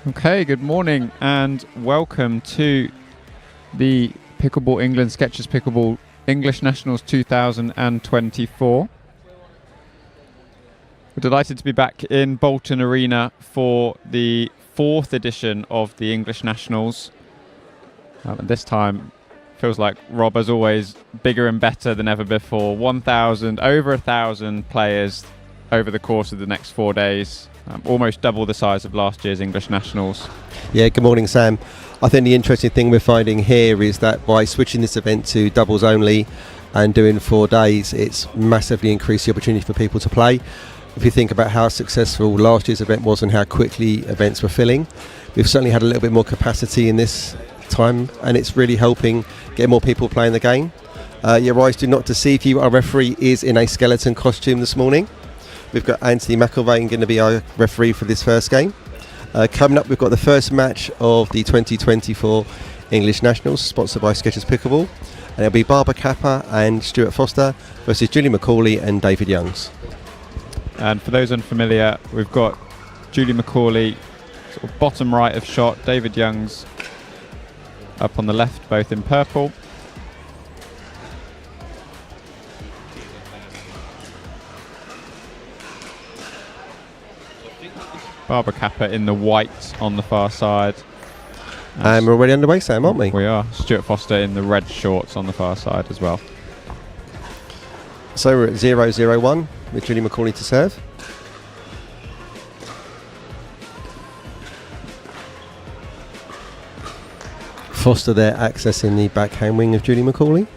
Okay, good morning and welcome to the Pickleball England Sketchers Pickleball English Nationals 2024. We're delighted to be back in Bolton Arena for the 4th edition of the English Nationals. And this time feels like Rob, as always, bigger and better than ever before. Over 1,000 players over the course of the next 4 days. Almost double the size of last year's English Nationals. Yeah, good morning, Sam. I think the interesting thing we're finding here is that by switching this event to doubles only and doing 4 days, it's massively increased the opportunity for people to play. If you think about how successful last year's event was and how quickly events were filling, we've certainly had a little bit more capacity in this time, and it's really helping get more people playing the game. Your eyes do not deceive you. Our referee is in a skeleton costume this morning. We've got Anthony McIlvain going to be our referee for this first game. Coming up, we've got the first match of the 2024 English Nationals, sponsored by Sketchers Pickleball. And it'll be Barbara Kappa and Stuart Foster versus Julie McCauley and David Youngs. And for those unfamiliar, we've got Julie McCauley sort of bottom right of shot, David Youngs up on the left, both in purple. Barbara Kappa in the white on the far side. And we're already underway, Sam, aren't we? We are. Stuart Foster in the red shorts on the far side as well. So we're at 0-0-1 with Julie McCauley to serve. Foster there accessing the backhand wing of Julie McCauley.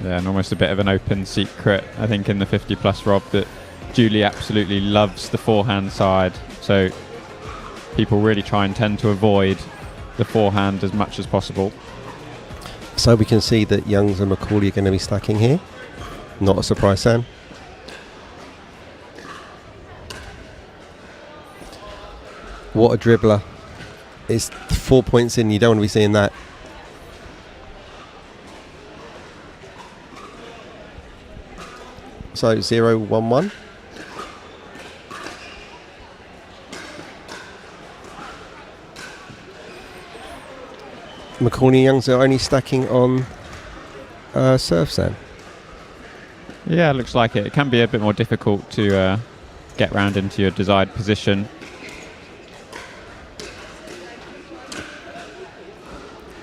Yeah, and almost a bit of an open secret, I think, in the 50 plus, Rob, that Julie absolutely loves the forehand side. So people really try and tend to avoid the forehand as much as possible. So we can see that Youngs and McCauley are going to be stacking here. Not a surprise, Sam. What a dribbler. It's 4 points in, you don't want to be seeing that. So 0-1-1. McCauley and Youngs are only stacking on serve, Sam. Yeah, it looks like it. It can be a bit more difficult to get round into your desired position.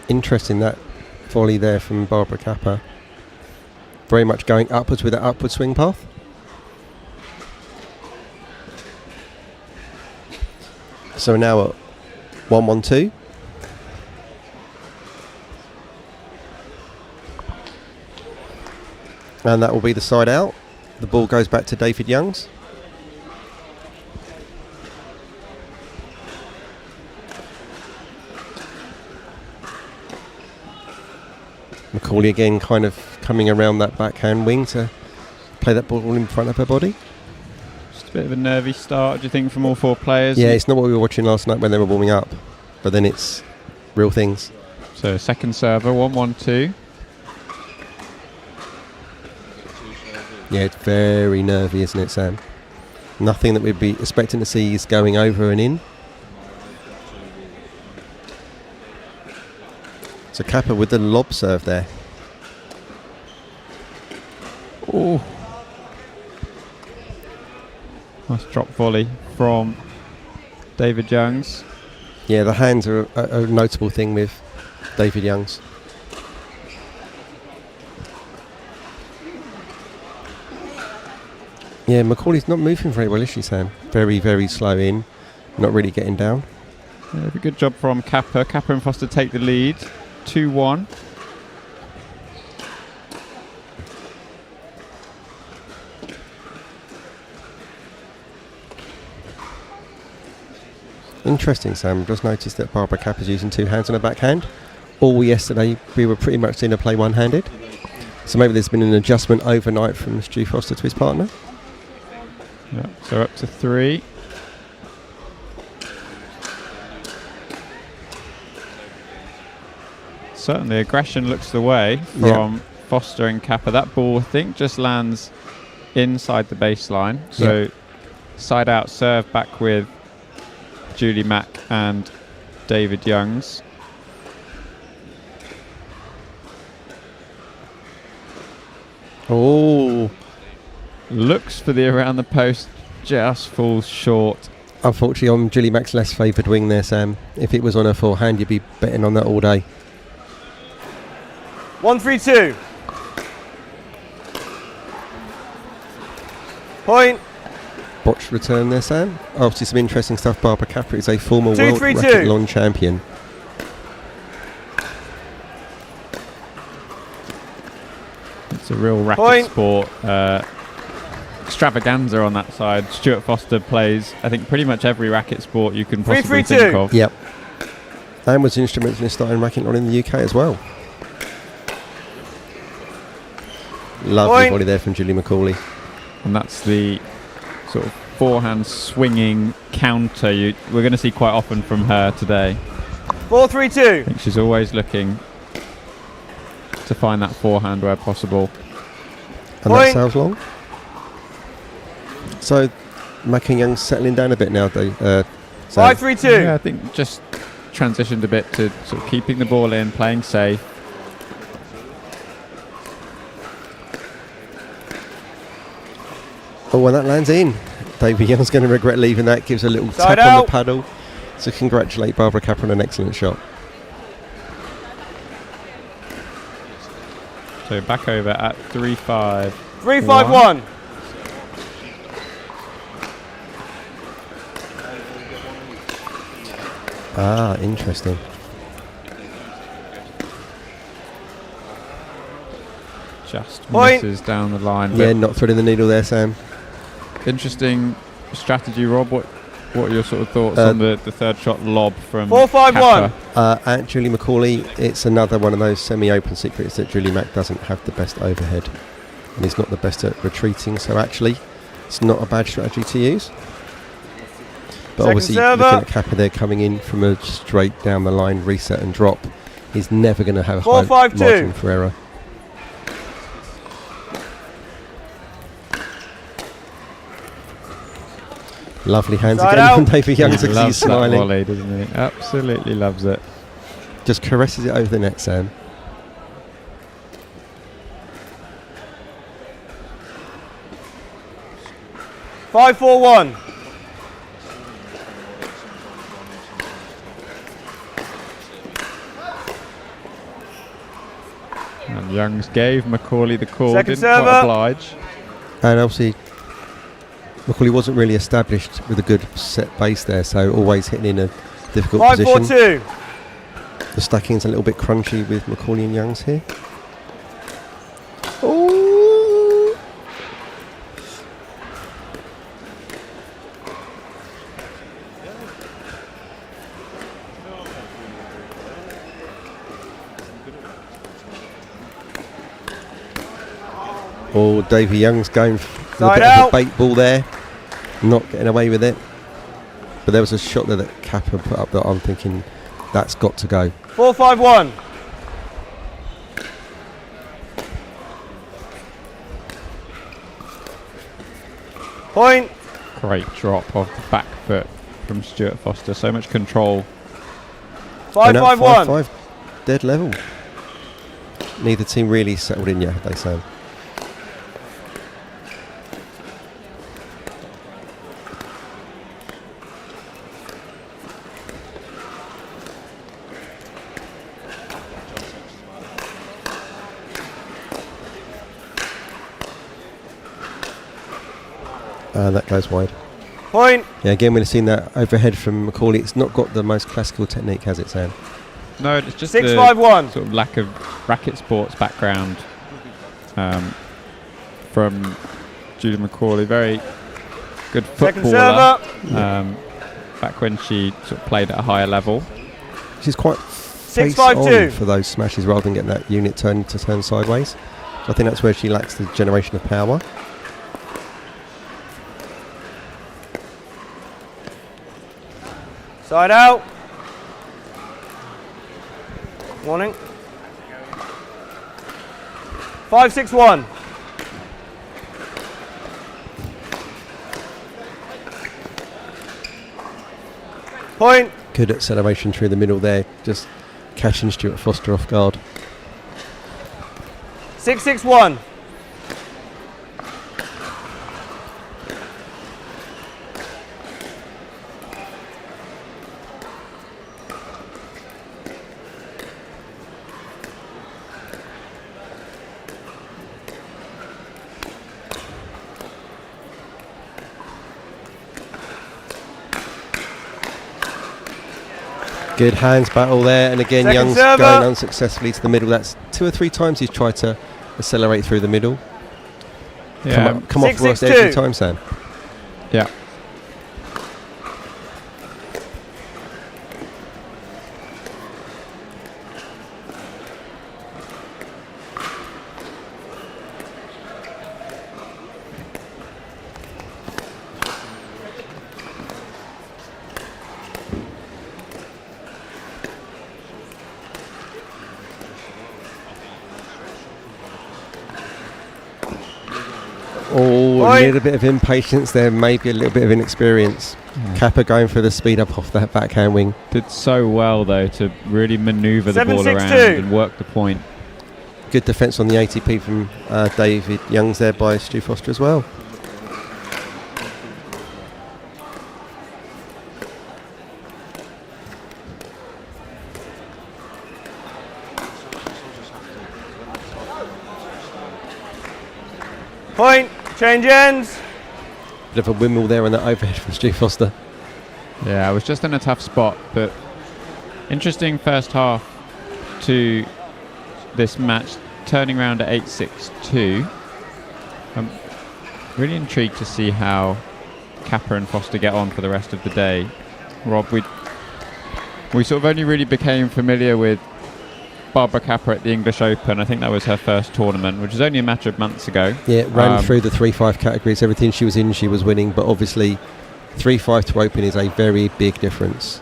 Interesting, that volley there from Barbara Kappa. Very much going upwards with that upward swing path. So now at 1-1-2. And that will be the side out. The ball goes back to David Youngs. McCauley again kind of coming around that backhand wing to play that ball in front of her body. Just a bit of a nervy start, do you think, from all 4 players? Yeah, it's not what we were watching last night when they were warming up, but then it's real things. So second server, 1-1-2. Yeah, it's very nervy, isn't it, Sam? Nothing that we'd be expecting to see is going over and in. So Kappa with the lob serve there. Oh, nice drop volley from David Youngs. Yeah, the hands are a notable thing with David Youngs. Yeah, McCauley's not moving very well, is she, Sam? Very, very slow in, not really getting down. Yeah, a good job from Kappa. Kappa and Foster take the lead, 2-1. Interesting, Sam. Just noticed that Barbara Kappa's using 2 hands on her backhand. All yesterday, we were pretty much seeing her play one-handed. So maybe there's been an adjustment overnight from Stu Foster to his partner. Yeah, so up to 3. Certainly aggression looks the way from Foster and Kappa. That ball, I think, just lands inside the baseline. So side out serve back with Julie Mack and David Youngs. Oh, Looks for the around the post, just falls short. unfortunately, on Julie Mack's less favoured wing there, Sam. If it was on her forehand, you'd be betting on that all day. 1-3-2. Point. Botched return there, Sam. Obviously, some interesting stuff. Barbara Capper is a former 2-3-2. world racket lawn champion. It's a real racket Point. sport. Extravaganza on that side. Stuart Foster plays, I think, pretty much every racket sport you can possibly 3-3-2. think of. Yep. And was instrumental in starting racket lawn in the UK as well. Lovely Point. volley there from Julie McCauley. And that's the sort of forehand swinging counter we're going to see quite often from her today. 4-3-2. I think she's always looking to find that forehand where possible. And Point. that sails long. So, Mack and Young's settling down a bit now, though. Sam. 5-3-2. Yeah, I think just transitioned a bit to sort of keeping the ball in, playing safe. Oh, when that lands in, David Young's going to regret leaving that. Gives a little Side tap on out. the paddle. So congratulate Barbara Capper on an excellent shot. So back over at 3-5. 3-5-1. Ah, interesting. Just Point. misses down the line. Yeah, But not threading the needle there, Sam. interesting strategy, Rob. What are your sort of thoughts on the third shot lob from 4-5-1. Kappa? At Julie McCauley, it's another one of those semi-open secrets that Julie Mack doesn't have the best overhead. And he's not the best at retreating, so actually, it's not a bad strategy to use. But Second obviously, server. looking at Kappa there coming in from a straight down the line reset and drop, he's never going to have a high 4-5-2. margin for error. Lovely hands Side again from out. David Young as He he's loves that smiling. volley, doesn't he? Absolutely loves it. Just caresses it over the net, Sam. Five, 4-1. And Youngs gave McCauley the call. Second Didn't server. quite oblige. And obviously, McCauley wasn't really established with a good set base there, so always hitting in a difficult 5-4-2. position. The stacking's a little bit crunchy with McCauley and Youngs here. Ooh. Oh, Davey Young's going for a Side bit of out. a bait ball there, not getting away with it. But there was a shot there that Kappa put up that I'm thinking that's got to go. 4-5-1. Point. Great drop of the back foot from Stuart Foster. So much control. 5-5-1. 5-5, dead level. Neither team really settled in yet, have they, Sam? That goes wide. Point. Yeah, again, we've seen that overhead from McCauley. It's not got the most classical technique, has it, Sam? No, it's just 6-5-1. sort of lack of racket sports background from Julie McCauley. Very good Second footballer. server. Back when she sort of played at a higher level. She's quite face 6-5-2. on for those smashes rather than getting that unit turn sideways. So I think that's where she lacks the generation of power. Side out. Warning. 5-6-1. Point. Good acceleration through the middle there, just catching Stuart Foster off guard. 6-6-1. Good hands battle there, and again Second Young's server. going unsuccessfully to the middle. That's 2 or 3 times he's tried to accelerate through the middle. Yeah, Come off 6-6-2. Ross every time, Sam. yeah. Oh, a Point. little bit of impatience there, maybe a little bit of inexperience. Kappa going for the speed up off that backhand wing. Did so well though to really manoeuvre the ball 7-6-2. around and work the point. Good defence on the ATP from David Youngs there by Stu Foster as well. Point. Change ends. Bit of a windmill there on that overhead from Stu Foster. Yeah, it was just in a tough spot, but interesting first half to this match, turning around at 8-6-2. I'm really intrigued to see how Kappa and Foster get on for the rest of the day. Rob, we sort of only really became familiar with Barbara Kappa at the English Open. I think that was her first tournament, which was only a matter of months ago. Yeah, ran through the 3-5 categories. Everything she was in, she was winning. But obviously, 3-5 to Open is a very big difference.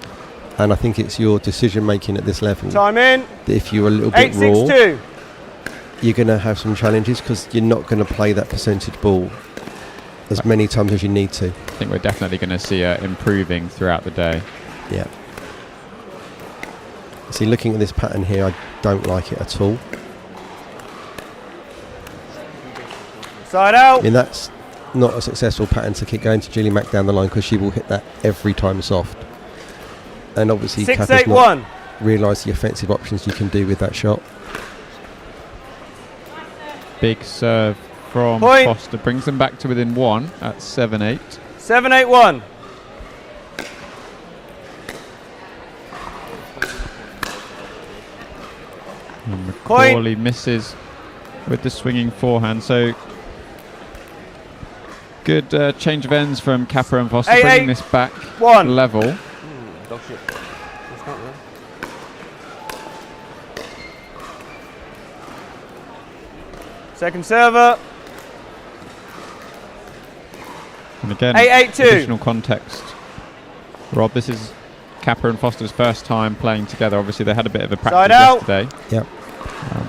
And I think it's your decision making at this level. Time in. That if you're a little bit raw, 8-6-2. you're going to have some challenges because you're not going to play that percentage ball as many times as you need to. I think we're definitely going to see her improving throughout the day. Yeah. See, looking at this pattern here, I don't like it at all. Side I out. mean, that's not a successful pattern to keep going to Julie Mack down the line because she will hit that every time soft. And obviously, Kappa's not 6-8-1. realised the offensive options you can do with that shot. Big serve from Point. Foster brings them back to within 1 at 7-8. 7-8-1. And Point. McCauley misses with the swinging forehand. So good change of ends from Kappa and Foster, 8-8. bringing this back 1. level. Second server. And again, 8-8-2. additional context. Rob, this is Kappa and Foster's first time playing together. Obviously, they had a bit of a practice Side out. yesterday. Yep.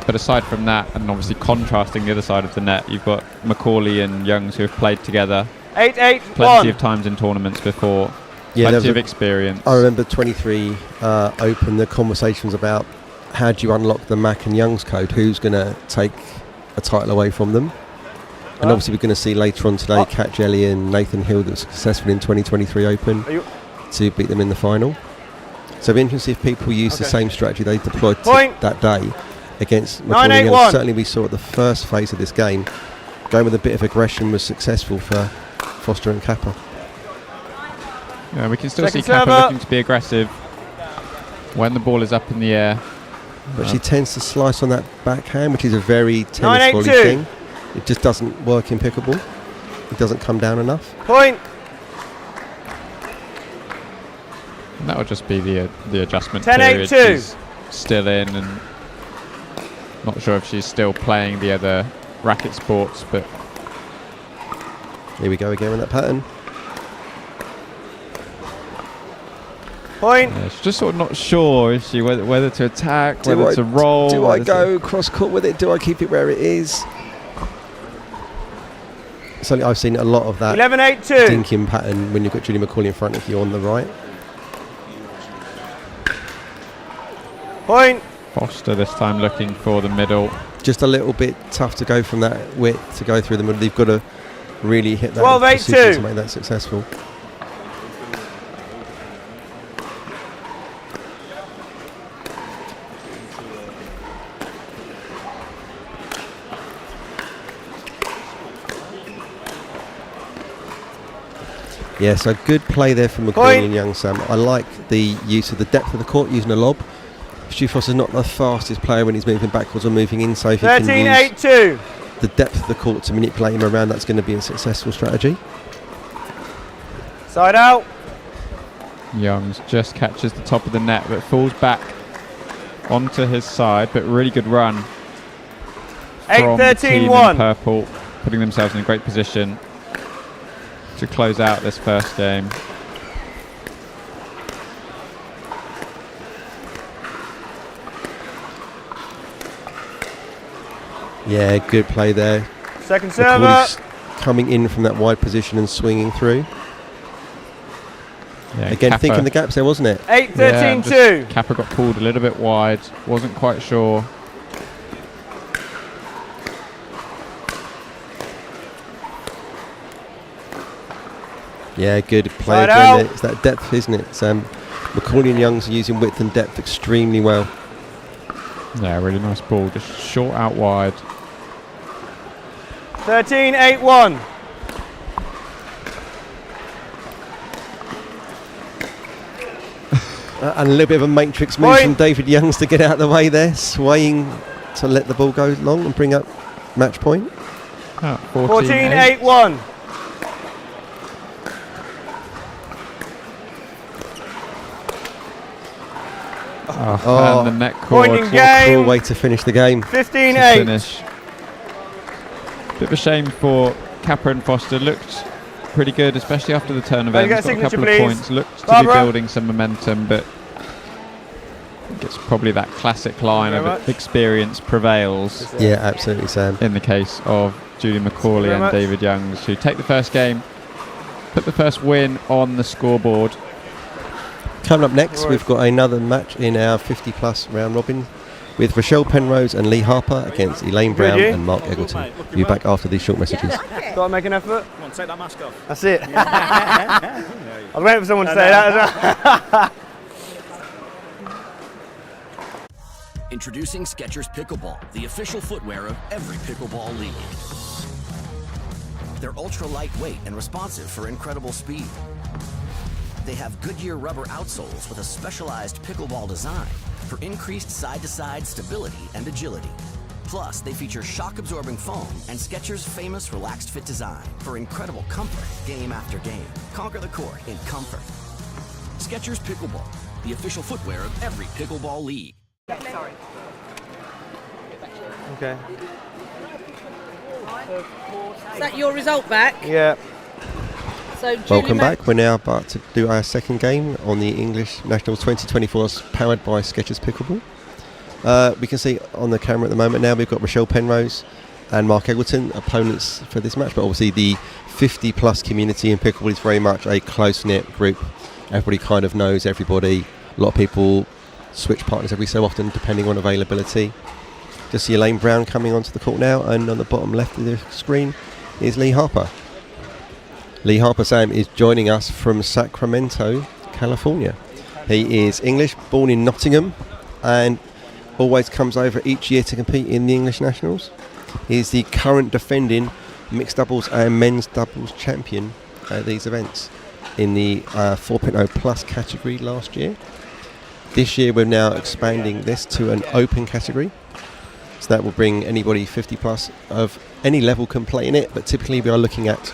But aside from that, and obviously contrasting the other side of the net, you've got McCauley and Youngs who have played together 8-8-1. plenty of times in tournaments before. Yeah, there was plenty of a- experience. I remember 23 Open, the conversations about how do you unlock the Mack and Youngs code, who's going to take a title away from them. And obviously we're going to see later on today Kat Jelly and Nathan Hill that was successful in 2023 Open to beat them in the final. So it'll be interesting if people use the same strategy they deployed that day against McCauley and Young. 9-8-1. Certainly we saw at the first phase of this game, going with a bit of aggression was successful for Foster and Kappa. Yeah, we can still Second see Kappa server. looking to be aggressive when the ball is up in the air. But she tends to slice on that backhand, which is a very tennis 9-8-2. volley thing. It just doesn't work in pickleball. It doesn't come down enough. Point. And that would just be the adjustment 10-8-2. period. She's still in, and not sure if she's still playing the other racket sports, but Here we go again on that pattern. Point. yeah, she's just sort of not sure, is she, whether to attack, Do whether I- to roll. Do I whether to- go cross court with it? Do I keep it where it is? So I've seen a lot of that 11-8-2. dinking pattern when you've got Julie McCauley in front of you on the right. Point. Foster this time looking for the middle. Just a little bit tough to go from that width to go through the middle. They've got to really hit that 12-8-2 to make that successful. Yeah, so good play there from McCauley and Young, Sam. I like the use of the depth of the court using a lob. Stu Foster's not the fastest player when he's moving backwards or moving in, so if he can use 13-8-2. the depth of the court to manipulate him around, that's going to be a successful strategy. Side out. Youngs just catches the top of the net but falls back onto his side, but really good run from the team in 8-13-1. purple, putting themselves in a great position to close out this first game. Yeah, good play there. Second server. McCauley's coming in from that wide position and swinging through. Yeah, Again, Kappa, thinking the gaps there, wasn't it? 8-13-2. Kappa got pulled a little bit wide, wasn't quite sure. Yeah, good play Side again. out. It's that depth, isn't it? McCauley and Young's using width and depth extremely well. Yeah, really nice ball, just short out wide. 13-8-1. And a little bit of a matrix move Point. from David Youngs to get out of the way there, swaying to let the ball go long and bring up match point. 14-8. 14-8-1. And the net cord Point in to game. Cool way to finish the game. 15-8. finish. Bit of a shame for Kappa and Foster. Looked pretty good, especially after the turn of Can you ends. get a Got a signature, couple please? of points. Looked to Barbara? be building some momentum, but I think it's probably that classic line Thank you very of much. experience prevails Yeah, absolutely, Sam. in the case of Julie McCauley very and much. David Youngs, who take the first game, put the first win on the scoreboard. Coming up next, Right. we've got another match in our 50-plus round robin with Rochelle Penrose and Lee Harper against Elaine Brown Good, you? and Mark Eggleton. We'll be back after these short messages. Got to make an effort. Come on, take that mask off. That's it. I was waiting for someone to say that as well. Introducing Skechers Pickleball, the official footwear of every pickleball league. They're ultra lightweight and responsive for incredible speed. They have Goodyear rubber outsoles with a specialized pickleball design for increased side-to-side stability and agility. Plus, they feature shock-absorbing foam and Skechers' famous relaxed fit design for incredible comfort game after game. Conquer the court in comfort. Skechers Pickleball, the official footwear of every pickleball league. Okay. Is that your result back? Yeah. So Julie Welcome back. We're now about to do our second game on the English Nationals 2024, powered by Skechers Pickleball. We can see on the camera at the moment now we've got Rochelle Penrose and Mark Eggleton, opponents for this match, but obviously the 50-plus community in pickleball is very much a close-knit group. Everybody kind of knows everybody. A lot of people switch partners every so often depending on availability. Just see Elaine Brown coming onto the court now, and on the bottom left of the screen is Lee Harper. Lee Harper, Sam, is joining us from Sacramento, California. He is English, born in Nottingham, and always comes over each year to compete in the English Nationals. He is the current defending mixed doubles and men's doubles champion at these events in the 4.0 plus category last year. This year we're now expanding this to an open category. So that will bring anybody 50 plus of any level can play in it, but typically we are looking at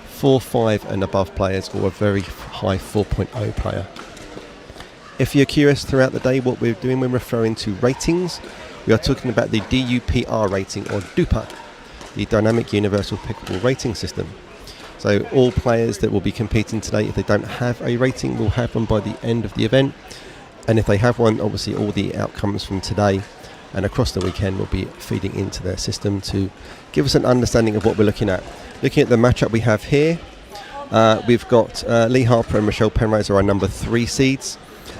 4, 5 and above players, or a very high 4.0 player. If you're curious throughout the day what we're doing, we're referring to ratings. We are talking about the DUPR rating, or DUPA, the Dynamic Universal Pickleball Rating System. So all players that will be competing today, if they don't have a rating, will have one by the end of the event. And if they have one, obviously all the outcomes from today and across the weekend will be feeding into their system to give us an understanding of what we're looking at. Looking at the matchup we have here, we've got Lee Harper and Rochelle Penrose are our number 3 seeds.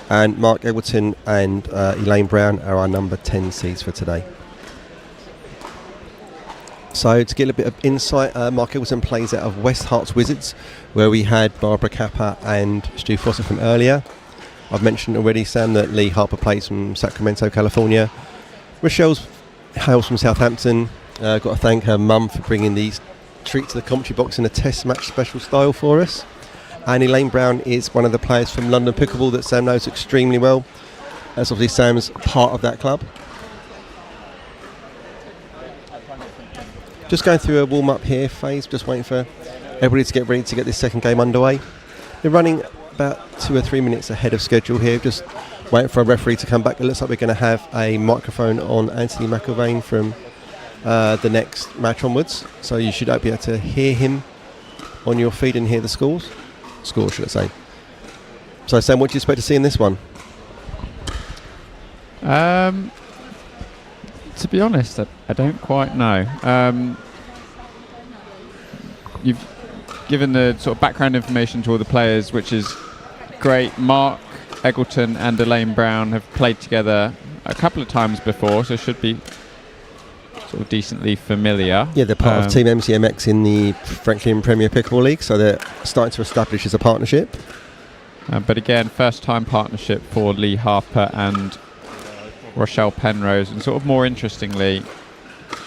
And Mark Eggleton and Elaine Brown are our number 10 seeds for today. So to get a bit of insight, Mark Eggleton plays out of West Harts Wizards, where we had Barbara Kappa and Stu Foster from earlier. I've mentioned already, Sam, that Lee Harper plays from Sacramento, California. Rochelle's hails from Southampton. Got to thank her mum for bringing these treats to the commentary box in a test match special style for us. And Elaine Brown is one of the players from London Pickleball that Sam knows extremely well. As obviously Sam's part of that club. Just going through a warm-up here phase, just waiting for everybody to get ready to get this second game underway. We're running about 2 or 3 minutes ahead of schedule here, just waiting for a referee to come back. It looks like we're going to have a microphone on Anthony McIlvaine from the next match onwards, so you should be able to hear him on your feed and hear the scores, should I say. So Sam, what do you expect to see in this one? To be honest, I don't quite know. You've given the sort of background information to all the players, which is great. Mark Eggleton and Elaine Brown have played together a couple of times before, so should be sort of decently familiar. Yeah, they're part of Team MCMX in the Franklin Premier Pickleball League, so they're starting to establish as a partnership. But again, first time partnership for Lee Harper and Rochelle Penrose, and sort of more interestingly,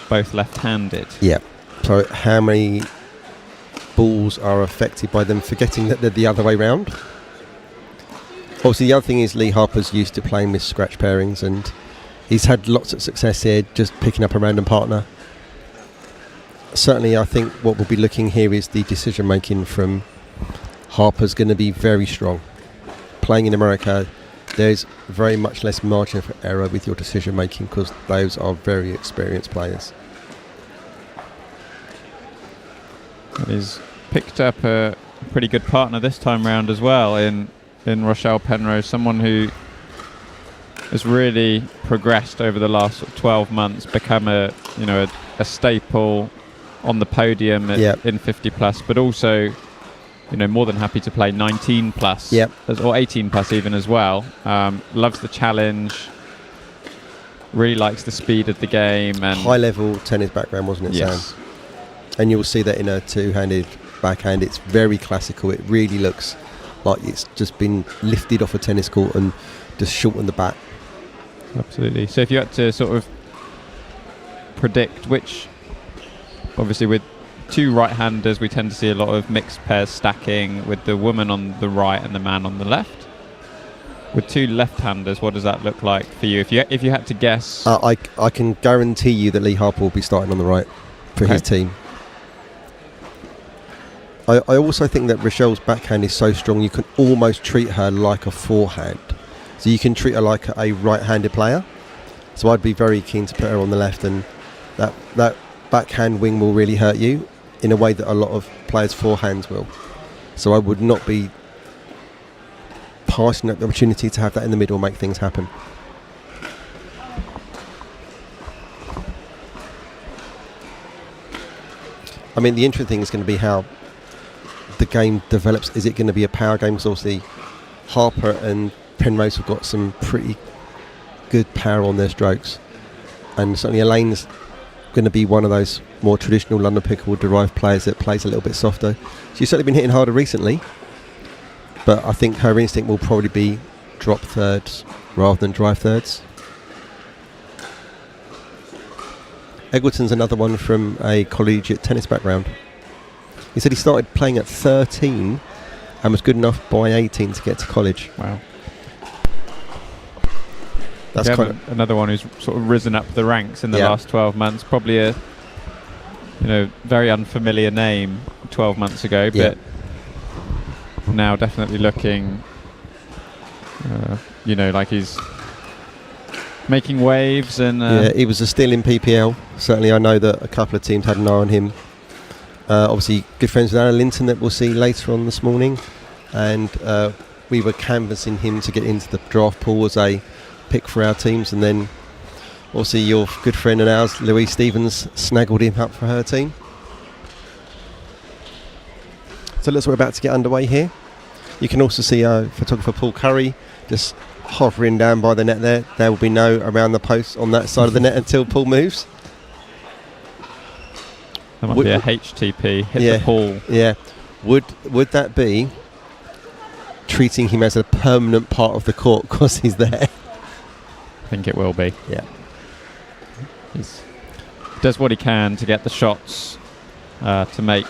both left-handed. Yeah. So how many balls are affected by them forgetting that they're the other way round? Obviously, the other thing is Lee Harper's used to playing with scratch pairings, and he's had lots of success here just picking up a random partner. Certainly, I think what we'll be looking here is the decision-making from Harper's going to be very strong. Playing in America, there's very much less margin for error with your decision making because those are very experienced players. He's picked up a pretty good partner this time round as well in Rochelle Penrose, someone who has really progressed over the last sort of 12 months, become a staple on the podium in 50 plus, but also more than happy to play 19 plus, or 18 plus even as well. Loves the challenge, really likes the speed of the game. And high level tennis background, wasn't it, yes. Sam? And you'll see that in a two-handed backhand. It's very classical. It really looks like it's just been lifted off a tennis court and just shortened the bat. Absolutely. So if you had to sort of predict which, obviously with two right-handers, we tend to see a lot of mixed pairs stacking with the woman on the right and the man on the left. With two left-handers, what does that look like for you? If you had to guess, I can guarantee you that Lee Harper will be starting on the right for his team. I also think that Rochelle's backhand is so strong you can almost treat her like a forehand. So you can treat her like a right-handed player. So I'd be very keen to put her on the left, and that backhand wing will really hurt you in a way that a lot of players' forehands will. So I would not be passing up the opportunity to have that in the middle and make things happen. I mean, the interesting thing is going to be how the game develops. Is it going to be a power game? Because obviously Harper and Penrose have got some pretty good power on their strokes, and certainly Elaine's going to be one of those more traditional London Pickleball derived players that plays a little bit softer. She's certainly been hitting harder recently, but I think her instinct will probably be drop thirds rather than drive thirds. Eggleton's another one from a collegiate tennis background. He said he started playing at 13 and was good enough by 18 to get to college. Wow. That's another one who's sort of risen up the ranks in the last 12 months. Probably a very unfamiliar name 12 months ago, but now definitely looking like he's making waves. And he was a steal in PPL. Certainly I know that a couple of teams had an eye on him. Obviously good friends with Anna Linton that we'll see later on this morning, and we were canvassing him to get into the draft pool as a pick for our teams, and then also your good friend and ours, Louise Stevens, snaggled him up for her team. So we're about to get underway here. You can also see photographer Paul Curry just hovering down by the net there. There will be no around the post on that side of the net until Paul moves. That might be a HTP, hit the Paul. Yeah. Would that be treating him as a permanent part of the court because he's there? I think it will be. Yeah. He does what he can to get the shots to make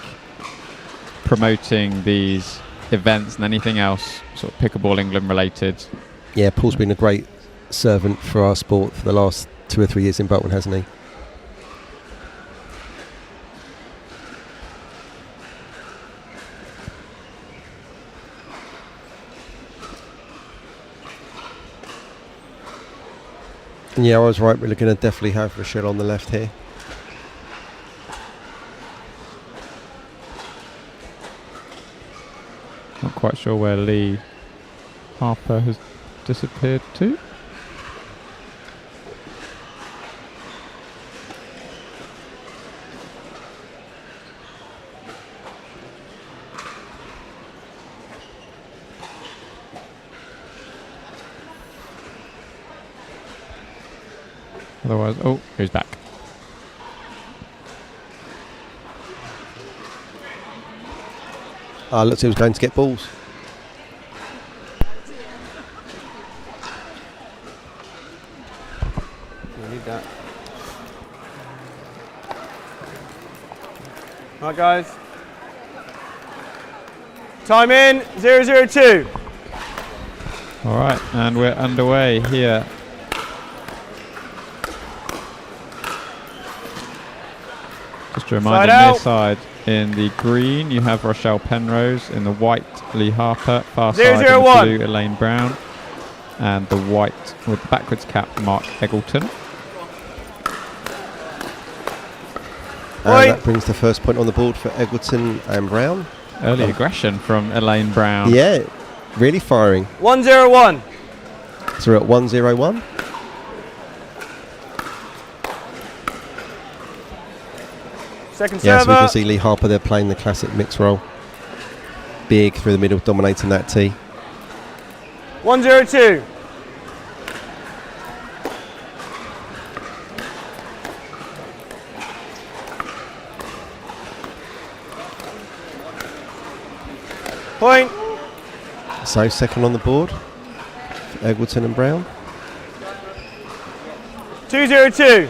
promoting these events and anything else sort of Pickleball England related. Yeah, Paul's been a great servant for our sport for the last 2 or 3 years in Bolton, hasn't he? Yeah, I was right. We're going to definitely have Rochelle on the left here. Not quite sure where Lee Harper has disappeared to. Otherwise, oh, he's back. Looks like he was going to get balls. We need that. Right, guys. Time in, 0:02. All right, and we're underway here. Just a reminder, near side in the green, you have Rochelle Penrose. In the white, Lee Harper. Far side in the blue, Elaine Brown. And the white with the backwards cap, Mark Eggleton. And that brings the first point on the board for Eggleton and Brown. Early aggression from Elaine Brown. Yeah, really firing. 101. So we're at 101. Second yeah, server. so we can see Lee Harper there playing the classic mix roll. Big through the middle, dominating that tee. 102. Point. So second on the board for Eggleton and Brown. 202.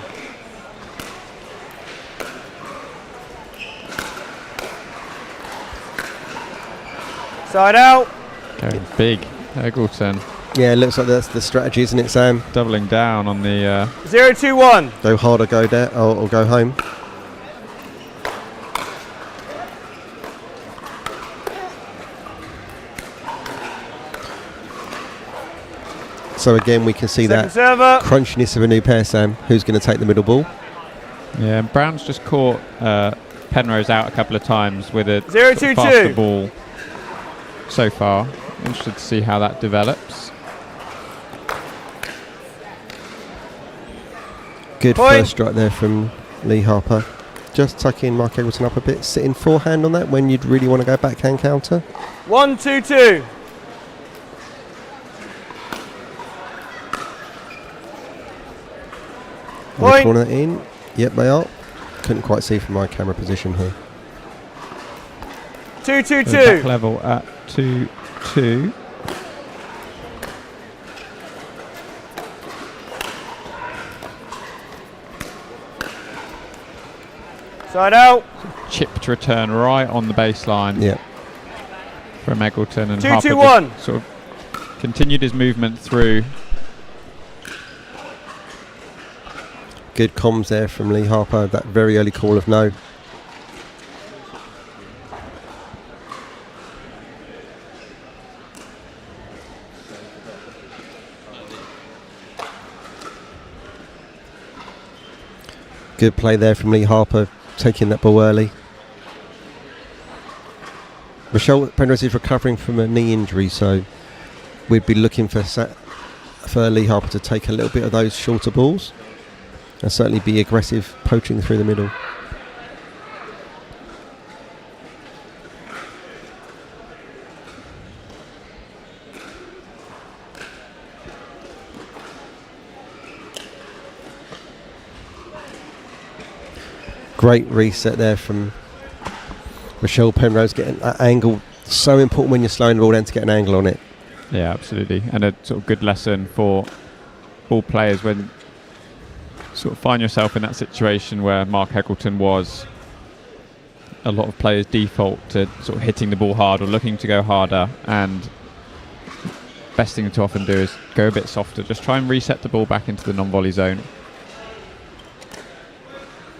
Side out. Going big, Eggleton. Yeah, it looks like that's the strategy, isn't it, Sam? Doubling down on the... 021. Go hard or go there, or go home. So again, we can see Second that server. crunchiness of a new pair, Sam. Who's going to take the middle ball? Yeah, and Brown's just caught Penrose out a couple of times with a 022. faster ball so far. Interested to see how that develops. Good Point. first strike there from Lee Harper. Just tucking Mark Eggleton up a bit. Sitting forehand on that when you'd really want to go backhand counter. 122. Point. Corner that in. Yep, they are. Couldn't quite see from my camera position here. 222. Back level at 2-2. Side out. Chipped return right on the baseline. Yep. From Eggleton, and 221. Harper just sort of continued his movement through. Good comms there from Lee Harper. That very early call of no. Good play there from Lee Harper, taking that ball early. Rochelle Penrose is recovering from a knee injury, so we'd be looking for Lee Harper to take a little bit of those shorter balls and certainly be aggressive, poaching through the middle. Great reset there from Michelle Penrose, getting that angle. So important when you're slowing the ball down to get an angle on it. Yeah, absolutely. And a sort of good lesson for all players when sort of find yourself in that situation where Mark Eggleton was. A lot of players default to sort of hitting the ball hard or looking to go harder, and best thing to often do is go a bit softer. Just try and reset the ball back into the non-volley zone.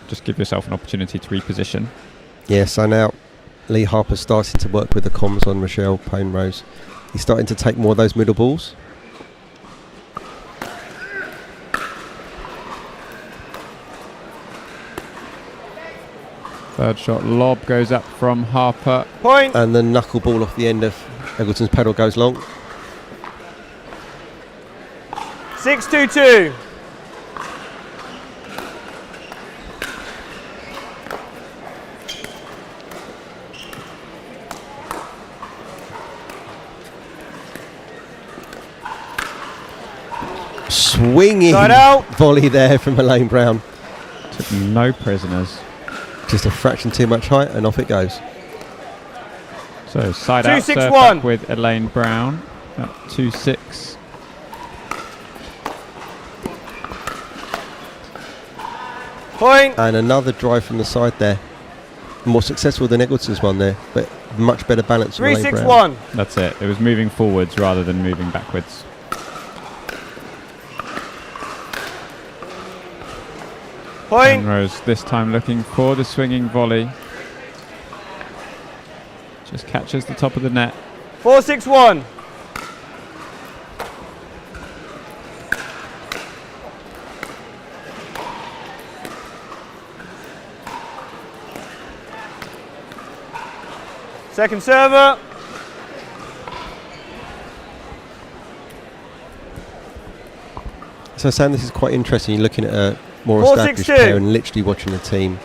Just give yourself an opportunity to reposition. Yeah, so now Lee Harper's starting to work with the comms on Michelle Penrose. He's starting to take more of those middle balls. Third shot lob goes up from Harper. Point. And the knuckle ball off the end of Eggleton's pedal goes long. 6-2-2. Swinging Side out. volley there from Elaine Brown. Took no prisoners. Just a fraction too much height and off it goes. So side 2-6-1. out serve back with Elaine Brown at 2-6. Point. And another drive from the side there. More successful than Eggleton's one there, but much better balance from Elaine Brown. 3-6-1. That's it. It was moving forwards rather than moving backwards. Point. Penrose this time looking for the swinging volley. Just catches the top of the net. 4-6-1. Second server. So Sam, this is quite interesting. You're looking at a more 4-6-2. established player and literally watching the team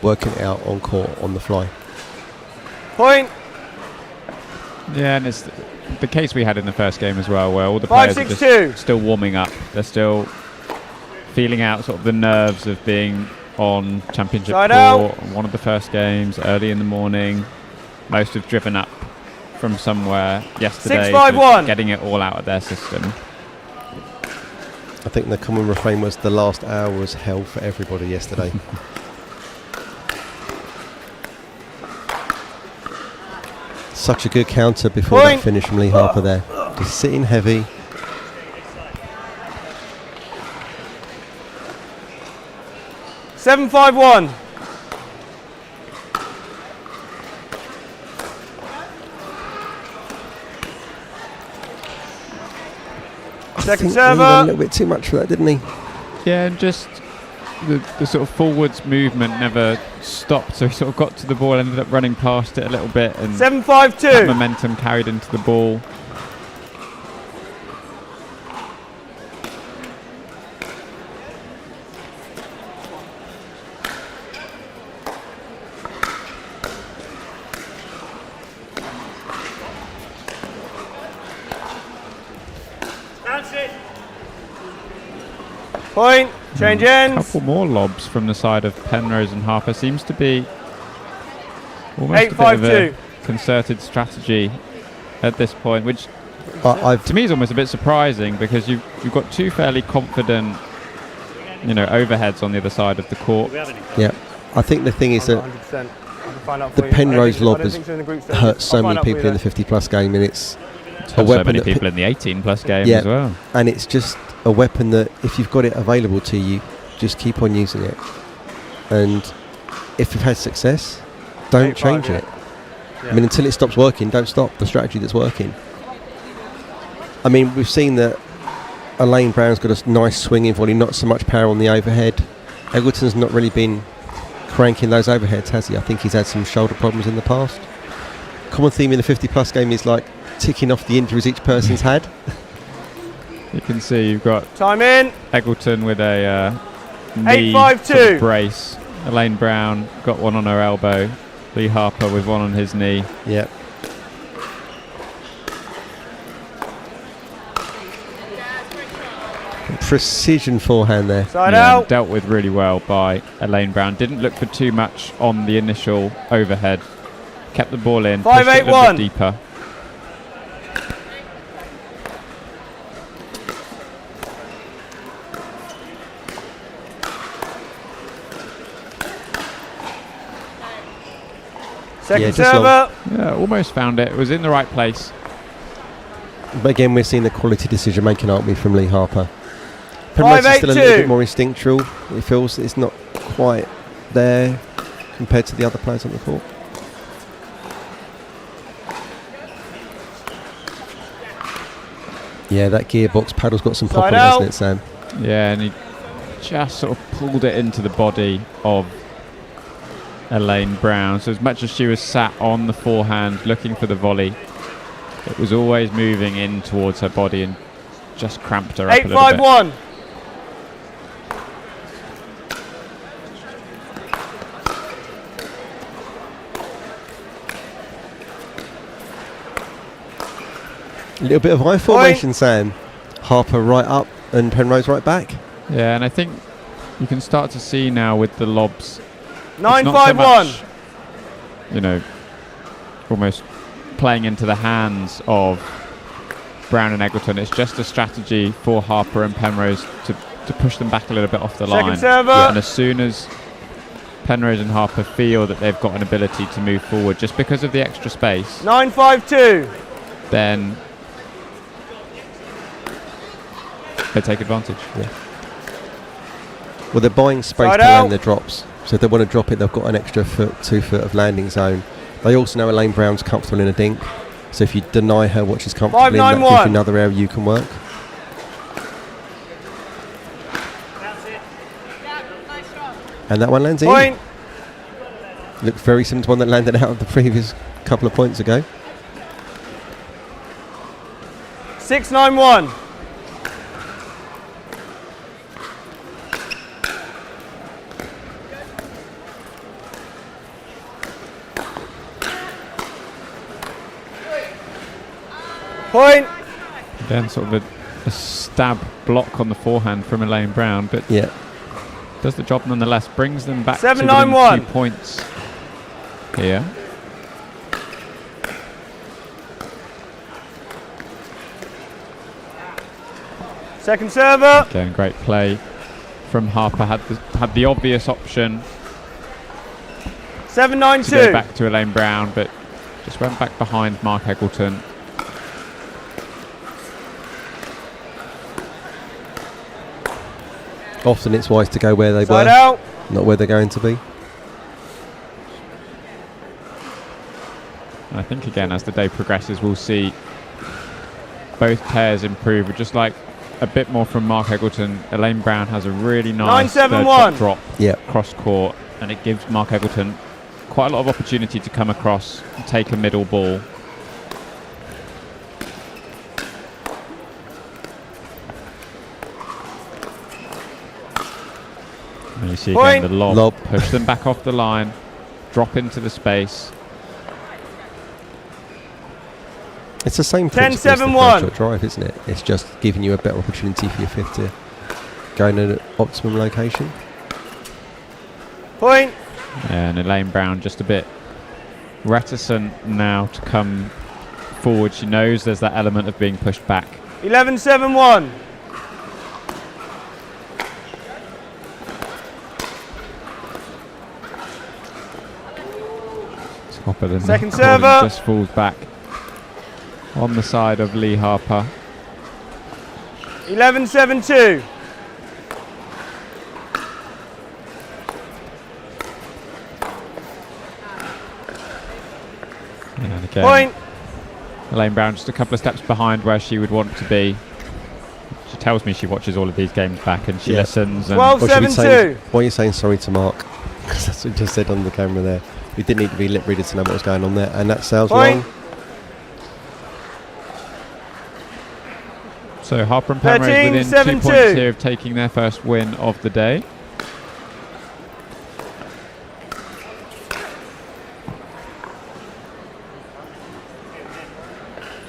working it out on court on the fly. Point. Yeah, and it's the case we had in the first game as well, where all the players are 5-6-2. just still warming up. They're still feeling out sort of the nerves of being on championship Side court, out. one of the first games, early in the morning. Most have driven up from somewhere yesterday, 6-5-1. so getting it all out of their system. I think the common refrain was the last hour was hell for everybody yesterday. Such a good counter before Point. that finish from Lee Harper there. Just sitting heavy. Seven, 5-1. I Second think he went a server. little bit too much for that, didn't he? Yeah, and just the sort of forwards movement never stopped, so he sort of got to the ball, ended up running past it a little bit, and 7-5-2. that momentum carried into the ball. Point. Change A ends. couple more lobs from the side of Penrose and Harper. Seems to be almost a bit of 8-5-2. a concerted strategy at this point, which I've to me is almost a bit surprising, because you've got two fairly confident, overheads on the other side of the court. yeah. I think the thing is that 100%. I can find out the for you. Penrose I don't lob think has so in the group stage. hurt so I'll many find out for people you in the though. 50-plus game, and it's So weapon many that people in the 18-plus game Yeah. as well. and it's just a weapon that if you've got it available to you, just keep on using it. And if you've had success, don't 8-5, change yeah. it. Yeah. I mean, until it stops working, don't stop the strategy that's working. I mean, we've seen that Elaine Brown's got a nice swinging volley, not so much power on the overhead. Eggleton's not really been cranking those overheads, has he? I think he's had some shoulder problems in the past. Common theme in the 50-plus game is like ticking off the injuries each person's had. You can see you've got Time in. Eggleton with a knee 8-5-2. sort of brace. Elaine Brown got one on her elbow. Lee Harper with one on his knee. Yeah. Precision forehand there. Side Yeah, out. dealt with really well by Elaine Brown. Didn't look for too much on the initial overhead. Kept the ball in. Pushed it a little 5-8-1. bit deeper. Second Yeah, just server. Yeah, almost found it. It was in the right place. But again, we're seeing the quality decision making, aren't we, from Lee Harper? Penrose is still a little 5-8-2. bit more instinctual. It feels it's not quite there compared to the other players on the court. Yeah, that gearbox paddle's got some pop Side on it, out. hasn't it, Sam? Yeah, and he just sort of pulled it into the body of Elaine Brown. So as much as she was sat on the forehand looking for the volley, it was always moving in towards her body and just cramped her up a little bit. 8-5-1. A little bit of I formation, Sam. Harper right up and Penrose right back. Yeah, and I think you can start to see now with the lobs. It's 9-5-1. not so much, you know, almost playing into the hands of Brown and Eggleton. It's just a strategy for Harper and Penrose to push them back a little bit off the Second line. server. And as soon as Penrose and Harper feel that they've got an ability to move forward just because of the extra space, 9-5-2. then they take advantage. Well, they're buying space Side to out. land their drops. So if they want to drop it, they've got an extra 2 foot of landing zone. They also know Elaine Brown's comfortable in a dink. So if you deny her what she's comfortable in, that gives you 5-9-1. another area you can work. And that one lands in. Point. Looks very similar to one that landed out of the previous couple of points ago. 6-9-1. Point. Again, sort of a stab block on the forehand from Elaine Brown, but Yeah. does the job nonetheless. Brings them back 7-9-1. to within 2 points here. Second server. Again, great play from Harper. Had the obvious option to go 7-9-2. back to Elaine Brown, but just went back behind Mark Eggleton. Often it's wise to go where they Side were, out. not where they're going to be. And I think again, as the day progresses, we'll see both pairs improve. We'd just like a bit more from Mark Eggleton. Elaine Brown has a really nice 9-7-1. drop Yeah. cross court, and it gives Mark Eggleton quite a lot of opportunity to come across and take a middle ball. And you see again Point. the lob, Lob. push them back off the line, drop into the space. It's the same 10-7-1. principle as the first shot drive, isn't it? It's just giving you a better opportunity for your fifth to go in an optimum location. Point. And Elaine Brown just a bit reticent now to come forward. She knows there's that element of being pushed back. 11-7-1. Top of the Second neck and server. just falls back on the side of Lee Harper. 11-7-2. And again, Point. Elaine Brown just a couple of steps behind where she would want to be. She tells me she watches all of these games back and she Yeah. listens. And 12 Or should we 7-2. say, why are you saying sorry to Mark? Because that's what you just said on the camera there. We didn't need to be lip readers to know what was going on there. And that sails Point. long. so Harper and Penrose 13, within 2 7-2. points here of taking their first win of the day.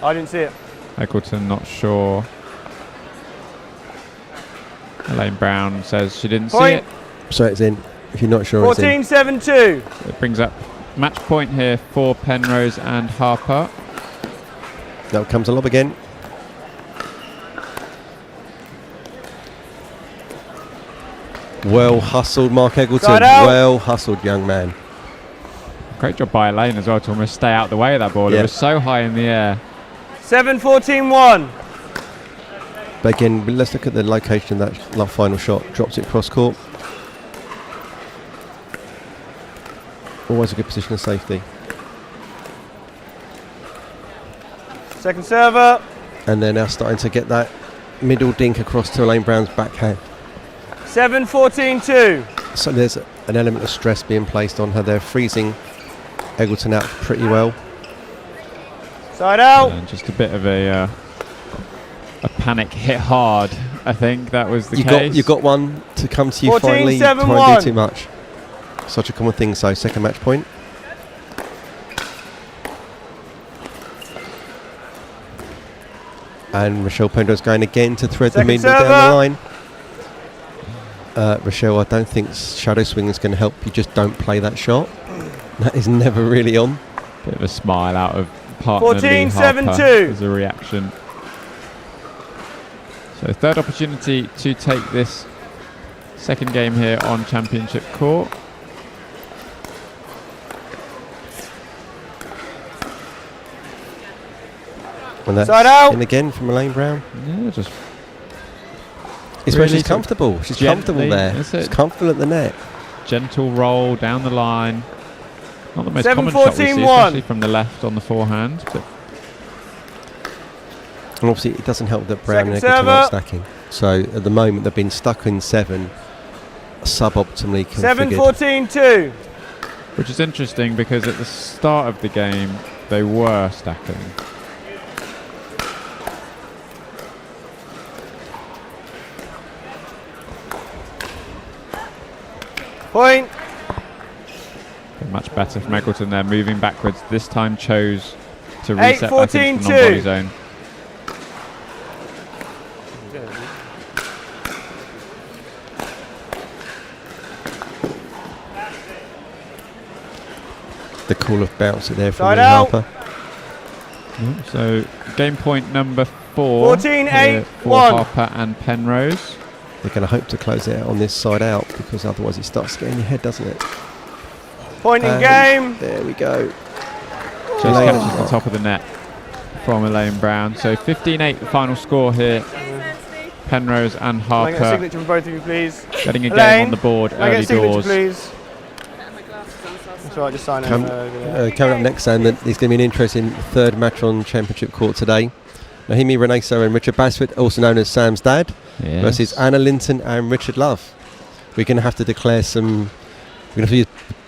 I didn't see it. Eggleton not sure Elaine Brown says she didn't see Point. it. So it's in. If you're not sure, it's in. 14-7-2. It brings up match point here for Penrose and Harper. Now comes a lob again. Well hustled, Mark Eggleton. Side out. Well hustled, young man. Great job by Elaine as well to almost stay out the way of that ball. Yeah. It was so high in the air. 7-14-1. But again, let's look at the location of that final shot. Drops it cross court. Always a good position of safety. Second server. And they're now starting to get that middle dink across to Elaine Brown's backhand. 7-14-2. So there's an element of stress being placed on her. They're freezing Eggleton out pretty well. Side out. And just a bit of a panic hit hard. I think that was the case. You got one to come to you 14, finally. 7, Try and 1. do too much. Such a common thing. So second match point. And Rochelle Penrose going again to thread the Second middle server. down the line. Rochelle, I don't think shadow swing is going to help. You just don't play that shot. That is never really on. Bit of a smile out of partner 14, Lee Harper 7-2. as a reaction. So third opportunity to take this second game here on Championship Court. And that's Side out. in again from Elaine Brown. Yeah, just It's where Really she's comfortable. She's comfortable gently, there. that's it. She's comfortable at the net. gentle roll down the line. Not the most 7, common shot we 14, see, 1. especially from the left on the forehand. But And obviously it doesn't help that Brown and Second Eggleton aren't server. stacking. So at the moment they've been stuck in 7, suboptimally configured. 7-14-2. which is interesting because at the start of the game they were stacking. Point. Much better from Eggleton there, moving backwards. This time chose to 8, reset back into 14, the non-volley 2. zone. The call of bounce it there from Side Lee out. Harper. So game point number 4 14, here 8, for 1. Harper and Penrose. They're going to hope to close it out on this side out because otherwise it starts getting in your head, doesn't it? Point in And game. There we go. Just catches the top of the net from Elaine Brown. So 15-8 the final score here. Penrose and Can I get a Harper signature from both of you, please? getting a game Elaine, on the board Can I get early a signature, doors. please? That's all right, just sign it. Coming up next, Sam, that it's going to be an interesting third match on Championship Court today. Nahimi Reneso and Richard Basford, also known as Sam's dad, Yes. versus Anna Linton and Richard Love. We're going to have to declare some. We're going to be as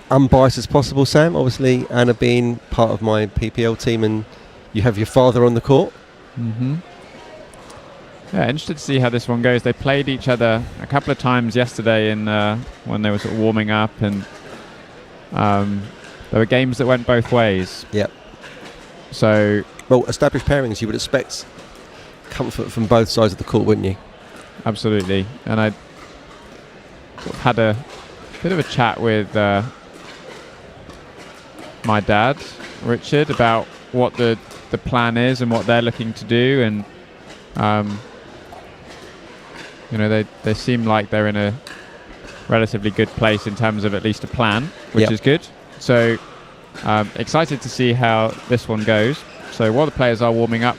unbiased as possible, Sam. Obviously, Anna being part of my PPL team, and you have your father on the court. Mm-hmm. Yeah, interested to see how this one goes. They played each other a couple of times yesterday in when they were sort of warming up, and there were games that went both ways. Yep. So Well, established pairings, you would expect comfort from both sides of the court, wouldn't you? absolutely, and I sort of had a bit of a chat with my dad, Richard, about what the plan is and what they're looking to do, and you know, they seem like they're in a relatively good place in terms of at least a plan, which Yep. is good. So excited to see how this one goes. So while the players are warming up,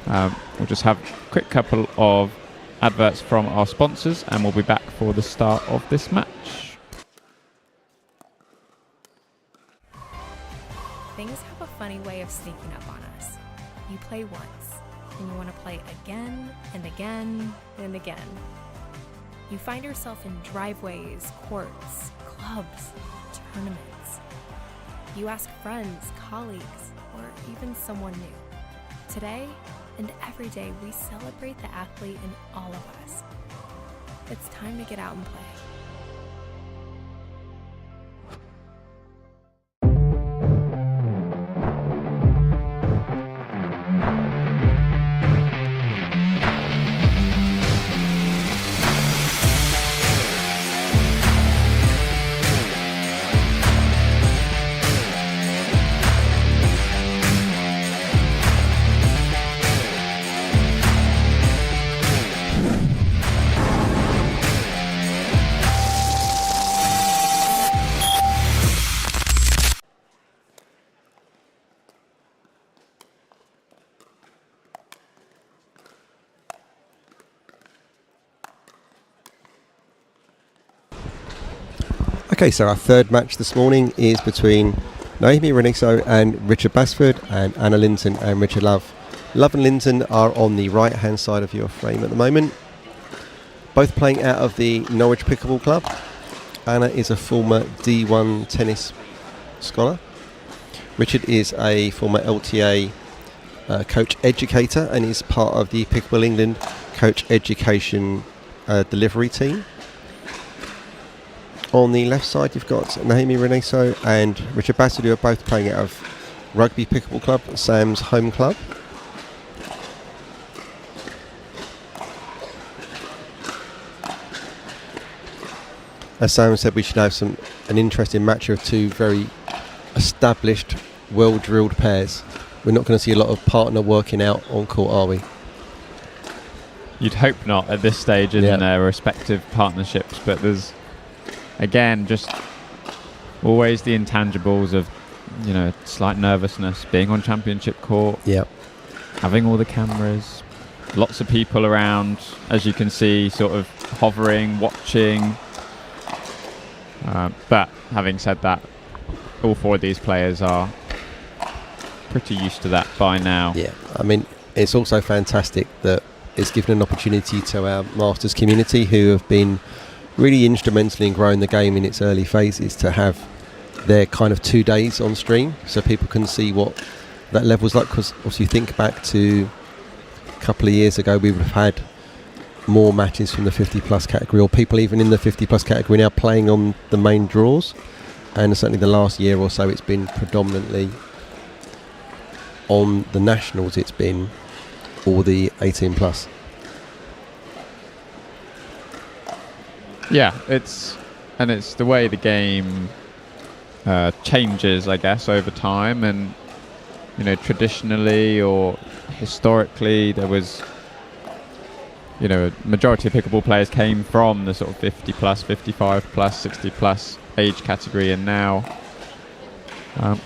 we'll just have a quick couple of adverts from our sponsors and we'll be back for the start of this match. Things have a funny way of sneaking up on us. You play once, and you want to play again and again and again. You find yourself in driveways, courts, clubs, tournaments. You ask friends, colleagues, or even someone new. Today and every day, we celebrate the athlete in all of us. It's time to get out and play. Okay, so our third match this morning is between Naomi Reniso and Richard Basford, and Anna Linton and Richard Love. Love and Linton are on the right hand side of your frame at the moment, both playing out of the Norwich Pickleball Club. Anna is a former D1 tennis scholar. Richard is a former LTA coach educator and is part of the Pickleball England coach education delivery team. On the left side you've got Naomi Reniso and Richard Basford, who are both playing out of Rugby Pickleball Club, Sam's home club. As Sam said, we should have an interesting match of two very established, well-drilled pairs. We're not going to see a lot of partner working out on court, are we? You'd hope not at this stage in their respective partnerships, but there's, again, just always the intangibles of, slight nervousness, being on championship court, having all the cameras, lots of people around, as you can see, sort of hovering, watching. But having said that, all four of these players are pretty used to that by now. Yeah, I mean, it's also fantastic that it's given an opportunity to our Masters community, who have been really instrumental in growing the game in its early phases, to have their kind of 2 days on stream so people can see what that level's like. Because obviously, you think back to a couple of years ago, we would have had more matches from the 50 plus category, or people even in the 50 plus category now playing on the main draws, and certainly the last year or so it's been predominantly on the nationals. It's been all the 18 plus. Yeah, it's the way the game changes, I guess, over time. And traditionally or historically, there was a majority of pickleball players came from the sort of 50 plus, 55 plus, 60 plus age category, and now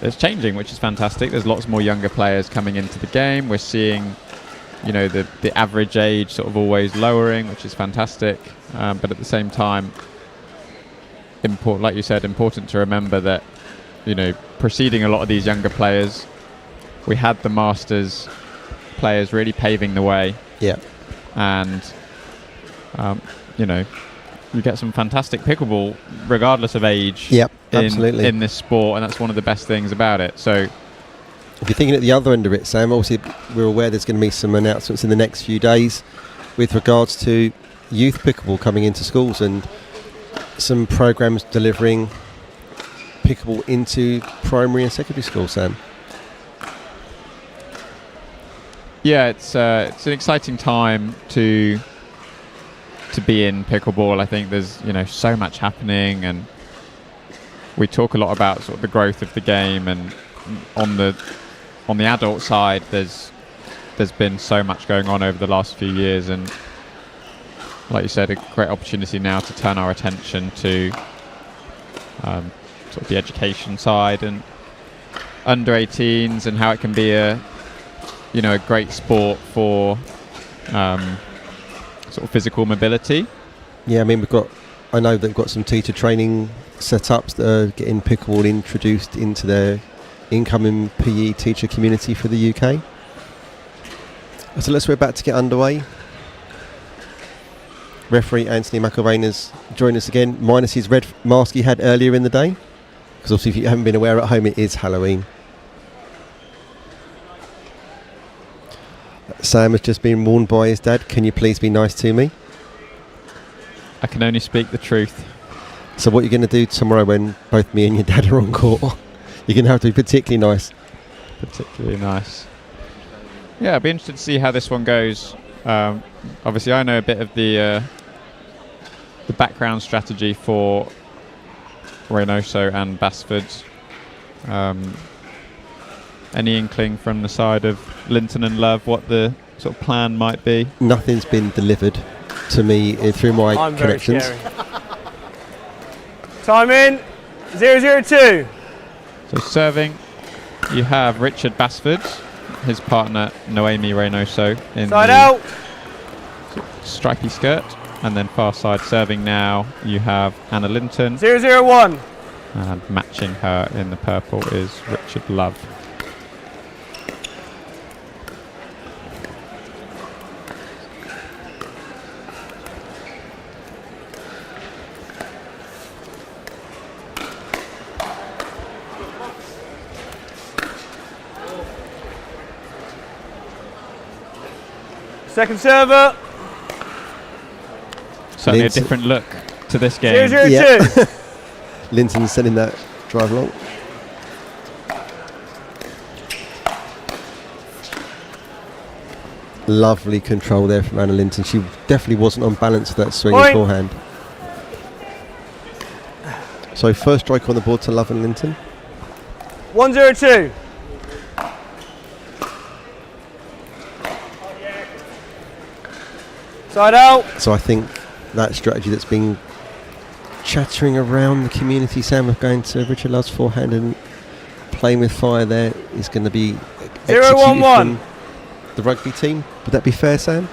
it's changing, which is fantastic. There's lots more younger players coming into the game. We're seeing the average age sort of always lowering, which is fantastic, but at the same time, like you said, important to remember that preceding a lot of these younger players, we had the Masters players really paving the way. Yeah. And you get some fantastic pickleball regardless of age. Absolutely. In this sport, and that's one of the best things about it. So if you're thinking at the other end of it, Sam, obviously we're aware there's going to be some announcements in the next few days with regards to youth pickleball coming into schools, and some programs delivering pickleball into primary and secondary school, Sam. Yeah, it's an exciting time to be in pickleball. I think there's so much happening, and we talk a lot about sort of the growth of the game, and on the adult side, there's been so much going on over the last few years, and like you said, a great opportunity now to turn our attention to sort of the education side and under 18s, and how it can be a great sport for sort of physical mobility. Yeah, I mean, I know they've got some teacher training setups that are getting pickleball introduced into their incoming PE teacher community for the UK. So we're about to get underway. Referee Anthony McIlvain's joined us again, minus his red mask he had earlier in the day, because obviously if you haven't been aware at home, it is Halloween. Sam has just been warned by his dad, can you please be nice to me? I can only speak the truth. So what you're going to do tomorrow when both me and your dad are on court, you're going to have to be particularly nice. Particularly nice. Yeah, I'd be interested to see how this one goes. Obviously, I know a bit of the background strategy for Reynoso and Basford. Any inkling from the side of Linton and Love what the sort of plan might be? Nothing's been delivered to me through my connections. Very scary. Time in, 0-0-2. So serving, you have Richard Basford, his partner Noemi Reynoso in Side the out. stripy skirt, And then far side serving now, you have Anna Linton. 0-0-1. And matching her in the purple is Richard Love. Second server. Certainly Linton. a different look to this game. 0-0-2. Yeah. Linton's sending that drive long. Lovely control there from Anna Linton. She definitely wasn't on balance with that swing Point. forehand. So first strike on the board to Love and Linton. 1-0-2. Side out. So I think that strategy that's been chattering around the community, Sam, of going to Richard Love's forehand and playing with fire there is going to be 0-1-1. executed from the rugby team. Would that be fair, Sam?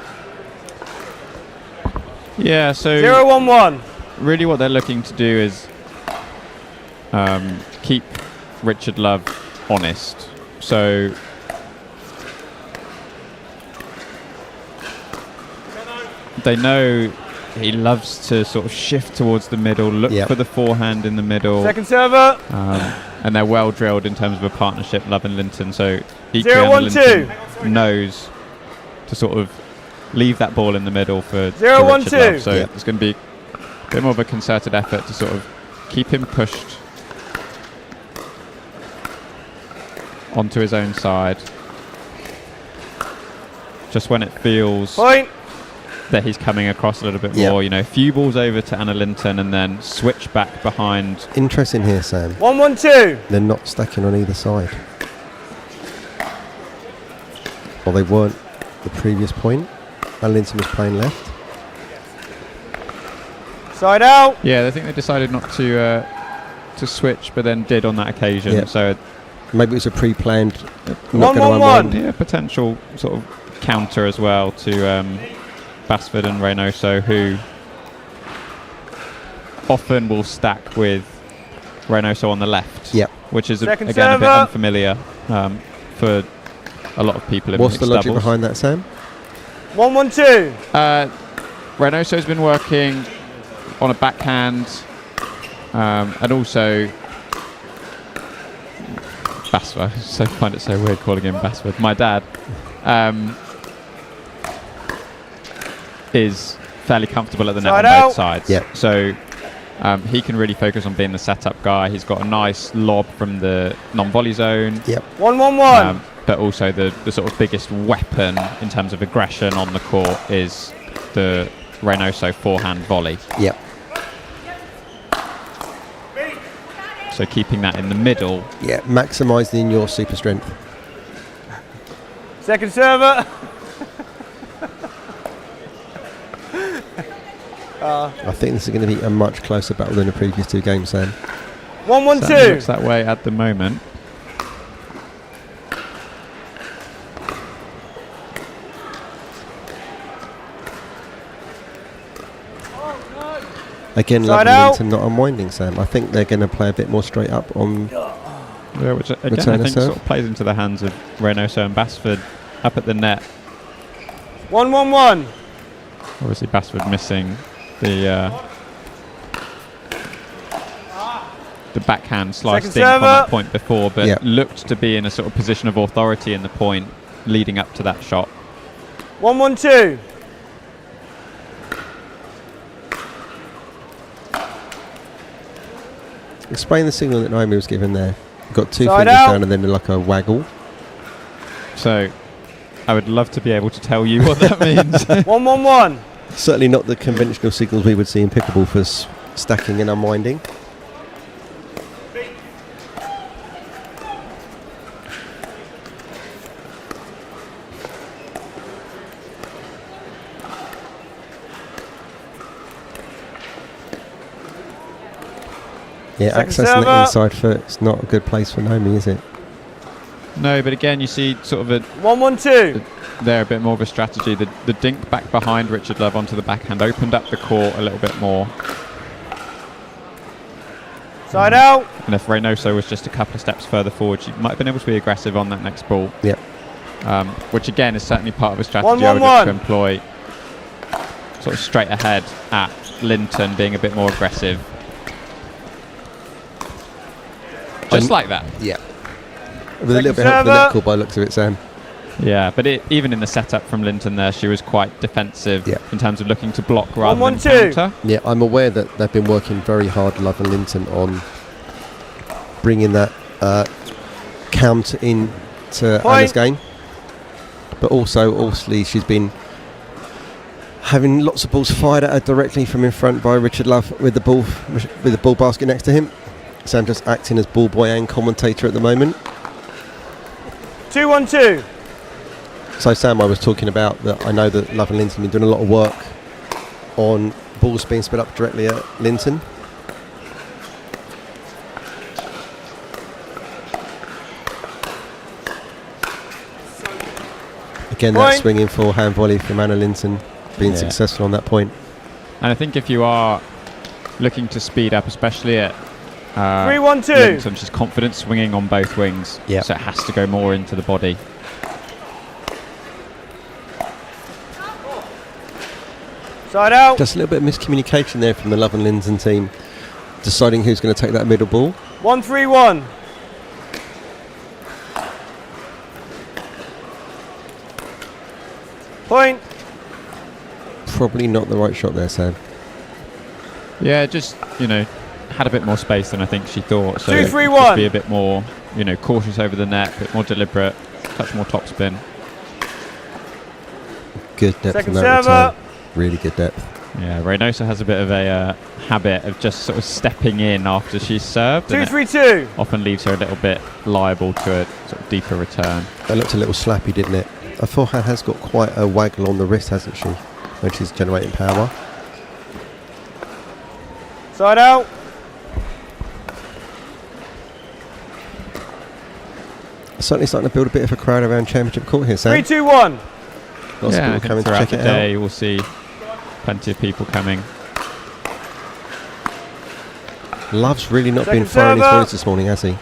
Yeah, so 0-1-1. really what they're looking to do is keep Richard Love honest. So they know he loves to sort of shift towards the middle, look Yep. for the forehand in the middle. Second server. And they're well drilled in terms of a partnership, Love and Linton. So equally 0-1-2. Anna Linton knows to sort of leave that ball in the middle for 0-1-2. Richard Love. So Yep. it's going to be a bit more of a concerted effort to sort of keep him pushed onto his own side. Just when it feels Point. that he's coming across a little bit Yep. more, a few balls over to Anna Linton and then switch back behind. Interesting here, Sam. 1-1-2. They're not stacking on either side. Well, they weren't the previous point. And Linton was playing left. Side out. Yeah, I think they decided not to switch, but then did on that occasion. Yep. So Maybe it was a pre-planned, not going to 1-1-1. unwind. yeah, potential sort of counter as well to Basford and Reynoso, who often will stack with Reynoso on the left. Yep. Which is Second again a bit server. unfamiliar for a lot of people in What's the mixed logic doubles. behind that, Sam? 1-1-2. Reynoso's been working on a backhand, and also Basford. I find it so weird calling him Basford. My dad is fairly comfortable at the net on Side out. both sides. Yep. So he can really focus on being the setup guy. He's got a nice lob from the non-volley zone. Yep. 1-1-1. But also the sort of biggest weapon in terms of aggression on the court is the Reynoso forehand volley. Yep. So keeping that in the middle. Yeah, maximising your super strength. Second server. I think this is going to be a much closer battle than the previous two games, Sam. Certainly 1-1-2. looks that way at the moment. Again, Side Love out. Linton not unwinding, Sam. I think they're going to play a bit more straight up on. Yeah, which again Return I of think serve. sort of plays into the hands of Reynoso and Basford up at the net. 1-1-1. Obviously Basford missing the backhand slice Second dink on server. that point before, but Yep. looked to be in a sort of position of authority in the point leading up to that shot. 1-1-2. Explain the signal that Naomi was given there. Got two Side fingers out. down and then like a waggle. So I would love to be able to tell you what that means. 1-1-1. Certainly not the conventional signals we would see in pickleball for stacking and unwinding. Yeah, Second accessing server. the inside foot. It's not a good place for Naomi, is it? No, but again you see sort of a 1-1-2. there a bit more of a strategy. The dink back behind Richard Love onto the backhand opened up the court a little bit more. Side out. And if Reynoso was just a couple of steps further forward, she might have been able to be aggressive on that next ball. Yep. Which again is certainly part of a strategy I would look to employ. Sort of straight ahead at Linton, being a bit more aggressive. Just like that. Yeah. With a little bit of help from the net call by looks of it, Sam. Yeah, but even in the setup from Linton there, she was quite defensive in terms of looking to block rather than counter. Yeah, I'm aware that they've been working very hard, Love and Linton, on bringing that counter into Anna's game. But also, obviously, she's been having lots of balls fired at her directly from in front by Richard Love with the ball basket next to him. Sam just acting as ball boy and commentator at the moment. 2-1-2. So Sam, I was talking about that. I know that Love and Linton have been doing a lot of work on balls being spit up directly at Linton. Again, that swinging forehand volley from Anna Linton being successful on that point. And I think if you are looking to speed up, especially at 3-1-2, Linton, she's confident swinging on both wings, so it has to go more into the body. Side out. Just a little bit of miscommunication there from the Love and Linton team, deciding who's going to take that middle ball. 1-3-1. Point. Probably not the right shot there, Sam. Yeah, just, had a bit more space than I think she thought. So 2-3-1. Just be a bit more, cautious over the net, a bit more deliberate, touch more topspin. Good depth Second in that server. return. Really good depth. Yeah, Reynoso has a bit of a habit of just sort of stepping in after she's served. 2-3-2. Often leaves her a little bit liable to a sort of deeper return. That looked a little slappy, didn't it? Her forehand has got quite a waggle on the wrist, hasn't she, when she's generating power. Side out. Certainly starting to build a bit of a crowd around Championship Court here, Sam. 3-2-1. Lots of people coming to throughout check the it day, out. we'll see plenty of people coming. Love's really not Second been firing his server. volleys this morning, has he?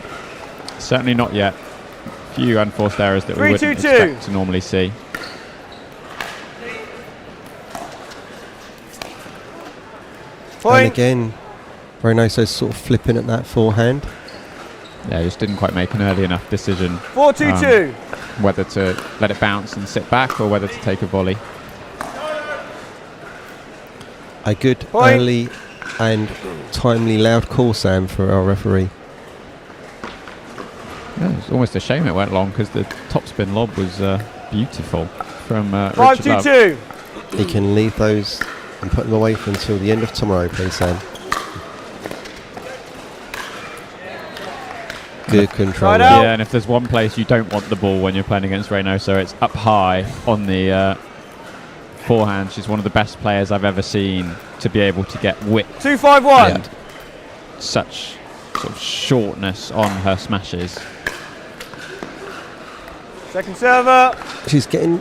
Certainly not yet. Few unforced errors that we wouldn't 3-2-2. expect to normally see. Point. And again, Reynoso's sort of flipping at that forehand. Yeah, just didn't quite make an early enough decision 4-2-2. whether to let it bounce and sit back or whether to take a volley. A good Point. early and timely loud call, Sam, for our referee. Yeah, it's almost a shame it went long because the topspin lob was beautiful from Richard Love. 5-2-2. He can leave those and put them away for until the end of tomorrow, please, Sam. Good control. Side there. out. Yeah, and if there's one place you don't want the ball when you're playing against Reynoso, it's up high on the forehand. She's one of the best players I've ever seen to be able to get width 2-5-1. and such sort of shortness on her smashes. Second server. She's getting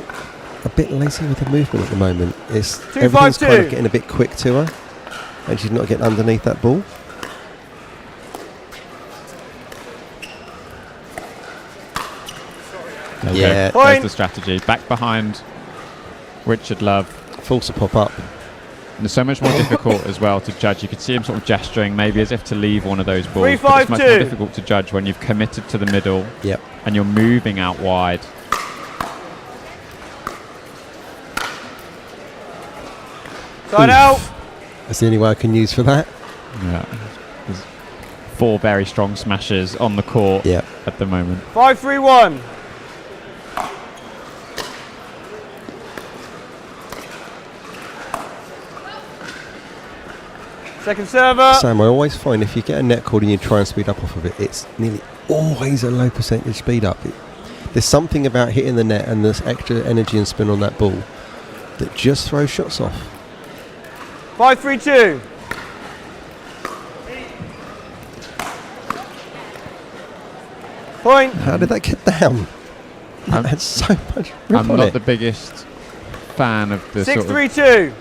a bit lazy with her movement at the moment. It's 2-5-2. everything's kind of getting a bit quick to her, and she's not getting underneath that ball. There you Yeah. go. There's Point. the strategy. Back behind Richard Love. Force a pop up. And it's so much more difficult as well to judge. You could see him sort of gesturing maybe as if to leave one of those balls. 3-5-2. But it's much more difficult to judge when you've committed to the middle Yep. and you're moving out wide. Side out. That's the only way I can use for that. Yeah. There's 4 very strong smashes on the court Yeah. at the moment. 5-3-1. Second server. Sam, I always find if you get a net call and you try and speed up off of it, it's nearly always a low percentage speed up. There's something about hitting the net and this extra energy and spin on that ball that just throws shots off. 5-3-2. Point. How did that get down? That's so much rip I'm on not it. the biggest fan of the sort of 6-3-2.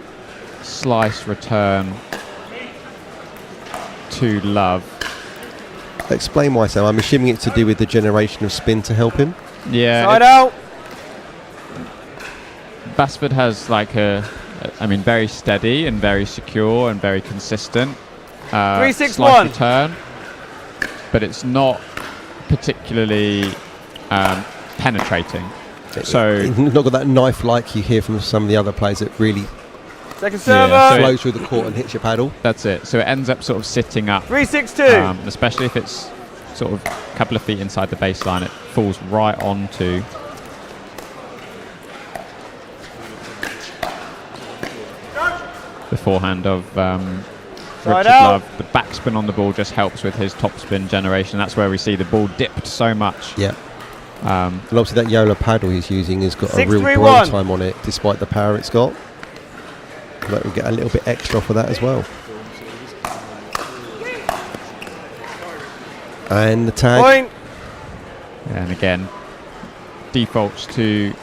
slice return to Love. Explain why, Sam. I'm assuming it's to do with the generation of spin to help him. Yeah, Side out. Basford has like very steady and very secure and very consistent 3-6-1. slice return, but it's not particularly penetrating. So He's not got that knife like you hear from some of the other players that really Second server. Yeah, so flows through the court and hits your paddle. that's it. So it ends up sort of sitting up, 3-6-2. especially if it's sort of a couple of feet inside the baseline. It falls right onto the forehand of Richard out. Love. The backspin on the ball just helps with his topspin generation. That's where we see the ball dipped so much. Yeah. And obviously that Yola paddle he's using has got a real 6-3-1. dwell time on it, despite the power it's got. That will get a little bit extra for that as well. And the tag. Point. And again, defaults to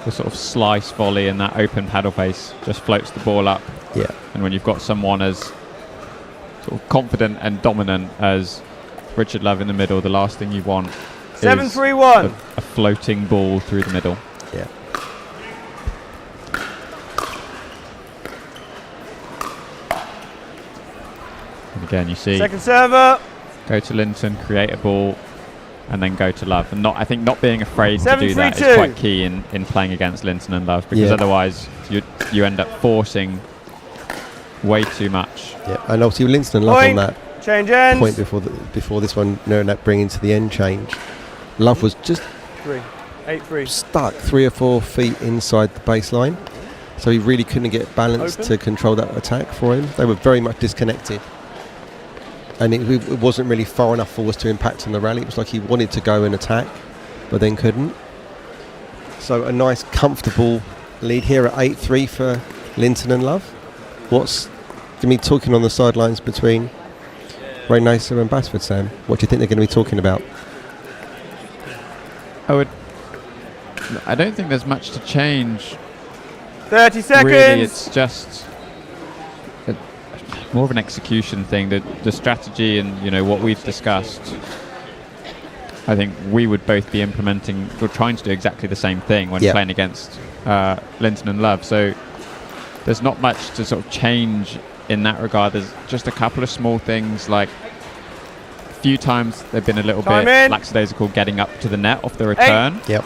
the sort of slice volley and that open paddle face, just floats the ball up. Yeah. And when you've got someone as sort of confident and dominant as Richard Love in the middle, the last thing you want is 7-3-1. a floating ball through the middle. Yeah. And again, you see Second server. go to Linton, create a ball, and then go to Love. And I think not being afraid to do that 7-3-2. is quite key in playing against Linton and Love, because Yeah. otherwise you end up forcing way too much. Yeah. And obviously Linston and Love Point. on that Change ends. point before this one, that bringing to the end change. Love was just 8-3. stuck 3 or 4 feet inside the baseline, so he really couldn't get balance Open. to control that attack for him. They were very much disconnected, and it wasn't really far enough for us to impact on the rally. It was like he wanted to go and attack but then couldn't. So a nice comfortable lead here at 8-3 for Linton and Love. Talking on the sidelines between Reynosa and Basford, Sam, what do you think they're going to be talking about? I don't think there's much to change. 30 seconds. Really, it's just more of an execution thing. The strategy and what we've discussed, I think we would both be implementing or trying to do exactly the same thing when playing against Linton and Love. So there's not much to sort of change in that regard. There's just a couple of small things, like a few times they've been a little Time bit in. lackadaisical getting up to the net off the return. Yep.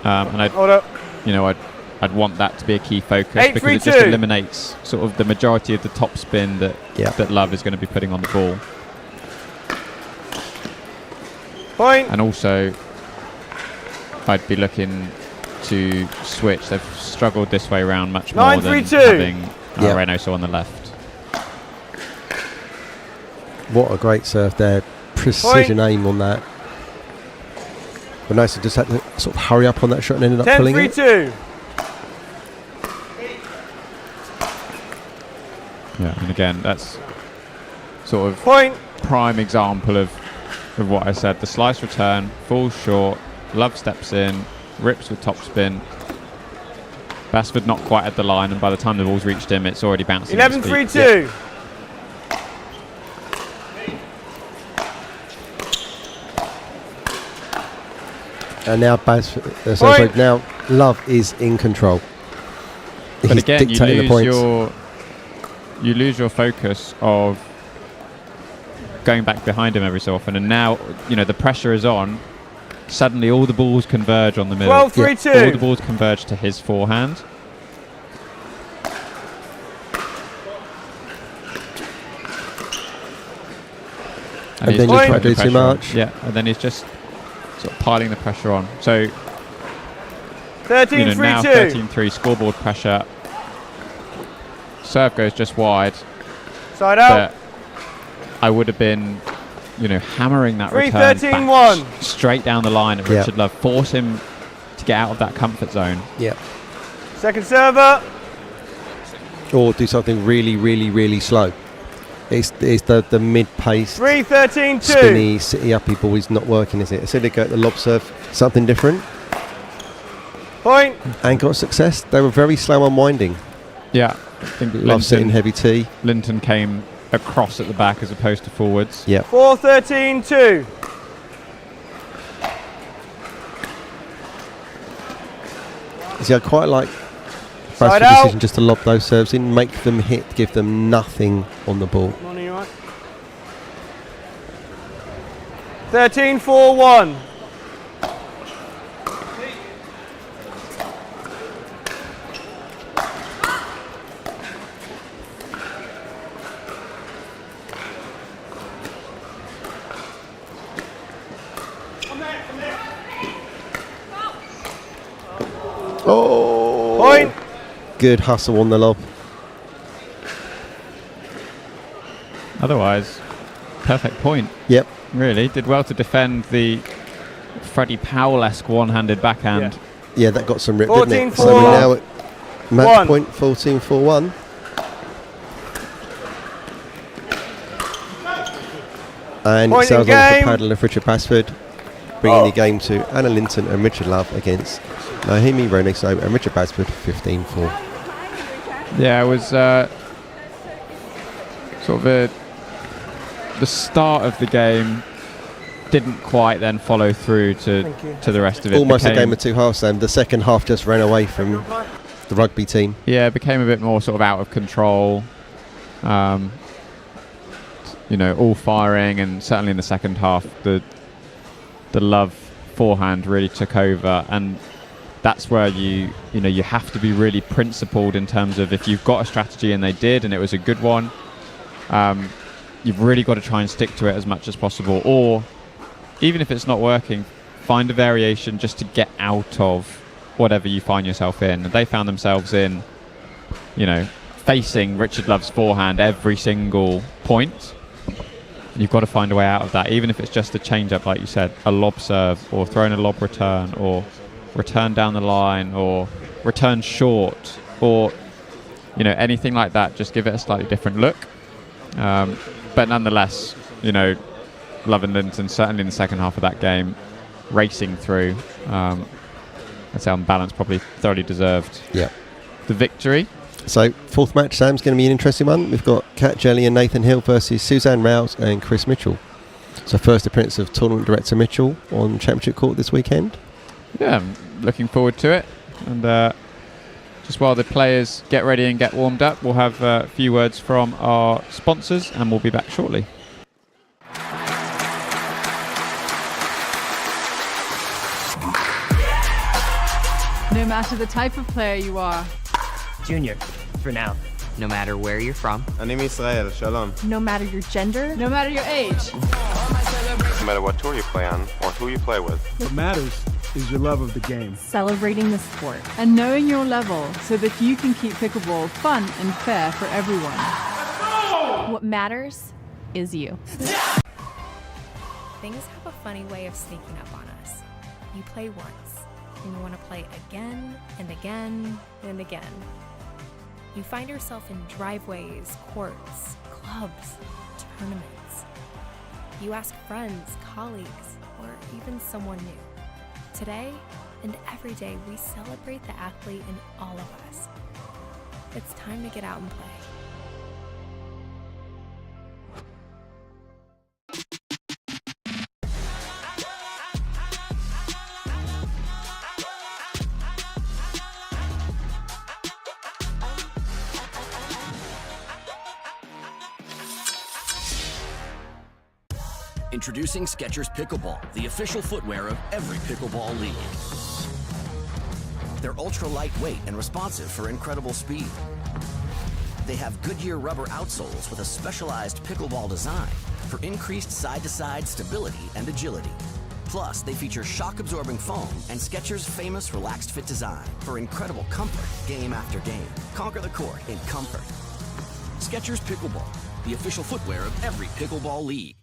And Hold up. I'd want that to be a key focus, 8-3-2. because it just eliminates sort of the majority of the top spin that Love is going to be putting on the ball. Point. And also, I'd be looking to switch. They've struggled this way around much more than 9-3-2. having Yep. Reynosa on the left. What a great serve there. Precision aim on that. But nice to just had to sort of hurry up on that shot and ended up pulling it. 10-3-2. Yeah, and again, that's sort of Point. prime example of what I said. The slice return falls short, Love steps in, rips with topspin. Basford not quite at the line, and by the time the ball's reached him, it's already bouncing. 11-3-2. And now now Love is in control. But He's again, dictating the points. you lose your focus of going back behind him every so often, and now the pressure is on. Suddenly, all the balls converge on the middle. 12-3-2. All the balls converge to his forehand. And he's then you just try to putting do the too pressure on. much. Yeah, and then he's just sort of piling the pressure on. So 13-3-2. now 13-3, scoreboard pressure. Serve goes just wide. Side out. But I would have been, hammering that return 3-13-1. back straight down the line at Richard Love. Force him to get out of that comfort zone. Yeah. Second server. Or do something really, really, really slow. It's the mid-paced, 3-13-2. spinny, city-uppy ball is not working, is it? So they go at the lob serve, something different, Point. and got success. They were very slow unwinding. Yeah, I think Love sitting heavy tee. Linton came across at the back as opposed to forwards. Yeah. 4-13-2. See, I quite like Side Bradford's out. decision just to lob those serves in, make them hit, give them nothing on the ball. Money, right? 13-4-1. Oh! Point. Good hustle on the lob. Otherwise, perfect point. Yep. Really did well to defend the Freddie Powell-esque one-handed backhand. Yeah, that got some rip, didn't it? 14-4. So we're now at match One. point, 14-4-1. And Point in sounds like the game. paddle of Richard Basford, bringing the game to Anna Linton and Richard Love against Naomi Roniso and Richard Basford, 15-4. Yeah, it was sort of the start of the game didn't quite then follow through to the rest of it. Almost a game of two halves then. The second half just ran away from the rugby team. Yeah, it became a bit more sort of out of control. All firing, and certainly in the second half, the Love forehand really took over, and that's where you have to be really principled in terms of if you've got a strategy, and they did, and it was a good one. You've really got to try and stick to it as much as possible, or even if it's not working, find a variation just to get out of whatever you find yourself in. And they found themselves in, facing Richard Love's forehand every single point. You've got to find a way out of that, even if it's just a change-up, like you said, a lob serve, or throwing a lob return, or return down the line, or return short, or anything like that. Just give it a slightly different look. But nonetheless, Love and Linton, certainly in the second half of that game, racing through. I'd say on balance, probably thoroughly deserved the victory. So, fourth match, Sam's going to be an interesting one. We've got Kat Jelly and Nathan Hill versus Suzanne Rouse and Chris Mitchell. So, first appearance of tournament director Mitchell on Championship Court this weekend. Yeah, I'm looking forward to it. And just while the players get ready and get warmed up, we'll have a few words from our sponsors, and we'll be back shortly. No matter the type of player you are, Junior, for now. No matter where you're from. אני מישראל, shalom. No matter your gender, no matter your age, No matter what tour you play on or who you play with. What matters is your love of the game. celebrating the sport. and knowing your level so that you can keep pickleball fun and fair for everyone. What matters is you. Things have a funny way of sneaking up on us. You play once, and you want to play again and again and again. You find yourself in driveways, courts, clubs, tournaments. You ask friends, colleagues, or even someone new. Today and every day, we celebrate the athlete in all of us. It's time to get out and play. Introducing Skechers Pickleball, the official footwear of every pickleball league. They're ultra lightweight and responsive for incredible speed. They have Goodyear rubber outsoles with a specialized pickleball design for increased side-to-side stability and agility. Plus, they feature shock-absorbing foam and Skechers' famous relaxed fit design for incredible comfort game after game. Conquer the court in comfort. Skechers Pickleball, the official footwear of every pickleball league.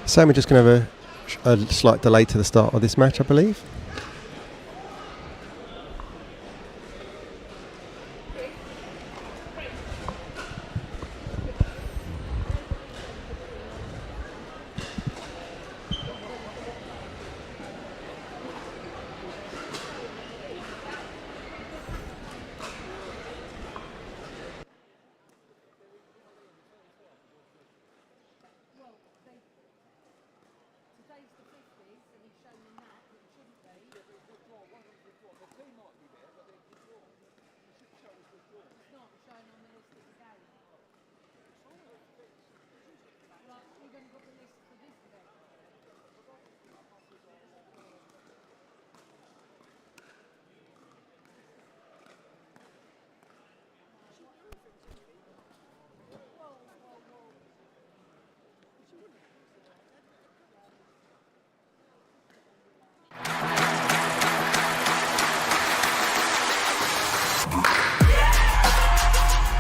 So we're just going to have a slight delay to the start of this match, I believe.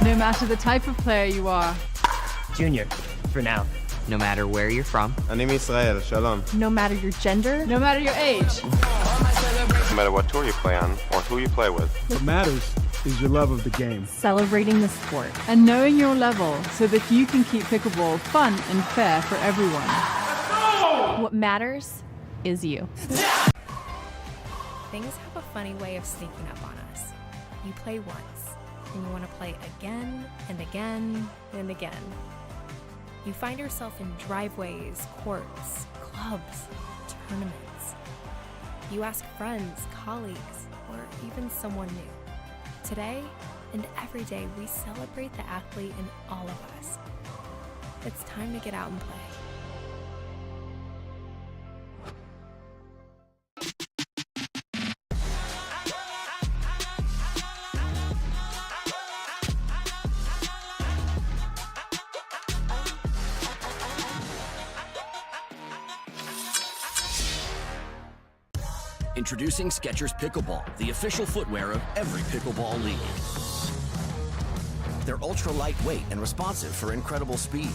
No matter the type of player you are. Junior, for now. No matter where you're from. אני מישראל, שלום. No matter your gender, No matter your age. No matter what tour you play on or who you play with. What matters is your love of the game. celebrating the sport. And knowing your level so that you can keep pickleball fun and fair for everyone. What matters is you. Things have a funny way of sneaking up on us. You play once, and you want to play again and again and again. You find yourself in driveways, courts, clubs, tournaments. You ask friends, colleagues, or even someone new. Today and every day, we celebrate the athlete in all of us. It's time to get out and play. Introducing Skechers Pickleball, the official footwear of every pickleball league. They're ultra lightweight and responsive for incredible speed.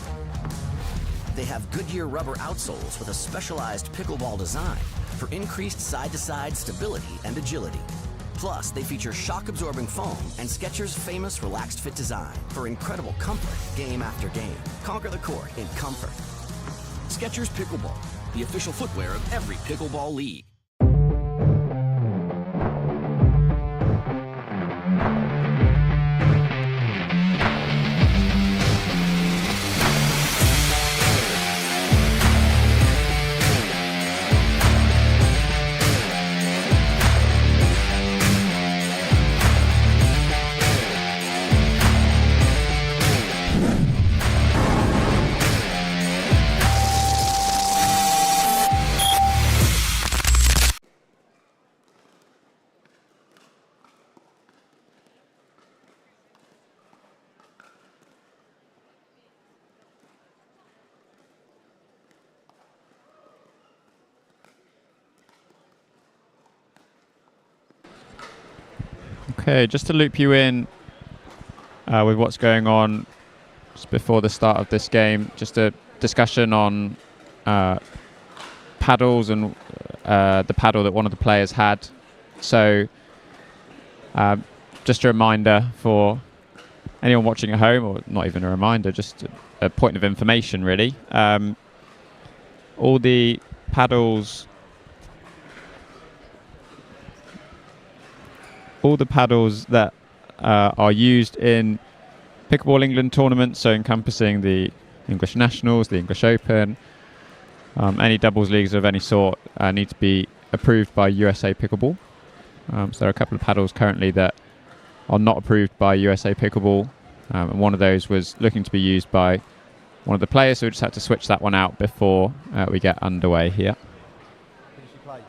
They have Goodyear rubber outsoles with a specialized pickleball design for increased side-to-side stability and agility. Plus, they feature shock-absorbing foam and Skechers' famous relaxed fit design for incredible comfort game after game. Conquer the court in comfort. Skechers Pickleball, the official footwear of every pickleball league. Okay, just to loop you in with what's going on just before the start of this game, just a discussion on paddles and the paddle that one of the players had. So just a reminder for anyone watching at home, or not even a reminder, just a point of information really. All the paddles that are used in Pickleball England tournaments, so encompassing the English Nationals, the English Open, any doubles leagues of any sort, need to be approved by USA Pickleball. So there are a couple of paddles currently that are not approved by USA Pickleball, and one of those was looking to be used by one of the players, so we just had to switch that one out before we get underway here. A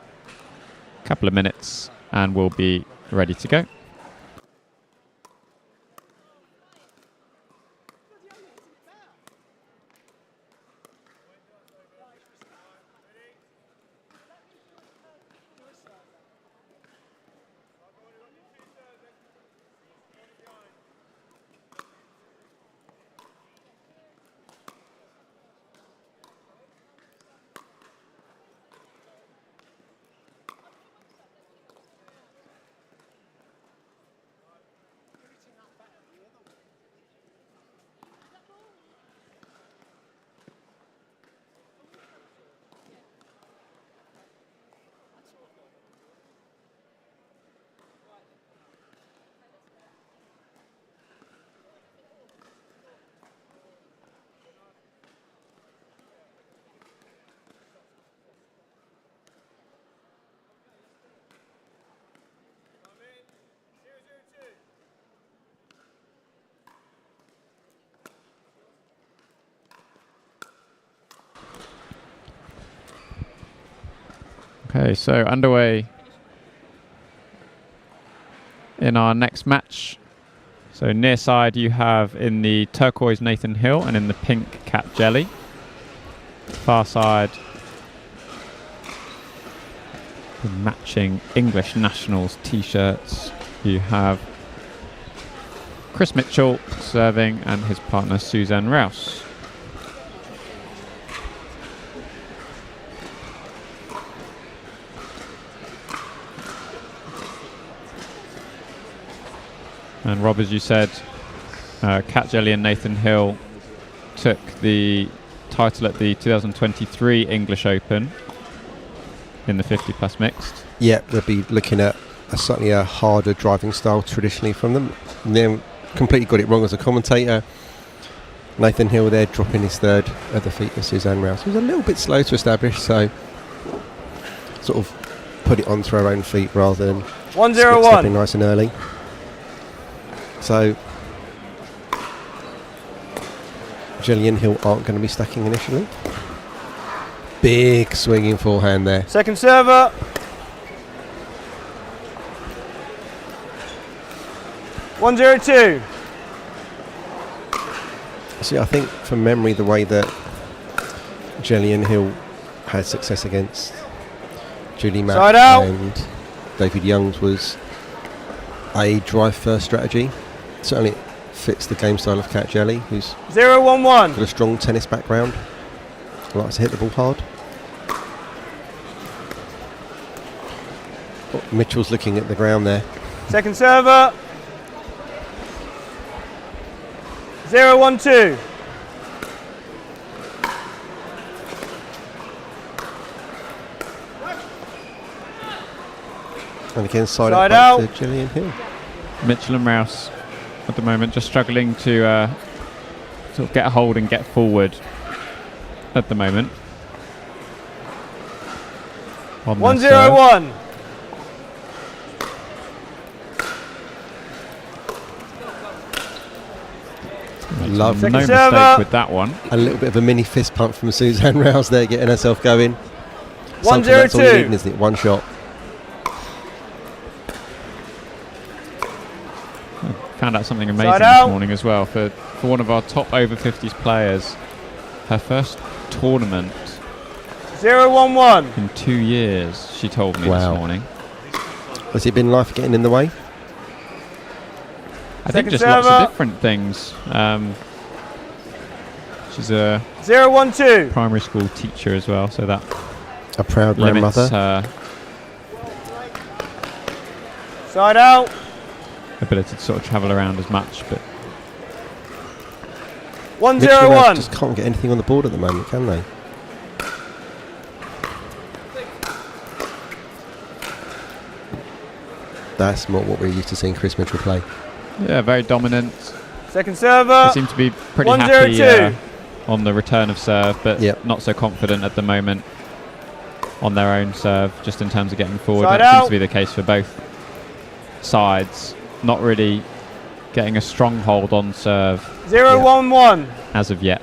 couple of minutes and we'll be ready to go. Okay, so underway in our next match. So near side you have in the turquoise Nathan Hill and in the pink Cat Jelly. Far side, the matching English Nationals t-shirts. You have Chris Mitchell serving and his partner Suzanne Rouse. And Rob, as you said, Cat Jelly and Nathan Hill took the title at the 2023 English Open in the 50 plus mixed. Yeah, they'll be looking at certainly a harder driving style traditionally from them. They completely got it wrong as a commentator. Nathan Hill there dropping his third at the feet of Suzanne Rouse, who's a little bit slow to establish, so sort of put it onto her own feet rather than 1-0-1. stepping nice and early. So Jelly and Hill aren't going to be stacking initially. Big swinging forehand there. Second server. One, 1-0-2. See, I think from memory, the way that Jelly and Hill had success against Julie Mack and David Young's was a drive first strategy. Certainly fits the game style of Cat Jelly, who's 0-1-1. got a strong tennis background, likes to hit the ball hard. Oh, Mitchell's looking at the ground there. Second server. 0-1-2. And again, side out to Jelly and Hill. Mitchell and Rouse at the moment just struggling to sort of get a hold and get forward at the moment. 1-0-1. Love. No mistake with that one. A little bit of a mini fist pump from Suzanne Rouse there, getting herself going. Sometimes that's all you need, isn't it? One shot. Found out something amazing this morning as well for one of our top over 50s players. Her first tournament 0-1-1 in 2 years, she told me this morning. Has it been life getting in the way? I think just lots of different things. She's a 0-1-2 primary school teacher as well, so that a proud limits grandmother. her side out. ability to sort of travel around as much. But 1-0-1. Just can't get anything on the board at the moment, can they? That's not what we're used to seeing Chris Mitchell play. yeah, very dominant. Second server. They seem to be pretty 1-0-2. happy on the return of serve, but Yep. not so confident at the moment on their own serve, just in terms of getting forward. Side That seems out. to be the case for both sides. Not really getting a stronghold on serve 0-1-1. as of yet.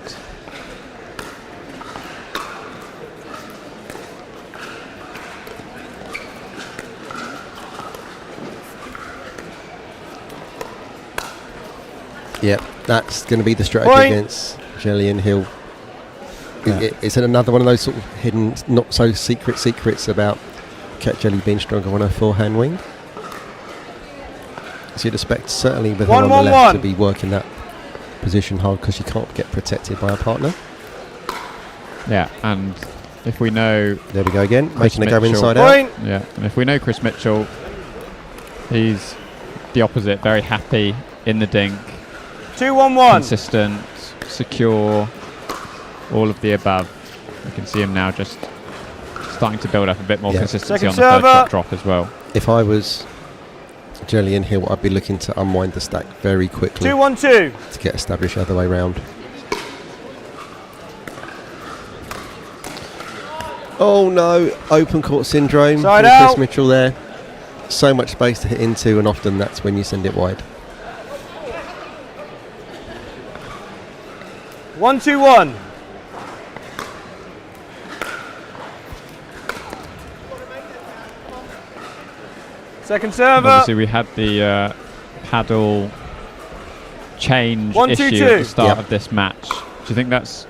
Yep, that's going to be the strategy Point. against Gillian Hill. Yeah. It's another one of those sort of hidden, not so secrets about Kat Jelly being stronger on her forehand wing. So you'd expect certainly with her on the 1-1-1. left to be working that position hard because she can't get protected by her partner. Yeah, and if we know There we go again, Chris making her go Mitchell. inside out. Point. Yeah, and if we know Chris Mitchell, he's the opposite, very happy in the dink, 2-1-1. consistent, secure, all of the above. You can see him now just starting to build up a bit more Yeah. consistency Second on the third server. shot drop as well. If I was Gillian Hill, I'd be looking to unwind the stack very quickly 2-1-2. to get established the other way round. Oh no, open court syndrome Side from Chris out. Mitchell there. So much space to hit into, and often that's when you send it wide. 1-2-1. Second And server. obviously we had the paddle change 1-2-2. issue at the start Yep. of this match. Do you think that's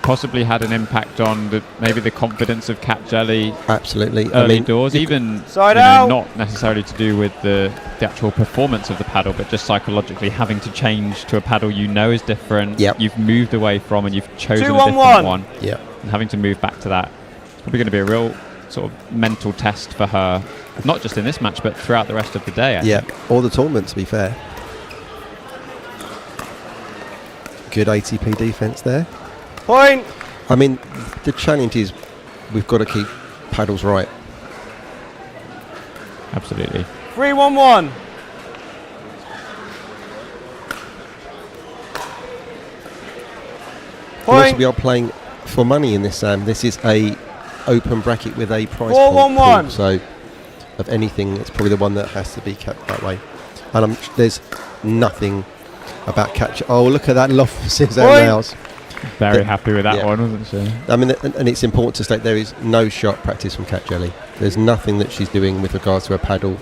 possibly had an impact on maybe the confidence of Kat Jelly Absolutely. early doors, even Side out. not necessarily to do with the actual performance of the paddle, but just psychologically having to change to a paddle is different, Yep. you've moved away from and you've chosen a 2-1-1. different one, Yeah. and having to move back to that. It's probably going to be a real sort of mental test for her, not just in this match, but throughout the rest of the day. I Yeah, think. or the tournament, to be fair. Good ATP defence there. Point. I mean, the challenge is we've got to keep paddles right. Absolutely. 3-1-1. Also, Point. we are playing for money in this. This is a open bracket with a prize 4-1-1. pool. So, of anything, it's probably the one that has to be kept that way. And there's nothing about catch. Oh, look at that loft scissors out Point. nails. Very happy with that yeah. one, wasn't she? I mean, and it's important to state there is no shot practice from Kat Jelly. There's nothing that she's doing with regards to her paddle.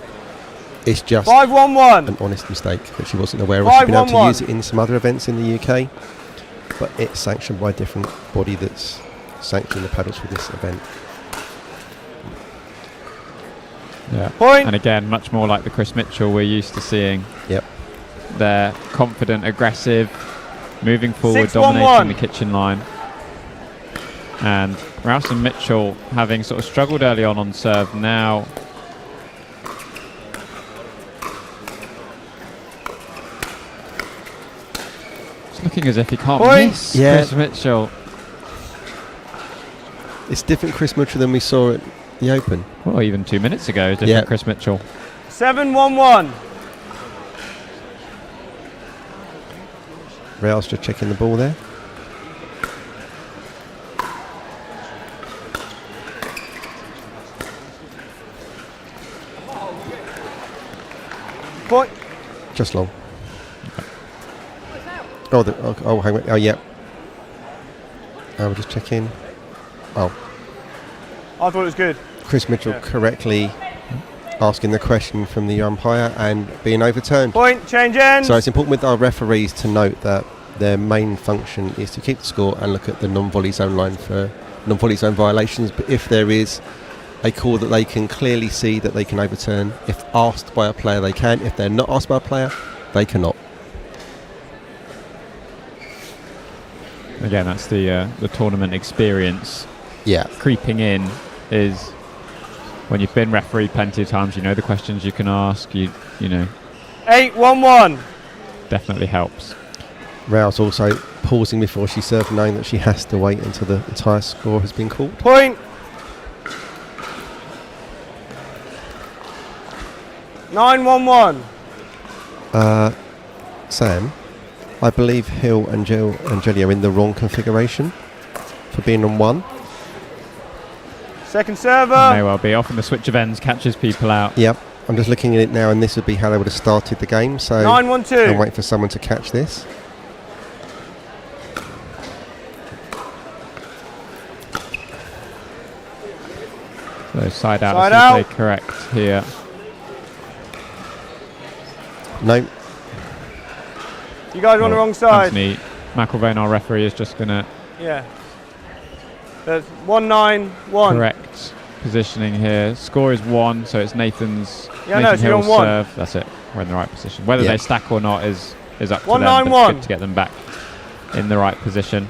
It's just 5-1-1. an honest mistake that she wasn't aware of. She's been able to 5-1-1. use it in some other events in the UK, but it's sanctioned by a different body that's sanctioning the paddles for this event. Yeah. Point. And again, much more like the Chris Mitchell we're used to seeing. Yep. They're confident, aggressive, moving forward, 6-1-1. dominating the kitchen line. And Rouse and Mitchell, having sort of struggled early on serve, now it's looking as if he can't Point. miss Yeah. Chris Mitchell. It's different Chris Mitchell than we saw at the Open. Well, even 2 minutes ago, different Yeah. Chris Mitchell. 7-1-1. Real's just checking the ball there. Point. Just long. Oh, hang on. Oh, yeah. We'll just check in. Oh, I thought it was good. Chris Mitchell Yeah. correctly asking the question from the umpire and being overturned. Point. Change ends. So it's important with our referees to note that their main function is to keep the score and look at the non-volley zone line for non-volley zone violations. But if there is a call that they can clearly see that they can overturn. If asked by a player, they can. If they're not asked by a player, they cannot. Again, that's the tournament experience. Yeah. Creeping in is when you've been refereed plenty of times, you know the questions you can ask. You know. 8-1-1. Definitely helps. Rouse also pausing before she served, knowing that she has to wait until the entire score has been called. Point. 9-1-1. Sam, I believe Hill and Jelly are in the wrong configuration for being on 1. Second server. May well be. Often the switch of ends catches people out. Yep. I'm just looking at it now, and this would be how they would have started the game. So 9-1-2. I'm waiting for someone to catch this. So side out. Side as out. they correct here. No. You guys on the wrong side. Anthony McElvain, our referee, is just going to Yeah. There's 1-9-1. correct positioning here. Score is 1, so it's Nathan's. Yeah, no, Nathan so you're Hill's on 1. serve. That's it. We're in the right position. Whether Yeah. they stack or not is up to 1-9-1. them. But it's good to get them back in the right position.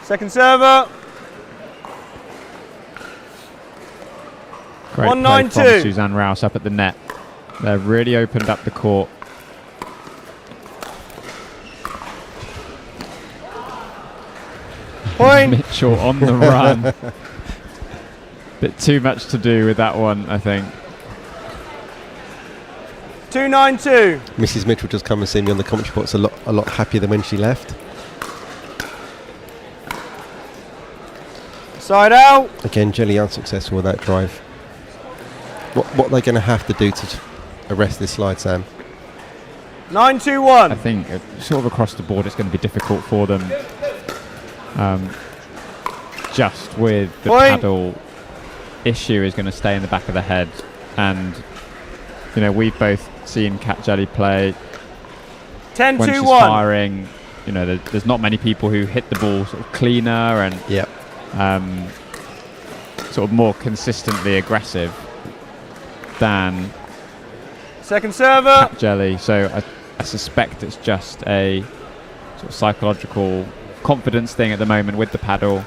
Second server. Great play 1-9-2. from Suzanne Rouse up at the net. They've really opened up the court. Point. Mitchell on the run. Bit too much to do with that one, I think. 2-9-2. Mrs. Mitchell just come and see me on the commentary box a lot happier than when she left. Side out. Again, Jelly unsuccessful with that drive. What are they going to have to do to arrest this slide, Sam? 9-2-1. I think sort of across the board it's going to be difficult for them. Just with the Point. paddle issue is going to stay in the back of the head, and you know we've both seen Kat Jelly play. 10-2-1. When she's firing, you know there's not many people who hit the ball sort of cleaner and Yep. sort of more consistently aggressive than Second server. Kat Jelly. So I suspect it's just a sort of psychological confidence thing at the moment with the paddle.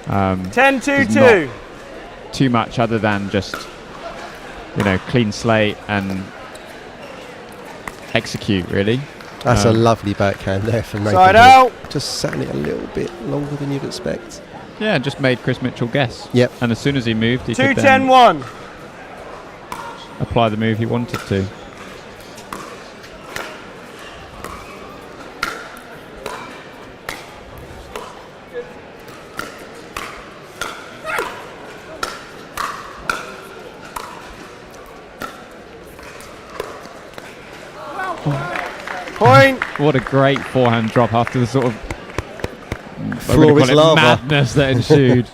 10-2-2. Too much other than just clean slate and execute, really. That's a lovely backhand there from Nathan. Side out. Just sat it a little bit longer than you'd expect. Yeah, just made Chris Mitchell guess. Yep. And as soon as he moved, he could then 2-10-1. apply the move he wanted to. Point. What a great forehand drop after the sort of Floor is lava. madness that ensued.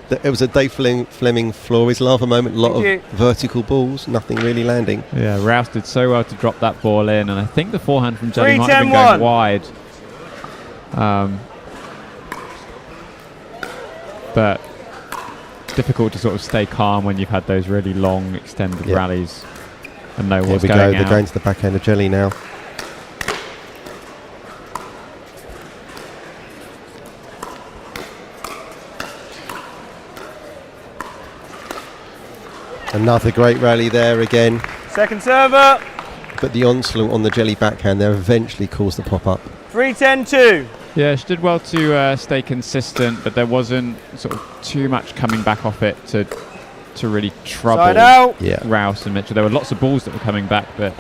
It was a Dave Fleming floor is lava moment. A lot of vertical balls, nothing really landing. Yeah, Rouse did so well to drop that ball in, and I think the forehand from Jelly might have been going wide. But difficult to sort of stay calm when you've had those really long, extended rallies and know what's going They're out. going to the backhand of Jelly now. Another great rally there again. Second server. But the onslaught on the Jelly backhand there eventually caused the pop-up. 3-10-2. Yeah, she did well to stay consistent, but there wasn't sort of too much coming back off it to really trouble Side out. Rouse and Mitchell. There were lots of balls that were coming back, but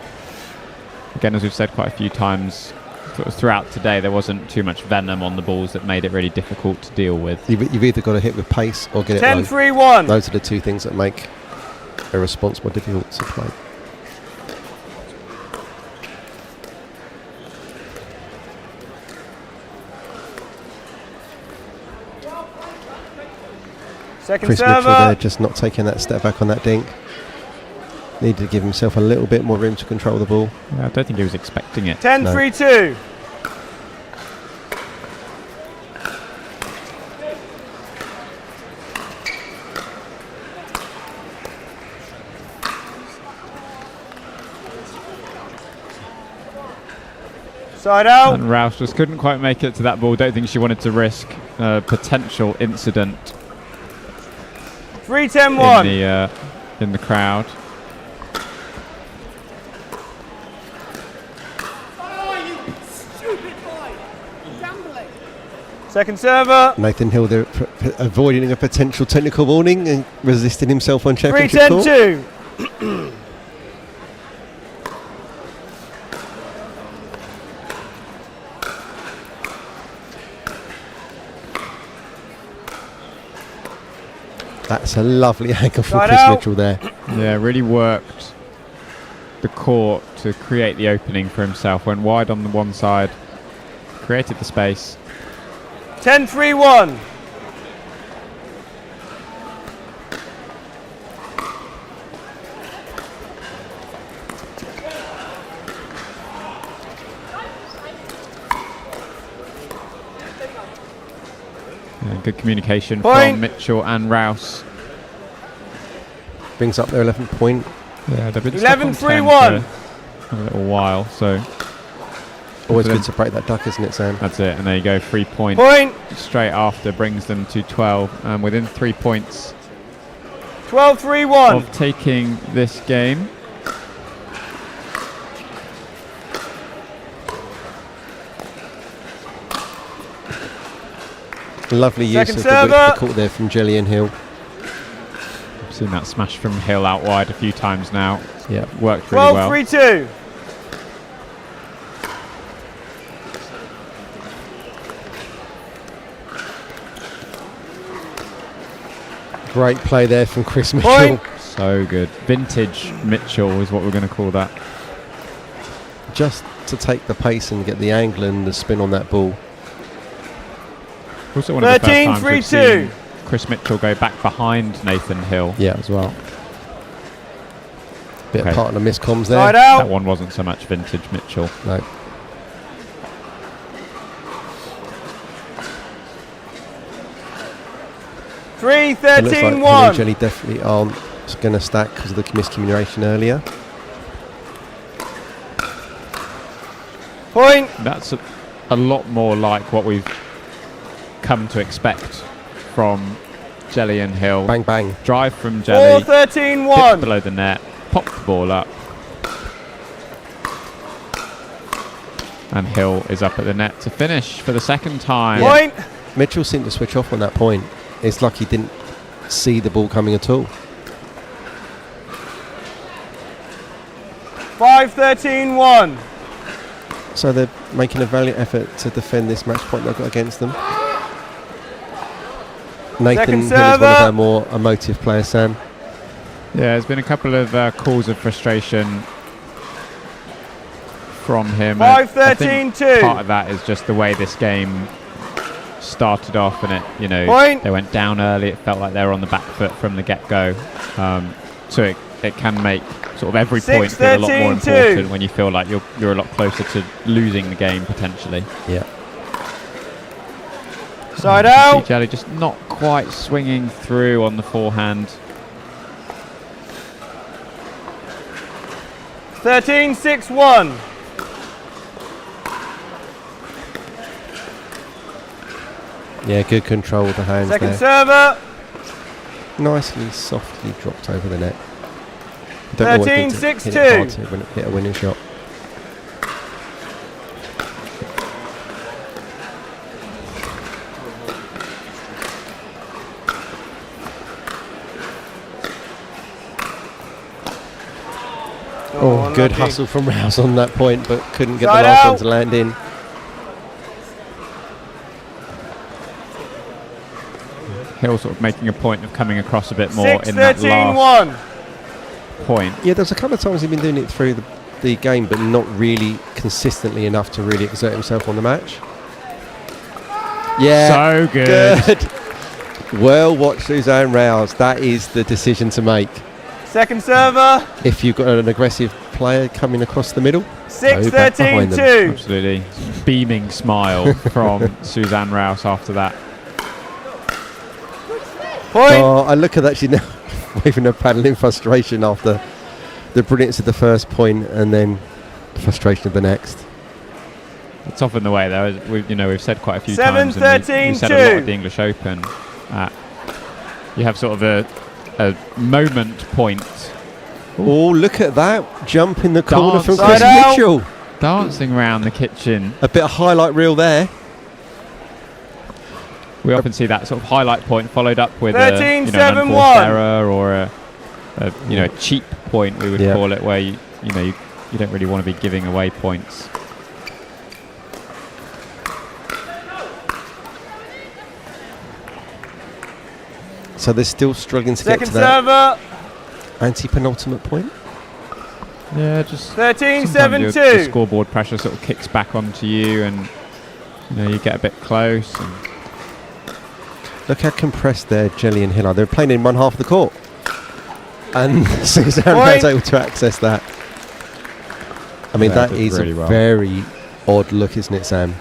again, as we've said quite a few times sort of throughout today, there wasn't too much venom on the balls that made it really difficult to deal with. You've either got to hit with pace or get it low. 10-3-1. Those are the two things that make a response more difficult to play. Second Chris server. Mitchell there just not taking that step back on that dink. Needed to give himself a little bit more room to control the ball. Yeah, I don't think he was expecting it. 10-3-2. Side out. And Rouse just couldn't quite make it to that ball. Don't think she wanted to risk a potential incident 3-10-1. in the crowd. Second server. Nathan Hill there avoiding a potential technical warning and resisting himself on championship court. 3-10-2. That's a lovely angle from Side Chris out. Mitchell there. Yeah, really worked the court to create the opening for himself. Went wide on the one side, created the space. 10-3-1. Yeah, good communication Point. from Mitchell and Rouse. Brings up their 11th point. Yeah, they've been stuck on 11-3-1. 10 for a little while, so Always for good them. to break that duck, isn't it, Sam? That's it, and there you go, 3 points. Point. Straight after brings them to 12, and within 3 points 12-3-1. of taking this game. Lovely use Second of the width of server. the court there from Jelly and Hill. I've seen that smash from Hill out wide a few times now. Yeah, Worked really well. 12-3-2. Great play there from Chris Mitchell. Point. So good. Vintage Mitchell is what we're going to call that. Just to take the pace and get the angle and the spin on that ball. Also one of the first times we've 13-3-2. seen Chris Mitchell go back behind Nathan Hill as well. Bit Okay. of partner miscoms there. Side That out. one wasn't so much vintage Mitchell. No. It looks like Hill and 3-13-1. Jelly definitely aren't going to stack because of the miscommunication earlier. Point. That's a lot more like what we've come to expect from Jelly and Hill. Bang, bang. Drive from Jelly, dip 4-13-1. below the net, pop the ball up. And Hill is up at the net to finish for the second time. Point. Mitchell seemed to switch off on that point. It's like he didn't see the ball coming at all. 5-13-1. So they're making a valiant effort to defend this match point they've got against them. Nathan Hill is one of server. our more emotive players, Sam. Yeah, there's been a couple of calls of frustration from him. I think 5-13-2. part of that is just the way this game started off, and Point. they went down early. It felt like they were on the back foot from the get-go. So it can make sort of every point feel a lot more 6-13-2. important when you feel like you're a lot closer to losing the game potentially. Yeah. Side See out. Jelly just not quite swinging through on the forehand. 13-6-1. Yeah, good control with the hands Second there. server. Nicely, softly dropped over the net. Don't always need to hit 13-6-2. it hard to hit a winning shot. Oh, good unlucky. hustle from Rouse on that point, but couldn't get Side the last out. one to land in. Hill sort of making a point of coming across a bit more in that 6-13-1. last point. Yeah, there's a couple of times he's been doing it through the game, but not really consistently enough to really exert himself on the match. Yeah, So good. Well, watch Suzanne Rouse. That is the decision to make. Second server. If you've got an aggressive player coming across the middle. 6-13-2. Absolutely. Beaming smile from Suzanne Rouse after that. Point. Oh, I look at that. She's now waving her paddle in frustration after the brilliance of the first point and then the frustration of the next. It's often the way, though. We've said quite a few 7, times, and 13, we said a lot at the English Open. You have sort of a moment point. Oh, look at that jump in the corner from Side Chris out. Mitchell. Dancing around the kitchen. A bit of highlight reel there. We often see that sort of highlight point followed up with 13, an 7, unforced 1. error or a cheap point, we would call it, where you don't really want to be giving away points. So they're still struggling to Second get to that server. anti-penultimate point. Yeah, just 13, sometimes 7, 2. the scoreboard pressure sort of kicks back onto you, and you get a bit close. And Look how compressed their Jelly and Hill are. They're playing in one half of the court. And Suzanne was able to access that. I mean, that is really a well. very odd look, isn't it, Sam?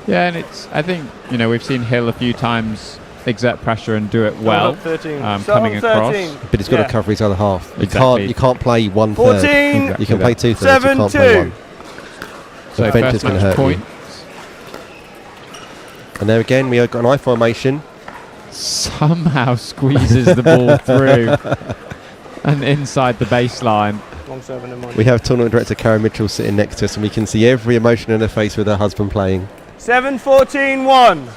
Yeah, and I think we've seen Hill a few times exert pressure and do it well, 13. coming across. 13. But he's got to cover his other half. Exactly. You can't play 1/3. 14. You can play 2/3. 7, You can't play 2. 1. So The bench first is going to match hurt point. you. And there again, we have got an I formation. Somehow squeezes the ball through and inside the baseline. Long serve and a money. We have tournament director Karen Mitchell sitting next to us, and we can see every emotion in her face with her husband playing. 7, 14, 1.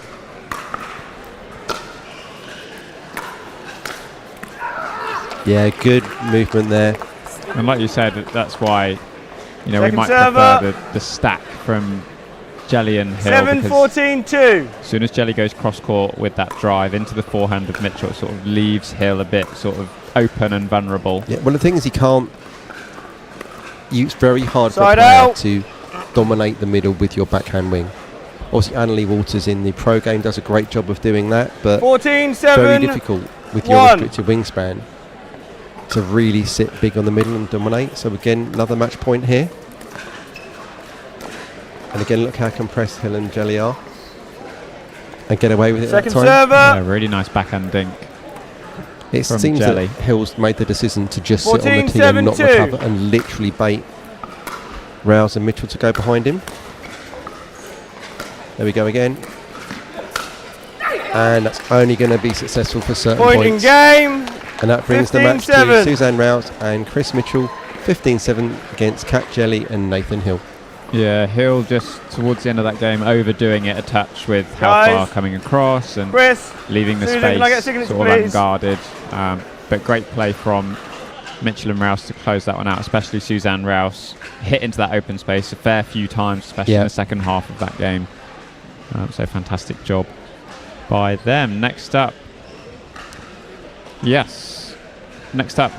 Yeah, good movement there. And like you said, that's why we Second might server. prefer the stack from Jelly and Hill. 7, because 14, 2. as soon as Jelly goes cross court with that drive into the forehand of Mitchell, it sort of leaves Hill a bit sort of open and vulnerable. Yeah, well, the thing is, it's very hard for a Side player out. to dominate the middle with your backhand wing. Obviously, Annalie Walters in the pro game does a great job of doing that, but 14, 7. very difficult with your 1. restricted wingspan to really sit big on the middle and dominate. So again, another match point here. And again, look how compressed Hill and Jelly are. And get away with it Second at that time. server. Yeah, really nice backhand dink. It from seems Jelly. that Hill's made the decision to just sit on 14, the tee and not 7, 2. recover and literally bait Rouse and Mitchell to go behind him. There we go again. And that's only going to be successful for certain Point in points. game. And that brings the match to 15-7. Suzanne Rouse and Chris Mitchell, 15-7 against Kat Jelly and Nathan Hill. Yeah, Hill just towards the end of that game overdoing it a touch with how Guys. far coming across and Chris. leaving the Susan, space can I get a signature, sort of please? unguarded. But great play from Mitchell and Rouse to close that one out, especially Suzanne Rouse hit into that open space a fair few times, especially in the second half of that game. So fantastic job by them. Next up, we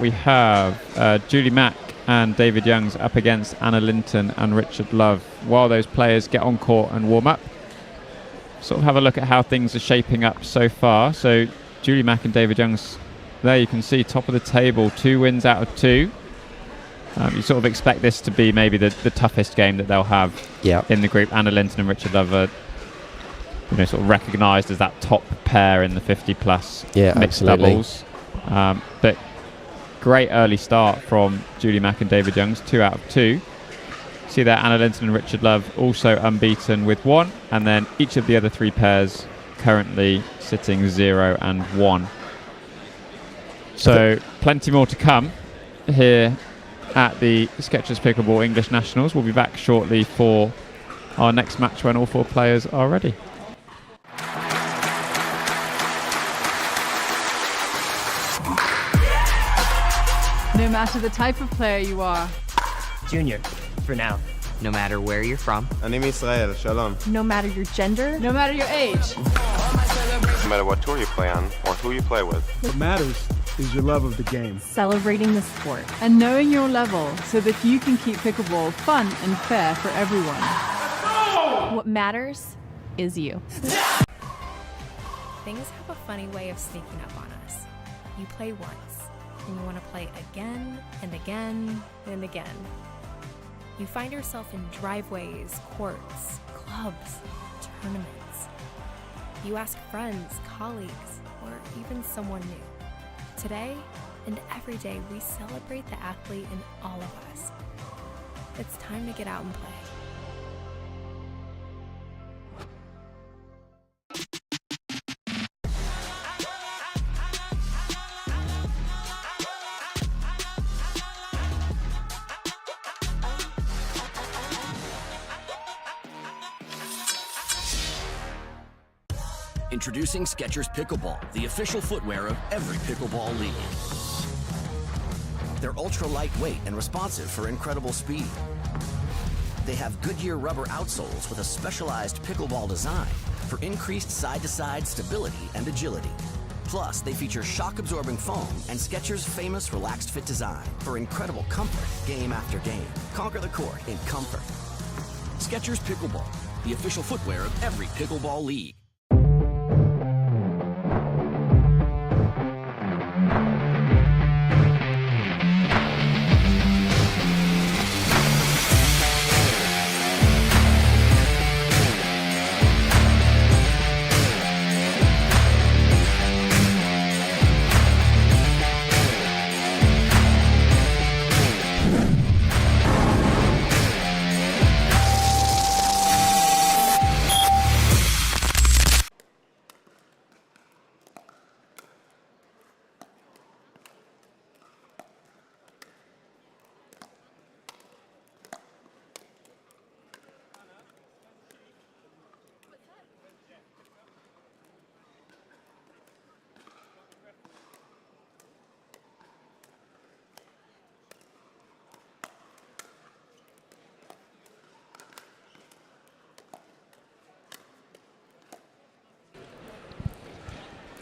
have Julie Mack and David Youngs up against Anna Linton and Richard Love. While those players get on court and warm up, sort of have a look at how things are shaping up so far. So Julie Mack and David Youngs, there you can see top of the table, 2 wins out of 2. You sort of expect this to be maybe the toughest game that they'll have in the group. Anna Linton and Richard Love are sort of recognised as that top pair in the 50-plus mixed doubles. But great early start from Julie Mack and David Youngs, 2 out of 2. See there, Anna Linton and Richard Love also unbeaten with 1, and then each of the other 3 pairs currently sitting 0 and 1. So plenty more to come here at the Skechers Pickleball English Nationals. We'll be back shortly for our next match when all 4 players are ready. No matter the type of player you are. Junior, for now. No matter where you're from. אני מישראל, שלום. No matter your gender, No matter your age. No matter what tour you play on or who you play with. What matters is your love of the game. celebrating the sport. And knowing your level so that you can keep pickleball fun and fair for everyone. What matters is you. Things have a funny way of sneaking up on us. You play once, and you want to play again and again and again. You find yourself in driveways, courts, clubs, tournaments. You ask friends, colleagues, or even someone new. Today and every day, we celebrate the athlete in all of us. It's time to get out and play. Introducing Skechers Pickleball, the official footwear of every pickleball league. They're ultra lightweight and responsive for incredible speed. They have Goodyear rubber outsoles with a specialized pickleball design for increased side-to-side stability and agility. Plus, they feature shock-absorbing foam and Skechers' famous relaxed fit design for incredible comfort game after game. Conquer the court in comfort. Skechers Pickleball, the official footwear of every pickleball league.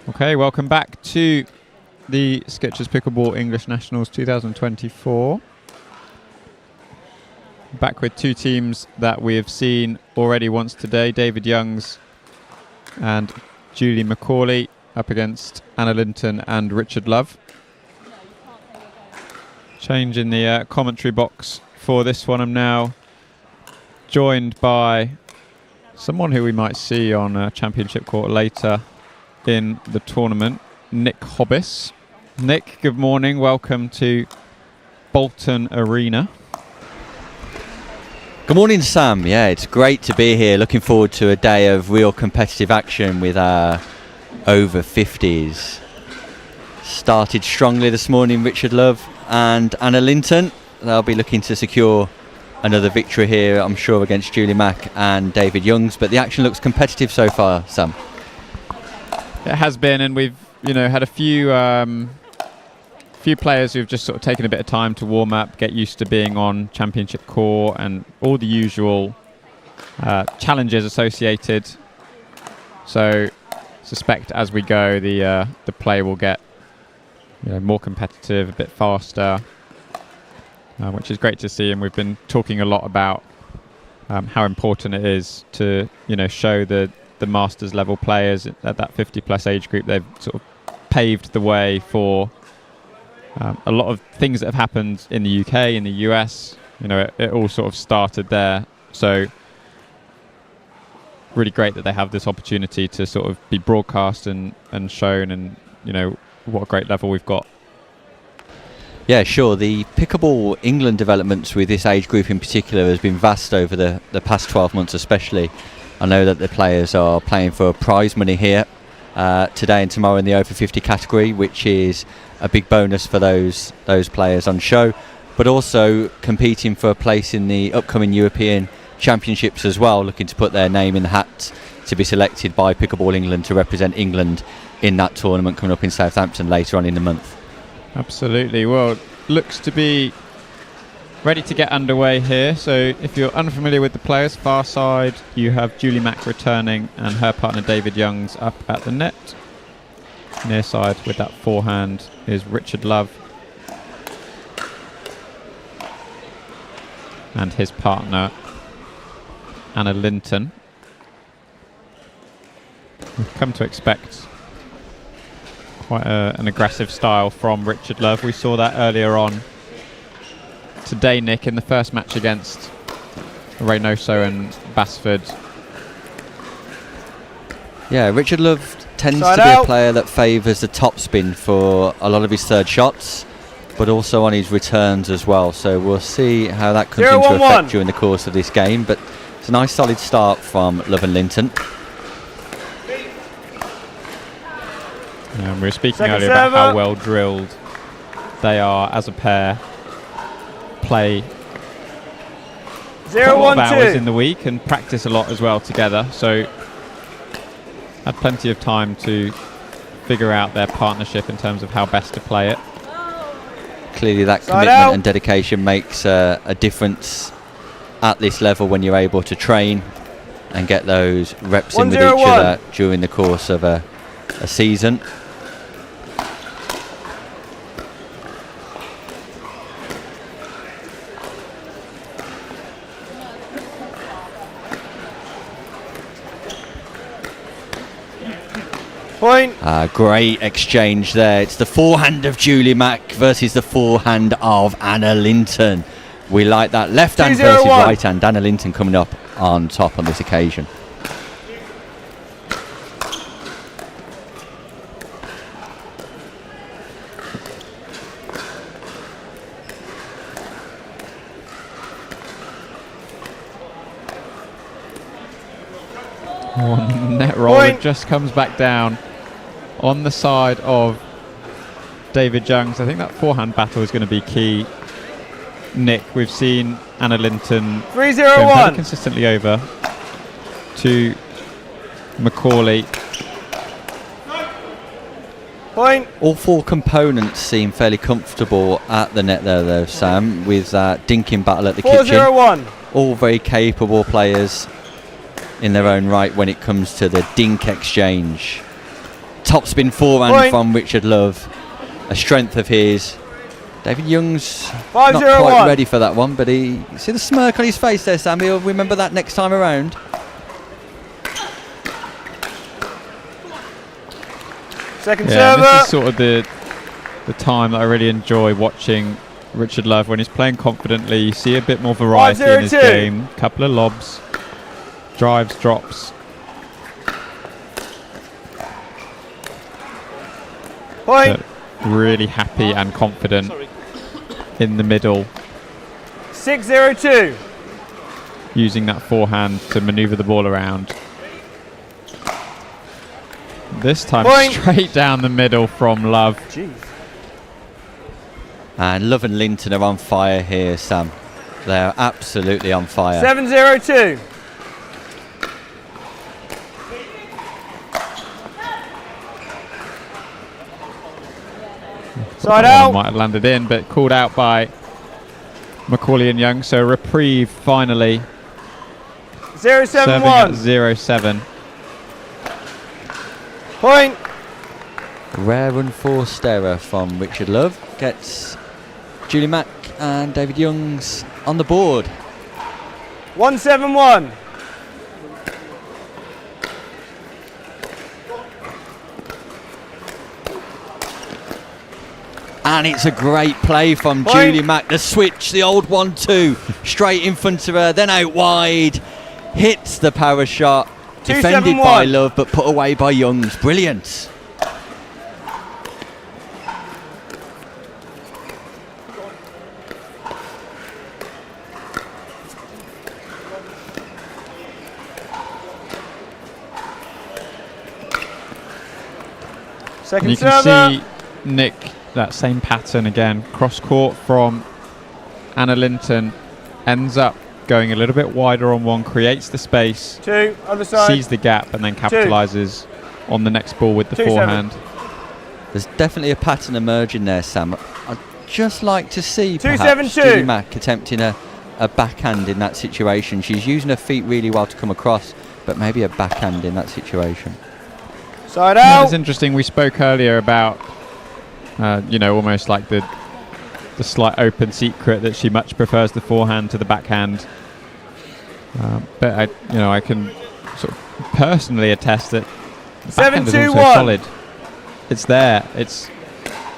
Okay, welcome back to the Skechers Pickleball English Nationals 2024. Back with two teams that we have seen already once today, David Youngs and Julie McCauley up against Anna Linton and Richard Love. Change in the commentary box for this one. I'm now joined by someone who we might see on a championship court later in the tournament, Nick Hobbis. Nick, good morning. Welcome to Bolton Arena. Good morning, Sam. Yeah, it's great to be here. Looking forward to a day of real competitive action with our over 50s. Started strongly this morning, Richard Love and Anna Linton. They'll be looking to secure another victory here, I'm sure, against Julie Mack and David Youngs. But the action looks competitive so far, Sam. It has been, and we've had a few players who've just sort of taken a bit of time to warm up, get used to being on championship court, and all the usual challenges associated. So, suspect as we go, the play will get more competitive, a bit faster, which is great to see. And we've been talking a lot about how important it is to show the Masters level players at that 50 plus age group. They've sort of paved the way for a lot of things that have happened in the UK, in the US. It all sort of started there. So really great that they have this opportunity to sort of be broadcast and shown, and what a great level we've got. Yeah, sure. The Pickleball England developments with this age group in particular has been vast over the past 12 months especially. I know that the players are playing for prize money here today and tomorrow in the over 50 category, which is a big bonus for those players on show, but also competing for a place in the upcoming European Championships as well, looking to put their name in the hat to be selected by Pickleball England to represent England in that tournament coming up in Southampton later on in the month. Absolutely. Well, looks to be ready to get underway here. So if you're unfamiliar with the players, far side you have Julie Mack returning and her partner David Youngs up at the net. Near side with that forehand is Richard Love and his partner Anna Linton. We've come to expect Quite an aggressive style from Richard Love. We saw that earlier on today, Nick, in the first match against Reynoso and Basford. Yeah, Richard Love tends Side to be out. a player that favours the topspin for a lot of his third shots, but also on his returns as well. So we'll see how that comes into effect during the course of this game. But it's a nice solid start from Love and Linton. We were speaking Second earlier about server. how well drilled they are as a pair. Play quite a lot of hours in the week and practice a lot as well together. So had plenty of time to figure out their partnership in terms of how best to play it. Clearly that Side commitment out. and dedication makes a difference at this level when you're able to train and get those reps in with each 1-0-1. other during the course of a season. Point. Great exchange there. It's the forehand of Julie Mack versus the forehand of Anna Linton. We like that. Left hand 2-0-1. versus right hand. Anna Linton coming up on top on this occasion. Net roller Point. just comes back down on the side of David Youngs. I think that forehand battle is going to be key. Nick, we've seen Anna Linton going very 3-0-1. consistently over to Macaulay. Point. All four components seem fairly comfortable at the net there though, Sam, with that dinking battle at the kitchen. 4-0-1. All very capable players in their own right when it comes to the dink exchange. Topspin forehand Point. from Richard Love, a strength of his. David Young's 5-0-1. not quite ready for that one, but he see the smirk on his face there, Sam. He'll remember that next time around. Second Yeah, server. this is sort of the time that I really enjoy watching Richard Love when he's playing confidently. You see a bit more variety in his 5-0-2. game. Couple of lobs, drives, drops. Point. But really happy and confident in the middle, 6-0-2. using that forehand to manoeuvre the ball around. This time Point. straight down the middle from Love. Jeez. And Love and Linton are on fire here, Sam. They're absolutely on fire. 7-0-2. Side That one out. might have landed in, but called out by Macaulay and Young. So reprieve finally. 0-7-1. Serving at 0-7. Point. Rare unforced error from Richard Love gets Julie Mack and David Youngs on the board. 1-7-1. And it's a great play from Point. Julie Mack. The switch, the old 1-2, straight in front of her, then out wide. Hits the power shot. Defended 2-7-1. by Love, but put away by Youngs. Brilliant. Second And you can server. see, Nick, that same pattern again. Cross court from Anna Linton. Ends up going a little bit wider on one, creates the space, 2, other side. sees the gap, and then capitalises on the next ball with the 2-7. forehand. There's definitely a pattern emerging there, Sam. I'd just like to see perhaps 2-7-2. Julie Mack attempting a backhand in that situation. She's using her feet really well to come across, but maybe a backhand in that situation. Side Yeah, out. it's interesting. We spoke earlier about, almost like the slight open secret that she much prefers the forehand to the backhand. But I can sort of personally attest that the backhand is also 7-2-1. solid. it's there. It's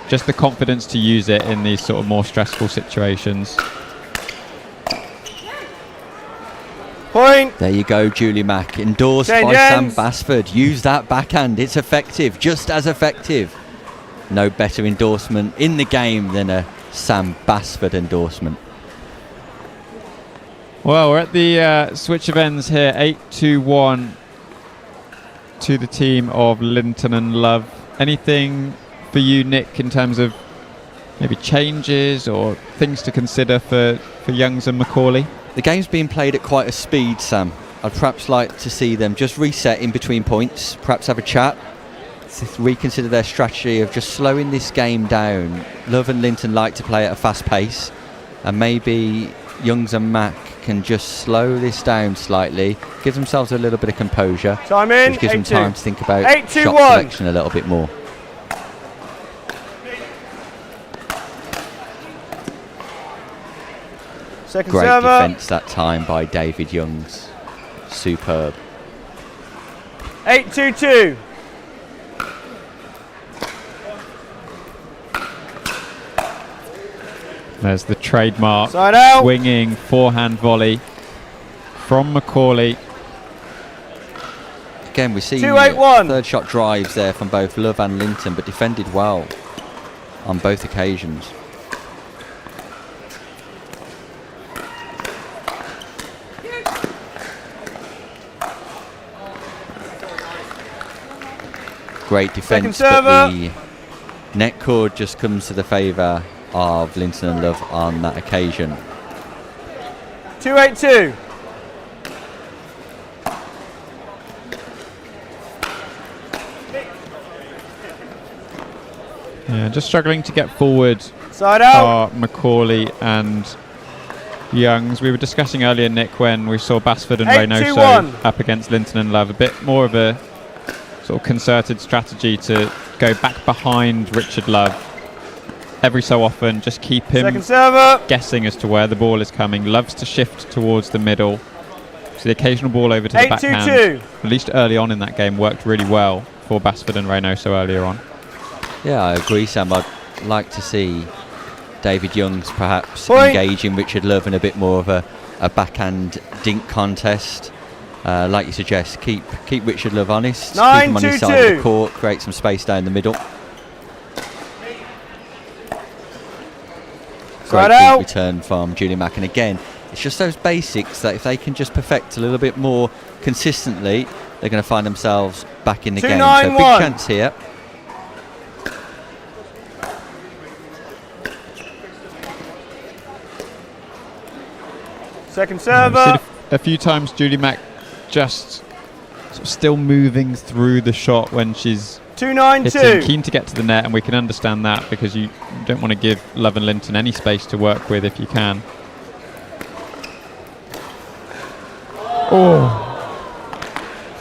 just the confidence to use it in these sort of more stressful situations. Point. There you go, Julie Mack, endorsed by Sam Basford. Use that backhand, it's effective, just as effective. No better endorsement in the game than a Sam Basford endorsement. Well, we're at the switch of ends here, 8-1 to the team of Linton and Love. Anything for you, Nick, in terms of maybe changes or things to consider for Youngs and Macaulay? The game's being played at quite a speed, Sam. I'd perhaps like to see them just reset in between points, perhaps have a chat, reconsider their strategy of just slowing this game down. Love and Linton like to play at a fast pace, and maybe Youngs and Mack can just slow this down slightly, give themselves a little bit of composure, time in, which gives them time to think about shot selection a little bit more. Second Great server. defence that time by David Youngs. Superb. 8-2-2. There's the trademark Side out. swinging forehand volley from Macaulay. Again, we see 2-8-1. third shot drives there from both Love and Linton, but defended well on both occasions. Great defence, but the net cord just comes to the favour of Linton and Love on that occasion. 2-8-2. Yeah, just struggling to get forward. Side out. Are Macaulay and Youngs. We were discussing earlier, Nick, when we saw Basford and Reynoso up against Linton and Love. A bit more of a sort of concerted strategy to go back behind Richard Love every so often, just keep him guessing as to where the ball is coming. Loves to shift towards the middle, so the occasional ball over to the backhand, at least early on in that game, worked really well for Basford and Reynoso earlier on. Yeah, I agree, Sam. I'd like to see David Youngs perhaps engaging Richard Love in a bit more of a backhand dink contest. Like you suggest, keep Richard Love honest, keep him on his side of the court, create some space down the middle. Great deep return from Julie Mack, and again, it's just those basics that if they can just perfect a little bit more consistently, they're going to find themselves back in the game. So big chance here. Second server. A few times Julie Mack just sort of still moving through the shot when she's 2-9-2. keen to get to the net, and we can understand that because you don't want to give Love and Linton any space to work with if you can. Oh,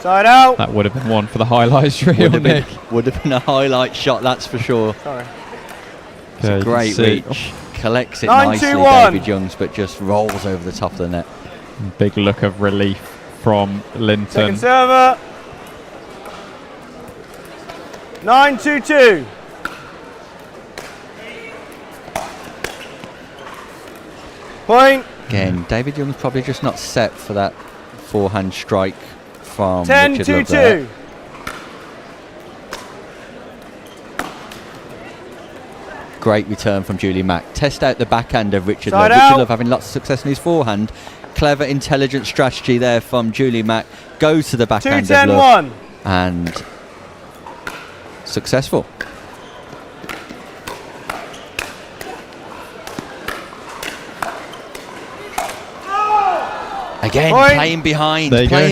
side out. That would have been one for the highlights reel, Nick. Would have been a highlight shot, that's for sure. Sorry. It's a great reach. Collects it 9-2-1. nicely, David Youngs, but just rolls over the top of the net. Big look of relief from Linton. Second server. 9-2-2. Point. Again, David Young's probably just not set for that forehand strike from Richard Love there. 10-2-2. Great return from Julie Mack. Test out the backhand of Richard Side Love. out. Richard Love having lots of success in his forehand. Clever, intelligent strategy there from Julie Mack. Goes to the backhand of Love. 2-10-1. And successful. Again, playing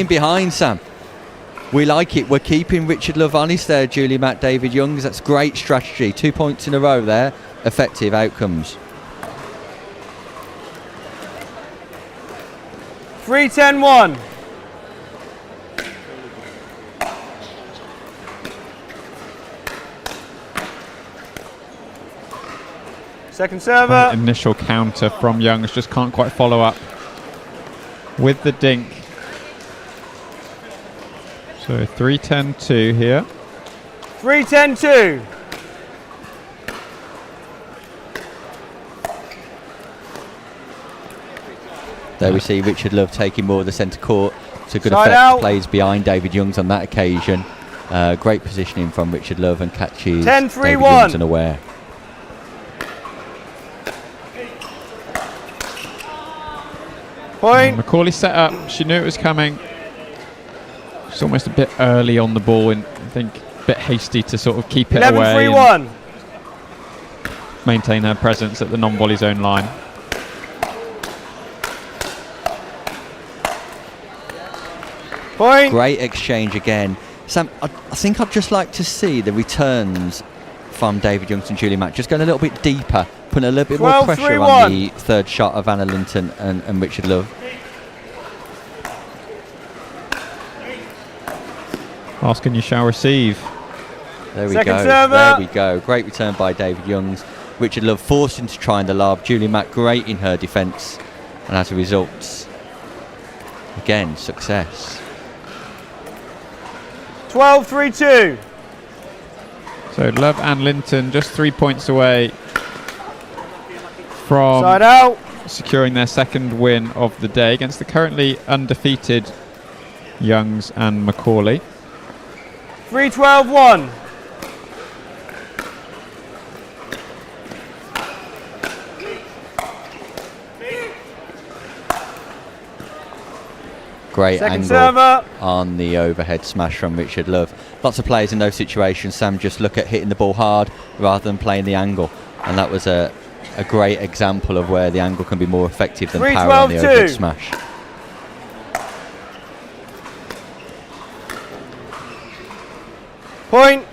behind, Sam. We like it. We're keeping Richard Love honest there, Julie Mack, David Youngs. That's great strategy. 2 points in a row there. Effective outcomes. 3-10-1. Second server. Initial counter from Youngs, just can't quite follow up with the dink. So 3-10-2 here. 3-10-2. There we see Richard Love taking more of the centre court to good Side effect. out. Plays behind David Youngs on that occasion. Great positioning from Richard Love and catches 10-3-1. David Youngs unaware. Point. Macaulay set up. She knew it was coming. She's almost a bit early on the ball, and I think a bit hasty to sort of keep it away 11-3-1. and maintain her presence at the non-volley zone line. Point. Great exchange again. Sam, I think I'd just like to see the returns from David Youngs and Julie Mack just going a little bit deeper, putting a little bit more pressure on the third shot of Anna Linton and Richard Love. Asking you shall receive. There we Second go. server. There we go. Great return by David Youngs. Richard Love forced him to try in the lob. Julie Mack great in her defence, and as a result, again, success. 12-3-2. So Love and Linton just 3 points away from Side out. securing their second win of the day against the currently undefeated Youngs and Macaulay. 3-12-1. Great Second angle server. on the overhead smash from Richard Love. Lots of players in those situations, Sam, just look at hitting the ball hard rather than playing the angle. And that was a great example of where the angle can be more effective than power on the 3-12-2. overhead smash. Point.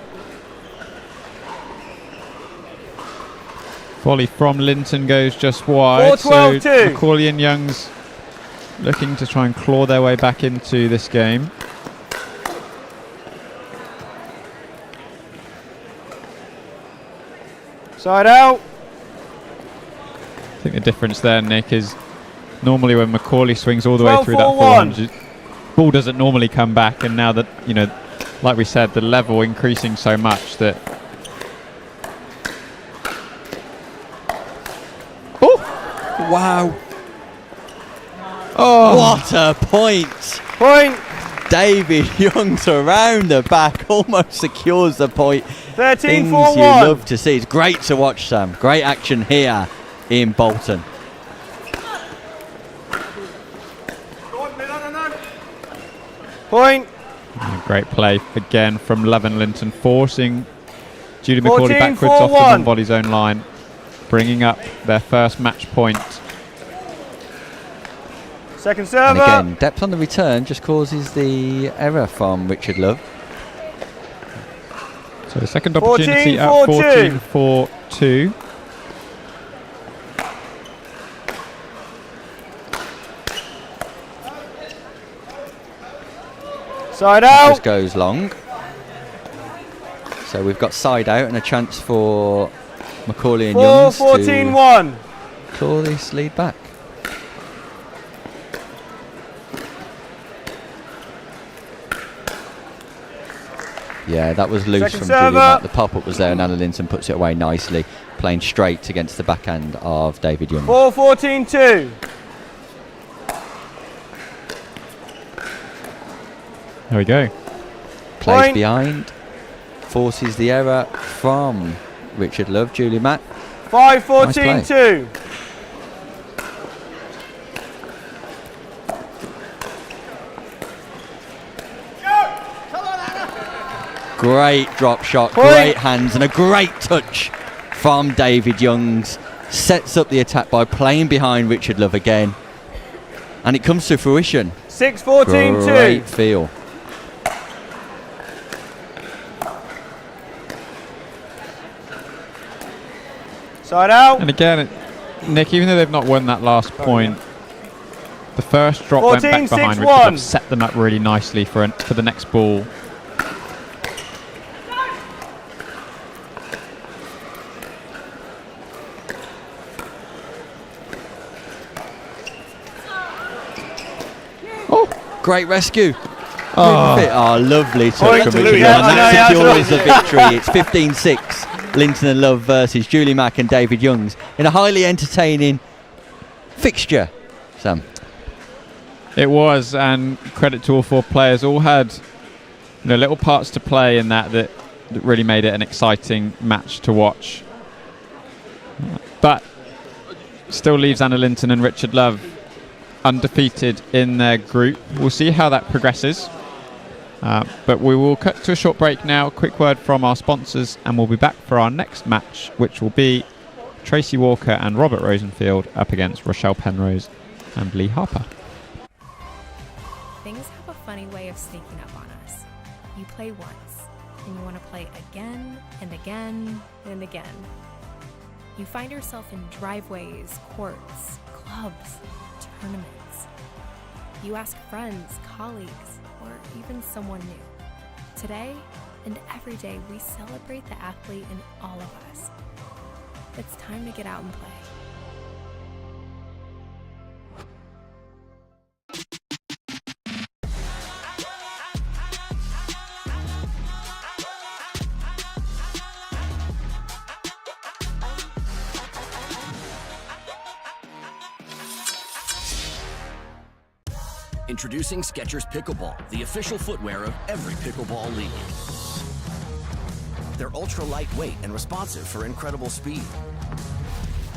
Volley from Linton goes just wide. 4-12-2. So Macaulay and Youngs looking to try and claw their way back into this game. Side out. I think the difference there, Nick, is normally when Macaulay swings all the way through that 12-4-1. 400, ball doesn't normally come back, and now that, you know, like we said, the level increasing so much that. Oh! Wow. Oh! What a point! Point. David Youngs around the back almost secures the point. 13-4-1. Things you love to see. It's great to watch, Sam. Great action here in Bolton. Point. Great play again from Love and Linton, forcing Julie Macaulay 14-4-1. backwards off the non-volley zone line, bringing up their first match point. Second And server. again, depth on the return just causes the error from Richard Love. So the second opportunity 14-4-2. at 14-4-2. Side That out. just goes long. So we've got side out and a chance for Macaulay and Youngs to 4-14-1. claw this lead back. Yeah, that was loose Second from server. Julie Mack. The pop-up was there and Anna Linton puts it away nicely, playing straight against the backhand of David Youngs. 4-14-2. There we go. Plays Point. behind, forces the error from Richard Love. Julie Mack. 5-14-2. Great drop shot, Point. great hands, and a great touch from David Youngs. Sets up the attack by playing behind Richard Love again. And it comes to fruition. 6-14-2. Great feel. Side out. And again, Nick, even though they've not won that last point, the first drop went back 14-6-1. behind Richard Love, set them up really nicely for the next ball. Great rescue. Lovely touch Point from to Richard Louis. Love. Yeah, And I that know, secures the victory. It's 15-6. Linton and Love versus Julie Mack and David Youngs in a highly entertaining fixture. Sam. It was, and credit to all four players. All had little parts to play in that really made it an exciting match to watch. But still leaves Anna Linton and Richard Love undefeated in their group. We'll see how that progresses. But we will cut to a short break now. Quick word from our sponsors, and we'll be back for our next match, which will be Tracy Walker and Robert Rosenfield up against Rochelle Penrose and Lee Harper. Things have a funny way of sneaking up on us. You play once, and you want to play again and again and again. You find yourself in driveways, courts, clubs, tournaments. You ask friends, colleagues, or even someone new. Today and every day, we celebrate the athlete in all of us. It's time to get out and play. Introducing Skechers Pickleball, the official footwear of every pickleball league. They're ultra lightweight and responsive for incredible speed.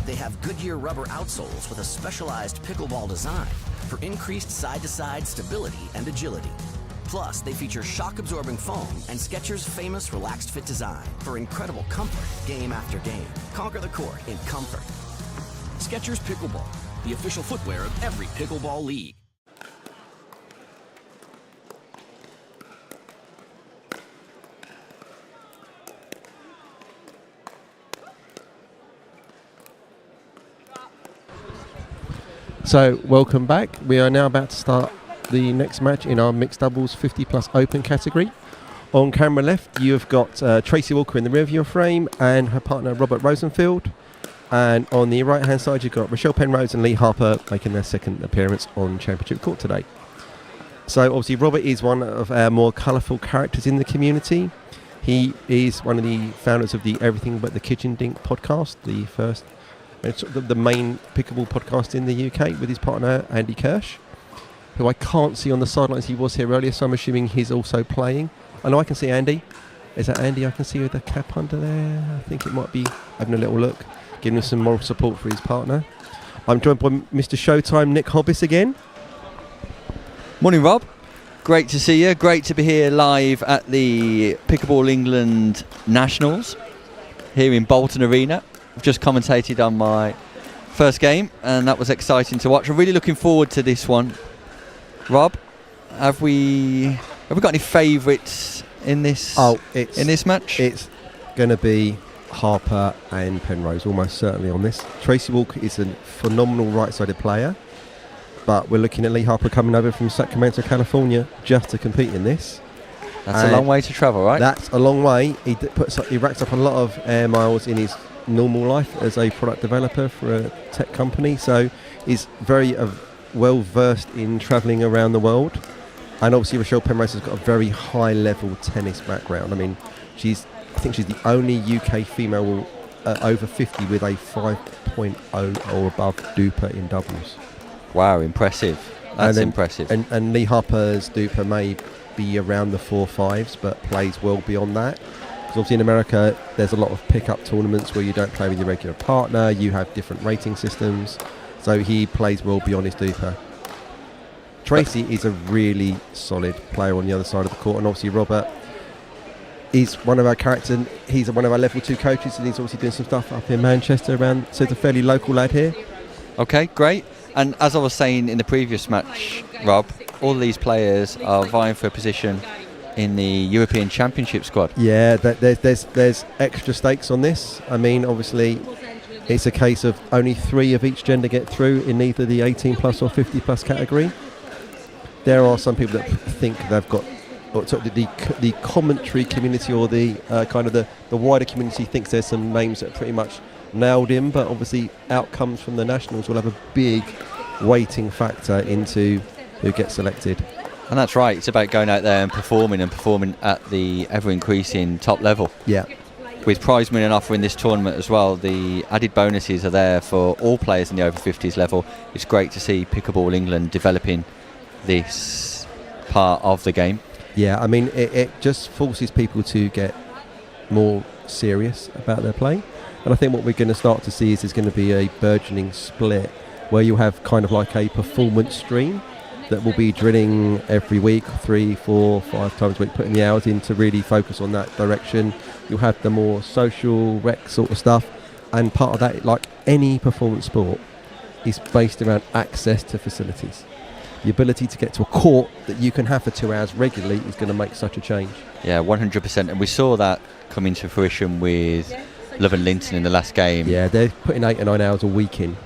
They have Goodyear rubber outsoles with a specialized pickleball design for increased side-to-side stability and agility. Plus, they feature shock-absorbing foam and Skechers' famous relaxed fit design for incredible comfort game after game. Conquer the court in comfort. Skechers Pickleball, the official footwear of every pickleball league. So, welcome back. We are now about to start the next match in our mixed doubles 50 plus open category. On camera left, you have got Tracy Walker in the rear of your frame and her partner Robert Rosenfield. And on the right hand side, you've got Rochelle Penrose and Lee Harper making their second appearance on Championship Court today. So, obviously, Robert is one of our more colourful characters in the community. He is one of the founders of the Everything But the Kitchen Dink podcast, the first. It's the main pickleball podcast in the UK with his partner Andy Kirsch, who I can't see on the sidelines. He was here earlier, so I'm assuming he's also playing. I know I can see Andy. Is that Andy I can see with the cap under there? I think it might be having a little look, giving him some moral support for his partner. I'm joined by Mr. Showtime Nick Hobbs again. Morning, Rob. Great to see you. Great to be here live at the Pickleball England Nationals here in Bolton Arena. I've just commentated on my first game, and that was exciting to watch. I'm really looking forward to this one. Rob, have we got any favourites in this match? It's going to be Harper and Penrose, almost certainly on this. Tracy Walker is a phenomenal right-sided player, but we're looking at Lee Harper coming over from Sacramento, California, just to compete in this. That's a long way to travel, right? That's a long way. He racks up a lot of air miles in his normal life as a product developer for a tech company, so he's very well versed in travelling around the world. And obviously Rochelle Penrose has got a very high level tennis background. I mean, I think she's the only UK female over 50 with a 5.0 or above DUPA in doubles. Wow, impressive. That's impressive. And Lee Harper's DUPA may be around the 4.5s, but plays well beyond that. Obviously in America there's a lot of pick-up tournaments where you don't play with your regular partner, you have different rating systems, so he plays well beyond his DUPA. Tracy is a really solid player on the other side of the court, and obviously Robert is one of our characters. He's one of our level 2 coaches, and he's obviously doing some stuff up in Manchester around, so it's a fairly local lad here. Okay, great. And as I was saying in the previous match, Rob, all these players are vying for a position in the European Championship squad. Yeah, there's extra stakes on this. I mean, obviously, it's a case of only 3 of each gender get through in either the 18 plus or 50 plus category. There are some people that think they've got, or the commentary community or the kind of the wider community thinks there's some names that are pretty much nailed in, but obviously outcomes from the nationals will have a big weighting factor into who gets selected. And that's right. It's about going out there and performing at the ever-increasing top level. Yeah. With prize money and offering this tournament as well, the added bonuses are there for all players in the over 50s level. It's great to see Pickleball England developing this part of the game. Yeah, I mean, it just forces people to get more serious about their play. And I think what we're going to start to see is there's going to be a burgeoning split where you have kind of like a performance stream that will be drilling every week, 3, 4, 5 times a week, putting the hours in to really focus on that direction. You'll have the more social rec sort of stuff, and part of that, like any performance sport, is based around access to facilities. The ability to get to a court that you can have for 2 hours regularly is going to make such a change. Yeah, 100%. And we saw that come into fruition with Love and Linton in the last game. Yeah, they're putting 8 or 9 hours a week in.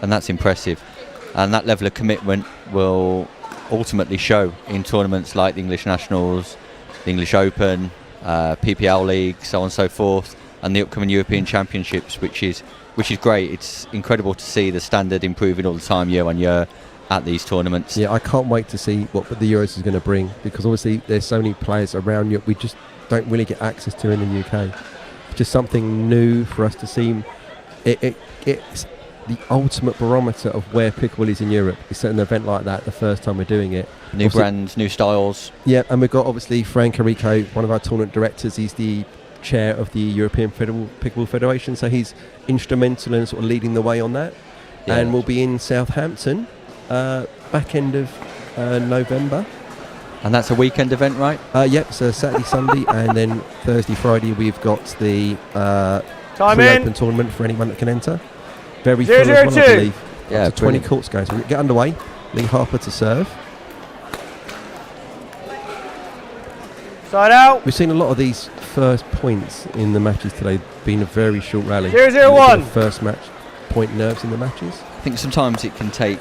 And that's impressive. And that level of commitment will ultimately show in tournaments like the English Nationals, the English Open, PPL League, so on and so forth, and the upcoming European Championships, which is great. It's incredible to see the standard improving all the time, year on year, at these tournaments. Yeah, I can't wait to see what the Euros is going to bring, because obviously there's so many players around Europe we just don't really get access to in the UK. It's just something new for us to see. It's the ultimate barometer of where pickleball is in Europe. It's an event like that the first time we're doing it. New brands, new styles. Yeah, and we've got obviously Frank Enrico, one of our tournament directors. He's the chair of the European Pickleball Federation, so he's instrumental in sort of leading the way on that. Yeah. And we'll be in Southampton back end of November. And that's a weekend event, right? Yep, so Saturday, Sunday, and then Thursday, Friday we've got the pre-open tournament for anyone that can enter. Very full as well, I believe. Yeah, up to 20 courts going. So we get underway. Lee Harper to serve. Side out. We've seen a lot of these first points in the matches today being a very short rally. 0-0-1. First match point nerves in the matches. I think sometimes it can take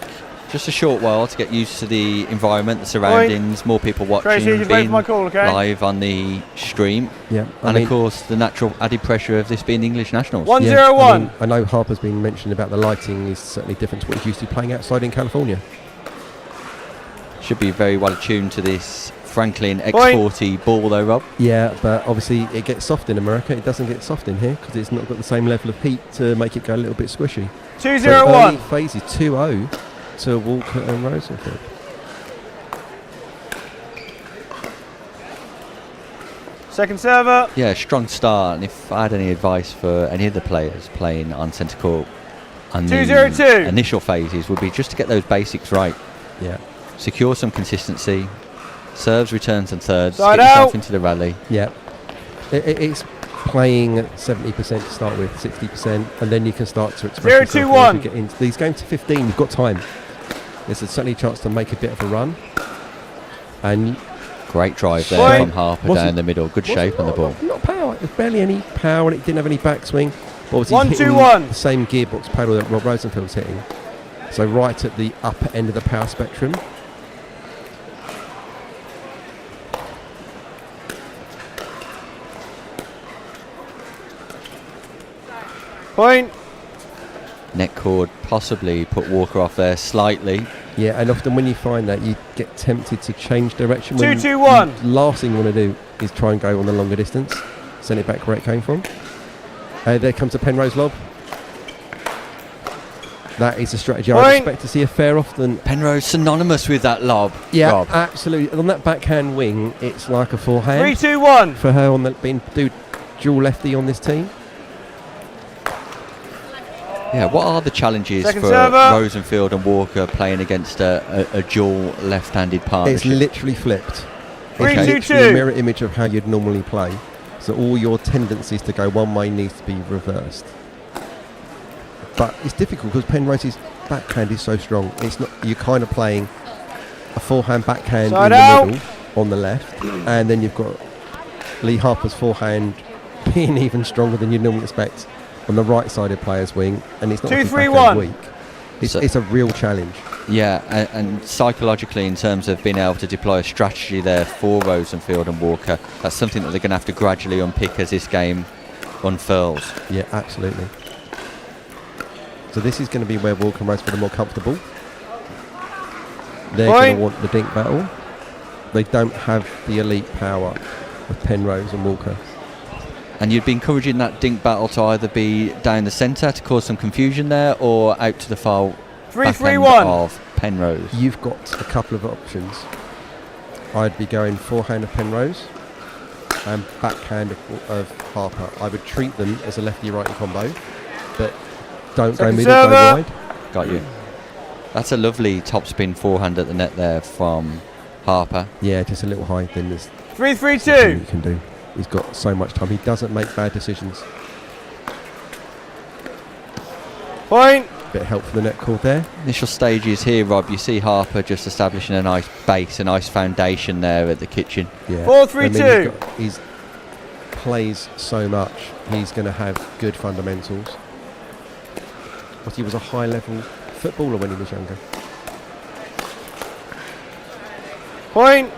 just a short while to get used to the environment, the surroundings, more people watching, Tracy, being my call, okay? live on the stream. Yeah, and of course the natural added pressure of this being the English Nationals. 1-0-1. Yeah, I know Harper's been mentioning about the lighting is certainly different to what he's used to playing outside in California. Should be very well attuned to this Franklin X40 ball though, Rob. Yeah, but obviously it gets soft in America. It doesn't get soft in here because it's not got the same level of heat to make it go a little bit squishy. 2-0-1. So early phases 2-0 to Walker and Rosenfield. Second server. Yeah, strong start. And if I had any advice for any of the players playing on centre court and the initial phases, would be just to get those basics right. Yeah. Secure some consistency. Serves, returns and thirds. Side get yourself out. into the rally. Yeah. It's playing at 70% to start with, 60%, and then you can start to express 0-2-1. Get into these games to 15. You've got time. There's certainly a chance to make a bit of a run. And great drive there from Harper down the middle. Good shape on the ball. Not power. There's barely any power, and it didn't have any backswing. 1-2-1. The same gearbox paddle that Rob Rosenfield's hitting. So right at the upper end of the power spectrum. Point. Neck cord possibly put Walker off there slightly. Yeah, and often when you find that, you get tempted to change direction. 2-2-1. Last thing you want to do is try and go on the longer distance. Send it back where it came from. There comes a Penrose lob. That is a strategy I expect to see a fair often. Penrose synonymous with that lob. Yeah, Rob. Absolutely. On that backhand wing, it's like a forehand. 3-2-1. For her on the being dual lefty on this team. Yeah, what are the challenges Second for server. Rosenfield and Walker playing against a dual left-handed partnership? It's literally flipped. 3-2-2. It's literally a mirror image of how you'd normally play. So all your tendencies to go one way needs to be reversed. But it's difficult because Penrose's backhand is so strong. It's not. You're kind of playing a forehand backhand Side in out. the middle on the left, and then you've got Lee Harper's forehand being even stronger than you'd normally expect on the right side of player's wing, and it's not 2-3-1. weak. It's a real challenge. Yeah, and psychologically, in terms of being able to deploy a strategy there for Rosenfield and Walker, that's something that they're going to have to gradually unpick as this game unfurls. Yeah, absolutely. So this is going to be where Walker and Rosenfield are more comfortable. They're going to want the dink battle. they don't have the elite power of Penrose and Walker. And you'd be encouraging that dink battle to either be down the centre to cause some confusion there, or out to the far back end of Penrose. You've got a couple of options. I'd be going forehand of Penrose and backhand of Harper. I would treat them as a lefty-righty combo, but don't go middle, go wide. Got you. That's a lovely topspin forehand at the net there from Harper. Yeah, just a little high. Then there's 3-3-2. you can do. He's got so much time. He doesn't make bad decisions. Point. Bit of help for the net call there. Initial stages here, Rob. You see Harper just establishing a nice base, a nice foundation there at the kitchen. Yeah. 4-3-2. He's plays so much. He's going to have good fundamentals. But he was a high-level footballer when he was younger. Point.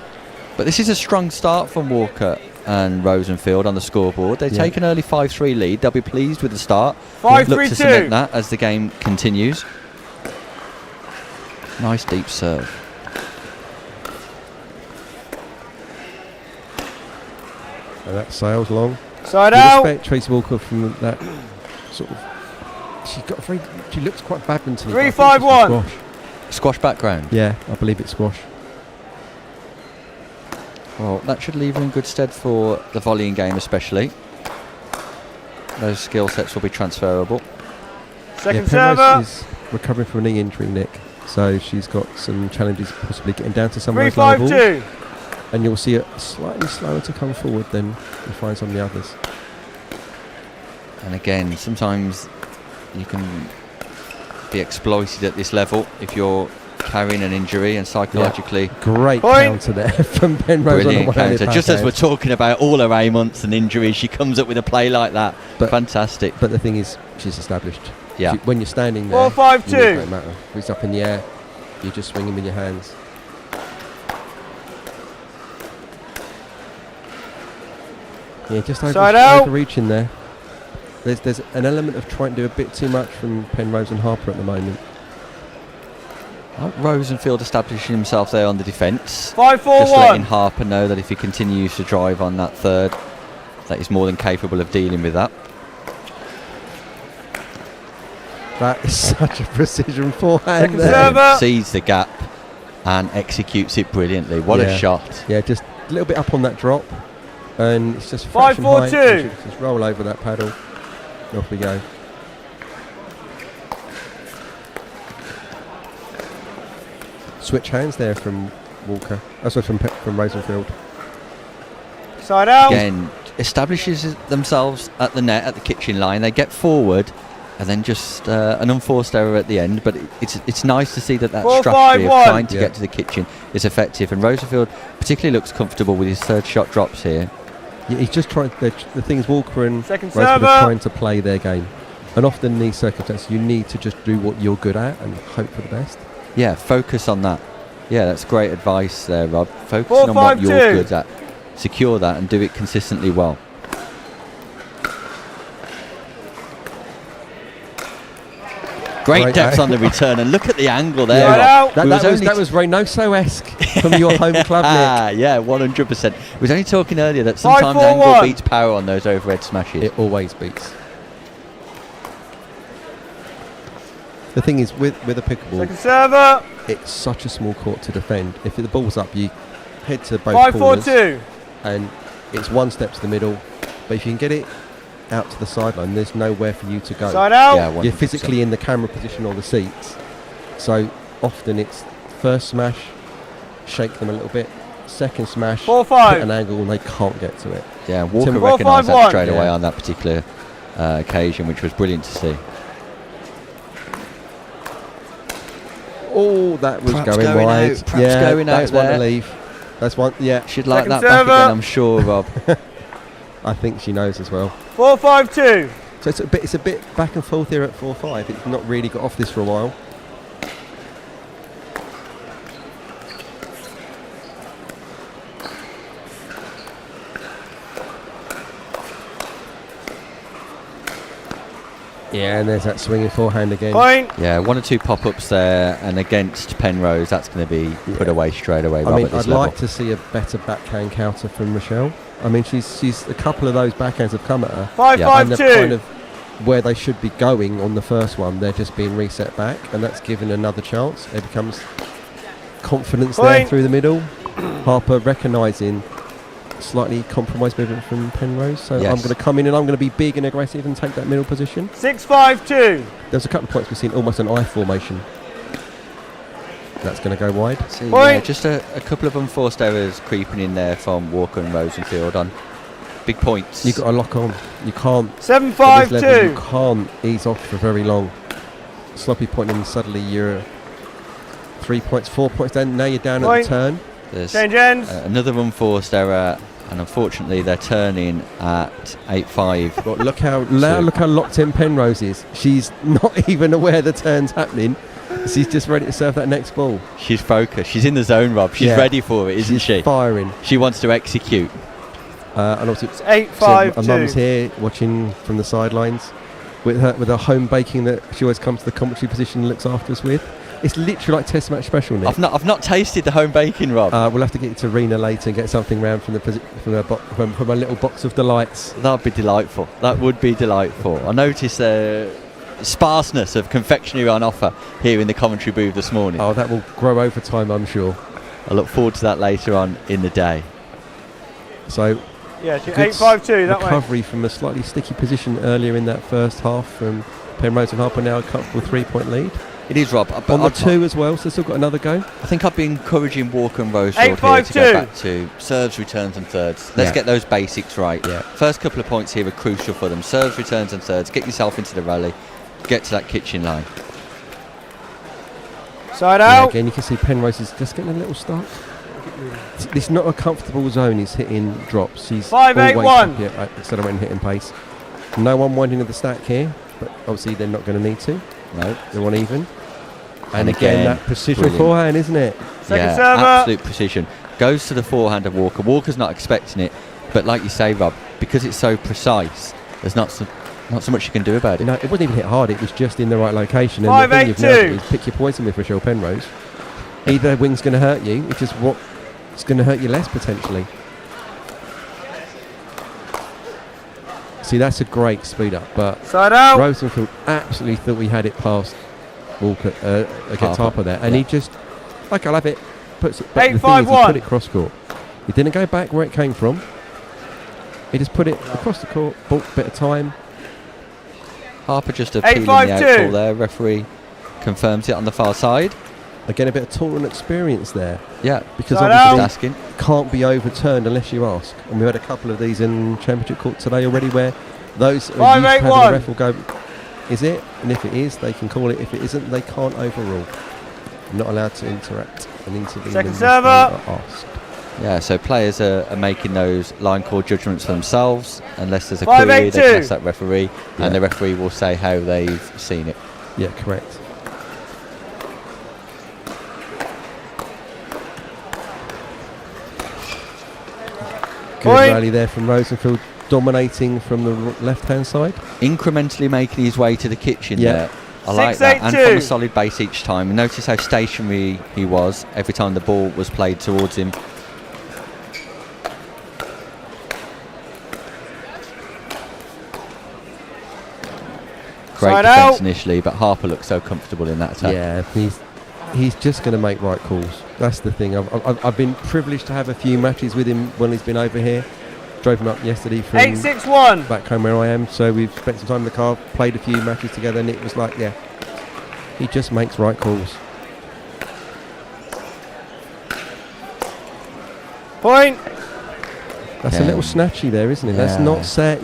But this is a strong start from Walker and Rosenfield on the scoreboard. They take an early 5-3 lead. They'll be pleased with the start. 5-3-2. Look to cement that as the game continues. Nice deep serve. And that sails long. Side You out. respect Tracy Walker from that sort of. She looks quite badminton. 3-5-1. Squash background. Yeah, I believe it's squash. Well, that should leave her in good stead for the volleying game, especially. Those skill sets will be transferable. Second Penrose server. is recovering from a knee injury, Nick. So she's got some challenges possibly getting down to some of those low balls. 3-5-2. And you'll see it slightly slower to come forward than you find some of the others. And again, sometimes you can be exploited at this level if you're carrying an injury, and psychologically great Point. counter there from Penrose. brilliant on the counter. Just as we're talking about all her ailments and injuries, she comes up with a play like that. Fantastic. But the thing is, she's established. Yeah. When you're standing there, 4-5-2. it don't matter. If it's up in the air, you just swing him with your hands. Yeah, just overreaching there. There's an element of trying to do a bit too much from Penrose and Harper at the moment. Rosenfield establishing himself there on the defence. 5-4-1. Just letting Harper know that if he continues to drive on that third, that he's more than capable of dealing with that. That is such a precision forehand. Second server. Sees the gap and executes it brilliantly. What a shot. Yeah, just a little bit up on that drop. And it's just 5-4-2. Just roll over that paddle. And off we go. Switch hands there from Walker. Sorry, from Rosenfield. Side out. Again, establishes themselves at the net, at the kitchen line. They get forward, and then just an unforced error at the end. But it's nice to see that 4-5-1. strategy of trying to get to the kitchen is effective. And Rosenfield particularly looks comfortable with his third shot drops here. Yeah, he's just trying. The thing is, Walker and Second Rosenfield server. are trying to play their game. And often in these circumstances, you need to just do what you're good at and hope for the best. Yeah, focus on that. Yeah, that's great advice there, Rob. Focusing on what 4-5-2. you're good at. Secure that and do it consistently well. Great depth on the return, and look at the angle there. Yeah. Rob. That was Reynoso-esque from your home club, Nick. Yeah, 100%. We was only talking earlier that sometimes angle beats power on those overhead smashes. It always beats. The thing is, with a pickleball, Second server. it's such a small court to defend. If the ball's up, you head to both corners, 5-4-2. and it's one step to the middle. But if you can get it out to the sideline, there's nowhere for you to go. Side out. Yeah, 100%. You're physically in the camera position or the seats. So often it's first smash, shake them a little bit. Second smash, 4-5. hit an angle, and they can't get to it. Yeah, Walker 4-5-1. recognised that straight away Yeah. on that particular occasion, which was brilliant to see. Oh, that was Perhaps going going wide. out, perhaps going out that's one there. to leave. That's one. Yeah, She'd like Second that back server. again, I'm sure, Rob. I think she knows as well. 4-5-2. So it's a bit back and forth here at 4-5. It's not really got off this for a while. Yeah, and there's that swinging forehand again. Point. Yeah, 1 or 2 pop-ups there, and against Penrose, that's going to be put away straight away. I mean, at this I'd level. like to see a better backhand counter from Rochelle. I mean, she's a couple of those backhands have come at her. 5-5-2. And they're kind of where they should be going on the first one. They're just being reset back, and that's given another chance. It becomes confidence there through the middle. Harper recognising slightly compromised movement from Penrose, so I'm going to come in and I'm going to be big and aggressive and take that middle position. 6-5-2. There's a couple of points we've seen almost an I formation. That's going to go wide. So, yeah, just a couple of unforced errors creeping in there from Walker and Rosenfield on big points. You've got to lock on. You can't. 7-5-2. You can't ease off for very long. Sloppy point, and suddenly you're 3 points, 4 points down. Now you're down at the turn. There's change ends. Another unforced error, and unfortunately they're turning at 8-5. But look how locked in Penrose is. She's not even aware the turn's happening. She's just ready to serve that next ball. She's focused. She's in the zone, Rob. She's ready for it, isn't she? Firing. She wants to execute. And also, it's 8-5-2. My mum's here watching from the sidelines with her home baking that she always comes to the commentary position and looks after us with. It's literally like Test match special, Nick. I've not tasted the home baking, Rob. We'll have to get to Rena later and get something round from a little box of delights. That'd be delightful. That would be delightful. I noticed sparseness of confectionery on offer here in the commentary booth this morning. Oh, that will grow over time, I'm sure. I look forward to that later on in the day. So, yeah, 8-5-2 that way. Recovery from a slightly sticky position earlier in that first half from Penrose, and Harper now a comfortable 3-point lead. It is, Rob. On the 2 as well, so they've still got another go. I think I've been encouraging Walker and Rosefield here to go back to serves, returns and thirds. Let's get those basics right. Yeah. First couple of points here are crucial for them. Serves, returns and thirds. Get yourself into the rally. Get to that kitchen line. Side out. Again, you can see Penrose is just getting a little stuck. It's not a comfortable zone. He's hitting drops. He's 5-8-1. Accelerating hitting pace. No unwinding of the stack here, but obviously they're not going to need to. No. They want even. And again, that precision forehand, isn't it? Second server. Absolute precision. Goes to the forehand of Walker. Walker's not expecting it, but like you say, Rob, because it's so precise, there's not so much you can do about it. No, it wasn't even hit hard. It was just in the right location. And 5-8-2. the thing you've now got is pick your poison with Rochelle Penrose. Either wing's going to hurt you, which is what's going to hurt you less potentially. See, that's a great speed up, but side out. Rosenfield absolutely thought we had it past Walker against Harper there, and he just, like, I'll have it, puts it back. 8-5-1. He put it cross court. He didn't go back where it came from. He just put it across the court, bought a bit of time. Harper just appealing the outball there. Referee confirms it on the far side. Again, a bit of tournament experience there. Yeah, because side obviously asking. Can't be overturned unless you ask. And we've had a couple of these in Championship Court today already where those are used to having the ref will go, is it? And if it is, they can call it. If it isn't, they can't overrule. Not allowed to interact and intervene. Second server. Yeah, so players are making those line call judgments for themselves. Unless there's a query, they can ask that referee, and the referee will say how they've seen it. Yeah, correct. Good rally there from Rosenfield, dominating from the left-hand side. Incrementally making his way to the kitchen there. I like that. And from a solid base each time. And notice how stationary he was every time the ball was played towards him. Great defence initially, but Harper looks so comfortable in that attack. Yeah, he's just going to make right calls. That's the thing. I've been privileged to have a few matches with him when he's been over here. Drove him up yesterday from 8-6-1 back home where I am. So we've spent some time in the car, played a few matches together, and it was like, yeah, he just makes right calls. Point. That's a little snatchy there, isn't it? That's not set.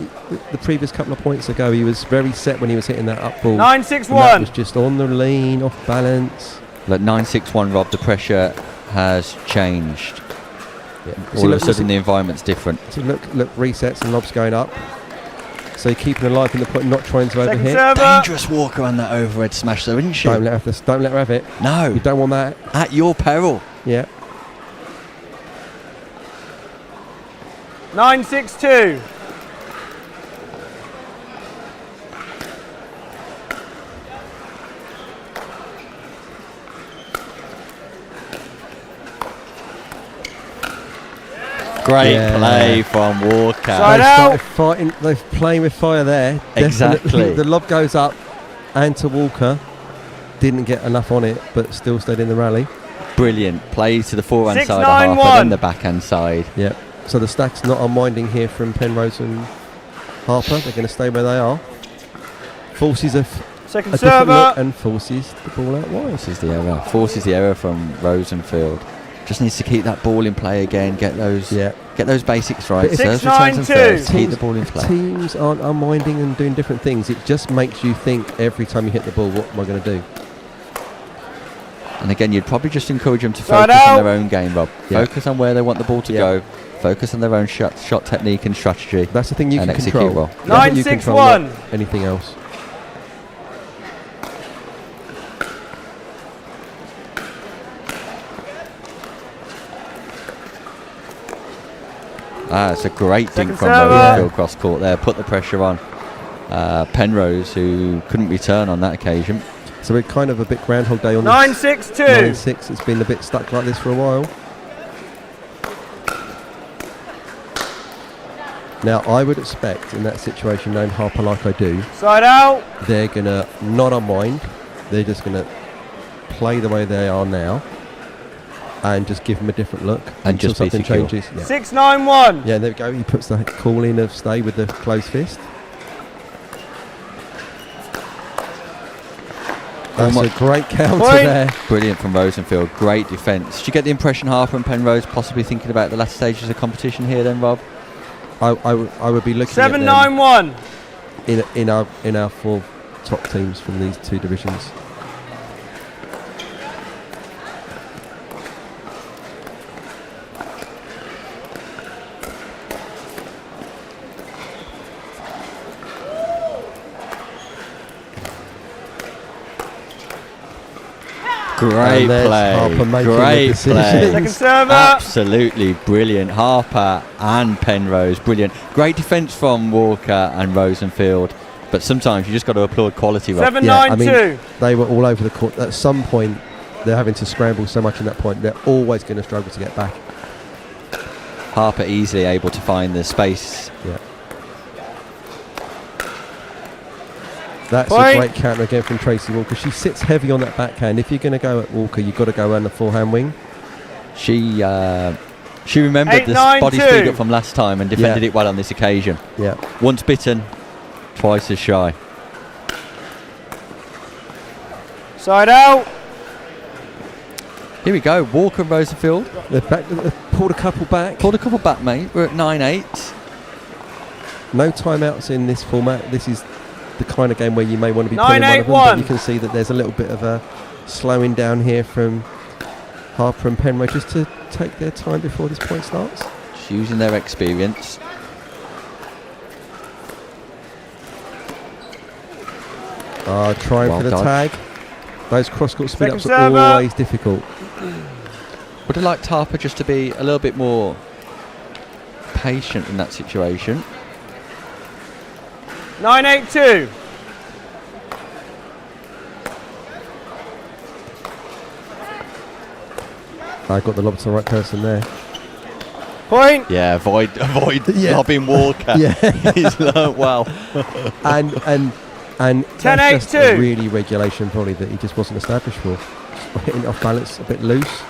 The previous couple of points ago, he was very set when he was hitting that up ball. 9-6-1. That was just on the lean, off balance. Look, 9-6-1, Rob. The pressure has changed. Yeah. All of a sudden, the environment's different. So look, resets and lobs going up. So you're keeping alive in the point, not trying to overhit. Dangerous Walker on that overhead smash, though, isn't she? Don't let her have it. No, you don't want that. At your peril. Yeah. 9-6-2. Great play from Walker. Side They out. started fighting. They're playing with fire there. Exactly. Definitely. The lob goes up, and to Walker. Didn't get enough on it, but still stayed in the rally. Brilliant. Plays to the forehand 6-9-1. side of Harper, then the backhand side. Yep. So the stack's not unwinding here from Penrose and Harper. They're going to stay where they are. Forces a Second different server. look and forces the ball out wide. Forces the error. Forces the error from Rosenfield. Just needs to keep that ball in play again. Get those basics right. But Serves, returns, and 6-9-2. first. Keep the ball in play. Teams aren't unwinding and doing different things. It just makes you think every time you hit the ball, what am I going to do? And again, you'd probably just encourage them to Side focus out. on their own game, Rob. Yeah. Focus on where they want the ball to go. Focus on their own shot technique and strategy. That's the thing you and can execute control. well. That's what you control, not 9-6-1. anything else. It's a great thing Second from server. Rosenfield cross court there. Put the pressure on Penrose, who couldn't return on that occasion. So we're kind of a bit Groundhog Day on 9-6-2. 9-6. It's been a bit stuck like this for a while. Now, I would expect in that situation, knowing Harper like I do, Side out. they're going to not unwind. They're just going to play the way they are now and just give them a different look And until just be something secure. changes. Yeah. 6-9-1. Yeah, there we go. He puts the call in of stay with the closed fist. That's a great counter Point. there. Brilliant from Rosenfield. Great defence. Did you get the impression Harper and Penrose possibly thinking about the last stages of competition here then, Rob? I would be looking at them 7-9-1. in our four top teams from these two divisions. Great And there's play. Harper making the Great decision. play. Second server. Absolutely brilliant. Harper and Penrose, brilliant. Great defence from Walker and Rosenfield. But sometimes you just got to applaud quality, Rob. 7-9-2. Yeah, I mean, they were all over the court. At some point, they're having to scramble so much in that point. They're always going to struggle to get back. Harper easily able to find the space. Yeah. That's Point. a great counter again from Tracy Walker. She sits heavy on that backhand. If you're going to go at Walker, you've got to go around the forehand wing. She remembered the 8-9-2. body speed up from last time and defended it well on this occasion. Yeah. Once bitten, twice as shy. Side out. Here we go. Walker and Rosenfield. They've pulled a couple back. Pulled a couple back, mate. We're at 9-8. No timeouts in this format. This is the kind of game where you may want to be pulling one of them, but 9-8-1. you can see that there's a little bit of a slowing down here from Harper and Penrose just to take their time before this point starts. Just using their experience. Trying Well for the done. tag. Those cross-court speed-ups are server. always difficult. Would have liked Harper just to be a little bit more patient in that situation. 9-8-2. I got the lob to the right person there. Point. Yeah, avoid Yeah. lobbing Walker. Yeah. He's learnt well. and that's 10-8-2. just a really regulation probably that he just wasn't established for. Just hitting off balance, a bit loose.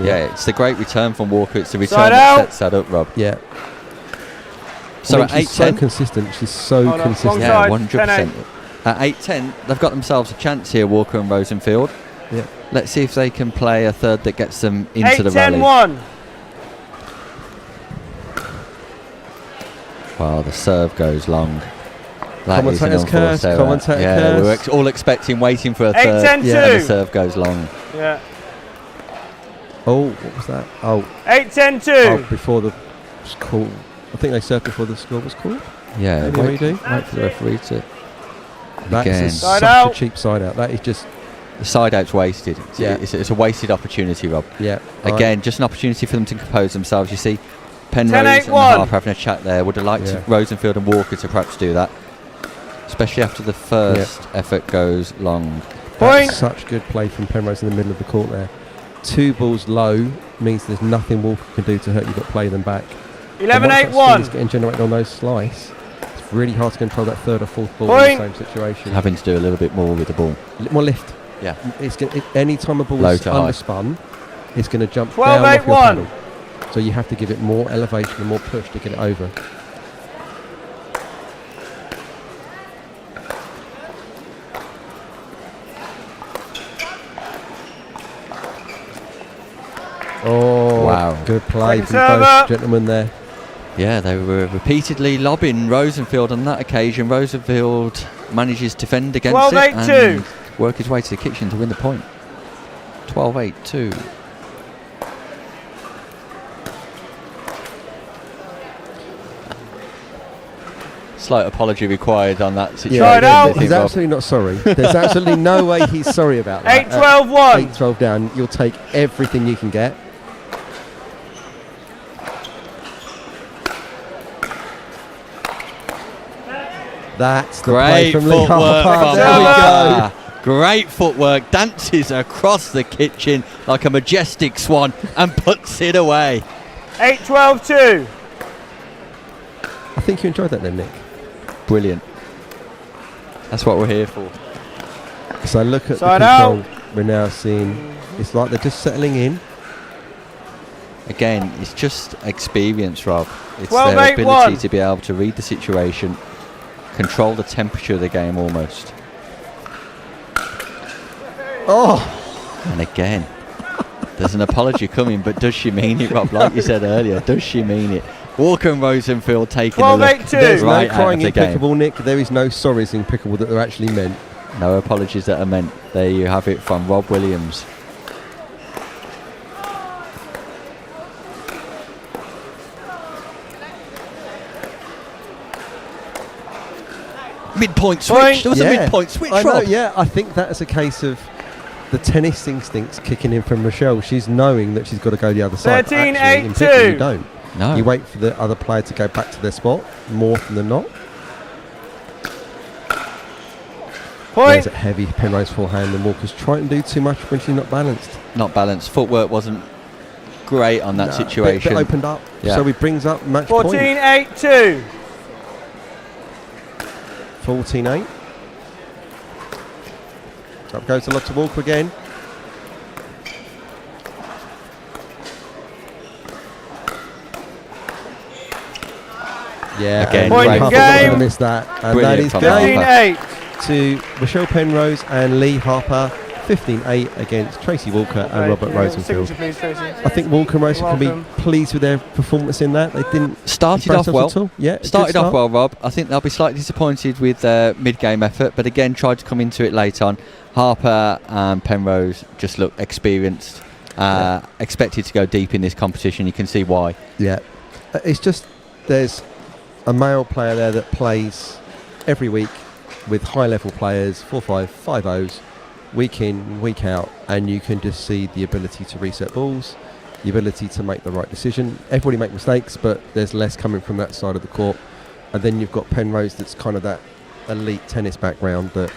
Yeah, it's the great return from Walker. It's the return Side that out. sets that up, Rob. Yeah. So I mean, at she's so 8-10, consistent. She's so Hold on, consistent. wrong yeah, side, 100%. At 8-10, they've got themselves a chance here, Walker and Rosenfield. Yeah. Let's see if they can play a third that gets them into the rally. 8-10-1. Well, the serve goes long. That is an Commentator's curse, unforced error. commentator Yeah, curse. we were all expecting, waiting for a third, 8-10-2. and the serve goes long. Yeah. Oh, what was that? Oh, 8-10-2. before the call. I think they served before the score was called. Yeah, Maybe wait, we do. wait for the referee to... That's Again. Side such out. a cheap side out. That is just, The side out's wasted. Yeah. It's a wasted opportunity, Rob. yeah. Again, just an opportunity for them to compose themselves. You see Penrose and 10-8-1. Harper having a chat there. Would have liked Yeah. Rosenfield and Walker to perhaps do that, especially after the first effort goes long. Point. That's such good play from Penrose in the middle of the court there. Two balls low means there's nothing Walker can do to hurt. You've got to play them back. 11-8-1. It's getting generated on those slice. It's really hard to control that third or fourth ball Point. in the same situation. Having to do a little bit more with the ball. More lift. Yeah. Any time a ball Low is to high. underspun, it's going to jump 12, down off 8, your 1. paddle. So you have to give it more elevation and more push to get it over. Oh, wow. Good play Second from server. both gentlemen there. Yeah, they were repeatedly lobbing Rosenfield on that occasion. Rosenfield manages to fend against 12-8-2. it and work his way to the kitchen to win the point. 12-8-2. Slight apology required on that situation. Try it out. He's absolutely not sorry. There's absolutely no way he's sorry about that. 8-12-1. 8-12 down. You'll take everything you can get. That's the play Great from Lee footwork Harper. from There we go. Harper. Great footwork. Dances across the kitchen like a majestic swan and puts it away. 8-12-2. I think you enjoyed that then, Nick. Brilliant. That's what we're here for. So look at Side the control out. we're now seeing. It's like they're just settling in. Again, it's just experience, Rob. It's 12, their 8, ability 1. to be able to read the situation, control the temperature of the game almost. Oh! And again, there's an apology coming, but does she mean it, Rob? Like you said earlier, does she mean it? Walker and Rosenfield taking the look 12-8-2. There's right no out crying of the in game. pickleball, Nick. There is no sorries in pickleball that are actually meant. No apologies that are meant. There you have it from Rob Williams. Midpoint switch. There was a midpoint switch, I know, Rob. yeah, I think that's a case of the tennis instincts kicking in from Rochelle. She's knowing that she's got to go the other side. 13, Actually, in 8, pickleball, 2. you don't. No. You wait for the other player to go back to their spot more often than not. Point. There's a heavy Penrose forehand, and Walker's trying to do too much when she's not balanced. Not balanced. Footwork wasn't great on that situation. Bit opened up, Yeah. so he brings up match point. 14-8-2. 14-8. Up goes to Lotte Walker again. Yeah, Again, and great Harper game. gonna miss that, and Brilliant that is from game Harper. 15-8. to Rochelle Penrose and Lee Harper. 15-8 against Tracy Walker and Robert Rosenfield. Signature, please, Tracy. I think Walker and Rosen can be Welcome. pleased with their performance in that. They didn't Started impress off us well. at all. Yeah, good Started off start. well, Rob. I think they'll be slightly disappointed with their mid-game effort, but again, tried to come into it late on. Harper and Penrose just look experienced, expected to go deep in this competition. You can see why. Yeah, it's just there's a male player there that plays every week with high-level players, 4-5, 5-0s, week in, week out, and you can just see the ability to reset balls, the ability to make the right decision. Everybody make mistakes, but there's less coming from that side of the court. And then you've got Penrose, that's kind of that elite tennis background that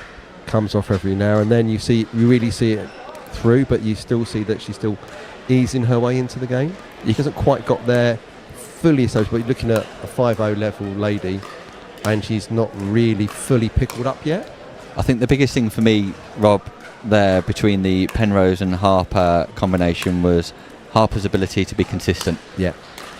comes off every now and then. You really see it through, but you still see that she's still easing her way into the game. She hasn't quite got there fully established, but you're looking at a 5-0 level lady, and she's not really fully pickled up yet. I think the biggest thing for me, Rob, there between the Penrose and Harper combination was Harper's ability to be consistent. Yeah.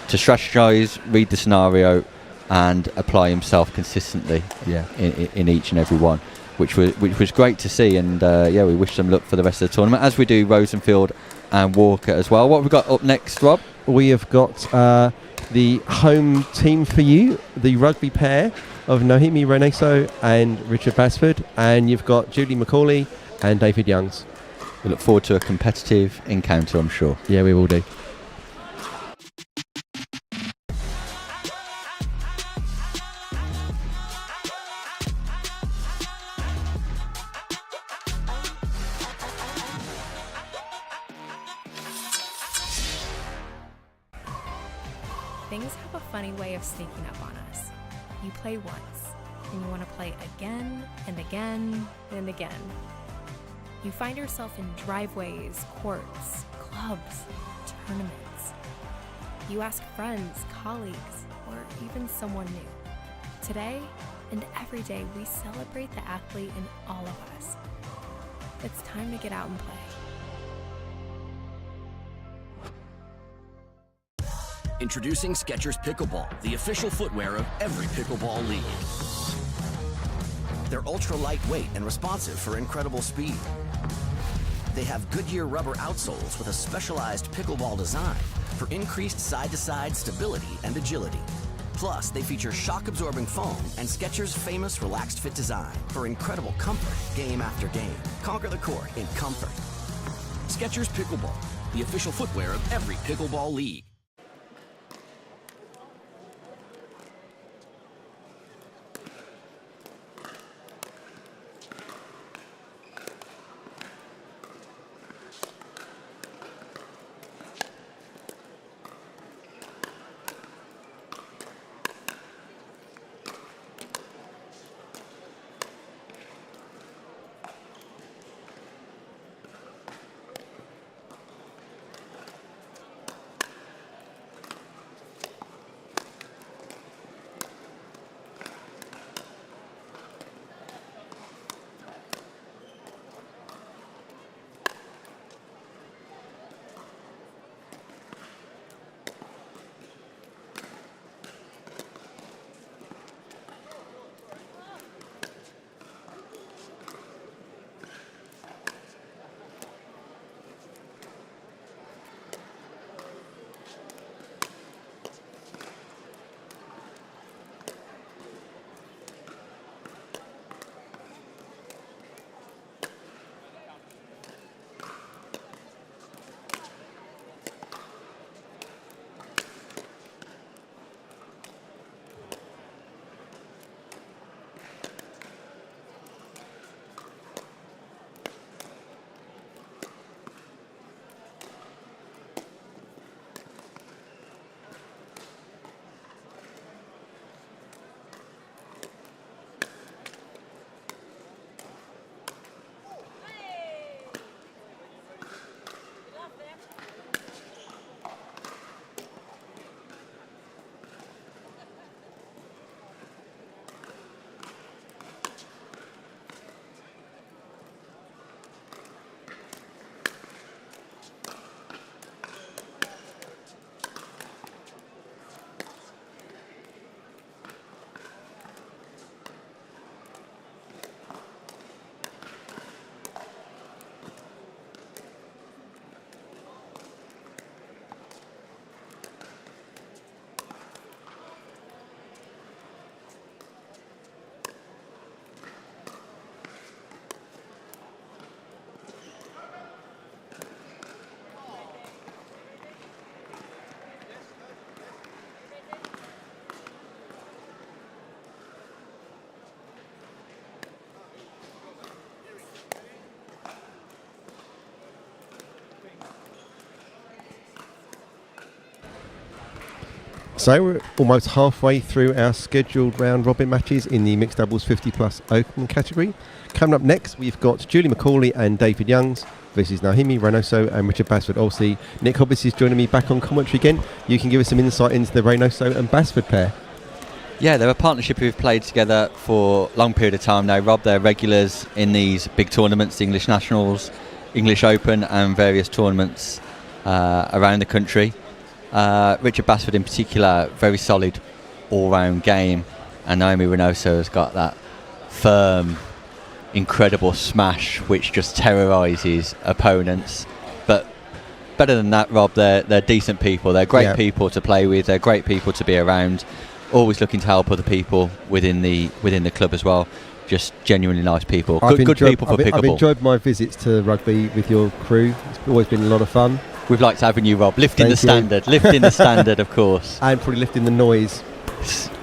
To strategise, read the scenario, and apply himself consistently. Yeah. In each and every one, which was great to see. And we wish them luck for the rest of the tournament, as we do Rosenfield and Walker as well. What have we got up next, Rob? We have got the home team for you, the rugby pair of Nohemi Reneso and Richard Basford, and you've got Julie McCauley and David Youngs. We look forward to a competitive encounter, I'm sure. Yeah, we will do. Things have a funny way of sneaking up on us. You play once, and you want to play again and again and again. You find yourself in driveways, courts, clubs, tournaments. You ask friends, colleagues, or even someone new. Today and every day, we celebrate the athlete in all of us. It's time to get out and play. Introducing Skechers Pickleball, the official footwear of every pickleball league. They're ultra lightweight and responsive for incredible speed. They have Goodyear rubber outsoles with a specialized pickleball design for increased side-to-side stability and agility. Plus, they feature shock-absorbing foam and Skechers' famous relaxed fit design for incredible comfort game after game. Conquer the court in comfort. Skechers Pickleball, the official footwear of every pickleball league. So we're almost halfway through our scheduled round robin matches in the mixed doubles 50 plus open category. Coming up next, we've got Julie McCauley and David Youngs versus Naomi Reynoso and Richard Basford. Also, Nick Hobbs is joining me back on commentary again. You can give us some insight into the Reynoso and Basford pair. Yeah, they're a partnership who've played together for a long period of time now. Rob, they're regulars in these big tournaments, the English Nationals, English Open and various tournaments around the country. Richard Basford in particular, very solid all-round game, and Naomi Reynoso has got that firm, incredible smash which just terrorises opponents. But better than that, Rob, they're decent people. They're great people to play with. They're great people to be around. Always looking to help other people within the club as well. Just genuinely nice people. Good people for pickleball. I've enjoyed my visits to rugby with your crew. It's always been a lot of fun. We've liked having you, Rob. Lifting the standard, of course. And probably lifting the noise.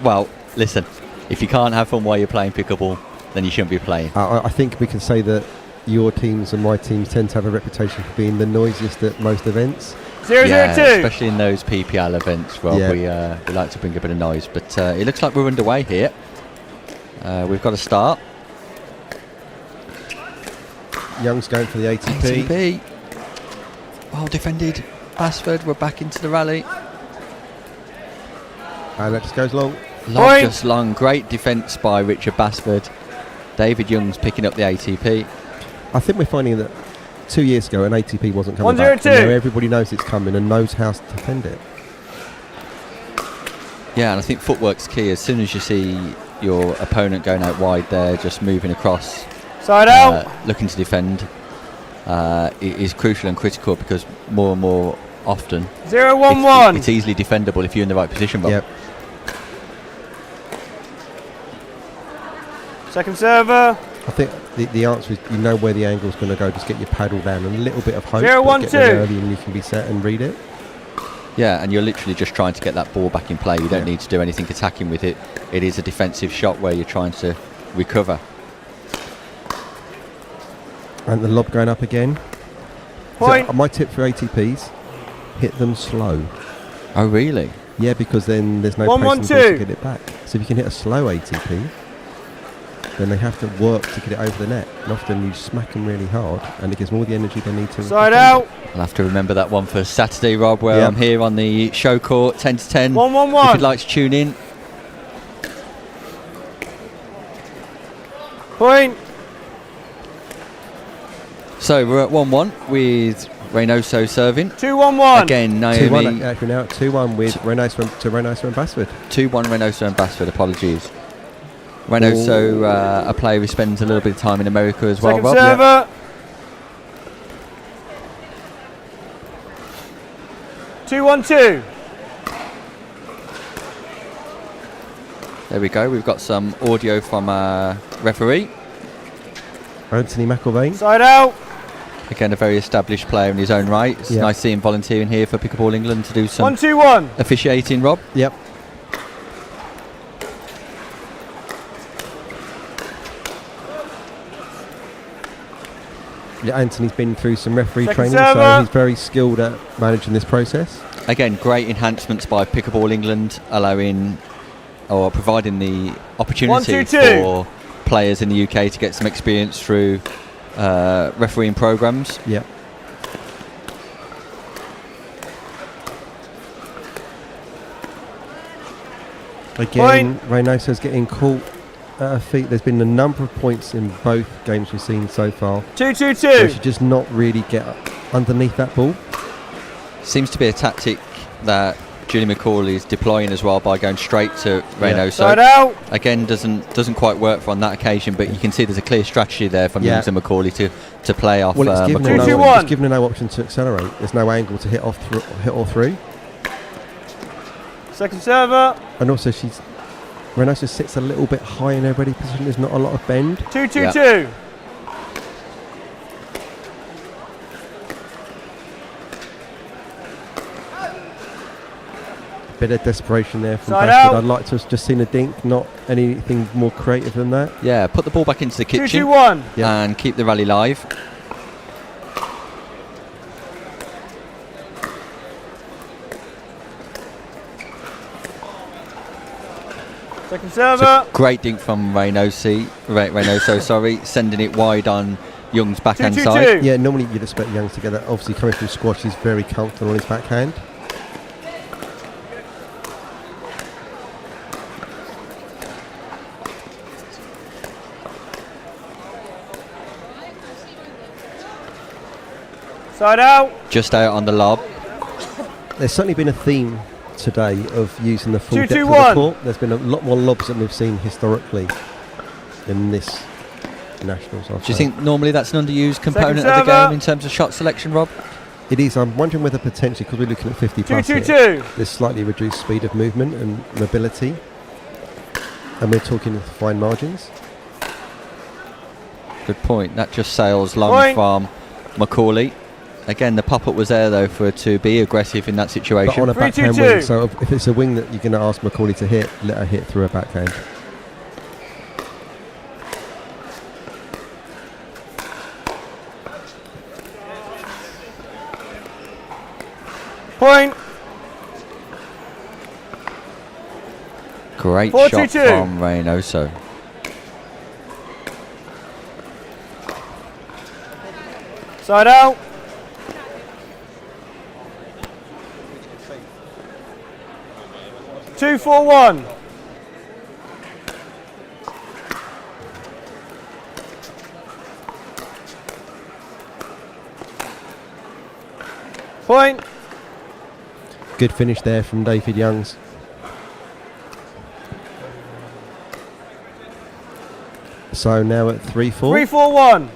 Well, listen, if you can't have fun while you're playing pickleball, then you shouldn't be playing. I think we can say that your teams and my teams tend to have a reputation for being the noisiest at most events. 0-0-2. Especially in those PPL events, Rob. We like to bring a bit of noise. But it looks like we're underway here. We've got to start. Young's going for the ATP. Well defended. Basford, we're back into the rally. And that just goes long. Lob just long. Great defence by Richard Basford. David Young's picking up the ATP. I think we're finding that 2 years ago an ATP wasn't coming 1-0-2. back. And now everybody knows it's coming and knows how to defend it. Yeah, and I think footwork's key. As soon as you see your opponent going out wide there, just moving across, side out, looking to defend, it is crucial and critical, because more and more often 0-1-1. it's easily defendable if you're in the right position. Bob. Yep. Second server. I think the answer is you know where the angle's going to go. Just get your paddle down and a little bit of hope. 0-1-2. Get there early and you can be set and read it. Yeah, and you're literally just trying to get that ball back in play. You don't need to do anything attacking with it. It is a defensive shot where you're trying to recover. And the lob going up again. Point. So my tip for ATPs, hit them slow. Oh, really? Yeah, because then there's no 1-1-2. pace to get it back. So if you can hit a slow ATP, then they have to work to get it over the net. And often you smack them really hard and it gives them all the energy they need to. Side out. I'll have to remember that one for Saturday, Rob, where I'm here on the show court, 10 to 10. 1-1-1. If you'd like to tune in. Point. So we're at 1-1 with Reynoso serving. 2-1-1. Again, Naomi. 2-1 actually now at 2-1 with Reynoso and Basford. 2-1 Reynoso and Basford, apologies. Reynoso, a player who spends a little bit of time in America as well, Second Rob. server. 2-1-2. There we go. We've got some audio from our referee. Anthony McIlvaine. Side out. Again, a very established player in his own right. It's nice to see him volunteering here for Pickleball England to do some 1-2-1. officiating, Rob. Yep. Yeah, Anthony's been through some referee Second training, server. so he's very skilled at managing this process. Again, great enhancements by Pickleball England, allowing or providing the opportunity 1-2-2. for players in the UK to get some experience through refereeing programs. Yeah. Again, Reynoso's getting caught at her feet. There's been a number of points in both games we've seen so far. 2-2-2. Where she just not really get underneath that ball. Seems to be a tactic that Julie McCall is deploying as well, by going straight to Reynoso. Side out. Again, doesn't quite work for on that occasion, but you can see there's a clear strategy there from Youngs and Macaulay to play off. Well, it's given, her 2-2-1. it's given her no option to accelerate. There's no angle to hit all through. Second server. And also Reynoso sits a little bit high in her ready position. There's not a lot of bend. 2-2-2. Bit of desperation there from Side Basford. out. I'd like to have just seen a dink, not anything more creative than that. Yeah, put the ball back into the kitchen 2-2-1. and keep the rally live. Second It's server. a great dink from Reynoso, sorry, sending it wide on Young's backhand 2-2-2. side. Yeah, normally you'd expect Youngs to get that. Obviously, coming from squash, he's very comfortable on his backhand. Side out. Just out on the lob. There's certainly been a theme today of using the full depth of the 2-2-1. court. There's been a lot more lobs than we've seen historically in this Nationals. Do you think normally that's an underused component of the server. game in terms of shot selection, Rob? It is. I'm wondering whether potentially, because we're looking at 50 plus here, 2-2-2. there's slightly reduced speed of movement and mobility. And we're talking fine margins. Good point. That just sails long Point. from Macaulay. Again, the pop-up was there, though, for her to be aggressive in that But situation. on a backhand 3-2-2. wing, so if it's a wing that you're going to ask Macaulay to hit, let her hit through her backhand. Point. Great 4-2-2. shot from Reynoso. Side out. 2-4-1. Point. Good finish there from David Youngs. So now at 3-4. 3-4-1.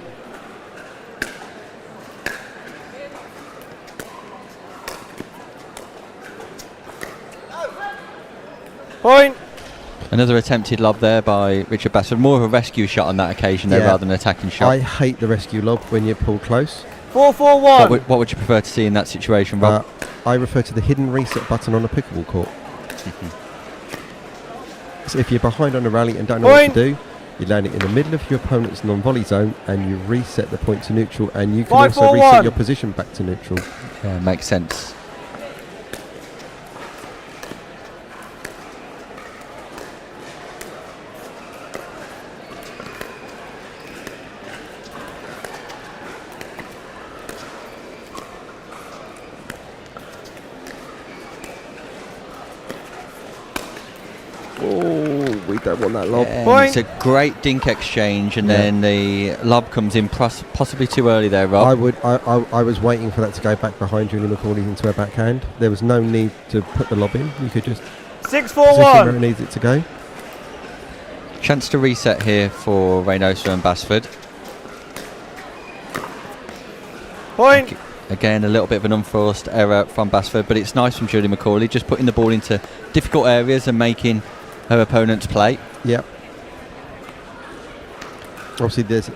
Point. Another attempted lob there by Richard Basford. More of a rescue shot on that occasion, though, rather than an attacking shot. I hate the rescue lob when you're pulled close. 4-4-1. What would you prefer to see in that situation, Rob? I refer to the hidden reset button on a pickleball court. So if you're behind on a rally and don't know what to do, you land it in the middle of your opponent's non-volley zone and you reset the point to neutral, and you can also reset your position back to neutral. Yeah, makes sense. We don't want that lob. It's a great dink exchange, and then the lob comes in possibly too early there, Rob. I was waiting for that to go back behind Julie McCauley into her backhand. There was no need to put the lob in. You could just 6-4-1 where it needs it to go. Chance to reset here for Reynoso and Basford. Point. Again, a little bit of an unforced error from Basford, but it's nice from Julie McCauley, just putting the ball into difficult areas and making her opponents play. Yep. Obviously, there's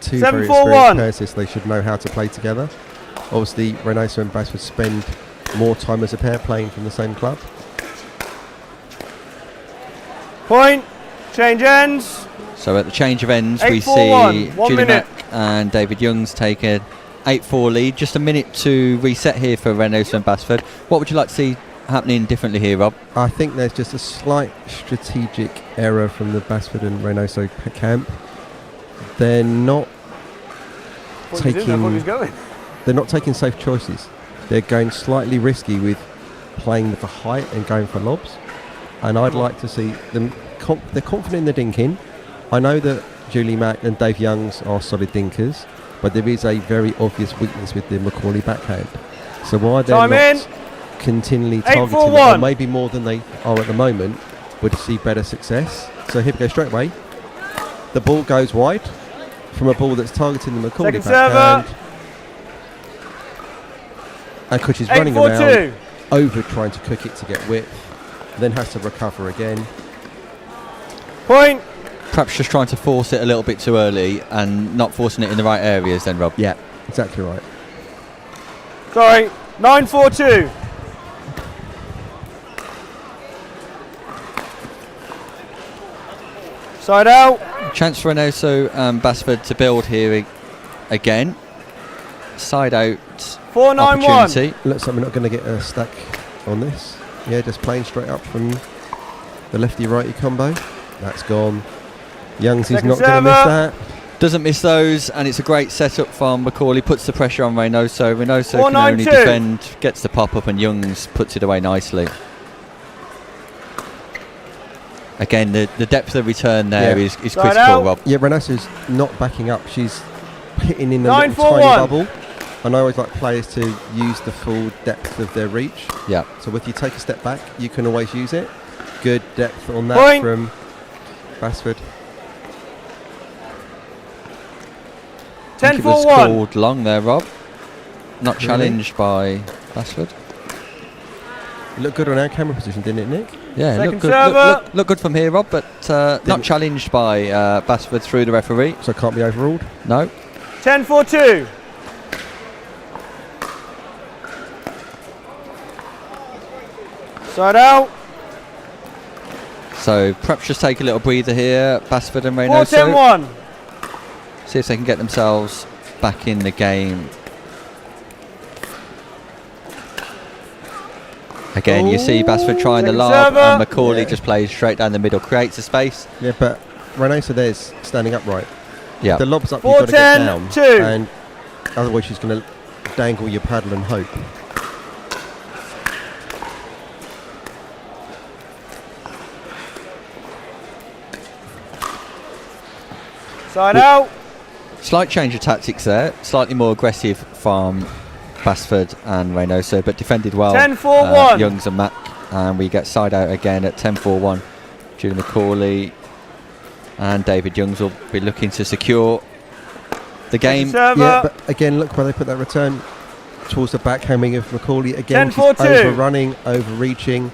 two 7-4-1. very experienced pairs, so they should know how to play together. Obviously, Reynoso and Basford spend more time as a pair playing from the same club. Point. Change ends. So at the change of ends, we 8-4-1. see 1 Julie minute. Mack and David Youngs take a 8-4 lead. Just a minute to reset here for Reynoso and Basford. What would you like to see happening differently here, Rob? I think there's just a slight strategic error from the Basford and Reynoso camp. They're not They're not taking safe choices. They're going slightly risky with playing with the height and going for lobs. And I'd like to see them. They're confident in the dinking. I know that Julie Mack and Dave Youngs are solid dinkers, but there is a very obvious weakness with the McCauley backhand. So why they're not continually targeting it, or maybe more than they are at the moment, would see better success. So here we go straight away. The ball goes wide from a ball that's targeting the McCauley backhand. And Kutch is running around over trying to cook it to get width, then has to recover again. Point. Perhaps just trying to force it a little bit too early and not forcing it in the right areas then, Rob. Yeah, exactly right. Sorry, 9-4-2. Side out. Chance for Reynoso and Basford to build here again. Side out 4-9-1. opportunity. Looks like we're not going to get a stack on this. Yeah, just playing straight up from the lefty-righty combo. That's gone. Youngs is not going to miss that. Doesn't miss those, and it's a great setup from McCauley. Puts the pressure on Reynoso. Reynoso can only defend, gets the pop up, and Youngs puts it away nicely. Again, the depth of return there is critical, Rob. Yeah, Reynoso's not backing up. She's hitting in a little tiny bubble. And I always like players to use the full depth of their reach. Yeah. So if you take a step back, you can always use it. Good depth on that from Basford. 10-4-1. It was called long there, Rob. Not challenged by Basford. It looked good on our camera position, didn't it, Nick? Yeah, look good from here, Rob, but not challenged by Basford through the referee. So can't be overruled? No. 10-4-2. Side out. So perhaps just take a little breather here, Basford and Reynoso. 4-10-1. See if they can get themselves back in the game. Again, you see Basford trying the lob, and McCauley just plays straight down the middle, creates a space. Yeah, but Reynoso there's standing upright. Yeah. The lob's up, you've got to get down. And otherwise she's going to dangle your paddle and hope. Side out. Slight change of tactics there. Slightly more aggressive from Basford and Reynoso, but defended well. 10-4-1. Youngs and Mack. And we get side out again at 10-4-1. Julie McCauley and David Youngs will be looking to secure the game. Yeah, but again, look where they put that return towards the backhanding of McCauley. Again, she's 10-4-2. overrunning, overreaching,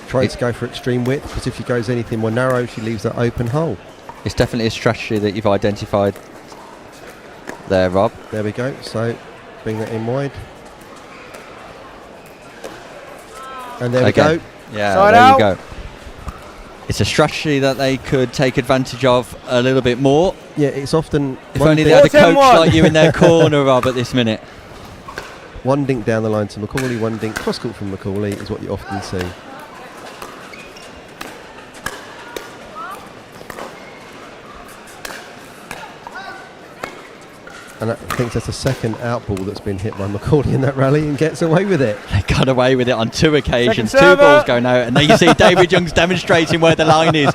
trying to go for extreme width, because if she goes anything more narrow, she leaves that open hole. It's definitely a strategy that you've identified there, Rob. There we go. So bring that in wide. And there we go. Yeah, Side there out. you go. It's a strategy that they could take advantage of a little bit more. Yeah, it's often... If only they had a coach like you in their corner, Rob, at this minute. One dink down the line to McCauley, one dink cross-court from McCauley is what you often see. And I think that's the second out ball that's been hit by McCauley in that rally and gets away with it. They got away with it on 2 occasions. Second 2 server. balls going out, and there you see David Youngs demonstrating where the line is.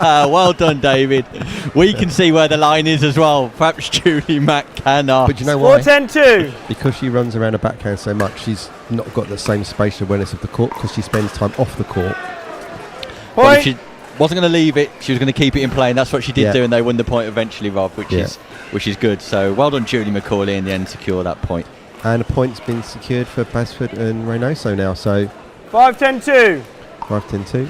Well done, David. We can see where the line is as well. Perhaps Julie Mack cannot. But you know why? 4-10-2. Because she runs around a backhand so much, she's not got the same spatial awareness of the court, because she spends time off the court. Well, if she wasn't going to leave it, she was going to keep it in play, and that's what she did do, and they won the point eventually, Rob, which is good. So well done, Julie McCauley, in the end, secure that point. And a point's been secured for Basford and Reynoso now, so 5-10-2. 5-10-2.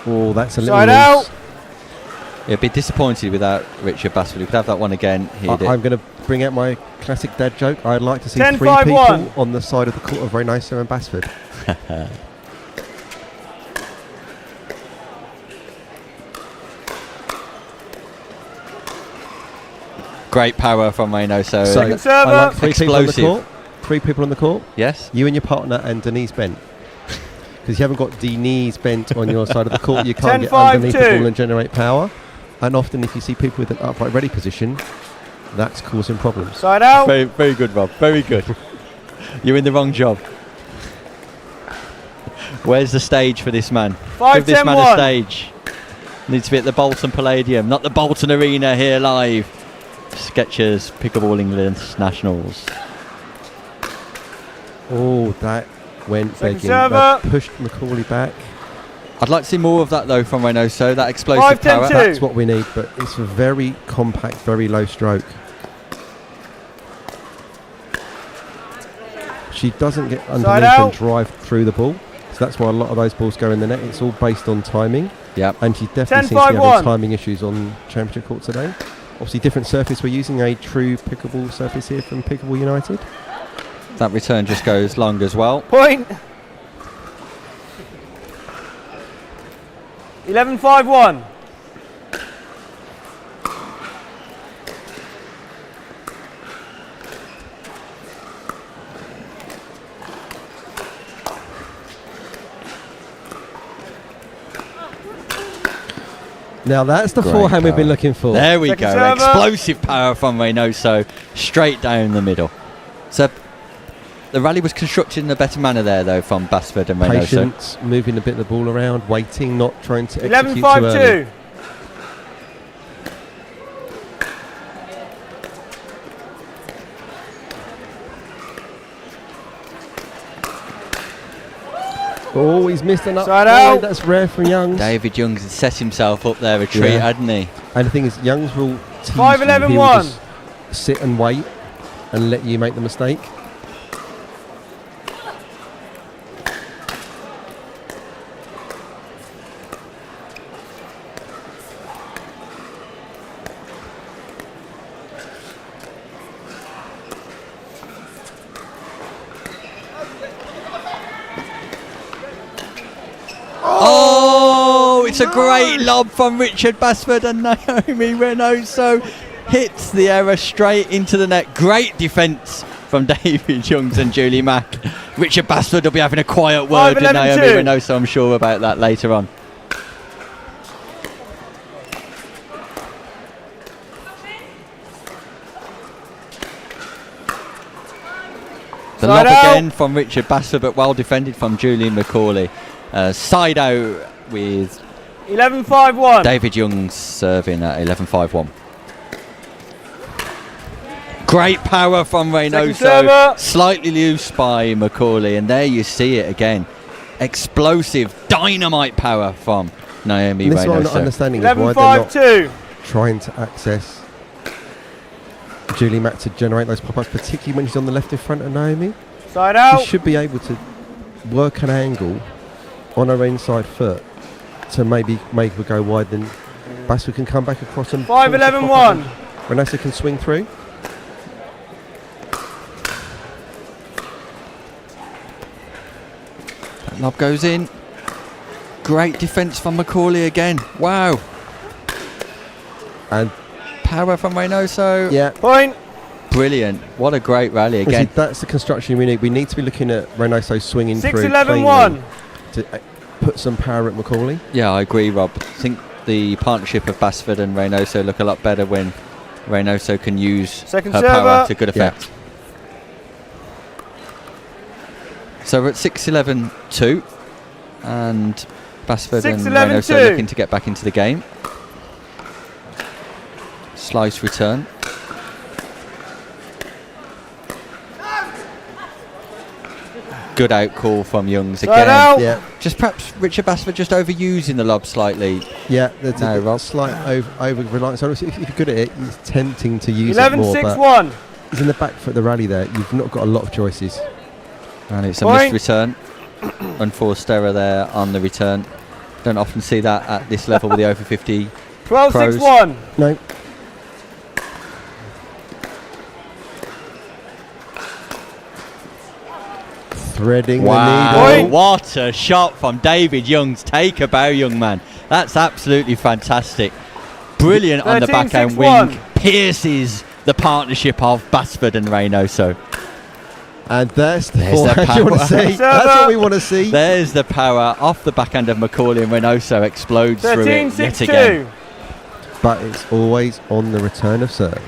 Oh, that's a little Side loose. out. Yeah, a bit disappointed without Richard Basford. He could have that one again. I'm going to bring out my classic dad joke. I'd like to see 10, 3 5, people 1. on the side of the court of Reynoso and Basford. Great power from Reynoso. So Second server. I like 3 people on the Explosive. court. 3 people on the court. Yes. You and your partner and Denise Bent. Because you haven't got Denise Bent on your side of the court, you can't get 10-5-2. underneath the ball and generate power. And often if you see people with an upright ready position, that's causing problems. Side out. Very, very good, Rob. Very good. You're in the wrong job. Where's the stage for this man? 5, Give this 10, man 1. a stage. Needs to be at the Bolton Palladium, not the Bolton Arena here live. Sketchers, Pickleball England Nationals. Oh, that went Second begging. server. That pushed McCauley back. I'd like to see more of that though from Reynoso, that explosive 5, 10, power. 2. That's what we need, but it's a very compact, very low stroke. She doesn't get underneath out. and drive through the ball. So that's why a lot of those balls go in the net. It's all based on timing. Yep. And she definitely 10, seems to be 5, having 1. timing issues on championship court today. Obviously different surface. We're using a true pickleball surface here from Pickleball United. That return just goes long as well. Point. 11-5-1. Now that's the Great forehand we've power. been looking for. There we Second go. server. Explosive power from Reynoso, straight down the middle. So the rally was constructed in a better manner there, though, from Basford and Reynoso. Patience, moving a bit of the ball around, waiting, not trying to execute too early. 11-5-2. Oh, he's missed an up. Side out. That's rare for Youngs. David Youngs had set himself up there a treat, Yeah. hadn't he? And the thing is, Youngs will tease 5-11-1. you. He will just sit and wait and let you make the mistake. Oh, it's a great lob from Richard Basford, and Naomi Reynoso hits the error straight into the net. Great defence from David Youngs and Julie Mack. Richard Basford will be having a quiet word with Naomi 5-11-2. Reynoso, I'm sure, about that later on. The Side lob out. again from Richard Basford, but well defended from Julie McCauley. Side out with 11-5-1. David Young serving at 11-5-1. Great power from Reynoso, slightly loose by Macaulay, and there you see it again. Explosive, dynamite power from Naomi This is what I'm not Reynoso. understanding is why they're not trying to access Julie Mack to generate those pop-ups, particularly when she's on the left in front of Naomi. Side out. She should be able to work an angle on her inside foot to maybe make her go wide, then Basford can come back across and 5-11-1. Reynoso can swing through. That lob goes in. Great defence from Macaulay again. Wow. And power from Reynoso. Yeah. Point. Brilliant. What a great rally again. See, that's the construction we need. We need to be looking at Reynoso swinging 6, through 11-1 to put some power at Macaulay. Yeah, I agree, Rob. I think the partnership of Basford and Reynoso look a lot better when Reynoso can use her power to good effect. Yeah. So we're at 6-11-2 and Basford and Reynoso looking to get back into the game. Slice return. Good out call from Youngs again. Yeah. Just perhaps Richard Basford just overusing the lob slightly. Yeah, there's a slight over reliance. So if you're good at it, he's tempting to use 11, it more. 6-1. He's in the back foot of the rally there. You've not got a lot of choices. And it's a missed return. Unforced error there on the return. Don't often see that at this level with the over 50 pros. 12-6-1. No. Threading wow. the needle. What a shot from David Youngs. Take a bow, young man. That's absolutely fantastic. Brilliant 13, on the backhand wing. Pierces the partnership of Basford and Reynoso. And there's the power you want to see. That's what we want to see. There's the power off the backhand of Macaulay, and Reynoso explodes 13, through it 6, yet again. But it's always on the return of serve.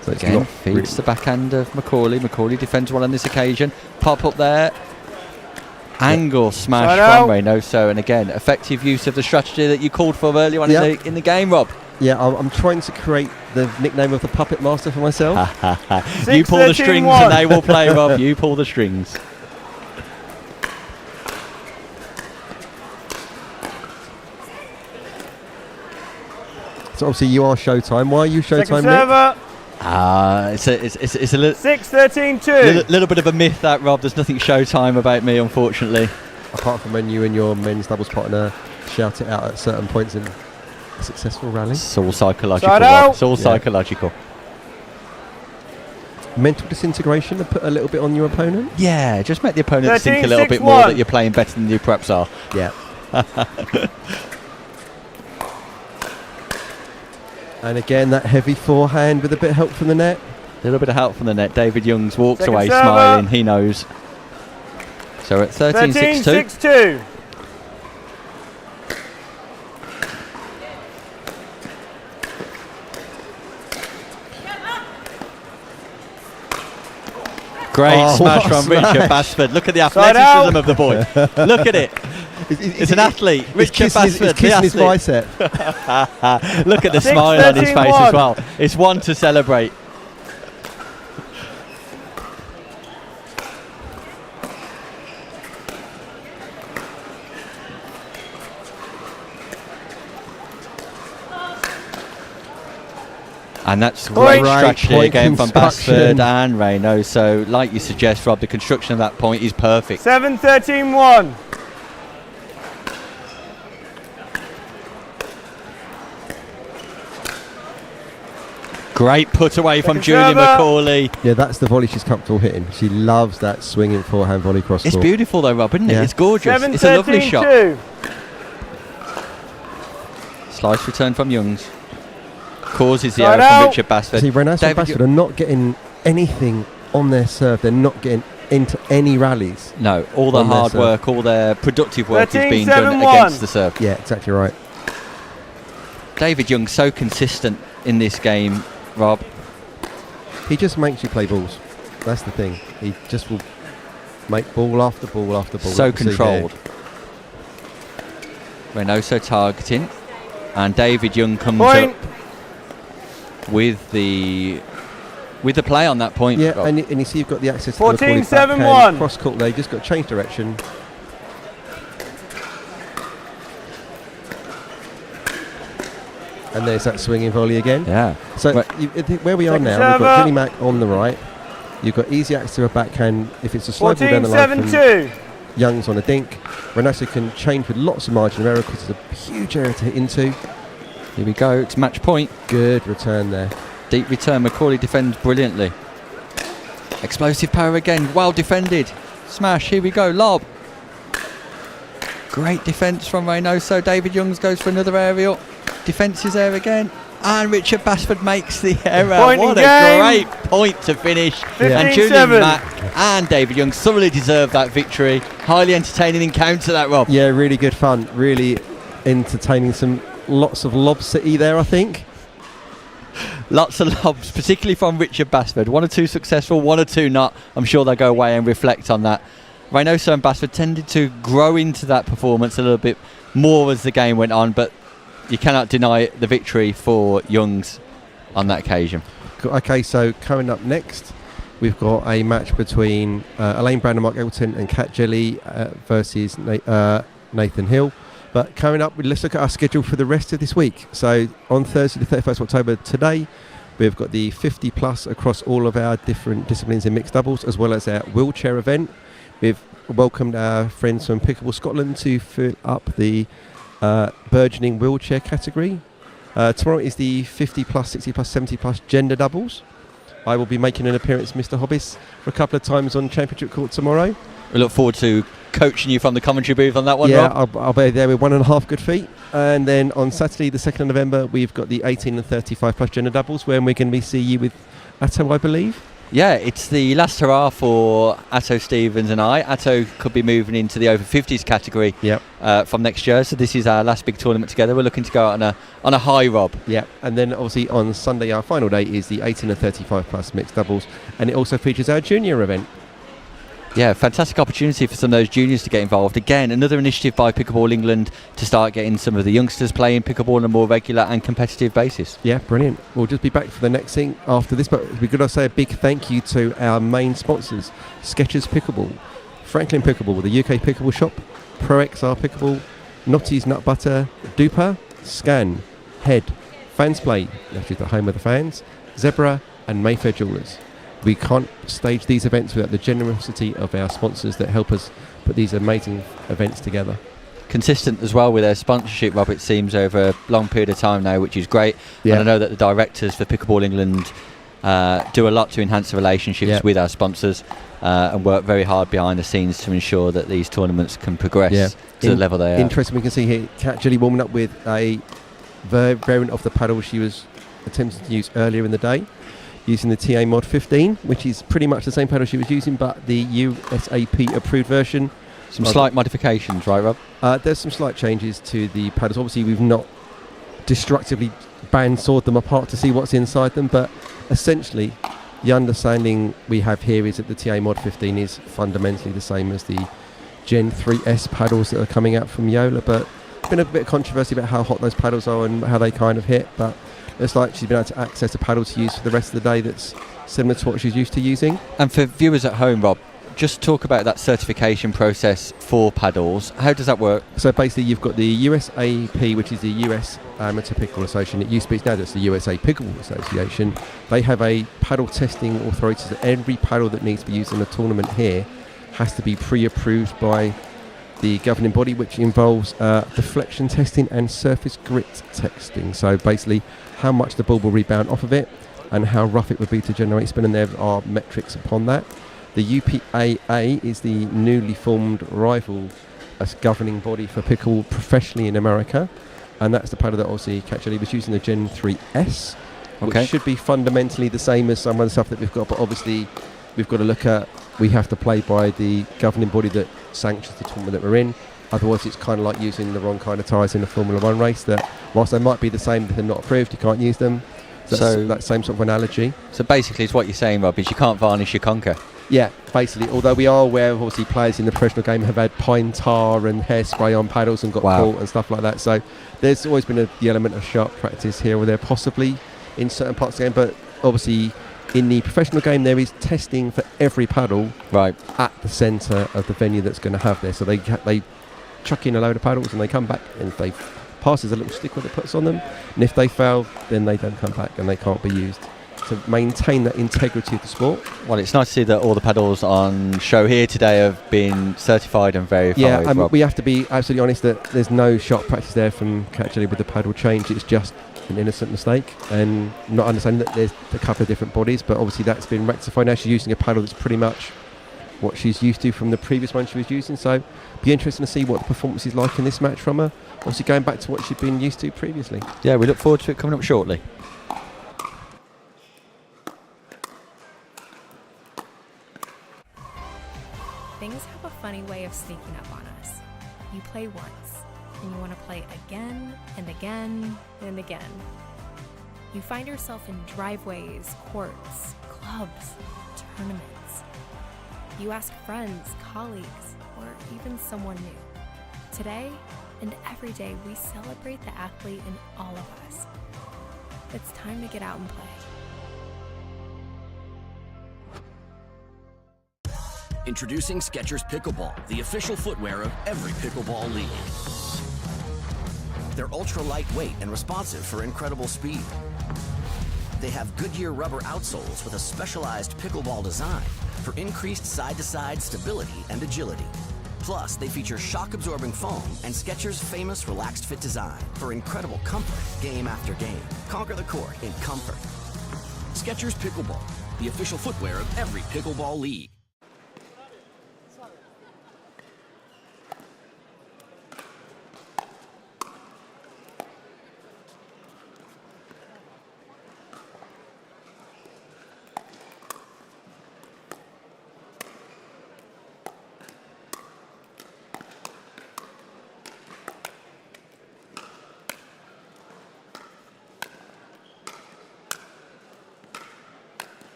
So it's again, not feeds the backhand of Macaulay. Macaulay defends well on this occasion. Pop up there. Angle smash from Reynoso, and again, effective use of the strategy that you called for earlier on in the game, Rob. Yeah, I'm trying to create the nickname of the Puppet Master for myself. You pull the strings and they will play, Rob. You pull the strings. So obviously you are Showtime. Why are you Showtime, Nick? It's a 6-13-2. Little bit of a myth that, Rob. There's nothing Showtime about me, unfortunately. Apart from when you and your men's doubles partner shout it out at certain points in a successful rally. It's all psychological, Rob. It's all psychological. Mental disintegration and put a little bit on your opponent? Yeah, just make the opponent think a little bit more that you're playing better than you perhaps are. Yeah. And again, that heavy forehand with a bit of help from the net. A little bit of help from the net. David Youngs walks away smiling. He knows. So at 13-6-2. Great smash from Richard Basford. Look at the athleticism of the boy. Look at it. It's an athlete. Richard Basford, he's kissing his bicep. Look at the smile on his face as well. It's one to celebrate. And that's great strategy again from Basford and Reynoso. So, like you suggest, Rob, the construction of that point is perfect. 7-13-1. Great put away from Julie Macaulay. Yeah, that's the volley she's comfortable hitting. She loves that swinging forehand volley cross court. It's beautiful though, Rob, isn't it? It's gorgeous. It's a lovely shot. Slice return from Youngs. Causes the error from Richard Basford. See, Reynoso and Basford are not getting anything on their serve. They're not getting into any rallies. No, all the hard work, all their productive work is being done against the serve. Yeah, exactly right. David Young so consistent in this game, Rob. He just makes you play balls. That's the thing. He just will make ball after ball after ball. So controlled. Reynoso targeting, and David Young comes Point. up with the play on that point. Yeah, and you see you've got the access to 14-7-1. cross court there. You just got to change direction. And there's that swinging volley again. Yeah. So where we are Second now, we've got server. Jenny Mack on the right. You've got easy access to a backhand. If it's a slow ball down the line, 14-7-2. Young's on a dink. Reynoso can change with lots of margin of error because it's a huge area to hit into. Here we go. It's match point. Good return there. Deep return. Macaulay defends brilliantly. Explosive power again. Well defended. Smash. Here we go. Lob. Great defence from Reynoso. David Youngs goes for another aerial. Defence is there again. And Richard Basford makes the error. Point What a game. great point to finish. And 15-7. Julian Mack and David Young thoroughly deserved that victory. Highly entertaining encounter, that, Rob. Yeah, really good fun. Really entertaining. Lots of lob city there, I think. Lots of lobs, particularly from Richard Basford. 1 or 2 successful, 1 or 2 not. I'm sure they'll go away and reflect on that. Reynoso and Basford tended to grow into that performance a little bit more as the game went on, but you cannot deny the victory for Youngs on that occasion. Okay, so coming up next, we've got a match between Elaine Brandon, Mark Eggleton and Kat Jelly versus Nathan Hill. But coming up, let's look at our schedule for the rest of this week. So on Thursday, the 31st of October, today, we've got the 50 plus across all of our different disciplines in mixed doubles, as well as our wheelchair event. We've welcomed our friends from Pickleball Scotland to fill up the burgeoning wheelchair category. Tomorrow is the 50 plus, 60 plus, 70 plus gender doubles. I will be making an appearance, Mr. Hobbis, for a couple of times on Championship Court tomorrow. We look forward to coaching you from the commentary booth on that one, yeah, Rob. I'll be there with 1.5 good feet. And then on Saturday, the 2nd of November, we've got the 18 and 35 plus gender doubles, where we're going to be seeing you with Atto, I believe. Yeah, it's the last hurrah for Atto Stevens and I. Atto could be moving into the over 50s category from next year, so this is our last big tournament together. We're looking to go out on a high, Rob. Yeah, and then obviously on Sunday, our final day is the 18 and 35 plus mixed doubles, and it also features our junior event. Yeah, fantastic opportunity for some of those juniors to get involved. Again, another initiative by Pickleball England to start getting some of the youngsters playing pickleball on a more regular and competitive basis. Yeah, brilliant. We'll just be back for the next thing after this, but we've got to say a big thank you to our main sponsors, Skechers Pickleball, Franklin Pickleball, the UK Pickleball Shop, Pro XR Pickleball, Notty's Nut Butter, Duper, Scan, Head, Fans Play, which is the home of the fans, Zebra and Mayfair Jewellers. We can't stage these events without the generosity of our sponsors that help us put these amazing events together. Consistent as well with their sponsorship, Rob, it seems, over a long period of time now, which is great. Yeah. And I know that the directors for Pickleball England do a lot to enhance the relationships with our sponsors and work very hard behind the scenes to ensure that these tournaments can progress to the level they are. Interesting, we can see here Kat Jelly warming up with a variant of the paddle she was attempting to use earlier in the day, using the TA Mod 15, which is pretty much the same paddle she was using, but the USAP approved version. Some slight modifications, right, Rob? There's some slight changes to the paddles. Obviously, we've not destructively bandsawed them apart to see what's inside them, but essentially, the understanding we have here is that the TA Mod 15 is fundamentally the same as the Gen 3S paddles that are coming out from Yola, but been a bit of controversy about how hot those paddles are and how they kind of hit, but it's like she's been able to access a paddle to use for the rest of the day that's similar to what she's used to using. And for viewers at home, Rob, just talk about that certification process for paddles. How does that work? So basically you've got the USAP, which is the US Amateur Pickleball Association. It used to be, now that's the USA Pickleball Association. They have a paddle testing authority, so every paddle that needs to be used in a tournament here has to be pre-approved by the governing body, which involves deflection testing and surface grit testing. So basically how much the ball will rebound off of it and how rough it would be to generate spin, and there are metrics upon that. The UPAA is the newly formed rival governing body for pickleball professionally in America, and that's the paddle that obviously Kat Jelly was using, the Gen 3S, which should be fundamentally the same as some of the stuff that we've got, but obviously we've got to look at, we have to play by the governing body that sanctions the tournament that we're in. Otherwise it's kind of like using the wrong kind of tyres in a Formula 1 race, that whilst they might be the same, if they're not approved, you can't use them. So that same sort of analogy. So basically it's what you're saying, Rob, is you can't varnish your conquer. Yeah, basically. Although we are aware of obviously players in the professional game have had pine tar and hairspray on paddles and got caught and stuff like that. So there's always been the element of sharp practice here or there, possibly in certain parts of the game. But obviously, in the professional game, there is testing for every paddle at the centre of the venue that's going to have this. So they chuck in a load of paddles and they come back, and if they pass, there's a little sticker that puts on them, and if they fail, then they don't come back and they can't be used. To maintain that integrity of the sport. Well, it's nice to see that all the paddles on show here today have been certified and verified. Yeah, I mean, we have to be absolutely honest that there's no sharp practice there from Cat Jelly with the paddle change. It's just an innocent mistake, and not understanding that there's a couple of different bodies, but obviously that's been rectified. Now she's using a paddle that's pretty much what she's used to from the previous one she was using, so be interesting to see what the performance is like in this match from her, obviously going back to what she'd been used to previously. Yeah, we look forward to it coming up shortly. Things have a funny way of sneaking up on us. You play once, and you want to play again and again and again. You find yourself in driveways, courts, clubs, tournaments. You ask friends, colleagues, or even someone new. Today and every day, we celebrate the athlete in all of us. It's time to get out and play. Introducing Skechers Pickleball, the official footwear of every pickleball league. They're ultra lightweight and responsive for incredible speed. They have Goodyear rubber outsoles with a specialized pickleball design for increased side-to-side stability and agility. Plus, they feature shock-absorbing foam and Skechers' famous relaxed fit design for incredible comfort game after game. Conquer the court in comfort. Skechers Pickleball, the official footwear of every pickleball league.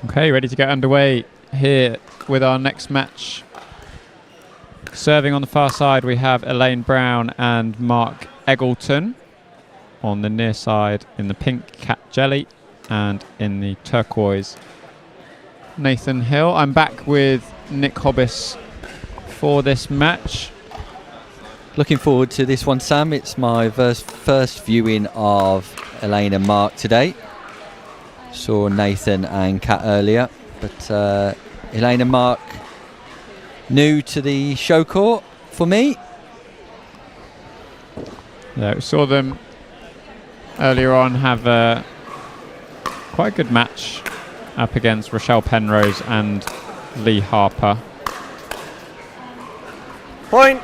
Okay, ready to get underway here with our next match. Serving on the far side, we have Elaine Brown and Mark Eggleton. On the near side, in the pink, Cat Jelly, and in the turquoise, Nathan Hill. I'm back with Nick Hobbis for this match. Looking forward to this one, Sam. It's my first viewing of Elaine and Mark today. Saw Nathan and Kat earlier, but Elaine and Mark new to the show court for me. Yeah, we saw them earlier on have quite a good match up against Rochelle Penrose and Lee Harper. Point.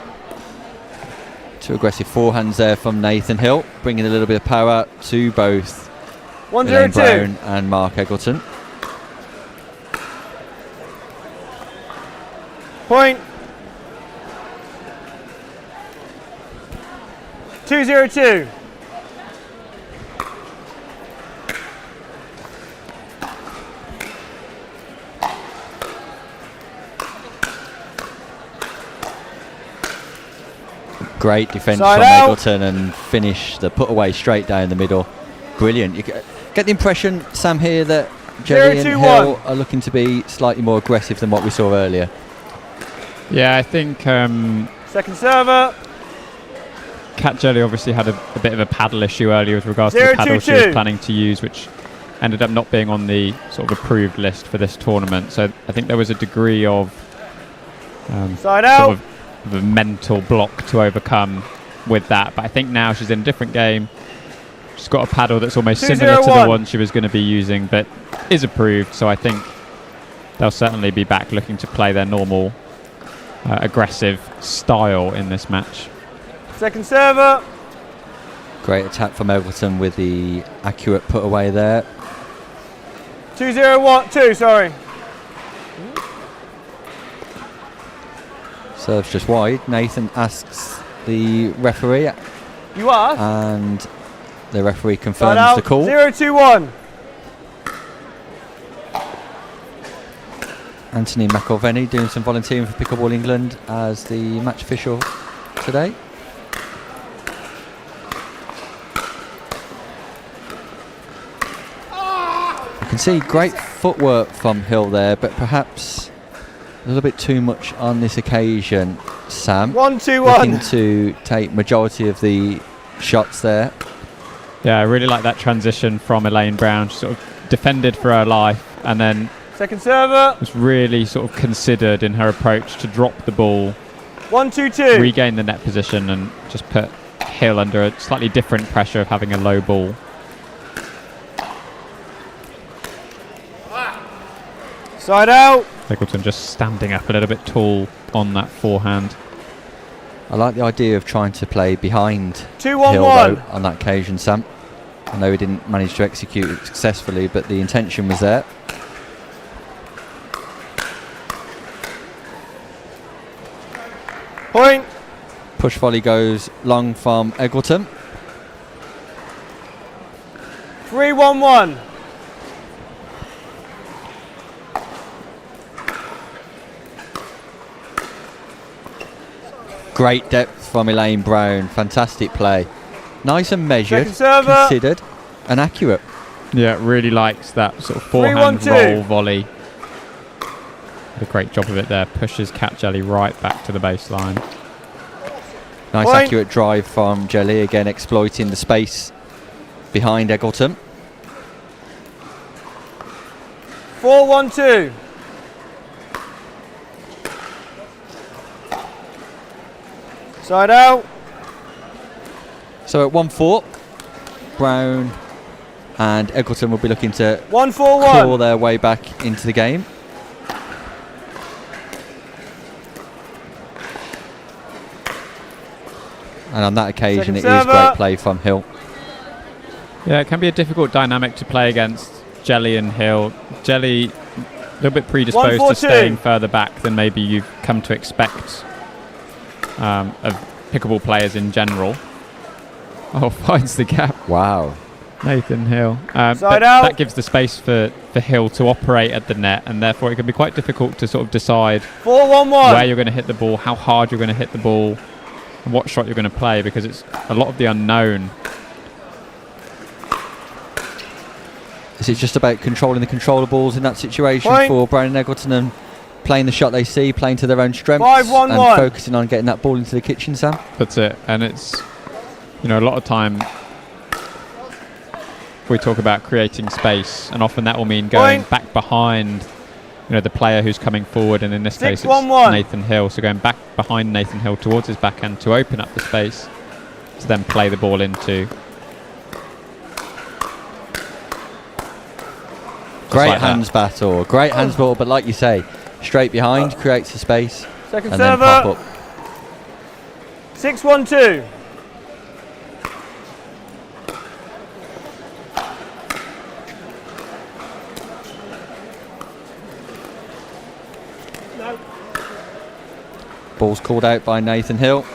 Two aggressive forehands there from Nathan Hill, bringing a little bit of power to both 1-0-2. Elaine Brown and Mark Eggleton. Point. 2-0-2. Great defence Side from out. Eggleton and finish the put away straight down the middle. Brilliant. You get the impression, Sam, here that Jelly and 0-2-1. Hill are looking to be slightly more aggressive than what we saw earlier. Yeah, I think Second server. Cat Jelly obviously had a bit of a paddle issue earlier with regards to the paddle she was planning to use, which ended up not being on the sort of approved list for this tournament. So I think there was a degree of Side out. sort of a mental block to overcome with that. But I think now she's in a different game. She's got a paddle that's almost similar to the 2-0-1. one she was going to be using, but is approved. So I think they'll certainly be back looking to play their normal aggressive style in this match. Second server. Great attack from Eggleton with the accurate put away there. 2-0-1-2. Sorry. Serves just wide. Nathan asks the referee, You are. and the referee Side confirms out. the call. 0-2-1. Anthony McElveny doing some volunteering for Pickleball England as the match official today. You can see great footwork from Hill there, but perhaps a little bit too much on this occasion, Sam. 1-2-1. Looking to take majority of the shots there. Yeah, I really like that transition from Elaine Brown. She sort of defended for her life and then Second server. was really sort of considered in her approach to drop the ball, 1-2-2. regain the net position and just put Hill under a slightly different pressure of having a low ball. Side out. Eggleton just standing up a little bit tall on that forehand. I like the idea of trying to play behind 2-1-1. Hill though, on that occasion, Sam. I know he didn't manage to execute it successfully, but the intention was there. Point. Push volley goes long from Eggleton. 3-1-1. Great depth from Elaine Brown. Fantastic play. Nice and measured, Second server. considered, and accurate. Yeah, really likes that sort of forehand 3-1-2. roll volley. Did a great job of it there. Pushes Cat Jelly right back to the baseline. Nice Point. accurate drive from Jelly, again exploiting the space behind Eggleton. 4-1-2. Side out. So at 1-4, Brown and Eggleton will be looking to 1-4-1. claw their way back into the game. And on that occasion, Second it is server. great play from Hill. Yeah, it can be a difficult dynamic to play against Jelly and Hill. Jelly a little bit predisposed 1-4-2. to staying further back than maybe you've come to expect of pickleball players in general. Oh, finds the gap. Wow. Nathan Hill. Side But out. that gives the space for Hill to operate at the net, and therefore it can be quite difficult to sort of decide 4-1-1. where you're going to hit the ball, how hard you're going to hit the ball, and what shot you're going to play, because it's a lot of the unknown. Is it just about controlling the controllables in that situation Point. for Brown and Eggleton and playing the shot they see, playing to their own strengths, 5-1-1. and focusing on getting that ball into the kitchen, Sam? That's it. And it's, you know, a lot of time we talk about creating space, and often that will mean going Point. back behind, you know, the player who's coming forward, and in this case it's 6-1-1. Nathan Hill. So going back behind Nathan Hill towards his backhand to open up the space to then play the ball into. Great like hands battle. Great hands battle, but like you say, straight behind creates the space. Second and then server. pop up. 6-1-2. Ball's called out by Nathan Hill.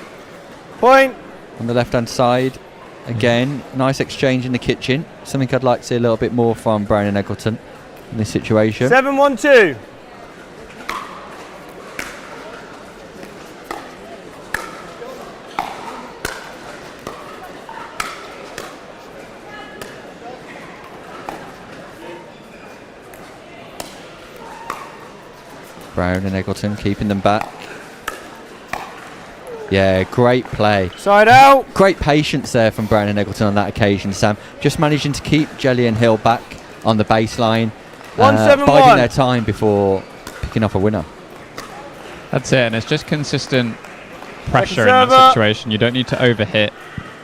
Point. On the left-hand side. Again, nice exchange in the kitchen. Something I'd like to see a little bit more from Brown and Eggleton in this situation. 7-1-2. Brown and Eggleton keeping them back. Yeah, great play. Side out. Great patience there from Brown and Eggleton on that occasion, Sam. Just managing to keep Jelly and Hill back on the baseline. 1-7-1. Biding their time before picking off a winner. That's it, and it's just consistent pressure in Second that server. situation. You don't need to overhit.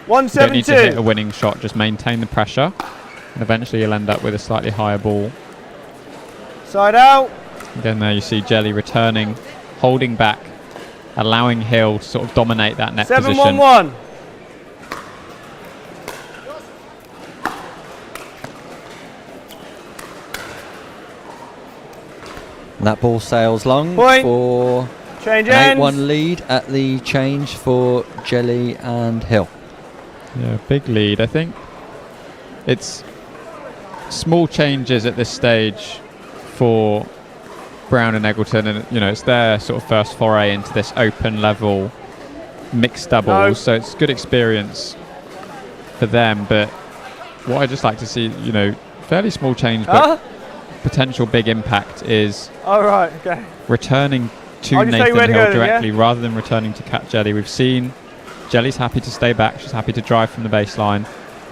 1-7-2. You don't need to hit a winning shot. Just maintain the pressure, and eventually you'll end up with a slightly higher ball. Side out. Again, there you see Jelly returning, holding back, allowing Hill to sort of dominate that net position. 7-1-1. And that ball sails long Point. for Change an ends. 8-1 lead at the change for Jelly and Hill. Yeah, big lead. I think it's small changes at this stage for Brown and Eggleton, and you know it's their sort of first foray into this open level mixed doubles, No. so it's good experience for them. But what I just like to see, you know, fairly small change, but potential big impact is All right. Okay. returning to I'll just tell you where Nathan to Hill go then, directly rather than returning to Cat Jelly. We've seen Jelly's happy to stay back, she's happy to drive from the baseline,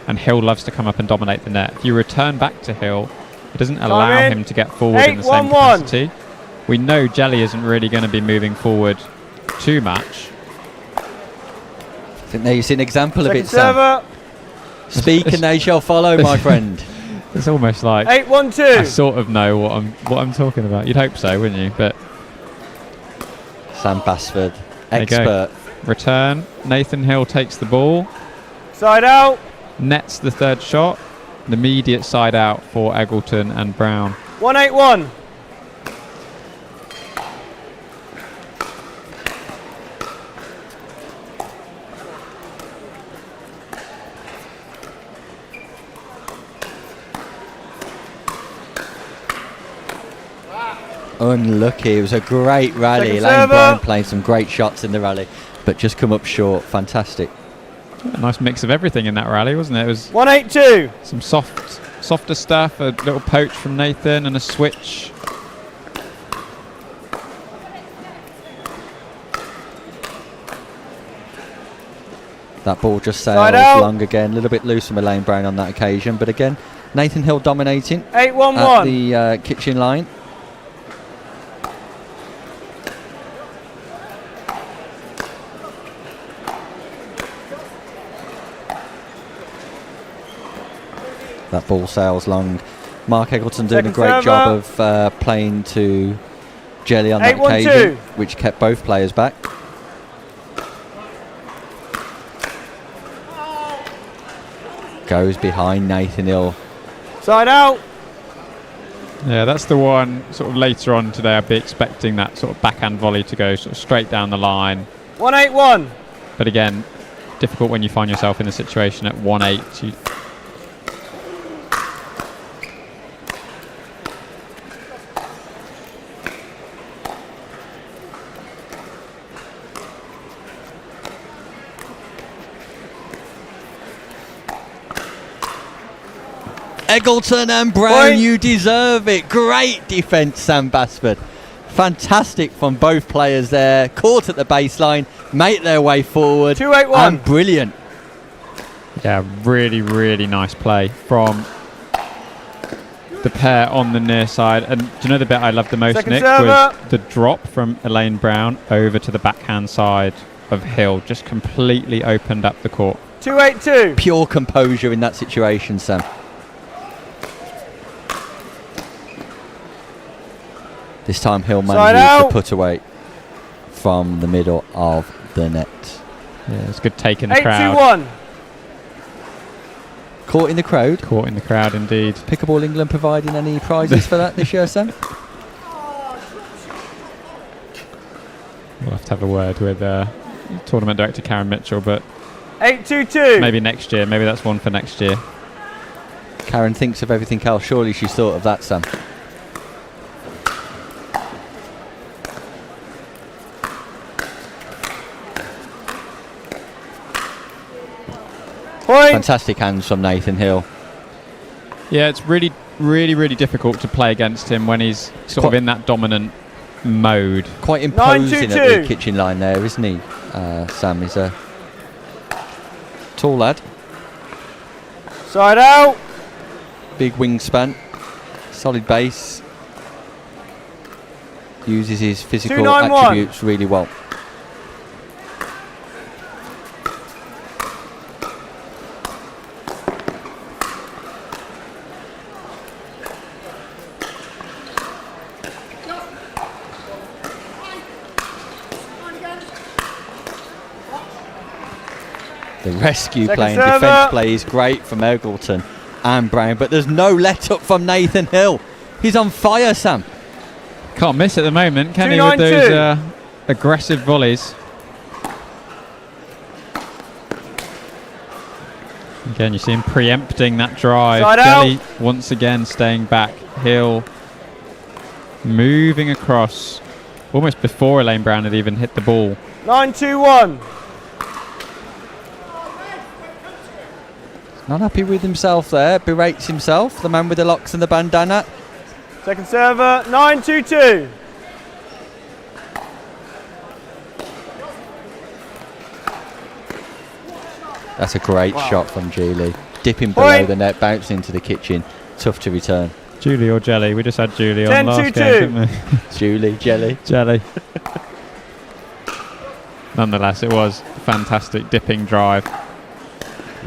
and Hill loves to come up and dominate the net. If you return back to Hill, it doesn't allow in. him to get forward in the same 8-1-1. capacity. We know Jelly isn't really going to be moving forward too much. I think there you see an example Second of it, Sam. server. Speak and they shall follow, my friend. It's almost like 8-1-2. I sort of know what I'm talking about. You'd hope so, wouldn't you? But Sam Basford, there you go. expert. Return. Nathan Hill takes the ball, Side out. nets the third shot. An immediate side out for Eggleton and Brown. 1-8-1. Unlucky. It was a great rally. Second Elaine server. Brown playing some great shots in the rally, but just come up short. Fantastic. A nice mix of everything in that rally, wasn't it? It was 1-8-2. some softer stuff, a little poach from Nathan, and a switch. That ball just Side sails out. long again. A little bit loose from Elaine Brown on that occasion, but again, Nathan Hill dominating 8-1-1. at the kitchen line. That ball sails long. Mark Eggleton doing Second a great server. job of playing to Jelly on that 8-1-2. occasion, which kept both players back. Goes behind Nathan Hill. Side out. Yeah, that's the one sort of later on today. I'd be expecting that sort of backhand volley to go sort of straight down the line. 1-8-1. But again, difficult when you find yourself in a situation at 1-8. Eggleton and Brown, Point. you deserve it. Great defence, Sam Basford. Fantastic from both players there. Caught at the baseline, make their way forward. 2-8-1. And brilliant. Yeah, really, really nice play from the pair on the near side. And do you know the bit I loved the most, Second Nick, server. was the drop from Elaine Brown over to the backhand side of Hill. Just completely opened up the court. 2-8-2. Pure composure in that situation, Sam. This time Hill Side manages out. to put away from the middle of the net. Yeah, it's good take in the 8-2-1. crowd. Caught in the crowd. Caught in the crowd, indeed. Pickleball England providing any prizes for that this year, Sam? We'll have to have a word with tournament director Karen Mitchell, but 8-2-2. maybe next year. Maybe that's one for next year. Karen thinks of everything else. Surely she's thought of that, Sam. Point. Fantastic hands from Nathan Hill. Yeah, it's really, really, really difficult to play against him when he's sort of in that dominant mode. Quite imposing 9-2-2. at the kitchen line there, isn't he? Sam is a tall lad. Side out. Big wingspan. Solid base. Uses his physical 2-9-1. attributes really well. The rescue Second play and server. defence play is great from Eggleton and Brown, but there's no let up from Nathan Hill. He's on fire, Sam. Can't miss at the moment, can he, with 2-9-2. those aggressive volleys? Again, you see him preempting that drive. Side Jelly out. once again staying back. Hill moving across almost before Elaine Brown had even hit the ball. 9-2-1. Not happy with himself there. Berates himself, the man with the locks and the bandana. Second server. 9-2-2. That's a great shot from Julie. Dipping Point. below the net, bouncing into the kitchen. Tough to return. Julie or Jelly? We just had Julie on 10-2-2. last game, didn't we? Julie, Jelly. Jelly. Nonetheless, it was a fantastic dipping drive.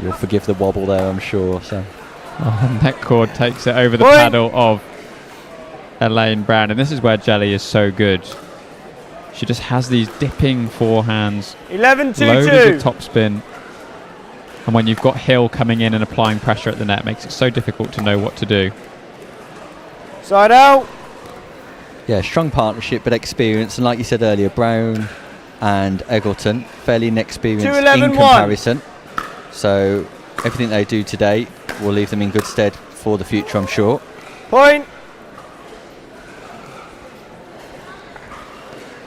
You'll forgive the wobble there, I'm sure. So Neck cord takes it over the Point. paddle of Elaine Brown, and this is where Jelly is so good. She just has these dipping forehands, loaded 11-2-2. with topspin, and when you've got Hill coming in and applying pressure at the net, it makes it so difficult to know what to do. Side out. yeah, strong partnership, but experience. And like you said earlier, Brown and Eggleton, fairly inexperienced in 2-11-1. comparison. So everything they do today will leave them in good stead for the future, I'm sure. Point.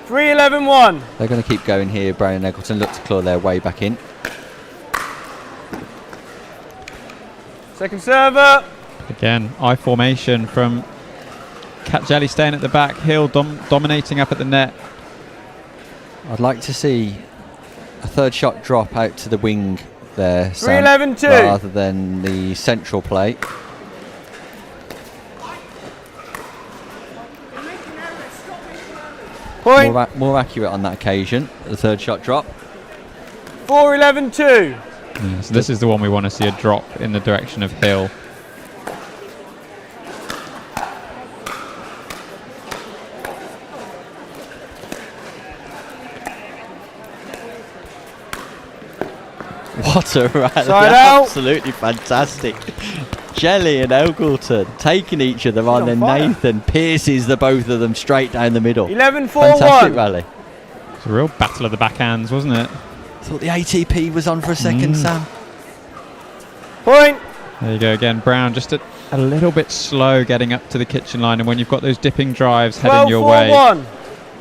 3-11-1. They're going to keep going here. Brown and Eggleton look to claw their way back in. Second server. Again, eye formation from Cat Jelly staying at the back, Hill dominating up at the net. I'd like to see a third shot drop out to the wing there, Sam, 3-11-2. rather than the central play. Point. More accurate on that occasion, the third shot drop. 4-11-2. Yeah, so this is the one we want to see a drop in the direction of Hill. What a rally. Side out. Absolutely fantastic. Jelly and Eggleton taking each other on, on and fire. Nathan pierces the both of them straight down the middle. 11-4-1. Fantastic rally. It's a real battle of the backhands, wasn't it? Thought the ATP was on for a second, Sam. Point. There you go again. Brown just a little bit slow getting up to the kitchen line, and when you've got those dipping drives heading your way, 12-4-1.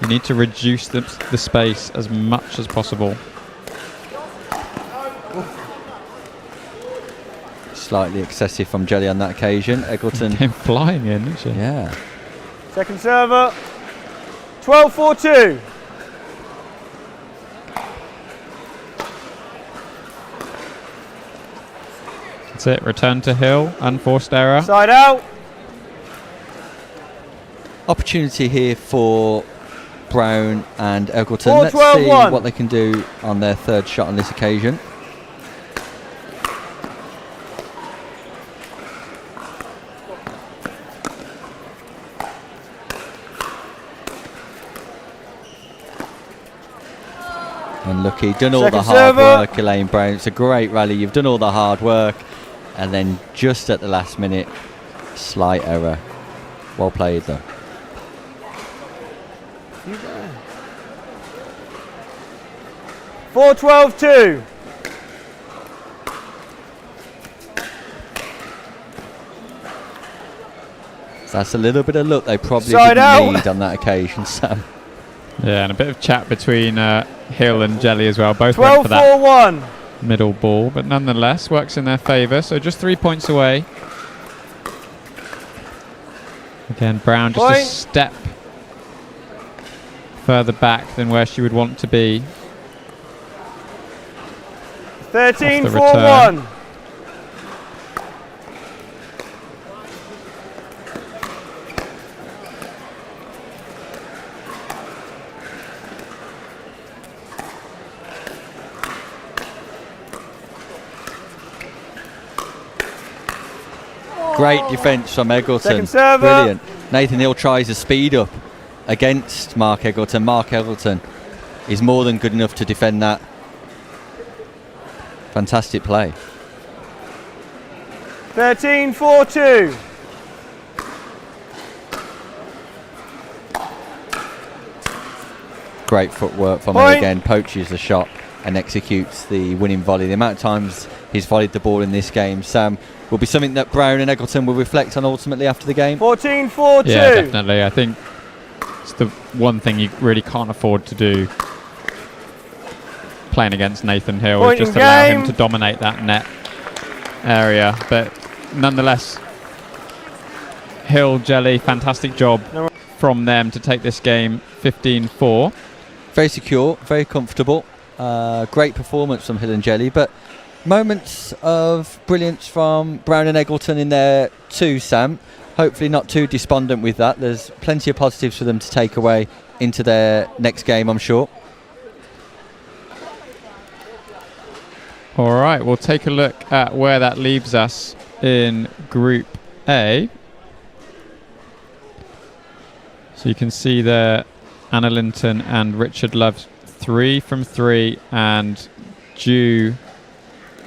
you need to reduce the space as much as possible. Slightly excessive from Jelly on that occasion. Eggleton Came flying in, didn't she? yeah. Second server. 12-4-2. That's it. Return to Hill. Unforced error. Side out. Opportunity here for Brown and Eggleton. Let's 4-12-1. see what they can do on their third shot on this occasion. Unlucky. Done all the Second hard server. work, Elaine Brown. It's a great rally. You've done all the hard work. And then just at the last minute, slight error. Well played, though. 4-12-2. So that's a little bit of luck they probably Side didn't out. need on that occasion, Sam. Yeah, and a bit of chat between Hill and Jelly as well. Both went for that 12-4-1. middle ball, but nonetheless works in their favour. So just 3 points away. Again, Brown just a Point. step further back than where she would want to be. 13-4-1. Great defence from Eggleton. Second server. Brilliant. Nathan Hill tries a speed up against Mark Eggleton. Mark Eggleton is more than good enough to defend that. Fantastic play. 13-4-2. Great footwork from him Point. again. Poaches the shot and executes the winning volley. The amount of times he's volleyed the ball in this game, Sam, will be something that Brown and Eggleton will reflect on ultimately after the game. 14-4-2. Yeah, definitely. I think it's the one thing you really can't afford to do playing against Nathan Hill, Point is just in allow game. him to dominate that net area. But nonetheless, Hill, Jelly, fantastic job from them to take this game 15-4. Very secure, very comfortable. Great performance from Hill and Jelly, but moments of brilliance from Brown and Eggleton in there too, Sam. Hopefully not too despondent with that. There's plenty of positives for them to take away into their next game, I'm sure. All right, we'll take a look at where that leaves us in Group A. So you can see there Anna Linton and Richard Love 3 from 3 and due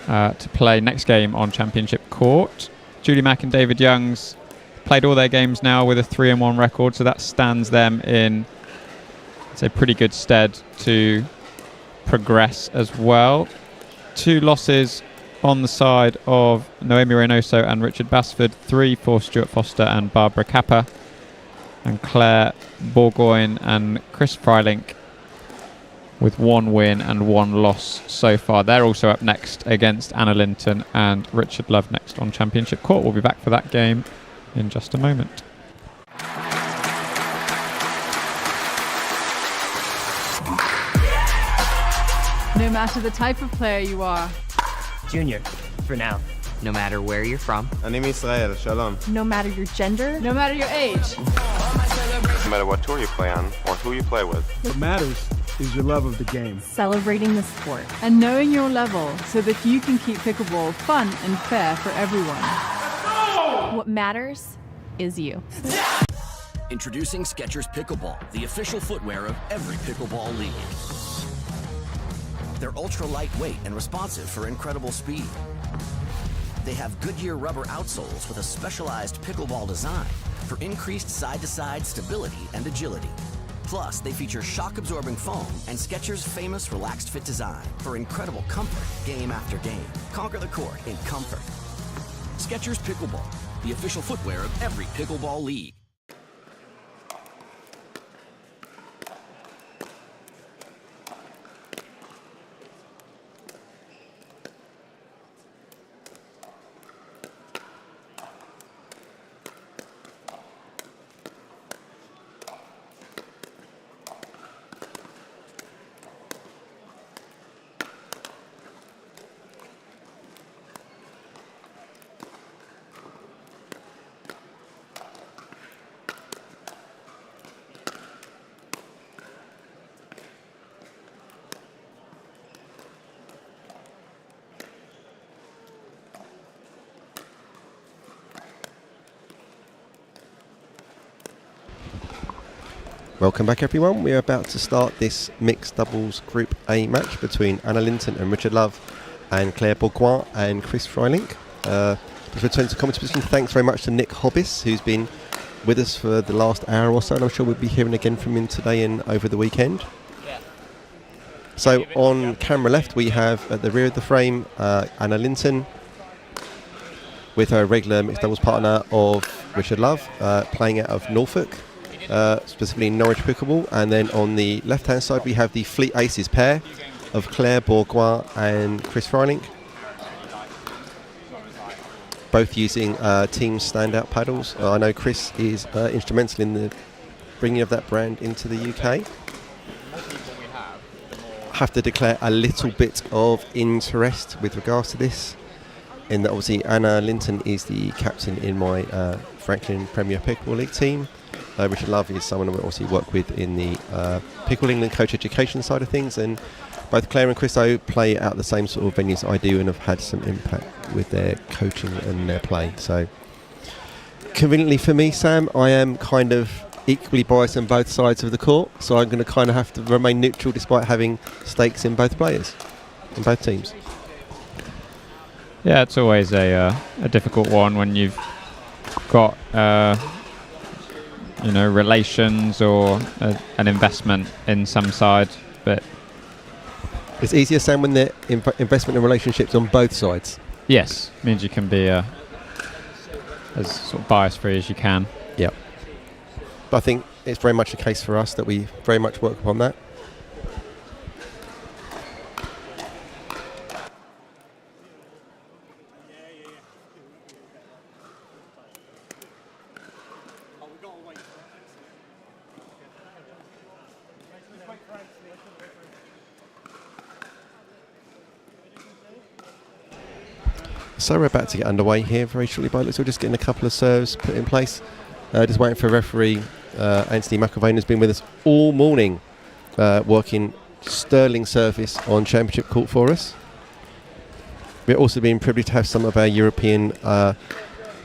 to play next game on Championship Court. Julie Mack and David Youngs played all their games now with a 3-1 record, so that stands them in, I'd say, pretty good stead to progress as well. 2 losses on the side of Noemi Reynoso and Richard Basford, 3 for Stuart Foster and Barbara Kappa, and Claire Bourgoin and Chris Freilink with 1 win and 1 loss so far. They're also up next against Anna Linton and Richard Love next on Championship Court. We'll be back for that game in just a moment. No matter the type of player you are. Junior, for now. No matter where you're from. אני מישראל, שלום. No matter your gender, No matter your age. No matter what tour you play on or who you play with. What matters is your love of the game. celebrating the sport. And knowing your level so that you can keep pickleball fun and fair for everyone. What matters is you. Introducing Skechers Pickleball, the official footwear of every pickleball league. They're ultra lightweight and responsive for incredible speed. They have Goodyear rubber outsoles with a specialized pickleball design for increased side-to-side stability and agility. Plus, they feature shock-absorbing foam and Skechers' famous relaxed fit design for incredible comfort game after game. Conquer the court in comfort. Skechers Pickleball, the official footwear of every pickleball league. Welcome back, everyone. We are about to start this mixed doubles Group A match between Anna Linton and Richard Love and Claire Bourgoin and Chris Freilink. Return to commentary position. Thanks very much to Nick Hobbis, who's been with us for the last hour or so, and I'm sure we'll be hearing again from him today and over the weekend. So on camera left, we have at the rear of the frame Anna Linton with her regular mixed doubles partner of Richard Love, playing out of Norfolk, specifically Norwich Pickleball. And then on the left-hand side, we have the Fleet Aces pair of Claire Bourgoin and Chris Freilink, both using Team Standout paddles. I know Chris is instrumental in the bringing of that brand into the UK. I have to declare a little bit of interest with regards to this, in that obviously Anna Linton is the captain in my Franklin Premier Pickleball League team. Richard Love is someone I obviously work with in the Pickleball England coach education side of things, and both Claire and Chris play out the same sort of venues I do and have had some impact with their coaching and their play. So conveniently for me, Sam, I am kind of equally biased on both sides of the court, so I'm going to kind of have to remain neutral despite having stakes in both players, in both teams. Yeah, it's always a difficult one when you've got relations or an investment in some side, but it's easier, Sam, when the investment and relationships on both sides. Yes, means you can be as sort of bias free as you can. Yeah. But I think it's very much a case for us that we very much work upon that. So we're about to get underway here very shortly. By looks, we're just getting a couple of serves put in place. Just waiting for referee Anthony McIlvaine, has been with us all morning, working sterling service on Championship Court for us. We're also being privileged to have some of our European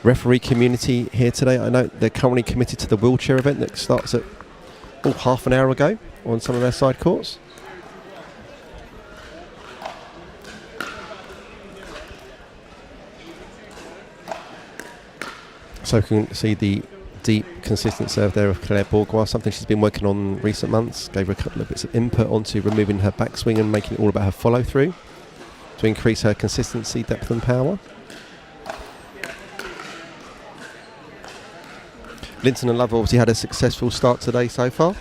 referee community here today. I know they're currently committed to the wheelchair event that starts at half an hour ago on some of our side courts. So we can see the deep, consistent serve there of Claire Bourgoin, something she's been working on in recent months. Gave her a couple of bits of input onto removing her backswing and making it all about her follow-through to increase her consistency, depth and power. Linton and Love obviously had a successful start today so far.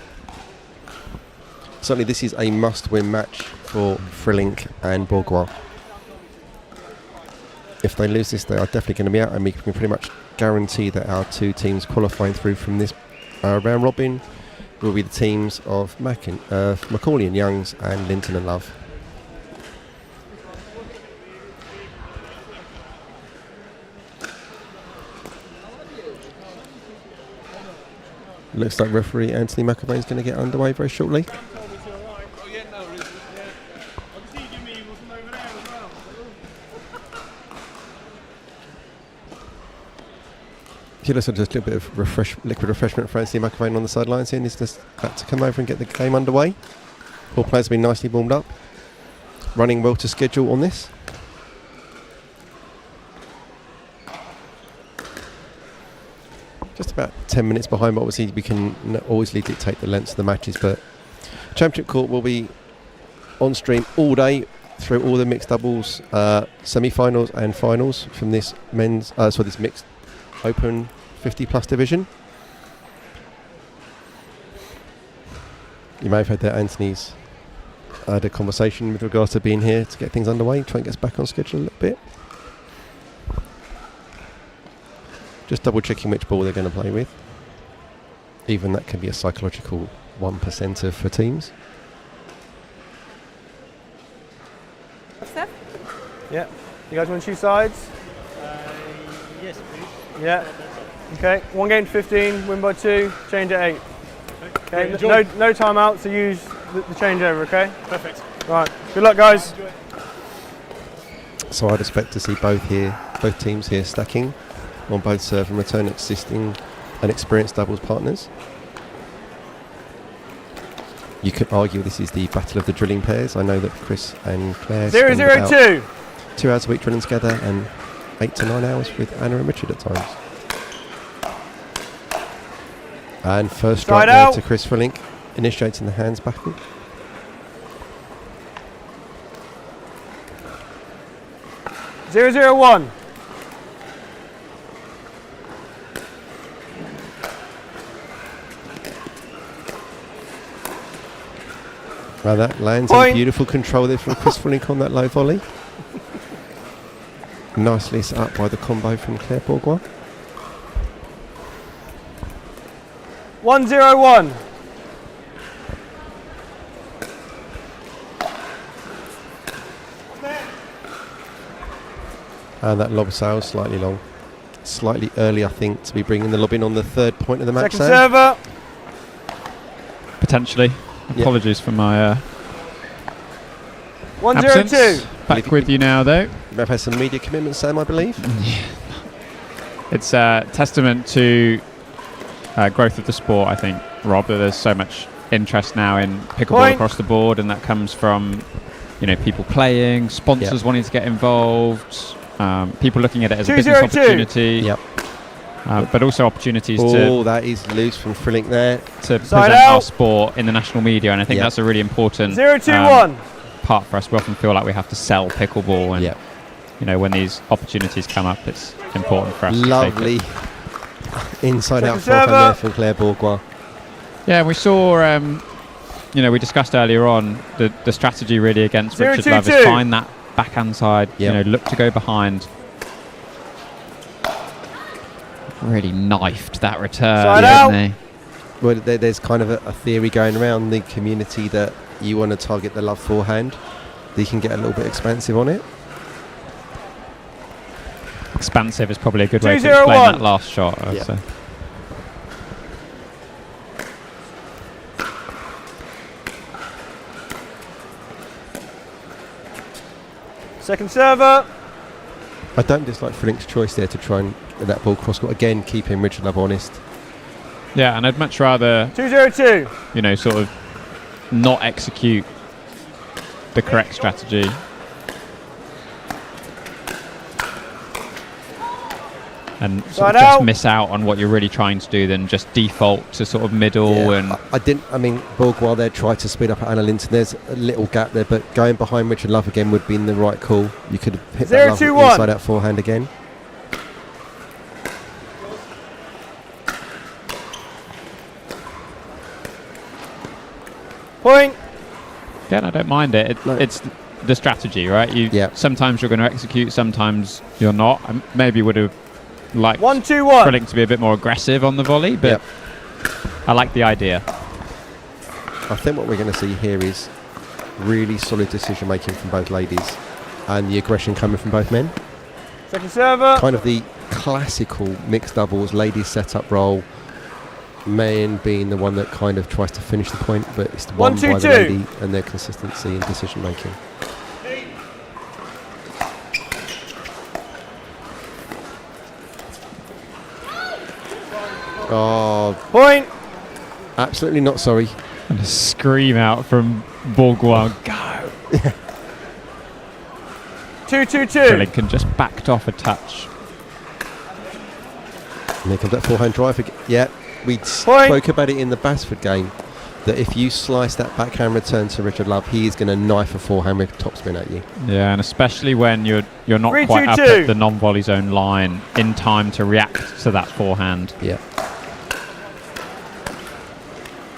Certainly this is a must-win match for Freilink and Bourgoin. If they lose this, they are definitely going to be out, and we can pretty much guarantee that our two teams qualifying through from this round robin will be the teams of Macaulay and Youngs and Linton and Love. Looks like referee Anthony McIlvaine is going to get underway very shortly. Just a little bit of liquid refreshment for Anthony McIlvaine on the sidelines here, and he's just about to come over and get the game underway. All players have been nicely warmed up, running well to schedule on this. Just about 10 minutes behind, but obviously we can always dictate the lengths of the matches, but Championship Court will be on stream all day through all the mixed doubles semi-finals and finals from this this mixed open 50 plus division. You may have heard that Anthony's had a conversation with regards to being here to get things underway, try and get us back on schedule a little bit. Just double checking which ball they're going to play with. Even that can be a psychological 1%er for teams. Steph? Yeah. You guys want to choose sides? Yes, please. Yeah. Okay. 1 game to 15, win by 2, change at 8. Okay. No timeout, so use the changeover. Okay. Perfect. Right. Good luck, guys. So I'd expect to see both teams here stacking on both serve and return existing and experienced doubles partners. You could argue this is the battle of the drilling pairs. I know that Chris and Claire 0-0-2. 2 hours a week drilling together and 8 to 9 hours with Anna and Richard at times. And first strike there to Chris Frillink, initiating the hands battle. 0-0-1. Well, that lands in beautiful control there from Chris Frillink on that low volley. Nicely set up by the combo from Claire Bourgois. 1-0-1. And that lob sail slightly long. Slightly early, I think, to be bringing the lob in on the third point of the match. Second server. Potentially. Apologies for my 1-0-2. Back with you now, though. You may have had some media commitments, Sam, I believe. Yeah. It's a testament to growth of the sport, I think, Rob, that there's so much interest now in pickleball across the board, and that comes from, you know, people playing, sponsors wanting to get involved, people looking at it as a business opportunity. Yep. But also opportunities that is loose from Frillink there. To present our sport in the national media, and I think that's a really important 0-2-1. part for us. We often feel like we have to sell pickleball, and you know, when these opportunities come up, it's important for us. Lovely to take it. Inside out forehand there from Claire Bourgois. Yeah, we saw. You know, we discussed earlier on the strategy really against Richard Love is find that backhand side. You know, look to go behind. Really knifed that return, didn't they? Well, there's kind of a theory going around the community that you want to target the Love forehand. You can get a little bit expansive on it. Expansive is probably a good way to explain that last shot. So. Second server. I don't dislike Frillink's choice there to try and get that ball cross court. Again, keeping Richard Love honest. Yeah, and I'd much rather 2-0-2. You know, sort of not execute the correct strategy. And sort of just miss out on what you're really trying to do than just default to sort of middle. And I mean, Bourgois there tried to speed up at Anna Linton. There's a little gap there, but going behind Richard Love again would be in the right call. You could have hit that Love inside out forehand again. Point. Yeah, I don't mind it. It's the strategy, right? Sometimes you're going to execute, sometimes you're not. I maybe would have liked 1-2-1. Frillink to be a bit more aggressive on the volley, but I like the idea. I think what we're going to see here is really solid decision making from both ladies, and the aggression coming from both men. Second server. Kind of the classical mixed doubles, ladies set up roll, men being the one that kind of tries to finish the point, but it's the one by the lady and their consistency in decision making. Oh, point! Absolutely not sorry. And a scream out from Bourgois. Go! 2-2-2. Frillink just backed off a touch. And here comes that forehand drive again. Yeah, we spoke about it in the Basford game, that if you slice that backhand return to Richard Love, he is going to knife a forehand with topspin at you. Yeah, and especially when you're not quite up at the non-volley zone line in time to react to that forehand. Yeah.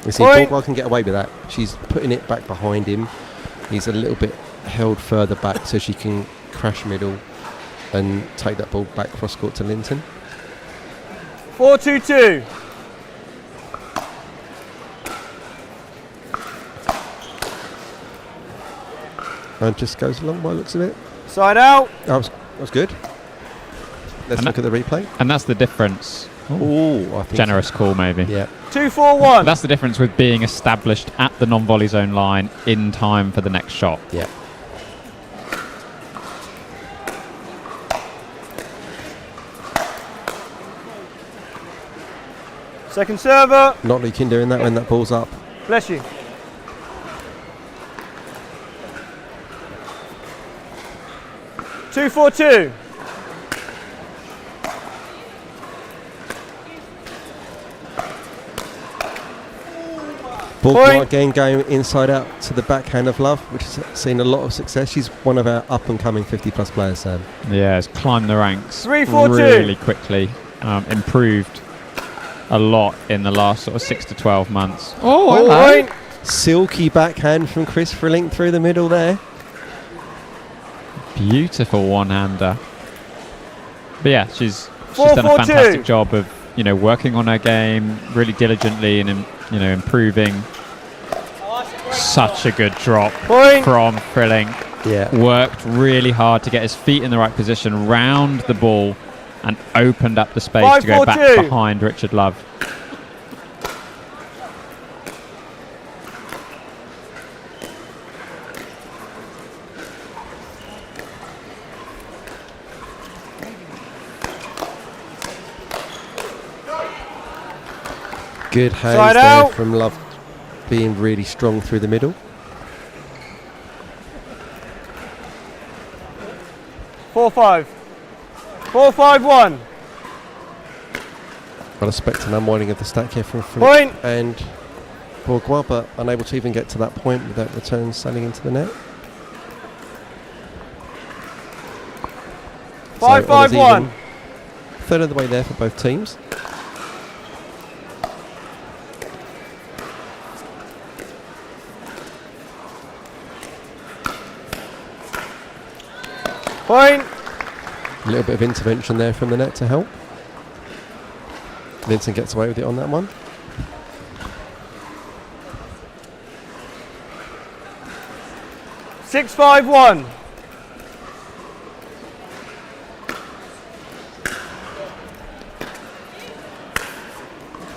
You see, Bourgois can get away with that. She's putting it back behind him. He's a little bit held further back so she can crash middle and take that ball back cross court to Linton. 4-2-2. And just goes along by the looks of it. Side out. That was good. Let's look at the replay. And that's the difference. Oh, I think generous call maybe. Yeah. 2-4-1. That's the difference with being established at the non-volley zone line in time for the next shot. Yeah. Second server. Not leaking doing that when that ball's up. Bless you. 2-4-2. Borgward again going inside out to the backhand of Love, which has seen a lot of success. She's one of our up-and-coming 50-plus players, Sam. Yeah, has climbed the ranks 3-4-2. really quickly. Improved a lot in the last sort of 6 to 12 months. Oh, hello. Silky backhand from Chris Frelink through the middle there. Beautiful one-hander. But yeah, she's done a fantastic job of working on her game really diligently and improving. Such a good drop from Frelink. Yeah, worked really hard to get his feet in the right position, round the ball, and opened up the space to go back behind Richard Love. Good hands there from Love, being really strong through the middle. 4-5. 4-5-1. Well, I expect an unwinding of the stack here from Frelink and Borgward, but unable to even get to that point without return sailing into the net. 5-5-1. Third of the way there for both teams. Point. A little bit of intervention there from the net to help. Linton gets away with it on that one. Six, 5-1.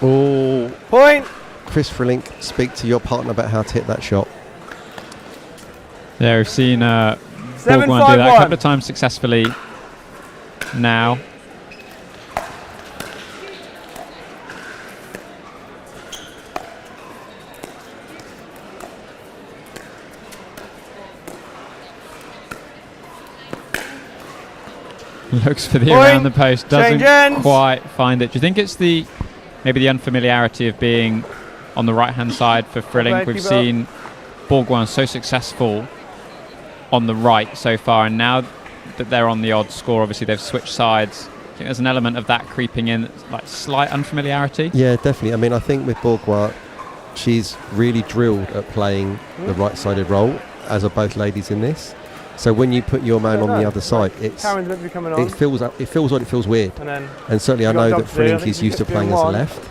Oh, point. Chris Frelink, speak to your partner about how to hit that shot. Yeah, we've seen Borgward do that a couple of times successfully now. Looks for the around the post, doesn't quite find it. Do you think it's maybe the unfamiliarity of being on the right hand side for Frelink? We've seen Borgward so successful on the right so far, and now that they're on the odd score, obviously they've switched sides. I think there's an element of that creeping in, like slight unfamiliarity. Yeah, definitely. I mean, I think with Borgward, she's really drilled at playing the right-sided role, as are both ladies in this. So when you put your man on the other side, it feels odd, it feels weird. And certainly I know that Frelink is used to playing as a left.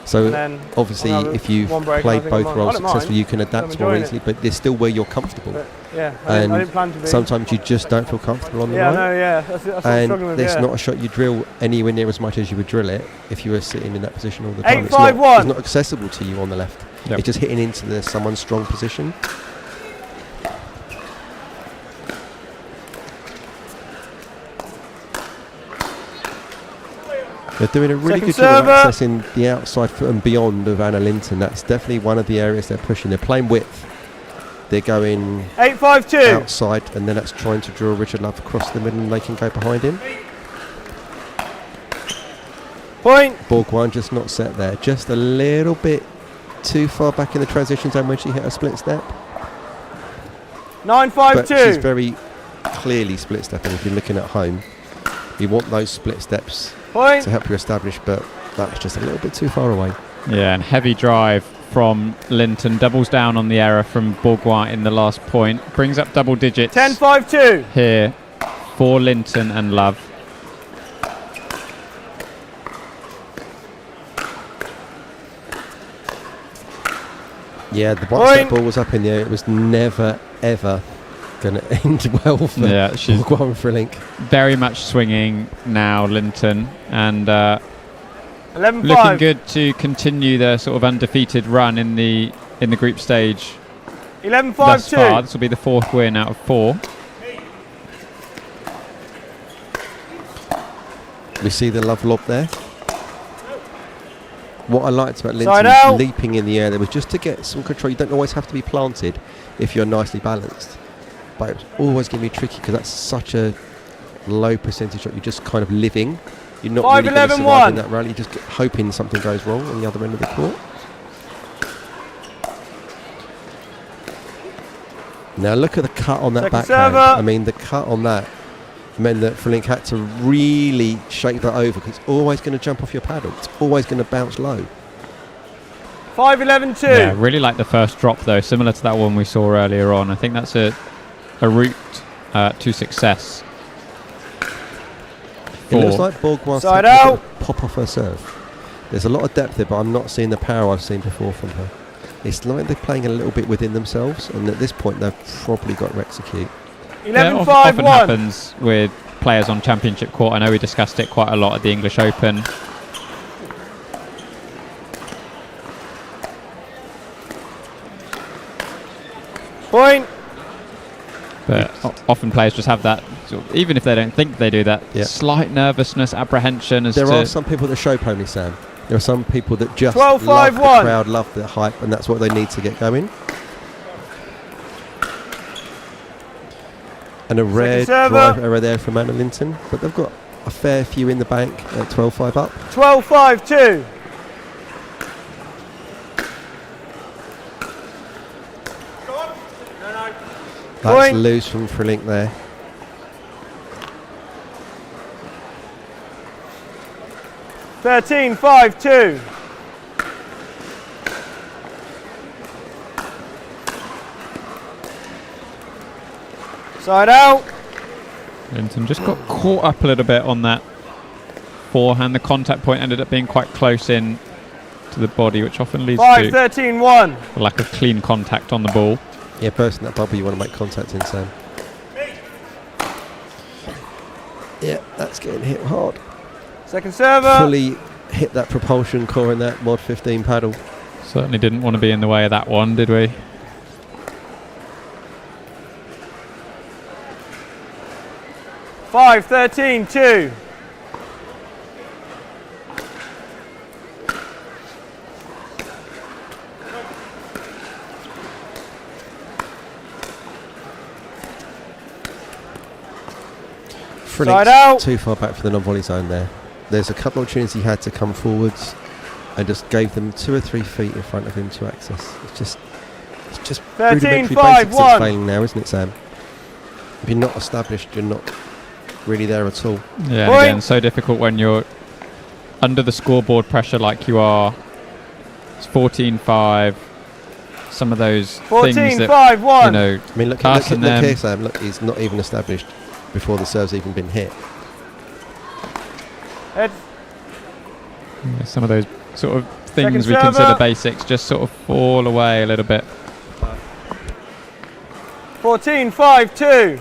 So obviously if you've played both roles successfully, you can adapt more easily, but they're still where you're comfortable. I didn't plan to be. Sometimes you just don't feel comfortable on the right. That's and there's not a shot you drill anywhere near as much as you would drill it if you were sitting in that position all the time. It's not accessible to you on the left. It's just hitting into someone's strong position. They're doing a really good job of accessing the outside foot and beyond of Anna Linton. That's definitely one of the areas they're pushing. They're playing width. They're going 8-5-2 outside, and then that's trying to draw Richard Love across the middle, and they can go behind him. Point. Borgward just not set there. Just a little bit too far back in the transition zone when she hit a split step. 9-5-2. But she's very clearly split stepping. If you're looking at home, you want those split steps to help you establish, but that's just a little bit too far away. Yeah, and heavy drive from Linton, doubles down on the error from Borgward in the last point, brings up double digits 10-5-2 here for Linton and Love. Yeah, the one-step ball was up in the air. It was never ever going to end well for Borgward and Frelink. Very much swinging now, Linton, and 11-5. Looking good to continue the sort of undefeated run in the group stage. 11-5-2. Thus far, this will be the fourth win out of 4. We see the Love lob there. What I liked about Linton leaping in the air there was just to get some control. You don't always have to be planted if you're nicely balanced, but it's always going to be tricky because that's such a low percentage shot. You're just kind of living. You're not 5, really going to 11, survive 1. in that rally. You're just hoping something goes wrong on the other end of the court. Now look at the cut on that Second backhand. server. I mean, the cut on that meant that Frelink had to really shake that over, because it's always going to jump off your paddle. It's always going to bounce low. 5, 11, 2. Yeah, really like the first drop though, similar to that one we saw earlier on. I think that's a route to success. It looks like Bourgois Side taking a out. bit of pop off her serve. There's a lot of depth there, but I'm not seeing the power I've seen before from her. It's like they're playing a little bit within themselves, and at this point they've probably got to execute. 11, yeah, 5, often 1. happens with players on championship court. I know we discussed it quite a lot at the English Open. Point. But often players just have that, even if they don't think they do that, slight nervousness, apprehension. As There to are some people that show pony, Sam. There are some people that just 12, love 5, the 1. crowd, love the hype, and that's what they need to get going. And a rare drive error there from Anna Linton, but they've got a fair few in the bank at 12-5 up. 12, 5, 2. That's Point. loose from Frelink there. Thirteen, 5, 2. Side out. Linton just got caught up a little bit on that forehand. The contact point ended up being quite close in to the body, which often leads 5, to 13, 1. a lack of clean contact on the ball. Yeah, bursting that bubble, you want to make contact in, Sam. Yeah, that's getting hit hard. Second server. Fully hit that propulsion core in that Mod 15 paddle. Certainly didn't want to be in the way of that one, did we? Five, 13, 2. Side out. Too far back for the non-volley zone there. There's a couple of opportunities he had to come forwards and just gave them 2 or 3 feet in front of him to access. It's just 13, rudimentary 5, basics 1. that's failing now, isn't it, Sam? If you're not established, you're not really there at all. Yeah, and again, so difficult when you're under the scoreboard pressure like you are. It's 14-5. Some of those 14, things that 5, 1. you know, I mean, look here, Sam. Look, he's not even established before the serve's even been hit. Head. Yeah, some of those sort of things Second we consider server. basics just sort of fall away a little bit. 14, 5, 2.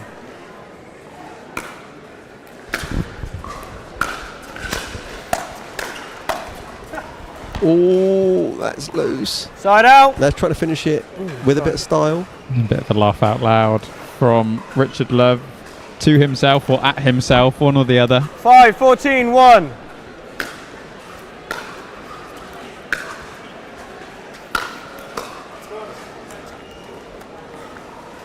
Oh, that's loose. Side out. Let's try to finish it with a bit of style. A bit of a laugh out loud from Richard Love to himself or at himself, one or the other. 5, 14, 1.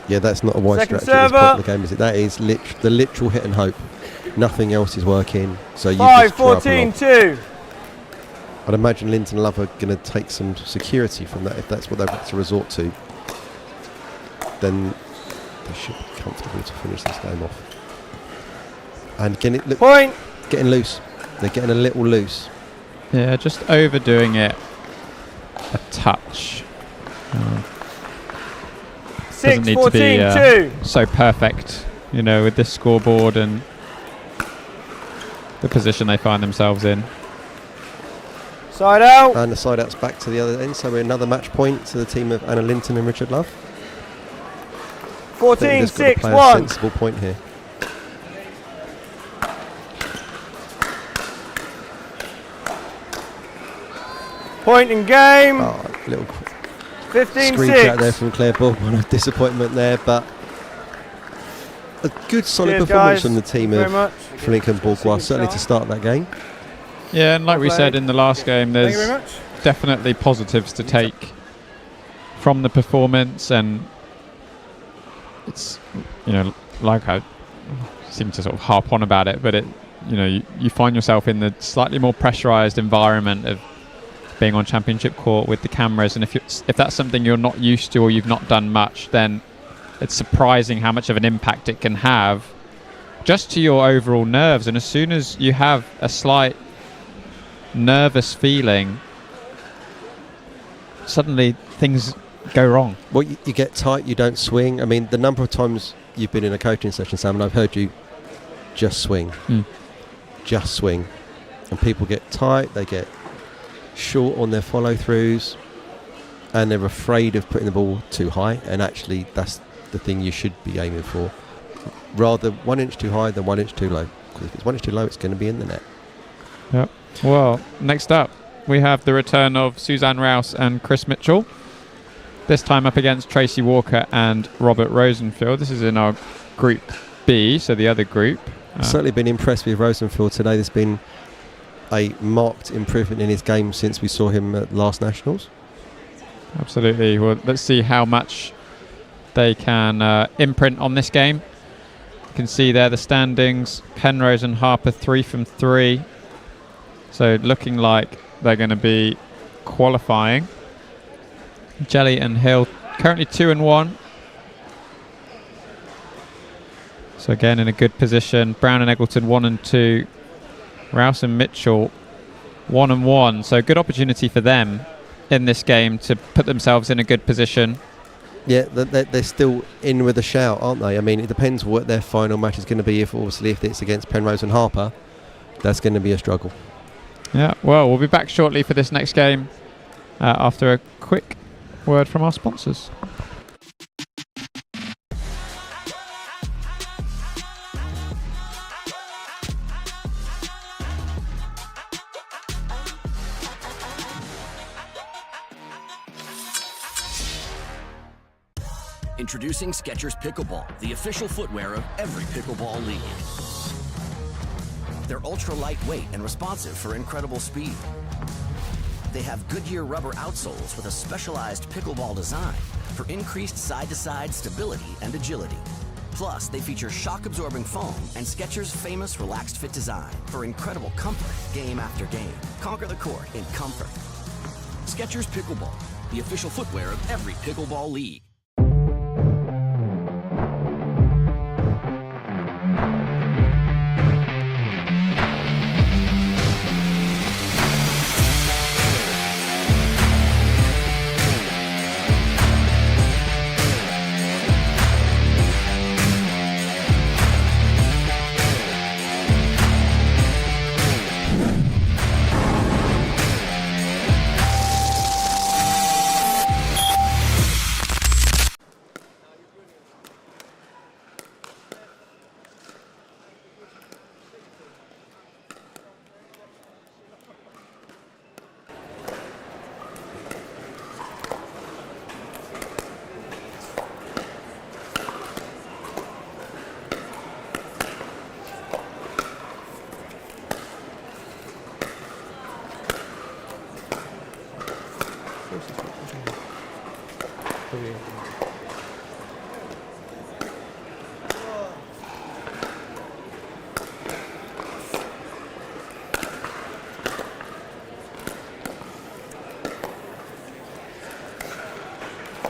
Yeah, that's not a wise Second strategy at this server. point in the game, is it? That is the literal hit and hope. Nothing else is working. So you 5, just throw up a 14, lob. 2. I'd imagine Linton Love are going to take some security from that if that's what they've got to resort to. Then they should be comfortable to finish this game off. And getting it, look, Point. getting loose. They're getting a little loose. Yeah, just overdoing it a touch. 6, doesn't need 14, to be 2. so perfect, you know, with this scoreboard and the position they find themselves in. Side out. And the side out's back to the other end, so we're another match point to the team of Anna Linton and Richard Love. 14, Just got to 6, play a 1. sensible point here. Point in game. Oh, little 15, screech 6. out there from Claire Baldwin. A disappointment there, but a good solid Cheers, performance guys. from the team Very of much. Frelink and Bourgois, certainly to start that game. Yeah, and like we said in the last game, Thank you there's very much. definitely positives to take from the performance, and it's, you know, like I seem to sort of harp on about it, but you find yourself in the slightly more pressurized environment of being on championship court with the cameras, and if that's something you're not used to or you've not done much, then it's surprising how much of an impact it can have just to your overall nerves. And as soon as you have a slight nervous feeling, suddenly things go wrong. Well, you get tight, you don't swing. I mean, the number of times you've been in a coaching session, Sam, and I've heard you just swing. Just swing. And people get tight, they get short on their follow-throughs, and they're afraid of putting the ball too high, and actually that's the thing you should be aiming for. Rather 1 inch too high than 1 inch too low. Because if it's 1 inch too low, it's going to be in the net. Yep. Well, next up, we have the return of Suzanne Rouse and Chris Mitchell. This time up against Tracy Walker and Robert Rosenfield. This is in our Group B, so the other group. Certainly been impressed with Rosenfield today. There's been a marked improvement in his game since we saw him at last Nationals. Absolutely. Well, let's see how much they can imprint on this game. You can see there the standings. Penrose and Harper 3 from 3. So looking like they're going to be qualifying. Jelly and Hill currently 2 and 1. So again in a good position. Brown and Eggleton 1 and 2. Rouse and Mitchell 1 and 1. So good opportunity for them in this game to put themselves in a good position. Yeah, they're still in with a shout, aren't they? I mean, it depends what their final match is going to be. If it's against Penrose and Harper, that's going to be a struggle. Yeah, well, we'll be back shortly for this next game after a quick word from our sponsors. Introducing Skechers Pickleball, the official footwear of every pickleball league. They're ultra lightweight and responsive for incredible speed. They have Goodyear rubber outsoles with a specialized pickleball design for increased side-to-side stability and agility. Plus, they feature shock-absorbing foam and Skechers' famous relaxed fit design for incredible comfort game after game. Conquer the court in comfort. Skechers Pickleball, the official footwear of every pickleball league.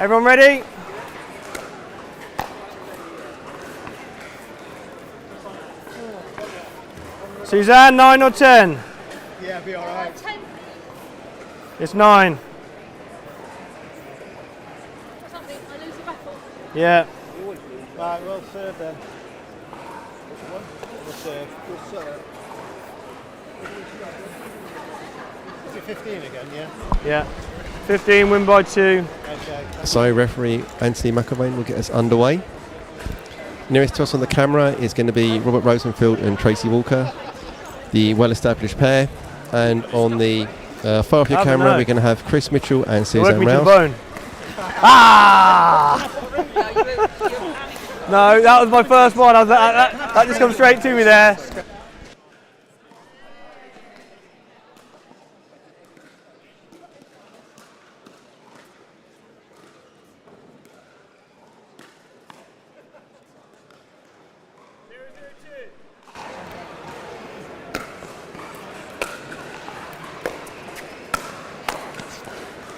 Everyone ready? Suzanne, 9 or 10? Yeah, be all right. It's 9. Yeah. Right, we'll serve then. Which one? We'll serve. We'll serve. Is it 15 again, yeah? Yeah. 15, win by 2. Okay. So referee Anthony McIlvaine will get us underway. Nearest to us on the camera is going to be Robert Rosenfield and Tracy Walker, the well-established pair. And on the far off your camera, we're going to have Chris Mitchell and Suzanne Rouse. Ah! No, that was my first one. That just comes straight to me there.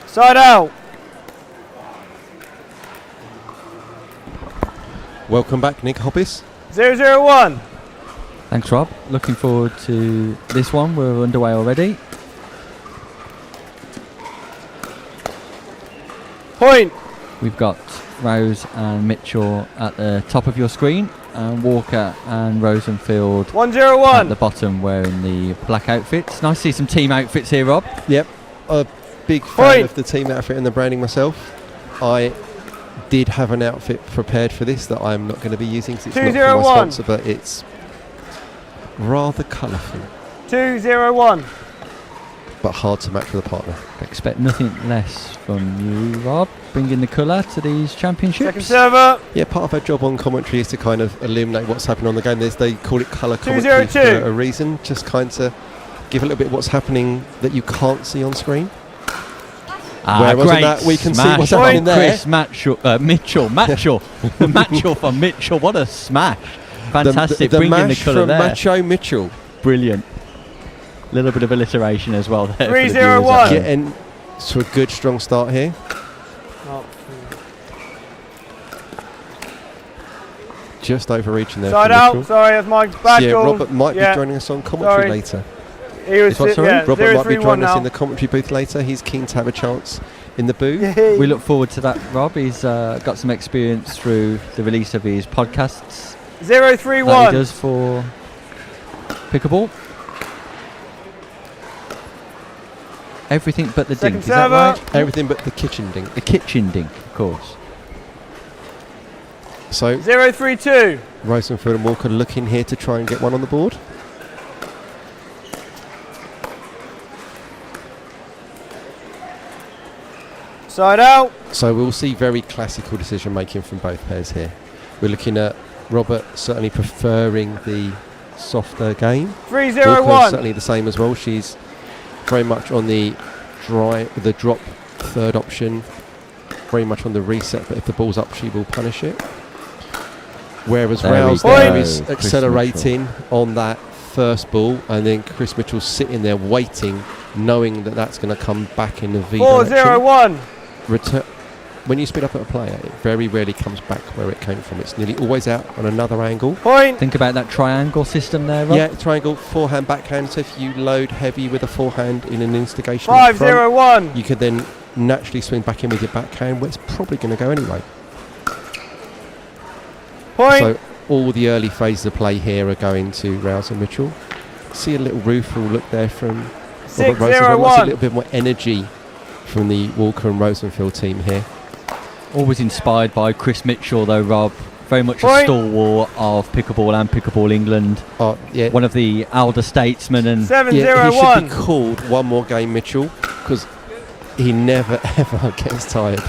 Side out. Welcome back, Nick Hoppis. 0-0-1. Thanks, Rob. Looking forward to this one. We're underway already. Point. We've got Rose and Mitchell at the top of your screen, and Walker and Rosenfield 1-0-1 at the bottom wearing the black outfits. Nice to see some team outfits here, Rob. Yep. A big fan of the team outfit and the branding myself. I did have an outfit prepared for this that I'm not going to be using because it's not for my sponsor, but it's rather colourful. 2-0-1. But hard to match with a partner. Expect nothing less from you, Rob, bringing the colour to these championships. Second server. Yeah, part of our job on commentary is to kind of illuminate what's happening on the game. They call it colour commentary for a reason, just kind of give a little bit what's happening that you can't see on screen. Whereas on that we can see what's happening there. Chris Mitchell from Mitchell, what a smash. Fantastic, the bringing mash the colour from there. Macho Mitchell. Brilliant. Little bit of alliteration as well there. 3-0-1. Getting to a good strong start here. Just overreaching there. Side out, sorry, that's my bad yeah, goal. Robert might be joining us on commentary later. He was Robert might be joining us now in the commentary booth later. He's keen to have a chance in the booth. We look forward to that, Rob. He's got some experience through the release of his podcasts. 0-3-1. That he does for Pickleball. Everything but the dink, is that right? Everything but the kitchen dink. The kitchen dink, of course. So 0-3-2. Rosenfield and Walker looking here to try and get one on the board. Side out. So we'll see very classical decision making from both pairs here. We're looking at Robert certainly preferring the softer game. 3-0-1. Certainly the same as well. She's very much on the drop third option, very much on the reset, but if the ball's up she will punish it. Whereas Rouse there is accelerating on that first ball, and then Chris Mitchell's sitting there waiting, knowing that that's going to come back in the V direction. 4-0-1. When you speed up at a player, it very rarely comes back where it came from. It's nearly always out on another angle. Point. Think about that triangle system there, Rob. Yeah, triangle, forehand, backhand. So if you load heavy with a forehand in an instigation, 5-0-1. you could then naturally swing back in with your backhand, where it's probably going to go anyway. Point. So all the early phases of play here are going to Rouse and Mitchell. See a little rueful look there from Robert Rosenfield. See a little bit more energy from the Walker and Rosenfield team here. Always inspired by Chris Mitchell, though, Rob. Very much a stalwart of Pickleball and Pickleball England. Yeah. One of the elder statesmen. And 7-0-1. He should be called One More Game Mitchell, because he never ever gets tired.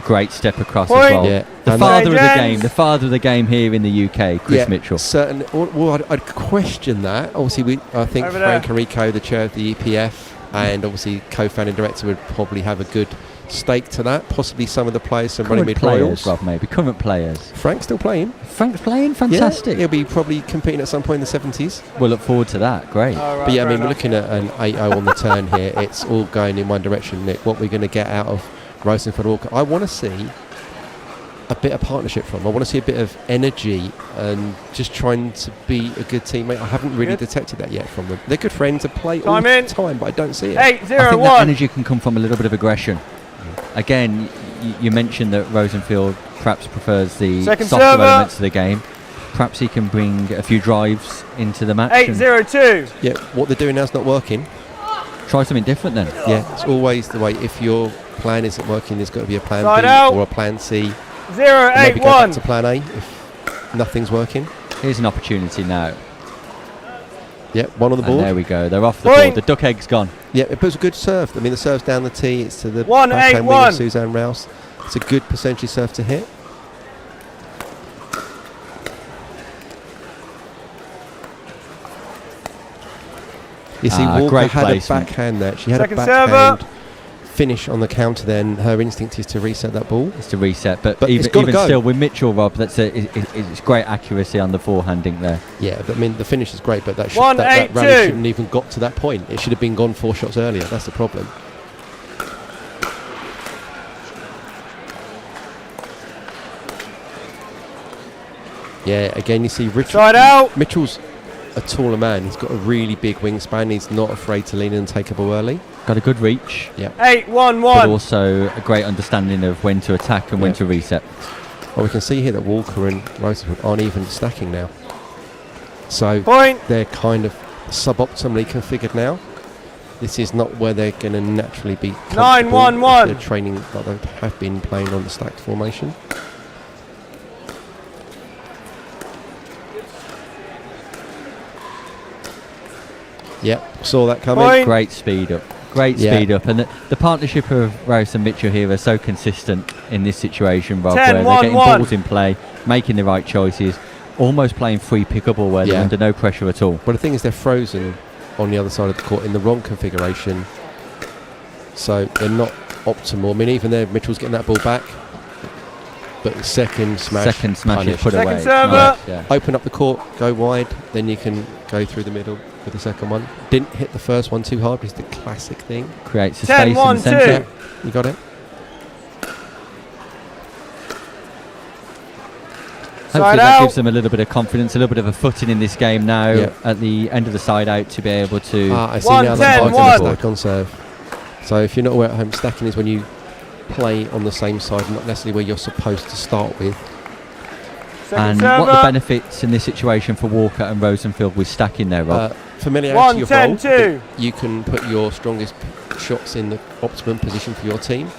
Great step across as well. Yeah. The father of the game. The father of the game here in the UK, Chris Mitchell. Certainly. Well, I'd question that. Obviously, I think Over Frank there. Enrico, the chair of the EPF, and obviously co-founding director, would probably have a good stake to that. Possibly some of the players, some running mid royals. Rob, maybe current players. Frank's still playing. Frank's playing, fantastic. Yeah, he'll be probably competing at some point in the 70s. We'll look forward to that. Great. But yeah, I mean, we're looking at an 8-0 on the turn here. It's all going in one direction, Nick. What we're going to get out of Rosenfield Walker, I want to see a bit of partnership from. I want to see a bit of energy and just trying to be a good teammate. I haven't really detected that yet from them. They're good friends and play all the time, but I don't see it. 8-0-1. I think that energy can come from a little bit of aggression. Again, you mentioned that Rosenfield perhaps prefers the softer elements of the game. Perhaps he can bring a few drives into the match. 8-0-2. Yeah, what they're doing now is not working. Try something different then. Yeah, it's always the way. If your plan isn't working, there's got to be a plan Side B out. or a plan C. 0-8-1. Maybe go back to plan A if nothing's working. Here's an opportunity now. Yeah, one on the board. And there we go. They're off the board. The duck egg's gone. Yeah, it was a good serve. I mean, the serve's down the tee. It's to the 1-8-1. backhand wing of Suzanne Rouse. It's a good percentage serve to hit. You see, Walker great had placement. a backhand there. She had Second a backhand finish on the counter, then her instinct is to reset that ball. It's to reset, but it's even gotta go. still with Mitchell, Rob, it's great accuracy on the forehanding there. Yeah, but I mean the finish is great, but that One, that eight, rally two. shouldn't even got to that point. It should have been gone 4 shots earlier. That's the problem. Yeah, again you see Richard. Side out. Mitchell's a taller man. He's got a really big wingspan. He's not afraid to lean in and take a ball early. Got a good reach. Yeah. 8-1-1. But also a great understanding of when to attack and when to reset. Well, we can see here that Walker and Rosenfield aren't even stacking now. So Point. they're kind of suboptimally configured now. This is not where they're going to naturally be comfortable 9-1-1. if they're training like they have been playing on the stacked formation. Yep, saw that coming. Point. Great speed up. Great speed up. And the partnership of Rouse and Mitchell here are so consistent in this situation, Rob, 10, where they're 1, getting 1. balls in play, making the right choices, almost playing free pickable where they're under no pressure at all. Well, the thing is they're frozen on the other side of the court in the wrong configuration. So they're not optimal. I mean, even there, Mitchell's getting that ball back. But the second smash is punished. put Second away. server. Nice, yeah. Open up the court, go wide, then you can go through the middle with the second one. Didn't hit the first one too hard, which is the classic thing. Creates a 10, space in 1, the centre. 2. You got it? Hopefully Side that out. gives them a little bit of confidence, a little bit of a footing in this game now at the end of the side out to be able to... I see 1, now 10, that 1. stack on serve. So if you're not aware at home, stacking is when you play on the same side, not necessarily where you're supposed to start with. Second and what are the server. benefits in this situation for Walker and Rosenfield with stacking there, Rob? Familiarity 1, of 10, role. 2. that You can put your strongest shots in the optimum position for your team.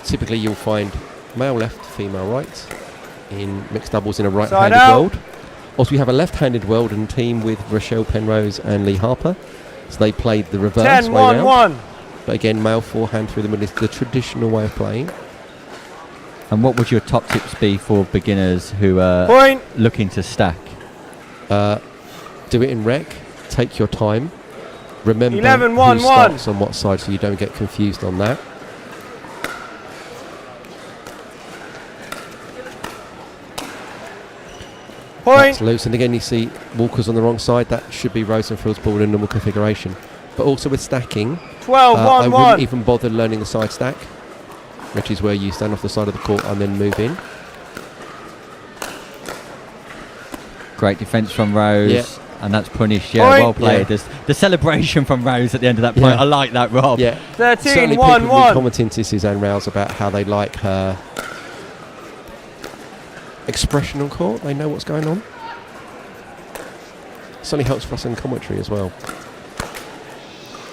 Typically you'll find male left, female right in mixed doubles in a right-handed out. world. Also we have a left-handed world and team with Rochelle Penrose and Lee Harper. So they played the reverse 10, way 1, round. 1. But again, male forehand through the middle is the traditional way of playing. And what would your top tips be for beginners who are Point. looking to stack? Do it in rec. Take your time. Remember 11, who 1, 1. starts on what side, so you don't get confused on that. Point. That's loose, and again you see Walker's on the wrong side. That should be Rosenfield's ball in normal configuration. But also with stacking, 12, I 1, wouldn't 1. even bother learning the side stack, which is where you stand off the side of the court and then move in. Great defence from Rose. Yeah. And that's punished. Yeah, Point. well played. Yeah. There's the celebration from Rose at the end of that point. Yeah. I like that, Rob. Yeah, 13, certainly 1, people have 1. been commenting to Suzanne Rouse about how they like her expression on court. They know what's going on. Certainly helps for us in commentary as well.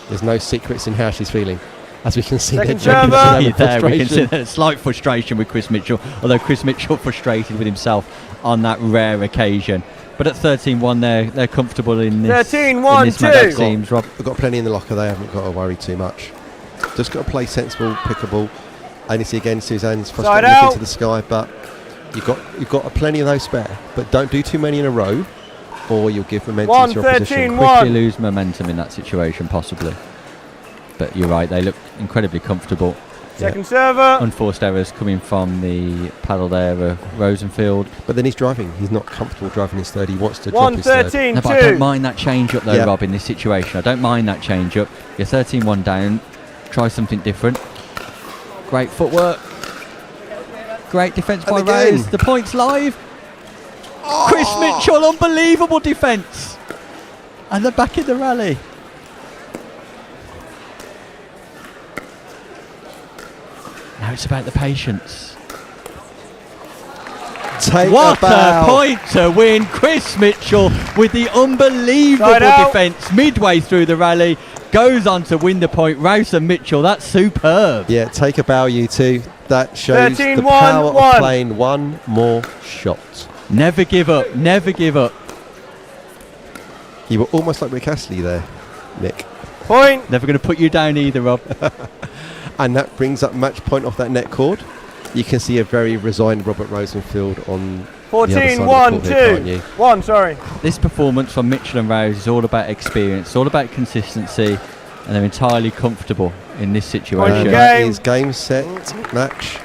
There's no secrets in how she's feeling. As we can see, Second they're server. genuinely There we can see frustration. that slight frustration with Chris Mitchell, although Chris Mitchell frustrated with himself on that rare occasion. But at 13-1, they're comfortable in this. 13-1, in this match, 2. it seems, Rob. They've got plenty in the locker. They haven't got to worry too much. Just got to play sensible, pickable. And you see again Suzanne's frustrated out. looking to the sky, but you've got plenty of those spare. But don't do too many in a row, or you'll give momentum 1, to your 13, opposition. 1. Quickly lose momentum in that situation, possibly. But you're right, they look incredibly comfortable. Second server. Unforced errors coming from the paddle there of Rosenfield. But then he's driving. He's not comfortable driving his third. He wants to drop 1, his third. 13, No, but I don't 2. mind that change up though, Yeah. Rob, in this situation. I don't mind that change up. You're 13-1 down. Try something different. Great footwork. Great defence by And again. Rose. The point's live. Chris Mitchell, unbelievable defence. And they're back in the rally. Now it's about the patience. Take What a bow. a point to win. Chris Mitchell with the unbelievable Side out. defence midway through the rally. Goes on to win the point. Rouse and Mitchell, that's superb. Yeah, take a bow, you two. That shows 13, the 1, power 1. of playing one more shot. Never give up. Never give up. You were almost like Rick Astley there, Nick. Point. Never going to put you down either, Rob. And that brings up match point off that net cord. You can see a very resigned Robert Rosenfield on the other 14, side 1, of the court here, 2. can't you? 1, sorry. This performance from Mitchell and Rose is all about experience. It's all about consistency. and they're entirely comfortable in this situation. And that is game, set, match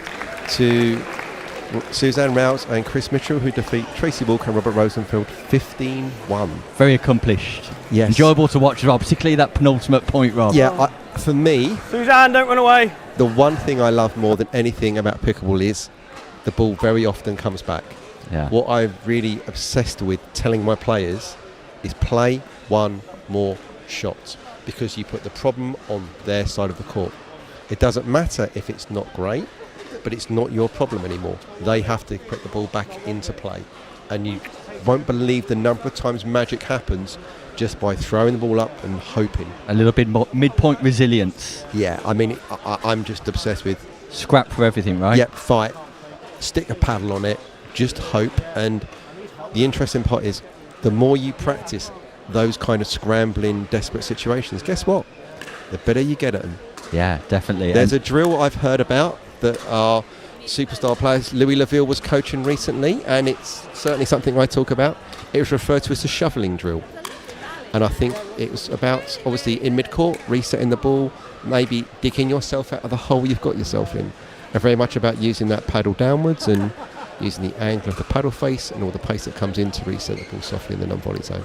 to Suzanne Rouse and Chris Mitchell, who defeat Tracy Walker and Robert Rosenfield 15-1. Very accomplished. Yes. Enjoyable to watch as well, particularly that penultimate point, Rob. Yeah, for me, Suzanne, don't run away. The one thing I love more than anything about pickleball is the ball very often comes back. Yeah. What I'm really obsessed with telling my players is play one more shot, because you put the problem on their side of the court. It doesn't matter if it's not great, but it's not your problem anymore. They have to put the ball back into play, and you won't believe the number of times magic happens just by throwing the ball up and hoping. A little bit more mid-point resilience. Yeah, I mean, I'm just obsessed with scrap for everything, right? Yep, fight, stick a paddle on it, just hope. And the interesting part is, the more you practice those kind of scrambling, desperate situations, guess what? The better you get at them. Yeah, definitely. There's a drill I've heard about that our superstar players, Louis Laville, was coaching recently, and it's certainly something I talk about. It was referred to as the shoveling drill. And I think it was about, obviously, in mid-court, resetting the ball, maybe digging yourself out of the hole you've got yourself in. And very much about using that paddle downwards and using the angle of the paddle face and all the pace that comes in to reset the ball softly in the non-volley zone.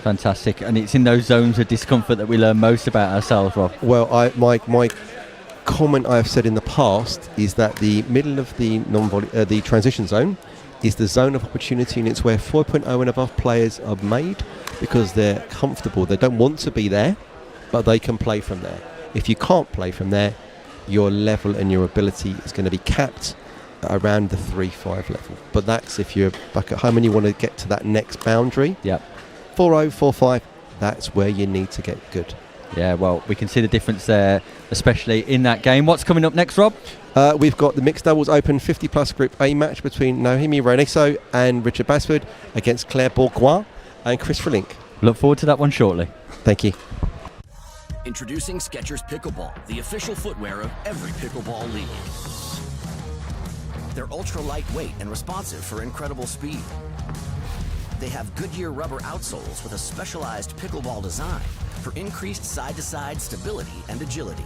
Fantastic. And it's in those zones of discomfort that we learn most about ourselves, Rob. Well, my comment I have said in the past is that the middle of the non-volley, the transition zone, is the zone of opportunity, and it's where 4.0 and above players are made because they're comfortable. They don't want to be there, but they can play from there. If you can't play from there, your level and your ability is going to be capped around the 3-5 level. But that's if you're back at home and you want to get to that next boundary. Yep. 4-0, 4-5, that's where you need to get good. Yeah, well, we can see the difference there, especially in that game. What's coming up next, Rob? We've got the Mixed Doubles Open 50-plus Group A match between Nohemi Reneso and Richard Basford against Claire Bourgois and Chris Frelink. Look forward to that one shortly. Thank you. Introducing Skechers Pickleball, the official footwear of every pickleball league. They're ultra lightweight and responsive for incredible speed. They have Goodyear rubber outsoles with a specialized pickleball design for increased side-to-side stability and agility.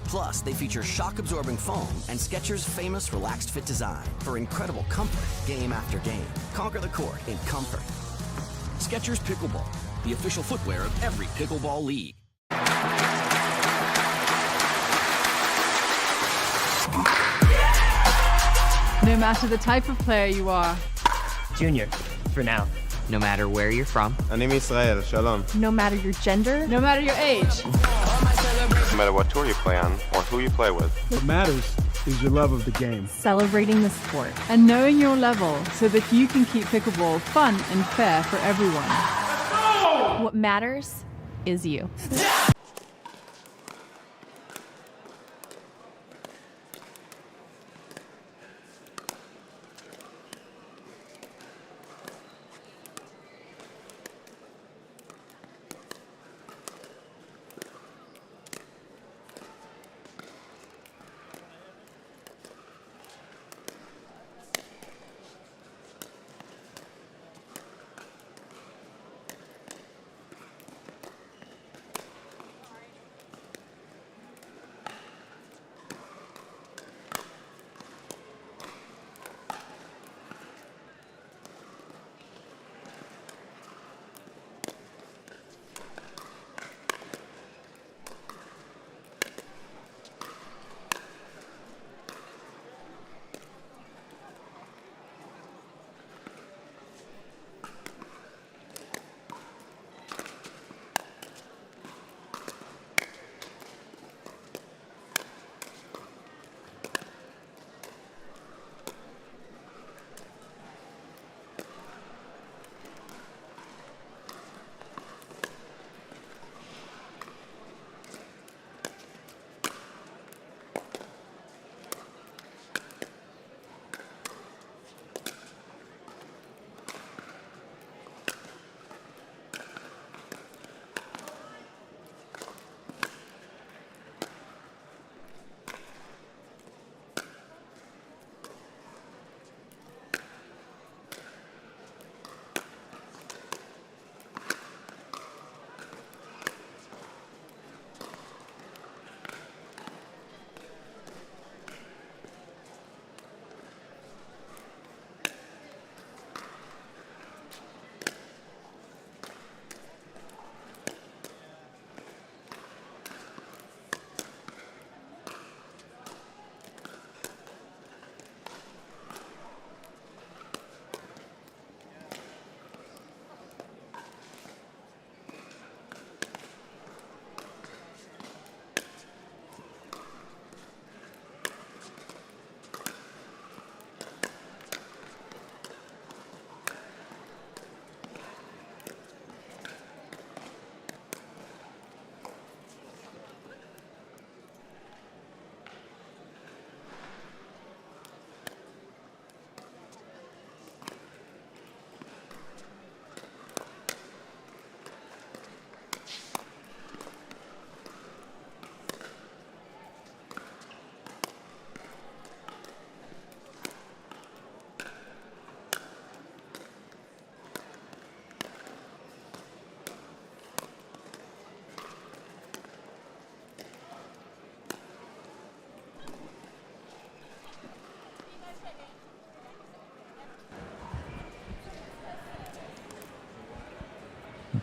Plus, they feature shock-absorbing foam and Skechers' famous relaxed fit design for incredible comfort game after game. Conquer the court in comfort. Skechers Pickleball, the official footwear of every pickleball league. No matter the type of player you are. Junior, for now. No matter where you're from. אני מישראל, שלום. No matter your gender. No matter your age. No matter what tour you play on or who you play with. What matters is your love of the game. Celebrating the sport. And knowing your level so that you can keep pickleball fun and fair for everyone. What matters is you.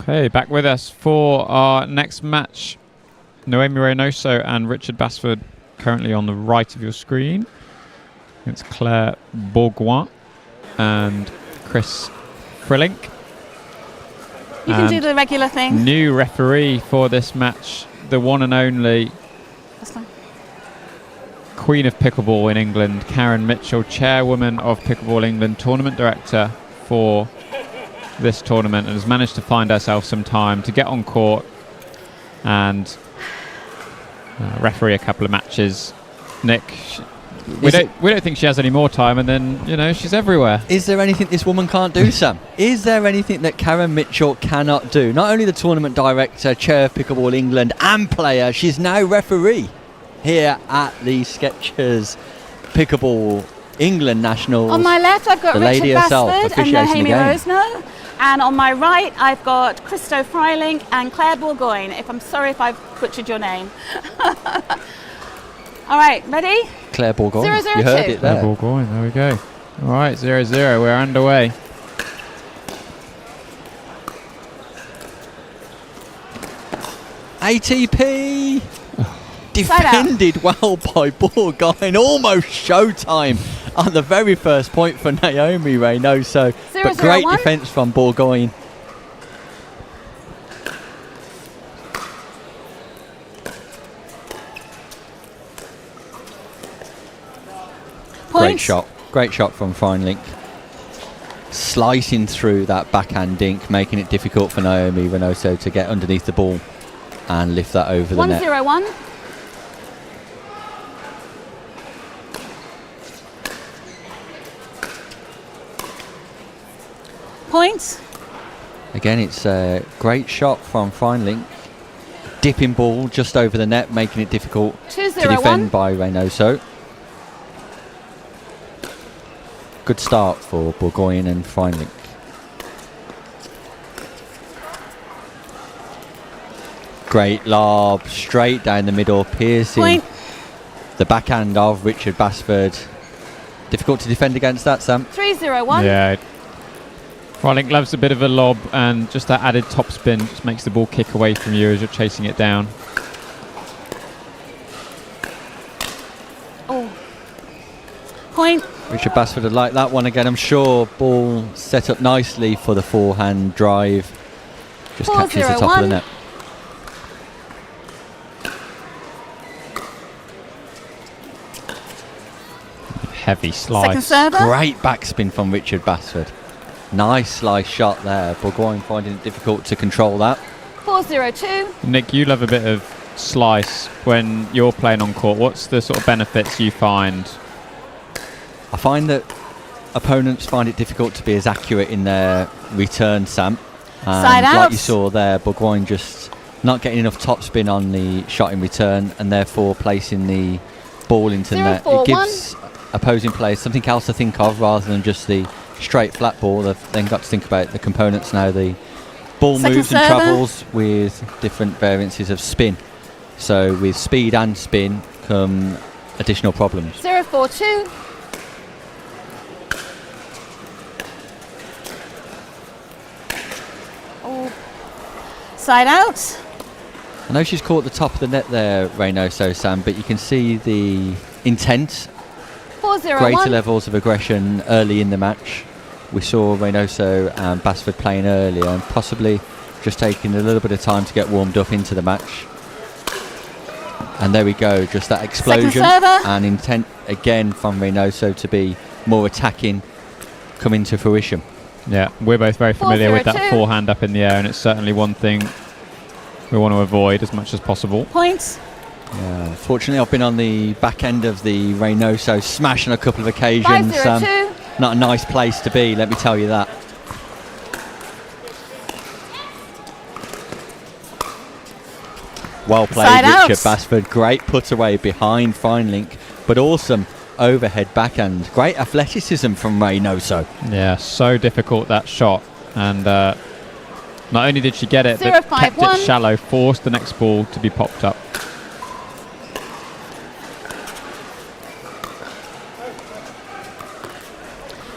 Okay, back with us for our next match. Noemi Reynoso and Richard Basford currently on the right of your screen. It's Claire Bourgoin and Chris Frillink. You can do the regular thing. New referee for this match, the one and only That's fine. Queen of Pickleball in England, Karen Mitchell, chairwoman of Pickleball England, tournament director for this tournament, and has managed to find herself some time to get on court and referee a couple of matches. Nick, we don't think she has any more time, and then she's everywhere. Is there anything this woman can't do, Sam? Is there anything that Karen Mitchell cannot do? Not only the tournament director, chair of Pickleball England and player, she's now referee here at the Skechers Pickleball England Nationals. On my left, I've got the Richard lady herself Basford and officiating Noemi the game. Rosno. And on my right, I've got Christo Freilink and Claire Bourgoin. I'm sorry if I've butchered your name. All right, ready? Claire Bourgoin. 002. You heard it there. Claire Bourgoin, there we go. All right, 0-0, we're underway. ATP defended well by Bourgoin, almost showtime on the very first point for Naomi Reynoso, but great defence from Bourgoin. Great shot from Freilink, slicing through that backhand dink, making it difficult for Naomi Reynoso to get underneath the ball and lift that over the net. 1-0-1. Points. Again, it's a great shot from Freilink. Dipping ball just over the net, making it difficult to defend by Reynoso. Good start for Bourgoin and Freilink. Great lob, straight down the middle, piercing Point. the backhand of Richard Basford. Difficult to defend against that, Sam. 3-0-1. Yeah. Freilink loves a bit of a lob, and just that added top spin just makes the ball kick away from you as you're chasing it down. Oh. Point. Richard Basford would like that one again, I'm sure. Ball set up nicely for the forehand drive. Just catches the top of the net. Heavy slice. Great backspin from Richard Basford. Nice slice shot there. Bourgoin finding it difficult to control that. 4-0-2. Nick, you love a bit of slice when you're playing on court. What's the sort of benefits you find? I find that opponents find it difficult to be as accurate in their return, Sam. Side Like out. you saw there, Bourgoin just not getting enough topspin on the shot in return, and therefore placing the ball into the net. It gives opposing players something else to think of rather than just the straight flat ball. They've then got to think about the components now. The ball moves and travels with different variances of spin. So with speed and spin come additional problems. 0-4-2. Oh. Side out. I know she's caught the top of the net there, Reynoso, Sam, but you can see the intent, 4-0-1. greater levels of aggression early in the match. We saw Reynoso and Basford playing earlier and possibly just taking a little bit of time to get warmed up into the match. And there we go, just that explosion and intent again from Reynoso to be more attacking coming to fruition. Yeah, we're both very familiar with that forehand up in the air, and it's certainly one thing we want to avoid as much as possible. Points. Yeah, fortunately I've been on the back end of the Reynoso smash on a couple of occasions. 5-0-2. Not a nice place to be, let me tell you that. Well played, Richard Basford. Great put away behind Freilink, but awesome overhead backhand. Great athleticism from Reynoso. Yeah, so difficult that shot, and not only did she get it, but kept it shallow, forced the next ball to be popped up.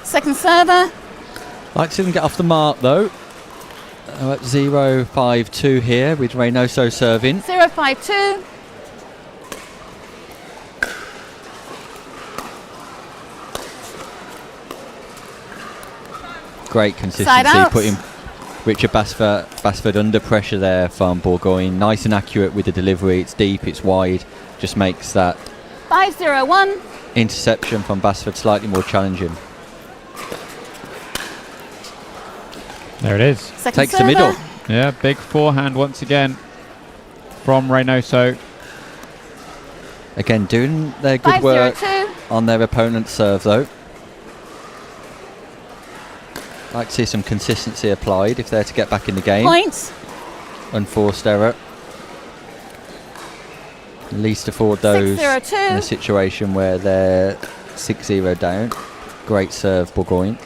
Second server. Like to see them get off the mark though. At 0-5-2 here with Reynoso serving. 0-5-2. Great consistency, putting Richard Basford under pressure there from Bourgogne. Nice and accurate with the delivery. It's deep, it's wide. Just makes that 5-0-1. interception from Basford slightly more challenging. There it is. Takes the middle. Yeah, big forehand once again from Reynoso. Again, doing their good work on their opponent's serve though. Like to see some consistency applied if they're to get back in the game. Points. Unforced error. At least afford those 6-0-2. in a situation where they're 6-0 down. Great serve, Bourgogne.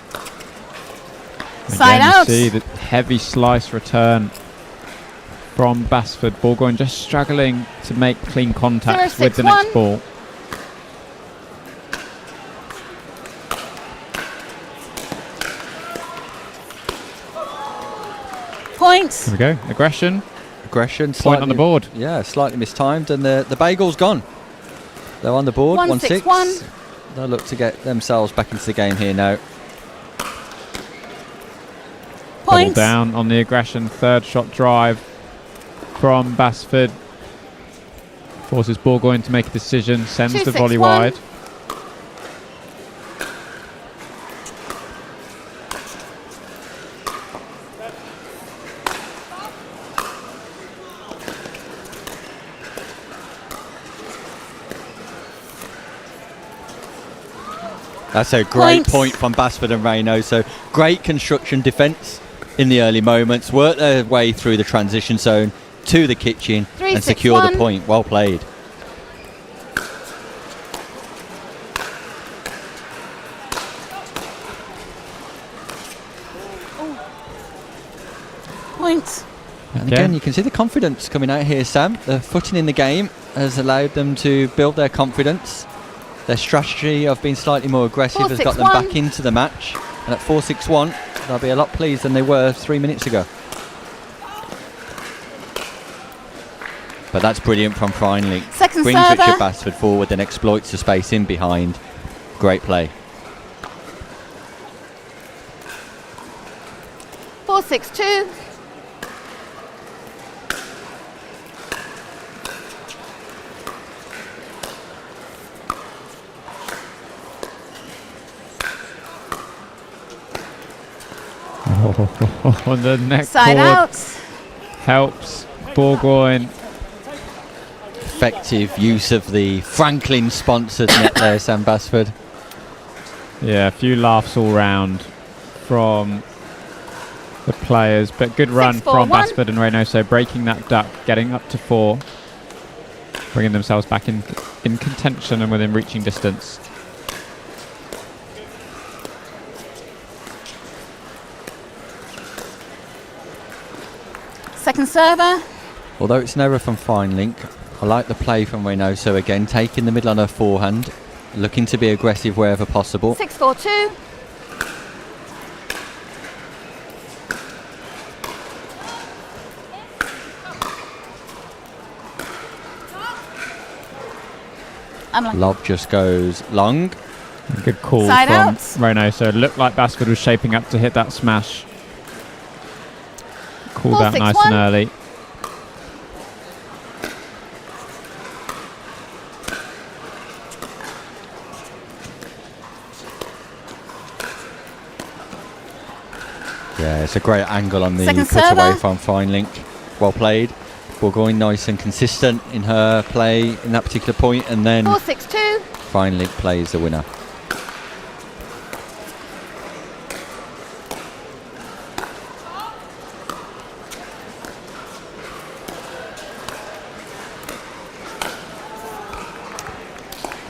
Side Again, out. You see the heavy slice return from Basford. Bourgogne just struggling to make clean contact with the next ball. Points. There we go. Aggression. Point on the board. Yeah, slightly mistimed, and the bagel's gone. They're on the board. 1-6. They'll look to get themselves back into the game here now. Double down on the aggression. Third shot drive from Basford. Forces Bourgogne to make a decision. Sends the volley wide. That's a great point from Basford and Reynoso. Great construction defence in the early moments. Work their way through the transition zone to the kitchen and secure the point. Well played. Points. And again, you can see the confidence coming out here, Sam. The footing in the game has allowed them to build their confidence. Their strategy of being slightly more aggressive has got them back into the match. And at 4-6-1, they'll be a lot pleased than they were 3 minutes ago. But that's brilliant from Freundlich. Brings Richard Basford forward and exploits the space in behind. Great play. 4-6-2. On the neck Side out. Helps Bourgogne. Effective use of the Franklin sponsored net there, Sam Basford. Yeah, a few laughs all round from the players, but good run from Basford and Reynoso, breaking that duck, getting up to 4, bringing themselves back in contention and within reaching distance. Second server. Although it's an error from Freundlich, I like the play from Reynoso again, taking the middle on her forehand, looking to be aggressive wherever possible. 6-4-2. Lob just goes long. Good call Side from out. Reynoso. Looked like Basford was shaping up to hit that smash. Called out nice and early. Yeah, it's a great angle on the Second cutaway server. from Freundlich. Well played. Bourgogne nice and consistent in her play in that particular point, and then 4-6-2. Freundlich plays the winner.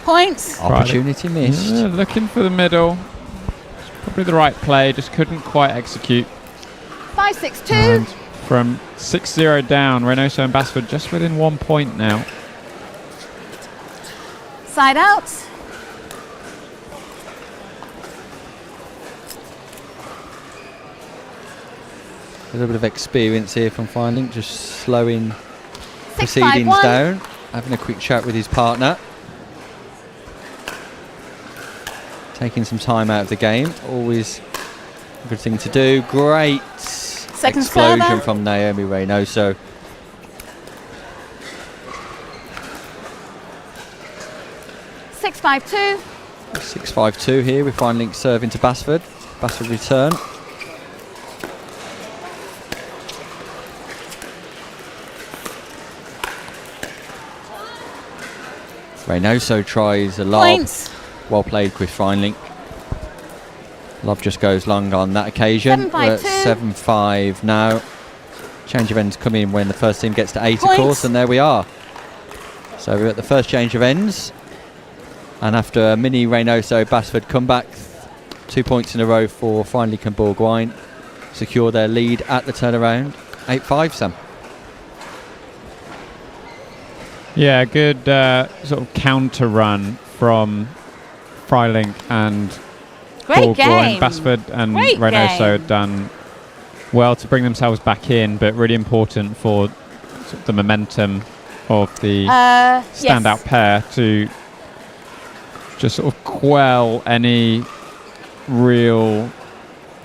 Points. Opportunity missed. Yeah, looking for the middle. It's probably the right play, just couldn't quite execute. 5-6-2. And from 6-0 down, Reynoso and Basford just within 1 point now. Side out. A little bit of experience here from Findlink, just slowing 6-5-1. proceedings down, having a quick chat with his partner. Taking some time out of the game, always a good thing to do. Great Second explosion server. from Naomi Reynoso. Six, 5-2. 6-5-2 here with Findlink serving to Basford. Basford return. Reynoso tries a lob. Points. Well played, Chris Findlink. Lob just goes long on that occasion. 7-5-2. We're at 7-5 now. Change of ends come in when the first team gets to 8, Points. of course, and there we are. So we're at the first change of ends. And after a mini Reynoso Basford comeback, 2 points in a row for Findlink and Bourgoin. Secure their lead at the turnaround. 8-5, Sam. Yeah, good sort of counter run from Freiling and Great game. Basford and Great Reynoso game. had done well to bring themselves back in, but really important for sort of the momentum of the standout yes. pair to just sort of quell any real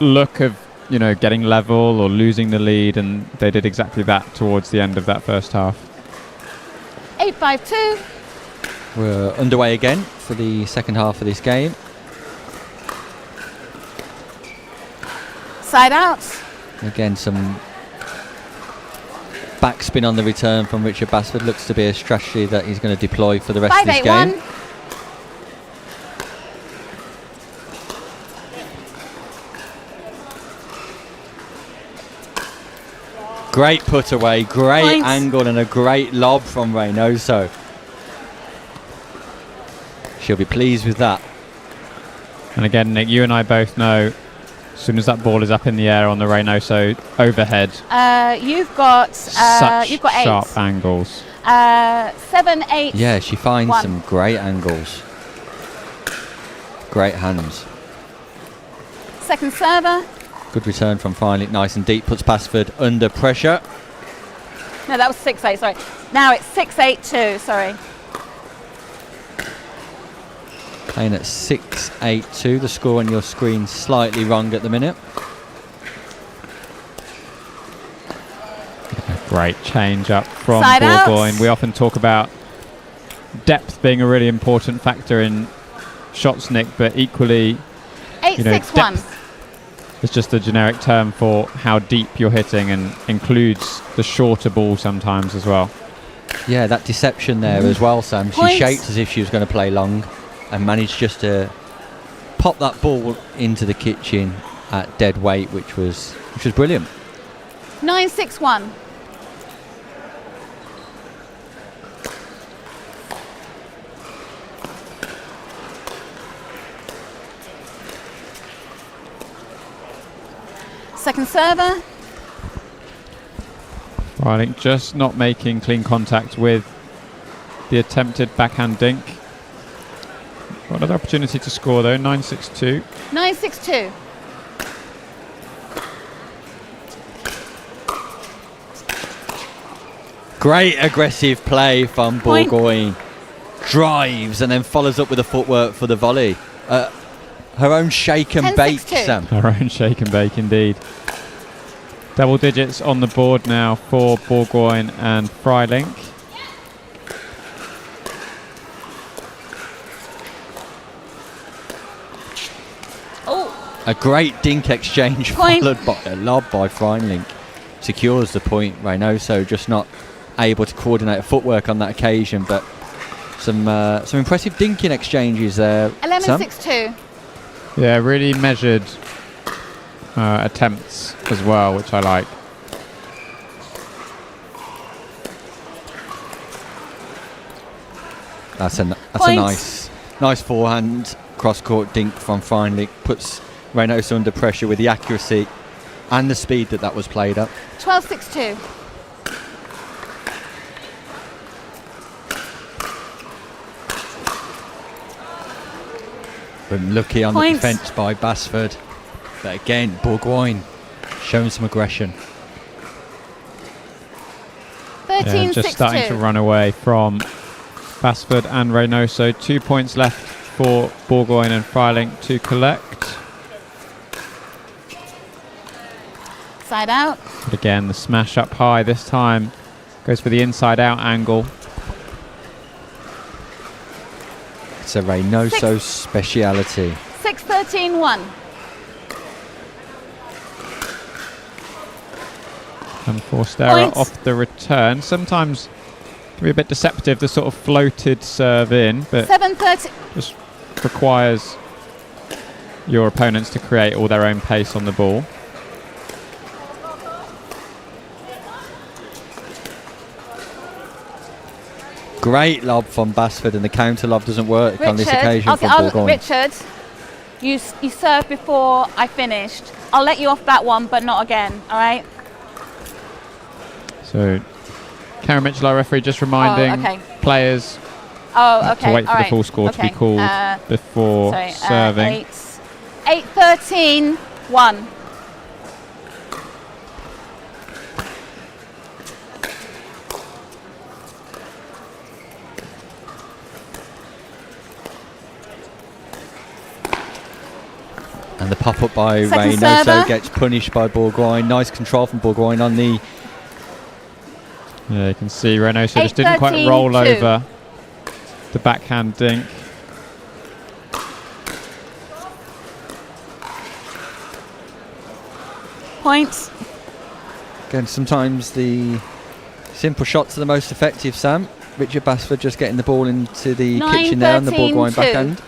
look of, you know, getting level or losing the lead, and they did exactly that towards the end of that first half. 8-5-2. We're underway again for the second half of this game. Side outs. Again, some backspin on the return from Richard Basford. Looks to be a strategy that he's going to deploy for the rest of this game. 5-8-1. Great put away, great Points. angle, and a great lob from Reynoso. She'll be pleased with that. And again, Nick, you and I both know as soon as that ball is up in the air on the Reynoso overhead, You've got such you've got 8. sharp angles. 7-8. Yeah, she finds 1. some great angles. Great hands. Second server. Good return from Findlink, nice and deep, puts Basford under pressure. No, that was 6-8. Sorry. Now it's 6-8-2. Sorry. Playing at 6-8-2. The score on your screen slightly wrong at the minute. Great change up from Side Bourgoin. outs. We often talk about depth being a really important factor in shots, Nick, but equally 8-6-1. depth is just a generic term for how deep you're hitting, and includes the shorter ball sometimes as well. Yeah, that deception there as well, Sam. She Points. shaped as if she was going to play long and managed just to pop that ball into the kitchen at dead weight, which was brilliant. 9-6-1. Second server. I think just not making clean contact with the attempted backhand dink. Got another opportunity to score though, 9-6-2. 9-6-2. Great aggressive play from Point. Bourgoin. Drives and then follows up with a footwork for the volley. Her own shake and bake, 10-6-2. Sam. Her own shake and bake indeed. Double digits on the board now for Bourgoin and Freiling. Oh, A great dink exchange Point. followed by a lob by Freiling. Secures the point. Reynoso just not able to coordinate footwork on that occasion, but some impressive dinking exchanges there. 11-6-2. Yeah, really measured attempts as well, which I like. That's a Points. nice forehand cross court dink from Freiling. Puts Reynoso under pressure with the accuracy and the speed that was played up. 12-6-2. Been lucky on Points. the defence by Basford. But again, Bourgoin showing some aggression. 13-6-2. Just starting to run away from Basford and Reynoso. 2 points left for Bourgoin and Freiling to collect. Side out. But again, the smash up high this time goes for the inside out angle. It's a Reynoso speciality. 6-13-1. And Forstera off the return. Sometimes can be a bit deceptive, the sort of floated serve in, but 7-13. just requires your opponents to create all their own pace on the ball. Great lob from Basford, and the counter lob doesn't work Richard, on this occasion for Bourgoin. Richard, you served before I finished. I'll let you off that one, but not again, all right? So, Karen Mitchell, our referee, just reminding players to wait for the full score to be called before serving. 8-13-1. And the pop-up by Reynoso gets punished by Bourgoin. Nice control from Bourgoin on the... Yeah, you can see Reynoso just didn't quite roll over the backhand dink. Points. Again, sometimes the simple shots are the most effective, Sam. Richard Basford just getting the ball into the kitchen there on the Bourgoin backhand.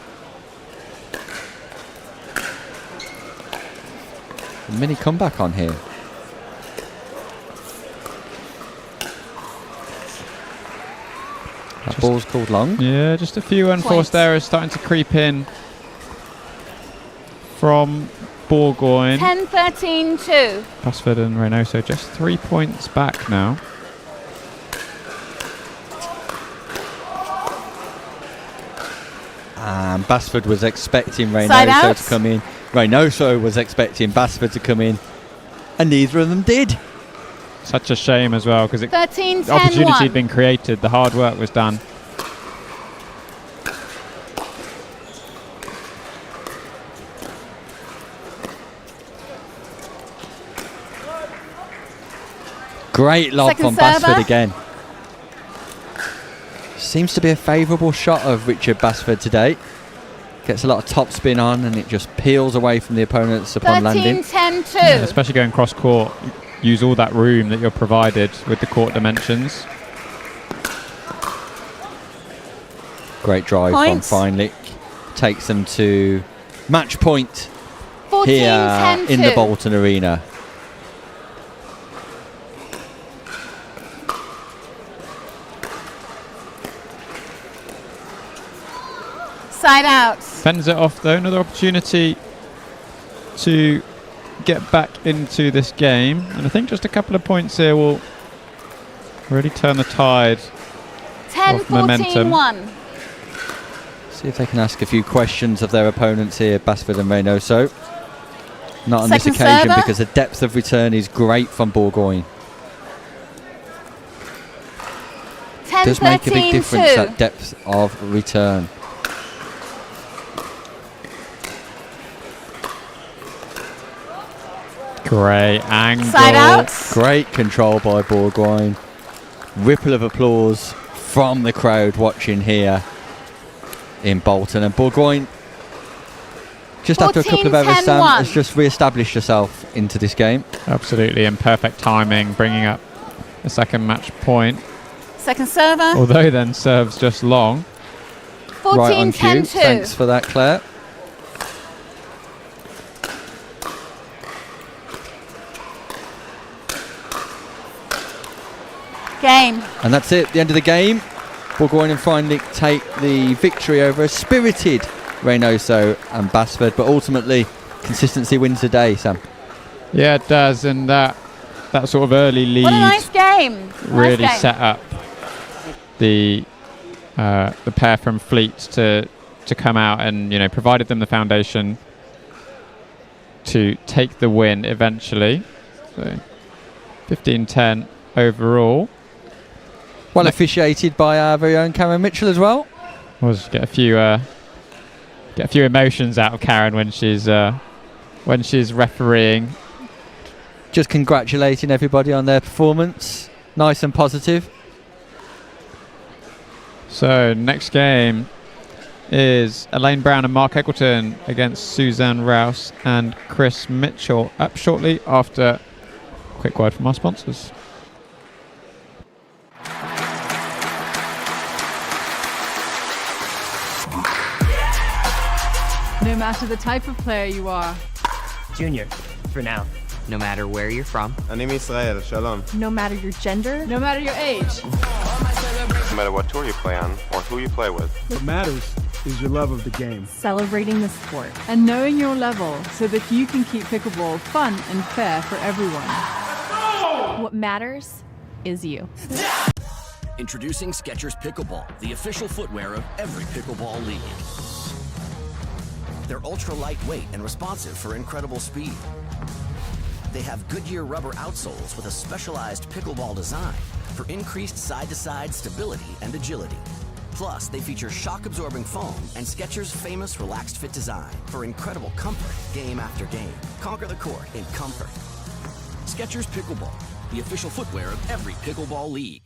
A mini comeback on here. That ball's called long. Yeah, just a few unforced errors starting to creep in from Bourgoin. 10-13-2. Basford and Reynoso just 3 points back now. And Basford was expecting Reynoso to come in. Reynoso was expecting Basford to come in. And neither of them did. Such a shame as well, because the 13-10-1. opportunity had been created, the hard work was done. Great lob from Basford again. Seems to be a favourable shot of Richard Basford today. Gets a lot of top spin on and it just peels away from the opponents upon landing. 13-10-2. Yeah, especially going cross court, use all that room that you're provided with the court dimensions. Great drive from Feinlich. Takes them to match point 14-10-2. here in the Bolton Arena. Side out. Fends it off though, another opportunity to get back into this game, and I think just a couple of points here will really turn the tide of momentum. 10-14-1. See if they can ask a few questions of their opponents here, Basford and Reynoso. Not on this occasion because the depth of return is great from Bourgoin. Does make a big difference, that depth of return. Great angle. Side out. Great control by Bourgoin. Ripple of applause from the crowd watching here in Bolton. And Bourgoin, just after a couple of errors, Sam, has just re-established herself into this game. Absolutely, and perfect timing, bringing up a second match point. Second server. Although then serves just long. 14-10-2. Right on cue. Thanks for that, Claire. Game. And that's it, the end of the game. Bourgoin and Feinlich take the victory over a spirited Reynoso and Basford, but ultimately consistency wins the day, Sam. Yeah, it does, and that sort of early lead. What a nice game. Really set up the pair from Fleet to come out and provided them the foundation to take the win eventually. So 15-10 overall. Well officiated by our very own Karen Mitchell as well. We'll just get a few emotions out of Karen when she's refereeing. Just congratulating everybody on their performance. Nice and positive. So next game is Elaine Brown and Mark Eggleton against Suzanne Rouse and Chris Mitchell. Up shortly after a quick word from our sponsors. No matter the type of player you are. Junior, for now. No matter where you're from. אני מישראל, שלום. No matter your gender. No matter your age. No matter what tour you play on or who you play with. What matters is your love of the game. Celebrating the sport. And knowing your level so that you can keep pickleball fun and fair for everyone. What matters is you. Introducing Skechers Pickleball, the official footwear of every pickleball league. They're ultra lightweight and responsive for incredible speed. They have Goodyear rubber outsoles with a specialized pickleball design for increased side-to-side stability and agility. Plus, they feature shock-absorbing foam and Skechers' famous relaxed fit design for incredible comfort game after game. Conquer the court in comfort. Skechers Pickleball, the official footwear of every pickleball league.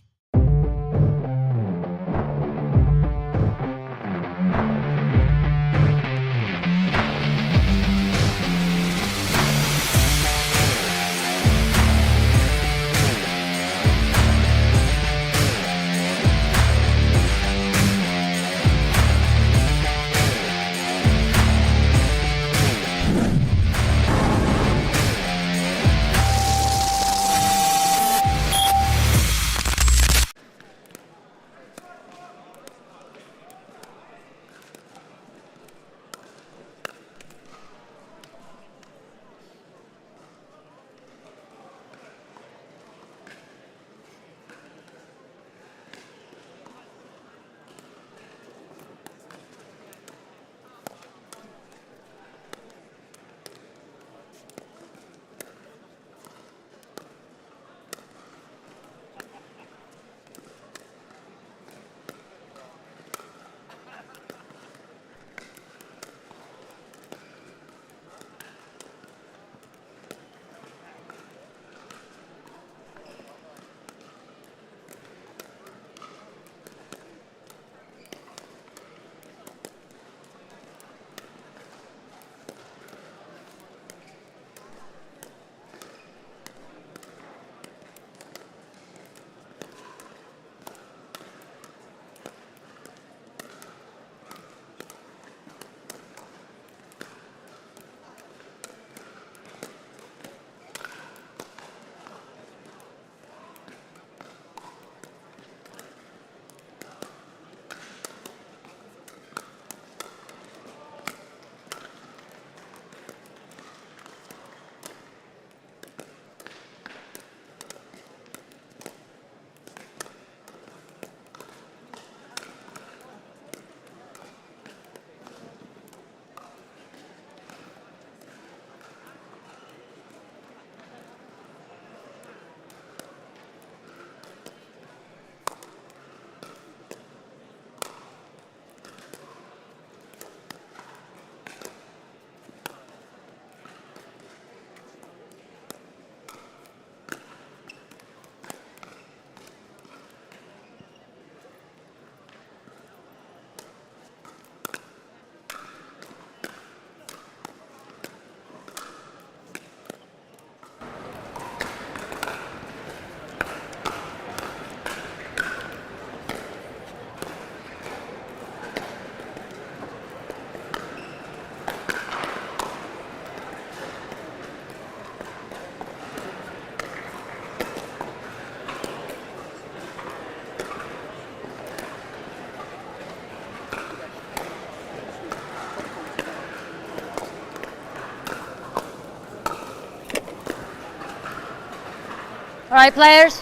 All right, players,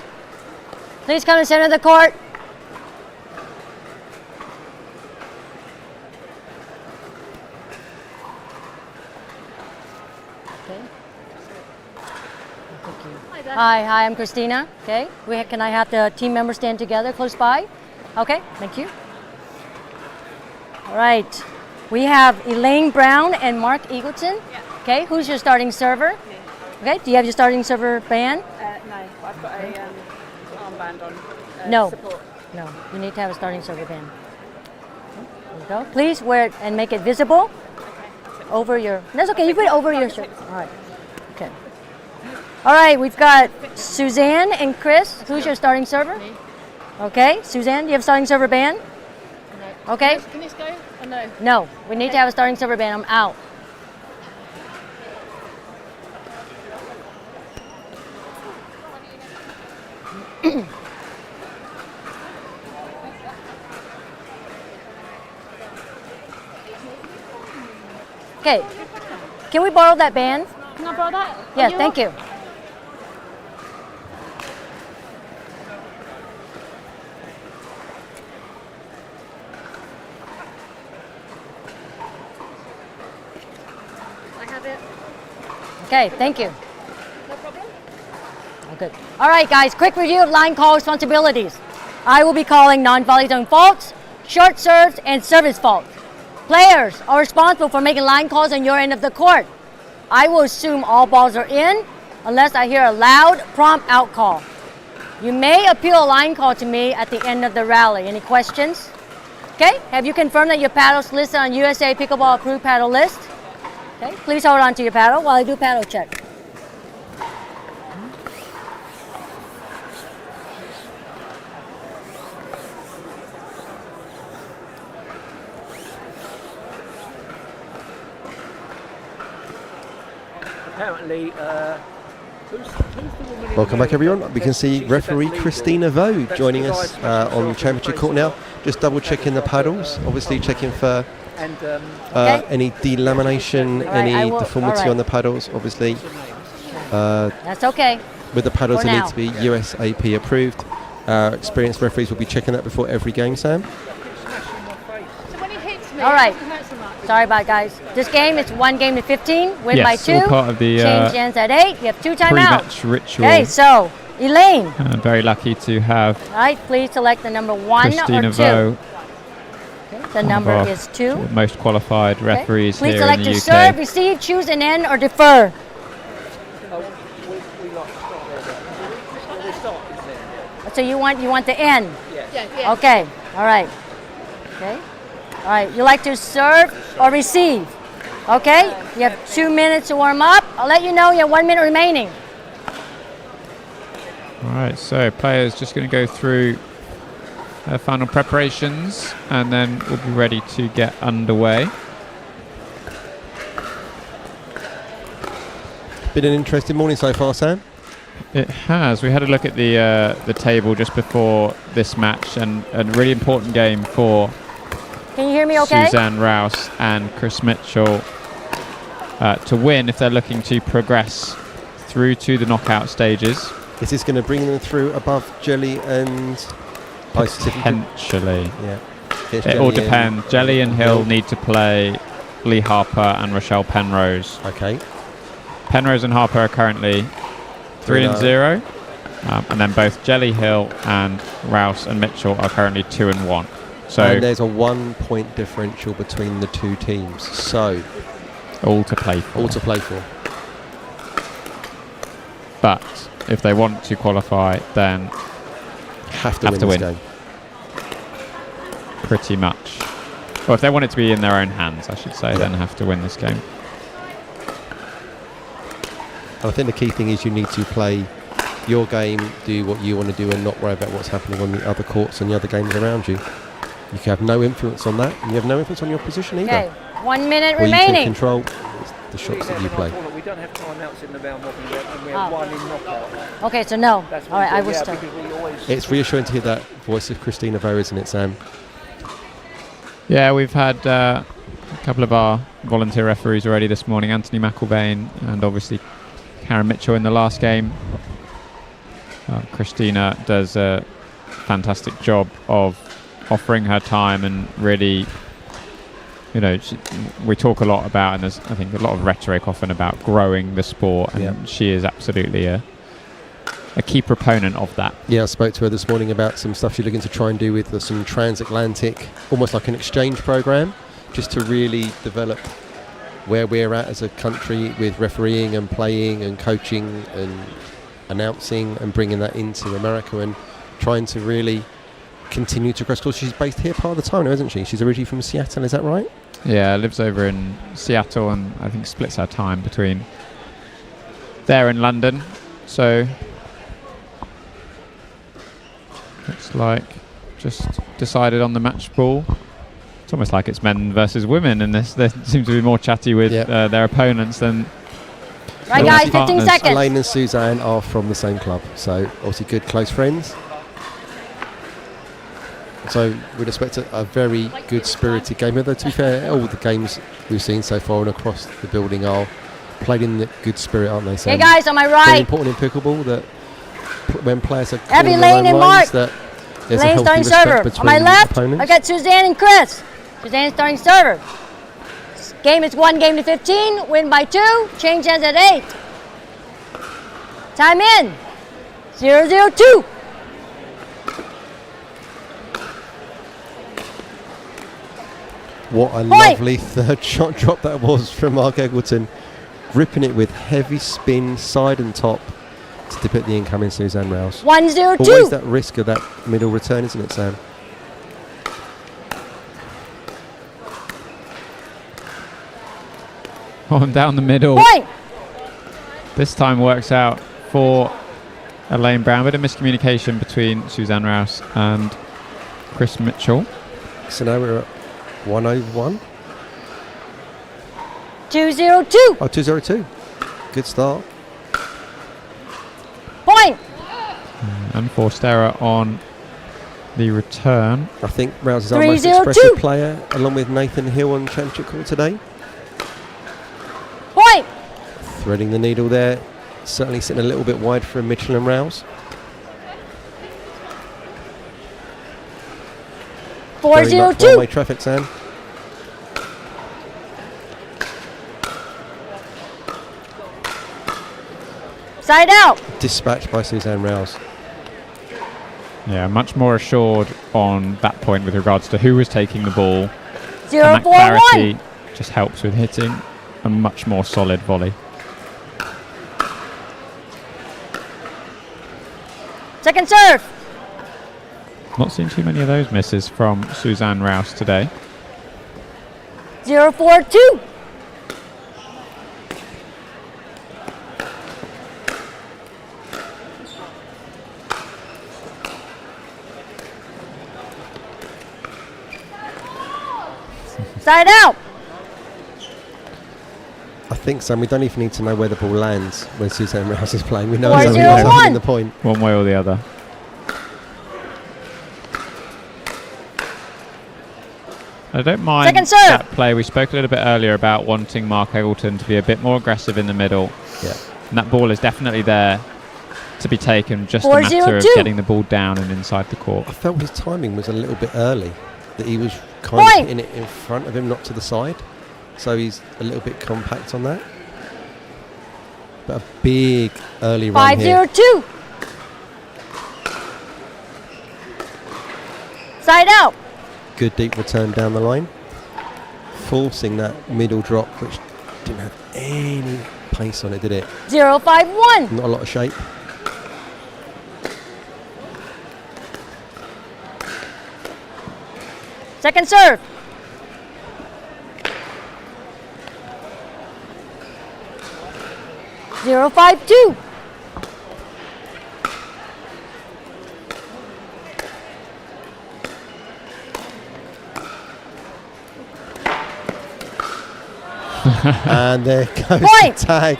please come and center the court. Okay. Thank you. Hi, I'm Christina. Okay, can I have the team members stand together close by? Okay, thank you. All right, we have Elaine Brown and Mark Eagleton. Okay, who's your starting server? Okay, do you have your starting server band? No, I've got a armband on. No, Support. no, you need to have a starting server band. There you go. Please wear it and make it visible over your. That's okay. You put it over your shirt. All right. Okay. All right. We've got Suzanne and Chris. Who's your starting server? Me. Okay. Suzanne, do you have a starting server band? No. Okay. Can this go? Or no. No. We need to have a starting server band. I'm out. Okay. Can we borrow that band? Can I borrow that? Yeah, thank you. I have it. Okay, thank you. No problem. Oh, good. All right, guys, quick review of line call responsibilities. I will be calling non-volley zone faults, short serves, and service faults. Players are responsible for making line calls on your end of the court. I will assume all balls are in unless I hear a loud, prompt out call. You may appeal a line call to me at the end of the rally. Any questions? Okay, have you confirmed that your paddle's listed on USA Pickleball Approved Paddle List? Okay, please hold on to your paddle while I do paddle check. Apparently, who's the woman? Welcome back, everyone. We can see referee Christina Vo joining us on Championship Court now. Just double checking the paddles, obviously checking for any delamination, any deformity on the paddles, obviously. That's okay. With the paddles, For they now. need to be USAP approved. Experienced referees will be checking that before every game, Sam. So when he hits me, All right. it doesn't hurt so much. Sorry about it, guys. This game, it's 1 game to 15. Win Yes, by 2. all part of the, Change ends at 8. You have 2 timeouts. pre-match ritual. Okay, so Elaine. Very lucky to have All right, please select the number 1 Christina or 2. Vo, Okay, the number of our is 2. most qualified referees Please here select in the to UK. serve, receive, choose an end, or defer. So you want the end? Yeah. Okay. All right. Okay. All right. You like to serve or receive? Okay. You have 2 minutes to warm up. I'll let you know you have 1 minute remaining. All right, so players just going to go through their final preparations and then we'll be ready to get underway. Been an interesting morning so far, Sam. It has. We had a look at the table just before this match, and a really important game for Can you hear me okay? Suzanne Rouse and Chris Mitchell to win if they're looking to progress through to the knockout stages. Is this going to bring them through above Jelly and Potentially. Yeah. It all depends. Jelly and Hill need to play Lee Harper and Rochelle Penrose. Okay. Penrose and Harper are currently 3-0, and then both Jelly, Hill, and Rouse and Mitchell are currently 2-1. So and there's a 1 point differential between the two teams. So all to play for. All to play for. But if they want to qualify, then have to win this game. Pretty much. Well, if they want it to be in their own hands, I should say, then have to win this game. And I think the key thing is you need to play your game, do what you want to do, and not worry about what's happening on the other courts and the other games around you. You can have no influence on that, and you have no influence on your position either. Okay, 1 minute Or you can remaining. control the shots that you play. We don't have timeouts in the round robin yet, and we have 1 in knockout. Okay, so no. That's what All right, we I do, will yeah, start. because we always It's reassuring to hear that voice of Christina Vo, isn't it, Sam? Yeah, we've had a couple of our volunteer referees already this morning, Anthony McElvain and obviously Karen Mitchell in the last game. Christina does a fantastic job of offering her time and really, you know, we talk a lot about, and there's I think a lot of rhetoric often about growing the sport, and she is absolutely a a key proponent of that. Yeah, I spoke to her this morning about some stuff she's looking to try and do with some transatlantic, almost like an exchange program, just to really develop where we're at as a country with refereeing and playing and coaching and announcing, and bringing that into America and trying to really continue to progress. Because she's based here part of the time now, isn't she? She's originally from Seattle, is that right? Yeah, lives over in Seattle and I think splits her time between there and London. So looks like just decided on the match ball. It's almost like it's men versus women in this. They seem to be more chatty with their opponents than right, guys, 15 seconds. Elaine and Suzanne are from the same club, so obviously good close friends. So we'd expect a very good spirited game. Although to be fair, all the games we've seen so far and across the building are played in the good spirit, aren't they? So hey guys, on my very right. important in pickleball that when players are Abby, calling Lane, their and own Mark. lines, that there's a Lane's healthy starting respect server. between On my left, opponents. I've got Suzanne and Chris. Suzanne's starting server. This game is 1 game to 15. Win by 2. Change ends at 8. Time in. 0-0-2. What a lovely third shot drop that was from Mark Eggleton. Gripping it with heavy spin, side and top, to dip at the incoming Suzanne Rouse. 1-0-2. Always that risk of that middle return, isn't it, Sam? on down the middle. Point. This time works out for Elaine Brown. Bit of miscommunication between Suzanne Rouse and Chris Mitchell. So now we're at 1-over-1. 2-0-2. Oh, 2-0-2. Good start. Point. Unforced error on the return. I think Rouse is our most expressive player, along with Nathan Hill on championship court today. Point. Threading the needle there. Certainly sitting a little bit wide for Mitchell and Rouse. 4-0-2. One-way traffic, Sam. Side out. Dispatched by Suzanne Rouse. Yeah, much more assured on that point with regards to who was taking the ball. 0-4-1. And that clarity just helps with hitting a much more solid volley. Second serve. Not seen too many of those misses from Suzanne Rouse today. 0-4-2. Side out. I think, Sam, we don't even need to know where the ball lands when Suzanne Rouse is playing. We know 4-0-1. exactly what's in the point. One way or the other. I don't mind Second serve. that play. We spoke a little bit earlier about wanting Mark Eggleton to be a bit more aggressive in the middle. Yeah. And that ball is definitely there to be taken, just a 4-0-2. matter of getting the ball down and inside the court. I felt his timing was a little bit early, that he was kind of hitting it in front of him, not to the side. So he's a little bit compact on that. But a big early run here. 5-0-2. Side out. Good deep return down the line. Forcing that middle drop, which didn't have any pace on it, did it? 0-5-1. Not a lot of shape. Second serve. Zero, 5-2. And there goes Point. the tag.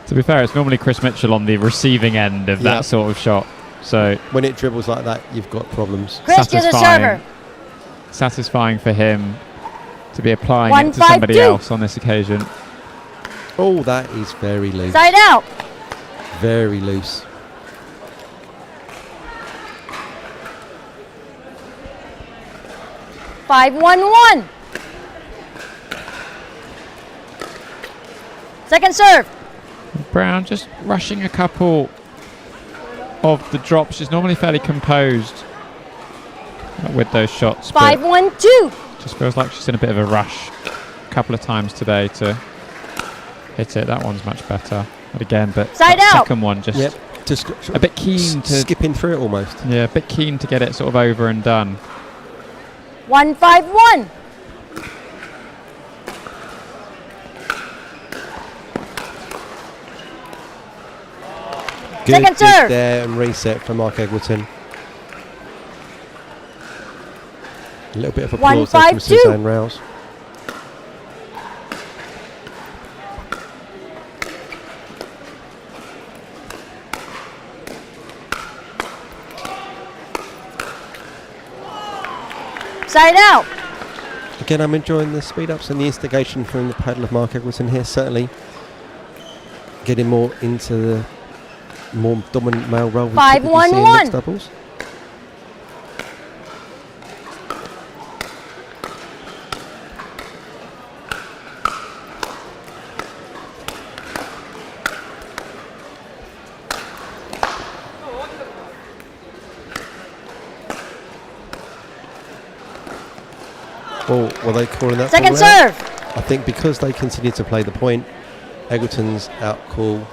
To be fair, it's normally Chris Mitchell on the receiving end of that sort of shot. So when it dribbles like that, you've got problems. Chris gets a server. Satisfying for him to be applying 1, it to 5, somebody 2. else on this occasion. Oh, that is very loose. Side out. Very loose. Five, 1-1. Second serve. Brown just rushing a couple of the drop. She's normally fairly composed with those shots. 5-1-2. Just feels like she's in a bit of a rush a couple of times today to hit it. That one's much better. But again, Side that out. second one just a bit keen to skipping through it almost. Yeah, a bit keen to get it sort of over and done. 1-5-1. Good, Second serve. There and reset for Mark Eggleton. A little bit of applause there from 1-5-2. Suzanne Rouse. Side out. Again, I'm enjoying the speed ups and the instigation from the paddle of Mark Eggleton here. Certainly getting more into the more dominant male role we typically see in mixed doubles. Oh, were they calling that? Second ball out? serve. I think because they continued to play the point, Eggleton's out call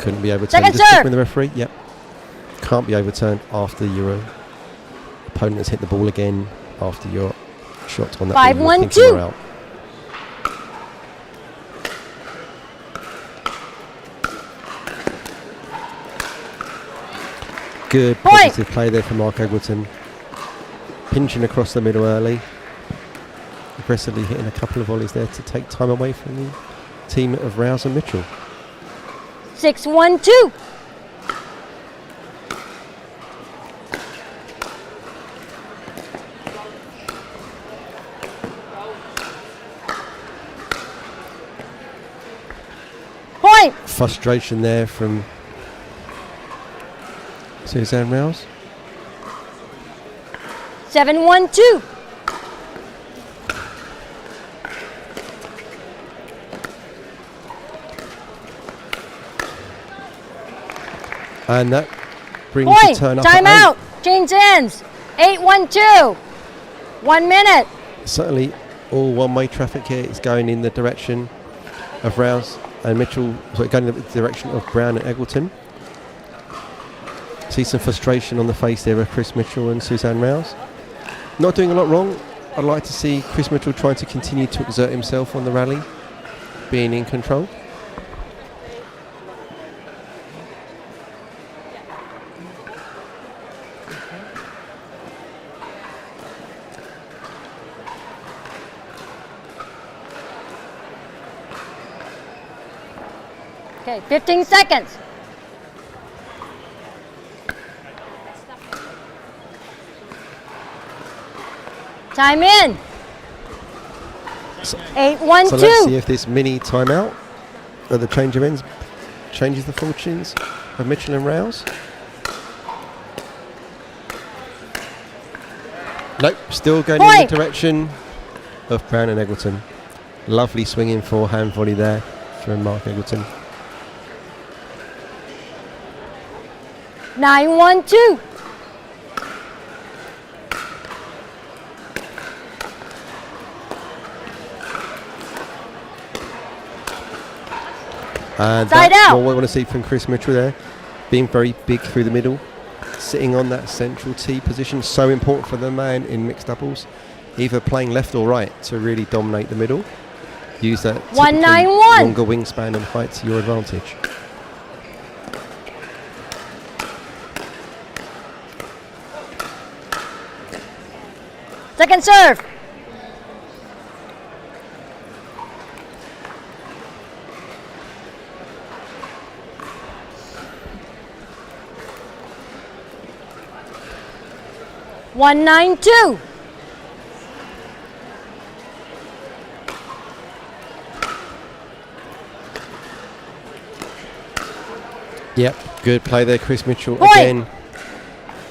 couldn't be overturned. Second Just check serve. with the referee. Yep. Can't be overturned after your opponent has hit the ball again after your shot on that. 5-1-2. Out. Good Point. positive play there from Mark Eggleton. Pinching across the middle early. Aggressively hitting a couple of volleys there to take time away from the team of Rouse and Mitchell. 6-1-2. Point. Frustration there from Suzanne Rouse. 7-1-2. And that brings Point. the turn up. Time at out. Change ends. 8-1-2. 1 minute. Certainly all one-way traffic here is going in the direction of Rouse and Mitchell, going in the direction of Brown and Eggleton. See some frustration on the face there of Chris Mitchell and Suzanne Rouse. Not doing a lot wrong. I'd like to see Chris Mitchell trying to continue to exert himself on the rally, being in control. Okay, 15 seconds. Time in. 8-1-2. So let's see if this mini timeout at the change of ends changes the fortunes of Mitchell and Rouse. Nope, still going in the direction of Brown and Eggleton. Lovely swinging forehand volley there from Mark Eggleton. 9-1-2. And Side that's out. what we want to see from Chris Mitchell there. Being very big through the middle. Sitting on that central T position. So important for the man in mixed doubles. Either playing left or right to really dominate the middle. Use that 1-9-1. longer wingspan and height to your advantage. Second serve. One, 9-2. Yep, good play there, Chris Mitchell. Point. Again,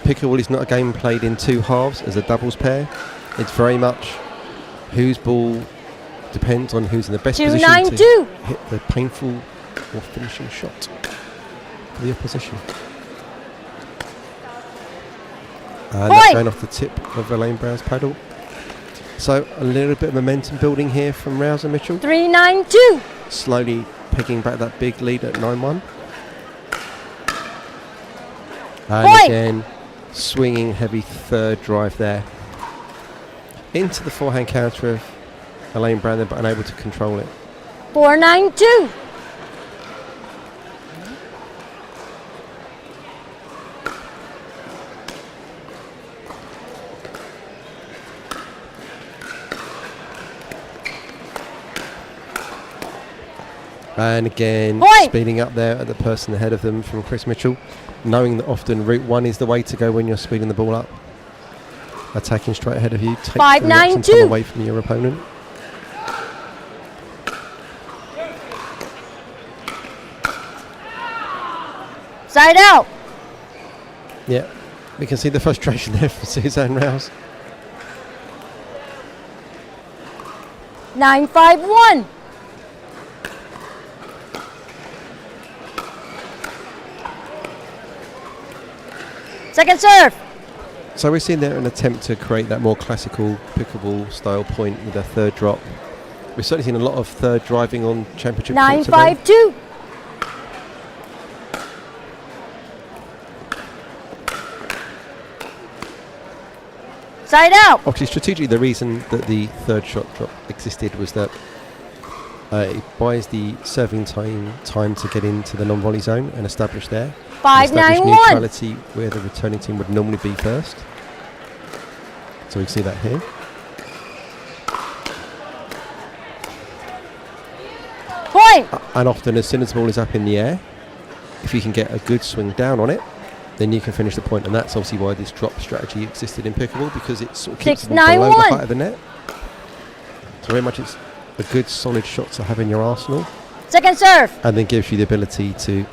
pickleball is not a game played in two halves as a doubles pair. It's very much whose ball depends on who's in the best 2, position 9, to 2. hit the painful or finishing shot for the opposition. And that's going off the tip of Elaine Brown's paddle. So a little bit of momentum building here from Rouse and Mitchell. 3-9-2. Slowly picking back that big lead at 9-1. And again, swinging heavy third drive there. Into the forehand counter of Elaine Brown, but unable to control it. 4-9-2. And again, speeding up there at the person ahead of them from Chris Mitchell, knowing that often route 1 is the way to go when you're speeding the ball up. Attacking straight ahead of you, take the reaction time away from your opponent. Side out. Yeah, we can see the frustration there from Suzanne Rouse. 9-5-1. Second serve. So we're seeing there an attempt to create that more classical pickleball style point with a third drop. We've certainly seen a lot of third driving on championship courts today. 9-5-2. Side out. Obviously, strategically, the reason that the third shot drop existed was that it buys the serving time to get into the non-volley zone and establish there. 5-9-1. Neutrality where the returning team would normally be first. So we can see that here. Point. And often, as soon as the ball is up in the air, if you can get a good swing down on it, then you can finish the point. And that's obviously why this drop strategy existed in pickleball, because it sort of keeps the ball below the height of the net. So very much it's a good solid shot to have in your arsenal. Second serve. And then gives you the ability to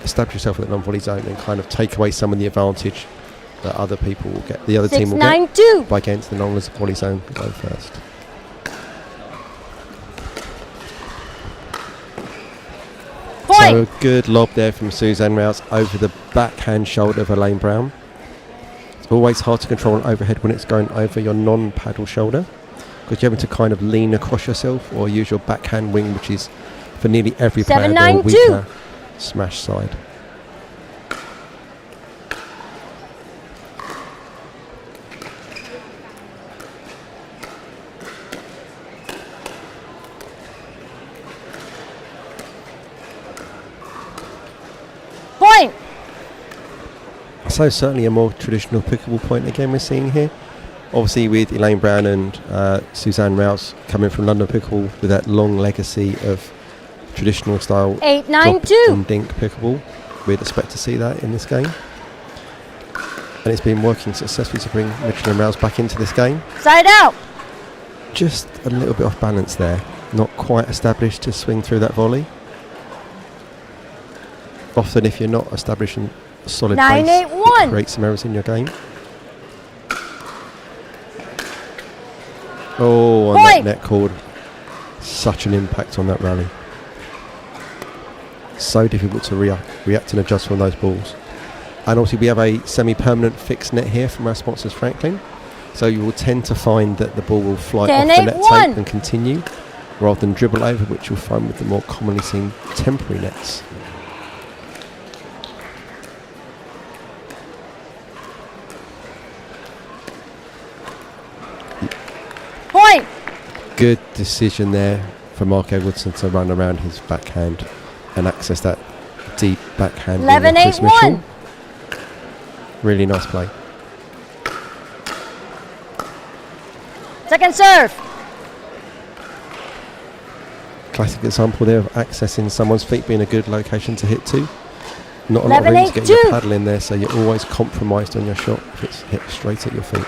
establish yourself in the non-volley zone and kind of take away some of the advantage that other people will get. The other team will get by against the non-volley zone go first. Point. So a good lob there from Suzanne Rouse over the backhand shoulder of Elaine Brown. It's always hard to control an overhead when it's going over your non-paddle shoulder, because you're having to kind of lean across yourself or use your backhand wing, which is for nearly every player the weaker smash side. Point. So certainly a more traditional pickleball point again we're seeing here. Obviously with Elaine Brown and Suzanne Rouse coming from London Pickleball with that long legacy of traditional style 8-9-2 and dink pickleball. We'd expect to see that in this game. And it's been working successfully to bring Mitchell and Rouse back into this game. Side out. Just a little bit off balance there. Not quite established to swing through that volley. Often if you're not establishing a solid base, it creates some errors in your game. Oh, and that net cord. Such an impact on that rally. So difficult to react and adjust from those balls. And obviously we have a semi-permanent fixed net here from our sponsors Franklin. So you will tend to find that the ball will fly off the net tape and continue, rather than dribble over, which you'll find with the more commonly seen temporary nets. Point. Good decision there for Mark Edwardson to run around his backhand and access that deep backhand. 11-8-1. Really nice play. Second serve. Classic example there of accessing someone's feet being a good location to hit to. Not a lot of room to get your paddle in there, so you're always compromised on your shot if it's hit straight at your feet.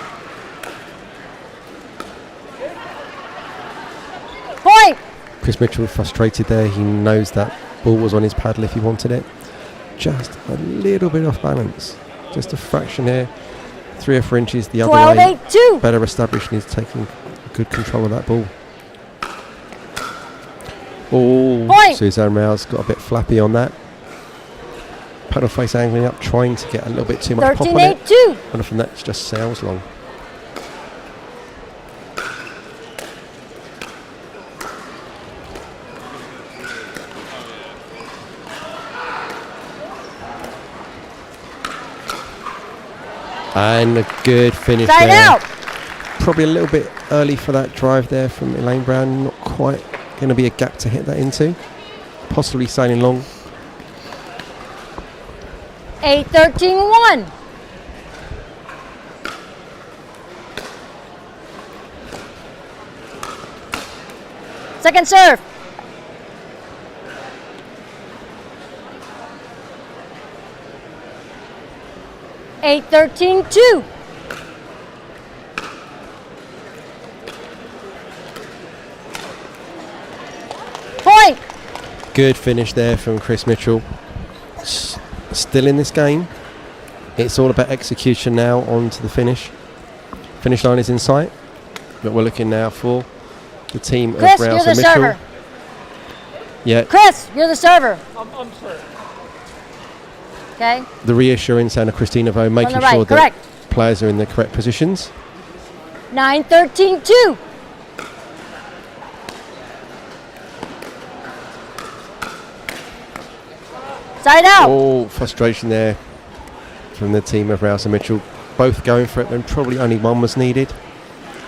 Point. Chris Mitchell frustrated there. He knows that ball was on his paddle if he wanted it. Just a little bit off balance. Just a fraction here. 3 or 4 inches the other way. 12-8-2. Better established, and he's taking good control of that ball. Oh, Point. Suzanne Rouse got a bit flappy on that. Paddle face angling up, trying to get a little bit too much pop on it. 13-8-2. And from that, it's just sails long. And a good finish Side there. out. Probably a little bit early for that drive there from Elaine Brown. Not quite going to be a gap to hit that into. Possibly sailing long. 8-13-1. Second serve. Eight, 13-2. Point. Good finish there from Chris Mitchell. Still in this game. It's all about execution now on to the finish. Finish line is in sight. But we're looking now for the team Chris, of Rouse you're the and Mitchell. server. Yeah. Chris, you're the server. I'm sorry. Okay. The reassurance and Christina Vo making right, sure correct. that players are in the correct positions. 9-13-2. Side out. Oh, frustration there from the team of Rouse and Mitchell. Both going for it when probably only one was needed.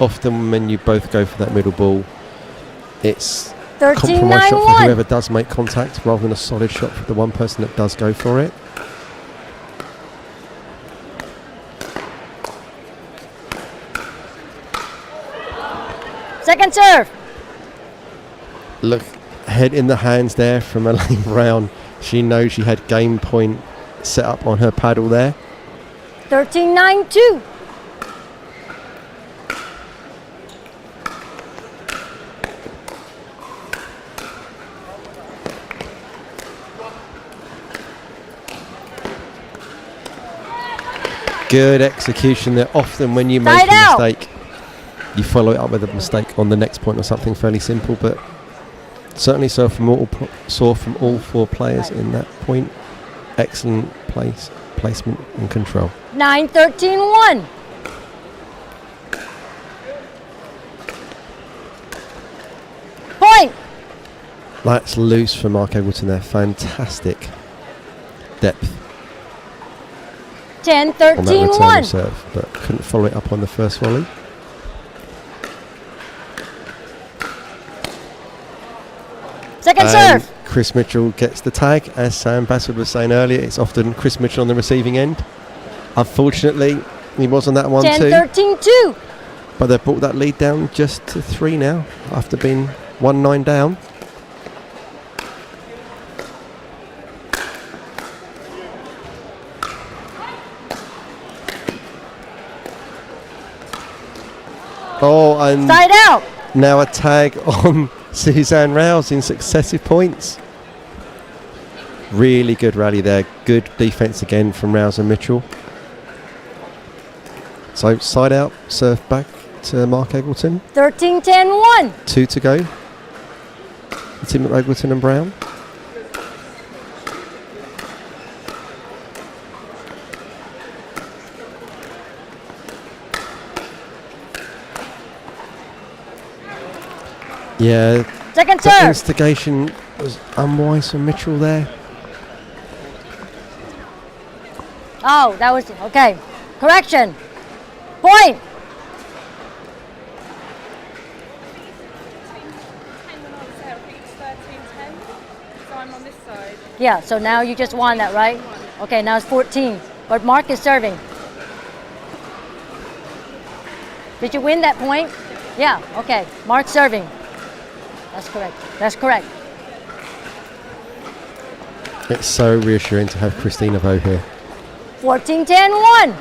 Often when you both go for that middle ball, it's a compromise shot for whoever does make contact rather than a solid shot for the one person that does go for it. Second serve. Look, head in the hands there from Elaine Brown. She knows she had game point set up on her paddle there. 13-9-2. Good execution there. Often when you make Side a out. mistake, you follow it up with a mistake on the next point or something fairly simple, but certainly saw from all four players in that point. Excellent placement and control. 9-13-1. Point. That's loose for Mark Eggleton there. Fantastic depth on that return 10-13-1. of serve, but couldn't follow it up on the first volley. Second And serve. Chris Mitchell gets the tag. As Sam Basswood was saying earlier, it's often Chris Mitchell on the receiving end. Unfortunately, he was on that one too. 10-13-2. But they've brought that lead down just to 3 now, after being 1-9 down. Oh, and Side out. now a tag on Suzanne Rouse in successive points. Really good rally there. Good defence again from Rouse and Mitchell. So side out, serve back to Mark Eggleton. 13-10-1. 2 to go. The team of Eggleton and Brown. Yeah. Second The serve. instigation was unwise from Mitchell there. Oh, that was okay. Correction. Point. Yeah, so now you just won that, right? Okay, now it's 14. But Mark is serving. Did you win that point? Yeah, okay. Mark's serving. That's correct. That's correct. It's so reassuring to have Christina Vo here. 14-10-1.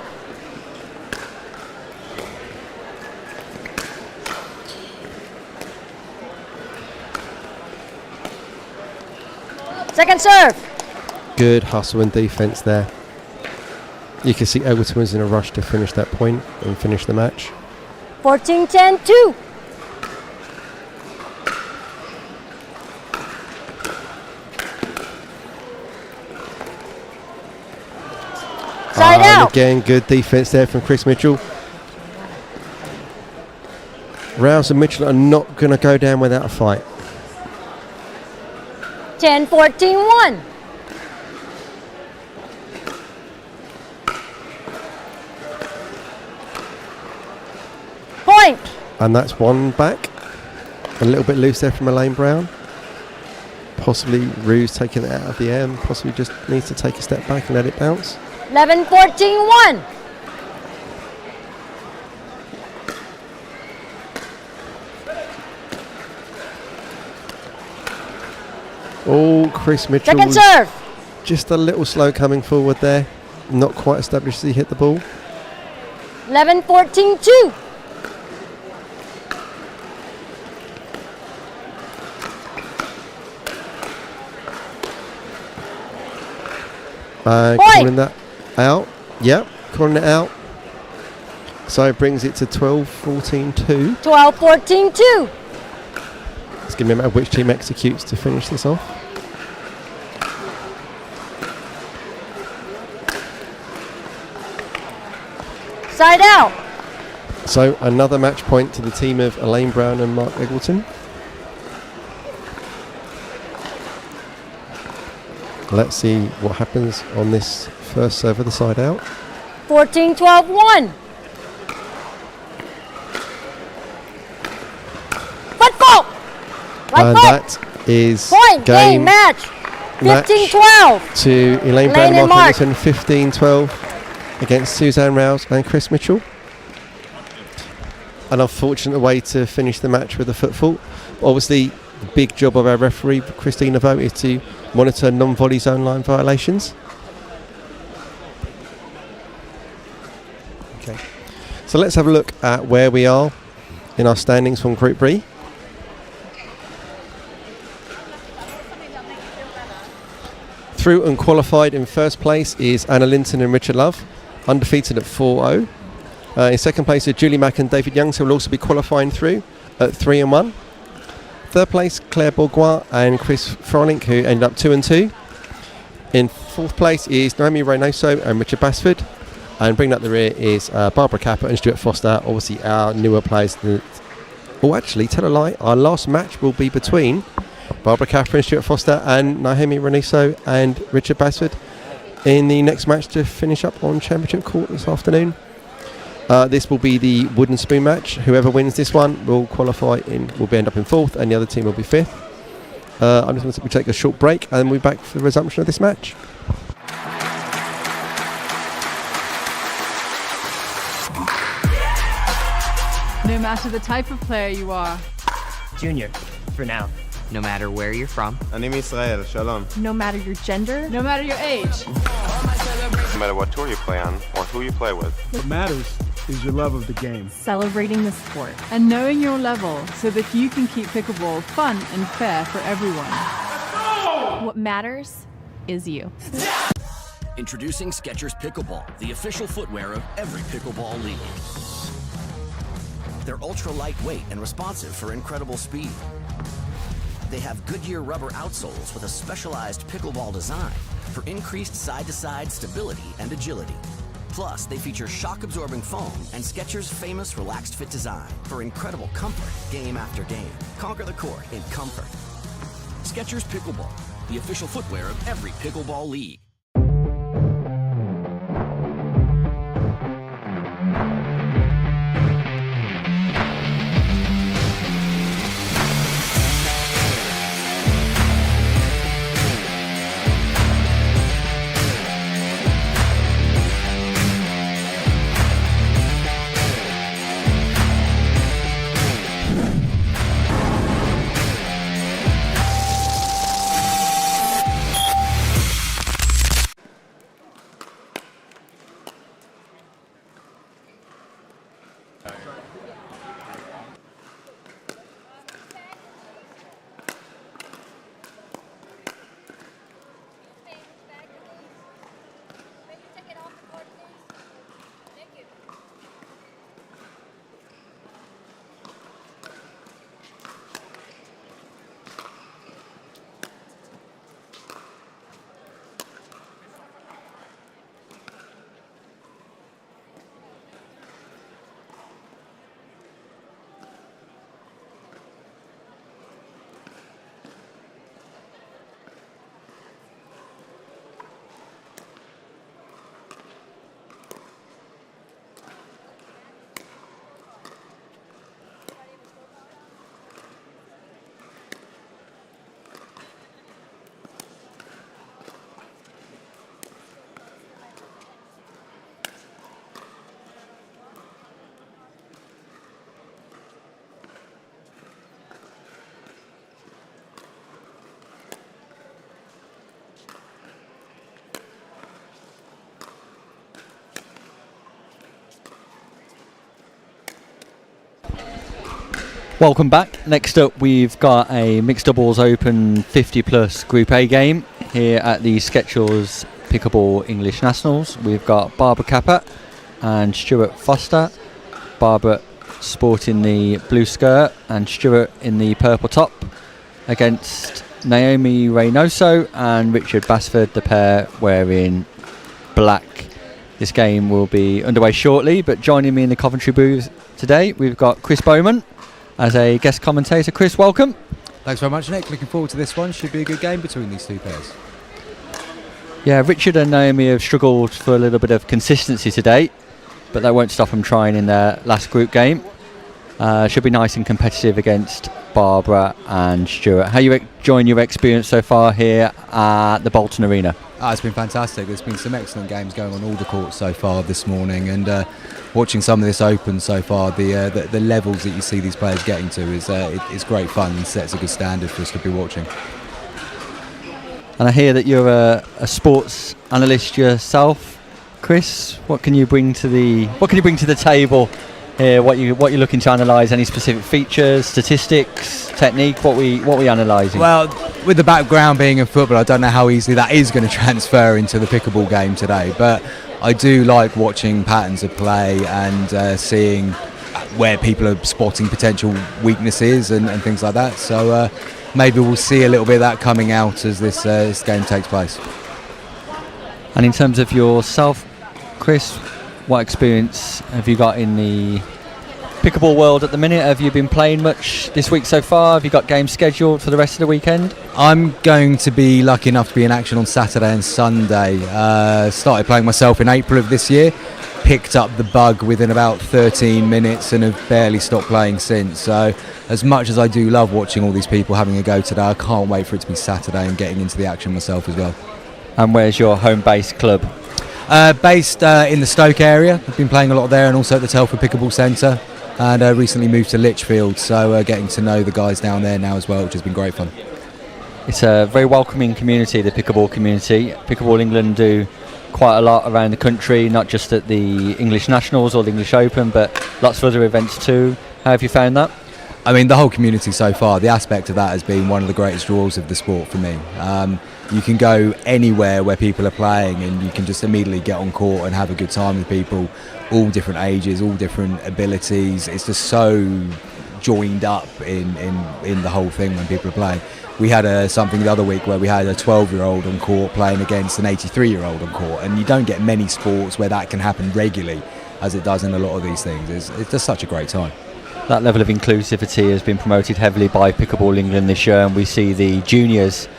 Second serve. Good hustle and defence there. You can see Eggleton was in a rush to finish that point and finish the match. 14-10-2. out. again, good defence there from Chris Mitchell. Rouse and Mitchell are not going to go down without a fight. 10-14-1. Point. And that's one back. A little bit loose there from Elaine Brown. Possibly Ruse taking it out of the air and possibly just needs to take a step back and let it bounce. 11-14-1. Oh, Chris Mitchell Second was serve. just a little slow coming forward there. Not quite established as he hit the ball. 11-14-2. Calling that out. Yep, calling it out. So it brings it to 12-14-2. 12-14-2. Let's give me a matter of which team executes to finish this off. Side out. So another match point to the team of Elaine Brown and Mark Eggleton. Let's see what happens on this first serve of the side out. 14-12-1. Foot fault. And that is point game match. 15-12 to Elaine Brown and and Mark Mark. Eggleton. 15-12 against Suzanne Rouse and Chris Mitchell. An unfortunate way to finish the match with a foot fault. Obviously, the big job of our referee, Christina Vogt, is to monitor non-volley zone line violations. Okay, so let's have a look at where we are in our standings from Group B. Through and qualified in first place is Anna Linton and Richard Love, undefeated at 4-0. In second place are Julie Mack and David Young, who will also be qualifying through at 3-1. Third place, Claire Bourgois and Chris Frolink, who ended up 2-2. In fourth place is Naomi Reynoso and Richard Basford. And bringing up the rear is Barbara Capper and Stuart Foster, obviously our newer players. Oh, actually, tell a lie. Our last match will be between Barbara Capper and Stuart Foster and Naomi Reynoso and Richard Basford in the next match to finish up on Championship Court this afternoon. This will be the wooden spoon match. Whoever wins this one will qualify will end up in fourth, and the other team will be fifth. I'm just going to take a short break, and then we'll be back for the resumption of this match. No matter the type of player you are. Junior, for now. No matter where you're from. אני מישראל, shalom. No matter your gender, No matter your age. No matter what tour you play on or who you play with. What matters is your love of the game. celebrating the sport. And knowing your level so that you can keep pickleball fun and fair for everyone. What matters is you. Introducing Skechers Pickleball, the official footwear of every pickleball league. They're ultra lightweight and responsive for incredible speed. They have Goodyear rubber outsoles with a specialized pickleball design for increased side-to-side stability and agility. Plus, they feature shock-absorbing foam and Skechers' famous relaxed fit design for incredible comfort game after game. Conquer the court in comfort. Skechers Pickleball, the official footwear of every pickleball league. Welcome back. Next up, we've got a Mixed Doubles Open 50 plus Group A game here at the Sketchers Pickleball English Nationals. We've got Barbara Capper and Stuart Foster. Barbara sporting the blue skirt and Stuart in the purple top, against Naomi Reynoso and Richard Basford, the pair wearing black. This game will be underway shortly, but joining me in the Coventry booth today, we've got Chris Bowman as a guest commentator. Chris, welcome. Thanks very much, Nick. Looking forward to this one. Should be a good game between these two pairs. Yeah, Richard and Naomi have struggled for a little bit of consistency today, but that won't stop them trying in their last group game. Should be nice and competitive against Barbara and Stuart. How you enjoying your experience so far here at the Bolton Arena? It's been fantastic. There's been some excellent games going on all the courts so far this morning, and watching some of this Open so far, the levels that you see these players getting to is great fun and sets a good standard for us to be watching. And I hear that you're a sports analyst yourself, Chris. What can you bring to the table here? What you're looking to analyse? Any specific features, statistics, technique? What we analysing? Well, with the background being in football, I don't know how easily that is going to transfer into the pickleball game today. But I do like watching patterns of play and seeing where people are spotting potential weaknesses and things like that. So maybe we'll see a little bit of that coming out as this game takes place. And in terms of yourself, Chris, what experience have you got in the pickleball world at the minute? Have you been playing much this week so far? Have you got games scheduled for the rest of the weekend? I'm going to be lucky enough to be in action on Saturday and Sunday. Started playing myself in April of this year, picked up the bug within about 13 minutes and have barely stopped playing since. So as much as I do love watching all these people having a go today, I can't wait for it to be Saturday and getting into the action myself as well. And where's your home base club? Based in the Stoke area. I've been playing a lot there and also at the Telford Pickleball Centre, and recently moved to Lichfield, so getting to know the guys down there now as well, which has been great fun. It's a very welcoming community, the pickleball community. Pickleball England do quite a lot around the country, not just at the English Nationals or the English Open, but lots of other events too. How have you found that? I mean, the whole community so far, the aspect of that has been one of the greatest draws of the sport for me. You can go anywhere where people are playing and you can just immediately get on court and have a good time with people, all different ages, all different abilities. It's just so joined up in the whole thing when people are playing. We had something the other week where we had a 12-year-old on court playing against an 83-year-old on court, and you don't get many sports where that can happen regularly as it does in a lot of these things. It's just such a great time. That level of inclusivity has been promoted heavily by Pickleball England this year, and we see the juniors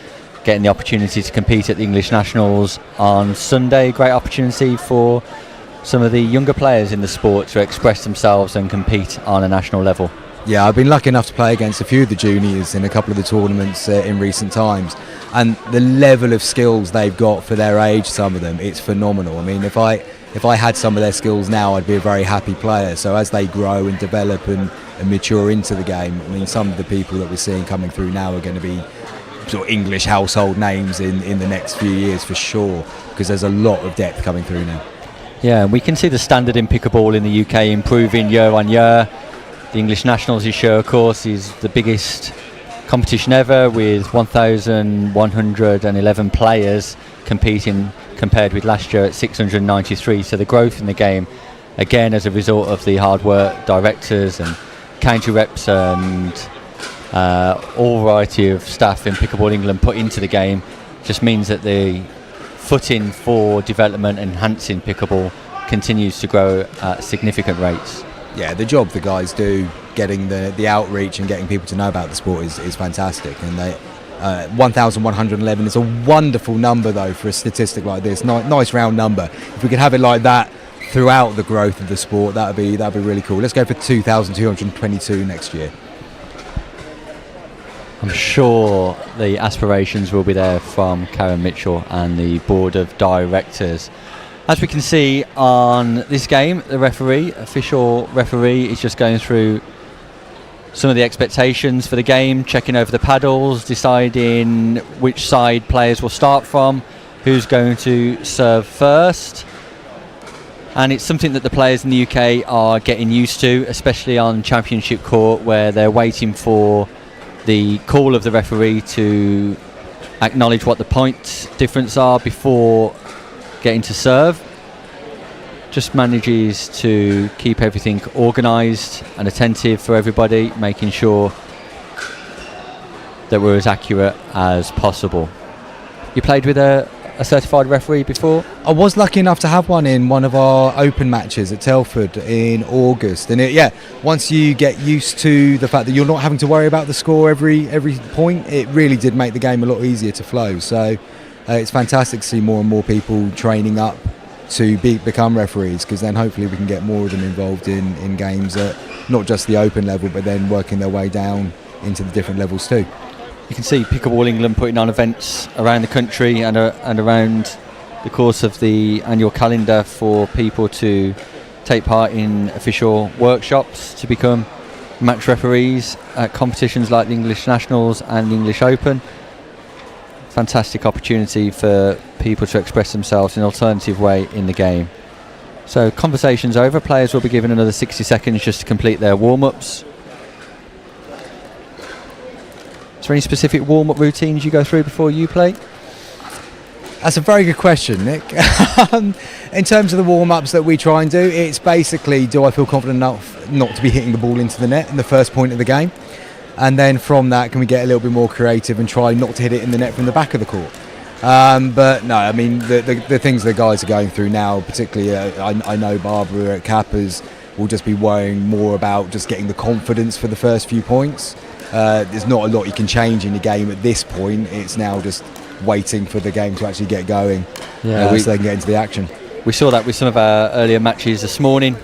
getting the opportunity to compete at the English Nationals on Sunday. Great opportunity for some of the younger players in the sport to express themselves and compete on a national level. Yeah, I've been lucky enough to play against a few of the juniors in a couple of the tournaments in recent times, and the level of skills they've got for their age, some of them, it's phenomenal. I mean, if I had some of their skills now, I'd be a very happy player. So as they grow and develop and mature into the game, I mean, some of the people that we're seeing coming through now are going to be sort of English household names in the next few years for sure, because there's a lot of depth coming through now. Yeah, and we can see the standard in pickleball in the UK improving year on year. The English Nationals this year, of course, is the biggest competition ever, with 1,111 players competing, compared with last year at 693. So the growth in the game, again, as a result of the hard work directors and county reps and all variety of staff in Pickleball England put into the game, just means that the footing for development and enhancing pickleball continues to grow at significant rates. Yeah, the job the guys do, getting the outreach and getting people to know about the sport is fantastic. And 1,111 is a wonderful number, though, for a statistic like this. Nice round number. If we could have it like that throughout the growth of the sport, that'd be really cool. Let's go for 2,222 next year. I'm sure the aspirations will be there from Karen Mitchell and the board of directors. As we can see on this game, the official referee, is just going through some of the expectations for the game, checking over the paddles, deciding which side players will start from, who's going to serve first. And it's something that the players in the UK are getting used to, especially on Championship court, where they're waiting for the call of the referee to acknowledge what the point difference are before getting to serve. Just manages to keep everything organised and attentive for everybody, making sure that we're as accurate as possible. You played with a certified referee before? I was lucky enough to have one in one of our open matches at Telford in August, and once you get used to the fact that you're not having to worry about the score every point, it really did make the game a lot easier to flow. So it's fantastic to see more and more people training up to become referees, because then hopefully we can get more of them involved in games at not just the open level, but then working their way down into the different levels too. You can see Pickleball England putting on events around the country and around the course of the annual calendar for people to take part in official workshops to become match referees at competitions like the English Nationals and the English Open. Fantastic opportunity for people to express themselves in an alternative way in the game. So conversation's over. Players will be given another 60 seconds just to complete their warm-ups. Is there any specific warm-up routines you go through before you play? That's a very good question, Nick. In terms of the warm-ups that we try and do, it's basically, do I feel confident enough not to be hitting the ball into the net in the first point of the game? And then from that, can we get a little bit more creative and try not to hit it in the net from the back of the court? But no, I mean, the things the guys are going through now, particularly I know Barbara at Kappa's will just be worrying more about just getting the confidence for the first few points. There's not a lot you can change in the game at this point. It's now just waiting for the game to actually get going, so they can get into the action. We saw that with some of our earlier matches this morning.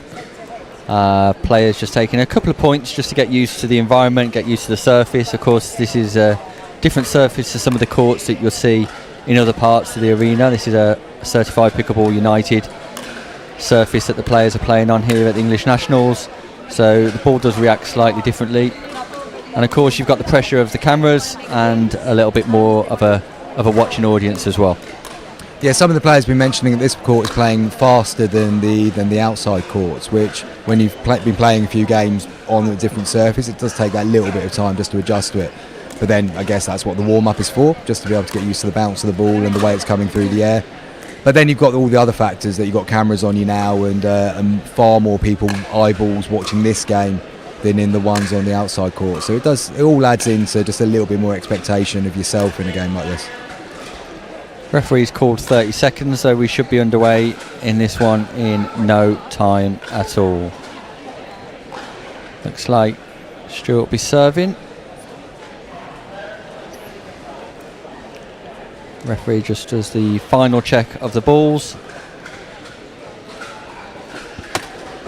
Players just taking a couple of points just to get used to the environment, get used to the surface. Of course, this is a different surface to some of the courts that you'll see in other parts of the arena. This is a certified Pickleball United surface that the players are playing on here at the English Nationals. So the ball does react slightly differently. And of course, you've got the pressure of the cameras and a little bit more of a watching audience as well. Yeah, some of the players have been mentioning that this court is playing faster than the outside courts, which when you've been playing a few games on a different surface, it does take that little bit of time just to adjust to it. But then I guess that's what the warm-up is for, just to be able to get used to the bounce of the ball and the way it's coming through the air. But then you've got all the other factors that you've got cameras on you now, and far more people, eyeballs watching this game than in the ones on the outside court. So it all adds into just a little bit more expectation of yourself in a game like this. Referee's called 30 seconds, so we should be underway in this one in no time at all. Looks like Stuart will be serving. Referee just does the final check of the balls.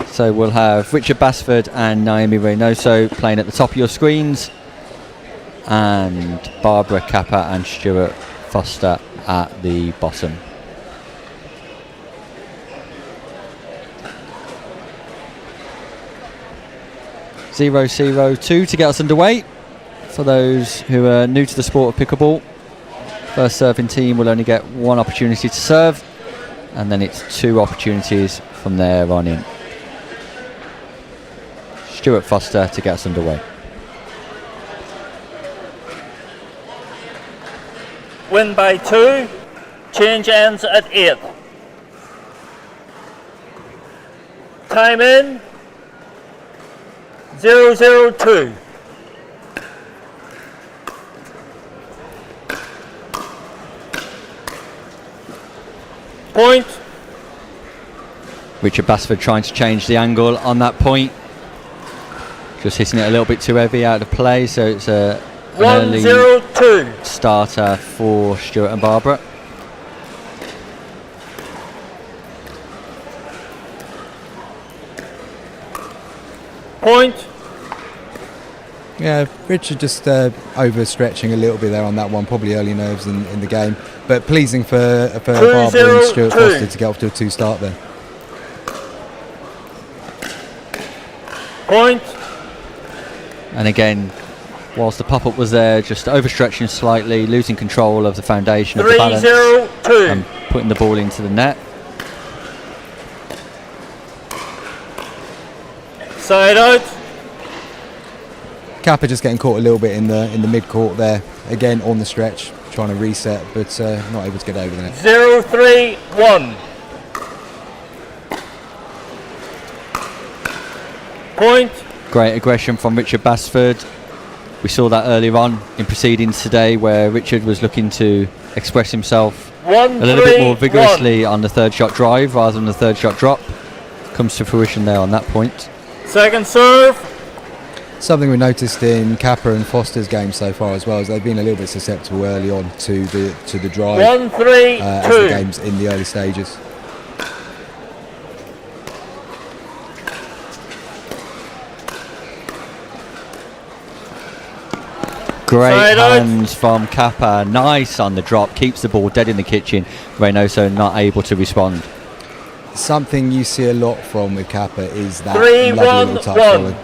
So we'll have Richard Basford and Naomi Reynoso playing at the top of your screens, and Barbara Kappa and Stuart Foster at the bottom. (0-0-2) to get us underway. For those who are new to the sport of pickleball, first serving team will only get one opportunity to serve, and then it's two opportunities from there on in. Stuart Foster to get us underway. Win by 2, change ends at 8. Time in 0-0-2. Point. Richard Basford trying to change the angle on that point. Just hitting it a little bit too heavy out of play, so it's an early 1-0-2 starter for Stuart and Barbara. Point. Yeah, Richard just overstretching a little bit there on that one, probably early nerves in the game, but pleasing for Barbara and Stuart Foster to get off to a 2 start there. Point. And again, whilst the pop-up was there, just overstretching slightly, losing control of the foundation of the balance, and putting the ball into the net. Side out. Kappa just getting caught a little bit in the mid court there. Again on the stretch, trying to reset, but not able to get over the net. 0-3-1. Point. Great aggression from Richard Basford. We saw that earlier on in proceedings today, where Richard was looking to express himself a little bit more vigorously on the third shot drive rather than the third shot drop. Comes to fruition there on that point. Second serve. Something we noticed in Kappa and Foster's game so far as well is they've been a little bit susceptible early on to the drive. 1-3-2. As the game's in the early stages. Great hands from Kappa, nice on the drop, keeps the ball dead in the kitchen. Reynoso not able to respond. Something you see a lot from with Kappa is that lovely little touch volley.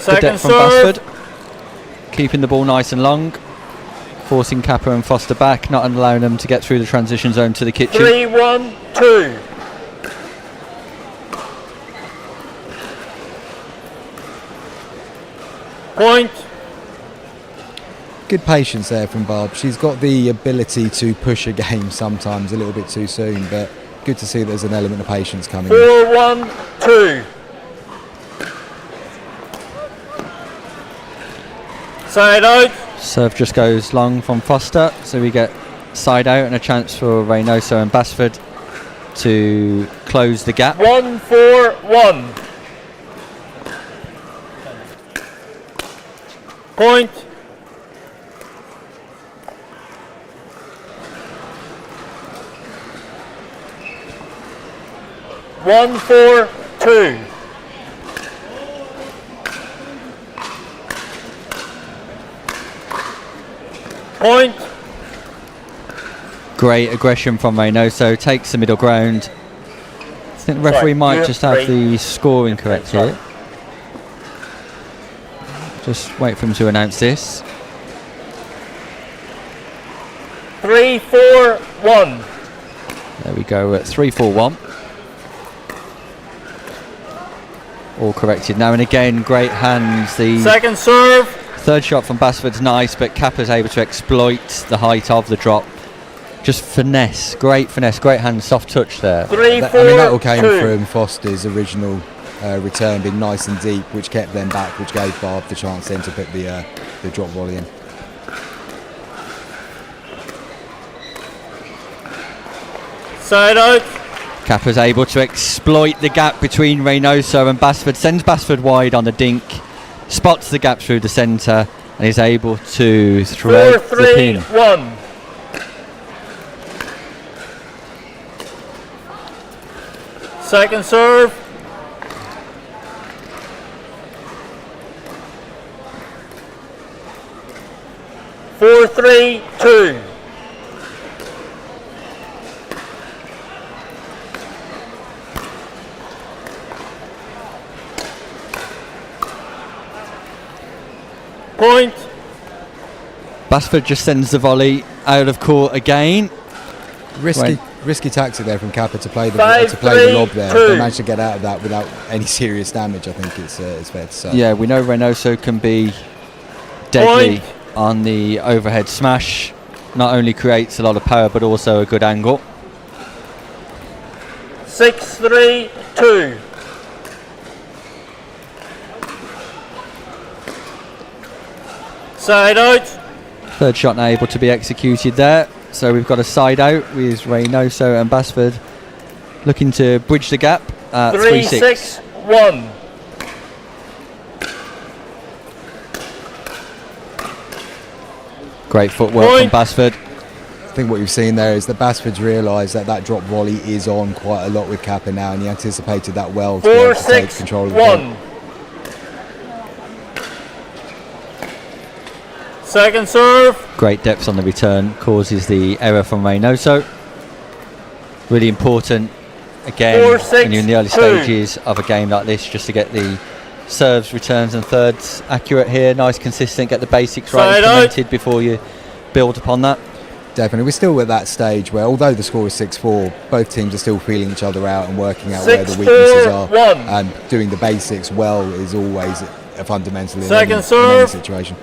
Good depth from Basford, keeping the ball nice and long, forcing Kappa and Foster back, not allowing them to get through the transition zone to the kitchen. 3-1-2. Point. Good patience there from Barb. She's got the ability to push a game sometimes a little bit too soon, but good to see there's an element of patience coming in. 4-1-2. Side out. Serve just goes long from Foster, so we get side out and a chance for Reynoso and Basford to close the gap. 1-4-1. Point. One, 4-2. Point. Great aggression from Reynoso, takes the middle ground. I think the referee might just have the score incorrect here. Just wait for him to announce this. 3-4-1. There we go, at 3-4-1. All corrected now, and again, great hands. The second serve. Third shot from Basford's nice, but Kappa's able to exploit the height of the drop. Just finesse, great hands, soft touch there. 3-4-2. I mean, that all came from Foster's original return being nice and deep, which kept them back, which gave Barb the chance then to put the drop volley in. Side out. Kappa's able to exploit the gap between Reynoso and Basford, sends Basford wide on the dink, spots the gap through the centre, and is able to throw the pin. 4-3-1. Second serve. Four, 3-2. Point. Basford just sends the volley out of court again. Risky tactic there from Kappa to play the lob there. 5-3-2. They managed to get out of that without any serious damage. I think it's fair to say. Yeah, we know Reynoso can be deadly on the overhead smash. Not only creates a lot of power, but also a good angle. 6-3-2. Side out. Third shot now able to be executed there. So we've got a side out with Reynoso and Basford looking to bridge the gap at 3-6. 3-6-1. Great footwork from Basford. I think what you've seen there is that Basford's realised that drop volley is on quite a lot with Kappa now, and he anticipated that well to be able to take control of the game. Second serve. Great depth on the return, causes the error from Reynoso. Really important, again, when you're in the early stages of a game like this, just to get the serves, returns and thirds accurate here. Nice, consistent, get the basics right implemented before you build upon that. Definitely. We're still at that stage where, although the score is 6-4, both teams are still feeling each other out and working out where the weaknesses are. And doing the basics well is always a fundamental in any situation.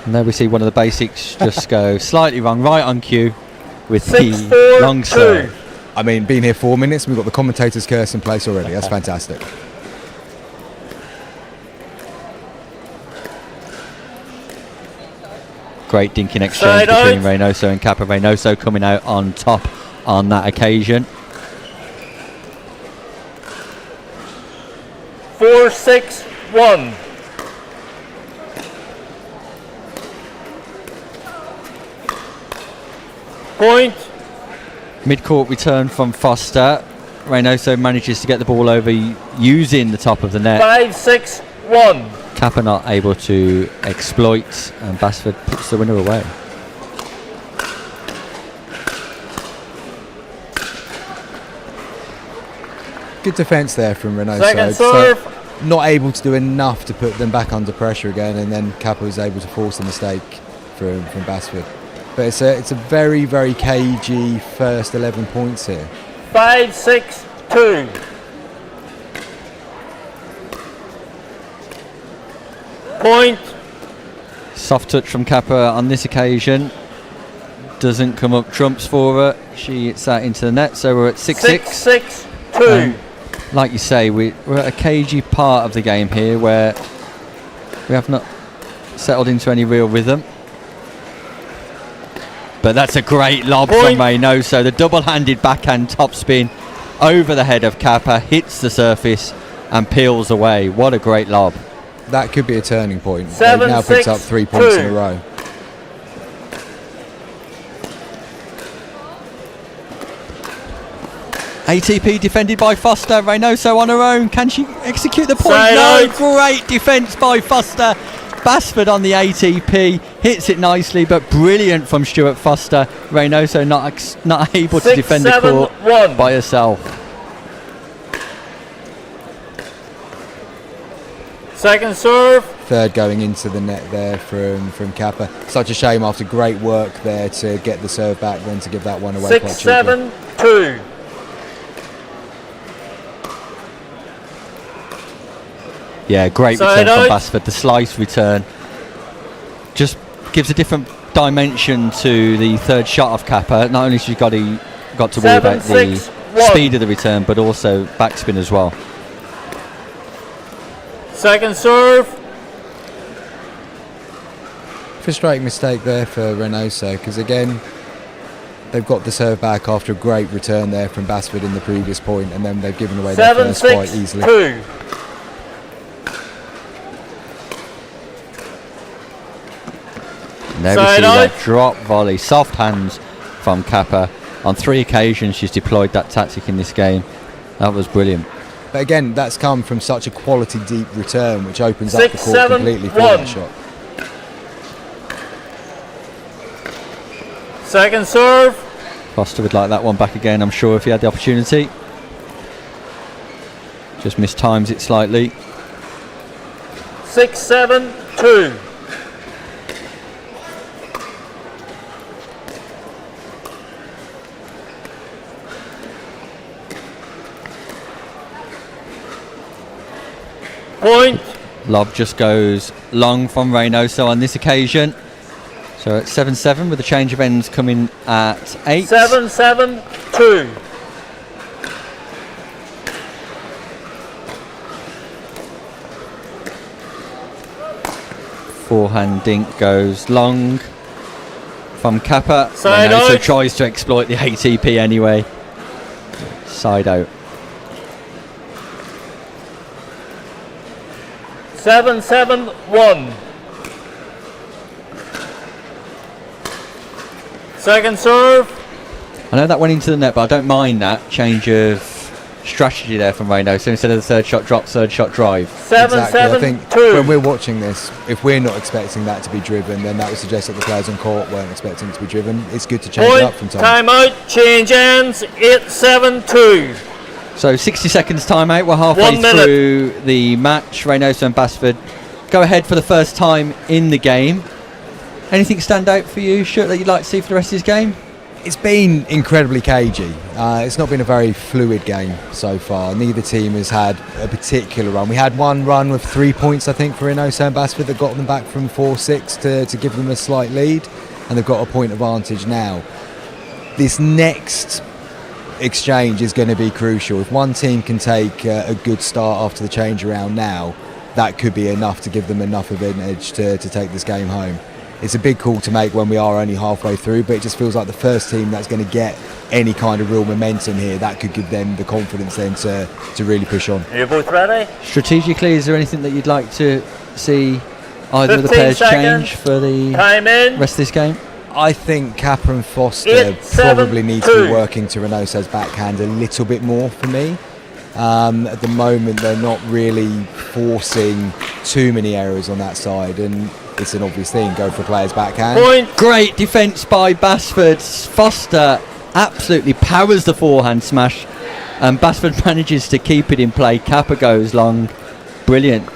And there we see one of the basics just go slightly wrong, right on cue with the long serve. I mean, being here 4 minutes, we've got the commentator's curse in place already. That's fantastic. Great dinking exchange between Reynoso and Kappa. Reynoso coming out on top on that occasion. 4-6-1. Point. Mid-court return from Foster. Reynoso manages to get the ball over using the top of the net. 5-6-1. Kappa not able to exploit, and Basford puts the winner away. Good defence there from Reynoso. Second serve. So not able to do enough to put them back under pressure again, and then Kappa was able to force the mistake from Basford. But it's a very, very cagey first 11 points here. 5-6-2. Point. Soft touch from Kappa on this occasion. Doesn't come up trumps for her. She hits that into the net, so we're at 6-6. 6-6-2. Like you say, we're at a cagey part of the game here where we have not settled into any real rhythm. But that's a great lob from Reynoso. The double-handed backhand topspin over the head of Kappa, hits the surface and peels away. What a great lob. That could be a turning point. They've now picked up 3 points in a row. ATP defended by Foster. Reynoso on her own. Can she execute the point? No. Great defence by Foster. Basford on the ATP hits it nicely, but brilliant from Stuart Foster. Reynoso not able to defend the court by herself. Second serve. Third going into the net there from Kappa. Such a shame after great work there to get the serve back, then to give that one away quite cheaply. 6-7-2. Yeah, great return from Basford. The slice return just gives a different dimension to the third shot of Kappa. Not only has she got to worry about the speed of the return, but also backspin as well. Second serve. Frustrating mistake there for Reynoso, because again they've got the serve back after a great return there from Basford in the previous point, and then they've given away their first quite easily. 7-6-2. And there we see that drop volley, soft hands from Kappa. On 3 occasions she's deployed that tactic in this game. That was brilliant. But again, that's come from such a quality deep return, which opens up the court completely for that shot. Second serve. Foster would like that one back again, I'm sure, if he had the opportunity. Just mistimes it slightly. 6-7-2. Point. Lob just goes long from Reynoso on this occasion. So at 7-7 with the change of ends coming at 8. 7-7-2. Forehand dink goes long from Kappa. Side Reynoso out. tries to exploit the ATP anyway. Side out. 7-7-1. Second serve. I know that went into the net, but I don't mind that change of strategy there from Reynoso. So instead of the third shot drop, third shot drive. 7-7-2. I think when we're watching this, if we're not expecting that to be driven, then that would suggest that the players on court weren't expecting it to be driven. It's good to change it up from time. Time out. Change ends. 8-7-2. So 60 seconds timeout. We're halfway 1 minute. through the match. Reynoso and Basford go ahead for the first time in the game. Anything stand out for you, Shut, that you'd like to see for the rest of this game? It's been incredibly cagey. It's not been a very fluid game so far. Neither team has had a particular run. We had one run with 3 points, I think, for Reynoso and Basford that got them back from 4-6 to give them a slight lead, and they've got a point advantage now. This next exchange is going to be crucial. If one team can take a good start after the change around now, that could be enough to give them enough advantage to take this game home. It's a big call to make when we are only halfway through, but it just feels like the first team that's going to get any kind of real momentum here, that could give them the confidence then to really push on. Are you both ready? Strategically, is there anything that you'd like to see either of the pairs change for the rest of this game? I think Kappa and Foster probably need to be working to Reynoso's backhand a little bit more for me. At the moment, they're not really forcing too many errors on that side, and it's an obvious thing, go for player's backhand. Point. Great defence by Basford. Foster absolutely powers the forehand smash, and Basford manages to keep it in play. Kappa goes long. Brilliant.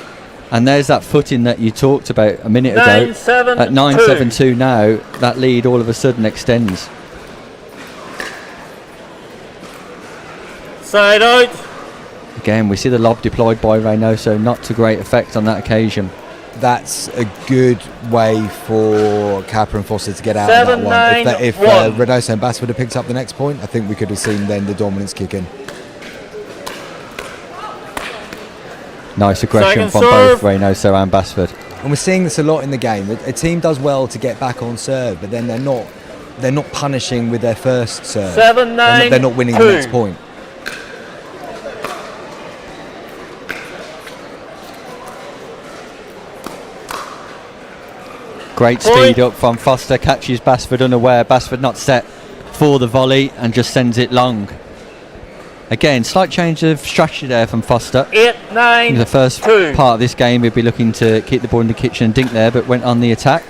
And there's that footing that you talked about a minute ago. 9-7-2. At 9-7-2 now, that lead all of a sudden extends. Side out. Again, we see the lob deployed by Reynoso, not to great effect on that occasion. That's a good way for Kappa and Foster to get out of that one. If Reynoso and Basford had picked up the next point, I think we could have seen then the dominance kick in. Nice aggression from both Reynoso and Basford. And we're seeing this a lot in the game. A team does well to get back on serve, but then they're not punishing with their first serve. 7-9. They're not winning the next point. Great speed up from Foster, catches Basford unaware. Basford not set for the volley and just sends it long. Again, slight change of strategy there from Foster. 8-9. The first part of this game, he'd be looking to keep the ball in the kitchen and dink there, but went on the attack.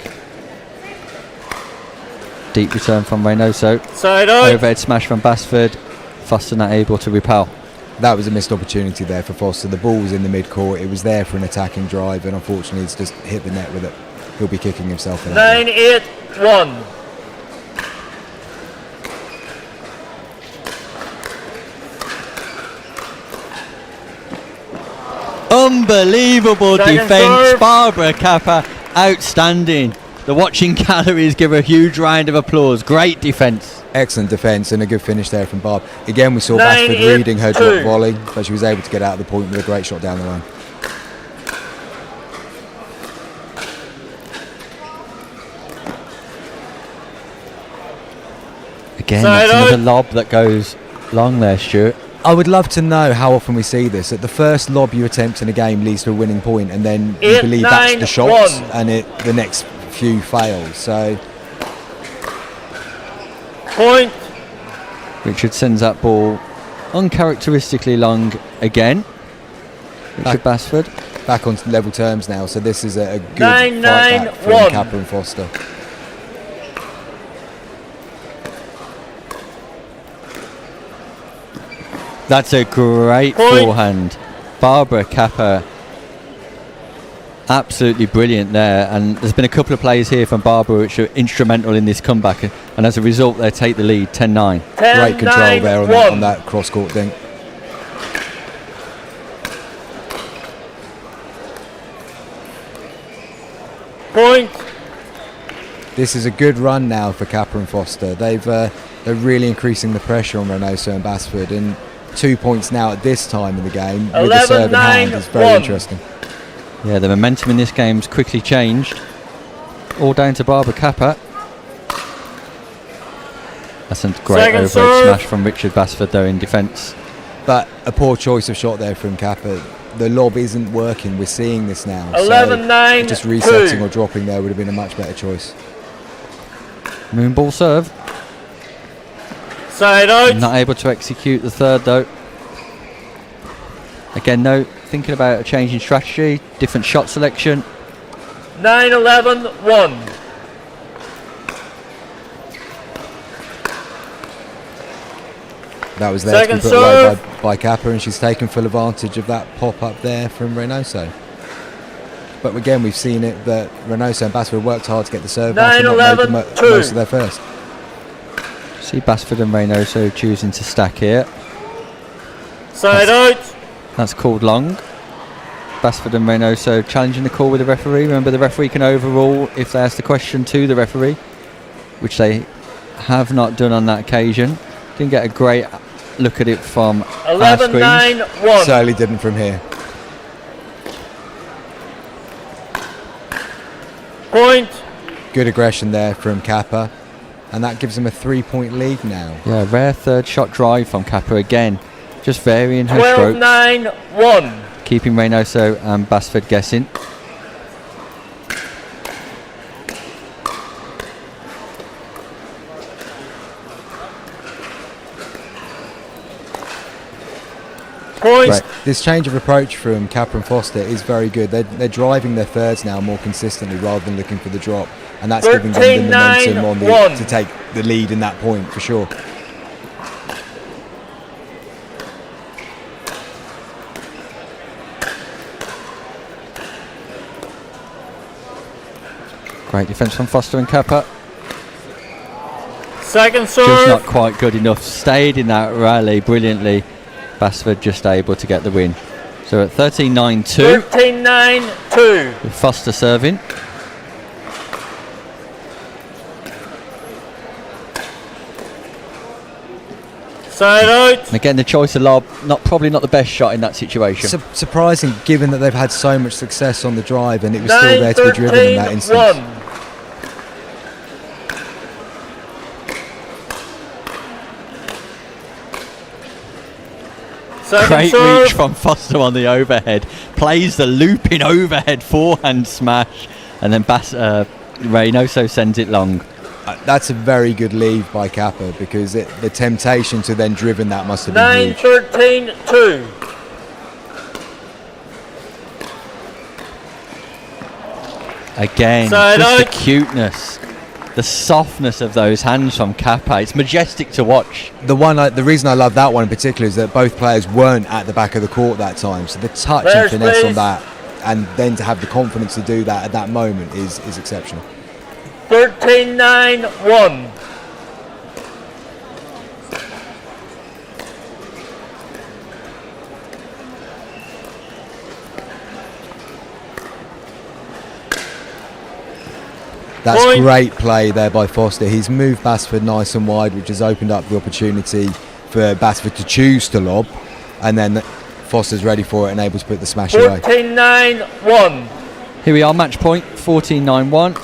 Deep return from Reynoso. Side out. Overhead smash from Basford. Foster not able to repel. That was a missed opportunity there for Foster. The ball was in the mid-court. It was there for an attacking drive, and unfortunately it's just hit the net with it. He'll be kicking himself in that. 9-8-1. Unbelievable defence, Barbara Kappa, outstanding. The watching galleries give a huge round of applause. Great defence. Excellent defence and a good finish there from Barb. Again, we saw Basford reading her drop volley, but she was able to get out of the point with a great shot down the line. Again, that's another lob that goes long there, Stuart. I would love to know how often we see this. That the first lob you attempt in a game leads to a winning point, and then you believe that's the shot, and the next few fail. So, point. Richard sends that ball uncharacteristically long again. Richard Basford back on level terms now. So this is a good fight back from Kappa and Foster. That's a great forehand. Barbara Kappa, absolutely brilliant there. And there's been a couple of plays here from Barbara which are instrumental in this comeback. And as a result, they take the lead 10-9. Great control there on that cross-court dink. Point. This is a good run now for Kappa and Foster. They're really increasing the pressure on Reynoso and Basford. And 2 points now at this time in the game with the serve in hand is very interesting. Yeah, the momentum in this game's quickly changed. All down to Barbara Kappa. That's a great overhead smash from Richard Basford though in defence. But a poor choice of shot there from Kappa. The lob isn't working, we're seeing this now. 11-9. So just resetting or dropping there would have been a much better choice. Moonball serve. Side out. Not able to execute the third though. Again though, thinking about a change in strategy, different shot selection. 9-11-1. That was there to be put away by Kappa, and she's taken full advantage of that pop up there from Reynoso. But again, we've seen it that Reynoso and Basford worked hard to get the serve back and not made the 9-11-2. most of their first. See Basford and Reynoso choosing to stack here. Side out. That's called long. Basford and Reynoso challenging the call with the referee. Remember, the referee can overrule if they ask the question to the referee, which they have not done on that occasion. Didn't get a great look at it from our screens. 11-9-1. Certainly didn't from here. Point. Good aggression there from Kappa, and that gives them a 3-point lead now. Yeah, rare third shot drive from Kappa again. Just varying her strokes. 12-9-1. Keeping Reynoso and Basford guessing. Point. Right. This change of approach from Kappa and Foster is very good. They're driving their thirds now more consistently rather than looking for the drop, and that's giving them the momentum on to take the lead in that point for sure. Great defence from Foster and Kappa. Second serve. Just not quite good enough. Stayed in that rally brilliantly. Basford just able to get the win. So at 13-9-2. 13-9-2. With Foster serving. Side out. And again, the choice of lob, probably not the best shot in that situation. Surprising, given that they've had so much success on the drive, and it was still there to be driven in that instance. 1. Great reach from Foster on the overhead. Plays the looping overhead forehand smash, and then Reynoso sends it long. That's a very good leave by Kappa, because the temptation to then driven that must have been huge. 9-13-2. Again, Side just out. the cuteness, the softness of those hands from Kappa. It's majestic to watch. The reason I love that one in particular is that both players weren't at the back of the court that time, so the touch and finesse on that, and then to have the confidence to do that at that moment is exceptional. 13-9-1. That's Point. great play there by Foster. He's moved Basford nice and wide, which has opened up the opportunity for Basford to choose to lob, and then Foster's ready for it and able to put the smash away. 14-9-1. Here we are, match point, 14-9-1.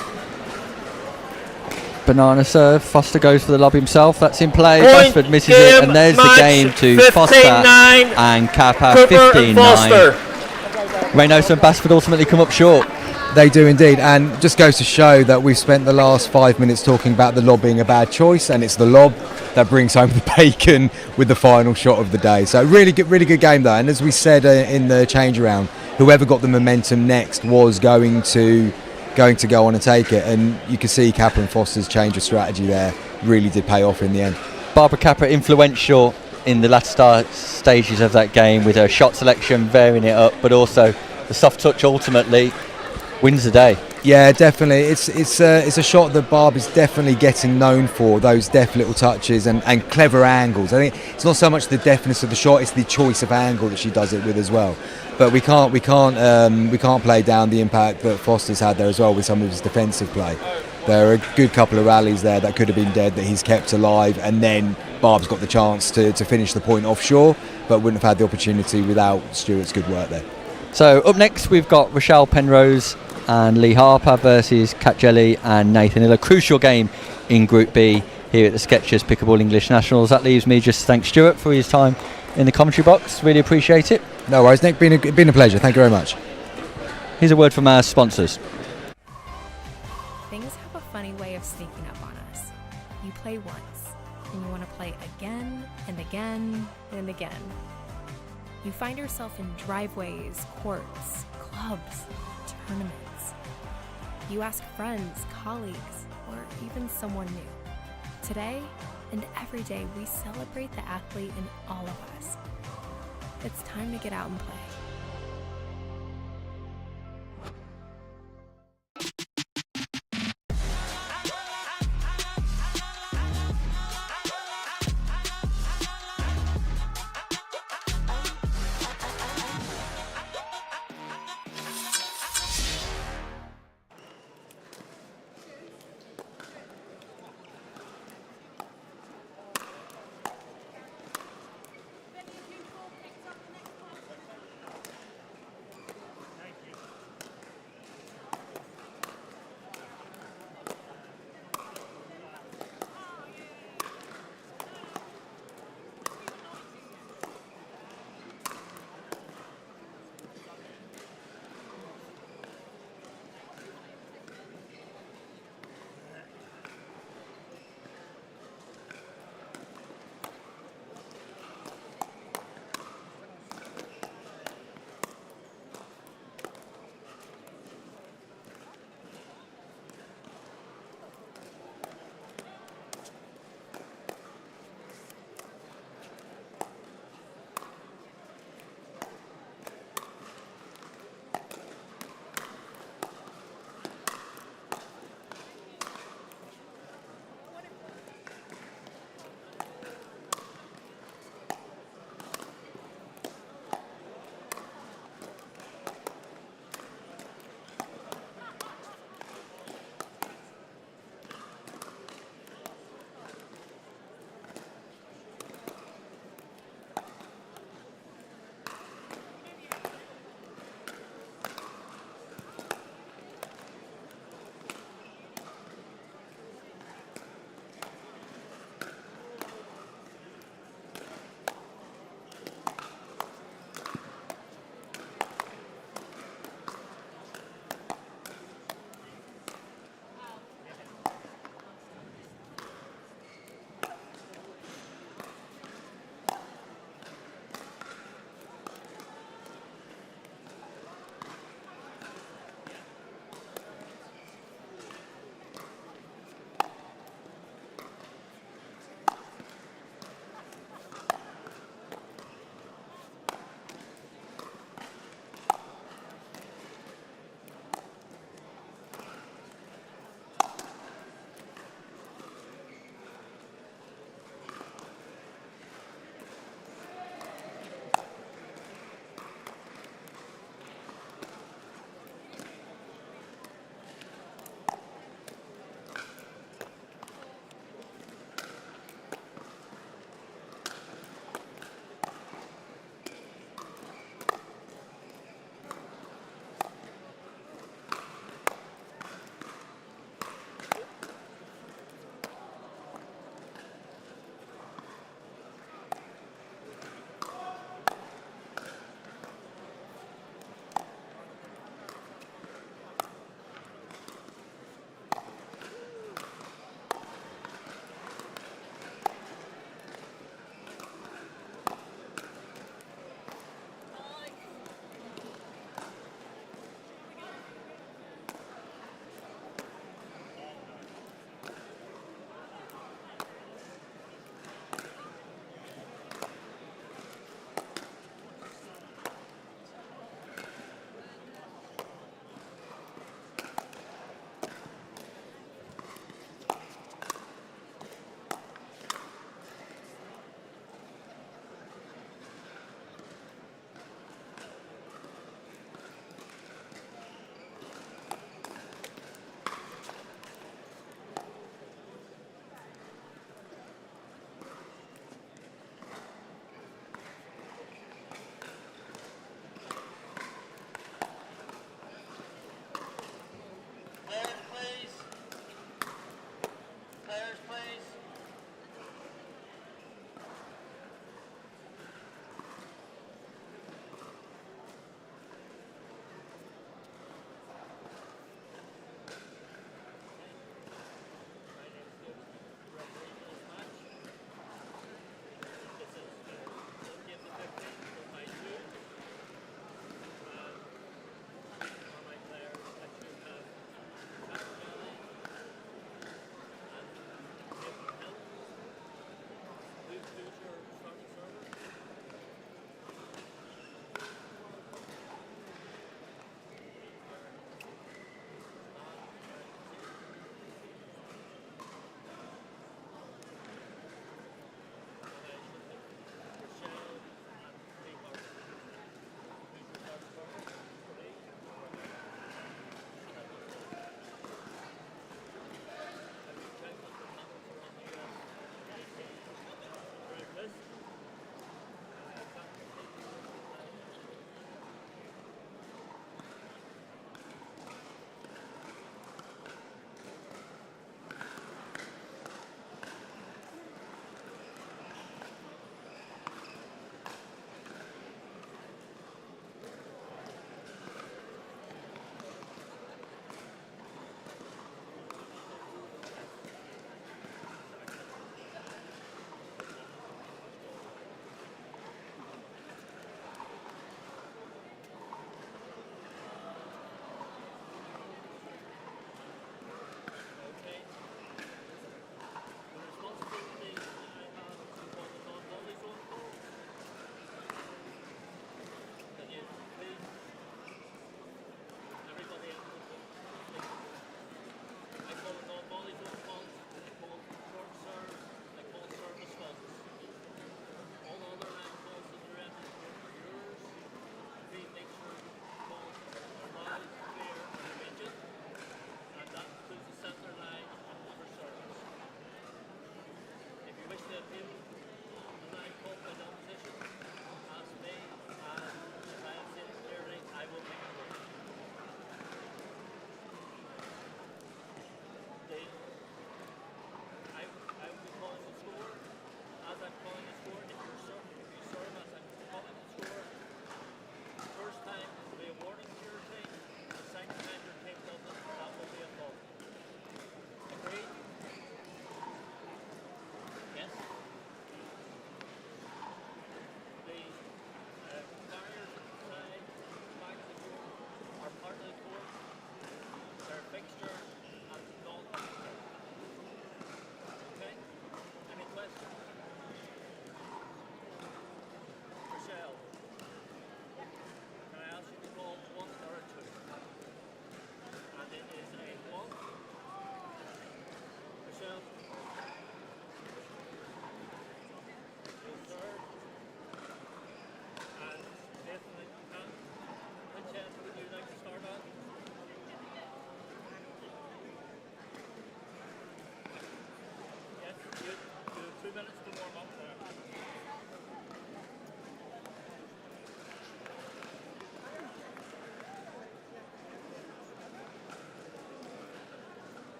Banana serve. Foster goes for the lob himself. That's in play. Point, Basford misses it, and there's the game to Foster and Kappa. 15-9. Reynoso and Basford ultimately come up short. They do indeed, and just goes to show that we've spent the last 5 minutes talking about the lob being a bad choice, and it's the lob that brings home the bacon with the final shot of the day. So really good game though, and as we said in the change around, whoever got the momentum next was going to go on and take it, and you can see Kappa and Foster's change of strategy there really did pay off in the end. Barbara Kappa influential in the last stages of that game with her shot selection, varying it up, but also the soft touch ultimately wins the day. Yeah, definitely. It's a shot that Barb is definitely getting known for, those deft little touches and clever angles. I think it's not so much the deftness of the shot, it's the choice of angle that she does it with as well. But we can't play down the impact that Foster's had there as well with some of his defensive play. There are a good couple of rallies there that could have been dead that he's kept alive, and then Barb's got the chance to finish the point offshore, but wouldn't have had the opportunity without Stuart's good work there. So up next we've got Rochelle Penrose and Lee Harper versus Kat Jelly and Nathan Hill. A crucial game in Group B here at the Skechers Pickleball English Nationals. That leaves me just to thank Stuart for his time in the commentary box. Really appreciate it. No worries, Nick. Been a pleasure. Thank you very much. Here's a word from our sponsors. Things have a funny way of sneaking up on us. You play once, and you want to play again and again and again. You find yourself in driveways, courts, clubs, tournaments. You ask friends, colleagues, or even someone new. Today and every day, we celebrate the athlete in all of us. It's time to get out and play.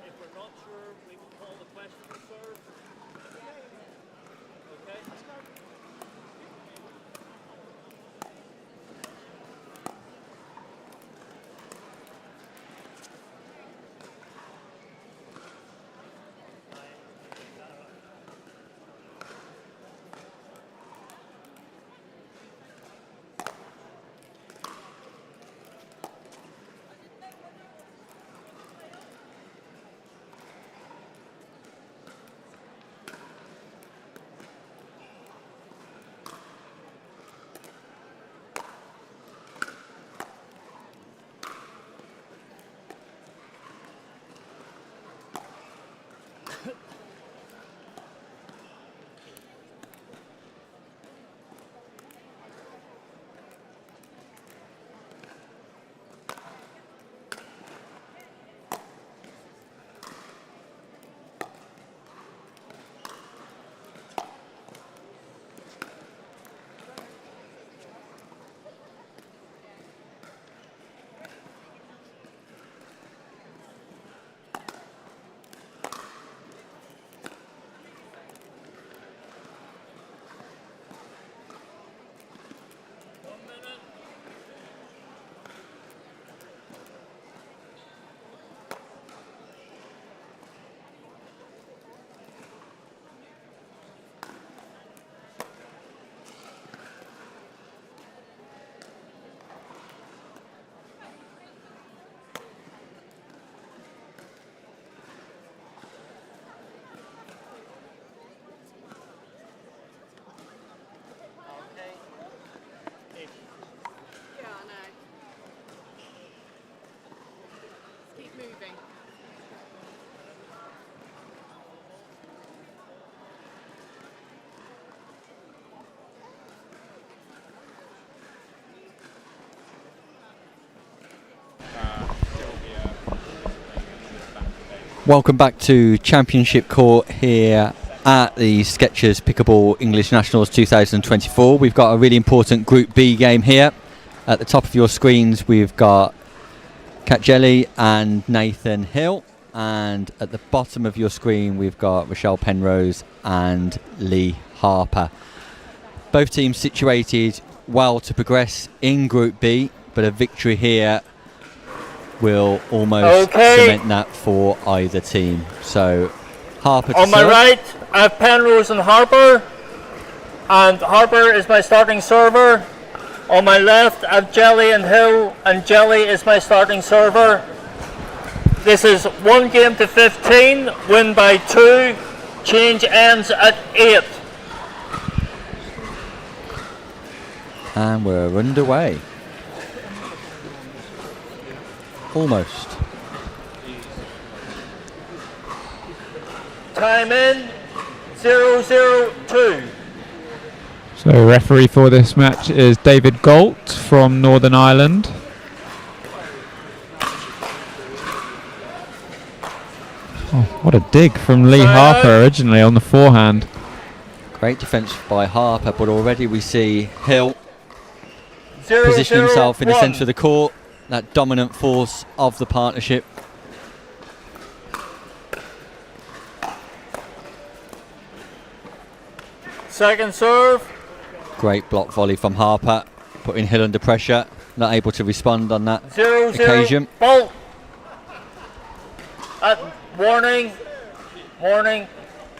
If we're not sure, we can call the question to serve. Okay. Welcome back to Championship Court here at the Skechers Pickleball English Nationals 2024. We've got a really important Group B game here. At the top of your screens we've got Kat Jelly and Nathan Hill, and at the bottom of your screen we've got Rochelle Penrose and Lee Harper. Both teams situated well to progress in Group B, but a victory here will almost cement that for either team. So Harper to on my serve. right, I have Penrose and Harper is my starting server. On my left, I have Jelly and Hill, and Jelly is my starting server. This is 1 game to 15, win by 2, change ends at 8. And we're underway. Almost. Time in, 0:02. So referee for this match is David Galt from Northern Ireland. Oh, what a dig from Lee Harper originally on the forehand. Great defence by Harper, but already we see Hill 0-0-1. position himself in the centre of the court, that dominant force of the partnership. Second serve. Great block volley from Harper, putting Hill under pressure, not able to respond on that 0-0 occasion. Fault. Warning.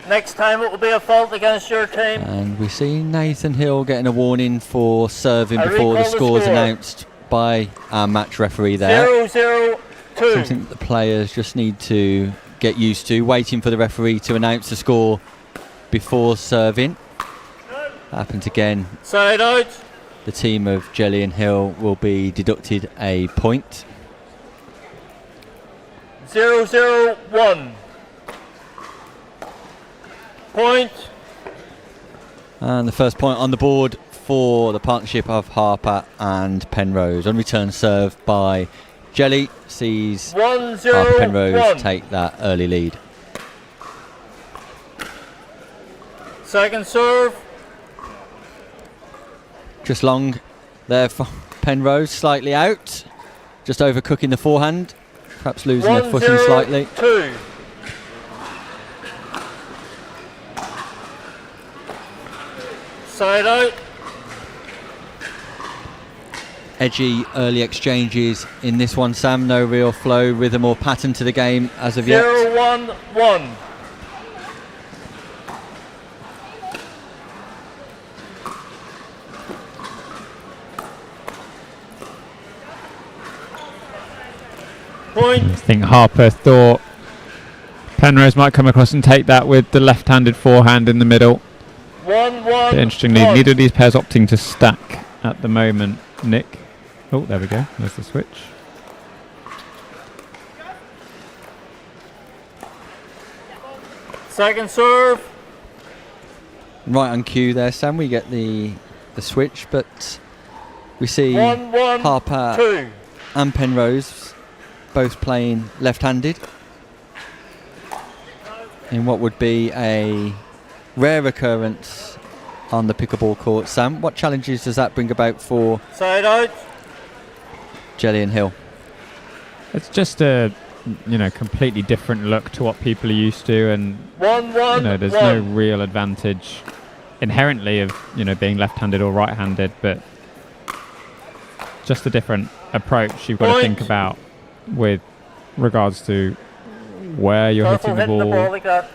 Next time it will be a fault against your team. And we see Nathan Hill getting a warning for serving I before the recall the score's score. announced by our match referee there. 0-0-2. Something that the players just need to get used to, waiting for the referee to announce the score before serving. Happens again. Side out. The team of Jelly and Hill will be deducted a point. 0-0-1. Point. And the first point on the board for the partnership of Harper and Penrose. On return serve by Jelly sees 1-0-1. Harper Penrose take that early lead. Second serve. Just long there for Penrose, slightly out. Just overcooking the forehand. Perhaps losing their footing slightly. 1-0-2. Side out. Edgy early exchanges in this one, Sam. No real flow, rhythm or pattern to the game as of yet. 0-1-1. Point. I think Harper thought Penrose might come across and take that with the left-handed forehand in the middle. 1-1. But interestingly, neither of these pairs opting to stack at the moment. Nick. Oh, there we go. There's the switch. Second serve. Right on cue there, Sam. We get the switch, but we see 1-1-2. Harper and Penrose both playing left-handed in what would be a rare occurrence on the pickleball court. Sam, what challenges does that bring about for Side out. Jelly and Hill? It's just a completely different look to what people are used to, and 1-1-1. there's no real advantage inherently of being left-handed or right-handed, but just a different approach you've got to think about with regards to where you're hitting the ball, like that.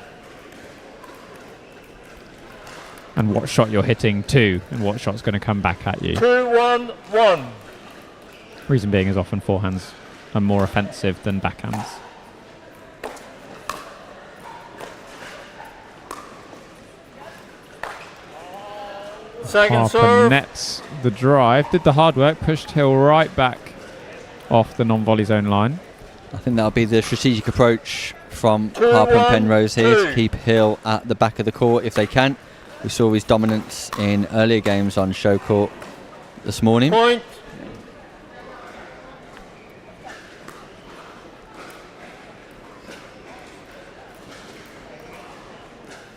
and what shot you're hitting to, and what shot's going to come back at you. 2-1-1. Reason being is often forehands are more offensive than backhands. Second Harper serve. nets the drive. Did the hard work, pushed Hill right back off the non-volley zone line. I think that'll be the strategic approach from Harper and Penrose here to keep Hill at the back of the court if they can. We saw his dominance in earlier games on show court this morning. Point.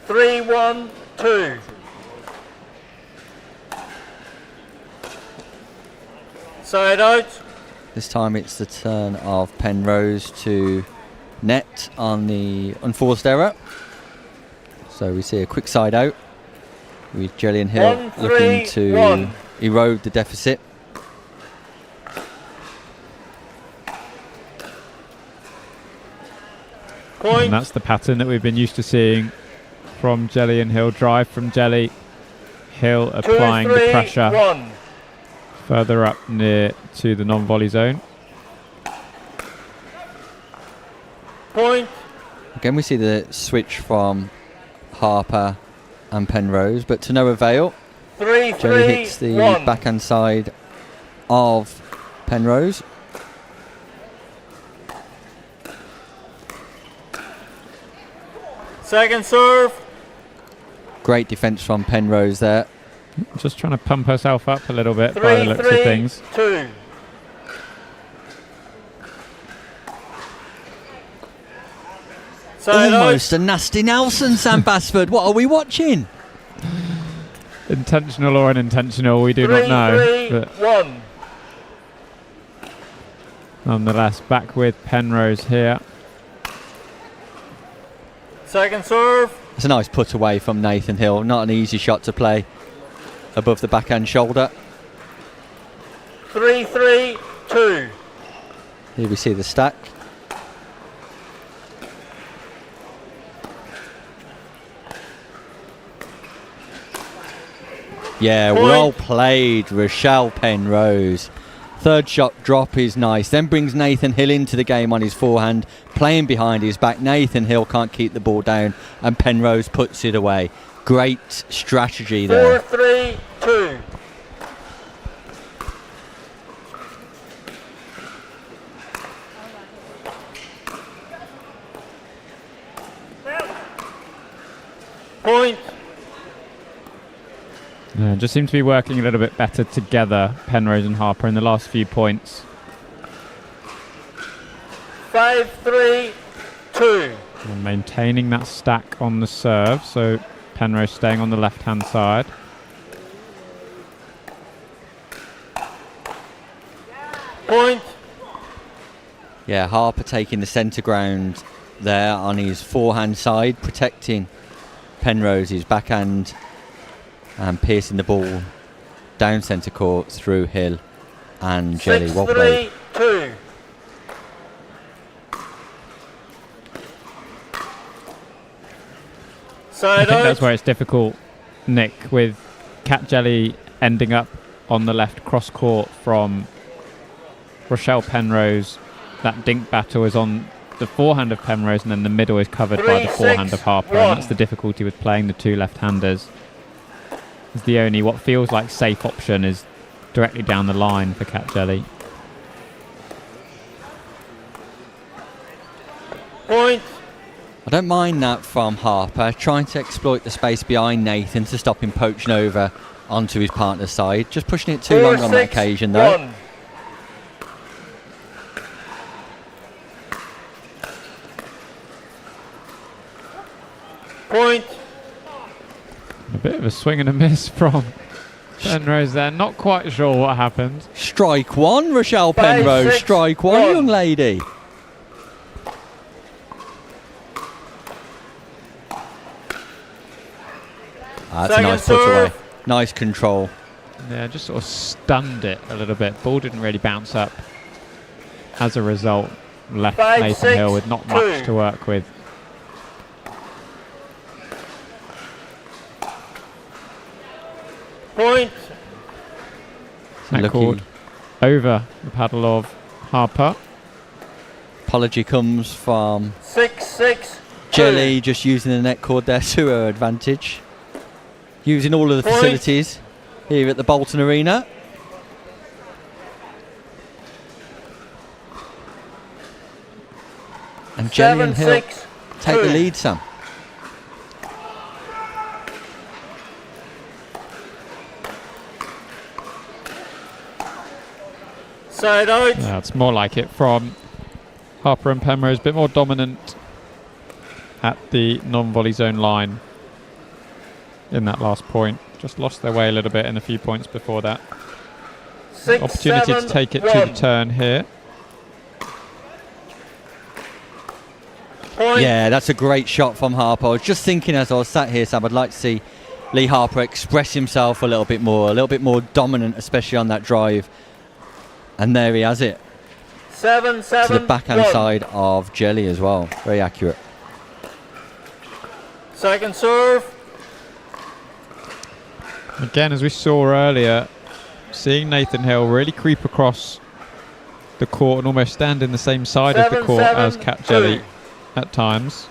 Three, 1-2. Side out. This time it's the turn of Penrose to net on the unforced error. So we see a quick side out with Jelly and Hill 1-3-1. looking to erode the deficit. Point. And that's the pattern that we've been used to seeing from Jelly and Hill. Drive from Jelly, Hill applying the pressure 1. further up near to the non-volley zone. Point. Again we see the switch from Harper and Penrose, but to no avail. 3-3-1. Jelly hits the backhand side of Penrose. Second serve. Great defence from Penrose there. Just trying to pump herself up a little bit by the looks of things. 3-3-2. Almost a nasty Nelson, Sam Basford. What are we watching? Intentional or unintentional, we do not know. But 1. nonetheless, back with Penrose here. Second serve. It's a nice put away from Nathan Hill. Not an easy shot to play above the backhand shoulder. 3-3-2. Here we see the stack. Yeah, well played, Rochelle Penrose. Third shot drop is nice. Then brings Nathan Hill into the game on his forehand, playing behind his back. Nathan Hill can't keep the ball down, and Penrose puts it away. Great strategy there. 4-3-2. Point. Yeah, just seem to be working a little bit better together, Penrose and Harper, in the last few points. 5-3-2. And maintaining that stack on the serve, so Penrose staying on the left-hand side. Point. Yeah, Harper taking the centre ground there on his forehand side, protecting Penrose's backhand and piercing the ball down centre court through Hill and Jelly. Well played. 6-3-2. I think that's where it's difficult, Nick, with Cat Jelly ending up on the left cross court from Rochelle Penrose. That dink battle is on the forehand of Penrose, and then the middle is covered by the forehand of Harper, and that's the difficulty with playing the two left-handers. It's the only what feels like safe option is directly down the line for Cat Jelly. Point. I don't mind that from Harper, trying to exploit the space behind Nathan to stop him poaching over onto his partner's side. Just pushing it too long on that occasion, though. 1. Point. A bit of a swing and a miss from Penrose there. Not quite sure what happened. Strike one, Rochelle Penrose. Strike one, young lady. That's a nice put away. Nice control. Yeah, just sort of stunned it a little bit. Ball didn't really bounce up. As a result, left Nathan Hill with not much to work with. Point. Net cord over the paddle of Harper. Apology comes from 6-6. Jelly, just using the net cord there to her advantage. Using all of the facilities here at the Bolton Arena. And Jelly and Hill take the lead, Sam. Side out. Yeah, it's more like it from Harper and Penrose. A bit more dominant at the non-volley zone line in that last point. Just lost their way a little bit in a few points before that. 6, opportunity 7, to take it 1. to the turn here. Point. Yeah, that's a great shot from Harper. I was just thinking as I was sat here, Sam, I'd like to see Lee Harper express himself a little bit more dominant, especially on that drive. And there he has it. 7-7. To the backhand 1. side of Jelly as well. Very accurate. Second serve. Again, as we saw earlier, seeing Nathan Hill really creep across the court and almost stand in the same side of the court as Cat Jelly at times.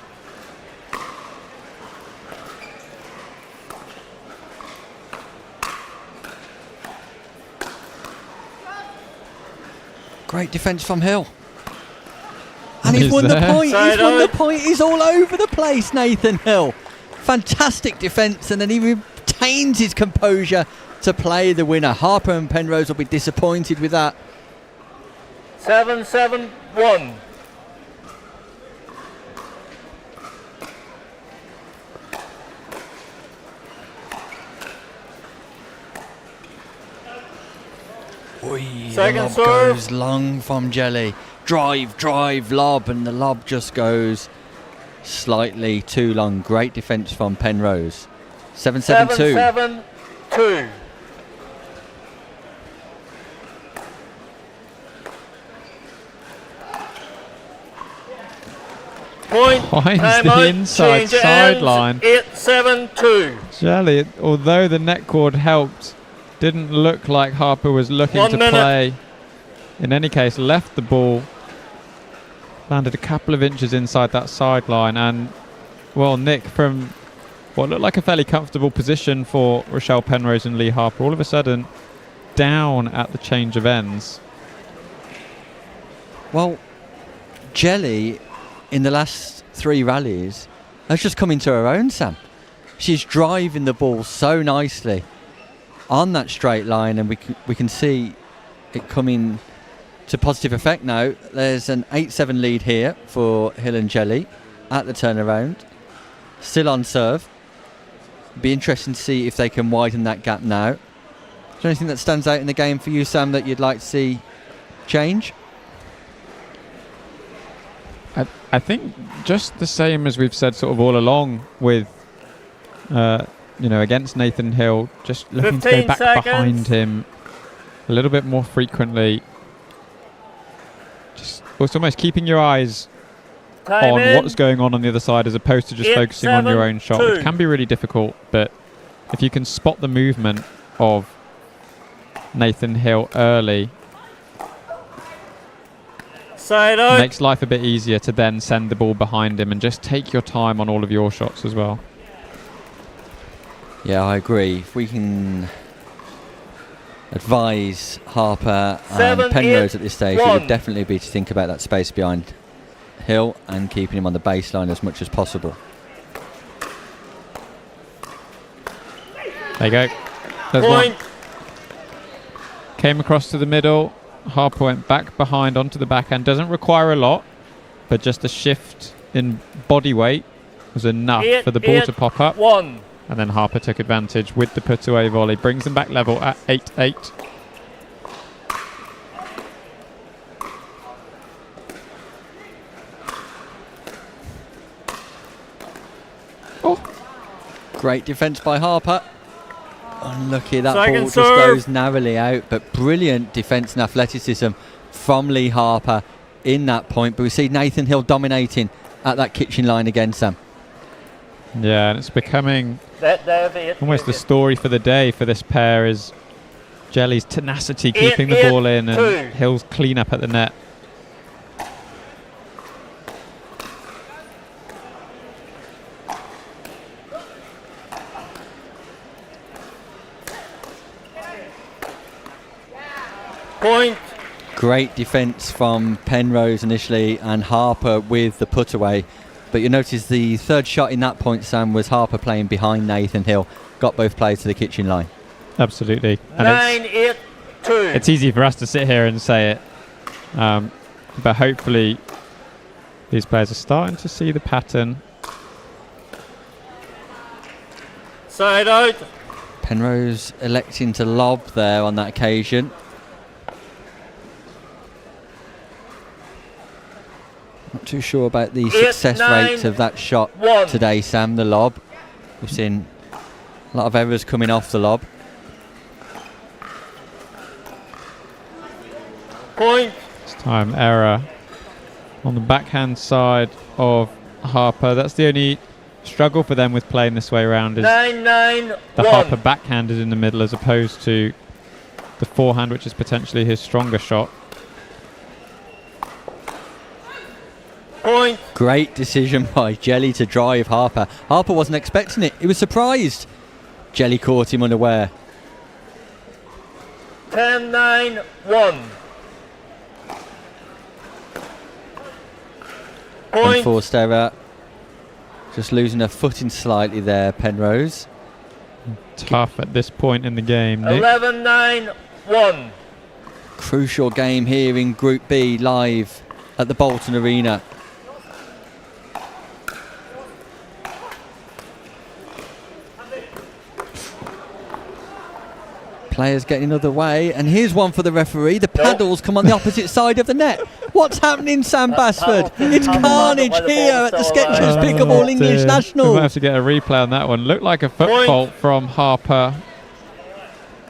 Great defence from Hill. And he's won the point. He's won the point. He's all over the place, Nathan Hill. Fantastic defence, and then he retains his composure to play the winner. Harper and Penrose will be disappointed with that. 7-7-1. The lob goes long from Jelly. Drive, lob, and the lob just goes slightly too long. Great defence from Penrose. 7-7-2. 7-7-2. Point. Finds the inside sideline. 8-7-2. Jelly, although the net cord helped, didn't look like Harper was looking 1 to minute. play. In any case, left the ball, landed a couple of inches inside that sideline, and well, Nick, from what looked like a fairly comfortable position for Rochelle Penrose and Lee Harper, all of a sudden down at the change of ends. Well, Jelly, in the last 3 rallies, has just come into her own, Sam. She's driving the ball so nicely on that straight line, and we can see it coming to positive effect now. There's an 8-7 lead here for Hill and Jelly at the turnaround. Still on serve. Be interesting to see if they can widen that gap now. Is there anything that stands out in the game for you, Sam, that you'd like to see change? I think just the same as we've said sort of all along with, against Nathan Hill, just looking to go back behind him a little bit more frequently. It's almost keeping your eyes on what's going on the other side as opposed to just focusing on your own shot, which can be really difficult. But if you can spot the movement of Nathan Hill early, makes life a bit easier to then send the ball behind him and just take your time on all of your shots as well. Yeah, I agree. If we can advise Harper and Penrose at this stage, it would definitely be to think about that space behind Hill and keeping him on the baseline as much as possible. There you go. There's one. Came across to the middle. Harper went back behind onto the backhand. Doesn't require a lot, but just a shift in body weight was enough for the ball to pop up. And then Harper took advantage with the put-away volley. Brings them back level at 8-8. Great defence by Harper. Unlucky that ball just goes narrowly out, but brilliant defence and athleticism from Lee Harper in that point. But we see Nathan Hill dominating at that kitchen line again, Sam. Yeah, and it's becoming almost the story for the day for this pair is Jelly's tenacity keeping the ball in and Hill's clean up at the net. Point. Great defence from Penrose initially and Harper with the put away. But you notice the third shot in that point, Sam, was Harper playing behind Nathan Hill. Got both players to the kitchen line. Absolutely. And it's easy for us to sit here and say it. But hopefully these players are starting to see the pattern. Side out. Penrose electing to lob there on that occasion. Not too sure about the success rate of that shot today, Sam, the lob. We've seen a lot of errors coming off the lob. Point. This time error on the backhand side of Harper. That's the only struggle for them with playing this way around is the Harper backhand is in the middle as opposed to the forehand, which is potentially his stronger shot. Point. Great decision by Jelly to drive Harper. Harper wasn't expecting it. He was surprised. Jelly caught him unaware. 10-9-1. Point. Enforced error. Just losing her footing slightly there, Penrose. Tough at this point in the game, Nick. 11-9-1. Crucial game here in Group B, live at the Bolton Arena. Players getting another way, and here's one for the referee. The paddles come on the opposite side of the net. What's happening, Sam Basford? It's carnage here at the Skechers Pickleball English National. We might have to get a replay on that one. Looked like a foot fault from Harper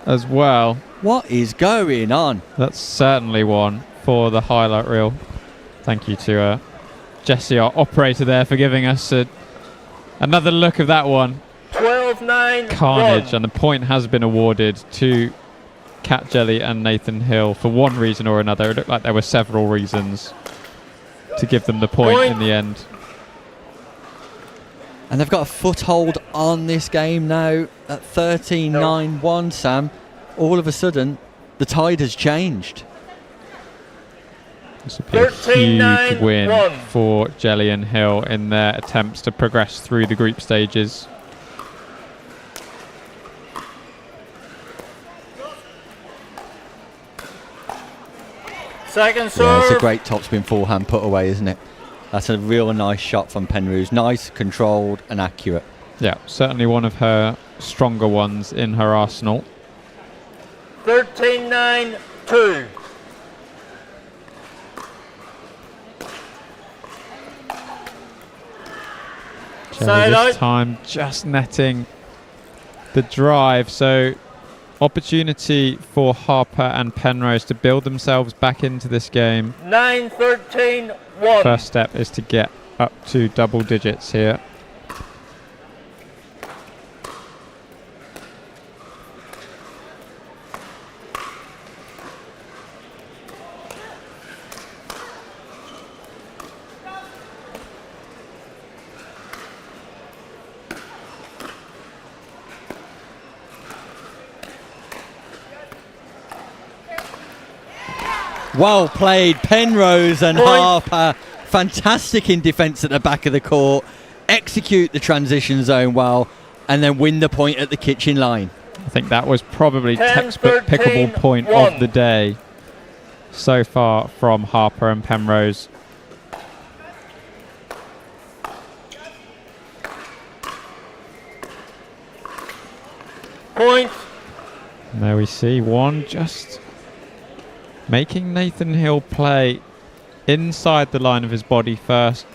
as well. What is going on? That's certainly one for the highlight reel. Thank you to Jesse, our operator there, for giving us another look of that one. 12-9. Carnage, and the point has been awarded to Cat Jelly and Nathan Hill for one reason or another. It looked like there were several reasons to give them the point in the end. And they've got a foothold on this game now at 13-9-1, Sam. All of a sudden, the tide has changed. This would be a huge win for Jelly and Hill in their attempts to progress through the group stages. Second serve. Yeah, it's a great topspin forehand put away, isn't it? That's a real nice shot from Penrose. Nice, controlled and accurate. Yeah, certainly one of her stronger ones in her arsenal. 13-9-2. Jelly this time just netting the drive, so opportunity for Harper and Penrose to build themselves back into this game. 9-13-1. First step is to get up to double digits here. Well played, Penrose and Harper. Fantastic in defence at the back of the court. Execute the transition zone well, and then win the point at the kitchen line. I think that was probably textbook pickleball point of the day so far from Harper and Penrose. Point. And there we see one just making Nathan Hill play inside the line of his body first.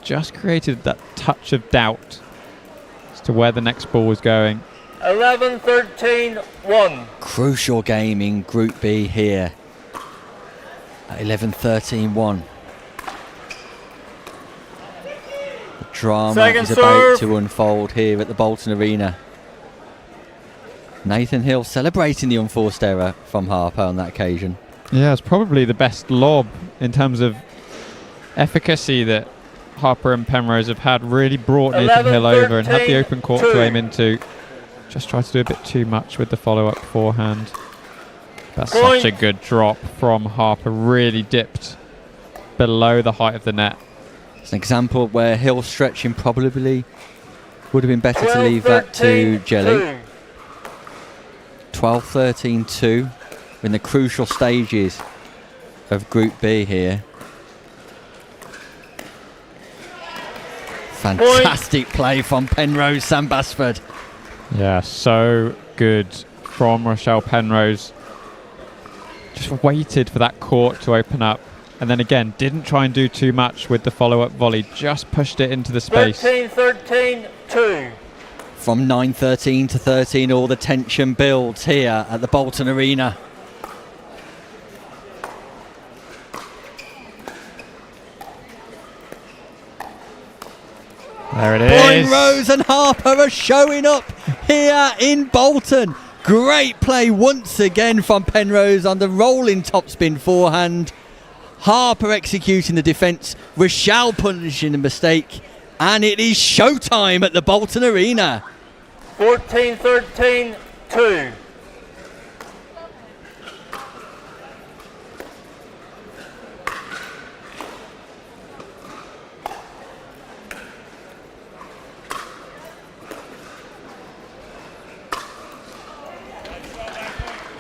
Just created that touch of doubt as to where the next ball was going. 11-13-1. Crucial game in Group B here. At 11-13-1. The drama is about to unfold here at the Bolton Arena. Nathan Hill celebrating the unforced error from Harper on that occasion. Yeah, it's probably the best lob in terms of efficacy that Harper and Penrose have had. Really brought Nathan Hill over and had the open court to aim into. Just tried to do a bit too much with the follow-up forehand. That's such a good drop from Harper. Really dipped below the height of the net. It's an example where Hill stretching probably would have been better to leave that to Jelly. 12-13-2 in the crucial stages of Group B here. Fantastic play from Penrose, Sam Basford. Yeah, so good from Rochelle Penrose. Just waited for that court to open up. And then again, didn't try and do too much with the follow-up volley. Just pushed it into the space. 13-13-2. From 9-13 to 13, all the tension builds here at the Bolton Arena. There it is. Penrose and Harper are showing up here in Bolton. Great play once again from Penrose on the rolling topspin forehand. Harper executing the defence. Rochelle punishing the mistake. And it is showtime at the Bolton Arena. 14-13-2.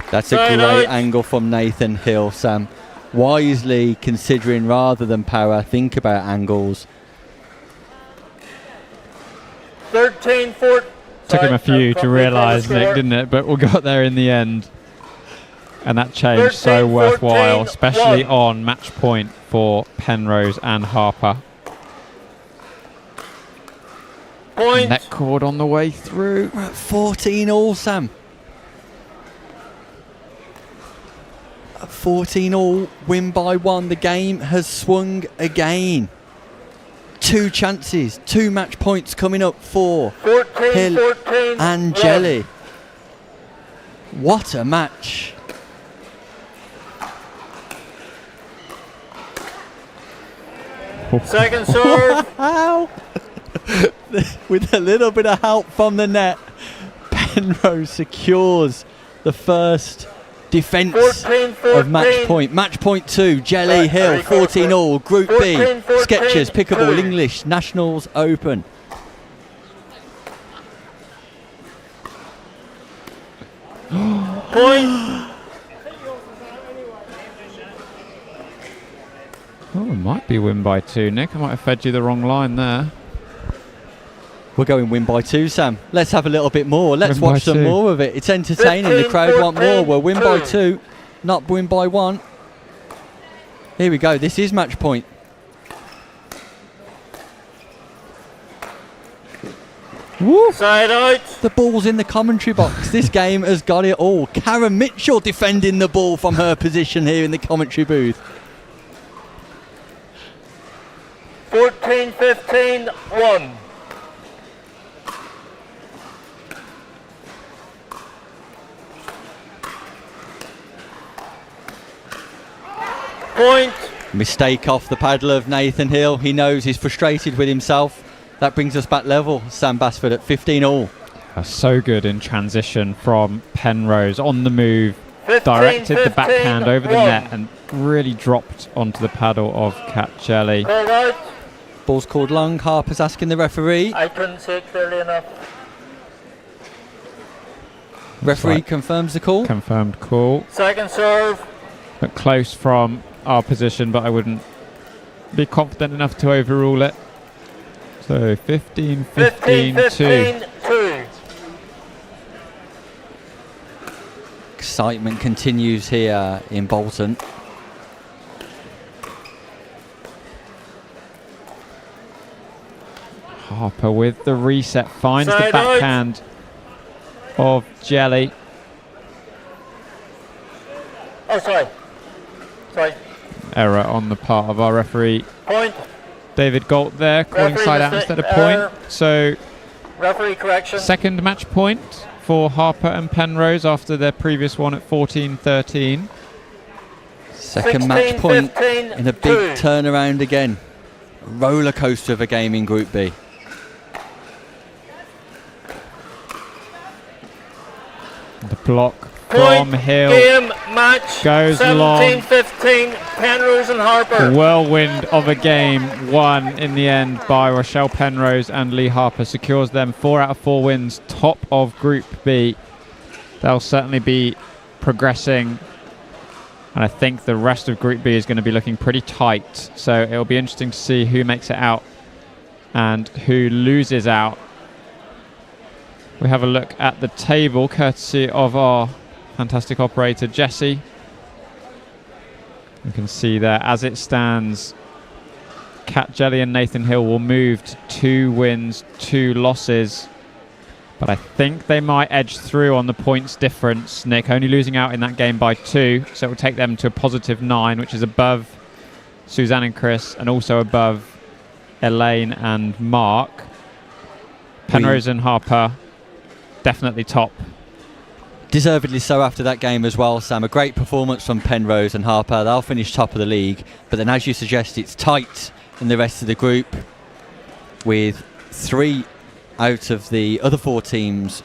That's a great angle from Nathan Hill, Sam. Wisely considering rather than power, think about angles. 13-14. Took him a few to realise, Nick, didn't it? But we got there in the end. And that change so worthwhile, especially on match point for Penrose and Harper. Point. Net cord on the way through. We're at 14 all, Sam. At 14 all, win by one. The game has swung again. Two chances, two match points coming up for Hill and Jelly. What a match. Second serve. With a little bit of help from the net, Penrose secures the first defence of match point. Match point 2, Jelly Hill, 14 all, Group B, Skechers, Pickleball, English, Nationals Open. Point. Oh, it might be win by 2, Nick. I might have fed you the wrong line there. We're going win by 2, Sam. Let's have a little bit more. Let's watch some more of it. It's entertaining. The crowd want more. We'll win by 2, not win by 1. Here we go. This is match point. Woo. Side out. The ball's in the commentary box. This game has got it all. Karen Mitchell defending the ball from her position here in the commentary booth. 14-15, 1. Point. Mistake off the paddle of Nathan Hill. He knows he's frustrated with himself. That brings us back level. Sam Basford at 15-all. So good in transition from Penrose on the move. 15, directed the backhand over the 1. net and really dropped onto the paddle of Kat Jelly. Call out. Ball's called long. Harper's asking the referee. I couldn't see it clearly enough. Referee confirms the call. Confirmed call. Second serve. But close from our position, but I wouldn't be confident enough to overrule it. So 15-15-2. 2. Excitement continues here in Bolton. Harper with the reset, finds Side the backhand of Jelly. Oh, sorry. Error on the part of our referee. Point. David Galt there, calling Referee side out mistake, instead of error. point. So Referee correction. second match point for Harper and Penrose after their previous one at 14-13. Second match point 15, in a big turnaround again. A roller coaster of a game in Group B. The block from Hill Game match. goes long. 17-15. Penrose and Harper. The whirlwind of a game won in the end by Rochelle Penrose and Lee Harper secures them 4 out of 4 wins, top of Group B. They'll certainly be progressing, and I think the rest of Group B is going to be looking pretty tight. So it'll be interesting to see who makes it out and who loses out. We have a look at the table courtesy of our fantastic operator Jesse. You can see there as it stands, Kat Jelly and Nathan Hill will move to 2 wins, 2 losses. But I think they might edge through on the points difference. Nick only losing out in that game by 2, so it will take them to a positive 9, which is above Suzanne and Chris and also above Elaine and Mark. Penrose and Harper definitely top. Deservedly so after that game as well, Sam. A great performance from Penrose and Harper. They'll finish top of the league. But then, as you suggest, it's tight in the rest of the group with 3 out of the other 4 teams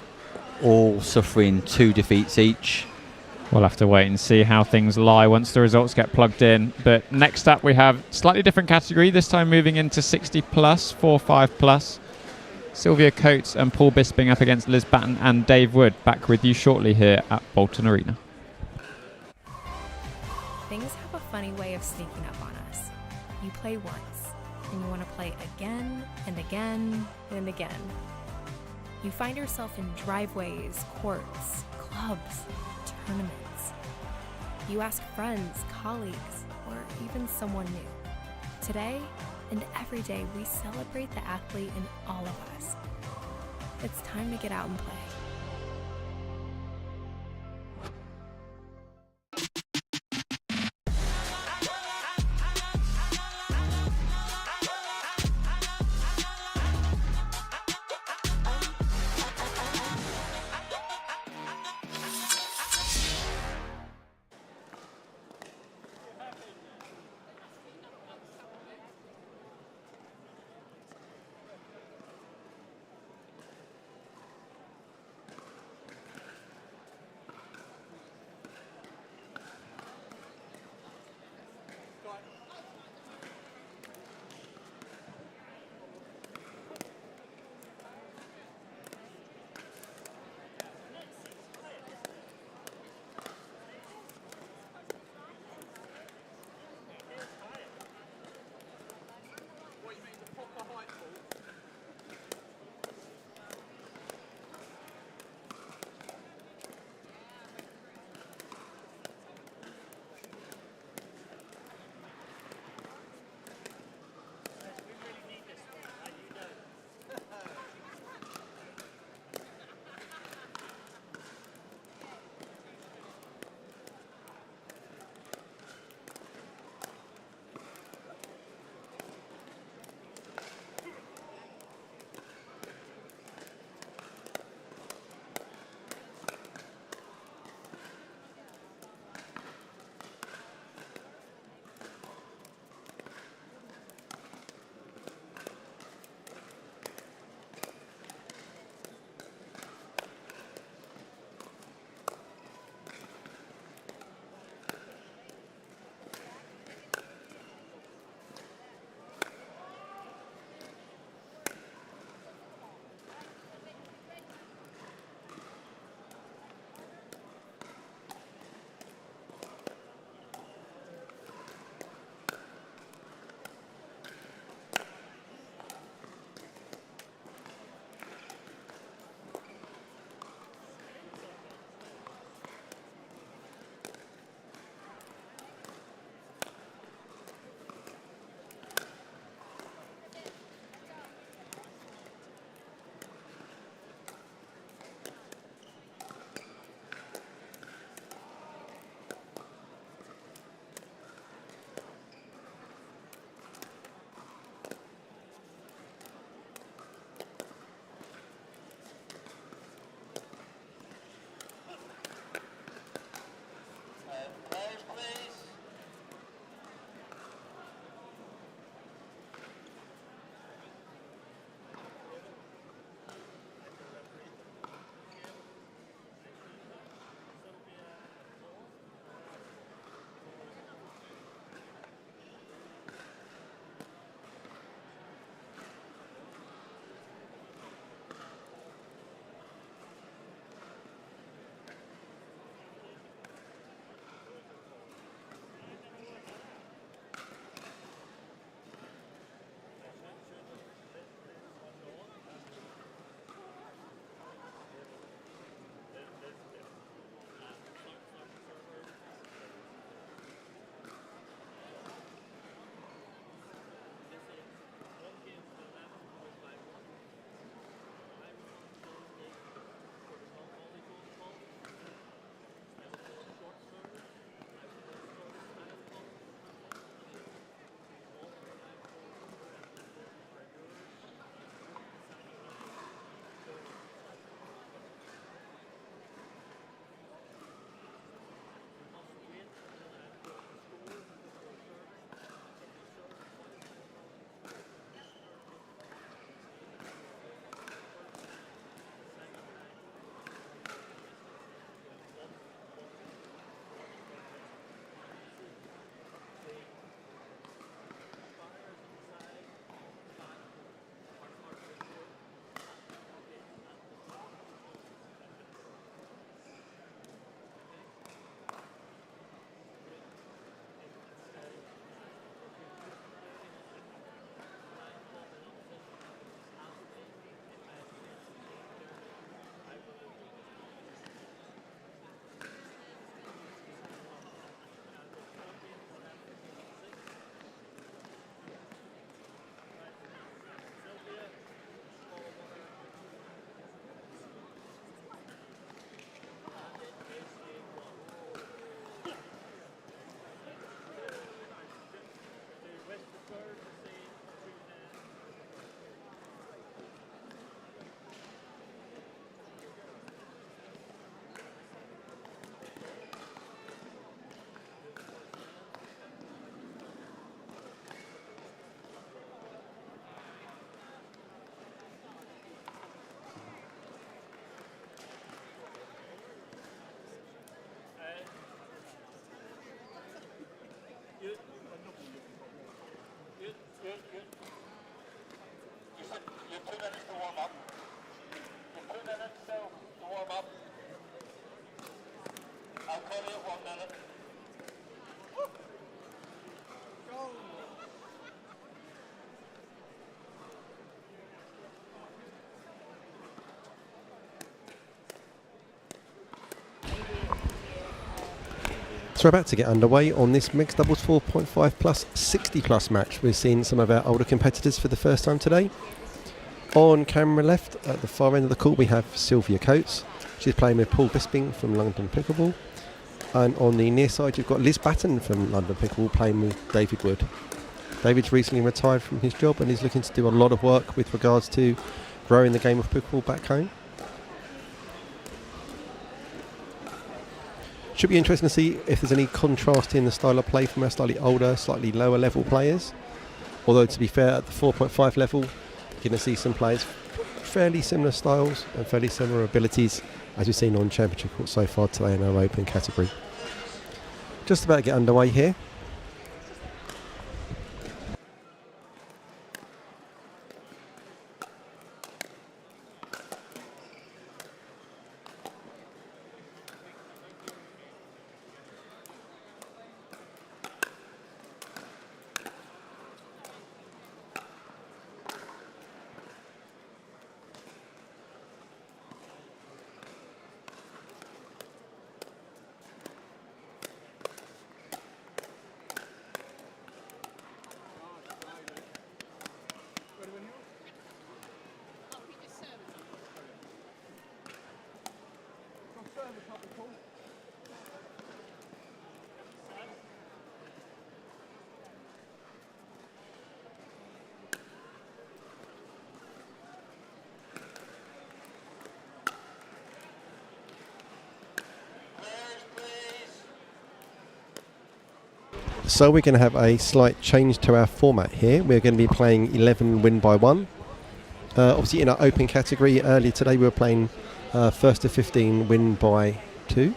all suffering 2 defeats each. We'll have to wait and see how things lie once the results get plugged in. But next up we have slightly different category, this time moving into 60 plus, 4-5 plus. Sylvia Coates and Paul Bisping up against Liz Batten and Dave Wood. Back with you shortly here at Bolton Arena. Things have a funny way of sneaking up on us. You play once, and you want to play again and again and again. You find yourself in driveways, courts, clubs, tournaments. You ask friends, colleagues, or even someone new. Today and every day, we celebrate the athlete in all of us. It's time to get out and play. So we're about to get underway on this mixed doubles 4.5 plus 60 plus match. We're seeing some of our older competitors for the first time today. On camera left at the far end of the court we have Sylvia Coates. She's playing with Paul Bisping from London Pickleball. And on the near side you've got Liz Batten from London Pickleball playing with David Wood. David's recently retired from his job and is looking to do a lot of work with regards to growing the game of pickleball back home. Should be interesting to see if there's any contrast in the style of play from our slightly older, slightly lower level players. Although to be fair, at the 4.5 level, you're going to see some players fairly similar styles and fairly similar abilities as we've seen on Championship Court so far today in our open category. Just about to get underway here. So we're going to have a slight change to our format here. We're going to be playing 11 win by 1. Obviously in our open category earlier today we were playing first to 15 win by 2.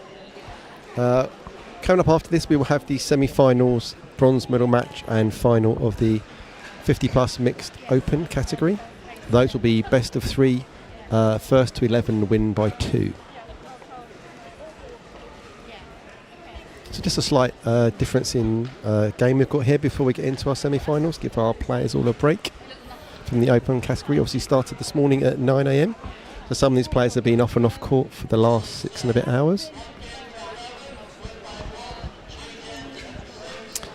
Coming up after this we will have the semi-finals, bronze medal match and final of the 50 plus mixed open category. Those will be best of 3, first to 11 win by 2. So just a slight difference in game we've got here before we get into our semi-finals. Give our players all a break from the open category. Obviously started this morning at 9 a.m. So some of these players have been off and off court for the last 6 and a bit hours.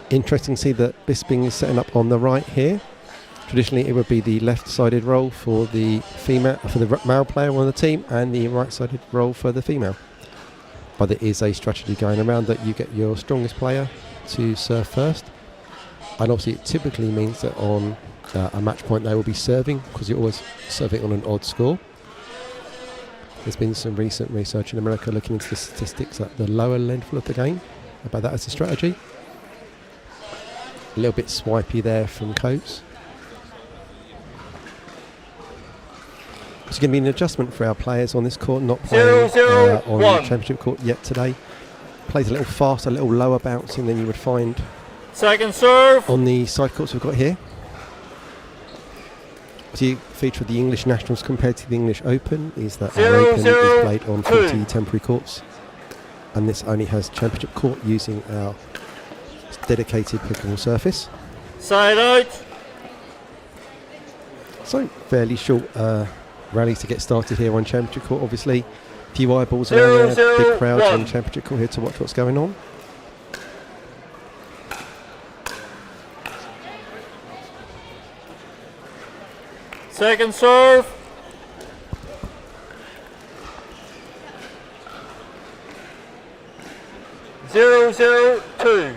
Interesting to see that Bisping is setting up on the right here. Traditionally it would be the left-sided role for the male player on the team and the right-sided role for the female. But there is a strategy going around that you get your strongest player to serve first. And obviously it typically means that on a match point they will be serving because you're always serving on an odd score. There's been some recent research in America looking into the statistics at the lower level of the game about that as a strategy. A little bit swipey there from Coates. It's going to be an adjustment for our players on this court, not playing on the championship court yet today. Plays a little faster, a little lower bouncing than you would find second serve on the side courts we've got here. The feature of the English Nationals compared to the English Open is that our Open is played on 40 temporary courts, and this only has championship court using our dedicated pickleball surface. Side out. So fairly short rallies to get started here on Championship Court. Obviously, a few eyeballs around there, big crowds on Championship Court here to watch what's going on. Second serve. Zero, zero, 2.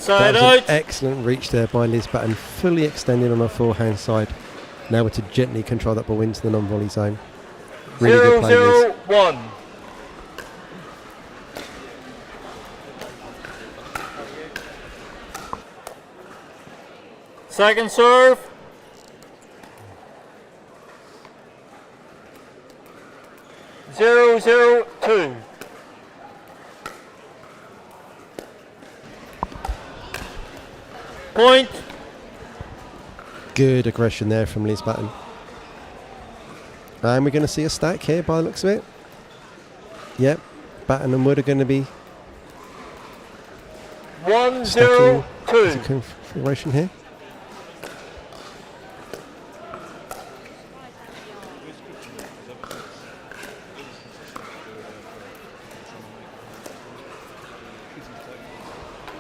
That was an excellent reach there by Liz Batten, fully extended on her forehand side. Now to gently control that ball into the non-volley zone. Really good play, Liz. 0-1. Second serve. Zero, zero, 2. Point. Good aggression there from Liz Batten. And we're going to see a stack here by the looks of it. Yep, Batten and Wood are going to be 1-0-2 as a configuration here.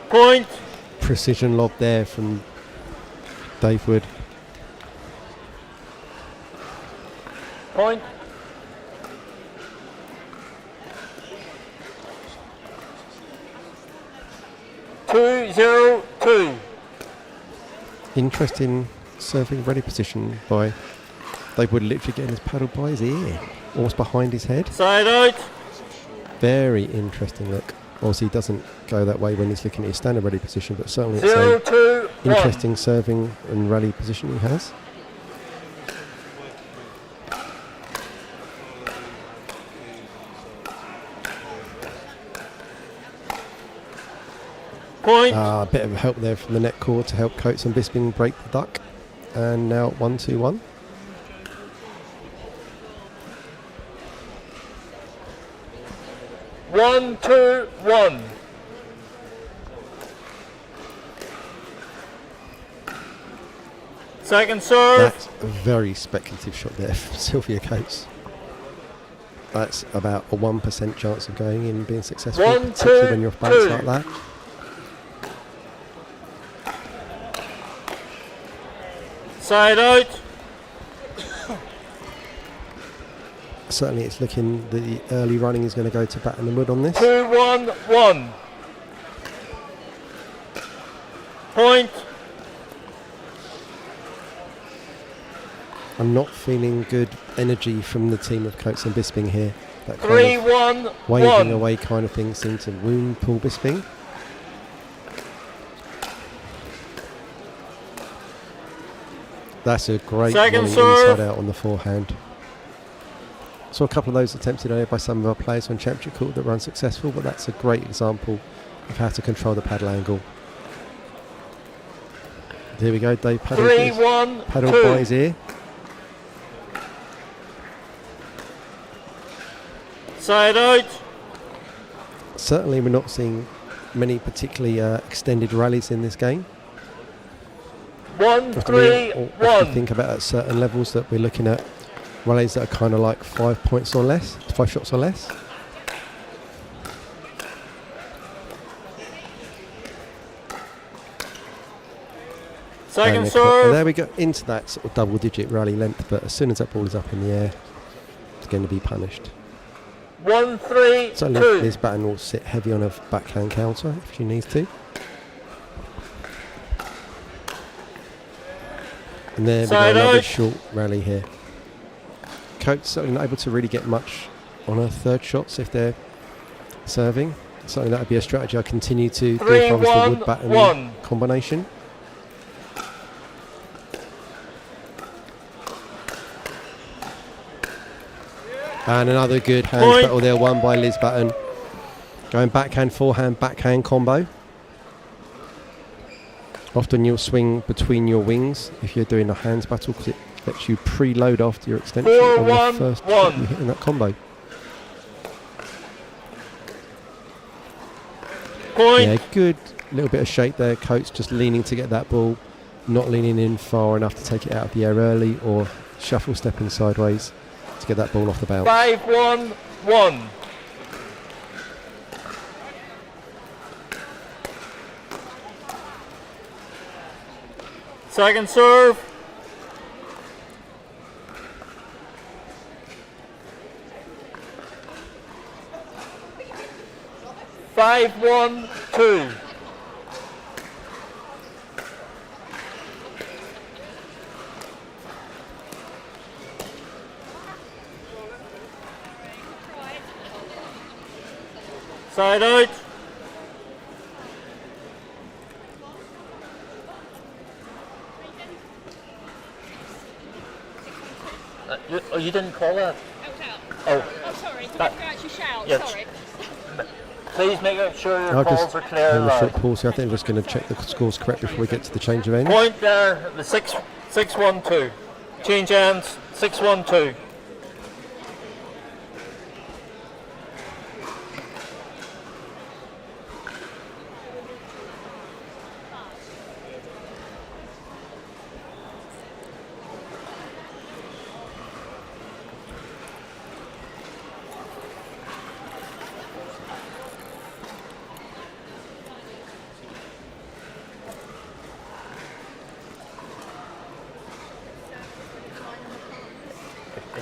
Point. Precision lob there from Dave Wood. Point. Two, 0, 2. Interesting serving ready position by Dave Wood, literally getting his paddle by his ear, almost behind his head. Side out. Very interesting look. Obviously, he doesn't go that way when he's looking at his standard ready position, but certainly 0, it's 2, a interesting serving and rally position he has. Point. A bit of help there from the net cord to help Coates and Bisping break the duck. And now 1-2-1. One, 2, 1. Second serve. That's a very speculative shot there from Sylvia Coates. That's about a 1% chance of going in and being successful, 1, particularly 2, when you're off balance 2. like that. Side out. Certainly it's looking the early running is going to go to Baton and Wood on this. 2, 1, 1. Point. I'm not feeling good energy from the team of Coates and Bisping here. That 3, kind of 1, waving 1. away kind of thing seemed to wound Paul Bisping. That's a great Second volley serve. inside out on the forehand. Saw a couple of those attempted earlier by some of our players on Championship Court that were unsuccessful, but that's a great example of how to control the paddle angle. There we go, Dave paddled 3, 1, paddled 2. by his ear. Side out. Certainly we're not seeing many particularly extended rallies in this game. 1, 3, If you 1. think about at certain levels that we're looking at rallies that are kind of like 5 points or less, 5 shots or less. Second And serve. there we go, into that sort of double-digit rally length, but as soon as that ball is up in the air, it's going to be punished. 1, 3, So 2. Liz Batten will sit heavy on a backhand counter if she needs to. And there we go, Side another out. short rally here. Coates certainly not able to really get much on her third shots if they're serving. Certainly that would be a strategy I continue to do 3, if I was the 1, Wood Batten 1. combination. And another good hands Point. battle there, won by Liz Batten. Going backhand, forehand, backhand combo. Often you'll swing between your wings if you're doing a hands battle because it lets you preload after your extension 4, on 1, the first 1. shot you hit in that combo. Point. Yeah, good little bit of shape there. Coates just leaning to get that ball, not leaning in far enough to take it out of the air early or shuffle stepping sideways to get that ball off the bounce. 5, 1, 1. Second serve. Five, 1, 2. Side out. You didn't call that? Oh, sorry. Did that- I actually shout? yeah. Sorry. Please make sure your I'll calls just are clear. have a loud. short pause here. I think I'm just going to check the scores correct before we get to the change of ends. Point there, the 6-1-2. Change ends, 6-1-2.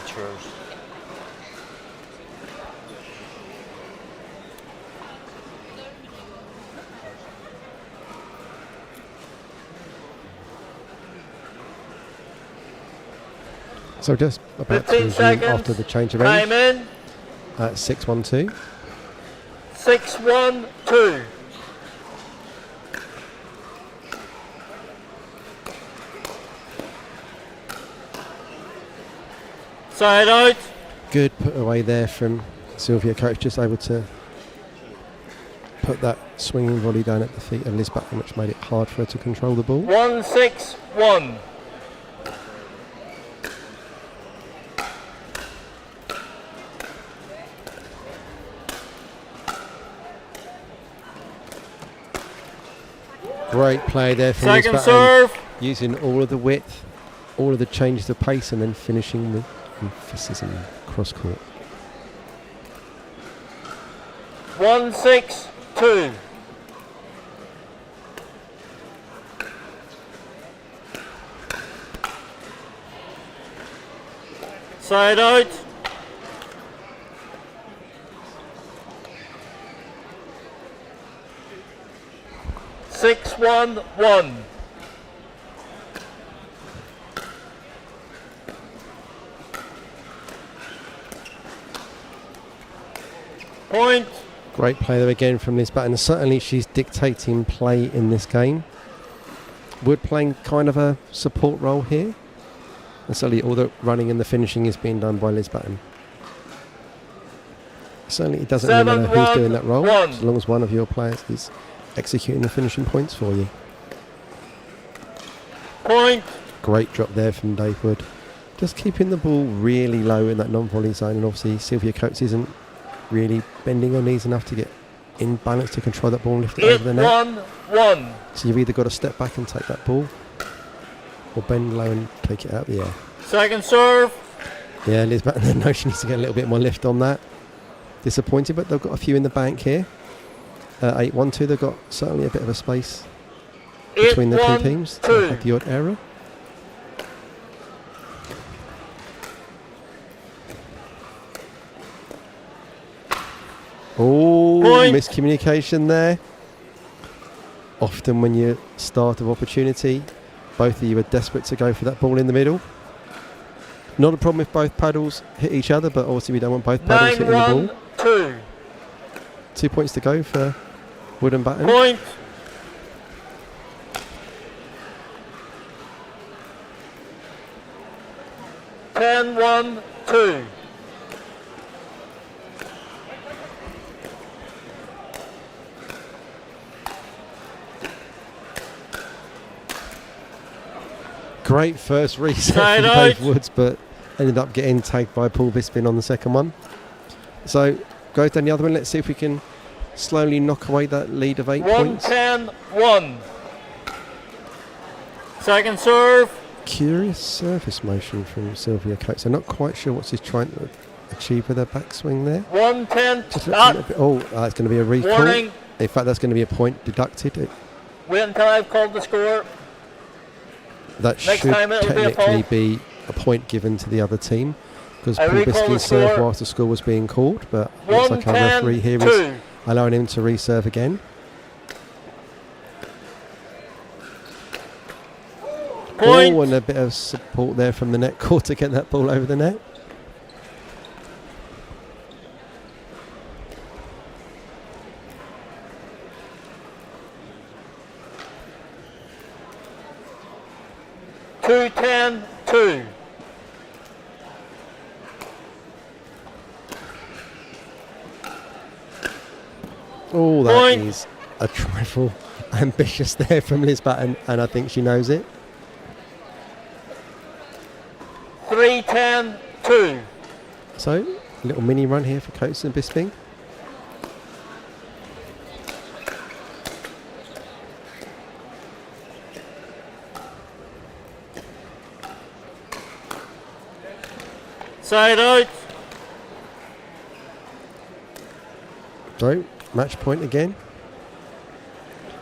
amateurs. So just about 15 to resume seconds. after the change of Time end. in. 6-1-2. 6-1-2. Side out. Good put away there from Sylvia Coates, just able to put that swinging volley down at the feet of Liz Button, which made it hard for her to control the ball. 1-6-1. Great play there from Liz Second Button, serve. using all of the width, all of the changes of pace, and then finishing with emphasis and cross court. 1-6-2. Side out. Six, 1-1. Point. Great play there again from Liz Button. Certainly she's dictating play in this game. Wood playing kind of a support role here. And certainly all the running and the finishing is being done by Liz Button. Certainly it doesn't really matter who's doing that role, as long as one of your players is executing the finishing points for you. Point. Great drop there from Dave Wood. Just keeping the ball really low in that non-volley zone, and obviously Sylvia Coates isn't really bending her knees enough to get in balance to control that ball and lift it over the net. 1-1. So you've either got to step back and take that ball, or bend low and take it out of the air. Second serve. Yeah, Liz Button knows she needs to get a little bit more lift on that. Disappointed, but they've got a few in the bank here. 8-1-2, they've got certainly a bit of a space between the two teams. Had the odd error. Oh, miscommunication there. Often when you start of opportunity, both of you are desperate to go for that ball in the middle. Not a problem if both paddles hit each other, but obviously we don't want both paddles hitting the ball. 9-1-2. 2 points to go for Wood and Button. Point. Ten, 1-2. Great first reset Side from out. Dave Woods, but ended up getting tagged by Paul Bisping on the second one. So goes down the other one. Let's see if we can slowly knock away that lead of 8 points. 1-10-1. Second serve. Curious surface motion from Sylvia Coates. I'm not quite sure what she's trying to achieve with her backswing there. 1-10. Just looks a little bit, oh, it's going to be a recall. Warning. In fact, that's going to be a point deducted. Wait until I've called the score. That Next should time it'll be a technically fault. be a point given to the other team, because I Paul recall the Bisping served score. whilst the score was being called, but looks like our referee here is 1-10-2. allowing him to reserve again. Point. Oh, and a bit of support there from the net court to get that ball over the net. Two, 10-2. Oh, that Point. is a trifle ambitious there from Liz Button, and I think she knows it. 3-10-2. So, a little mini run here for Coates and Bisping. Side out. So, match point again.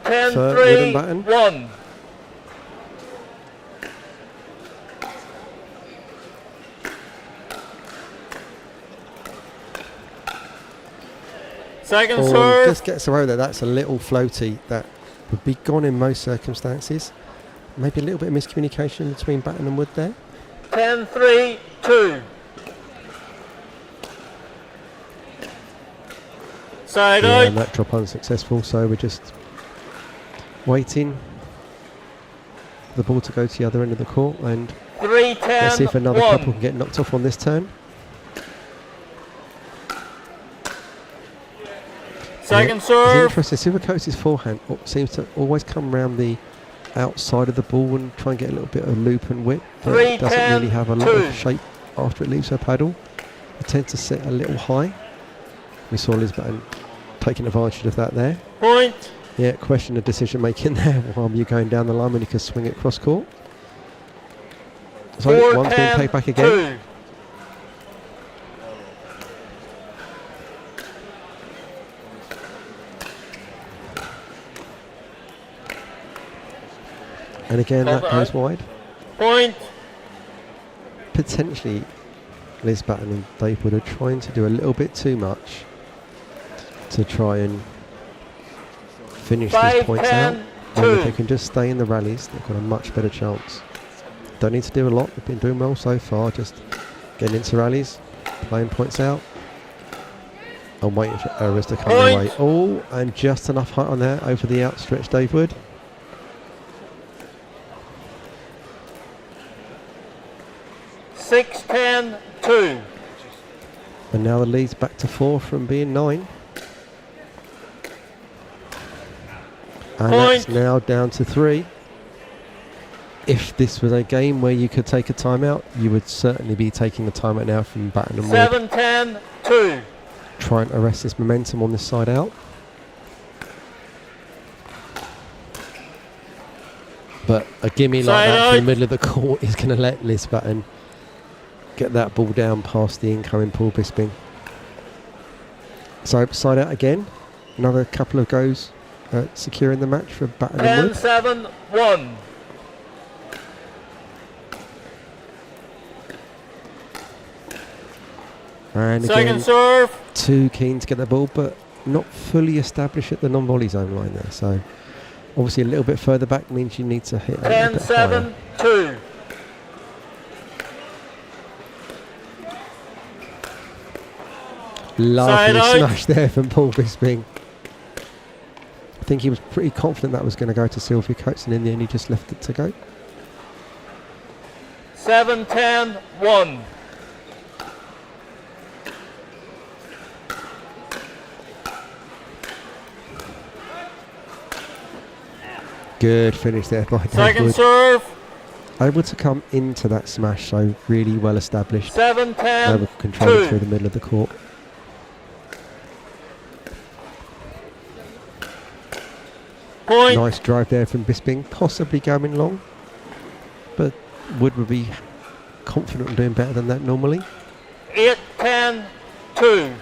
10, For 3, Wood and Button. 1. Second Oh, serve. just gets away with it. That's a little floaty that would be gone in most circumstances. Maybe a little bit of miscommunication between Batten and Wood there. 10-3-2. Side Yeah, out. and that drop unsuccessful, so we're just waiting for the ball to go to the other end of the court, and 3-10-1. let's see if another couple can get knocked off on this turn. Second It's serve. interesting. Silvercoats' forehand seems to always come round the outside of the ball and try and get a little bit of loop and whip, but it doesn't really have a lot of shape after it leaves her paddle. It tends to sit a little high. We saw Liz Batten taking advantage of that there. Point. Yeah, question of decision making there while you're going down the line when you can swing it cross court. So one's being paid back again. 2. And again, that goes wide. Point. Potentially, Liz Batten and Dave Wood are trying to do a little bit too much to try and finish these points out. And if they can just stay in the rallies, they've got a much better chance. Don't need to do a lot. They've been doing well so far. Just getting into rallies, playing points out. I'm waiting for errors to come their way. Oh, and just enough height on there over the outstretched Dave Wood. 6-10-2. And now the lead's back to 4 from being 9. And that's now down to 3. If this was a game where you could take a timeout, you would certainly be taking the timeout now from Batten and Wood. 7-10-2. Trying to arrest this momentum on this side out. But a gimme like that from the middle of the court is going to let Liz Batten get that ball down past the incoming Paul Bisping. So side out again. Another couple of goes securing the match for Batten and Wood. 10-7-1. And second again, serve. too keen to get the ball, but not fully established at the non-volley zone line there. So obviously a little bit further back means you need to hit a little bit higher. 10-7-2. Lovely smash there from Paul Bisping. I think he was pretty confident that was going to go to Sylvia Coates, and in the end he just left it to go. 7-10-1. Good finish there by Second Wood. serve. Able to come into that smash, so really well established. 7-10-2. Able to control it through the middle of the court. Point. Nice drive there from Bisping, possibly going long, but Wood would be confident in doing better than that normally. 8-10-2.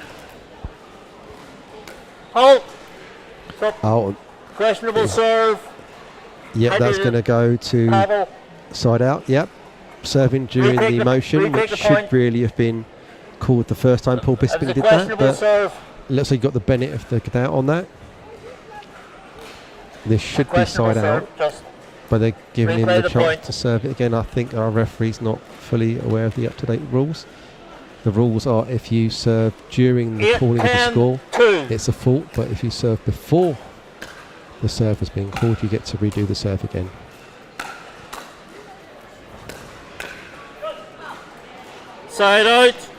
Halt. Oh, Questionable serve. yep, that's going to go to paddle. side out. Yep, serving during Retake the the- motion, retake which the should point. really have been called the first time Paul Bisping It's a did that, questionable but serve. looks like he got the benefit of the get out on that. This should be Questionable side serve, out, just but they're giving him replay the the chance point. to serve it again. I think our referee's not fully aware of the up-to-date rules. The rules are if you serve during the calling of the score, 8-10-2. it's a fault, but if you serve before the serve has been called, you get to redo the serve again. Side out.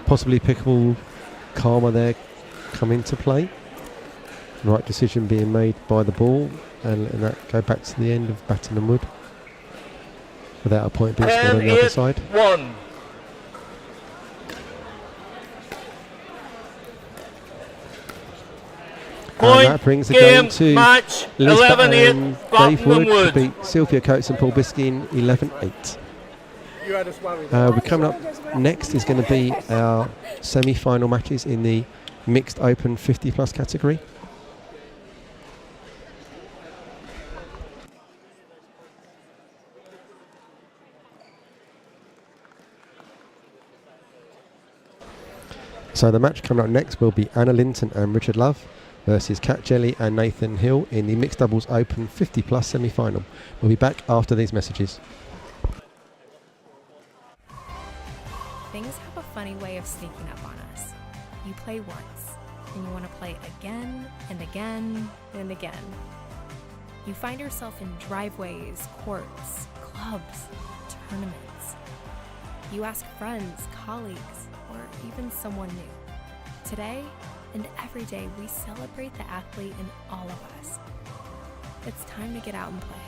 Possibly pickable karma there come into play. Right decision being made by the ball, and letting that go back to the end of Batten and Wood without a point being scored on the other side. 10-8-1. And that brings the game to match, Liz 11-8, Batten and Dave Batten Wood and to Wood. beat Sylvia Coates and Paul Bisping 11-8. You had us worried. We're coming up next is going to be our semi-final matches in the mixed open 50 plus category. So the match coming up next will be Anna Linton and Richard Love versus Kat Jelly and Nathan Hill in the Mixed Doubles Open 50+ semi-final. We'll be back after these messages. Things have a funny way of sneaking up on us. You play once, and you want to play again and again and again. You find yourself in driveways, courts, clubs, tournaments. You ask friends, colleagues, or even someone new. Today and every day, we celebrate the athlete in all of us. It's time to get out and play.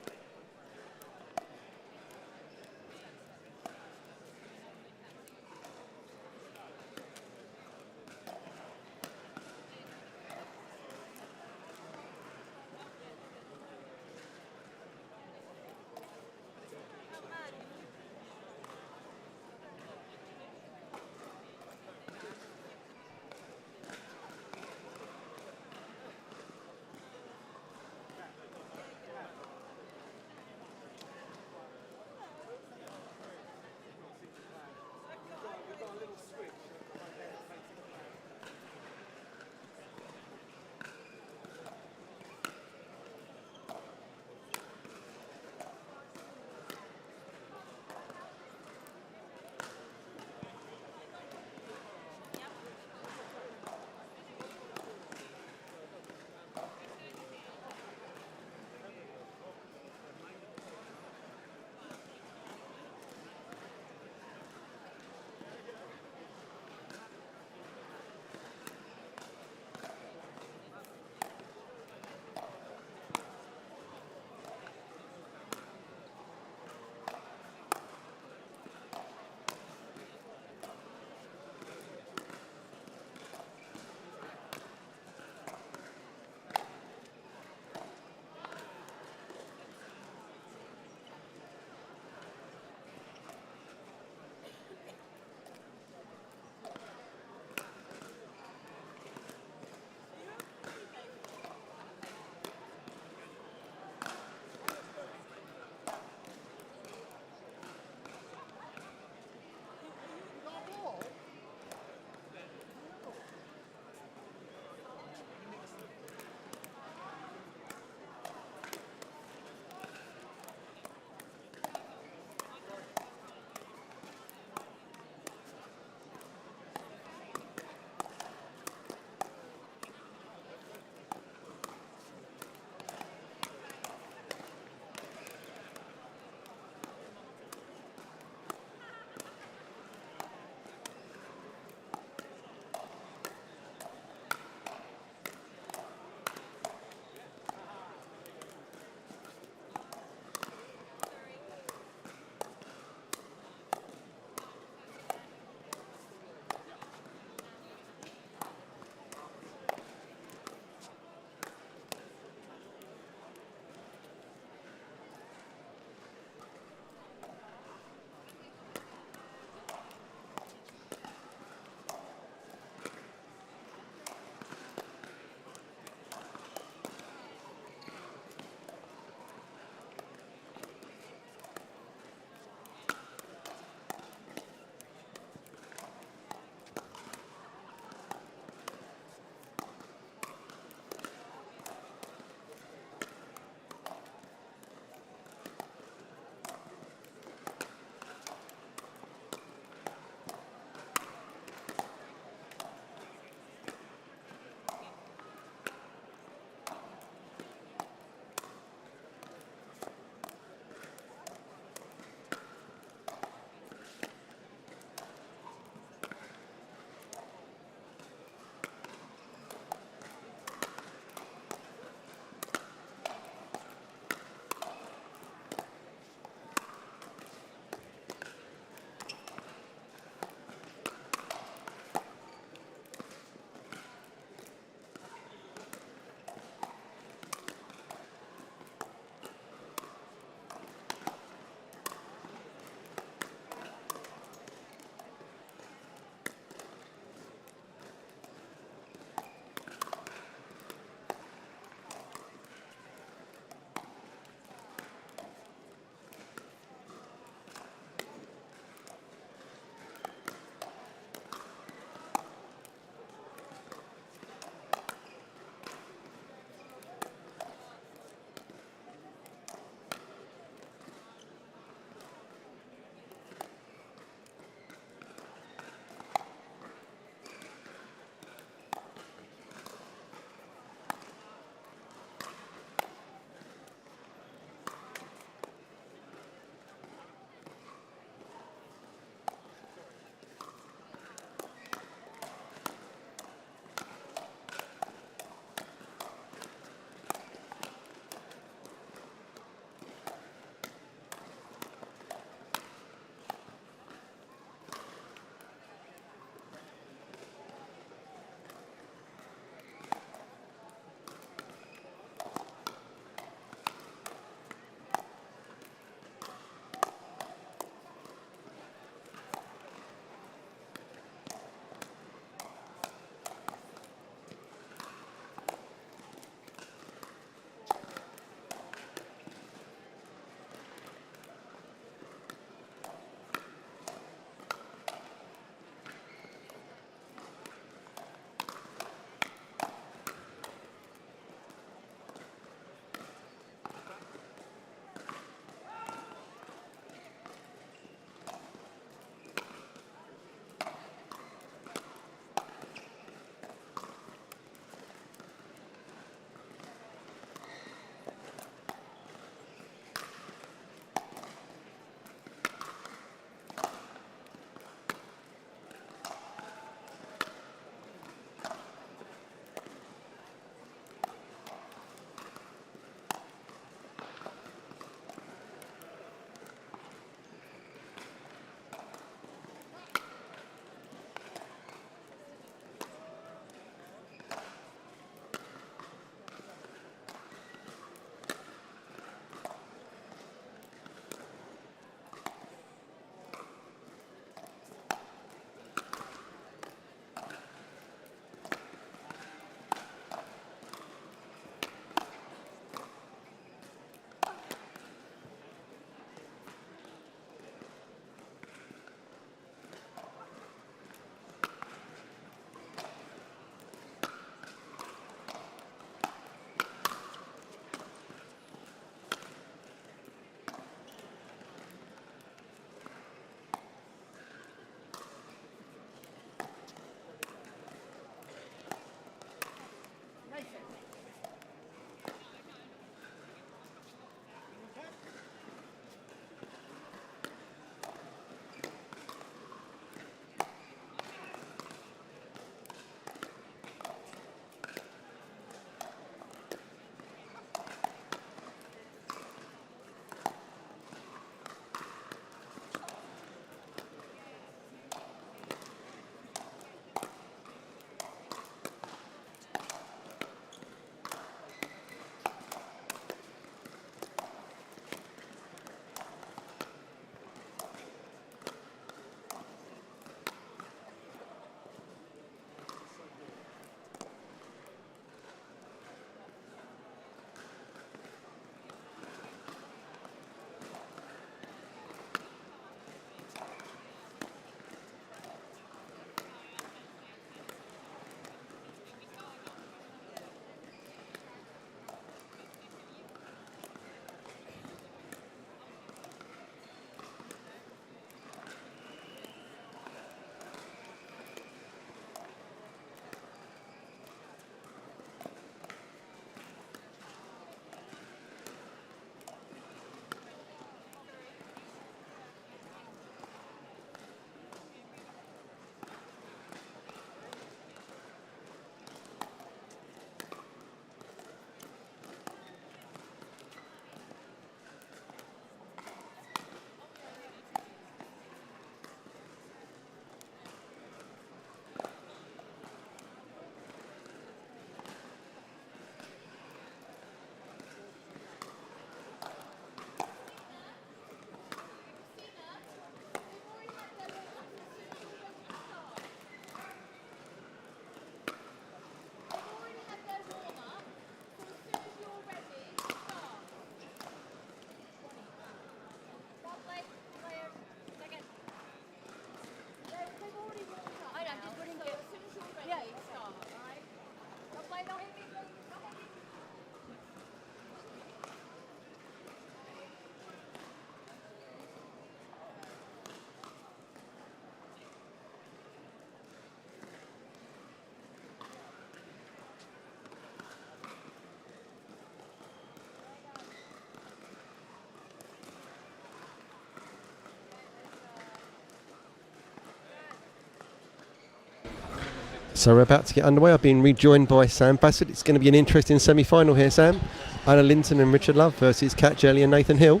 So we're about to get underway. I've been rejoined by Sam Bassett. It's going to be an interesting semi-final here, Sam. Anna Linton and Richard Love versus Kat Jelly and Nathan Hill.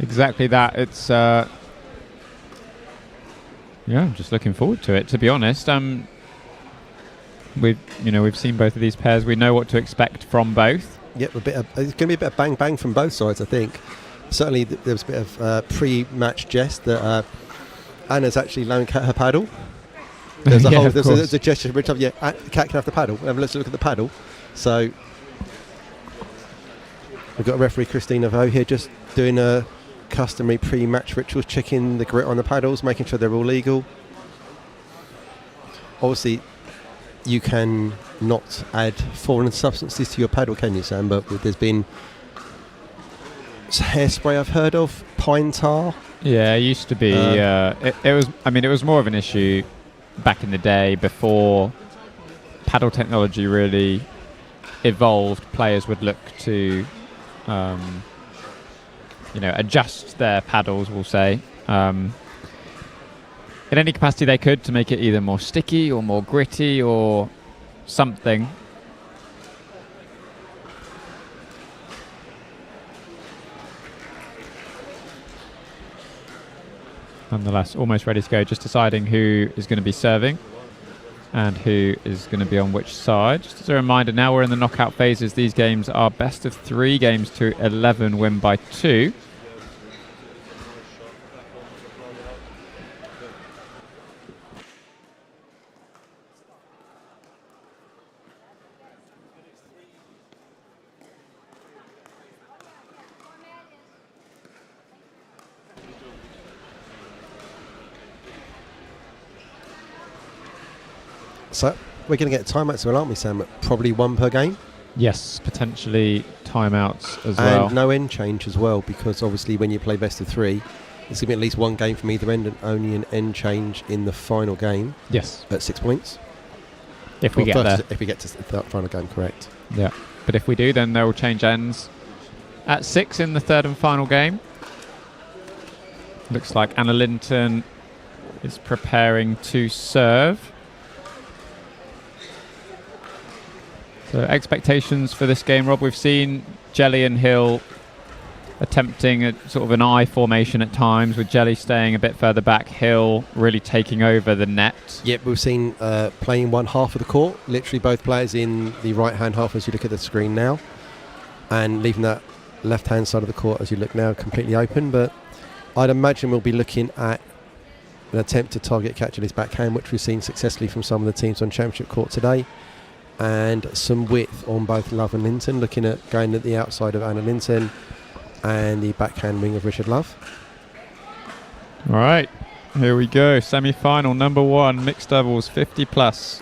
Exactly that. It's yeah, I'm just looking forward to it, to be honest. We've seen both of these pairs. We know what to expect from both. Yep, it's going to be a bit of bang bang from both sides, I think. Certainly there was a bit of pre-match jest that Anna's actually loaned Kat her paddle. There's a gesture every time. Yeah, Kat can have the paddle. Let's look at the paddle. So we've got referee Christina Vo here just doing a customary pre-match rituals, checking the grit on the paddles, making sure they're all legal. Obviously, you can not add foreign substances to your paddle, can you, Sam? But there's been hairspray I've heard of, pine tar. Yeah, it used to be. It was. I mean, it was more of an issue back in the day before paddle technology really evolved. Players would look to, adjust their paddles, we'll say, in any capacity they could to make it either more sticky or more gritty or something. Nonetheless, almost ready to go, just deciding who is going to be serving and who is going to be on which side. Just as a reminder, now we're in the knockout phases. These games are best of 3 games to 11, win by 2. So we're going to get timeouts, aren't we, Sam? Probably 1 per game. Yes, potentially timeouts as well. And no end change as well, because obviously when you play best of 3, there's going to be at least 1 game from either end and only an end change in the final game. Yes. At 6 points. If we get there. If we get to the final game, correct. Yeah. But if we do, then they'll change ends at 6 in the 3rd and final game. Looks like Anna Linton is preparing to serve. So expectations for this game, Rob. We've seen Jelly and Hill attempting a sort of an I formation at times, with Jelly staying a bit further back, Hill really taking over the net. Yep, we've seen playing one half of the court, literally both players in the right-hand half as you look at the screen now, and leaving that left-hand side of the court as you look now completely open. But I'd imagine we'll be looking at an attempt to target Kat Jelly's backhand, which we've seen successfully from some of the teams on Championship Court today. And some width on both Love and Linton, looking at going at the outside of Anna Linton and the backhand wing of Richard Love. All right, here we go. Semi-final number 1, mixed doubles, 50 plus.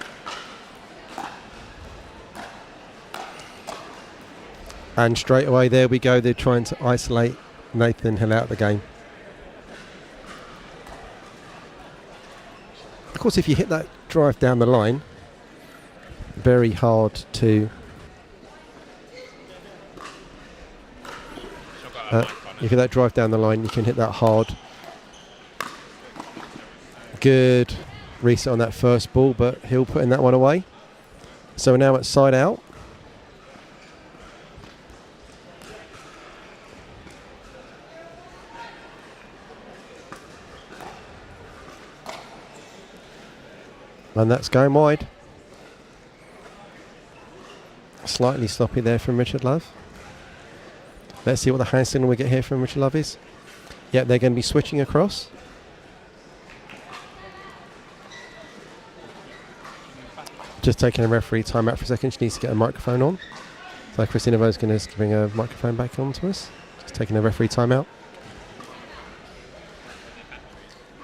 And straight away, there we go. They're trying to isolate Nathan Hill out of the game. Of course, if you hit that drive down the line, very hard to if you hit that drive down the line, you can hit that hard. Good reset on that first ball, but Hill putting that one away. So we're now at side out. And that's going wide. Slightly sloppy there from Richard Love. Let's see what the hand signal we get here from Richard Love is. Yeah, they're going to be switching across. Just taking a referee timeout for a second. She needs to get a microphone on. So Christina Vo's going to bring a microphone back on to us. Just taking a referee timeout.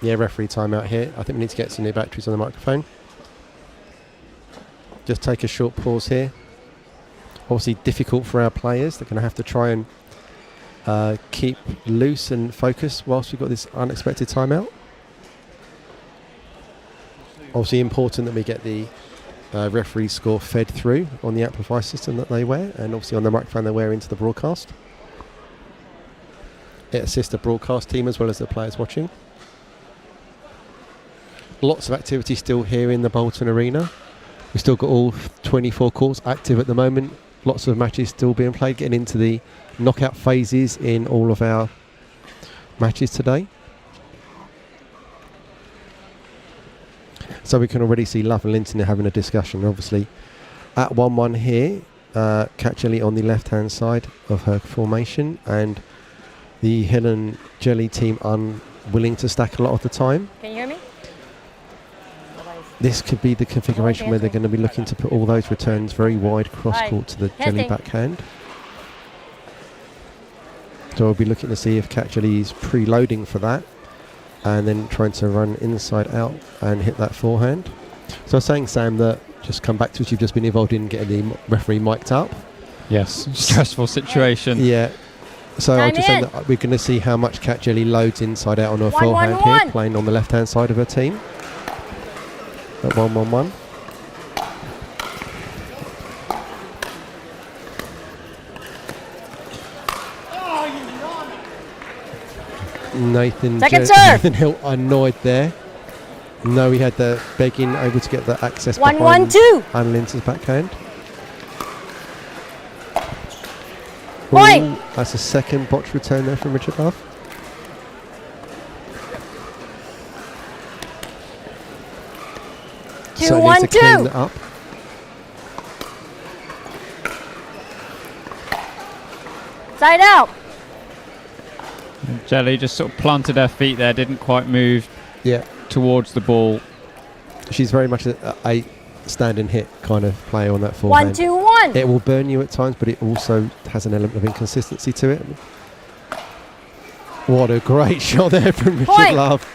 Yeah, referee timeout here. I think we need to get some new batteries on the microphone. Just take a short pause here. Obviously difficult for our players. They're going to have to try and keep loose and focus whilst we've got this unexpected timeout. Obviously important that we get the referee score fed through on the amplifier system that they wear, and obviously on the microphone they wear into the broadcast. It assists the broadcast team as well as the players watching. lots of activity still here in the Bolton Arena. We've still got all 24 courts active at the moment. Lots of matches still being played, getting into the knockout phases in all of our matches today. So we can already see Love and Linton having a discussion, obviously. At 1-1 here, Cat Jelly on the left-hand side of her formation, and the Hill and Jelly team unwilling to stack a lot of the time. Can you hear me? This could be the configuration where they're going to be looking to put all those returns very wide cross-court to the Jelly backhand. So we'll be looking to see if Cat Jelly is preloading for that, and then trying to run inside out and hit that forehand. So I was saying, Sam, that just come back to what you've just been involved in, getting the referee mic'd up. Yes, stressful situation. Yeah. So I was just saying that we're going to see how much Cat Jelly loads inside out on her forehand here, playing on the left-hand side of her team. At 1-1-1. Nathan Hill annoyed there. No, he had the begging, able to get the access behind 1-1-2. Anna Linton's backhand. Point. Ooh, that's a second botch return there from Richard Love. So needs to clean that up. Side out. And Jelly just sort of planted her feet there, didn't quite move towards the ball. She's very much a stand and hit kind of player on that forehand. 1-2-1. It will burn you at times, but it also has an element of inconsistency to it. What a great shot there from Richard Love.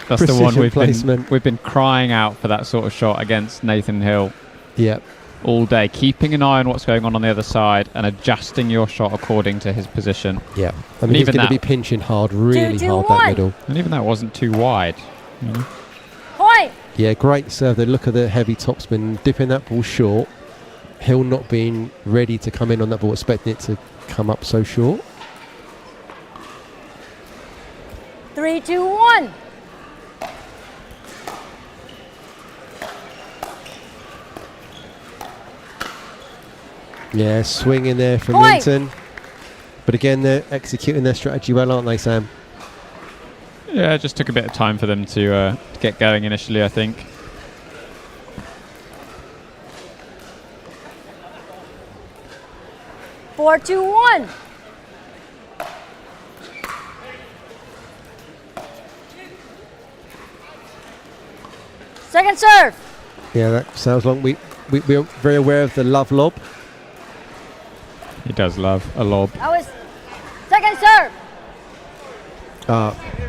That's Precision the one placement. we've been crying out for, that sort of shot against Nathan Hill. Yep. All day, keeping an eye on what's going on the other side and adjusting your shot according to his position. Yeah, I mean, he's going to be pinching hard, really hard, that middle. And even that wasn't too wide. Point. Yeah, great serve. The look of the heavy topspin, dipping that ball short. Hill not being ready to come in on that ball, expecting it to come up so short. 3-2-1. Yeah, swing in there from Linton. But again, they're executing their strategy well, aren't they, Sam? Yeah, it just took a bit of time for them to get going initially, I think. 4-2-1. Second serve. Yeah, that sounds long. We're very aware of the Love lob. He does love a lob. That was second serve.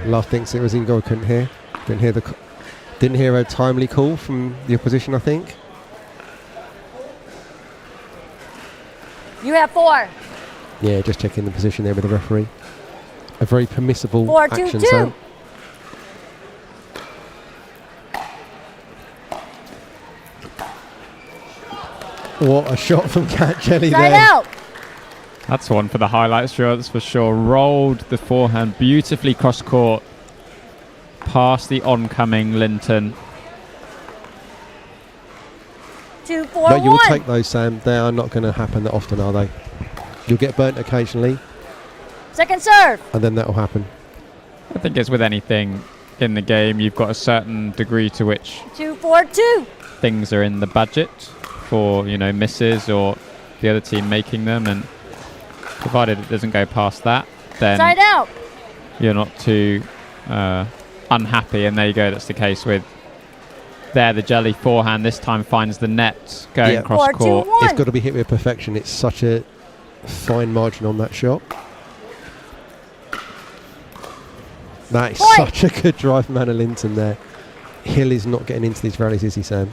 Love thinks it was in goal. Couldn't hear didn't hear a timely call from the opposition, I think. You have 4. Yeah, just checking the position there with the referee. A very permissible 4-2-2. action, Sam. What a shot from Cat Jelly there. Out. That's one for the highlights, that's for sure. Rolled the forehand beautifully cross court past the oncoming Linton. 2-4-1. But you'll take those, Sam. They are not going to happen that often, are they? You'll get burnt occasionally. Second serve. And then that will happen. I think it's with anything in the game, you've got a certain degree to which 2-4-2. things are in the budget for, misses or the other team making them, and provided it doesn't go past that, then side out. You're not too unhappy. And there you go, that's the case with the Jelly forehand this time finds the net going cross court. It's got to be hit with perfection. It's such a fine margin on that shot. That is such a good drive from Anna Linton there. Hill is not getting into these rallies, is he, Sam?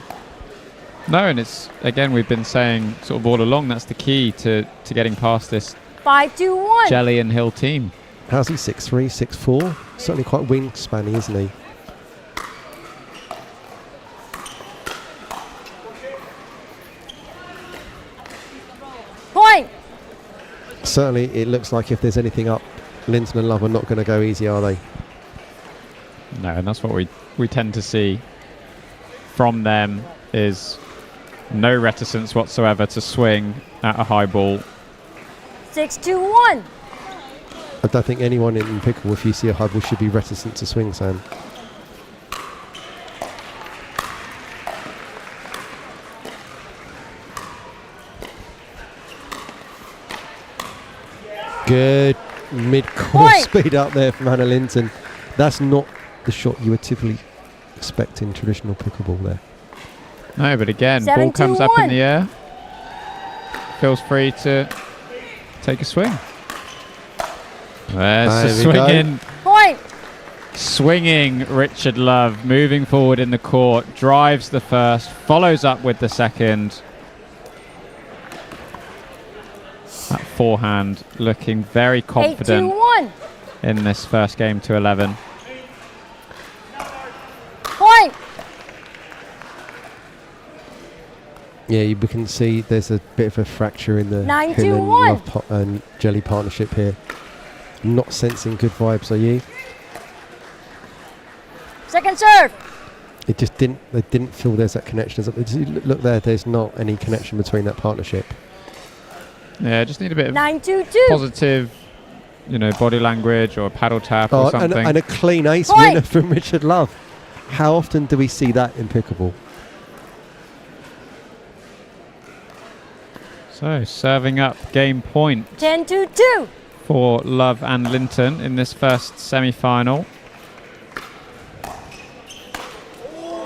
No, and it's, again, we've been saying sort of all along, that's the key to getting past this 5-2-1 Jelly and Hill team. How's he? 6'3", 6'4"? Certainly quite wingspanny, isn't he? Point. Certainly, it looks like if there's anything up, Linton and Love are not going to go easy, are they? No, and that's what we tend to see from them is no reticence whatsoever to swing at a high ball. 6-2-1. I don't think anyone in pickleball, if you see a high ball, should be reticent to swing, Sam. Good mid-course speed up there from Hannah Linton. That's not the shot you would typically expect in traditional pickleball there. No, but again, ball comes up in the air. Feels free to take a swing. There's the swinging. Point. Swinging Richard Love, moving forward in the court, drives the first, follows up with the second. That forehand looking very confident 8-2-1. in this first game to 11. Point. Yeah, we can see there's a bit of a fracture in the 9-2-1. Hill and Love and Jelly partnership here. Not sensing good vibes, are you? Second serve. It just didn't. They didn't feel there's that connection. Look there. There's not any connection between that partnership. Yeah, just need a bit of 9-2-2. positive, body language or a paddle tap or something. And a clean ace winner from Richard Love. How often do we see that in pickleball? So serving up game point 10-2-2. for Love and Linton in this first semi-final.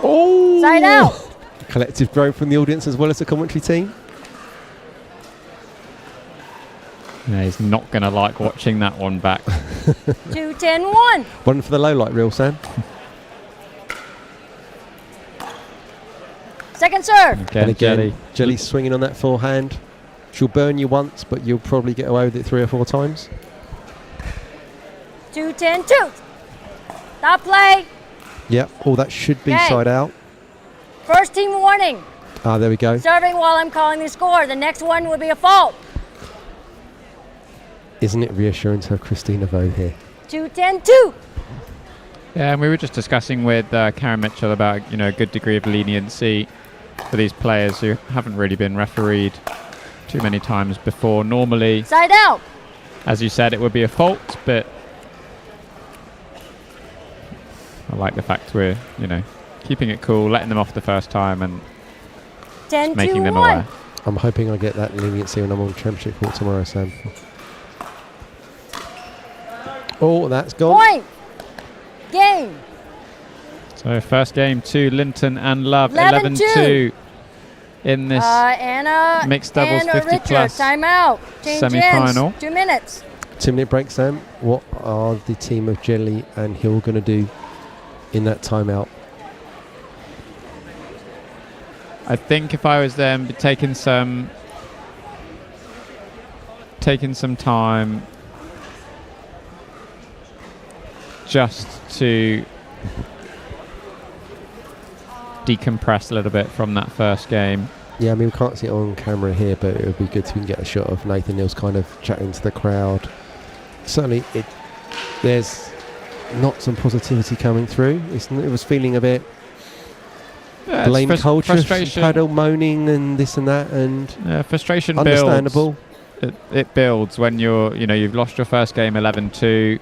Oh! Side out. Collective groan from the audience as well as the commentary team. Yeah, he's not going to like watching that one back. 2-10-1. One for the low light reel, Sam. Second serve. Again, Jelly swinging on that forehand. She'll burn you once, but you'll probably get away with it 3 or 4 times. 2-10-2. Stop play. Yep. Oh, that should be side out. First team warning. Ah, there we go. Serving while I'm calling the score. The next one will be a fault. Isn't it reassuring to have Christina Vaux here? 2-10-2. Yeah, and we were just discussing with Karen Mitchell about a good degree of leniency for these players who haven't really been refereed too many times before. Normally, side out. As you said, it would be a fault, but I like the fact we're keeping it cool, letting them off the first time, and just making them aware. I'm hoping I get that leniency when I'm on championship court tomorrow, Sam. Oh, that's gone. Point. Game. So first game to Linton and Love, 11-2 in this Anna mixed doubles and 50 Richard, plus timeout. semi-final. 2 minutes. 2-minute break, Sam. What are the team of Jelly and Hill going to do in that timeout? I think if I was them, taking some time just to decompress a little bit from that first game. Yeah, I mean, we can't see it on camera here, but it would be good to get a shot of Nathan Neal's kind of chatting to the crowd. Certainly, there's not some positivity coming through. It was feeling a bit blame culture, frustration, paddle moaning and this and that, and frustration understandable. Builds. It builds when you've lost your first game 11-2.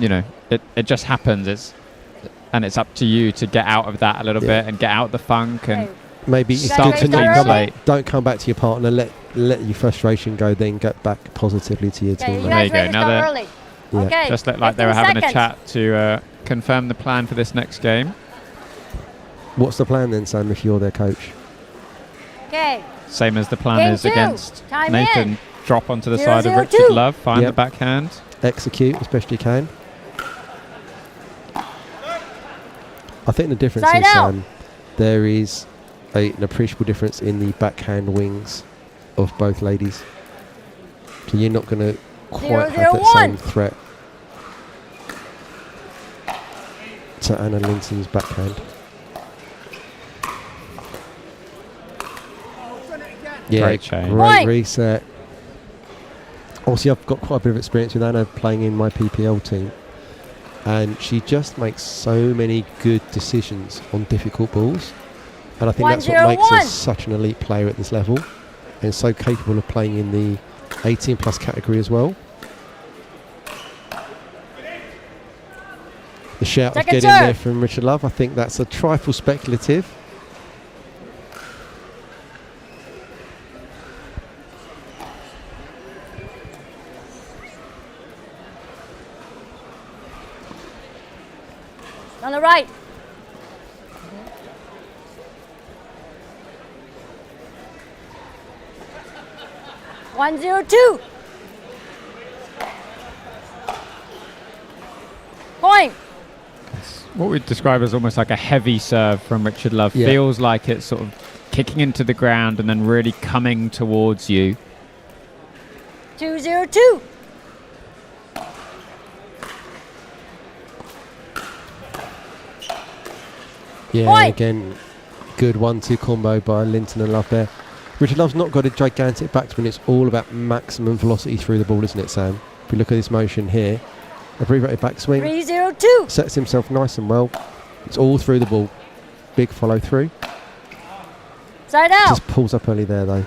It just happens. It's up to you to get out of that a little bit and get out the funk and maybe it's start good to clean slate. Don't come back to your partner. Let your frustration go. Then get back positively to your team. There you go. Now early. Okay. Just looked like they were having a chat to confirm the plan for this next game. What's the plan then, Sam? If you're their coach? Okay. Same as the plan Game is 2. against Time Nathan. in. Drop onto the 0-0-2. side of Richard Love. Find the backhand. Execute as best you can. I think the difference Side is out. there is an appreciable difference in the backhand wings of both ladies. So you're not going to quite have that same threat to Anna Linton's backhand. Yeah, Great change. Great reset. Obviously, I've got quite a bit of experience with Anna playing in my PPL team. and she just makes so many good decisions on difficult balls. And I think that's what makes her such an elite player at this level, and so capable of playing in the 18 plus category as well. The shout of get in there from Richard Love, I think that's a trifle speculative. On the right. 102. Point. What we'd describe as almost like a heavy serve from Richard Love. Yeah. Feels like it's sort of kicking into the ground and then really coming towards you. 202. Yeah, Point. again, good 1-2 combo by Linton and Love there. Richard Love's not got a gigantic backspin. It's all about maximum velocity through the ball, isn't it, Sam? If you look at this motion here, abbreviated backswing. 302. Sets himself nice and well. It's all through the ball. Big follow through. Side out. Just pulls up early there, though.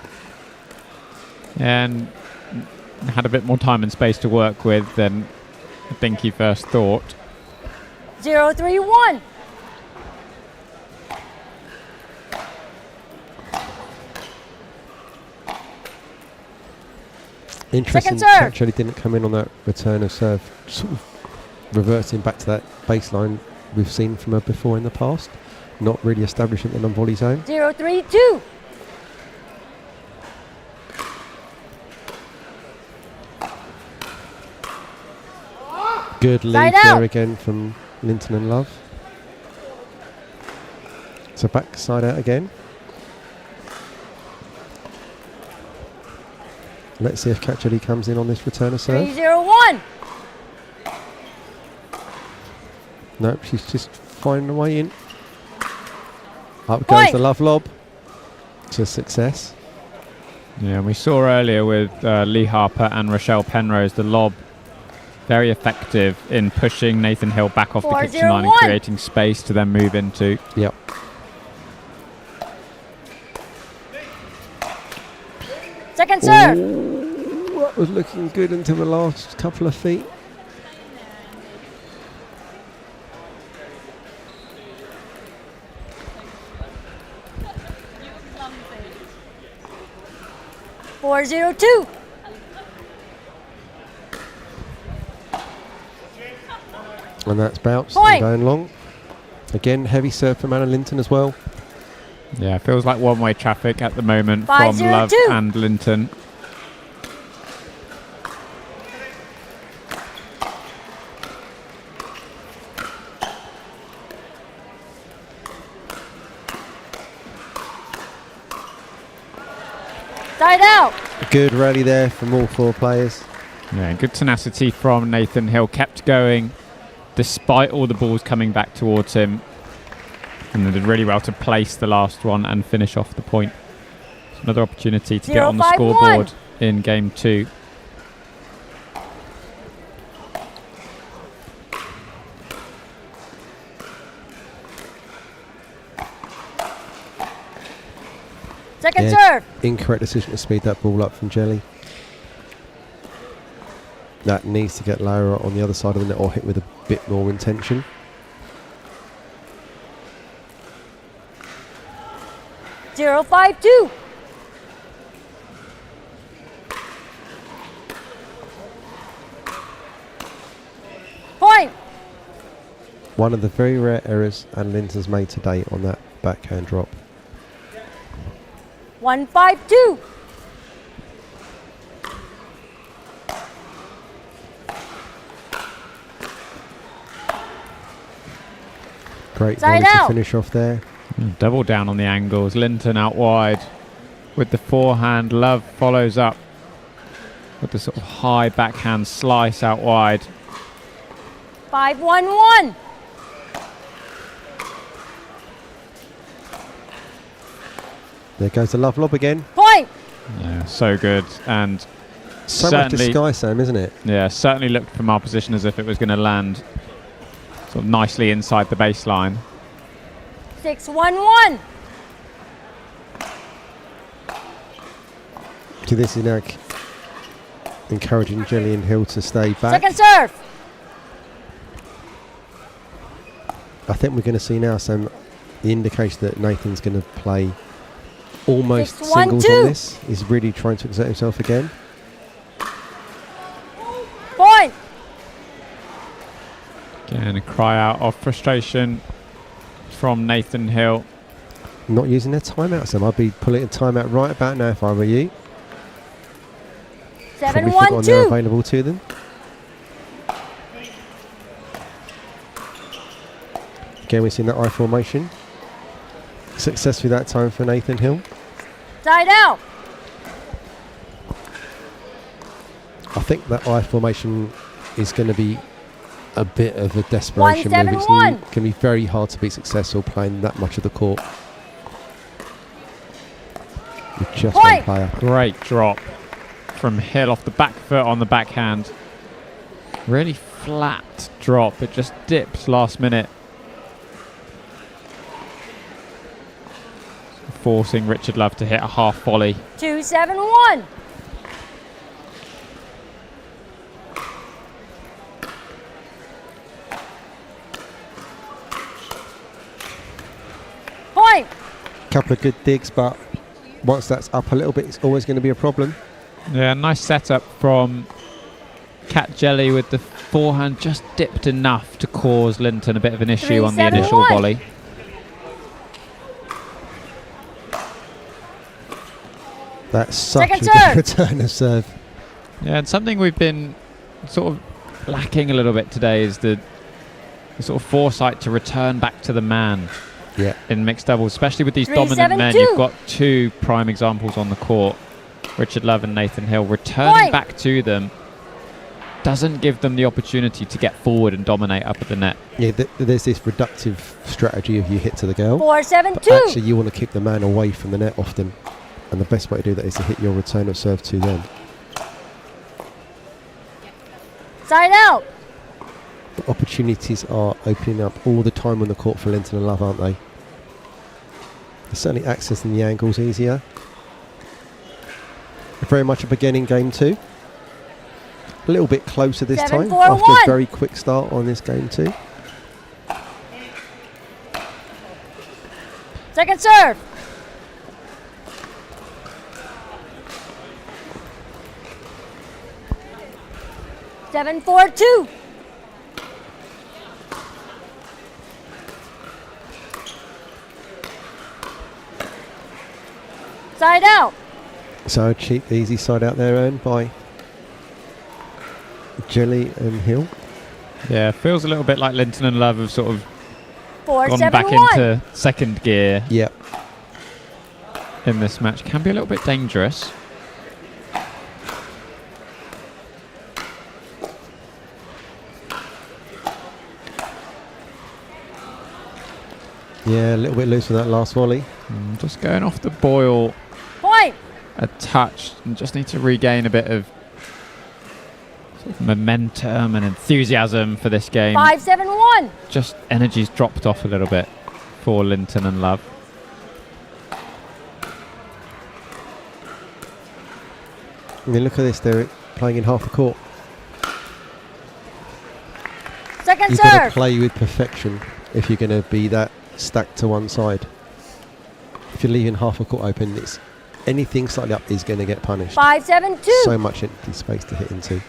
And had a bit more time and space to work with than I think he first thought. 031. Interesting. Second serve. Actually didn't come in on that return of serve. Sort of reverting back to that baseline we've seen from her before in the past. Not really establishing the non-volley zone. 032. Good lead Side there out. again from Linton and Love. So back side out again. Let's see if Katchali comes in on this return of serve. 301. Nope, she's just finding a way in. Up Point. goes the Love lob. To success. Yeah, and we saw earlier with Lee Harper and Rochelle Penrose, the lob very effective in pushing Nathan Hill back off the kitchen line and 401. creating space to then move into. Yep. Second serve. Ooh, that was looking good until the last couple of feet. Four zero two. And that's bounced Point. and going long. Again, heavy serve from Anna Linton as well. Yeah, feels like one-way traffic at the moment from 502. Love and Linton. Side out. Good rally there from all four players. Yeah, good tenacity from Nathan Hill. Kept going despite all the balls coming back towards him. And they did really well to place the last one and finish off the point. It's another opportunity to get on the 051. scoreboard in game 2. Second serve. Incorrect decision to speed that ball up from Jelly. That needs to get lower on the other side of the net or hit with a bit more intention. 052. Point. One of the very rare errors Anna Linton's made today on that backhand drop. 152. Great Side volley to out. finish off there. Double down on the angles. Linton out wide with the forehand. Love follows up with the sort of high backhand slice out wide. 511. There goes the Love lob again. Point. Yeah, so good. And So much certainly, disguise, Sam, isn't it? yeah, certainly looked from our position as if it was going to land sort of nicely inside the baseline. 6-1-1. So this is now encouraging Jillian Hill to stay back. Second serve. I think we're going to see now some indication that Nathan's going to play almost 6-1-2. singles on this. He's really trying to exert himself again. Point. Again, a cry out of frustration from Nathan Hill. Not using their timeout, so I'd be pulling a timeout right about now if I were you. Probably forgotten they're 7-1-2. available to them. Again, we've seen that I formation. Successfully that time for Nathan Hill. Side out. I think that I formation is going to be a bit of a desperation move. It's 1-7-1. going to be very hard to be successful playing that much of the court with just one player. Great drop from Hill off the back foot on the backhand. Really flat drop. It just dips last minute. Forcing Richard Love to hit a half volley. 2-7-1. Point. Couple of good digs, but once that's up a little bit, it's always going to be a problem. Yeah, nice setup from Cat Jelly with the forehand, just dipped enough to cause Linton a bit of an issue on the initial volley. That's such Second a good serve. return of serve. Yeah, and something we've been sort of lacking a little bit today is the sort of foresight to return back to the man in mixed doubles, especially with these dominant men. 3-7-2. You've got two prime examples on the court, Richard Love and Nathan Hill. Returning back to them doesn't give them the opportunity to get forward and dominate up at the net. Yeah, there's this reductive strategy of you hit to the girl. 4-7-2. But actually, you want to keep the man away from the net often. And the best way to do that is to hit your return of serve to them. Side out. The opportunities are opening up all the time on the court for Linton and Love, aren't they? They're certainly accessing the angles easier. Very much a beginning game too. A little bit closer this time 7-4-1. after a very quick start on this game too. Second serve. Seven, 4-2. Side out. So cheap, easy side out there earned by Jelly and Hill. Yeah, feels a little bit like Linton and Love have sort of 4-7-1. gone back into second gear. Yep. In this match. Can be a little bit dangerous. Yeah, a little bit loose on that last volley. Just going off the boil Point. a touch and just need to regain a bit of sort of momentum and enthusiasm for this game. 5-7-1. Just energy's dropped off a little bit for Linton and Love. I mean, look at this, they're playing in half a court. Second You've got to serve. play with perfection if you're going to be that stacked to one side. If you're leaving half a court open, it's anything slightly up is going to get punished. 5-7-2. So much empty space to hit into.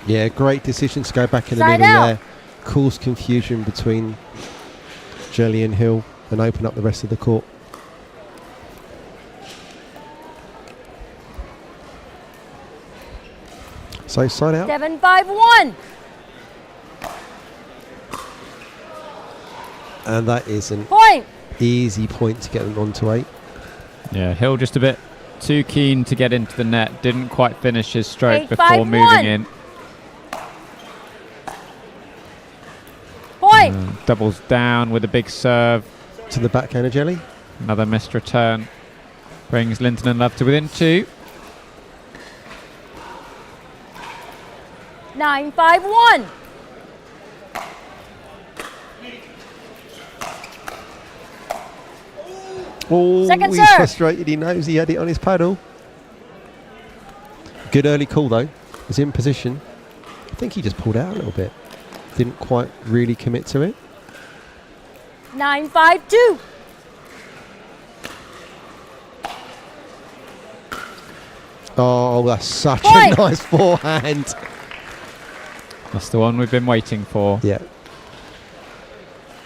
Yeah, great decision to go back in the Side middle out. there. Cause confusion between Jelly and Hill and open up the rest of the court. So side out. 7-5-1. And that is an Point. easy point to get them onto 8. Yeah, Hill just a bit too keen to get into the net. Didn't quite finish his stroke 8-5-1. before moving in. Point. Doubles down with a big serve. To the backhand of Jelly. Another missed return. Brings Linton and Love to within 2. 9-5-1. Oh, Second he's serve. frustrated. He knows he had it on his paddle. Good early call though. He's in position. I think he just pulled out a little bit. Didn't quite really commit to it. 9-5-2. Oh, that's such Point. a nice forehand. That's the one we've been waiting for. Yeah.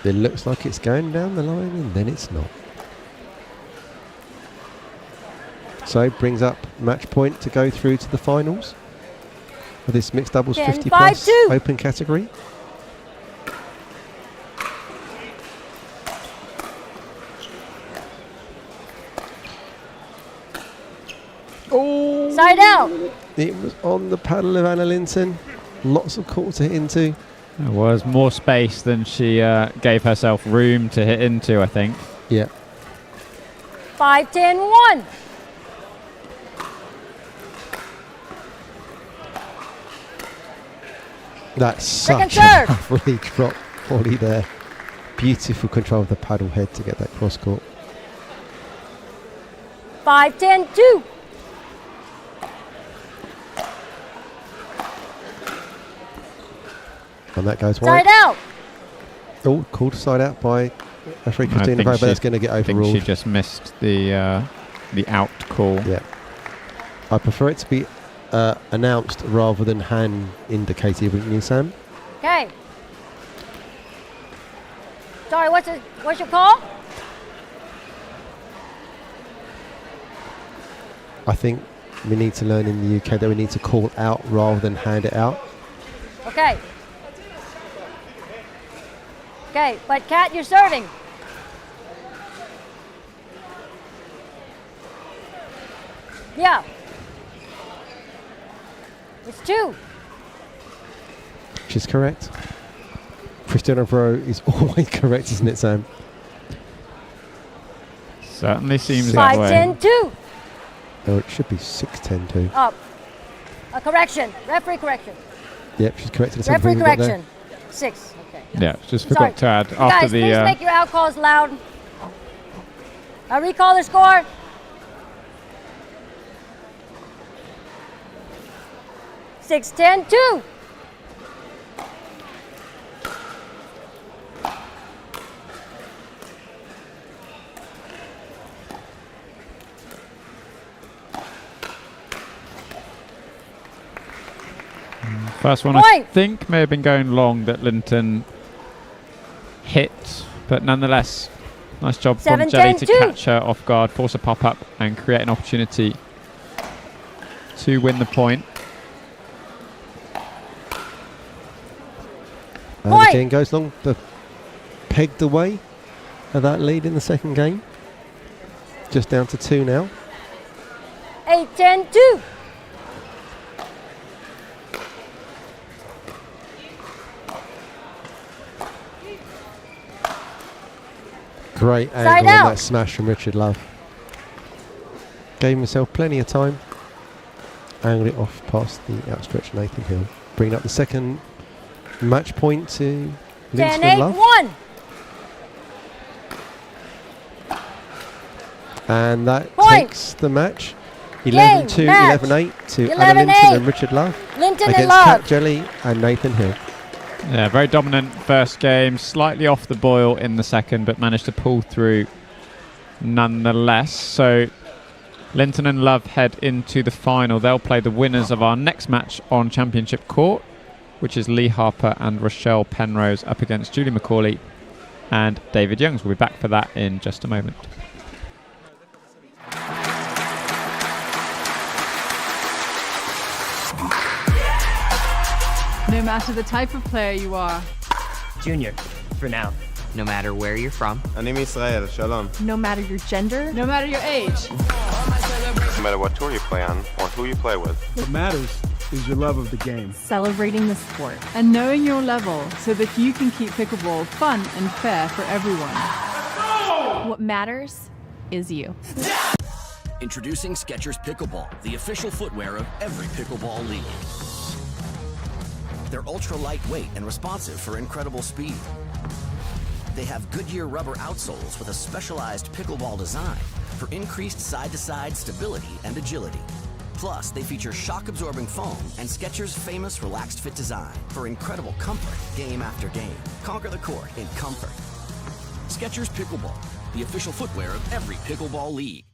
It looks like it's going down the line and then it's not. So brings up match point to go through to the finals for this mixed doubles 50 plus 10-5-2. open category. Oh, Side out. it was on the paddle of Anna Linton. Lots of court to hit into. There was more space than she gave herself room to hit into, I think. Yeah. 5-10-1. That's Second such serve. a lovely drop volley there. Beautiful control of the paddle head to get that cross court. 5-10-2. And that goes wide. Side out. Oh, called side out by referee I Christina think Vray, but she- that's going to get I think overruled. she just missed the out call. Yeah. I prefer it to be announced rather than hand indicated, wouldn't you, Sam? Okay. Sorry, what's your call? I think we need to learn in the UK that we need to call out rather than hand it out. Okay. Okay, but Kat, you're serving. Yeah. It's 2. She's correct. Christina Vray is always correct, isn't it, Sam? Certainly seems that way. 5-10-2. Oh, it should be 6-10-2. Up. A correction. Referee correction. Yep, she's corrected. Referee correction. 6. Okay. Yeah, just Sorry. forgot to add You after guys, the. please make your out calls loud. I recall the score. Six, 10, 2. First one, I Point. think, may have been going long that Linton hit, but nonetheless, nice job from 7, Jelly 10, to 2. catch her off guard, force a pop up, and create an opportunity to win the point. And Point. again goes long, the pegged away of that lead in the second game. Just down to 2 now. 8, 10, 2. Great Side angle on out. that smash from Richard Love. Gave himself plenty of time. Angled it off past the outstretched Nathan Hill. Bringing up the second match point to 10, Linton 8, Love. 1. And that Point. takes the match 11-2, match. 11-8 to 11-8. Anna Linton and Richard Love Linton and against Love. Kat Jelly and Nathan Hill. Yeah, very dominant first game, slightly off the boil in the second, but managed to pull through nonetheless. So Linton and Love head into the final. They'll play the winners of our next match on Championship Court, which is Lee Harper and Rochelle Penrose up against Julie McCauley and David Youngs. We'll be back for that in just a moment. No matter the type of player you are, Junior, for now. No matter where you're from. אני מישראל, שלום. no matter your gender, no matter your age, No matter what tour you play on or who you play with. What matters is your love of the game. celebrating the sport, and knowing your level so that you can keep pickleball fun and fair for everyone. What matters is you. Introducing Skechers Pickleball, the official footwear of every pickleball league. They're ultra lightweight and responsive for incredible speed. They have Goodyear rubber outsoles with a specialized pickleball design for increased side-to-side stability and agility. Plus, they feature shock-absorbing foam and Skechers' famous relaxed fit design for incredible comfort game after game. Conquer the court in comfort. Skechers Pickleball, the official footwear of every pickleball league.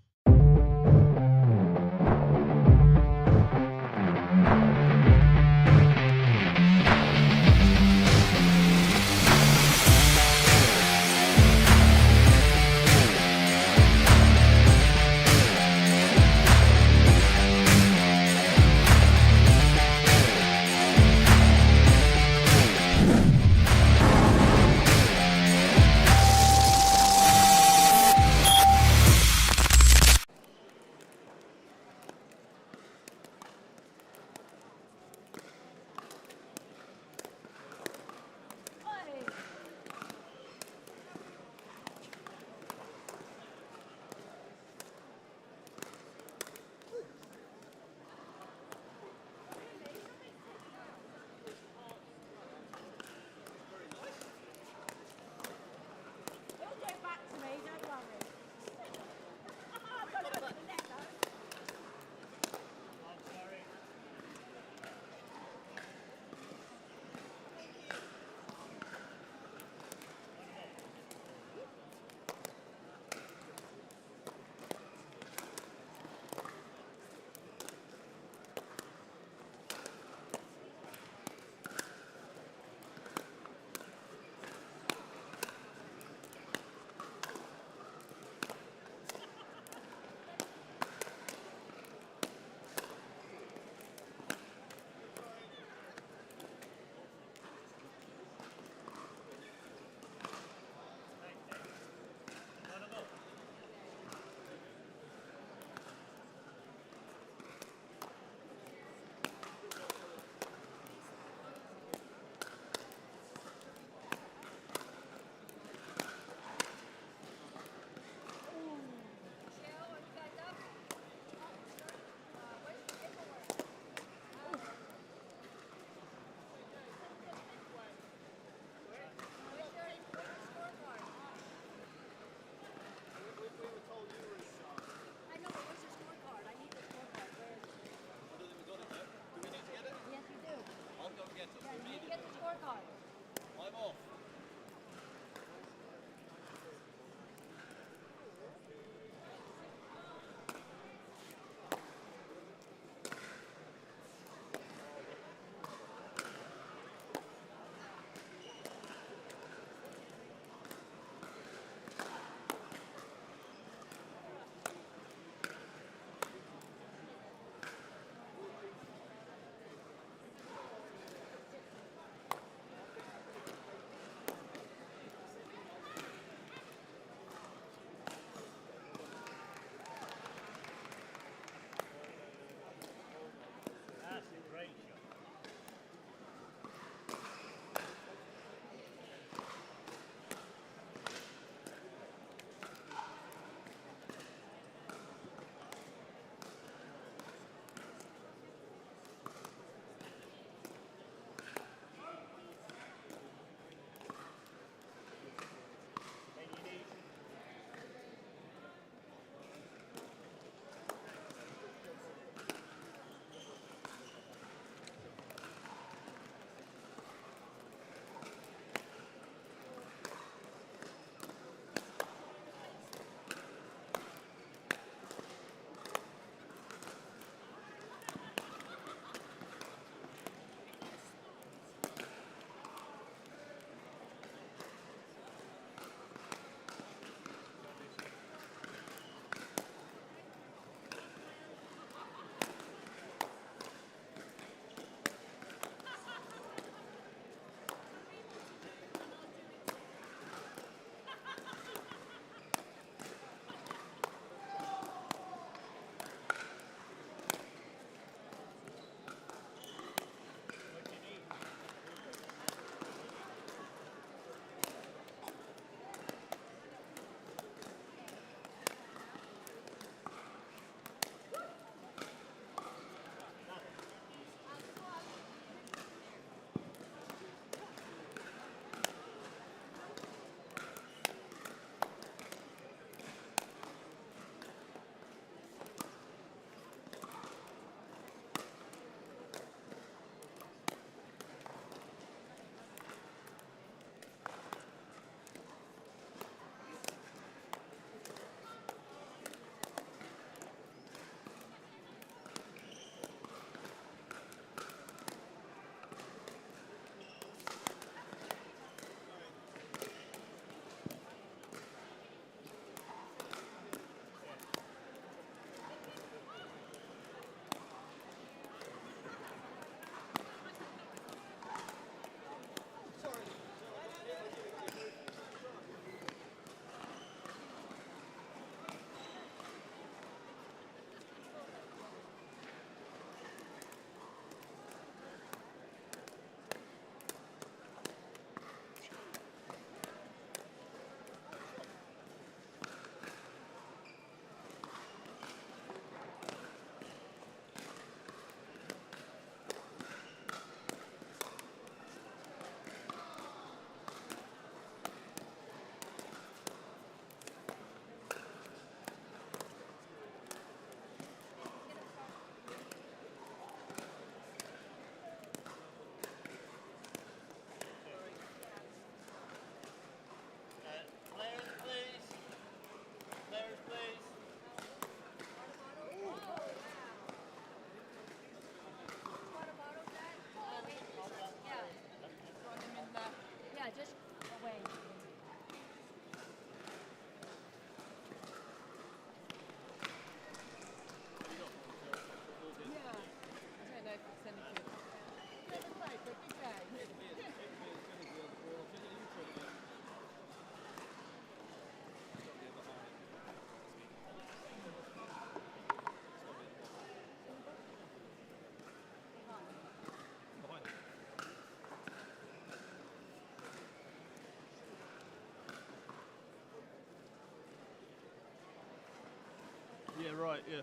right, yeah.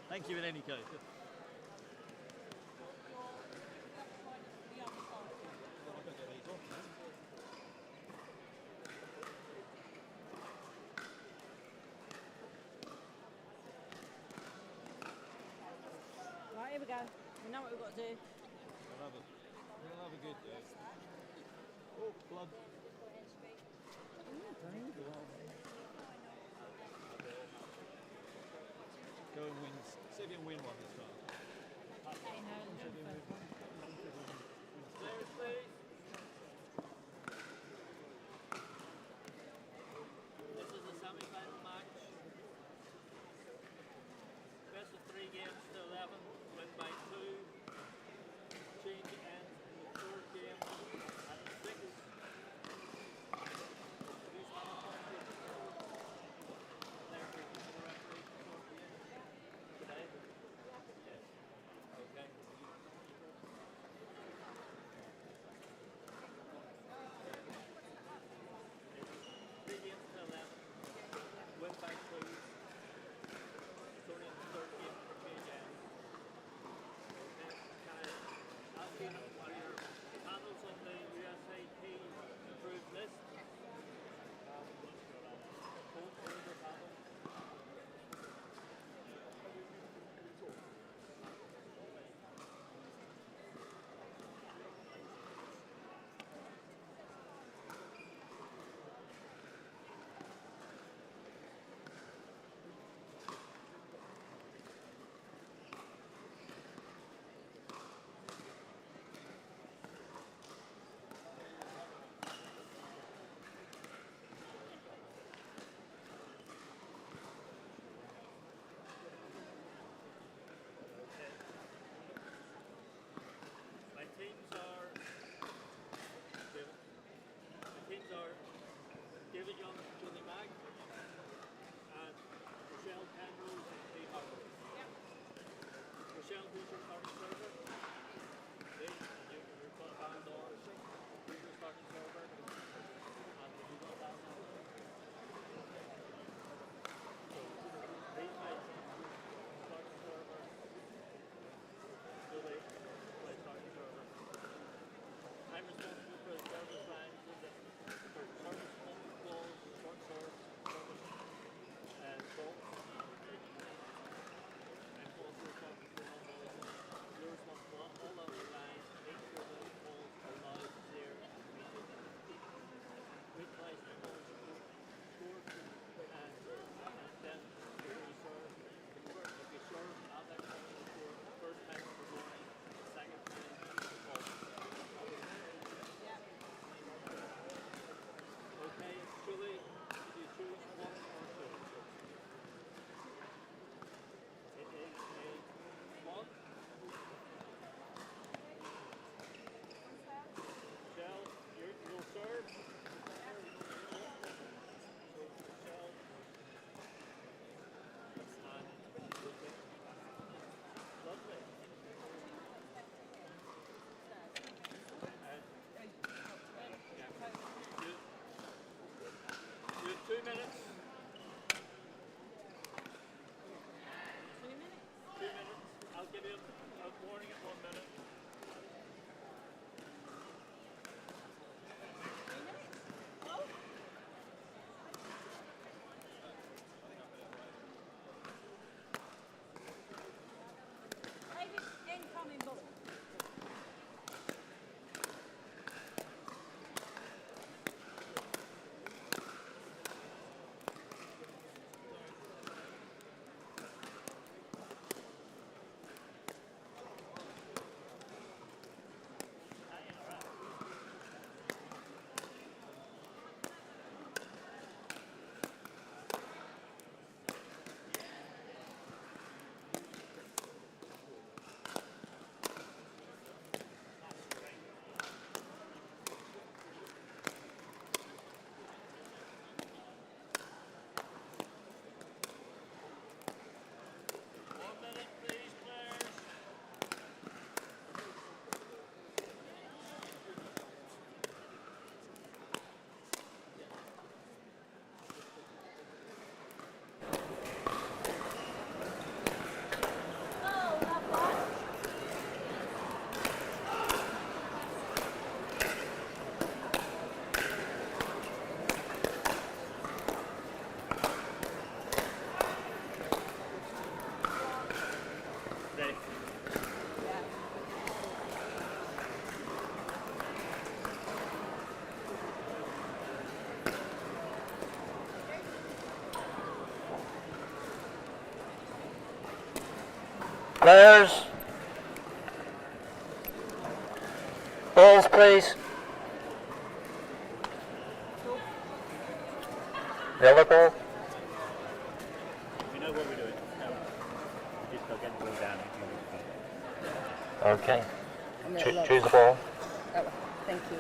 Thank you in any case. Right, here we go. We know what we've got to do. We'll have a good day. Oh, blood. Go and win. See if you can win one this time. Players, please. This is the semi-final match. Best of 3 games to 11, win by 2. Change ends in the 3rd game at 6. Who's on the referee towards the end? Today? Yes. Okay. Players. Balls, please. Yellow ball. We know what we're doing. We just got to get the ball down. Okay. Choose the ball. Thank you.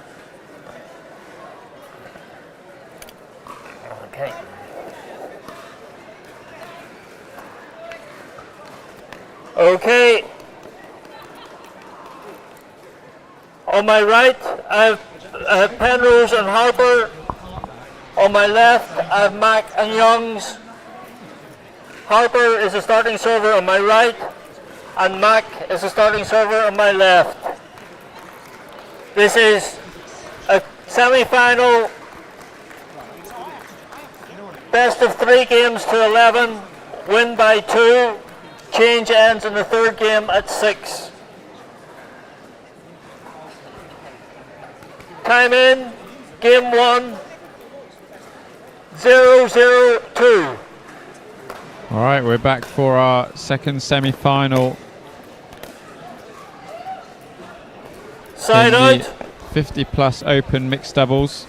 Okay. Okay. On my right, I have Penrose and Harper. On my left, I have Mack and Youngs. Harper is the starting server on my right, and Mack is the starting server on my left. This is a semi-final, best of 3 games to 11, win by 2, change ends in the 3rd game at 6. Time in, game 1, 0-0-2. All right, we're back for our second semi-final. Side in the out. 50-plus open mixed doubles.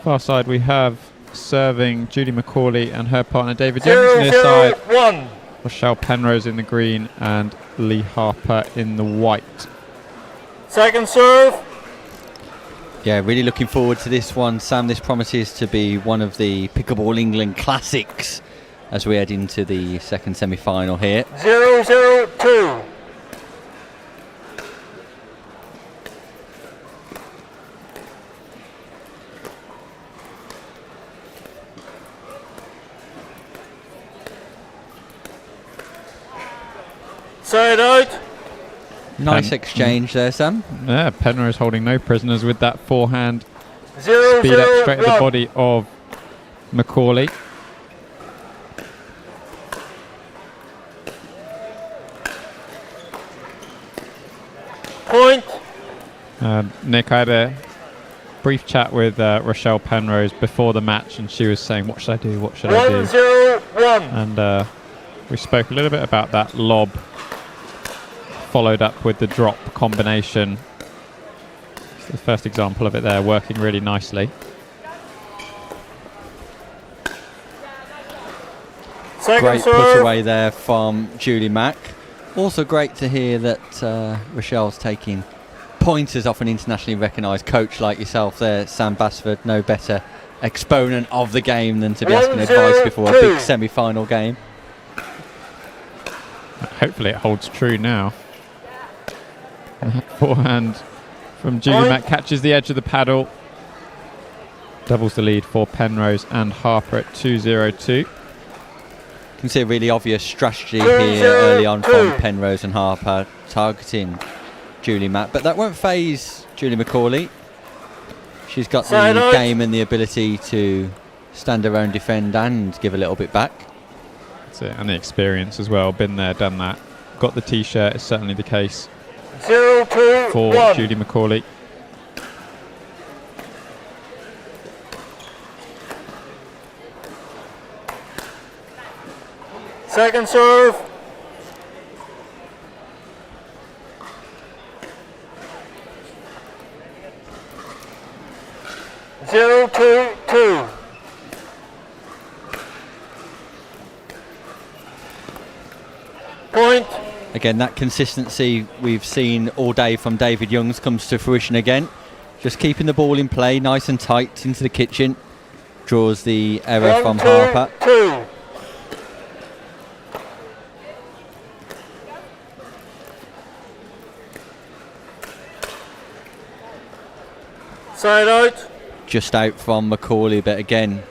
Far side we have serving Julie McCauley and her partner David Youngs. Near side, 0-0-1. Rochelle Penrose in the green and Lee Harper in the white. Second serve. Yeah, really looking forward to this one, Sam. This promises to be one of the Pickleball England classics as we head into the second semi-final here. 0-0-2. Side out. Nice exchange there, Sam. Yeah, Penrose holding no prisoners with that forehand. 0-0-1. Speed up straight at the body of McCauley. Point. Nick, I had a brief chat with Rochelle Penrose before the match, and she was saying, "What should I do? What should I do?" 1-0-1. And we spoke a little bit about that lob, followed up with the drop combination. It's the first example of it there, working really nicely. Great put away there from Julie Mack. Also great to hear that Rochelle's taking pointers off an internationally recognised coach like yourself there, Sam Basford. No better exponent of the game than to be asking advice before a big semi-final game. Hopefully it holds true now. Forehand from Julie Mack catches the edge of the paddle. Doubles the lead for Penrose and Harper at 2-0-2. You can see a really obvious strategy here early on from Penrose and Harper targeting Julie Mack, but that won't phase Julie McCauley. She's got the game and the ability to stand her own, defend and give a little bit back. That's it, and the experience as well. Been there, done that. Got the t-shirt is certainly the case 0-2-1. for Julie McCauley. Second serve. Zero, two. Point. Again, that consistency we've seen all day from David Youngs comes to fruition again. Just keeping the ball in play, nice and tight into the kitchen. Draws the error from Harper. 2. Side out. Just out from McCauley, but again,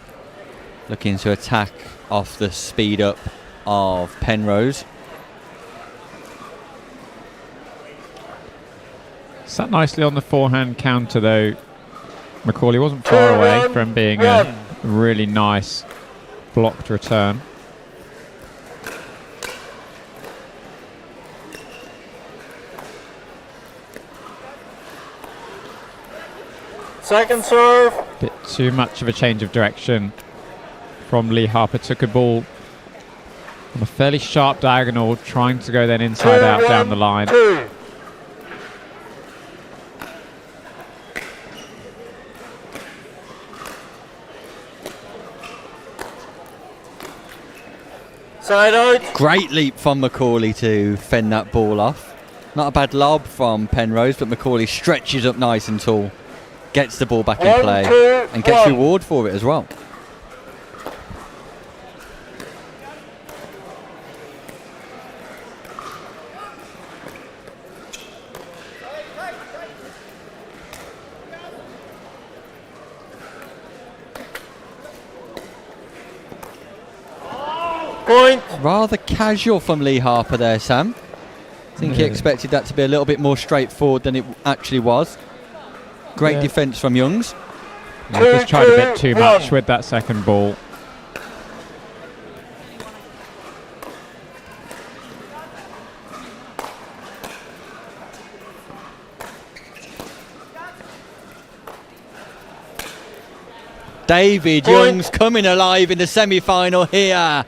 looking to attack off the speed up of Penrose. Sat nicely on the forehand counter though. McCauley wasn't far away from being a really nice blocked return. Second serve. Bit too much of a change of direction from Lee Harper. Took a ball On a fairly sharp diagonal, trying to go then inside out down the line. Side out. Great leap from Macaulay to fend that ball off. Not a bad lob from Penrose, but Macaulay stretches up nice and tall, gets the ball back in play, and gets reward for it as well. Point. Rather casual from Lee Harper there, Sam. I think he expected that to be a little bit more straightforward than it actually was. Great defence from Youngs. Just tried a bit too much with that second ball. David Youngs coming alive in the semi-final here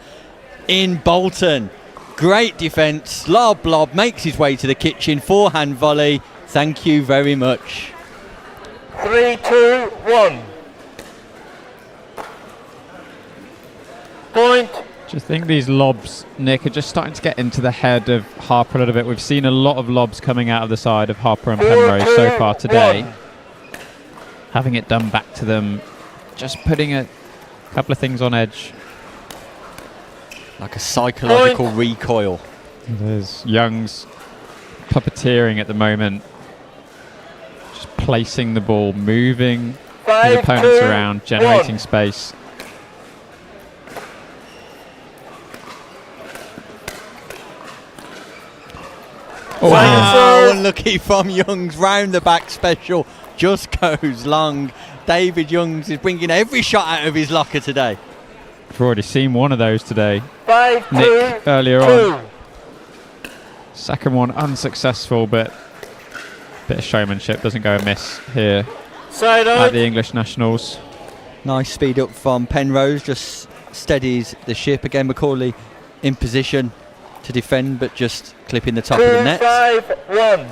in Bolton. Great defence, lob, makes his way to the kitchen, forehand volley. Thank you very much. 3, 2, 1. Point. Do you think these lobs, Nick, are just starting to get into the head of Harper a little bit? We've seen a lot of lobs coming out of the side of Harper and Penrose so far today. Having it done back to them, just putting a couple of things on edge. Like a psychological recoil. There's Young's puppeteering at the moment. Just placing the ball, moving his opponents around, generating space. Wow, unlucky from Youngs, round the back special, just goes long. David Youngs is bringing every shot out of his locker today. We've already seen one of those today. 5, Nick 2, earlier 2. on. Second one unsuccessful, but a bit of showmanship doesn't go amiss here Side at out. the English Nationals. Nice speed up from Penrose, just steadies the ship. Again, Macaulay in position to defend, but just clipping the top of the net. 2, 5, 1.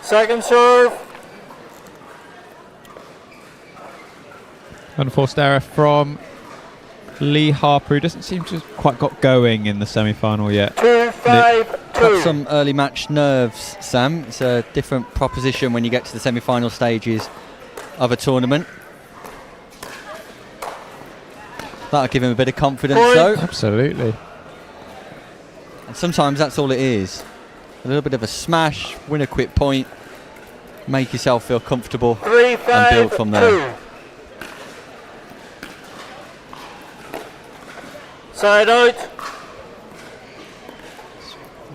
Second serve. Unforced error from Lee Harper, who doesn't seem to have quite got going in the semi-final yet. 2, 5, 2. Perhaps some early match nerves, Sam. It's a different proposition when you get to the semi-final stages of a tournament. That'll give him a bit of confidence, though. Absolutely. And sometimes that's all it is. A little bit of a smash, win a quick point, make yourself feel comfortable, 3, 5, and build from there. 2. Side out.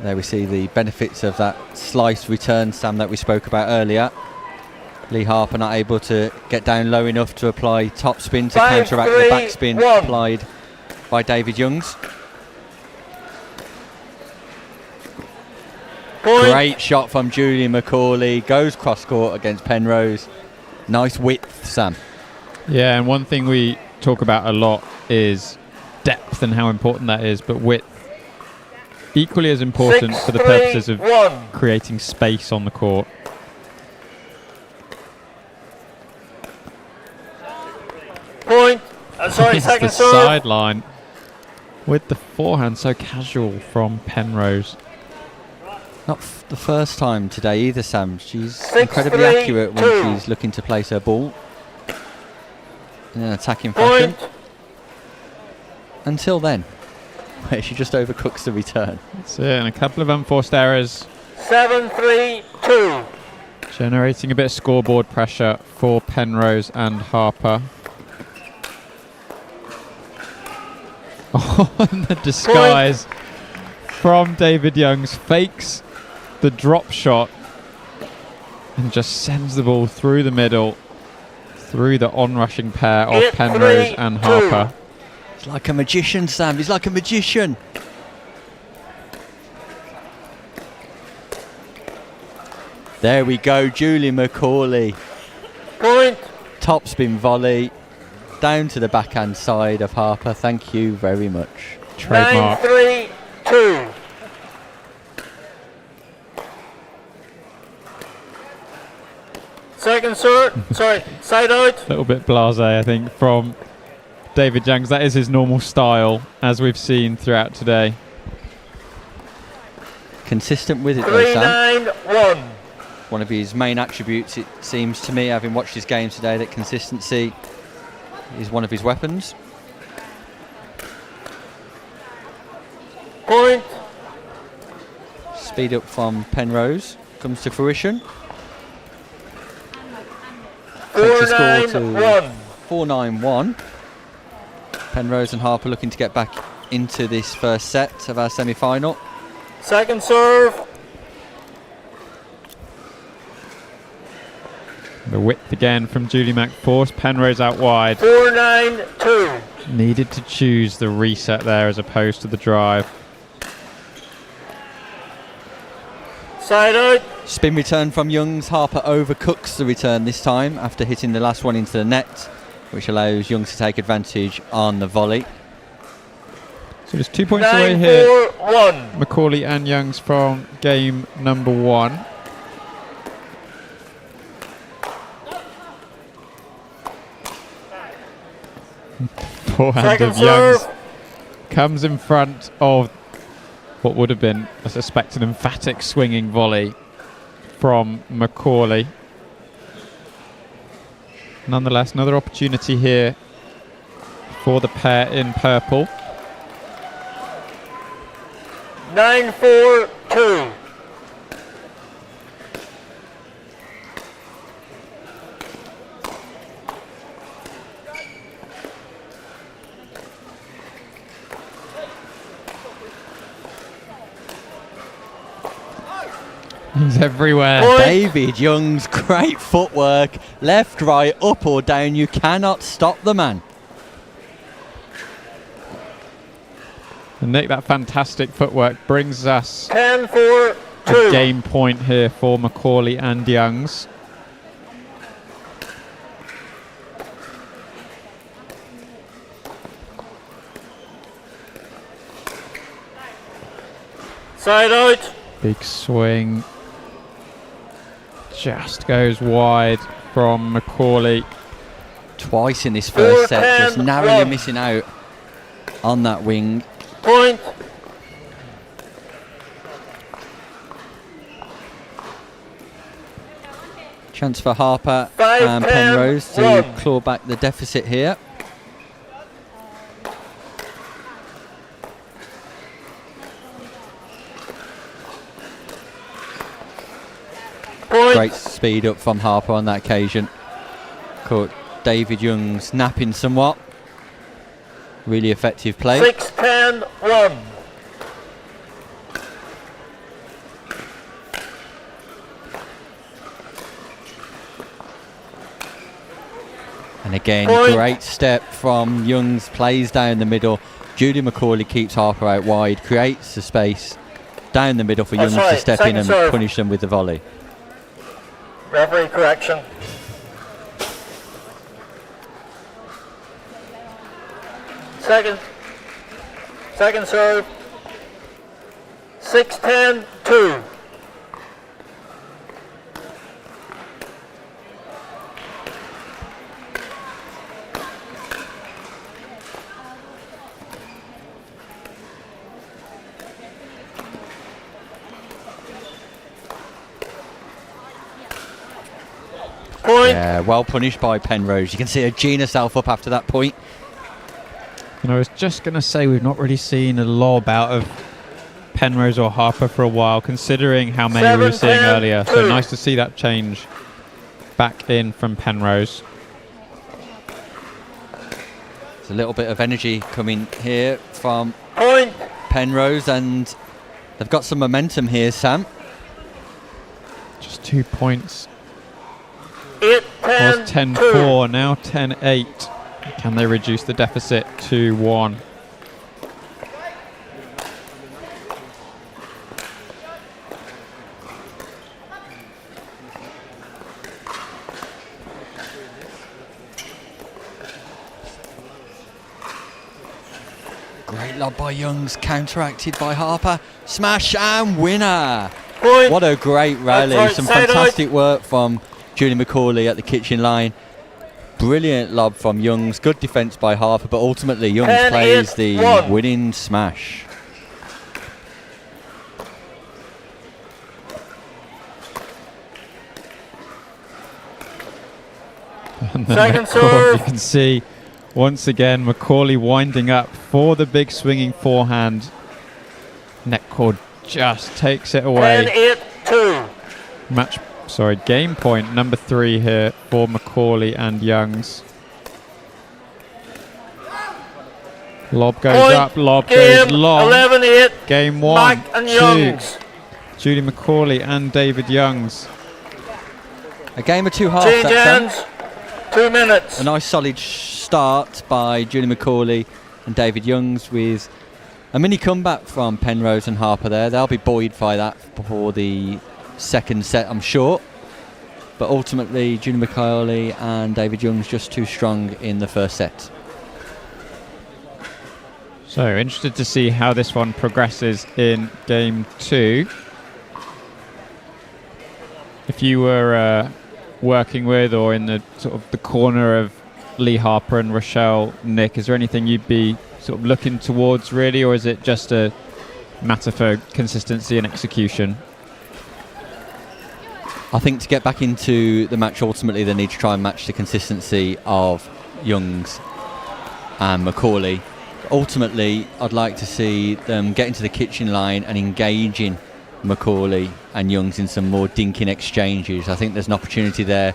There we see the benefits of that slice return, Sam, that we spoke about earlier. Lee Harper not able to get down low enough to apply top spin to 5, counteract 3, the backspin 1. applied by David Youngs. Point. Great shot from Julian Macaulay, goes cross court against Penrose. Nice width, Sam. Yeah, and one thing we talk about a lot is depth and how important that is, but width equally as important 6, for the 3, purposes of 1. creating space on the court. Point. Sorry, It's second the serve. sideline with the forehand so casual from Penrose. Not the first time today either, Sam. She's 6, incredibly 3, accurate when 2. she's looking to place her ball in an attacking fashion. Point. Until then, where she just overcooks the return. That's it, and a couple of unforced errors, 7, 3, 2. generating a bit of scoreboard pressure for Penrose and Harper. Oh, and the disguise from David Youngs, fakes the drop shot and just sends the ball through the middle, through the onrushing pair of 8, Penrose 3, and 2. Harper. It's like a magician, Sam. He's like a magician. There we go, Julian Macaulay. Point. top spin volley down to the backhand side of Harper. Thank you very much. Trademark. 9-3-2. Second serve. Sorry, side out. A little bit blasé, I think, from David Youngs. That is his normal style, as we've seen throughout today. Consistent with it though, Sam. 3-9-1. One of his main attributes, it seems to me, having watched his game today, that consistency is one of his weapons. Point. Speed up from Penrose comes to fruition. Takes the score to 4-9-1. Penrose and Harper looking to get back into this first set of our semi-final. Second serve. The width again from Julie McForce. Penrose out wide. 4-9-2. Needed to choose the reset there as opposed to the drive. Side out. Spin return from Youngs. Harper overcooks the return this time after hitting the last one into the net, which allows Youngs to take advantage on the volley. So just 2 points away here. 9-4-1. Macaulay and Youngs from game number 1. Forehand of Youngs comes in front of what would have been, I suspect, an emphatic swinging volley from Macaulay. Nonetheless, another opportunity here for the pair in purple. 9-4-2. He's everywhere. David Youngs, great footwork. Left, right, up or down. You cannot stop the man. And Nick, that fantastic footwork brings us 10-4-2. a game point here for Macaulay and Youngs. Side out. Big swing. Just goes wide from Macaulay. Twice in this first set, just narrowly missing out on that wing. Point. Chance for Harper 5, and 10, Penrose to 1. claw back the deficit here. Point. Great speed up from Harper on that occasion. Caught David Youngs napping somewhat. Really effective play. 6-10-1. And again, Point. great step from Youngs, plays down the middle. Judy Macaulay keeps Harper out wide, creates the space down the middle for That's Youngs right. to step Second in and serve. punish them with the volley. Referee correction. Second serve. 6-10-2. Point. Yeah, well punished by Penrose. You can see her gene herself up after that point. And I was just going to say we've not really seen a lob out of Penrose or Harper for a while, considering how many we were seeing earlier. So nice to see that change back in from Penrose. There's a little bit of energy coming here from Point. Penrose, and they've got some momentum here, Sam. Just 2 points. 8-10-2. Was 10-4, now 10-8. Can they reduce the deficit to 1? Great lob by Youngs, counteracted by Harper. Smash and winner. Point. What a great rally. Right, Some side fantastic work from Julie McCauley at the kitchen line. Brilliant lob from Youngs. Good defence by Harper, but ultimately Youngs 10, plays 8, the 1. winning smash. And the Second net cord, serve. you can see once again Macaulay winding up for the big swinging forehand. Net cord just takes it 10, away. 8, 2. Game point number 3 here for Macaulay and Youngs. Lob goes Point. up, lob Game goes long. 11, 8. Game 1, Mac and 2. Youngs. Julie Macaulay and David Youngs. A game of 2 halves. Change that's hands. 2 minutes. a nice solid start by Julie Macaulay and David Youngs with a mini comeback from Penrose and Harper there. They'll be buoyed by that for the second set, I'm sure. But ultimately, Julie Macaulay and David Youngs just too strong in the first set. So interested to see how this one progresses in game 2. If you were working with or in the sort of the corner of Lee Harper and Rochelle Nick, is there anything you'd be sort of looking towards really, or is it just a matter for consistency and execution? I think to get back into the match, ultimately they need to try and match the consistency of Youngs and Macaulay. Ultimately, I'd like to see them get into the kitchen line and engaging Macaulay and Youngs in some more dinking exchanges. I think there's an opportunity there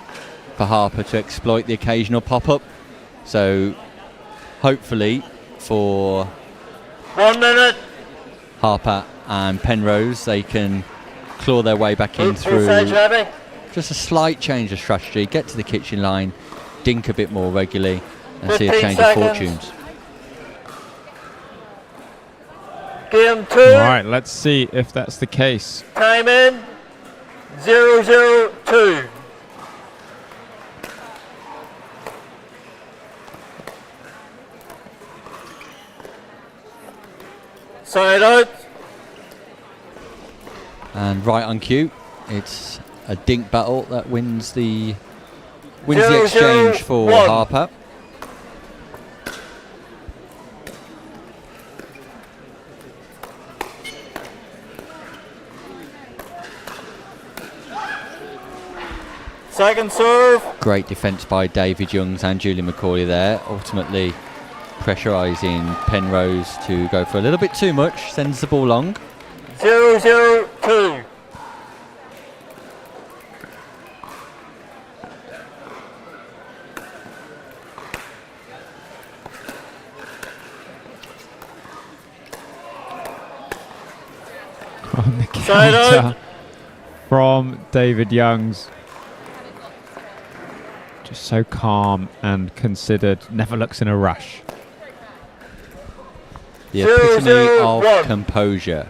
for Harper to exploit the occasional pop-up. So hopefully for 1 minute. Harper and Penrose, they can claw their way back in through just a slight change of strategy, get to the kitchen line, dink a bit more regularly and see a change of fortunes. Game 2. Right, let's see if that's the case. Time in. 0-0-2. Side out. And right on cue, it's a dink battle that wins the exchange for 0-0-1. Harper. Second serve. Great defence by David Youngs and Julie Macaulay there, ultimately pressurising Penrose to go for a little bit too much, sends the ball long. 0-0-2. On the Side out. counter from David Youngs. Just so calm and considered, never looks in a rush. The epitome of composure.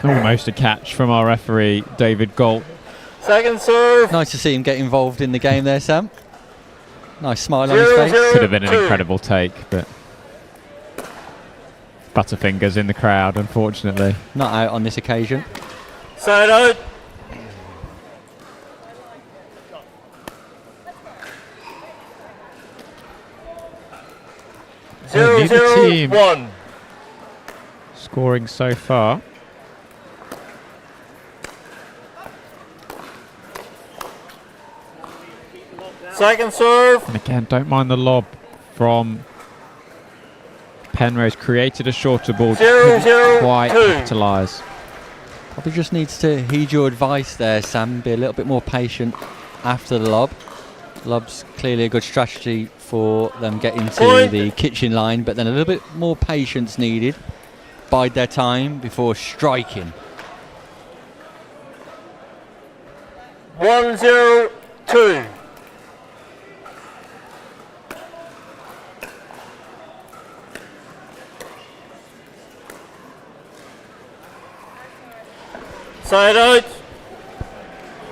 Almost a catch from our referee, David Galt. Second serve. Nice to see him get involved in the game there, Sam. Nice smile on his face. Could have been an incredible take, but Butterfingers in the crowd, unfortunately. Not out on this occasion. Side out. Neither team 0-0-1. scoring so far. Second serve. And again, don't mind the lob from Penrose. Created a shorter ball, couldn't quite 0-0-2. capitalise. Probably just needs to heed your advice there, Sam. Be a little bit more patient after the lob. Lob's clearly a good strategy for them getting to the kitchen line, but then a little bit more patience needed. Bide their time before striking. 1-0-2. Side out.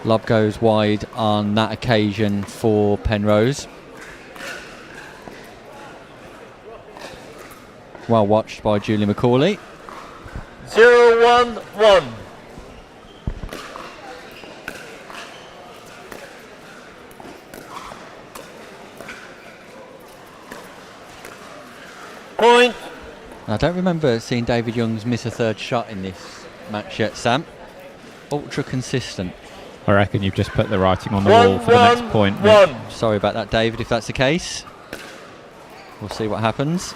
Lob goes wide on that occasion for Penrose. Well watched by Julie McCauley. 0-1-1. Point. I don't remember seeing David Youngs miss a third shot in this match yet, Sam. Ultra consistent. I reckon you've just put the writing on the wall for the next point. Sorry about that, David, if that's the case. We'll see what happens.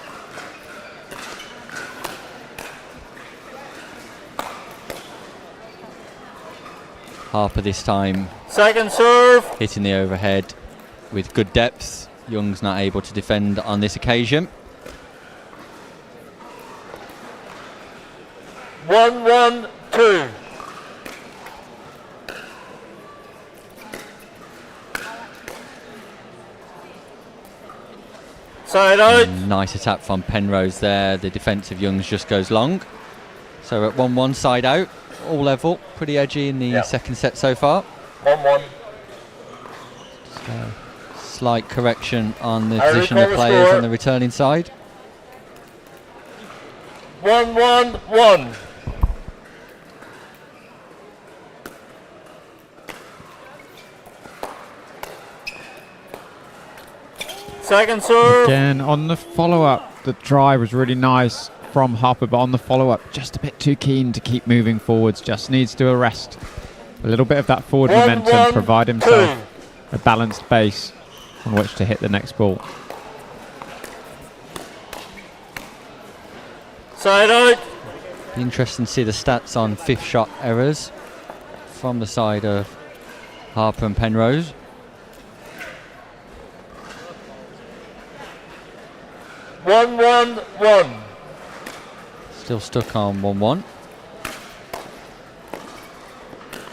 Harper this time. Second serve. Hitting the overhead with good depth. Young's not able to defend on this occasion. 1-1-2. Side out. Nice attack from Penrose there. The defence of Youngs just goes long. So at 1-1, side out, all level, pretty edgy in the second set so far. 1-1. So, slight correction on the position of players on the returning side. 1-1-1. Second serve. Again, on the follow-up, the drive was really nice from Harper, but on the follow-up, just a bit too keen to keep moving forwards. Just needs to arrest a little bit of that forward momentum, provide himself a balanced base on which to hit the next ball. Side out. Be interesting to see the stats on fifth shot errors from the side of Harper and Penrose. One. Still stuck on 1-1.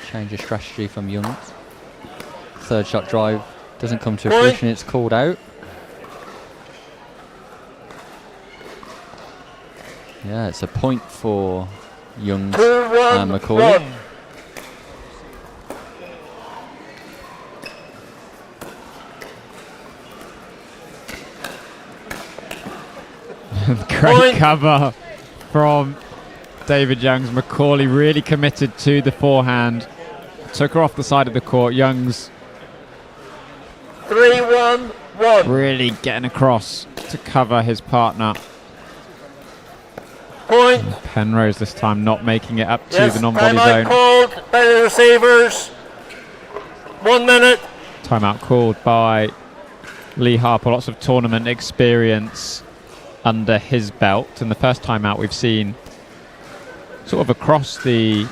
Change of strategy from Young. Third shot drive doesn't come to fruition, it's called out. Yeah, it's a point for Young and McCauley. Great cover from David Youngs. McCauley really committed to the forehand. Took her off the side of the court. Youngs 3-1-1. really getting across to cover his partner. Point. And Penrose this time not making it up to the non-volley zone. Called by the receivers. 1 minute. Timeout called by Lee Harper. Lots of tournament experience under his belt, and the first time out we've seen sort of across the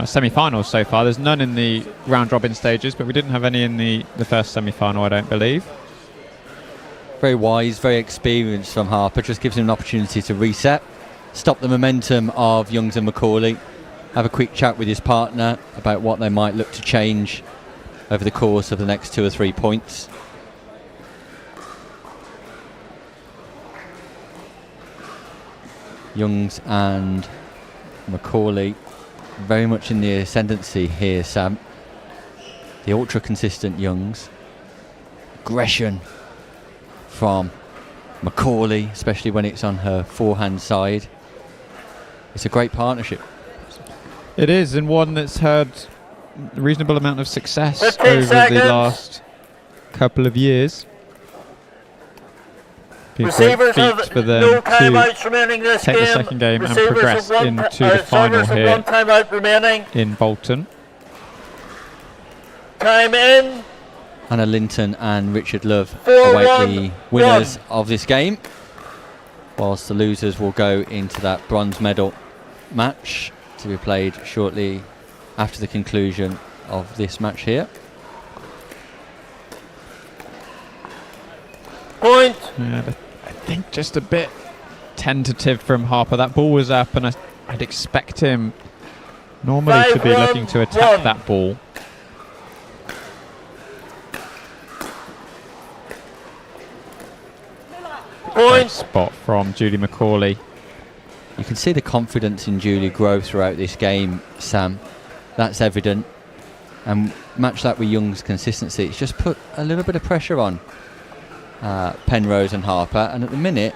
semi-finals so far. There's none in the round-robin stages, but we didn't have any in the first semi-final, I don't believe. Very wise, very experienced from Harper. Just gives him an opportunity to reset, stop the momentum of Youngs and McCauley, have a quick chat with his partner about what they might look to change over the course of the next 2 or 3 points. Youngs and McCauley very much in the ascendancy here, Sam. The ultra consistent Youngs. Aggression from McCauley, especially when it's on her forehand side. It's a great partnership. It is, and one that's had a reasonable amount of success 15 over seconds. the last couple of years. Receivers have for them no timeouts remaining this take game. the second game and Receivers progress have into the final servers have here 1 timeout remaining. in Bolton. Time in. Hannah Linton and Richard Love 4-1, await the winners of this game, whilst the losers will go into that bronze medal match to be played shortly after the conclusion of this match here. Point. Yeah, I think just a bit tentative from Harper. That ball was up, and I'd expect him normally to be looking to attack that ball. Great spot from Julie McCauley. You can see the confidence in Julie grow throughout this game, Sam. That's evident. and match that with Young's consistency. It's just put a little bit of pressure on Penrose and Harper, and at the minute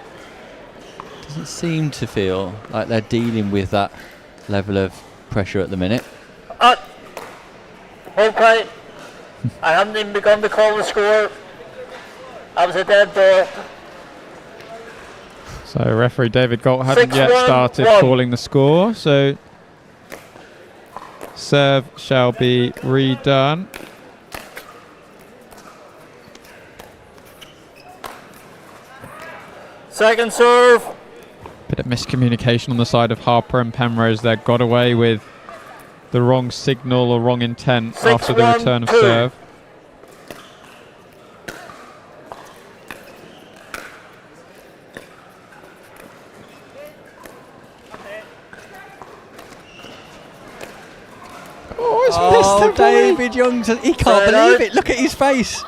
doesn't seem to feel like they're dealing with that level of pressure at the minute. Okay, I haven't even begun to call the score. That was a dead ball. So referee David Galt hasn't yet started calling the score, so serve shall be redone. Second serve. Bit of miscommunication on the side of Harper and Penrose there. Got away with the wrong signal or wrong intent after the return of serve. Oh, David Youngs, he can't believe it. Look at his face.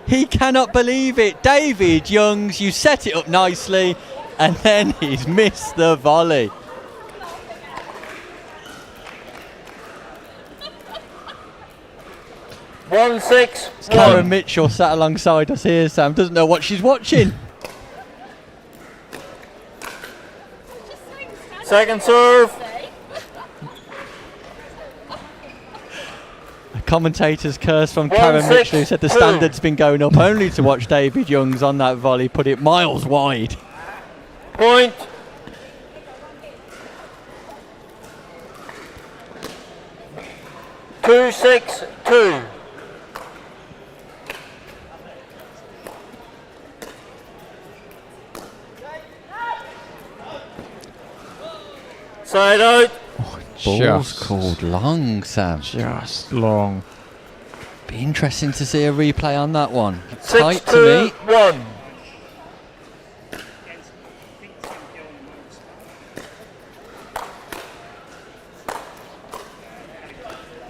He cannot believe it. David Youngs, you set it up nicely, and then he's missed the volley. Karen Mitchell sat alongside us here, Sam, doesn't know what she's watching. Second serve. A commentator's curse from Karen Mitchell, who said the standard's been going up only to watch David Youngs on that volley put it miles wide. Point. Two, 6, 2. Side out. Ball's called long, Sam. Just long. Be interesting to see a replay on that one. 6, Tight 2, to me. 1.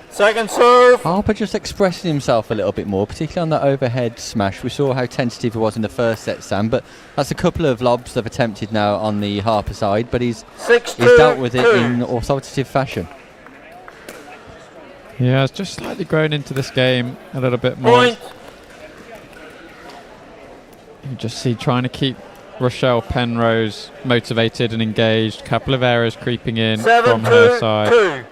Second serve. Harper just expressing himself a little bit more, particularly on that overhead smash. We saw how tentative he was in the first set, Sam, but that's a couple of lobs they've attempted now on the Harper side, but he's dealt with it in authoritative fashion. Yeah, it's just slightly grown into this game a little bit more. Point. You just see trying to keep Rochelle Penrose motivated and engaged. Couple of errors creeping in 7, from her side. 2.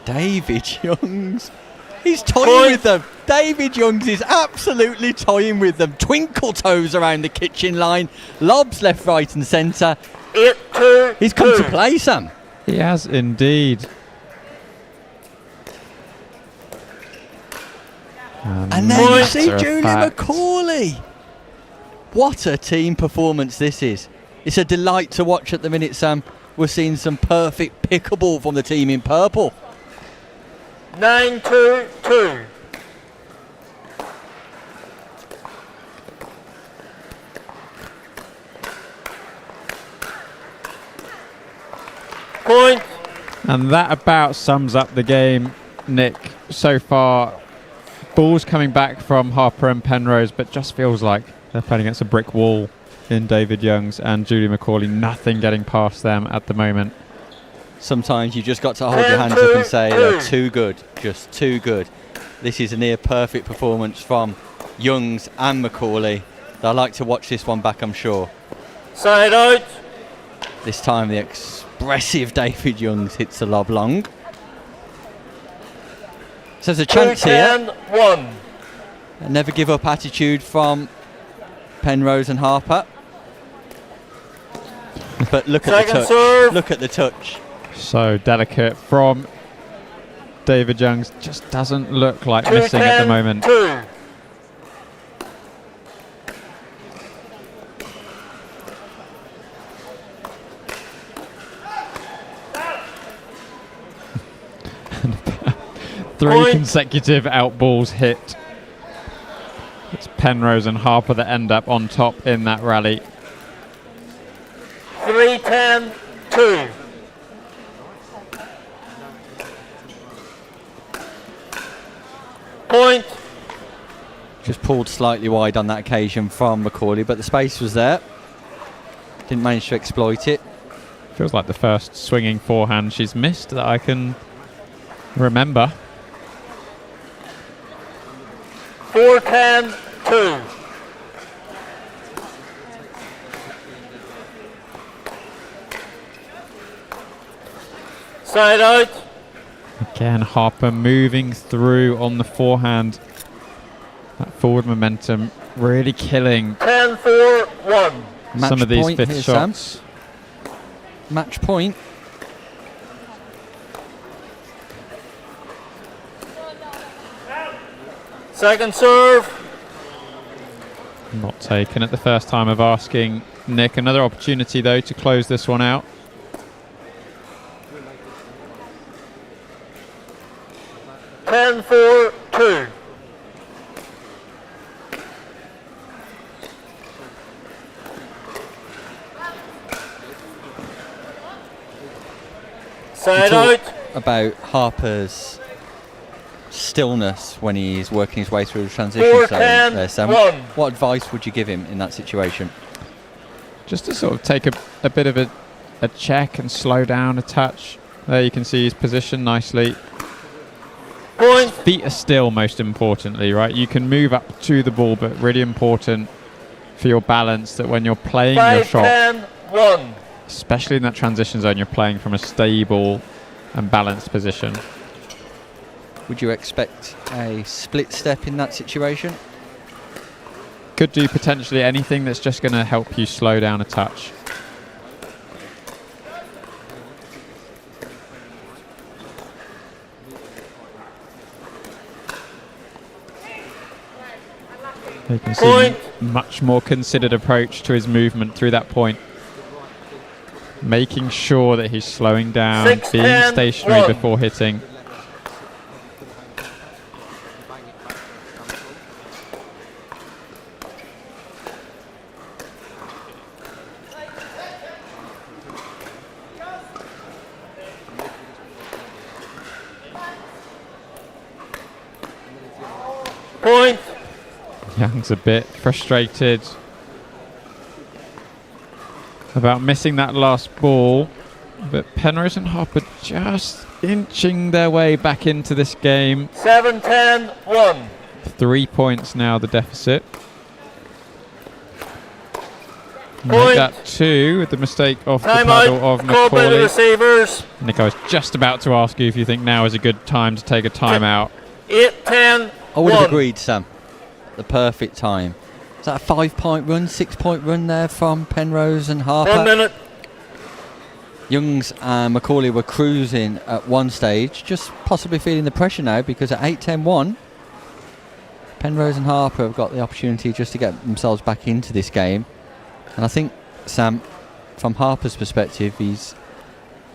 David Youngs, he's toying with them. David Youngs is absolutely toying with them. Twinkle toes around the kitchen line, lobs left, right and centre. He's come to play, Sam. He has indeed. And then you see Julie McCauley. What a team performance this is. It's a delight to watch at the minute, Sam. We're seeing some perfect pickleball from the team in purple. 9, 2, 2. Point. And that about sums up the game, Nick. So far, balls coming back from Harper and Penrose, but just feels like they're playing against a brick wall in David Youngs and Julie McCauley. Nothing getting past them at the moment. Sometimes you just got to hold your hands up and say they're too good, just too good. This is a near perfect performance from Youngs and McCauley. They'll like to watch this one back, I'm sure. Side out. This time the expressive David Youngs hits the lob long. So there's a chance here. 1. A never give up attitude from Penrose and Harper. But look at the touch. Serve. Look at the touch. So delicate from David Youngs. Just doesn't look like missing at the moment. 2. Three consecutive out balls hit. It's Penrose and Harper that end up on top in that rally. 3, 10, 2. Point. Just pulled slightly wide on that occasion from Macaulay, but the space was there. Didn't manage to exploit it. Feels like the first swinging forehand she's missed that I can remember. 4-10-2. Side out. Again, Harper moving through on the forehand. That forward momentum really killing 10-4-1. some of these Match point fifth here, shots. Sam. Match point. Second serve. Not taken at the first time of asking Nick. Another opportunity though to close this one out. 10-4-2. Side out. About Harper's stillness when he's working his way through the transition zone there, Sam. What advice would you give him in that situation? Just to sort of take a bit of a check and slow down a touch. There you can see his position nicely. Point. Feet are still, most importantly, right? You can move up to the ball, but really important for your balance that when you're playing your shot, 5-10-1. especially in that transition zone, you're playing from a stable and balanced position. Would you expect a split step in that situation? Could do potentially anything that's just going to help you slow down a touch. You can see much more considered approach to his movement through that point. Making sure that he's slowing down, being stationary before hitting. Point. Young's a bit frustrated about missing that last ball, but Penrose and Harper just inching their way back into this game. 7-10-1. 3 points now, the deficit. Make that 2 with the mistake off the paddle of Macaulay. Receivers. Nick, I was just about to ask you if you think now is a good time to take a timeout. 8-10-1. I would have agreed, Sam. The perfect time. Is that a 5-point run, 6-point run there from Penrose and Harper? 1 minute. Youngs and Macaulay were cruising at one stage, just possibly feeling the pressure now because at 8-10-1, Penrose and Harper have got the opportunity just to get themselves back into this game. And I think, Sam, from Harper's perspective, he's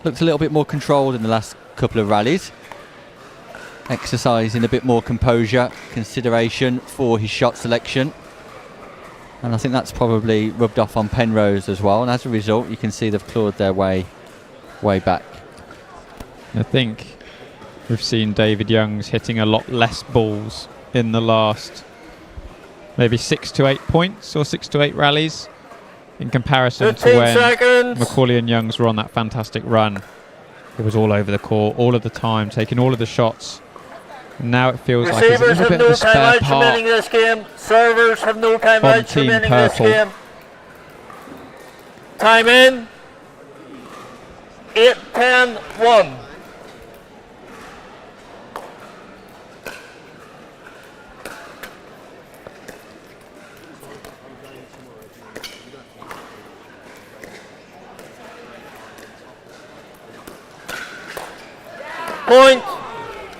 looked a little bit more controlled in the last couple of rallies. Exercising a bit more composure, consideration for his shot selection. And I think that's probably rubbed off on Penrose as well. And as a result, you can see they've clawed their way back. I think we've seen David Youngs hitting a lot less balls in the last maybe 6 to 8 points or 6 to 8 rallies in comparison to when Macaulay and Youngs were on that fantastic run. It was all over the court, all of the time, taking all of the shots. And now it feels like there's a little bit of a spare part this game. Servers have no time on out Team remaining this Purple. game. Time in. 8-10-1. Point.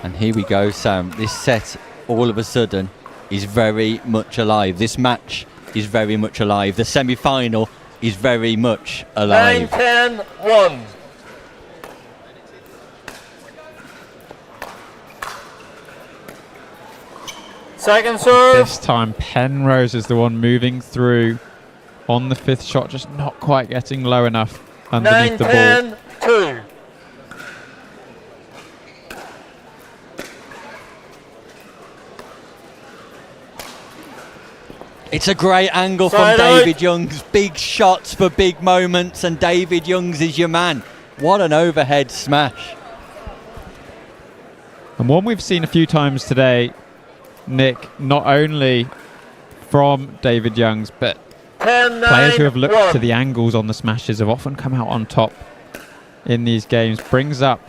And here we go, Sam. This set, all of a sudden, is very much alive. This match is very much alive. The semi-final is very much alive. 9-10-1. Second serve. This time Penrose is the one moving through on the fifth shot, just not quite getting low enough underneath the ball. 9-10-2. It's a great angle from Side David out. Youngs. Big shots for big moments, and David Youngs is your man. What an overhead smash. And one we've seen a few times today, Nick, not only from David Youngs, but 10, 9, players who have looked 1. to the angles on the smashes have often come out on top in these games. Brings up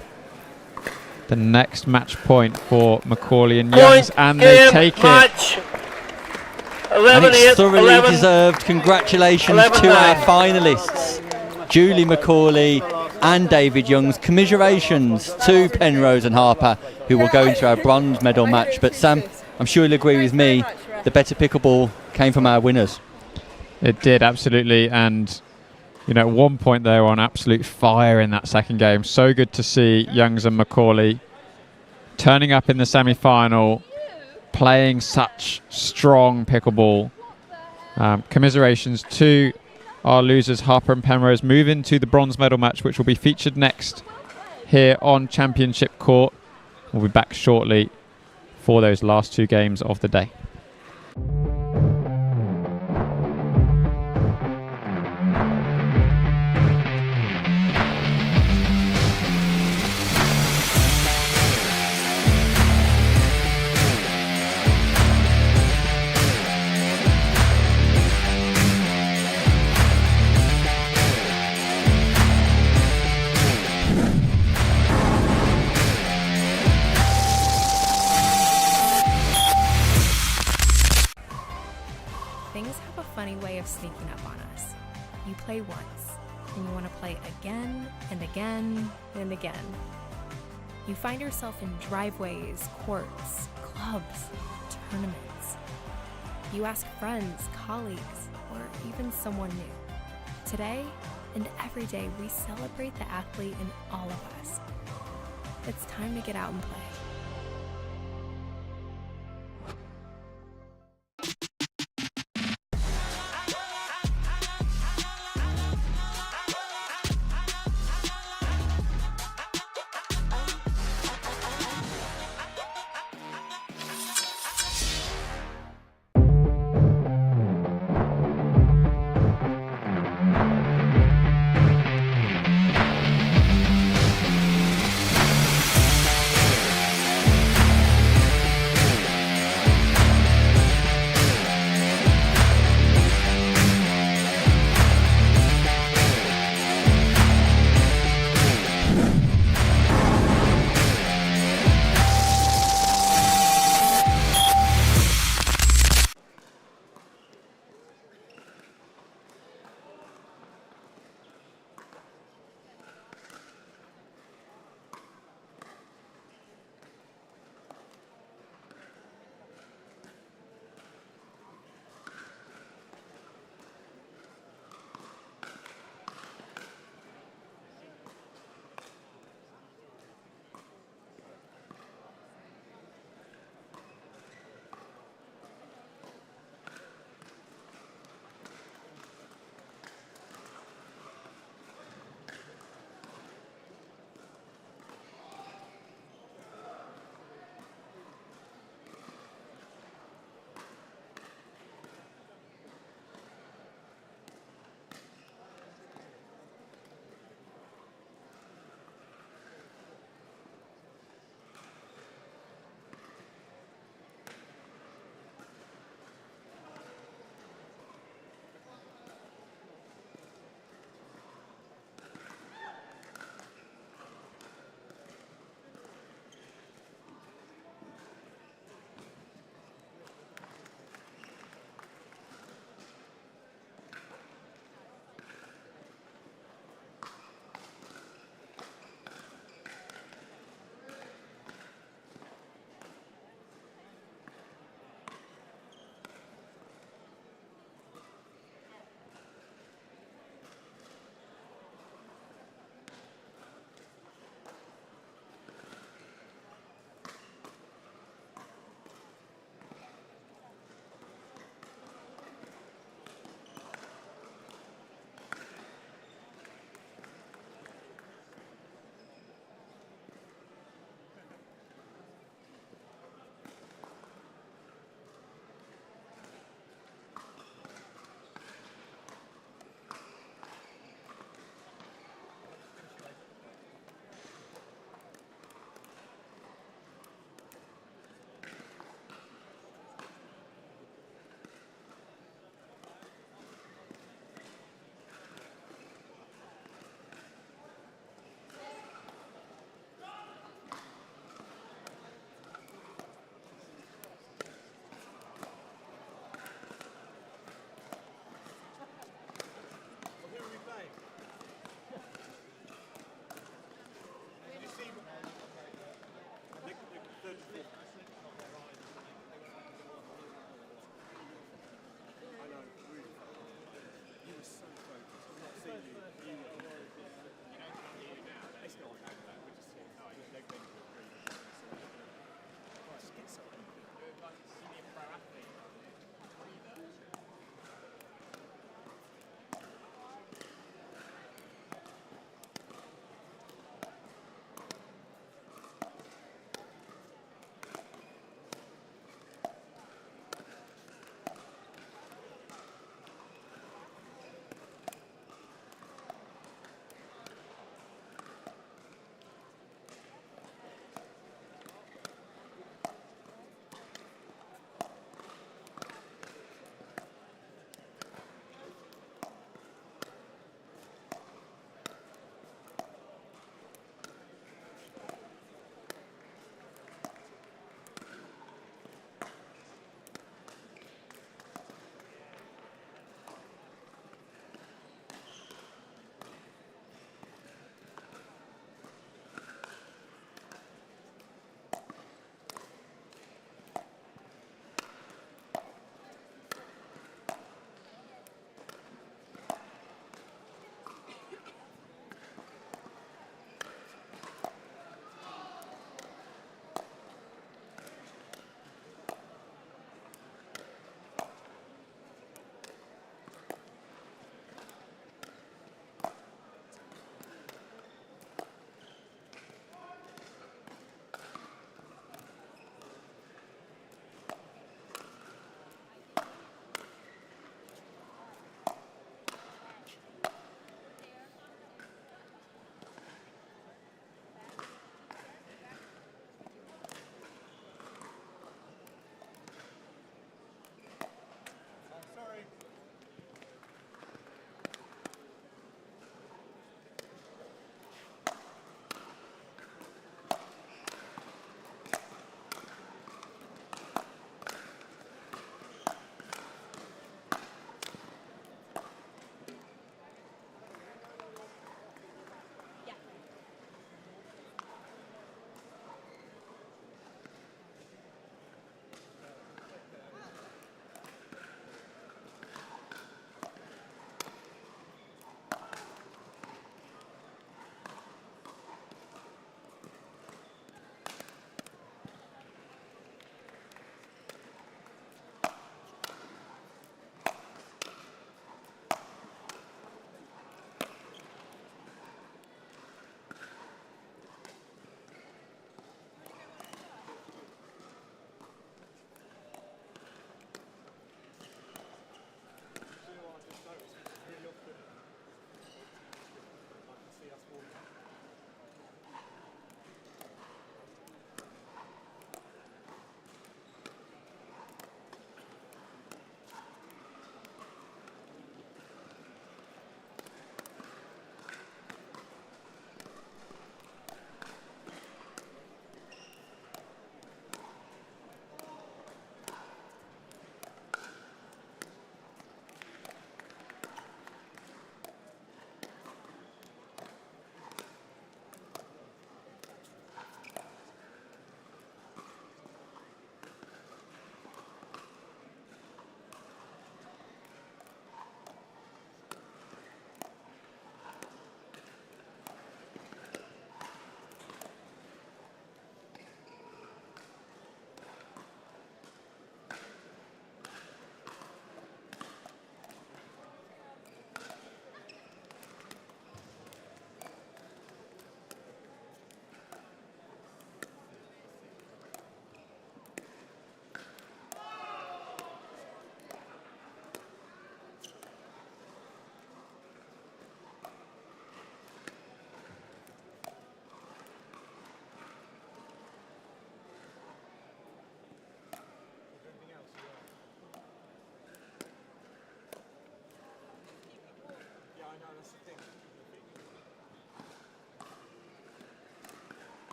the next match point for Macaulay and Youngs, and they take match. it. 11, And it's thoroughly 11, deserved. Congratulations 11, to 9. our finalists, Julie Macaulay and David Youngs. Commiserations to Penrose and Harper, who will go into our bronze medal match. But Sam, I'm sure you'll agree with me, the better pickleball came from our winners. It did, absolutely. And, you know, at one point they were on absolute fire in that second game. So good to see Youngs and Macaulay turning up in the semi-final, playing such strong pickleball. Commiserations to our losers, Harper and Penrose, move into the bronze medal match, which will be featured next here on Championship Court. We'll be back shortly for those last two games of the day. Things have a funny way of sneaking up on us. You play once, and you want to play again and again and again. You find yourself in driveways, courts, clubs, tournaments. You ask friends, colleagues, or even someone new. Today and every day, we celebrate the athlete in all of us. It's time to get out and play.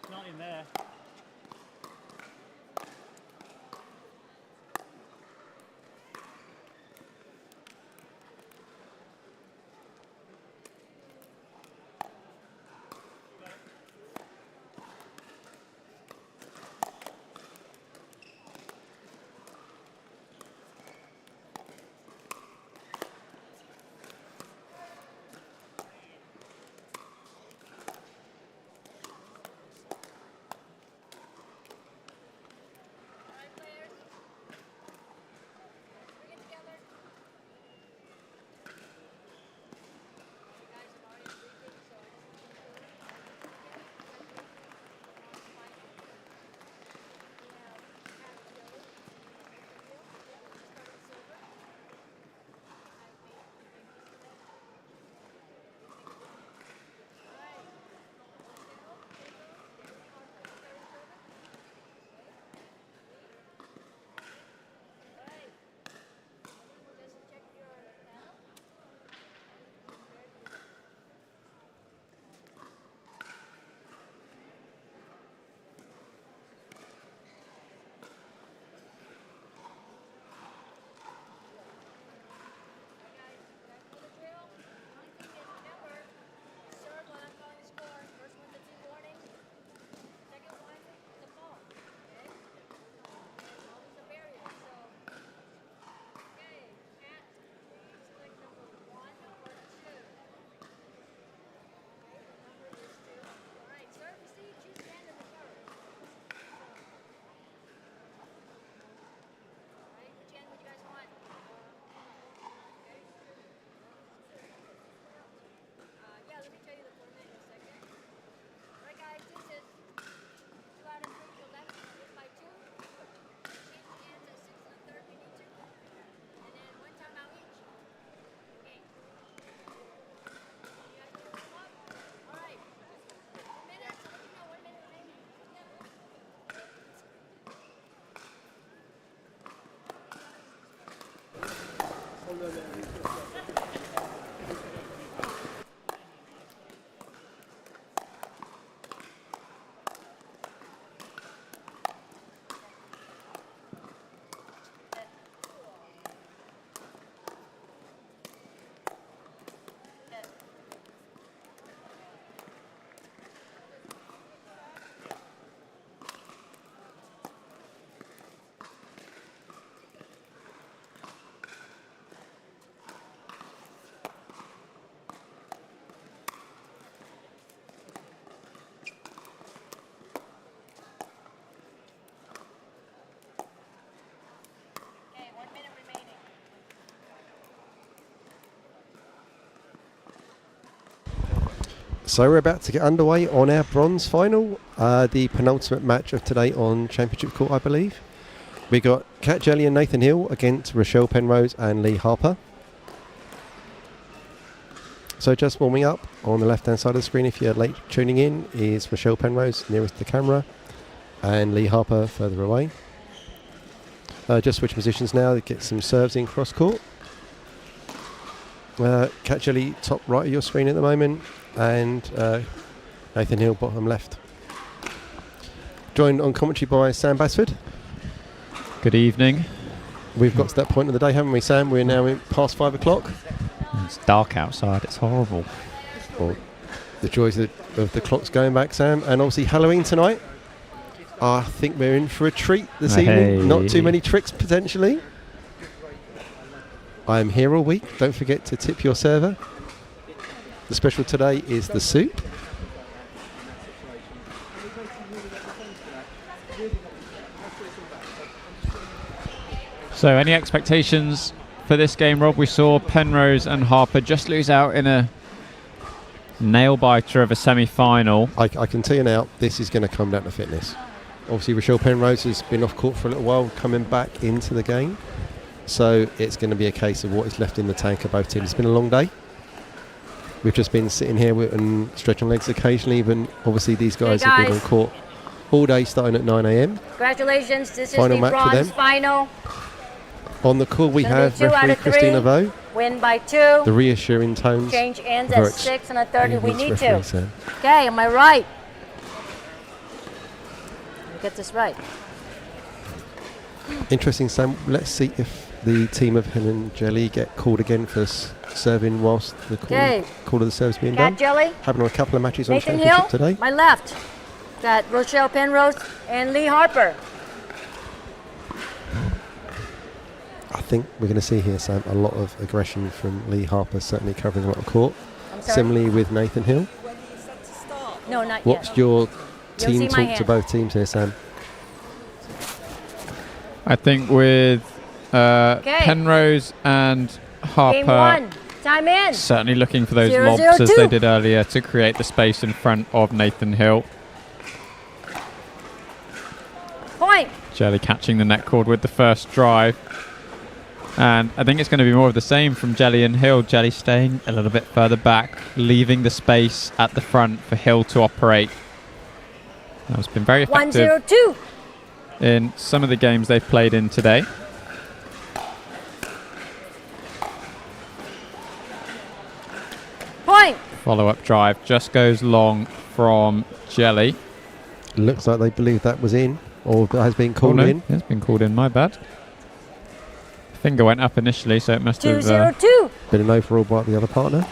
It's not in there. So we're about to get underway on our bronze final, the penultimate match of today on Championship Court, I believe. We got Kat Jelly and Nathan Hill against Rochelle Penrose and Lee Harper. So just warming up on the left hand side of the screen, if you're late tuning in, is Rochelle Penrose nearest the camera and Lee Harper further away. Just switch positions now to get some serves in cross court. Kat Jelly top right of your screen at the moment, and Nathan Hill bottom left. Joined on commentary by Sam Basford. Good evening. We've got to that point of the day, haven't we, Sam? We're now past 5 o'clock. It's dark outside, it's horrible. Well, the joys of the clocks going back, Sam, and obviously Halloween tonight. I think we're in for a treat this evening. Not too many tricks potentially. I am here all week. Don't forget to tip your server. The special today is the soup. So any expectations for this game, Rob? We saw Penrose and Harper just lose out in a nail-biter of a semi-final. I can tell you now, this is going to come down to fitness. Obviously, Rochelle Penrose has been off court for a little while, coming back into the game. So it's going to be a case of what is left in the tank of both teams. It's been a long day. We've just been sitting here and stretching legs occasionally, but obviously these guys have been on court all day, starting at 9 a.m. Congratulations, this Final is the match for bronze them. final. On the call we have referee Christina Vo Win by 2. The reassuring tones. Change ends of her at 6 and a 30. We need referee, to. Sam. Okay, am I right? Let me get this right. Interesting, Sam. Let's see if the team of Helen and Jelly get called again for serving whilst the call of the service being Cat done. Jelly. Having a couple of matches on Nathan championship Hill, today. my left. Got Rochelle Penrose and Lee Harper. I think we're going to see here, Sam, a lot of aggression from Lee Harper, certainly covering a lot of court. I'm sorry? Similarly with Nathan Hill. No, not What's yet. your see team my talk to hand. both teams here, Sam? I think with Penrose and Game Harper 1. Time in. certainly looking for those 0-0-2. lobs as they did earlier to create the space in front of Nathan Hill. Point. Jelly catching the net cord with the first drive. And I think it's going to be more of the same from Jelly and Hill. Jelly staying a little bit further back, leaving the space at the front for Hill to operate. That's been very effective 1-0-2. in some of the games they've played in today. Point. Follow-up drive just goes long from Jelly. Looks like they believe that was in, or that has been called in. It's been called in, my bad. Finger went up initially, so it must have 2-0-2. Been an overall by the other partner.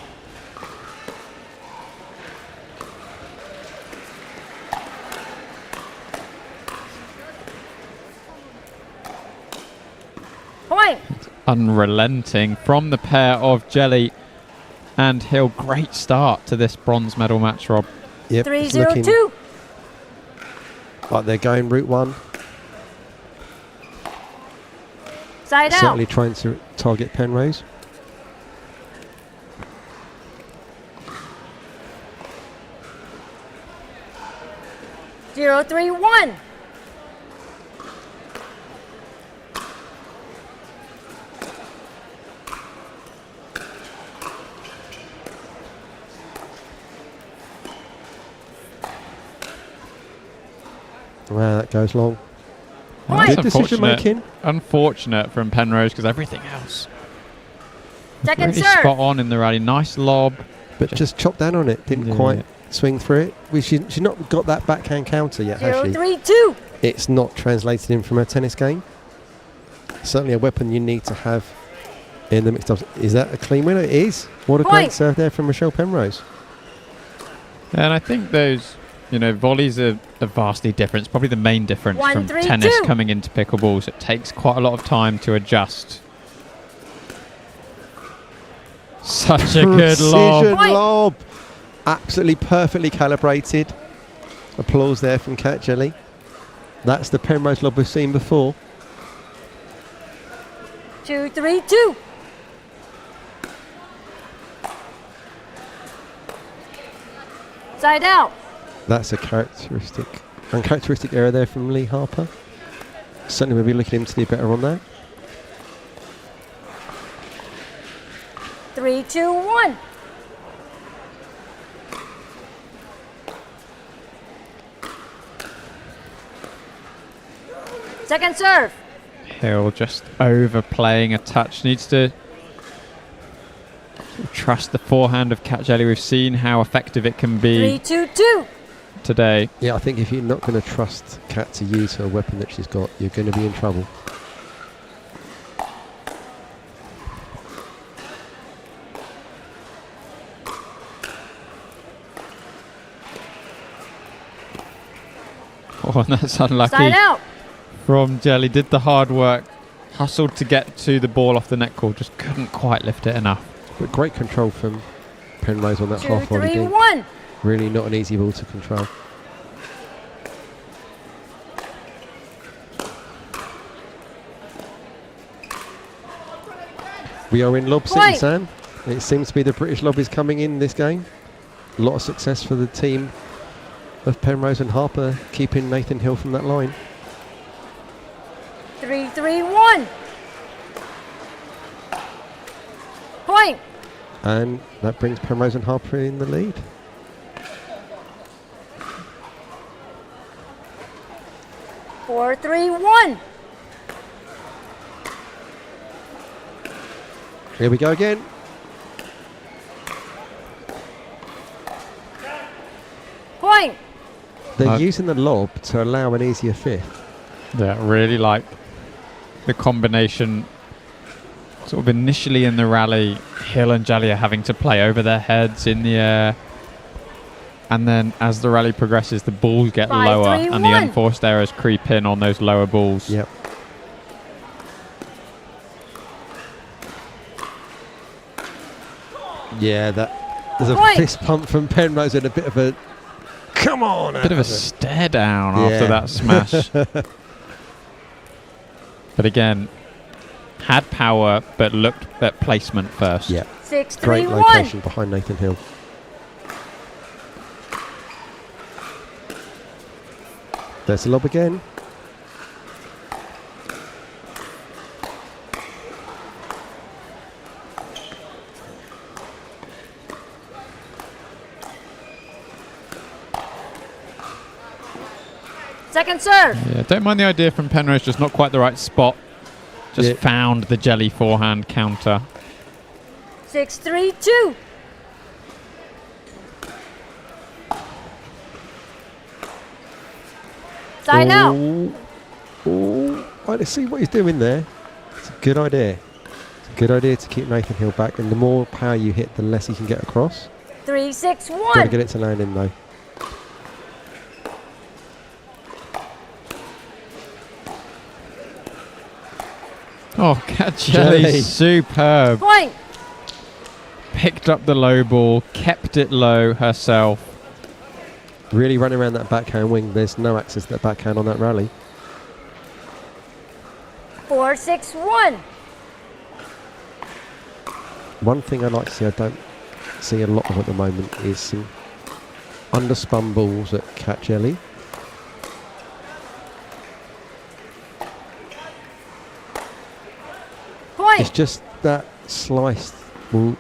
Point. unrelenting from the pair of Jelly and Hill. Great start to this bronze medal match, Rob. Yep, 3-0-2. Like they're going route 1. Side out. Certainly trying to target Penrose. Zero, 3-1. Wow, that goes long. That's Good decision making. Unfortunate from Penrose because everything else Second really serve. spot on in the rally. Nice lob, but just chopped down on it. Didn't quite swing through it. She's not got that backhand counter yet, has she? 0-3-2. It's not translated in from her tennis game. Certainly a weapon you need to have in the mixed doubles. Is that a clean winner? It is. What a great serve there from Rochelle Penrose. and I think those, volleys are vastly different. It's probably the main difference 1, from 3, tennis 2. coming into pickleballs. It takes quite a lot of time to adjust. Such a good Precision lob. lob. Absolutely perfectly calibrated. Applause there from Cat Jelly. That's the Penrose lob we've seen before. 2-3-2. Side out. That's a uncharacteristic error there from Lee Harper. Certainly we'll be looking him to do better on that. 3-2-1. Second serve. Hill just overplaying a touch. Needs to trust the forehand of Cat Jelly. We've seen how effective it can be 3-2-2. today. Yeah, I think if you're not going to trust Cat to use her weapon that she's got, you're going to be in trouble. Oh, and that's unlucky Side out. from Jelly. Did the hard work, hustled to get to the ball off the net cord, just couldn't quite lift it enough. But great control from Penrose on that 2, half volley. 3-1. Really not an easy ball to control. We are in lob city, Point. Sam. It seems to be the British lob is coming in this game. A lot of success for the team of Penrose and Harper, keeping Nathan Hill from that line. 3-3-1. Point. And that brings Penrose and Harper in the lead. Four, 3-1. Here we go again. Point. They're using the lob to allow an easier fifth. Yeah, really like the combination. Sort of initially in the rally, Hill and Jelly are having to play over their heads in the air. And then as the rally progresses, the balls get 5, lower 3, and the 1. unforced errors creep in on those lower balls. Yep. Yeah, there's a Point. fist pump from Penrose and a bit of a come on. Bit of a stare down after that smash. But again, had power, but looked at placement first. Yeah. 6, 3, Great 1. location behind Nathan Hill. There's the lob again. Second serve. Yeah, don't mind the idea from Penrose, just not quite the right spot. Just found the Jelly forehand counter. 6, 3, 2. Side out. Oh, I see what he's doing there. It's a good idea. It's a good idea to keep Nathan Hill back, and the more power you hit, the less he can get across. 3, 6, 1. Got to get it to land in though. Oh, Jelly, superb. Point. Picked up the low ball, kept it low herself. Really running around that backhand wing. There's no access to that backhand on that rally. 4, 6, 1. One thing I like to see, I don't see a lot of at the moment, is some underspun balls that catch Jelly. Point. It's just that slice will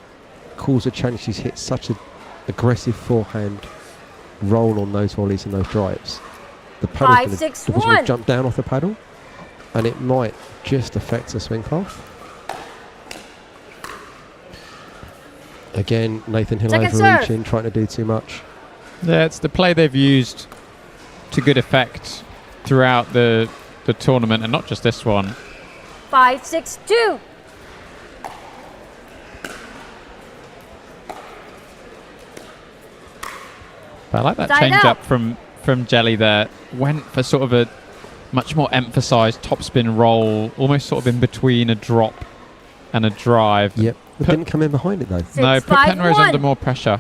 cause a challenge. She's hit such an aggressive forehand roll on those volleys and those drives. The paddle's 5, gonna, 6, the ball's 1. gonna jump down off the paddle, and it might just affect the swing path. Again, Nathan Hill Second overreaching, serve. trying to do too much. Yeah, it's the play they've used to good effect throughout the tournament, and not just this one. 5, 6, 2. But I like that Side change out. up from Jelly there. Went for sort of a much more emphasised topspin roll, almost sort of in between a drop and a drive. Yep, but didn't come in behind it though. No, 6, put 5, Penrose 1. under more pressure.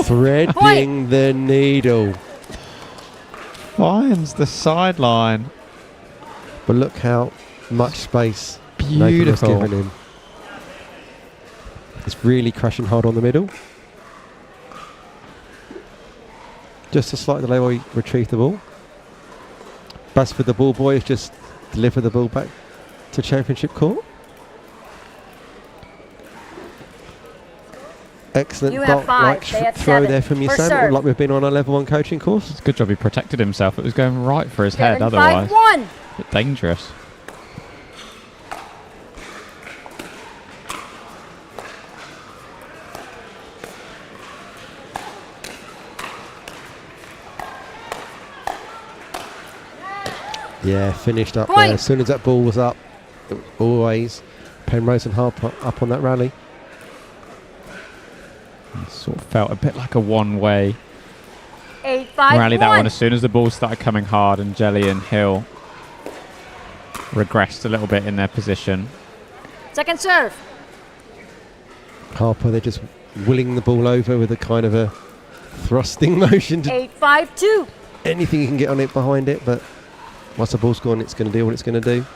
Threading the needle. Finds the sideline. But look how much space Nathan has Beautiful. given him. It's really crashing hard on the middle. Just a slight delay while he retrieved the ball. Basford, the ball boy, has just delivered the ball back to championship court. Excellent You have like 5, they have throw 7. there from you, For Sam, serve. like we've been on a level 1 coaching course. It's a good job he protected himself. It was going right for his head 7, otherwise. 5, 1. A bit dangerous. Yeah, finished up Point. there. As soon as that ball was up, it was always Penrose and Harper up on that rally. It sort of felt a bit like a one-way 8, 5, rally, 1. that one. As soon as the ball started coming hard and Jelly and Hill regressed a little bit in their position. Second serve. Harper, they're just willing the ball over with a kind of a thrusting motion to 8, 5, 2. anything you can get on it behind it, but once the ball's gone, it's going to do what it's going to do.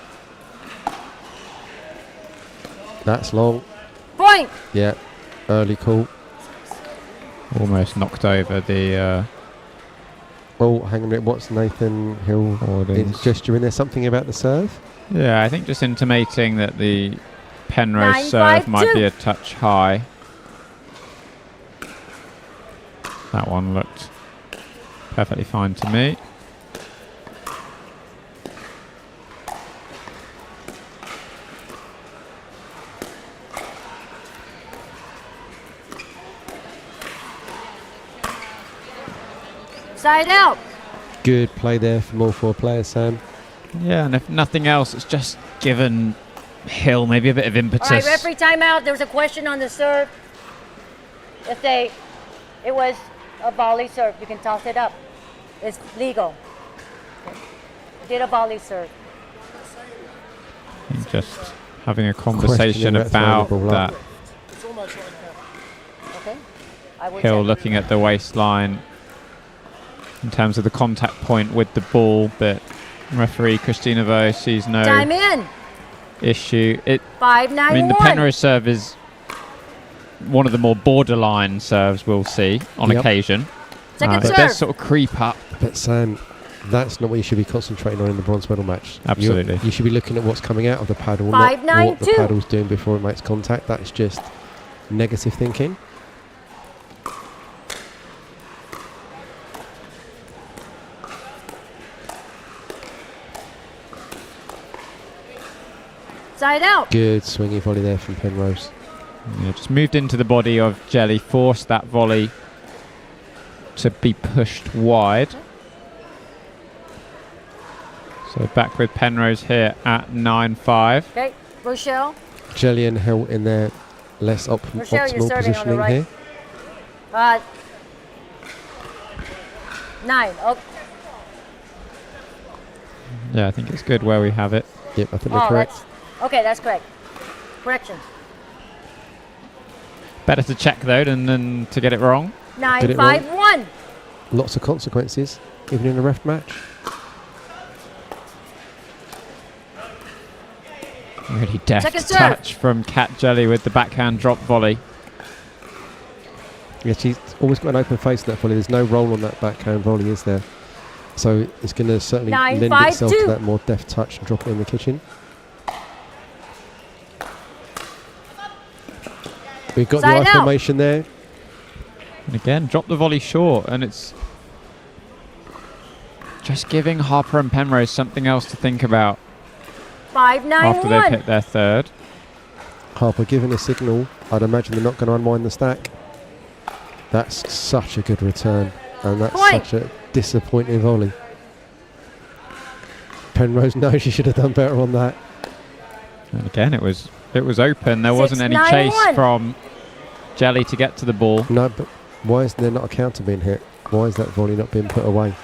That's long. Point. Yeah, early call. Almost knocked over the Oh, hang on a minute. What's Nathan Hill gesturing there? Something about the serve? Yeah, I think just intimating that the Penrose 9, serve 5, might 2. be a touch high. That one looked perfectly fine to me. Side out. Good play there from all 4 players, Sam. Yeah, and if nothing else, it's just given Hill maybe a bit of impetus. All right, referee timeout. There was a question on the serve. If it was a volley serve, you can toss it up. It's legal. Okay. Did a volley serve. Just having a conversation about that. Okay. I will Hill check. looking at the waistline in terms of the contact point with the ball, but referee Christina Vo sees no Time in. issue. 5-9-1. I mean, the Penrose serve is one of the more borderline serves we'll see on occasion. Second It serve. does sort of creep up. But Sam, that's not what you should be concentrating on in the bronze medal match. Absolutely. You should be looking at what's coming out of the paddle, not what the 5-9-2. paddle's doing before it makes contact. That's just negative thinking. Side out. Good swinging volley there from Penrose. Yeah, just moved into the body of Jelly, forced that volley to be pushed wide. So back with Penrose here at 9-5. Okay, Rochelle. Jelly and Hill in their less Rochelle, you're optimal serving on the positioning right. here. 9. Oh, Yeah, I think it's good where we have it. Yep, I think they're correct. okay, that's correct. Correction. Better to check though than to get it wrong. 9-5-1. Lots of consequences, even in a ref match. Really deft Second serve. touch from Cat Jelly with the backhand drop volley. Yeah, she's always got an open face to that volley. There's no roll on that backhand volley, is there? So it's going to certainly 9-5-2. lend itself to that more deft touch and drop it in the kitchen. We've got Side the out. I formation there. And again, drop the volley short, and it's just giving Harper and Penrose something else to think about 5-9-1. after they've hit their third. Harper giving a signal. I'd imagine they're not going to unwind the stack. That's such a good return, and that's Point. such a disappointing volley. Penrose knows she should have done better on that. And again, it was open. There wasn't any 6-9-1. chase from Jelly to get to the ball. No, but why is there not a counter being hit? Why is that volley not being put away?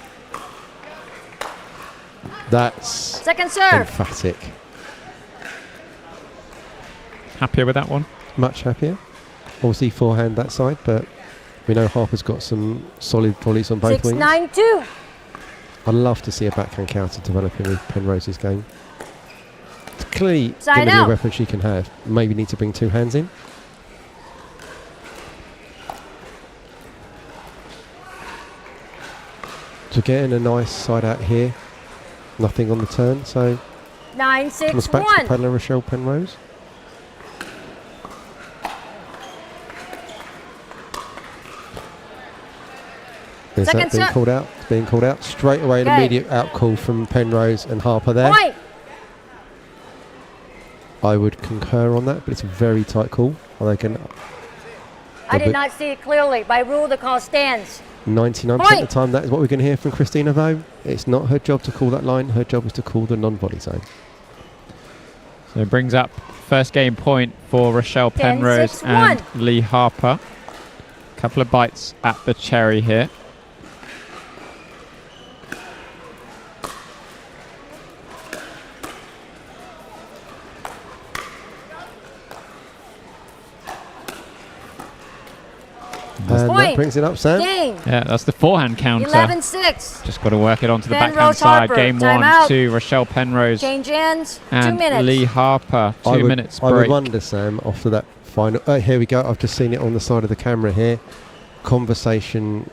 That's Second serve. emphatic. Happier with that one? Much happier. Obviously forehand that side, but we know Harper's got some solid volleys on both wings. 6-9-2. I'd love to see a backhand counter developing with Penrose's game. It's clearly Side going to be a out. weapon she can have. Maybe need to bring 2 hands in. So getting a nice side out here. Nothing on the turn, so comes back to the 9-6-1. paddler Rochelle Penrose. Is Second that being serve. called out? It's being called out. Straight away, an Okay. immediate out call from Penrose and Harper there. Point. I would concur on that, but it's a very tight call. Are they going I did not see it clearly. By rule, the call stands. 99% Point. of the time, that is what we're going to hear from Christina Vo. It's not her job to call that line. Her job is to call the non-volley zone. So it brings up first game point for Rochelle 10-6-1. Penrose and Lee Harper. Couple of bites at the cherry here. And Point. that brings it up, Sam. Game. Yeah, that's the forehand counter. 11-6. Just got to work it onto the Penrose backhand side. Harper, Game time 1 out. to Rochelle Penrose Change ends. 2 and minutes. Lee Harper. 2 minutes I would break. wonder, Sam, after that final... here we go. I've just seen it on the side of the camera here. Conversation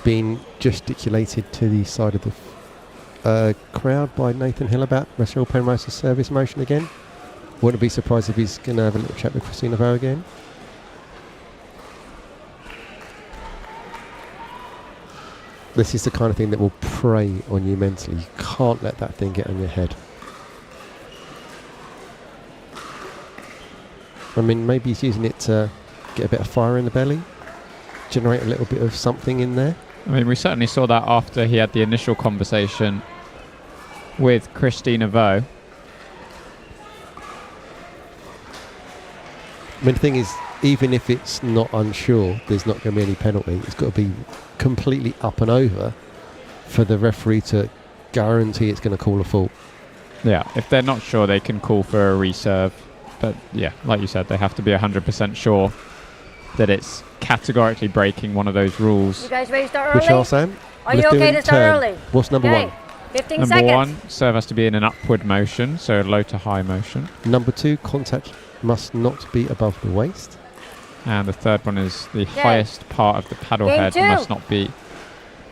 being gesticulated to the side of the crowd by Nathan Hill about Rochelle Penrose's service motion again. Wouldn't be surprised if he's going to have a little chat with Christina Vo again. This is the kind of thing that will prey on you mentally. You can't let that thing get on your head. I mean, maybe he's using it to get a bit of fire in the belly, generate a little bit of something in there. I mean, we certainly saw that after he had the initial conversation with Christina Vo. I mean, the thing is, even if it's not unsure, there's not going to be any penalty. It's got to be completely up and over for the referee to guarantee it's going to call a fault. Yeah, if they're not sure, they can call for a reserve. But yeah, like you said, they have to be 100% sure that it's categorically breaking one of those rules. You guys ready to start early? Which are, Sam? Are you okay to start early? What's number Okay. one? 15 Number seconds. 1, serve has to be in an upward motion, so low to high motion. Number 2, contact must not be above the waist. And the third one is the Okay. highest part of the paddle Game head 2. must not be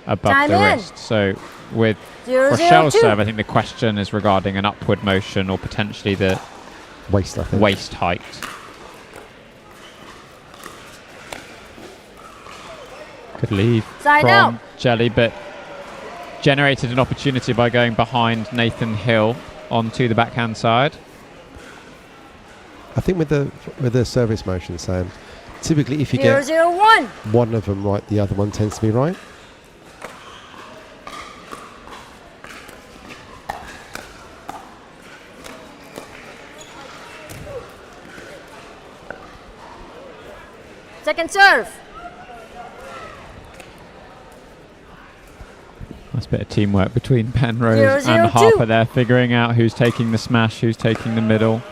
above Time the in. wrist. So with 0-0-2. Rochelle's serve, I think the question is regarding an upward motion or potentially the waist, I think. Waist height. Good lead Side from out. Jelly, but generated an opportunity by going behind Nathan Hill onto the backhand side. I think with the service motion, Sam, typically if you get 0-0-1. one of them right, the other one tends to be right. Second serve. Nice bit of teamwork between Penrose 0-0-2. and Harper there, figuring out who's taking the smash, who's taking the middle.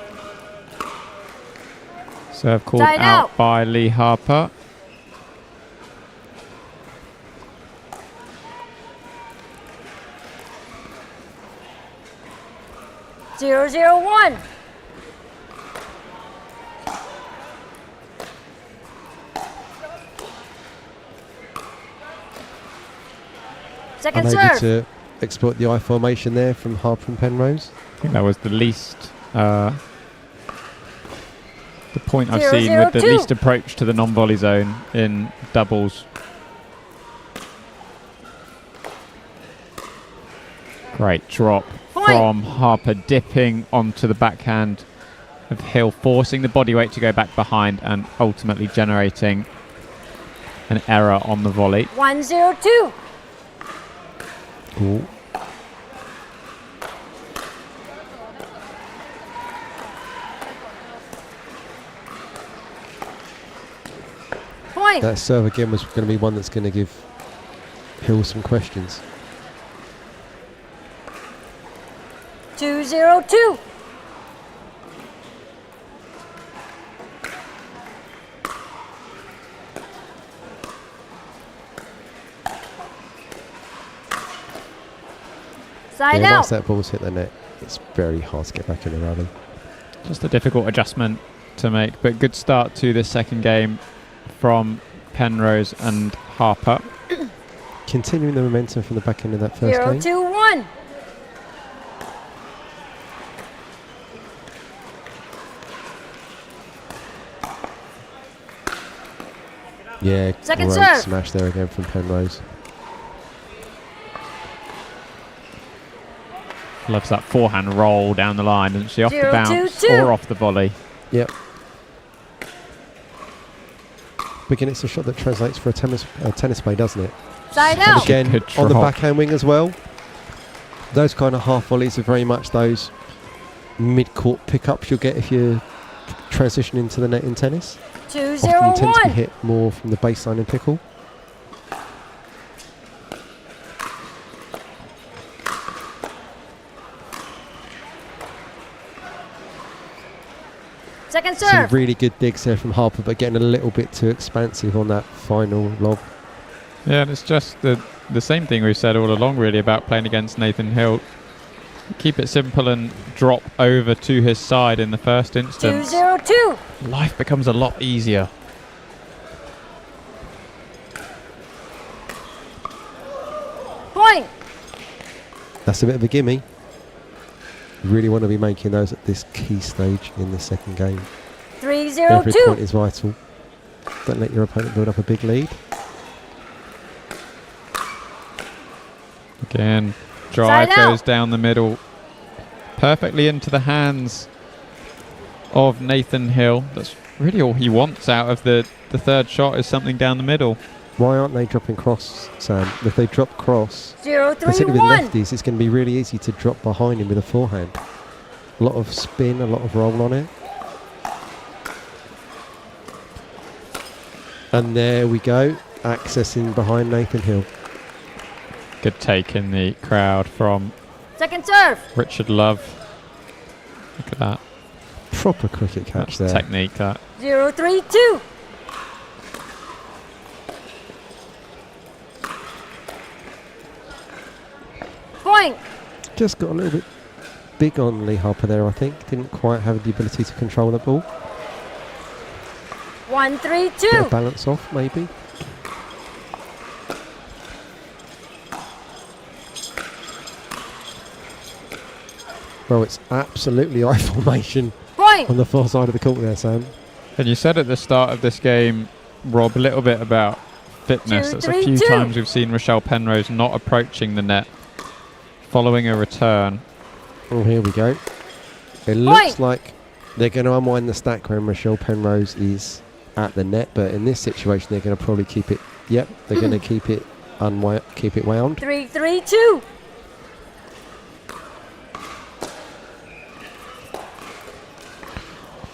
Serve called Side out out. by Lee Harper. 0-0-1. Second Unable serve. to exploit the I formation there from Harper and Penrose. I think that was the least, the point I've seen with the 0-0-2. least approach to the non-volley zone in doubles. Great drop Point. from Harper, dipping onto the backhand of Hill, forcing the body weight to go back behind and ultimately generating an error on the volley. 1-0-2. Ooh. Point. That serve again was going to be one that's going to give Hill some questions. 2-0-2. Side Yeah, out. once that ball's hit the net, it's very hard to get back in the rally. Just a difficult adjustment to make, but good start to this second game from Penrose and Harper. Continuing the momentum from the back end of that first game. 0-2-1. Yeah, Second great serve. smash there again from Penrose. Loves that forehand roll down the line, doesn't she? Off the 0-2-2. bounce or off the volley. Yep. But again, it's a shot that translates for a tennis play, doesn't it? Side And out. again, Good on the drop. backhand wing as well. Those kind of half volleys are very much those mid-court pickups you'll get if you transition into the net in tennis. Often tend to be 2-0-1. hit more from the baseline in pickle. Second Some serve. really good digs there from Harper, but getting a little bit too expansive on that final lob. Yeah, and it's just the same thing we've said all along, really, about playing against Nathan Hill. Keep it simple and drop over to his side in the first instance. 2-0-2. Life becomes a lot easier. Point. That's a bit of a gimme. You really want to be making those at this key stage in the second game. Every 3-0-2. point is vital. Don't let your opponent build up a big lead. Again, drive Side out. goes down the middle, perfectly into the hands of Nathan Hill. That's really all he wants out of the third shot, is something down the middle. Why aren't they dropping cross, Sam? If they drop cross, 0-3-1. particularly with lefties, it's going to be really easy to drop behind him with a forehand. A lot of spin, a lot of roll on it. And there we go, accessing behind Nathan Hill. Good take in the crowd from Second serve. Richard Love. Look at that. Proper cricket catch there. Technique, that. 0-3-2. Point. Just got a little bit big on Lee Harper there, I think. Didn't quite have the ability to control the ball. 1-3-2. Bit of balance off, maybe. Well, it's absolutely I formation Point. on the far side of the court there, Sam. And you said at the start of this game, Rob, a little bit about fitness. That's a few times we've seen Rochelle Penrose not approaching the net following a return. Oh, here we go. It looks like they're going to unwind the stack when Rochelle Penrose is at the net, but in this situation they're going to probably keep it. Yep, they're going to keep it wound. 3-3-2.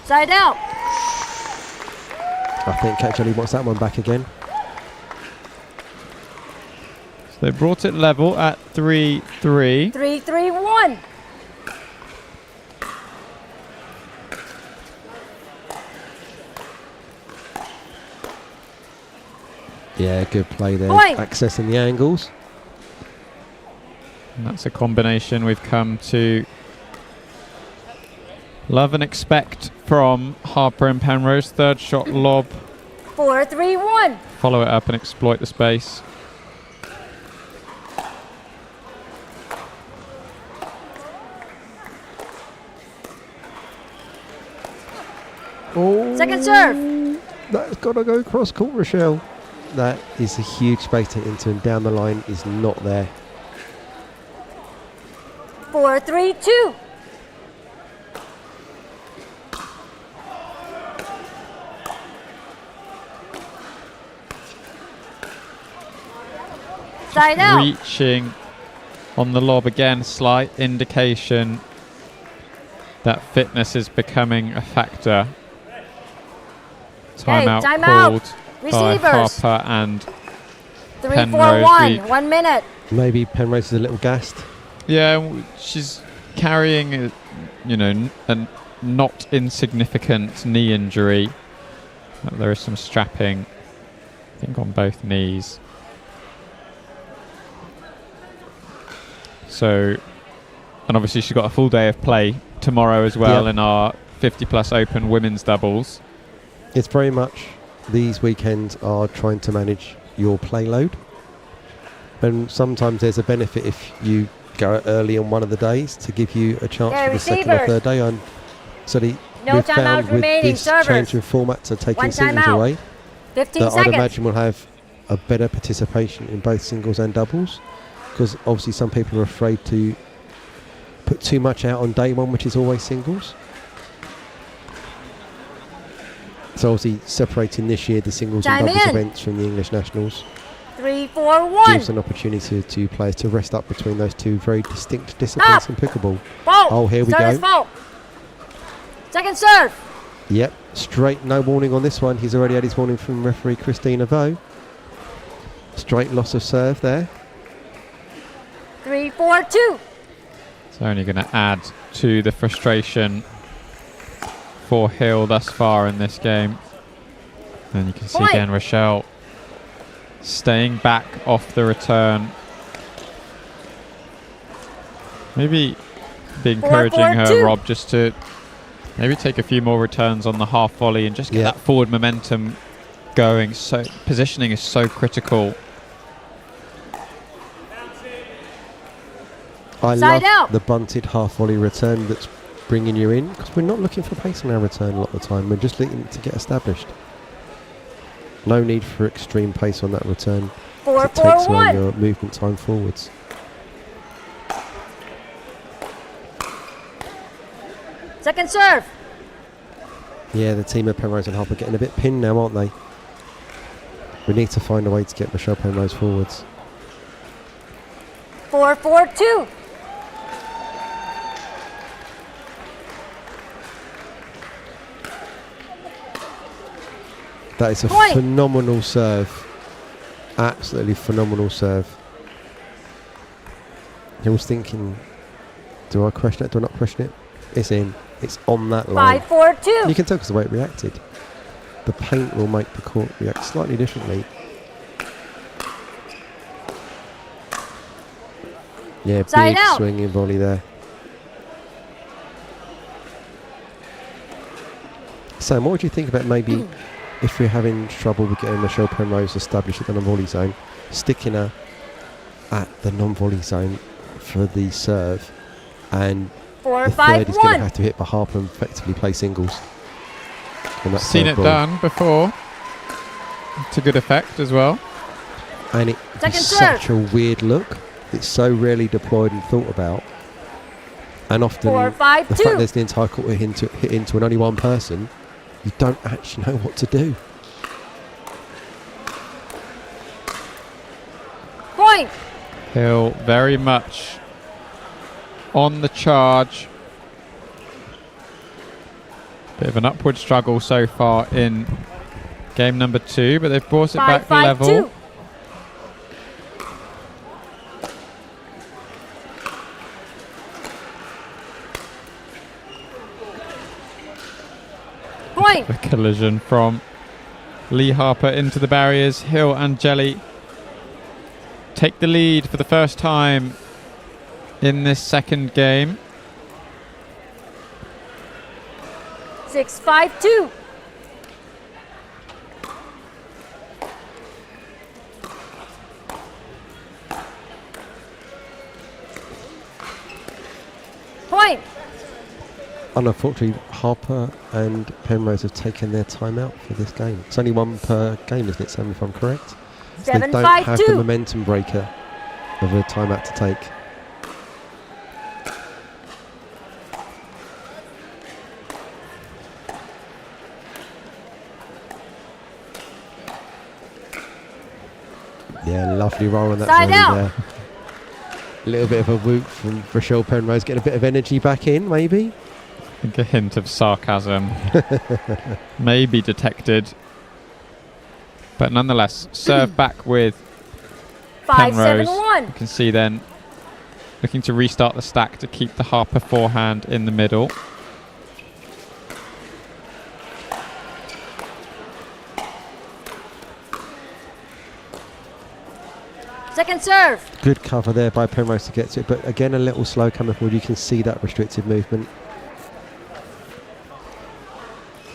Side out. I think Ketchelly wants that one back again. So they brought it level at 3-3. 3-3-1. Yeah, good play there. Point. Accessing the angles. And that's a combination we've come to love and expect from Harper and Penrose. Third shot lob. 4-3-1. Follow it up and exploit the space. Oh, Second serve. That's got to go cross court, Rochelle. That is a huge space to enter, and down the line is not there. 4-3-2. Side out. Reaching on the lob again, slight indication that fitness is becoming a factor. Timeout called by Receivers. Harper and 3-4-1. 1 minute. Maybe Penrose is a little gassed. Yeah, she's carrying, a not insignificant knee injury. There is some strapping, I think, on both knees. So, and obviously she's got a full day of play tomorrow as well in our 50+ Open women's doubles. It's very much these weekends are trying to manage your play load. And sometimes there's a benefit if you go early on one of the days to give you a chance for the second or third day. And so we've found with this change in format to taking singles away, 15 that seconds. I'd imagine we'll have a better participation in both singles and doubles. Because obviously some people are afraid to put too much out on day one, which is always singles. So obviously separating this year the singles and doubles events from the English Nationals 3-4-1 gives an opportunity to players to rest up between those two very distinct disciplines in pickleball. Fault. Oh, here we go. Fault. Second serve. Yep, straight, no warning on this one. He's already had his warning from referee Christina Vo. Straight loss of serve there. 3-4-2. It's only going to add to the frustration for Hill thus far in this game. And you can see again Rochelle staying back off the return. Maybe be encouraging her, Rob, just to maybe take a few more returns on the half volley and just get that forward momentum going. So positioning is so critical. I love the bunted half volley return that's bringing you in, because we're not looking for pace on our return a lot of the time. We're just looking to get established. No need for extreme pace on that return. 4-4-1. It takes away your movement time forwards. Second serve. Yeah, the team of Penrose and Harper getting a bit pinned now, aren't they? We need to find a way to get Michelle Penrose forwards. 4-4-2. That is a Point. phenomenal serve. Absolutely phenomenal serve. I was thinking, do I question it? Do I not question it? It's in. It's on that line. 5-4-2. You can tell because the way it reacted. The paint will make the court react slightly differently. Yeah, Side big out. swinging volley there. Sam, what would you think about maybe if we're having trouble with getting Michelle Penrose established at the non-volley zone, sticking her at the non-volley zone for the serve, and the third is going to have to hit by Harper and effectively play singles. Seen it done before to good effect as well. And it's such a weird look. It's so rarely deployed and thought about. And often the fact there's the entire court hit into and only one person, you don't actually know what to do. Point. Hill very much on the charge. Bit of an upward struggle so far in game number 2, but they've brought it back level. 5-5-2. Point. The collision from Lee Harper into the barriers. Hill and Jelly take the lead for the first time in this second game. 6-5-2. Point. Unfortunately, Harper and Penrose have taken their time out for this game. It's only one per game, isn't it, Sam, if I'm correct? So they don't have the momentum breaker of a timeout to take. Yeah, lovely roll on that Side volley out. there. A little bit of a whoop from Rochelle Penrose, getting a bit of energy back in, maybe. I think a hint of sarcasm may be detected. But nonetheless, serve back with Penrose. 5-7-1. You can see then looking to restart the stack to keep the Harper forehand in the middle. Second serve. Good cover there by Penrose to get to it, but again a little slow coming forward. You can see that restricted movement.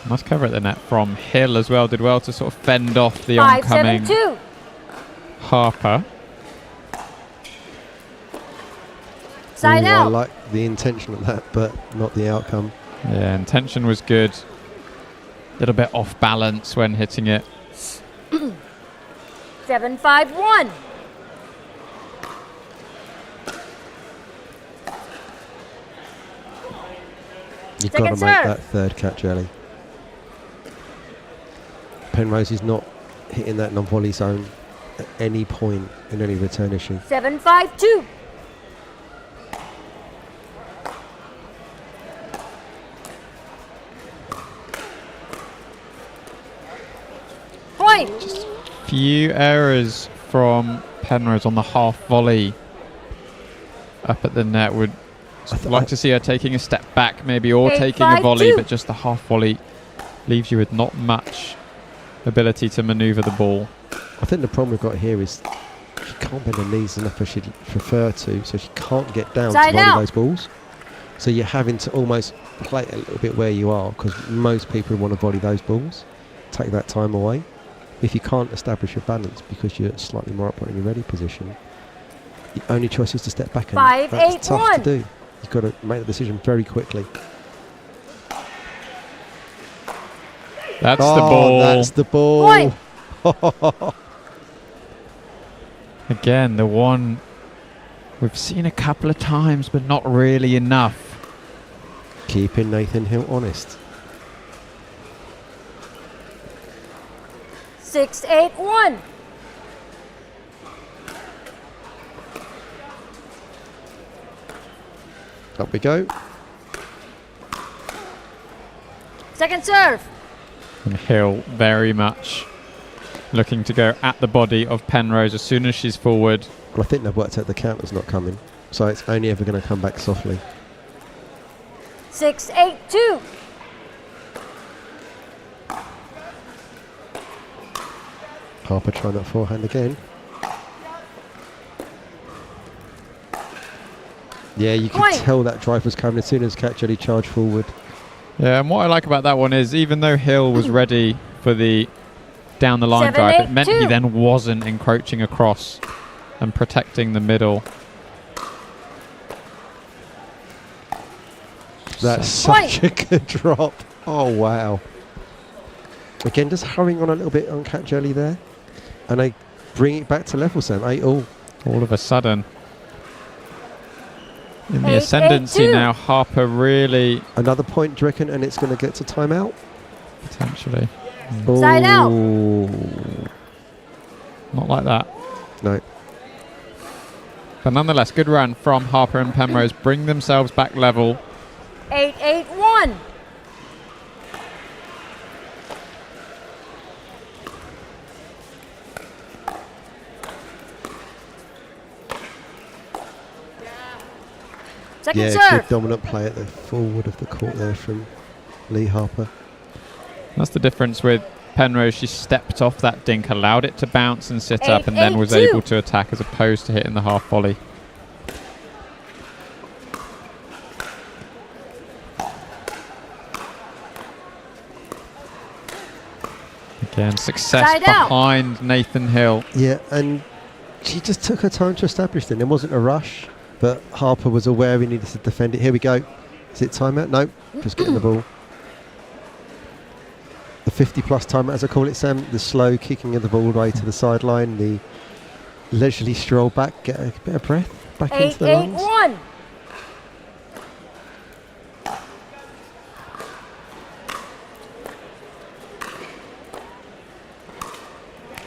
Nice cover at the net from Hill as well. Did well to sort of fend off the 5-7-2. oncoming Harper. Side I out. like the intention of that, but not the outcome. Yeah, intention was good. A little bit off balance when hitting it. 7-5-1. You've got to Second make serve. that third catch early. Penrose is not hitting that non-volley zone at any point in any return issue. 7-5-2. Point. Few errors from Penrose on the half volley up at the net. Would like to see her taking a step back maybe, or taking a volley, but just the half volley leaves you with not much ability to manoeuvre the ball. I think the problem we've got here is she can't bend her knees enough as she'd prefer to, so she can't get down Side to volley out. those balls. So you're having to almost play it a little bit where you are, because most people want to volley those balls, take that time away. If you can't establish your balance because you're slightly more upright in your ready position, the only choice is to step back, and 5-8-1. that's tough to do. You've got to make the decision very quickly. That's the ball. That's the ball. Again, the one we've seen a couple of times, but not really enough. Keeping Nathan Hill honest. 6-8-1. Up we go. Second serve. And Hill very much looking to go at the body of Penrose as soon as she's forward. Well, I think they've worked out the counter's not coming, so it's only ever going to come back softly. 6-8-2. Harper trying that forehand again. Yeah, you could tell that drive was coming as soon as Cat Jelly charged forward. Yeah, and what I like about that one is even though Hill was ready for the down the line drive, it meant he then wasn't encroaching across and protecting the middle. That's such a good drop. Oh, wow. Again, just hurrying on a little bit on Cat Jelly there. And they bring it back to level, Sam. 8-all. All of a sudden. In the ascendancy now, Harper really... Another point, do you reckon, and it's going to get to timeout? Potentially. Side out. Not like that. No. But nonetheless, good run from Harper and Penrose. Bring themselves back level. 8-8-1. Second serve. Good dominant play at the forward of the court there from Lee Harper. That's the difference with Penrose. She stepped off that dink, allowed it to bounce and sit up, and then was able to attack as opposed to hitting the half volley. Again, success behind Nathan Hill. Yeah, and she just took her time to establish it. There wasn't a rush, but Harper was aware he needed to defend it. Here we go. Is it timeout? No, just getting the ball. The 50-plus timeout, as I call it, Sam. The slow kicking of the ball right to the sideline. The leisurely stroll back, get a bit of breath back into the lungs. 8-8-1.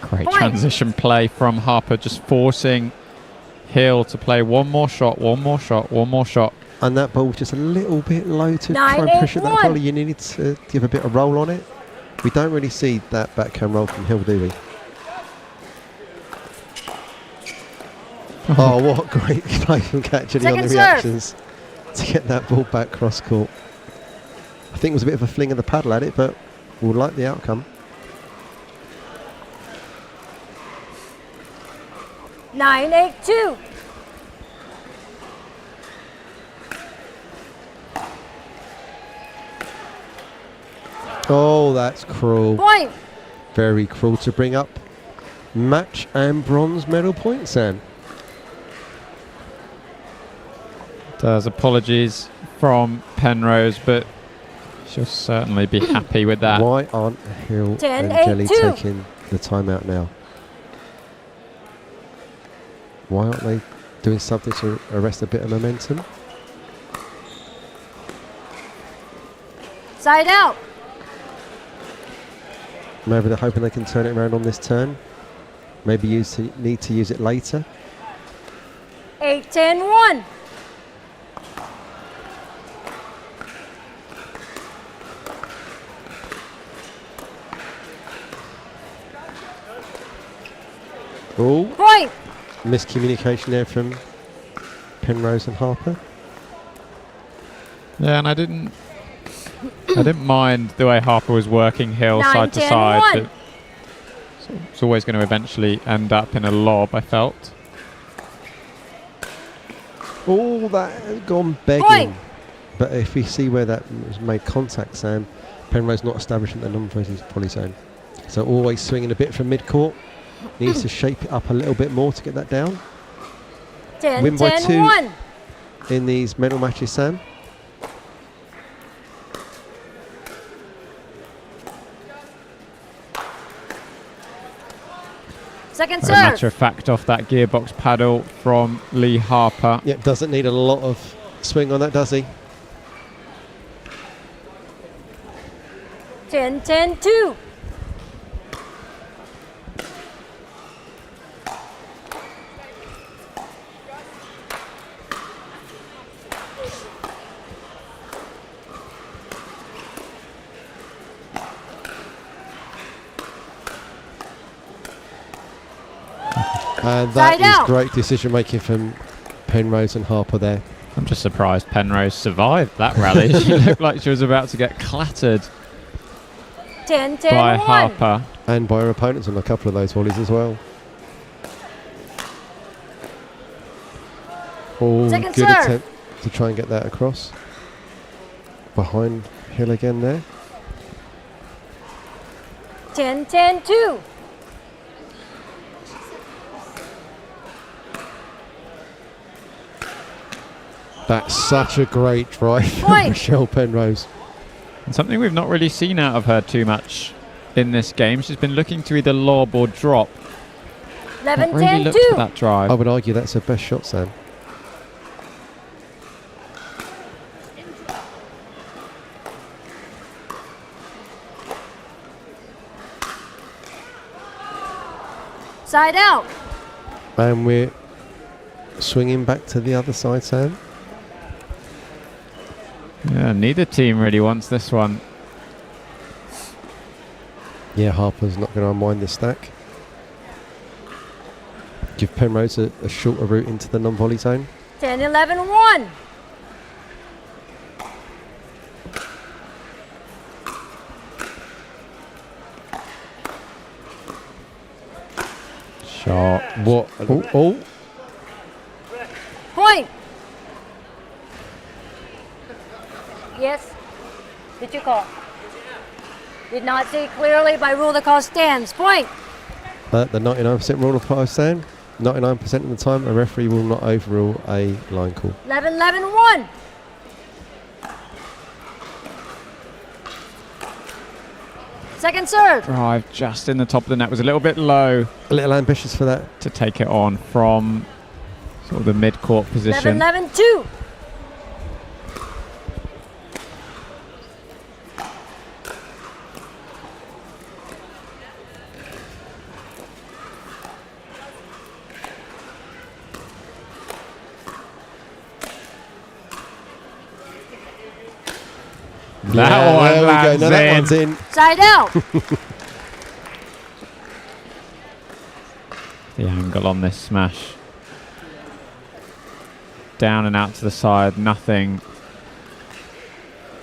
Great transition play from Harper, just forcing Hill to play one more shot, one more shot, one more shot. And that ball just a little bit low to try and push it that volley. You needed to give a bit of roll on it. We don't really see that backhand roll from Hill, do we? Oh, what great play from Cat Jelly on the reactions to get that ball back cross court. I think it was a bit of a fling of the paddle at it, but we'll like the outcome. 9-8-2. Oh, that's cruel. Point. Very cruel to bring up match and bronze medal points, Sam. There's apologies from Penrose, but she'll certainly be happy with that. Why aren't Hill 10, and 8, Jelly 2. taking the timeout now? Why aren't they doing something to arrest a bit of momentum? Side out. Maybe they're hoping they can turn it around on this turn. Maybe need to use it later. 8-10-1. Oh, Point. miscommunication there from Penrose and Harper. Yeah, and I didn't mind the way Harper was working Hill 9, side to 10, side. 1. But it's always going to eventually end up in a lob, I felt. Oh, that has gone begging. Point. But if we see where that was made contact, Sam, Penrose not establishing the non-volley volley zone. So always swinging a bit from mid-court. Needs to shape it up a little bit more to get that down. 10, Win by 10, 2 1. in these medal matches, Sam. Second As a serve. matter of fact, off that gearbox paddle from Lee Harper. Yeah, doesn't need a lot of swing on that, does he? 10-10-2. And that Side is out. great decision making from Penrose and Harper there. I'm just surprised Penrose survived that rally. She looked like she was about to get clattered 10, by 1. Harper. And by her opponents on a couple of those volleys as well. Oh, Second good serve. attempt to try and get that across. Behind Hill again there. 10, 2. That's such a great drive from Point. Michelle Penrose. And something we've not really seen out of her too much in this game. She's been looking to either lob or drop. 11, Not really 10, looked 2. for that drive. I would argue that's her best shot, Sam. Side out. And we're swinging back to the other side, Sam. Yeah, neither team really wants this one. Yeah, Harper's not going to unwind the stack. Give Penrose a shorter route into the non-volley zone. 10, 11, 1. Shot. What? Oh. Point. Yes. Did you call? Did not see clearly. By rule, the call stands. Point. The 99% rule applies, Sam. 99% of the time, a referee will not overrule a line call. 11, 11, 1. Second serve. Drive just in the top of the net was a little bit low. A little ambitious for that. To take it on from sort of the mid-court position. 11, 11, 2. That one there we go. lands No, that in. one's in. Side out. The angle on this smash. Down and out to the side. Nothing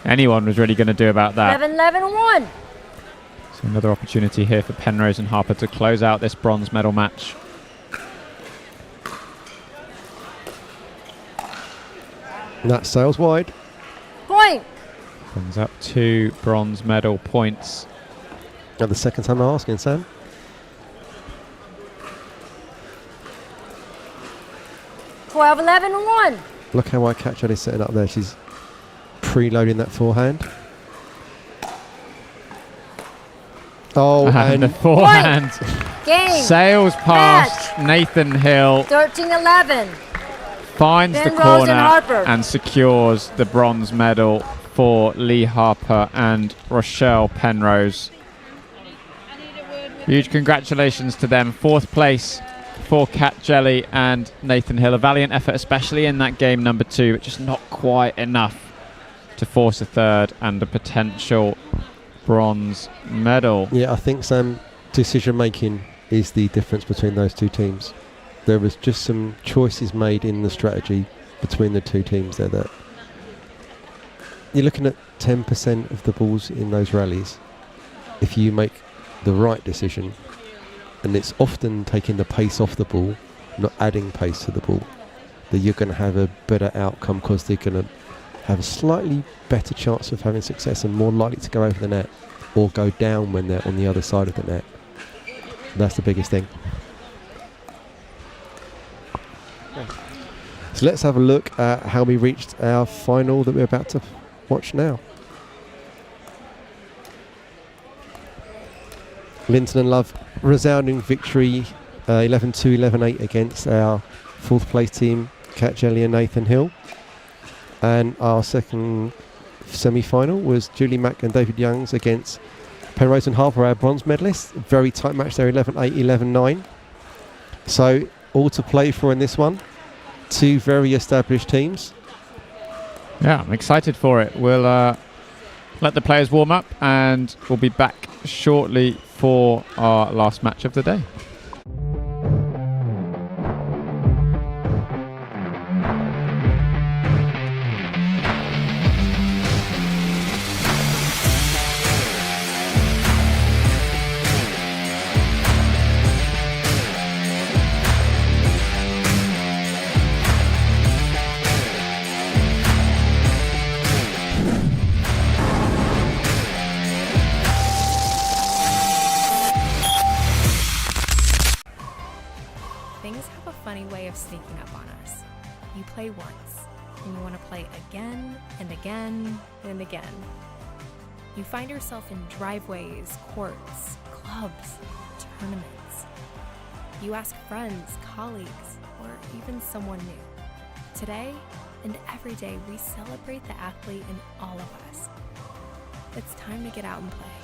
anyone was really going to do about that. 11, 11, 1. So another opportunity here for Penrose and Harper to close out this bronze medal match. And that sails wide. Point. Brings up 2 bronze medal points. Now the second time I'm asking, Sam. Twelve, 11, 1. Look how I catch is setting up there. She's preloading that forehand. Oh, And the and forehand Game. sails past Nathan Hill, 13, 11. finds the Penrose and corner Harper. and secures the bronze medal for Lee Harper and Rochelle Penrose. Huge congratulations to them. 4th place for Kat Jelly and Nathan Hill. A valiant effort, especially in that game number 2, but just not quite enough to force a 3rd and a potential bronze medal. yeah, I think, Sam, decision making is the difference between those two teams. There was just some choices made in the strategy between the two teams there that you're looking at 10% of the balls in those rallies. If you make the right decision, and it's often taking the pace off the ball, not adding pace to the ball, that you're going to have a better outcome because they're going to have a slightly better chance of having success and more likely to go over the net or go down when they're on the other side of the net. That's the biggest thing. So let's have a look at how we reached our final that we're about to watch now. Linton and Love, resounding victory, 11-2, 11-8 against our 4th place team, Kat Jelly and Nathan Hill. And our second semi-final was Julie Mack and David Youngs against Penrose and Harper, our bronze medalists. Very tight match there, 11-8, 11-9. So all to play for in this one. 2 very established teams. Yeah, I'm excited for it. We'll let the players warm up and we'll be back shortly for our last match of the day. and you want to play again and again and again. You find yourself in driveways, courts, clubs, tournaments. You ask friends, colleagues, or even someone new. Today and every day, we celebrate the athlete in all of us. It's time to get out and play.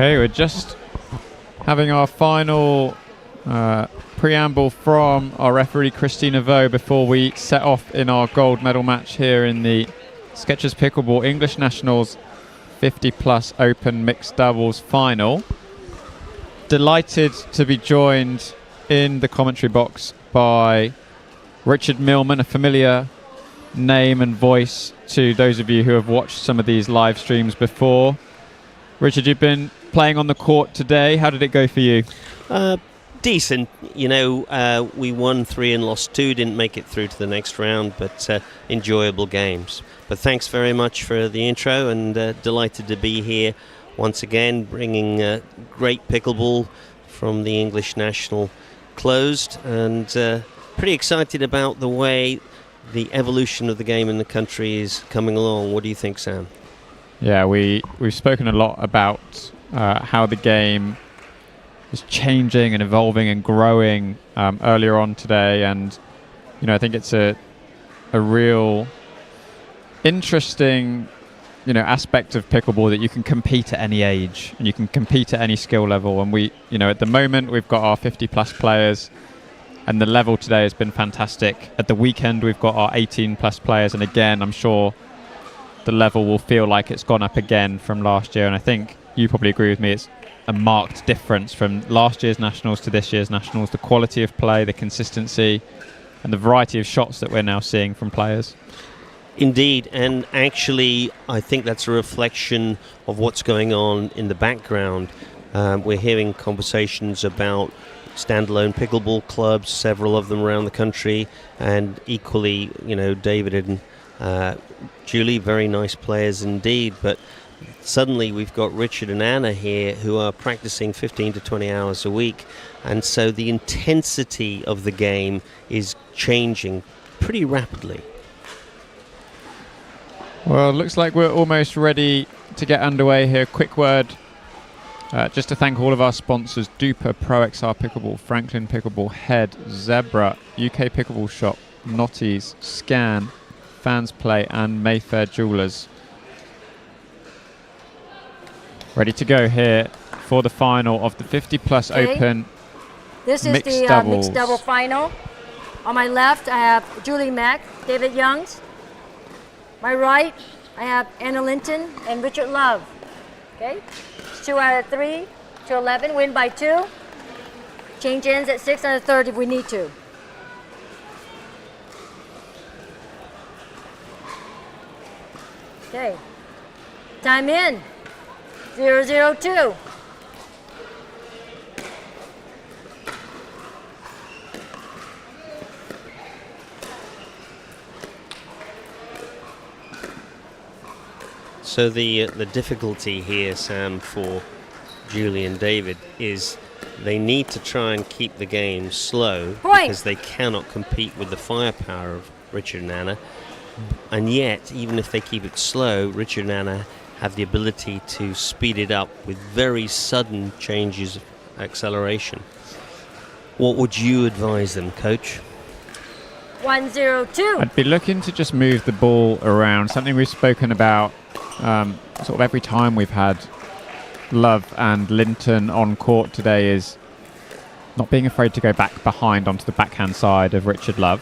Okay, we're just having our final preamble from our referee Christina Vo before we set off in our gold medal match here in the Skechers Pickleball English Nationals 50 plus open mixed doubles final. Delighted to be joined in the commentary box by Richard Millman, a familiar name and voice to those of you who have watched some of these live streams before. Richard, you've been playing on the court today. How did it go for you? Decent. You know, we won 3 and lost 2, didn't make it through to the next round, but enjoyable games. But thanks very much for the intro, and delighted to be here once again, bringing great pickleball from the English national closed, and pretty excited about the way the evolution of the game in the country is coming along. What do you think, Sam? Yeah, we've spoken a lot about how the game is changing and evolving and growing earlier on today, and you know, I think it's a real interesting, you know, aspect of pickleball that you can compete at any age and you can compete at any skill level. And we, you know, at the moment we've got our 50+ players, and the level today has been fantastic. At the weekend we've got our 18+ players, and again, I'm sure the level will feel like it's gone up again from last year. And I think you probably agree with me, it's a marked difference from last year's nationals to this year's nationals. The quality of play, the consistency, and the variety of shots that we're now seeing from players. Indeed, and actually I think that's a reflection of what's going on in the background. We're hearing conversations about standalone pickleball clubs, several of them around the country, and equally, you know, David and Julie, very nice players indeed, but suddenly we've got Richard and Anna here who are practicing 15 to 20 hours a week, and so the intensity of the game is changing pretty rapidly. Well, looks like we're almost ready to get underway here. Quick word just to thank all of our sponsors: Duper, Pro XR Pickleball, Franklin Pickleball, Head, Zebra, UK Pickleball Shop, Knotties, Scan, Fans Play, and Mayfair Jewelers. Ready to go here for the final of the 50+ Open. This is mixed the doubles. mixed double final. On my left, I have Julie Mack, David Youngs. My right, I have Anna Linton and Richard Love. Okay, 2 out of 3 to 11, win by 2. Change ends at 6 out of 3 if we need to. Okay, time in, 0-0-2. So the difficulty here, Sam, for Julie and David is they need to try and keep the game slow because they cannot compete with the firepower of Richard and Anna. And yet, even if they keep it slow, Richard and Anna have the ability to speed it up with very sudden changes of acceleration. What would you advise them, Coach? 1-0-2. I'd be looking to just move the ball around. Something we've spoken about sort of every time we've had Love and Linton on court today is not being afraid to go back behind onto the backhand side of Richard Love.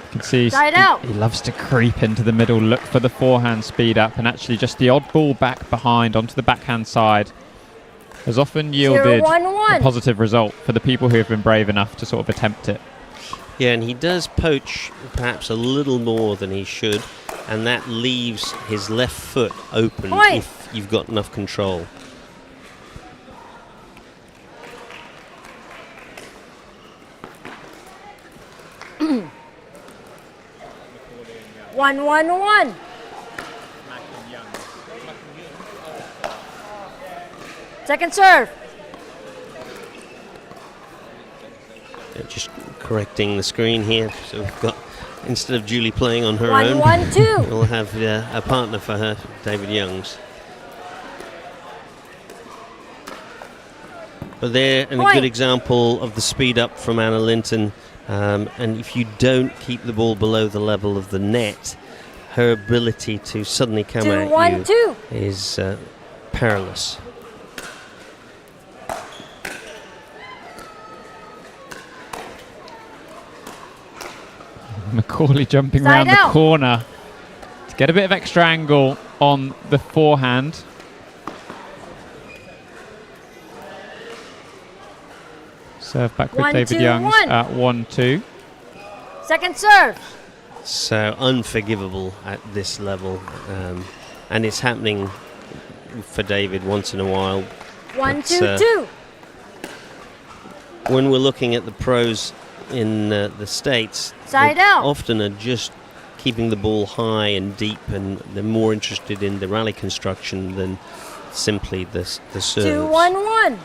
You can see he loves to creep into the middle, look for the forehand speed up, and actually just the odd ball back behind onto the backhand side has often yielded a positive result for the people who have been brave enough to sort of attempt it. Yeah, and he does poach perhaps a little more than he should, and that leaves his left foot open if you've got enough control. One. Second serve. Just correcting the screen here. So we've got, instead of Julie playing on her 1-1-2. we'll have a partner for her, David Youngs. But they're a good example of the speed up from Anna Linton. And if you don't keep the ball below the level of the net, her ability to suddenly come at you is perilous. Macaulay jumping around the corner to get a bit of extra angle on the forehand. Serve back with 1, David 2, Youngs 1. at 1-2. Second serve. So unforgivable at this level, and it's happening for David once in a while. 1, But, 2, 2. When we're looking at the pros in the States, Side they out. often are just keeping the ball high and deep, and they're more interested in the rally construction than simply the serves. 2, 1, 1.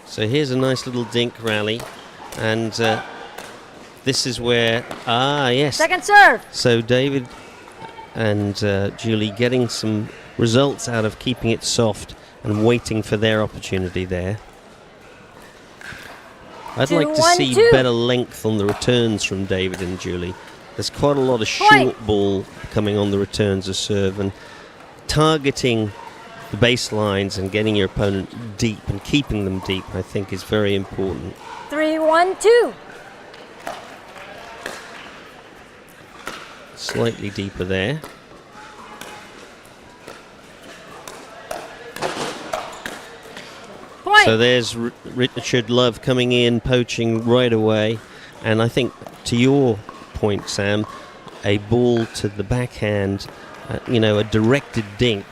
So here's a nice little dink rally, and this is where, yes. Second serve. So David and Julie getting some results out of keeping it soft and waiting for their opportunity there. I'd 2, like to 1, see 2. better length on the returns from David and Julie. There's quite a lot of short ball coming on the returns of serve, and targeting the baselines and getting your opponent deep and keeping them deep, I think, is very important. 3, 1, 2. Slightly deeper there. Point. So there's Richard Love coming in, poaching right away. And I think, to your point, Sam, a ball to the backhand, a directed dink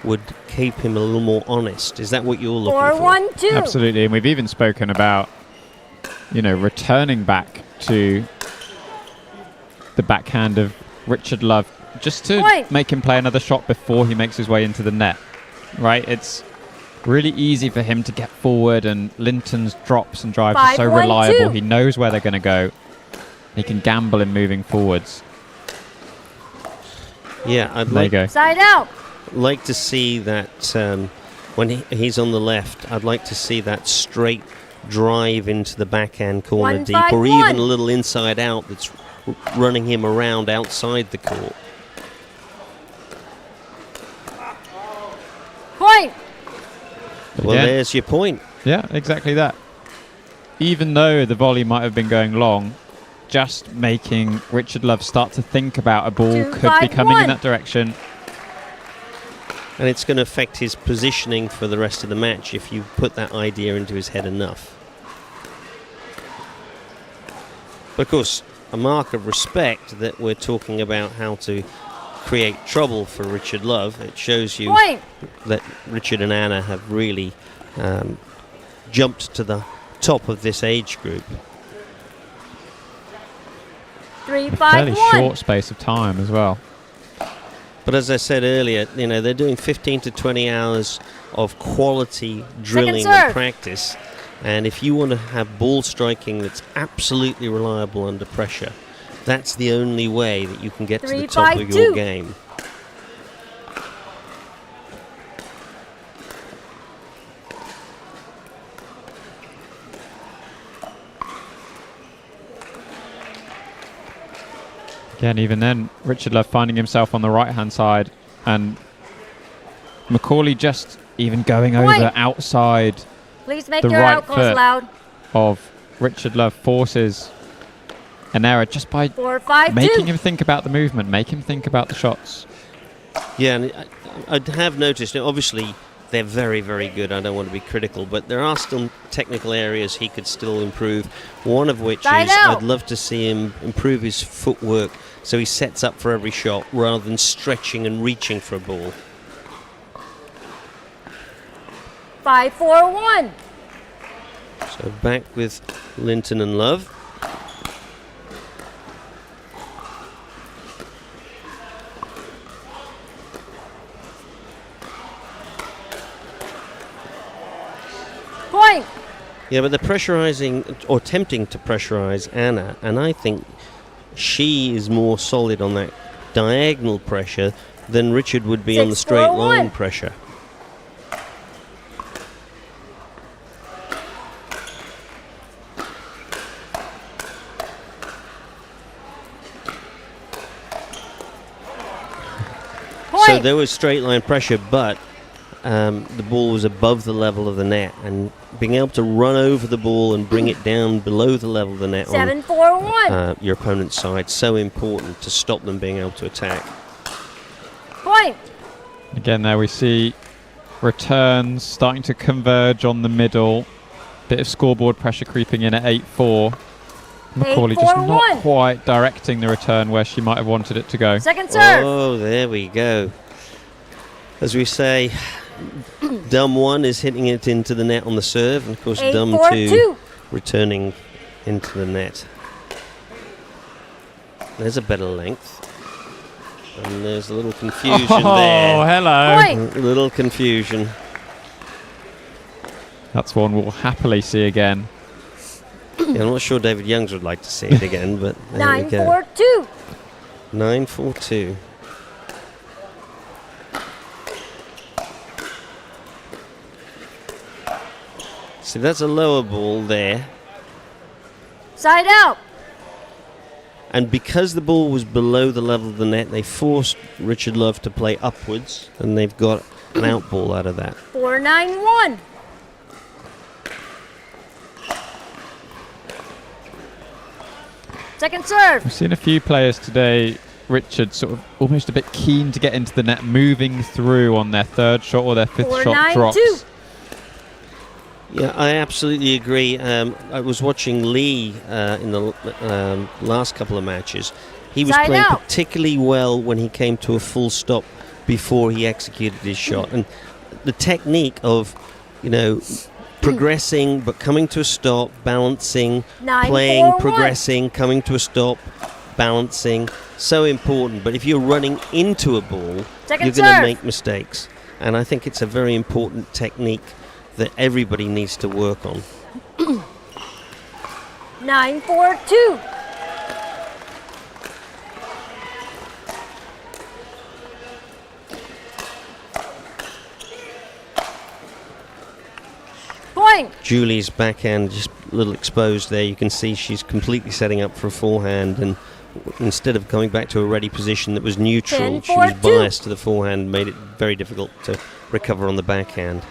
would keep him a little more honest. Is that what you're looking 4, for? 1, 2. Absolutely, and we've even spoken about, returning back to the backhand of Richard Love just to make him play another shot before he makes his way into the net, right? It's really easy for him to get forward, and Linton's drops and drives 5, are so 1, reliable. 2. He knows where they're going to go. He can gamble in moving forwards. Yeah, I'd There you go. Side out. like to see that when he's on the left, I'd like to see that straight drive into the backhand corner 1, deep, 5, or 1. even a little inside out that's running him around outside the court. Point. Well, Again. there's your point. Yeah, exactly that. Even though the volley might have been going long, just making Richard Love start to think about a ball 2, could be 5, coming 1. in that direction. And it's going to affect his positioning for the rest of the match if you put that idea into his head enough. But of course, a mark of respect that we're talking about how to create trouble for Richard Love. It shows you Point. that Richard and Anna have really jumped to the top of this age group. 3, A 5, fairly 1. short space of time as well. But as I said earlier, they're doing 15 to 20 hours of quality drilling serve. and practice. And if you want to have ball striking that's absolutely reliable under pressure, that's the only way that you can get to 3, the top 5, of your 2. game. Again, even then, Richard Love finding himself on the right-hand side, and Macaulay just even going Point. over outside Please make the your right outcalls foot loud. of Richard Love, forces an error just by 4, 5, 2. making him think about the movement, make him think about the shots. Yeah, and I have noticed, obviously, they're very, very good. I don't want to be critical, but there are still technical areas he could still improve. One of which Side is out. I'd love to see him improve his footwork so he sets up for every shot rather than stretching and reaching for a ball. 5, 4, 1. So back with Linton and Love. Point. Yeah, but they're pressurizing or attempting to pressurize Anna, and I think she is more solid on that diagonal pressure than Richard would be on the 6, straight 4, 1. line pressure. So Point. there was straight line pressure, but the ball was above the level of the net, and being able to run over the ball and bring it down below the level of the net 7-4-1. your opponent's side, so important to stop them being able to attack. Point. Again, there we see returns starting to converge on the middle. Bit of scoreboard pressure creeping in at 8-4. Macaulay just not quite directing the return where she might have wanted it to go. Second serve. Oh, there we go. As we say, dumb 1 is hitting it into the net on the serve, and of course dumb 2 returning into the net. There's a better length. And there's a little confusion there. Oh, hello. Point. A little confusion. That's one we'll happily see again. Yeah, I'm not sure David Youngs would like to see it again, but there we go. 9-4-2. 9-4-2. See, that's a lower ball there. Side out. And because the ball was below the level of the net, they forced Richard Love to play upwards, and they've got an out ball out of that. 4-9-1. Second serve. We've seen a few players today, Richard, sort of almost a bit keen to get into the net, moving through on their third shot or their fifth shot drops. Yeah, I absolutely agree. I was watching Lee in the last couple of matches. He was playing particularly well when he came to a full stop before he executed his shot. And the technique of, progressing but coming to a stop, balancing, playing, progressing, coming to a stop, balancing, so important. But if you're running into a ball, you're going to make mistakes. And I think it's a very important technique that everybody needs to work on. 9-4-2. Point. Julie's backhand just a little exposed there. You can see she's completely setting up for a forehand, and instead of coming back to a ready position that was neutral, she was biased to the forehand, made it very difficult to recover on the backhand.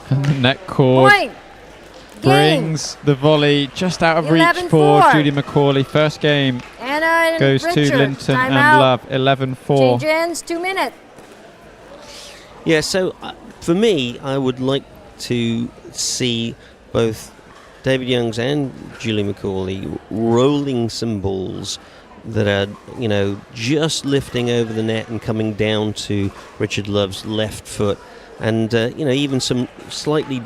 And the net cord brings the volley just out of reach for Julie Macaulay. First game goes to Linton and Love, 11-4. Change ends, 2 minutes. Yeah, so for me, I would like to see both David Youngs and Julie Macaulay rolling some balls that are, just lifting over the net and coming down to Richard Love's left foot. And, even some slightly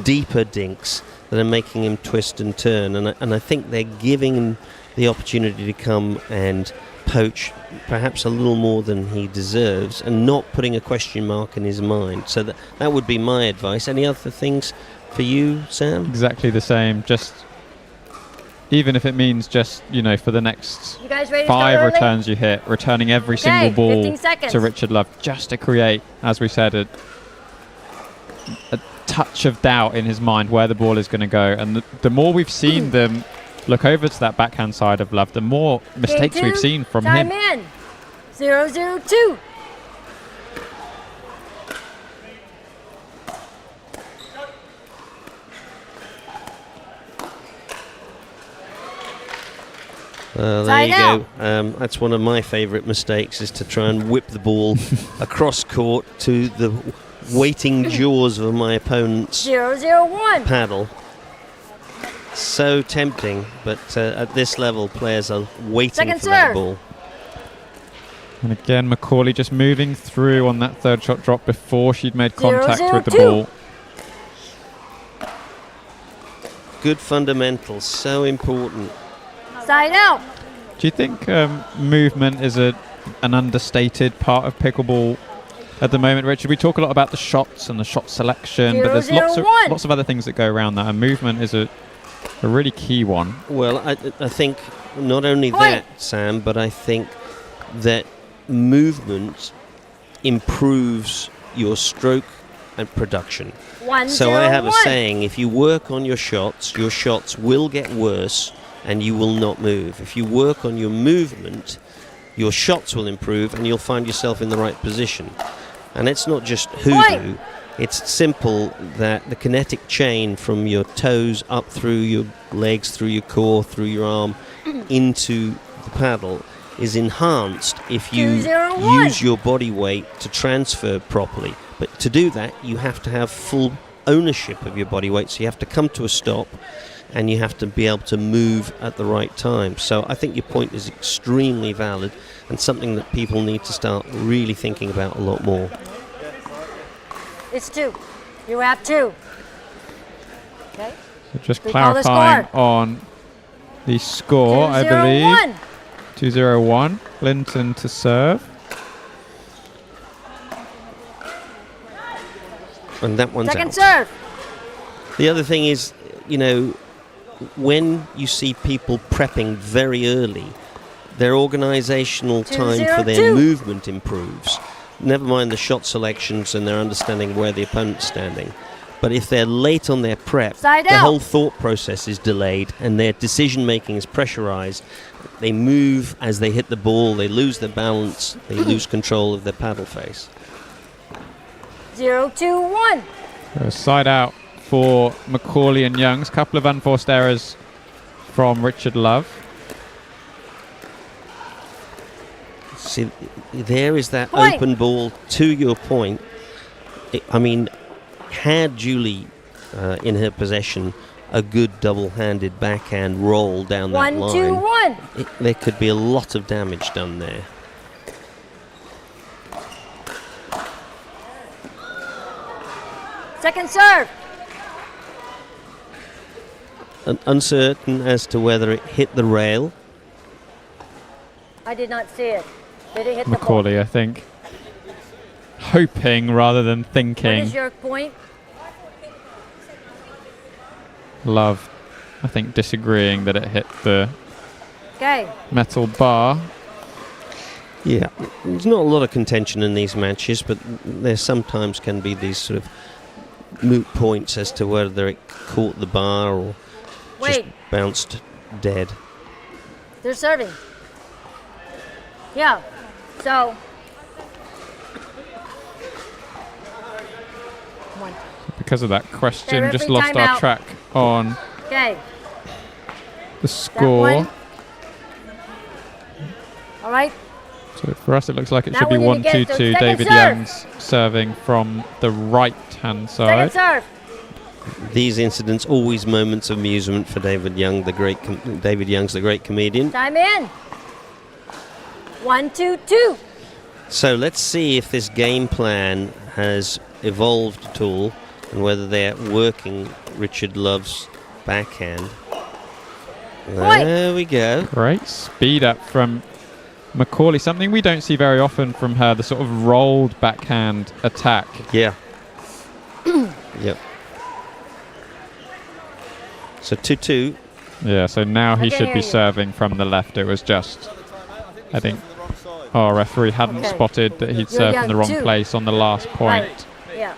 deeper dinks that are making him twist and turn. And I think they're giving him the opportunity to come and poach perhaps a little more than he deserves and not putting a question mark in his mind. So that would be my advice. Any other things for you, Sam? Exactly the same. Just, even if it means just, for the next 5 returns you hit, returning every single ball to Richard Love just to create, as we said, a touch of doubt in his mind where the ball is going to go. And the more we've seen them look over to that backhand side of Love, the more mistakes we've seen from him. Time in. 0-0-2. There you go. That's one of my favourite mistakes, is to try and whip the ball across court to the waiting jaws of my opponent's 0-0-1 paddle. So tempting, but at this level, players are waiting for that ball. And again, Macaulay just moving through on that third shot drop before she'd made contact with the ball. Good fundamentals, so important. Side out. Do you think movement is an understated part of pickleball at the moment, Richard? We talk a lot about the shots and the shot selection, but there's lots of other things that go around that, and movement is a really key one. Well, I think not only that, Sam, but I think that movement improves your stroke and production. So I have a saying: if you work on your shots will get worse and you will not move. If you work on your movement, your shots will improve and you'll find yourself in the right position. And it's not just hoodoo. It's simple that the kinetic chain from your toes up through your legs, through your core, through your arm, into the paddle is enhanced if you use your body weight to transfer properly. But to do that, you have to have full ownership of your body weight. So you have to come to a stop and you have to be able to move at the right time. So I think your point is extremely valid and something that people need to start really thinking about a lot more. It's 2. You have 2. Okay. So just clarifying on the score, I believe. 2-0-1. Linton to serve. And that one's Second out. serve. The other thing is, you know, when you see people prepping very early, their organisational time for their movement improves. Never mind the shot selections and their understanding where the opponent's standing. But if they're late on their prep, the whole thought process is delayed and their decision making is pressurised. They move as they hit the ball, they lose their balance, they lose control of their paddle face. 0-2-1. Side out for Macaulay and Youngs. Couple of unforced errors from Richard Love. See, there is that open ball to your point. I mean, had Julie in her possession a good double-handed backhand roll down that line, 1-2-1. There could be a lot of damage done there. Second serve. Uncertain as to whether it hit the rail. I did not see it. Did it hit Macaulay, the ball? I think. Hoping rather than What thinking. is your point? Love, I think, disagreeing that it hit the Okay. metal bar. Yeah, there's not a lot of contention in these matches, but there sometimes can be these sort of moot points as to whether it caught the bar or just bounced dead. They're serving. Yeah. So. 1. Because of that question, Okay, just referee, lost our timeout. track on Okay. the score. One. All right. So for us, it looks like it That should be one you get, so 1-2-2. second David serve. Youngs serving from the right-hand Second side. serve. These incidents always moments of amusement for David Young, David Young's the great comedian. Time in. 1-2-2. So let's see if this game plan has evolved at all and whether they're working Richard Love's backhand. There we go. Great speed up from Macaulay, something we don't see very often from her, the sort of rolled backhand attack. Yeah. Yep. So 2-2. Yeah, so now he can should hear be you. serving from the left. It was just, I think, our referee hadn't Okay. spotted that he'd You're served in young the wrong too. place on the last point. Right. Yeah.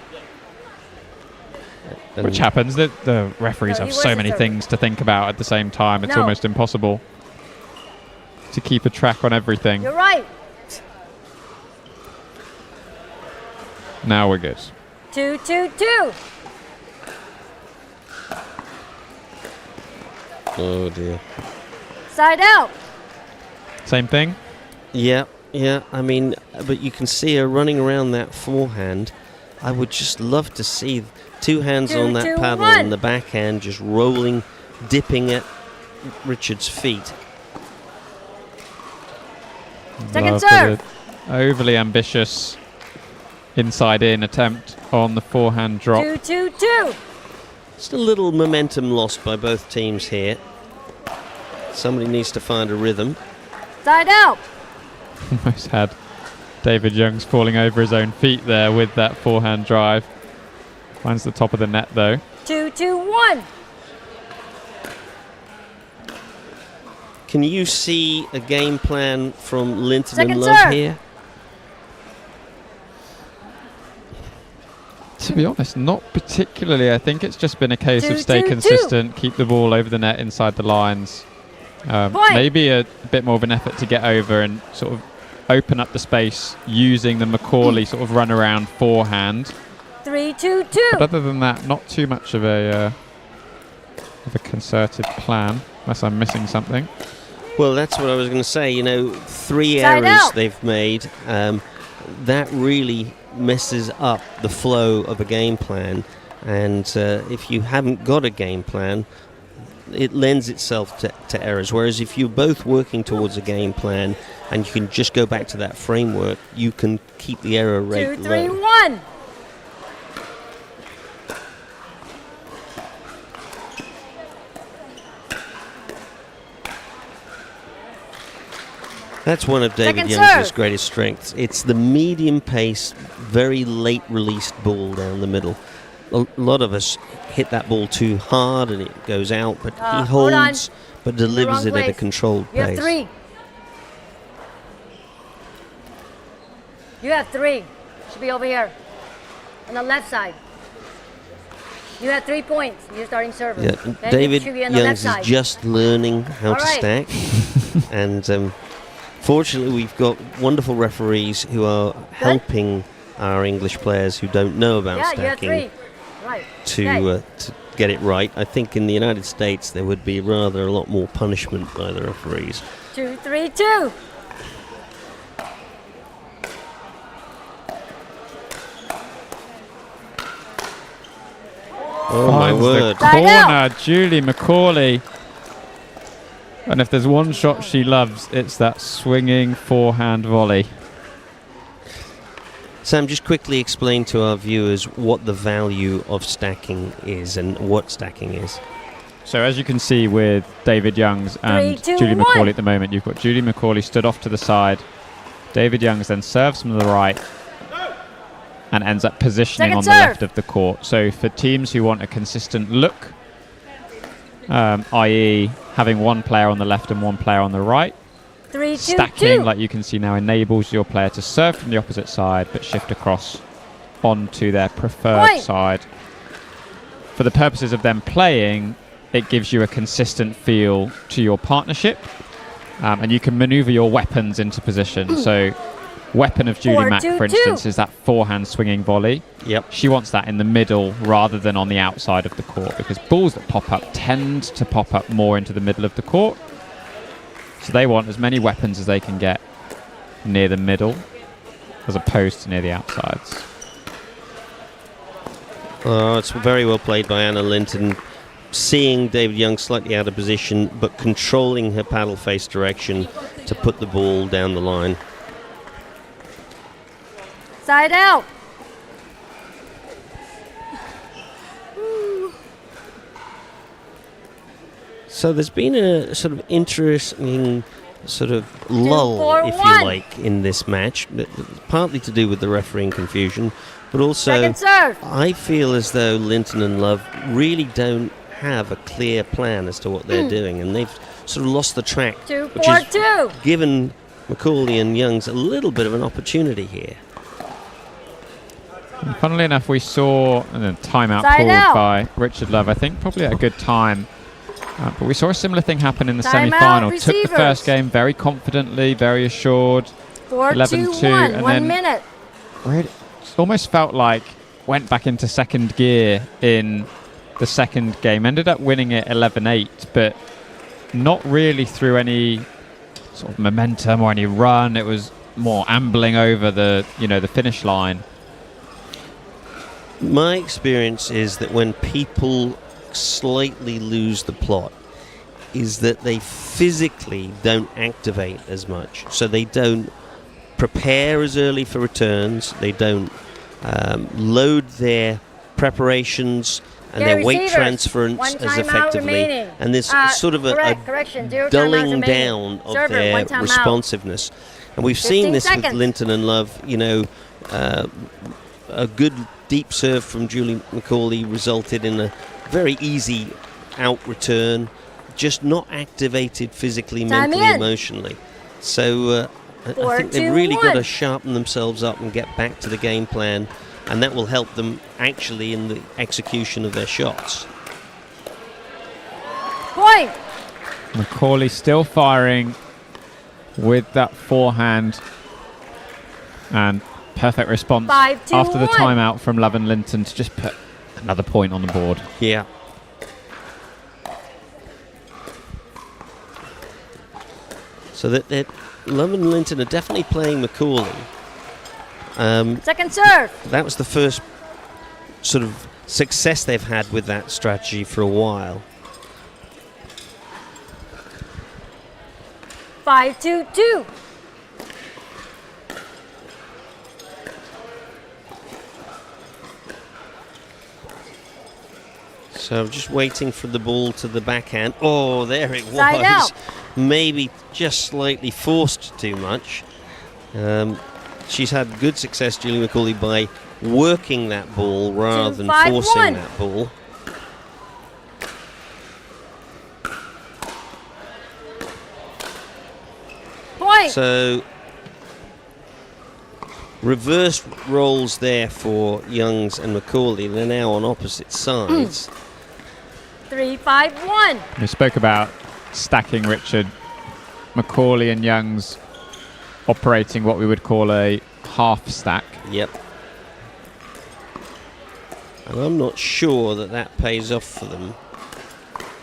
Which happens. The referees No, have he so wasn't many serving. things to think about at the same time. It's No. almost impossible to keep a track on everything. You're right. Now we're good. 2-2-2. Oh dear. Side out. Same thing? Yeah. I mean, but you can see her running around that forehand. I would just love to see 2 hands on that 2-2-1. paddle and the backhand just rolling, dipping at Richard's feet. Second Love serve. the overly ambitious inside-in attempt on the forehand drop. 2-2-2. Just a little momentum lost by both teams here. Somebody needs to find a rhythm. Side out. Almost had David Youngs falling over his own feet there with that forehand drive. Finds the top of the net though. 2-2-1. Can you see a game plan from Linton Second and Love serve. here? To be honest, not particularly. I think it's just been a case of 2-2-2. stay consistent, keep the ball over the net inside the lines. Point. Maybe a bit more of an effort to get over and sort of open up the space using the Macaulay sort of run around forehand. 3-2-2. But other than that, not too much of a concerted plan, unless I'm missing something. Well, that's what I was going to say. You know, 3 Side errors out. they've made. That really messes up the flow of a game plan. And if you haven't got a game plan, it lends itself to errors. Whereas if you're both working towards a game plan and you can just go back to that framework, you can keep the error rate 2-3-1. That's one of David Young's greatest strengths. It's the medium pace, very late released ball down the middle. A lot of us hit that ball too hard and it goes out, but he holds but delivers it at a controlled You pace. have 3. You have 3. Should be over here on the left side. You have 3 points. You're starting server. Yeah. Then David should be on the left Youngs is side. just learning how to stack. And fortunately, we've got wonderful referees who are helping our English players who don't know about Yeah, you have stacking 3. Right. to get it right. I think in the United States there would be rather a lot more punishment by the referees. 2-3-2. Oh my Finds word. the corner, Julie Macaulay. And if there's one shot she loves, it's that swinging forehand volley. Sam, just quickly explain to our viewers what the value of stacking is and what stacking is. So as you can see with David Youngs and 3, 2, Julie 1. Macaulay at the moment, you've got Julie Macaulay stood off to the side. David Youngs then serves from the right and ends up positioning Second on the serve. left of the court. So for teams who want a consistent look, i.e. having one player on the left and one player on the right, 3-2-2. stacking, like you can see now, enables your player to serve from the opposite side but shift across onto their preferred Point. side. For the purposes of them playing, it gives you a consistent feel to your partnership, and you can maneuver your weapons into position. So weapon of Julie Mack, for 4-2-2. instance, is that forehand swinging volley. Yep. She wants that in the middle rather than on the outside of the court, because balls that pop up tend to pop up more into the middle of the court. So they want as many weapons as they can get near the middle as opposed to near the outsides. Oh, it's very well played by Anna Linton. Seeing David Young slightly out of position, but controlling her paddle face direction to put the ball down the line. Side out. So there's been a sort of interesting sort of lull, 4-1. if you like, in this match, partly to do with the refereeing confusion, but also Second serve. I feel as though Linton and Love really don't have a clear plan as to what they're doing, and they've sort of lost the track, which has 2-4-2. given Macaulay and Youngs a little bit of an opportunity here. And funnily enough, we saw a timeout Side called out. by Richard Love, I think probably at a good time. But we saw a similar thing happen in the Timeout, semi-final. Took the receivers. first game very confidently, very assured. 11-2, 4-2-1. and 1 then minute. Really, almost felt like went back into second gear in the second game. Ended up winning it 11-8, but not really through any sort of momentum or any run. It was more ambling over the finish line. My experience is that when people slightly lose the plot, is that they physically don't activate as much. So they don't prepare as early for returns, they don't load their preparations and their weight receivers. transference One as timeout effectively, remaining. and there's sort of a Correction. 0 timeouts dulling remaining. down of Server, their 1 timeout. responsiveness. And we've 15 seen this with seconds. Linton and Love, a good deep serve from Julie Macaulay resulted in a very easy out return, just not activated physically, Time mentally, in. emotionally. So I 4, think they've 2, really got 1. to sharpen themselves up and get back to the game plan, and that will help them actually in the execution of their shots. Point. Macaulay still firing with that forehand And perfect response 5-2-1. after the timeout from Love and Linton to just put another point on the board. Yeah. So that Love and Linton are definitely playing Macaulay. Second serve. That was the first sort of success they've had with that strategy for a while. 5-2-2. So I'm just waiting for the ball to the backhand. Oh, there it Side was. out. Maybe just slightly forced too much. She's had good success, Julie Macaulay, by working that ball rather than 2-5-1. forcing that ball. Point. So reverse roles there for Youngs and Macaulay. They're now on opposite sides. 3-5-1. We spoke about stacking, Richard. Macaulay and Youngs operating what we would call a half stack. Yep. And I'm not sure that that pays off for them,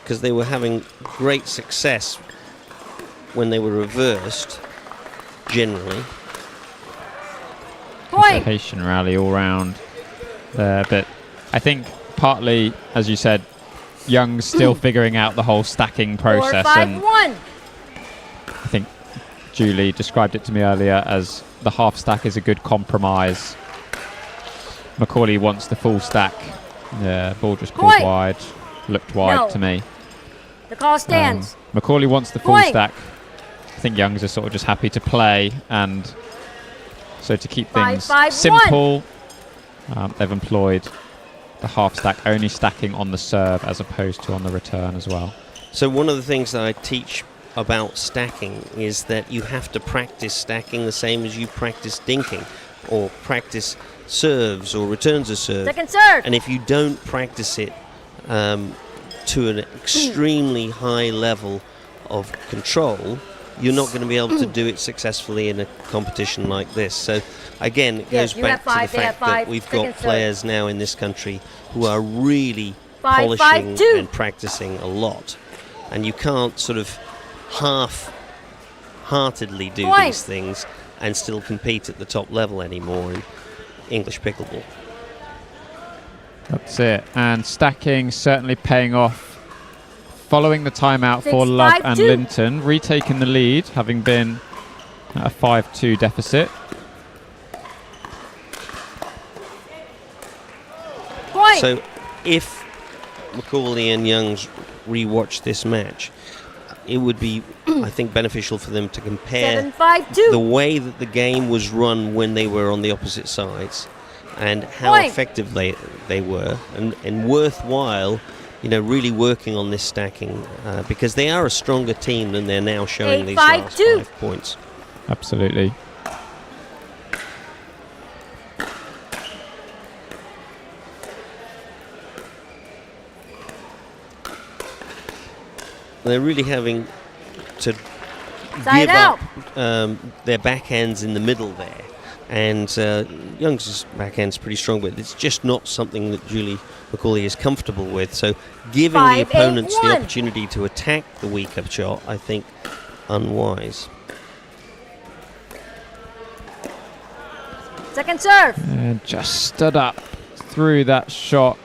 because they were having great success when they were reversed, generally. Point. Patient rally all round there, but I think partly, as you said, Young's still figuring out the whole stacking process. 4-5-1. I think Julie described it to me earlier as the half stack is a good compromise. Macaulay wants the full stack. Yeah, ball just called Point. wide. Looked wide No. to me. The call stands. Macaulay wants the full Point. stack. I think Youngs are sort of just happy to play, and so to keep things 5-5-1. simple, they've employed the half stack, only stacking on the serve as opposed to on the return as well. So one of the things that I teach about stacking is that you have to practice stacking the same as you practice dinking or practice serves or returns a serve. Second serve. And if you don't practice it to an extremely high level of control, you're not going to be able to do it successfully in a competition like this. So again, it Yes, goes you back have to five, the they fact have five. that we've Second got serve. players now in this country who are really 5-5-2. polishing and practicing a lot. And you can't sort of half-heartedly do Point. these things and still compete at the top level anymore in English pickleball. That's it. And stacking certainly paying off. Following the timeout for 6-5-2. Love and Linton, retaking the lead, having been at a 5-2 deficit. Point. So if Macaulay and Youngs rewatch this match, it would be, I think, beneficial for them to compare 7-5-2. the way that the game was run when they were on the opposite sides and how Point. effective they were, and worthwhile, you know, really working on this stacking, because they are a stronger team than they're now showing these last 8-5-2. 5 points. Absolutely. They're really having to Side give out. up their backhands in the middle there. And Young's backhand's pretty strong, but it's just not something that Julie Macaulay is comfortable with. So giving the 5-8-1. opponents the opportunity to attack the weaker shot, I think, unwise. Second serve. And just stood up through that shot.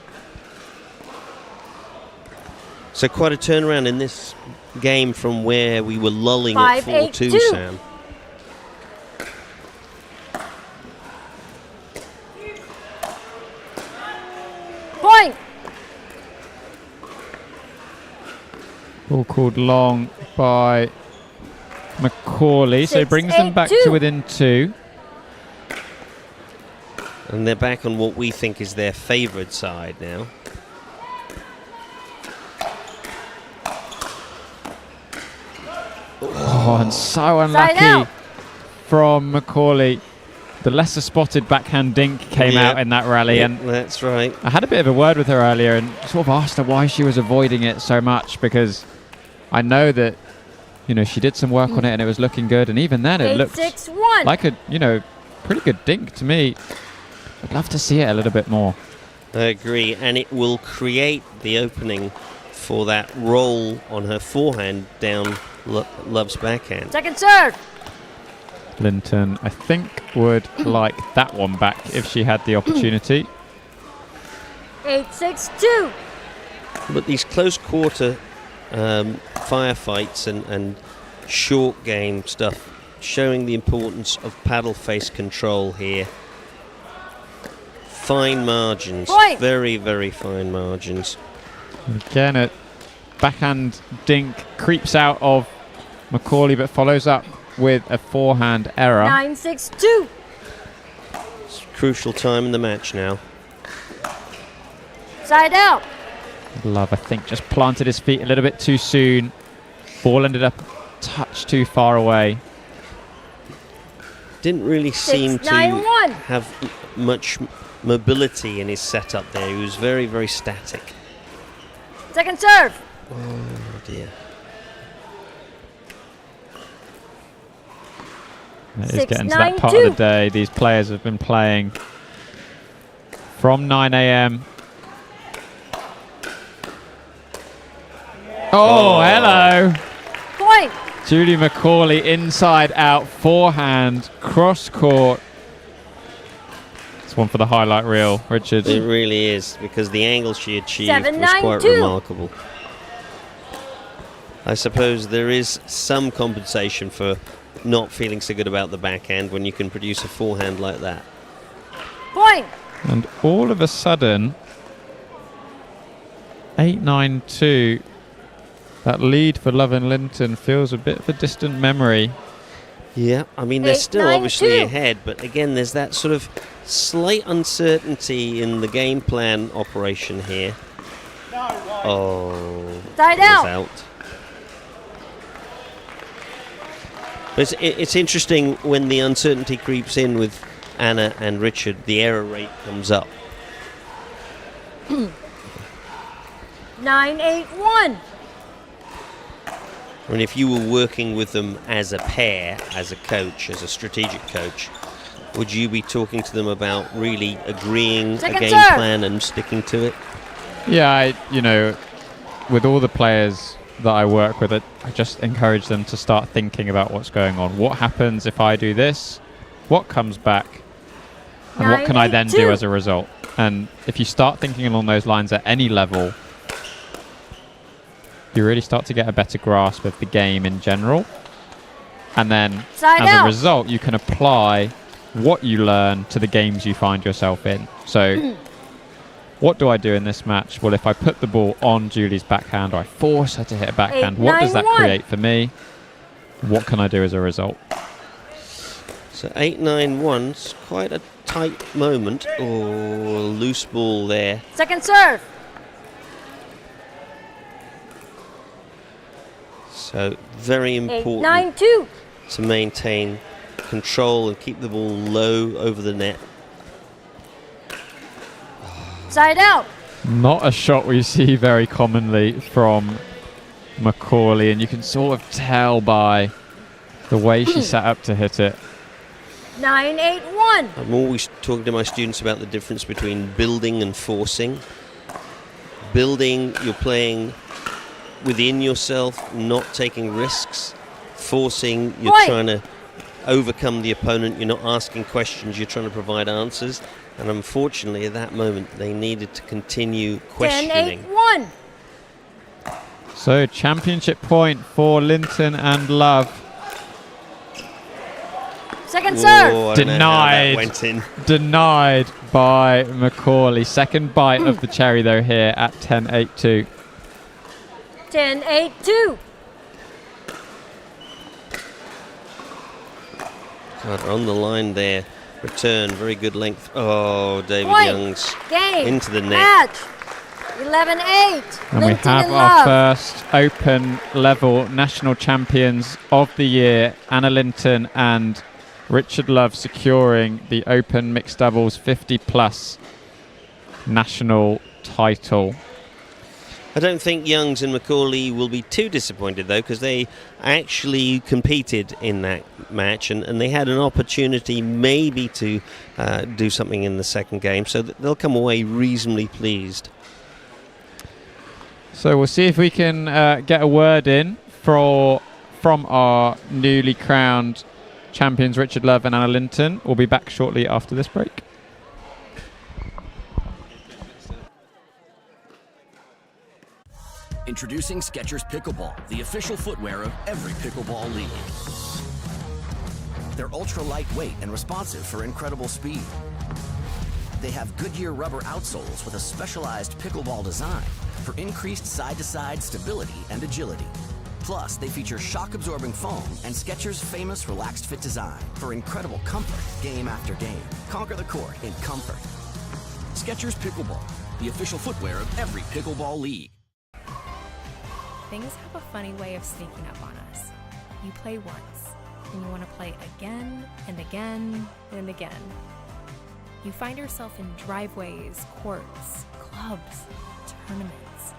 So quite a turnaround in this game from where we were lulling at 4-2, 5-8-2. Sam. Point. Ball called long by Macaulay, so it brings them back 6-8-2. to within 2. And they're back on what we think is their favoured side now. Oh, and so Side unlucky out. from Macaulay. The lesser spotted backhand dink came Yeah. out in that rally, Yeah, and that's right. I had a bit of a word with her earlier and sort of asked her why she was avoiding it so much, because I know that, you know, she did some work on it and it was looking good, and even then it looked 8-6-1. like a, you know, pretty good dink to me. I'd love to see it a little bit more. I agree, and it will create the opening for that roll on her forehand down Love's backhand. Second serve. Linton, I think, would like that one back if she had the opportunity. 8-6-2. But these close quarter firefights and short game stuff showing the importance of paddle face control here. Fine margins, very, very fine margins. Again, a backhand dink creeps out of Macaulay but follows up with a forehand error. 9-6-2. It's crucial time in the match now. Side out. Love, I think, just planted his feet a little bit too soon. Ball ended up a touch too far away. Didn't really seem to 6-9-1. have much mobility in his setup there. He was very, very static. Second serve. Oh dear. It is getting to that part of the day. These players have been playing from 9 a.m. Oh, hello. Point. Julie Macaulay inside out forehand cross court. It's one for the highlight reel, Richard. It really is, because the angle she achieved was 7-9-2. quite remarkable. I suppose there is some compensation for not feeling so good about the backhand when you can produce a forehand like that. Point. And all of a sudden, 8-9-2. That lead for Love and Linton feels a bit of a distant memory. Yeah, I mean, they're still obviously 8-9-2. ahead, but again, there's that sort of slight uncertainty in the game plan operation here. Oh, Side it was out. out. But it's interesting when the uncertainty creeps in with Anna and Richard, the error rate comes up. 9-8-1. I mean, if you were working with them as a pair, as a coach, as a strategic coach, would you be talking to them about really agreeing Second a game serve. plan and sticking to it? Yeah, with all the players that I work with, I just encourage them to start thinking about what's going on. What happens if I do this? What comes back? And what can I then do 9-8-2. as a result? And if you start thinking along those lines at any level, you really start to get a better grasp of the game in general. And then, Side as out. a result, you can apply what you learn to the games you find yourself in. So, what do I do in this match? Well, if I put the ball on Julie's backhand, or I force her to hit a backhand, what does that 8-9-1. create for me? What can I do as a result? So 8-9-1's quite a tight moment. Oh, loose ball there. Second serve. So very important 8-9-2. to maintain control and keep the ball low over the net. Side out. Not a shot we see very commonly from Macaulay, and you can sort of tell by the way she sat up to hit it. 9-8-1. I'm always talking to my students about the difference between building and forcing. Building, you're playing within yourself, not taking risks. Forcing, you're Point. trying to overcome the opponent. You're not asking questions, you're trying to provide answers. And unfortunately, at that moment, they needed to continue questioning. 10-8-1. So, championship point for Linton and Love. Second Whoa, serve. I don't know how that went in. Denied by Macaulay. Second bite of the cherry, though, here at 10-8-2. 10-8-2. God, on the line there. Return, very good length. Oh, David Point. Young's Game. into the net. Match. 11-8. And we have our first open level national champions of the year, Anna Linton and Richard Love, securing the open mixed doubles 50 plus national title. I don't think Youngs and Macaulay will be too disappointed, though, because they actually competed in that match and they had an opportunity maybe to do something in the second game, so they'll come away reasonably pleased. So we'll see if we can get a word in from our newly crowned champions, Richard Love and Anna Linton. We'll be back shortly after this break. Introducing Skechers Pickleball, the official footwear of every pickleball league. They're ultra lightweight and responsive for incredible speed. They have Goodyear rubber outsoles with a specialized pickleball design for increased side-to-side stability and agility. Plus, they feature shock-absorbing foam and Skechers' famous relaxed fit design for incredible comfort game after game. Conquer the court in comfort. Skechers Pickleball, the official footwear of every pickleball league. Things have a funny way of sneaking up on us. You play once, and you want to play again and again and again. You find yourself in driveways, courts, clubs, tournaments.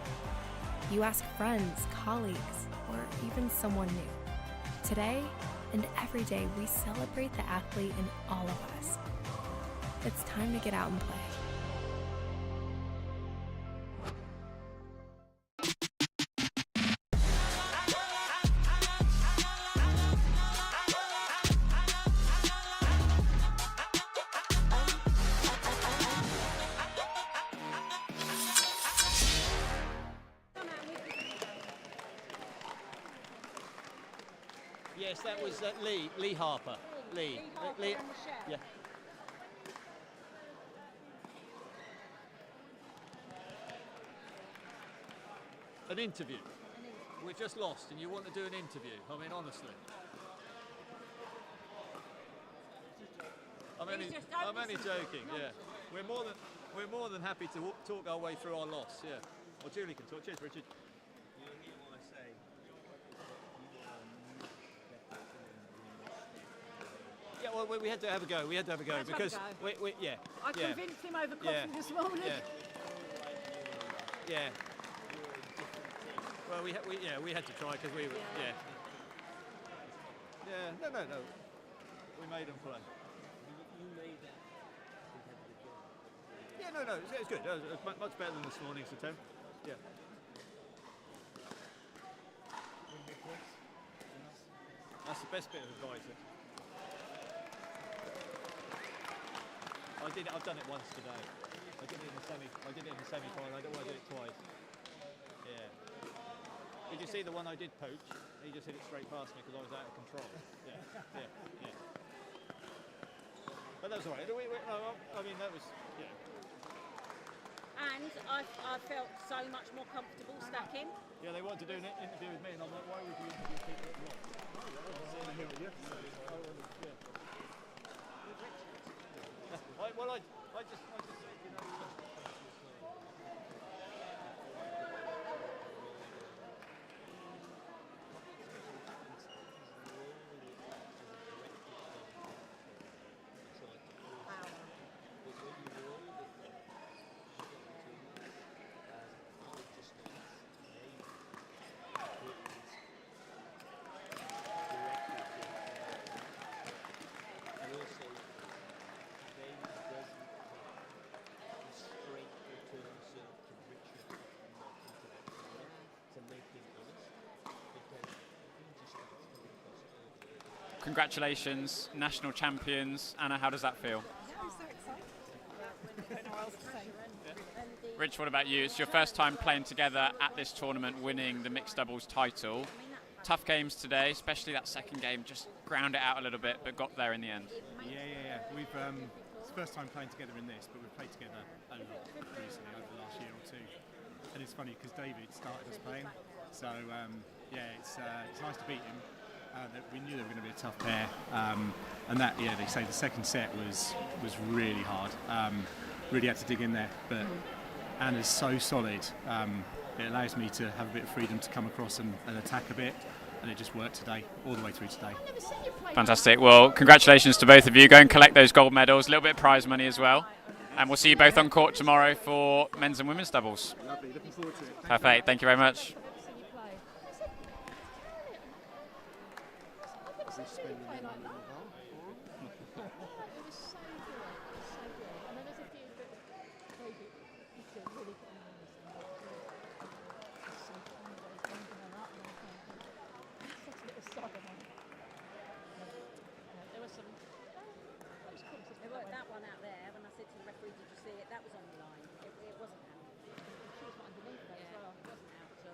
You ask friends, colleagues, or even someone new. Today and every day, we celebrate the athlete in all of us. It's time to get out and play. Yes, that was Lee Harper. Lee. Yeah. An interview. We've just lost, and you want to do an interview. I mean, honestly. I'm only joking. Yeah, we're more than happy to talk our way through our loss. Yeah. Well, Julie can talk. Cheers, Richard. Yeah, well, we had to have a go. We had to have a go because yeah. I convinced him over coffee this morning. Yeah. Well, we had to try because we were No. We made them play. You made that. Yeah, no, it's good. It was much better than this morning's attempt. Yeah. That's the best bit of advice. I've done it once today. I did it in the semi-final. I don't want to do it twice. Yeah. Did you see the one I did poach? He just hit it straight past me because I was out of control. Yeah. But that was all right. I mean, that was, And I felt so much more comfortable stacking. Yeah, they wanted to do an interview with me, and I'm like, why would you interview people at once? I just you know. Congratulations, national champions. Anna, how does that feel? I'm so excited. I don't know what else to say. Rich, what about you? It's your first time playing together at this tournament, winning the mixed doubles title. Tough games today, especially that second game. Just ground it out a little bit, but got there in the end. Yeah. We've it's the first time playing together in this, but we've played together a lot recently over the last year or two. And it's funny because David started us playing, so it's nice to beat him. We knew they were going to be a tough pair, and that they say the second set was really hard. Really had to dig in there, but Anna's so solid. It allows me to have a bit of freedom to come across and attack a bit, and it just worked today, all the way through today. Fantastic. Well, congratulations to both of you. Go and collect those gold medals, a little bit of prize money as well. And we'll see you both on court tomorrow for men's and women's doubles. Lovely, looking forward to it. Perfect. Thank you very much. That one out there, when I said to the referee, did you see it? That was on the line. It wasn't out. She was underneath that as well. It wasn't out, so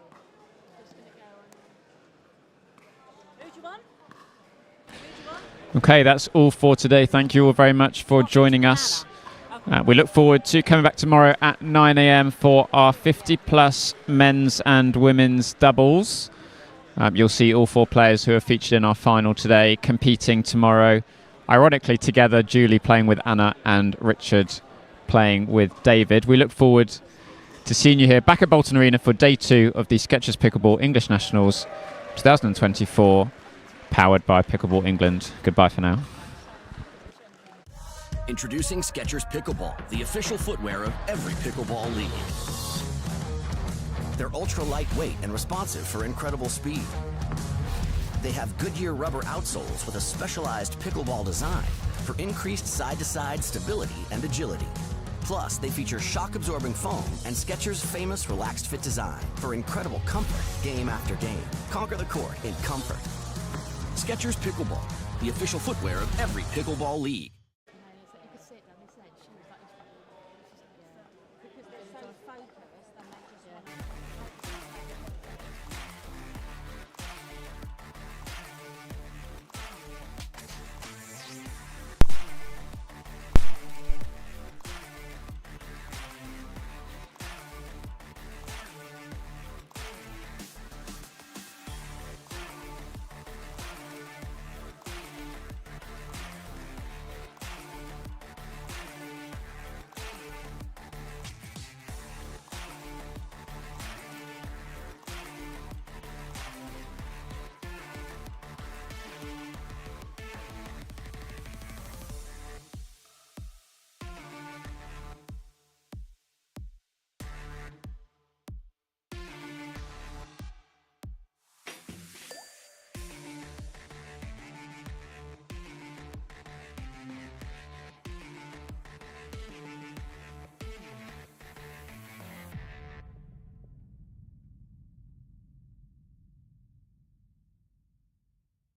just going to go and... Who do you want? Who do you want? Okay, that's all for today. Thank you all very much for joining us. We look forward to coming back tomorrow at 9 a.m. for our 50-plus men's and women's doubles. You'll see all 4 players who are featured in our final today competing tomorrow. Ironically, together, Julie playing with Anna and Richard playing with David. We look forward to seeing you here back at Bolton Arena for day 2 of the Skechers Pickleball English Nationals 2024, powered by Pickleball England. Goodbye for now. Introducing Skechers Pickleball, the official footwear of every pickleball league. They're ultra lightweight and responsive for incredible speed. They have Goodyear rubber outsoles with a specialized pickleball design for increased side-to-side stability and agility. Plus, they feature shock-absorbing foam and Skechers' famous relaxed fit design for incredible comfort game after game. Conquer the court in comfort. Skechers Pickleball, the official footwear of every pickleball league. Because they're so focused and they just want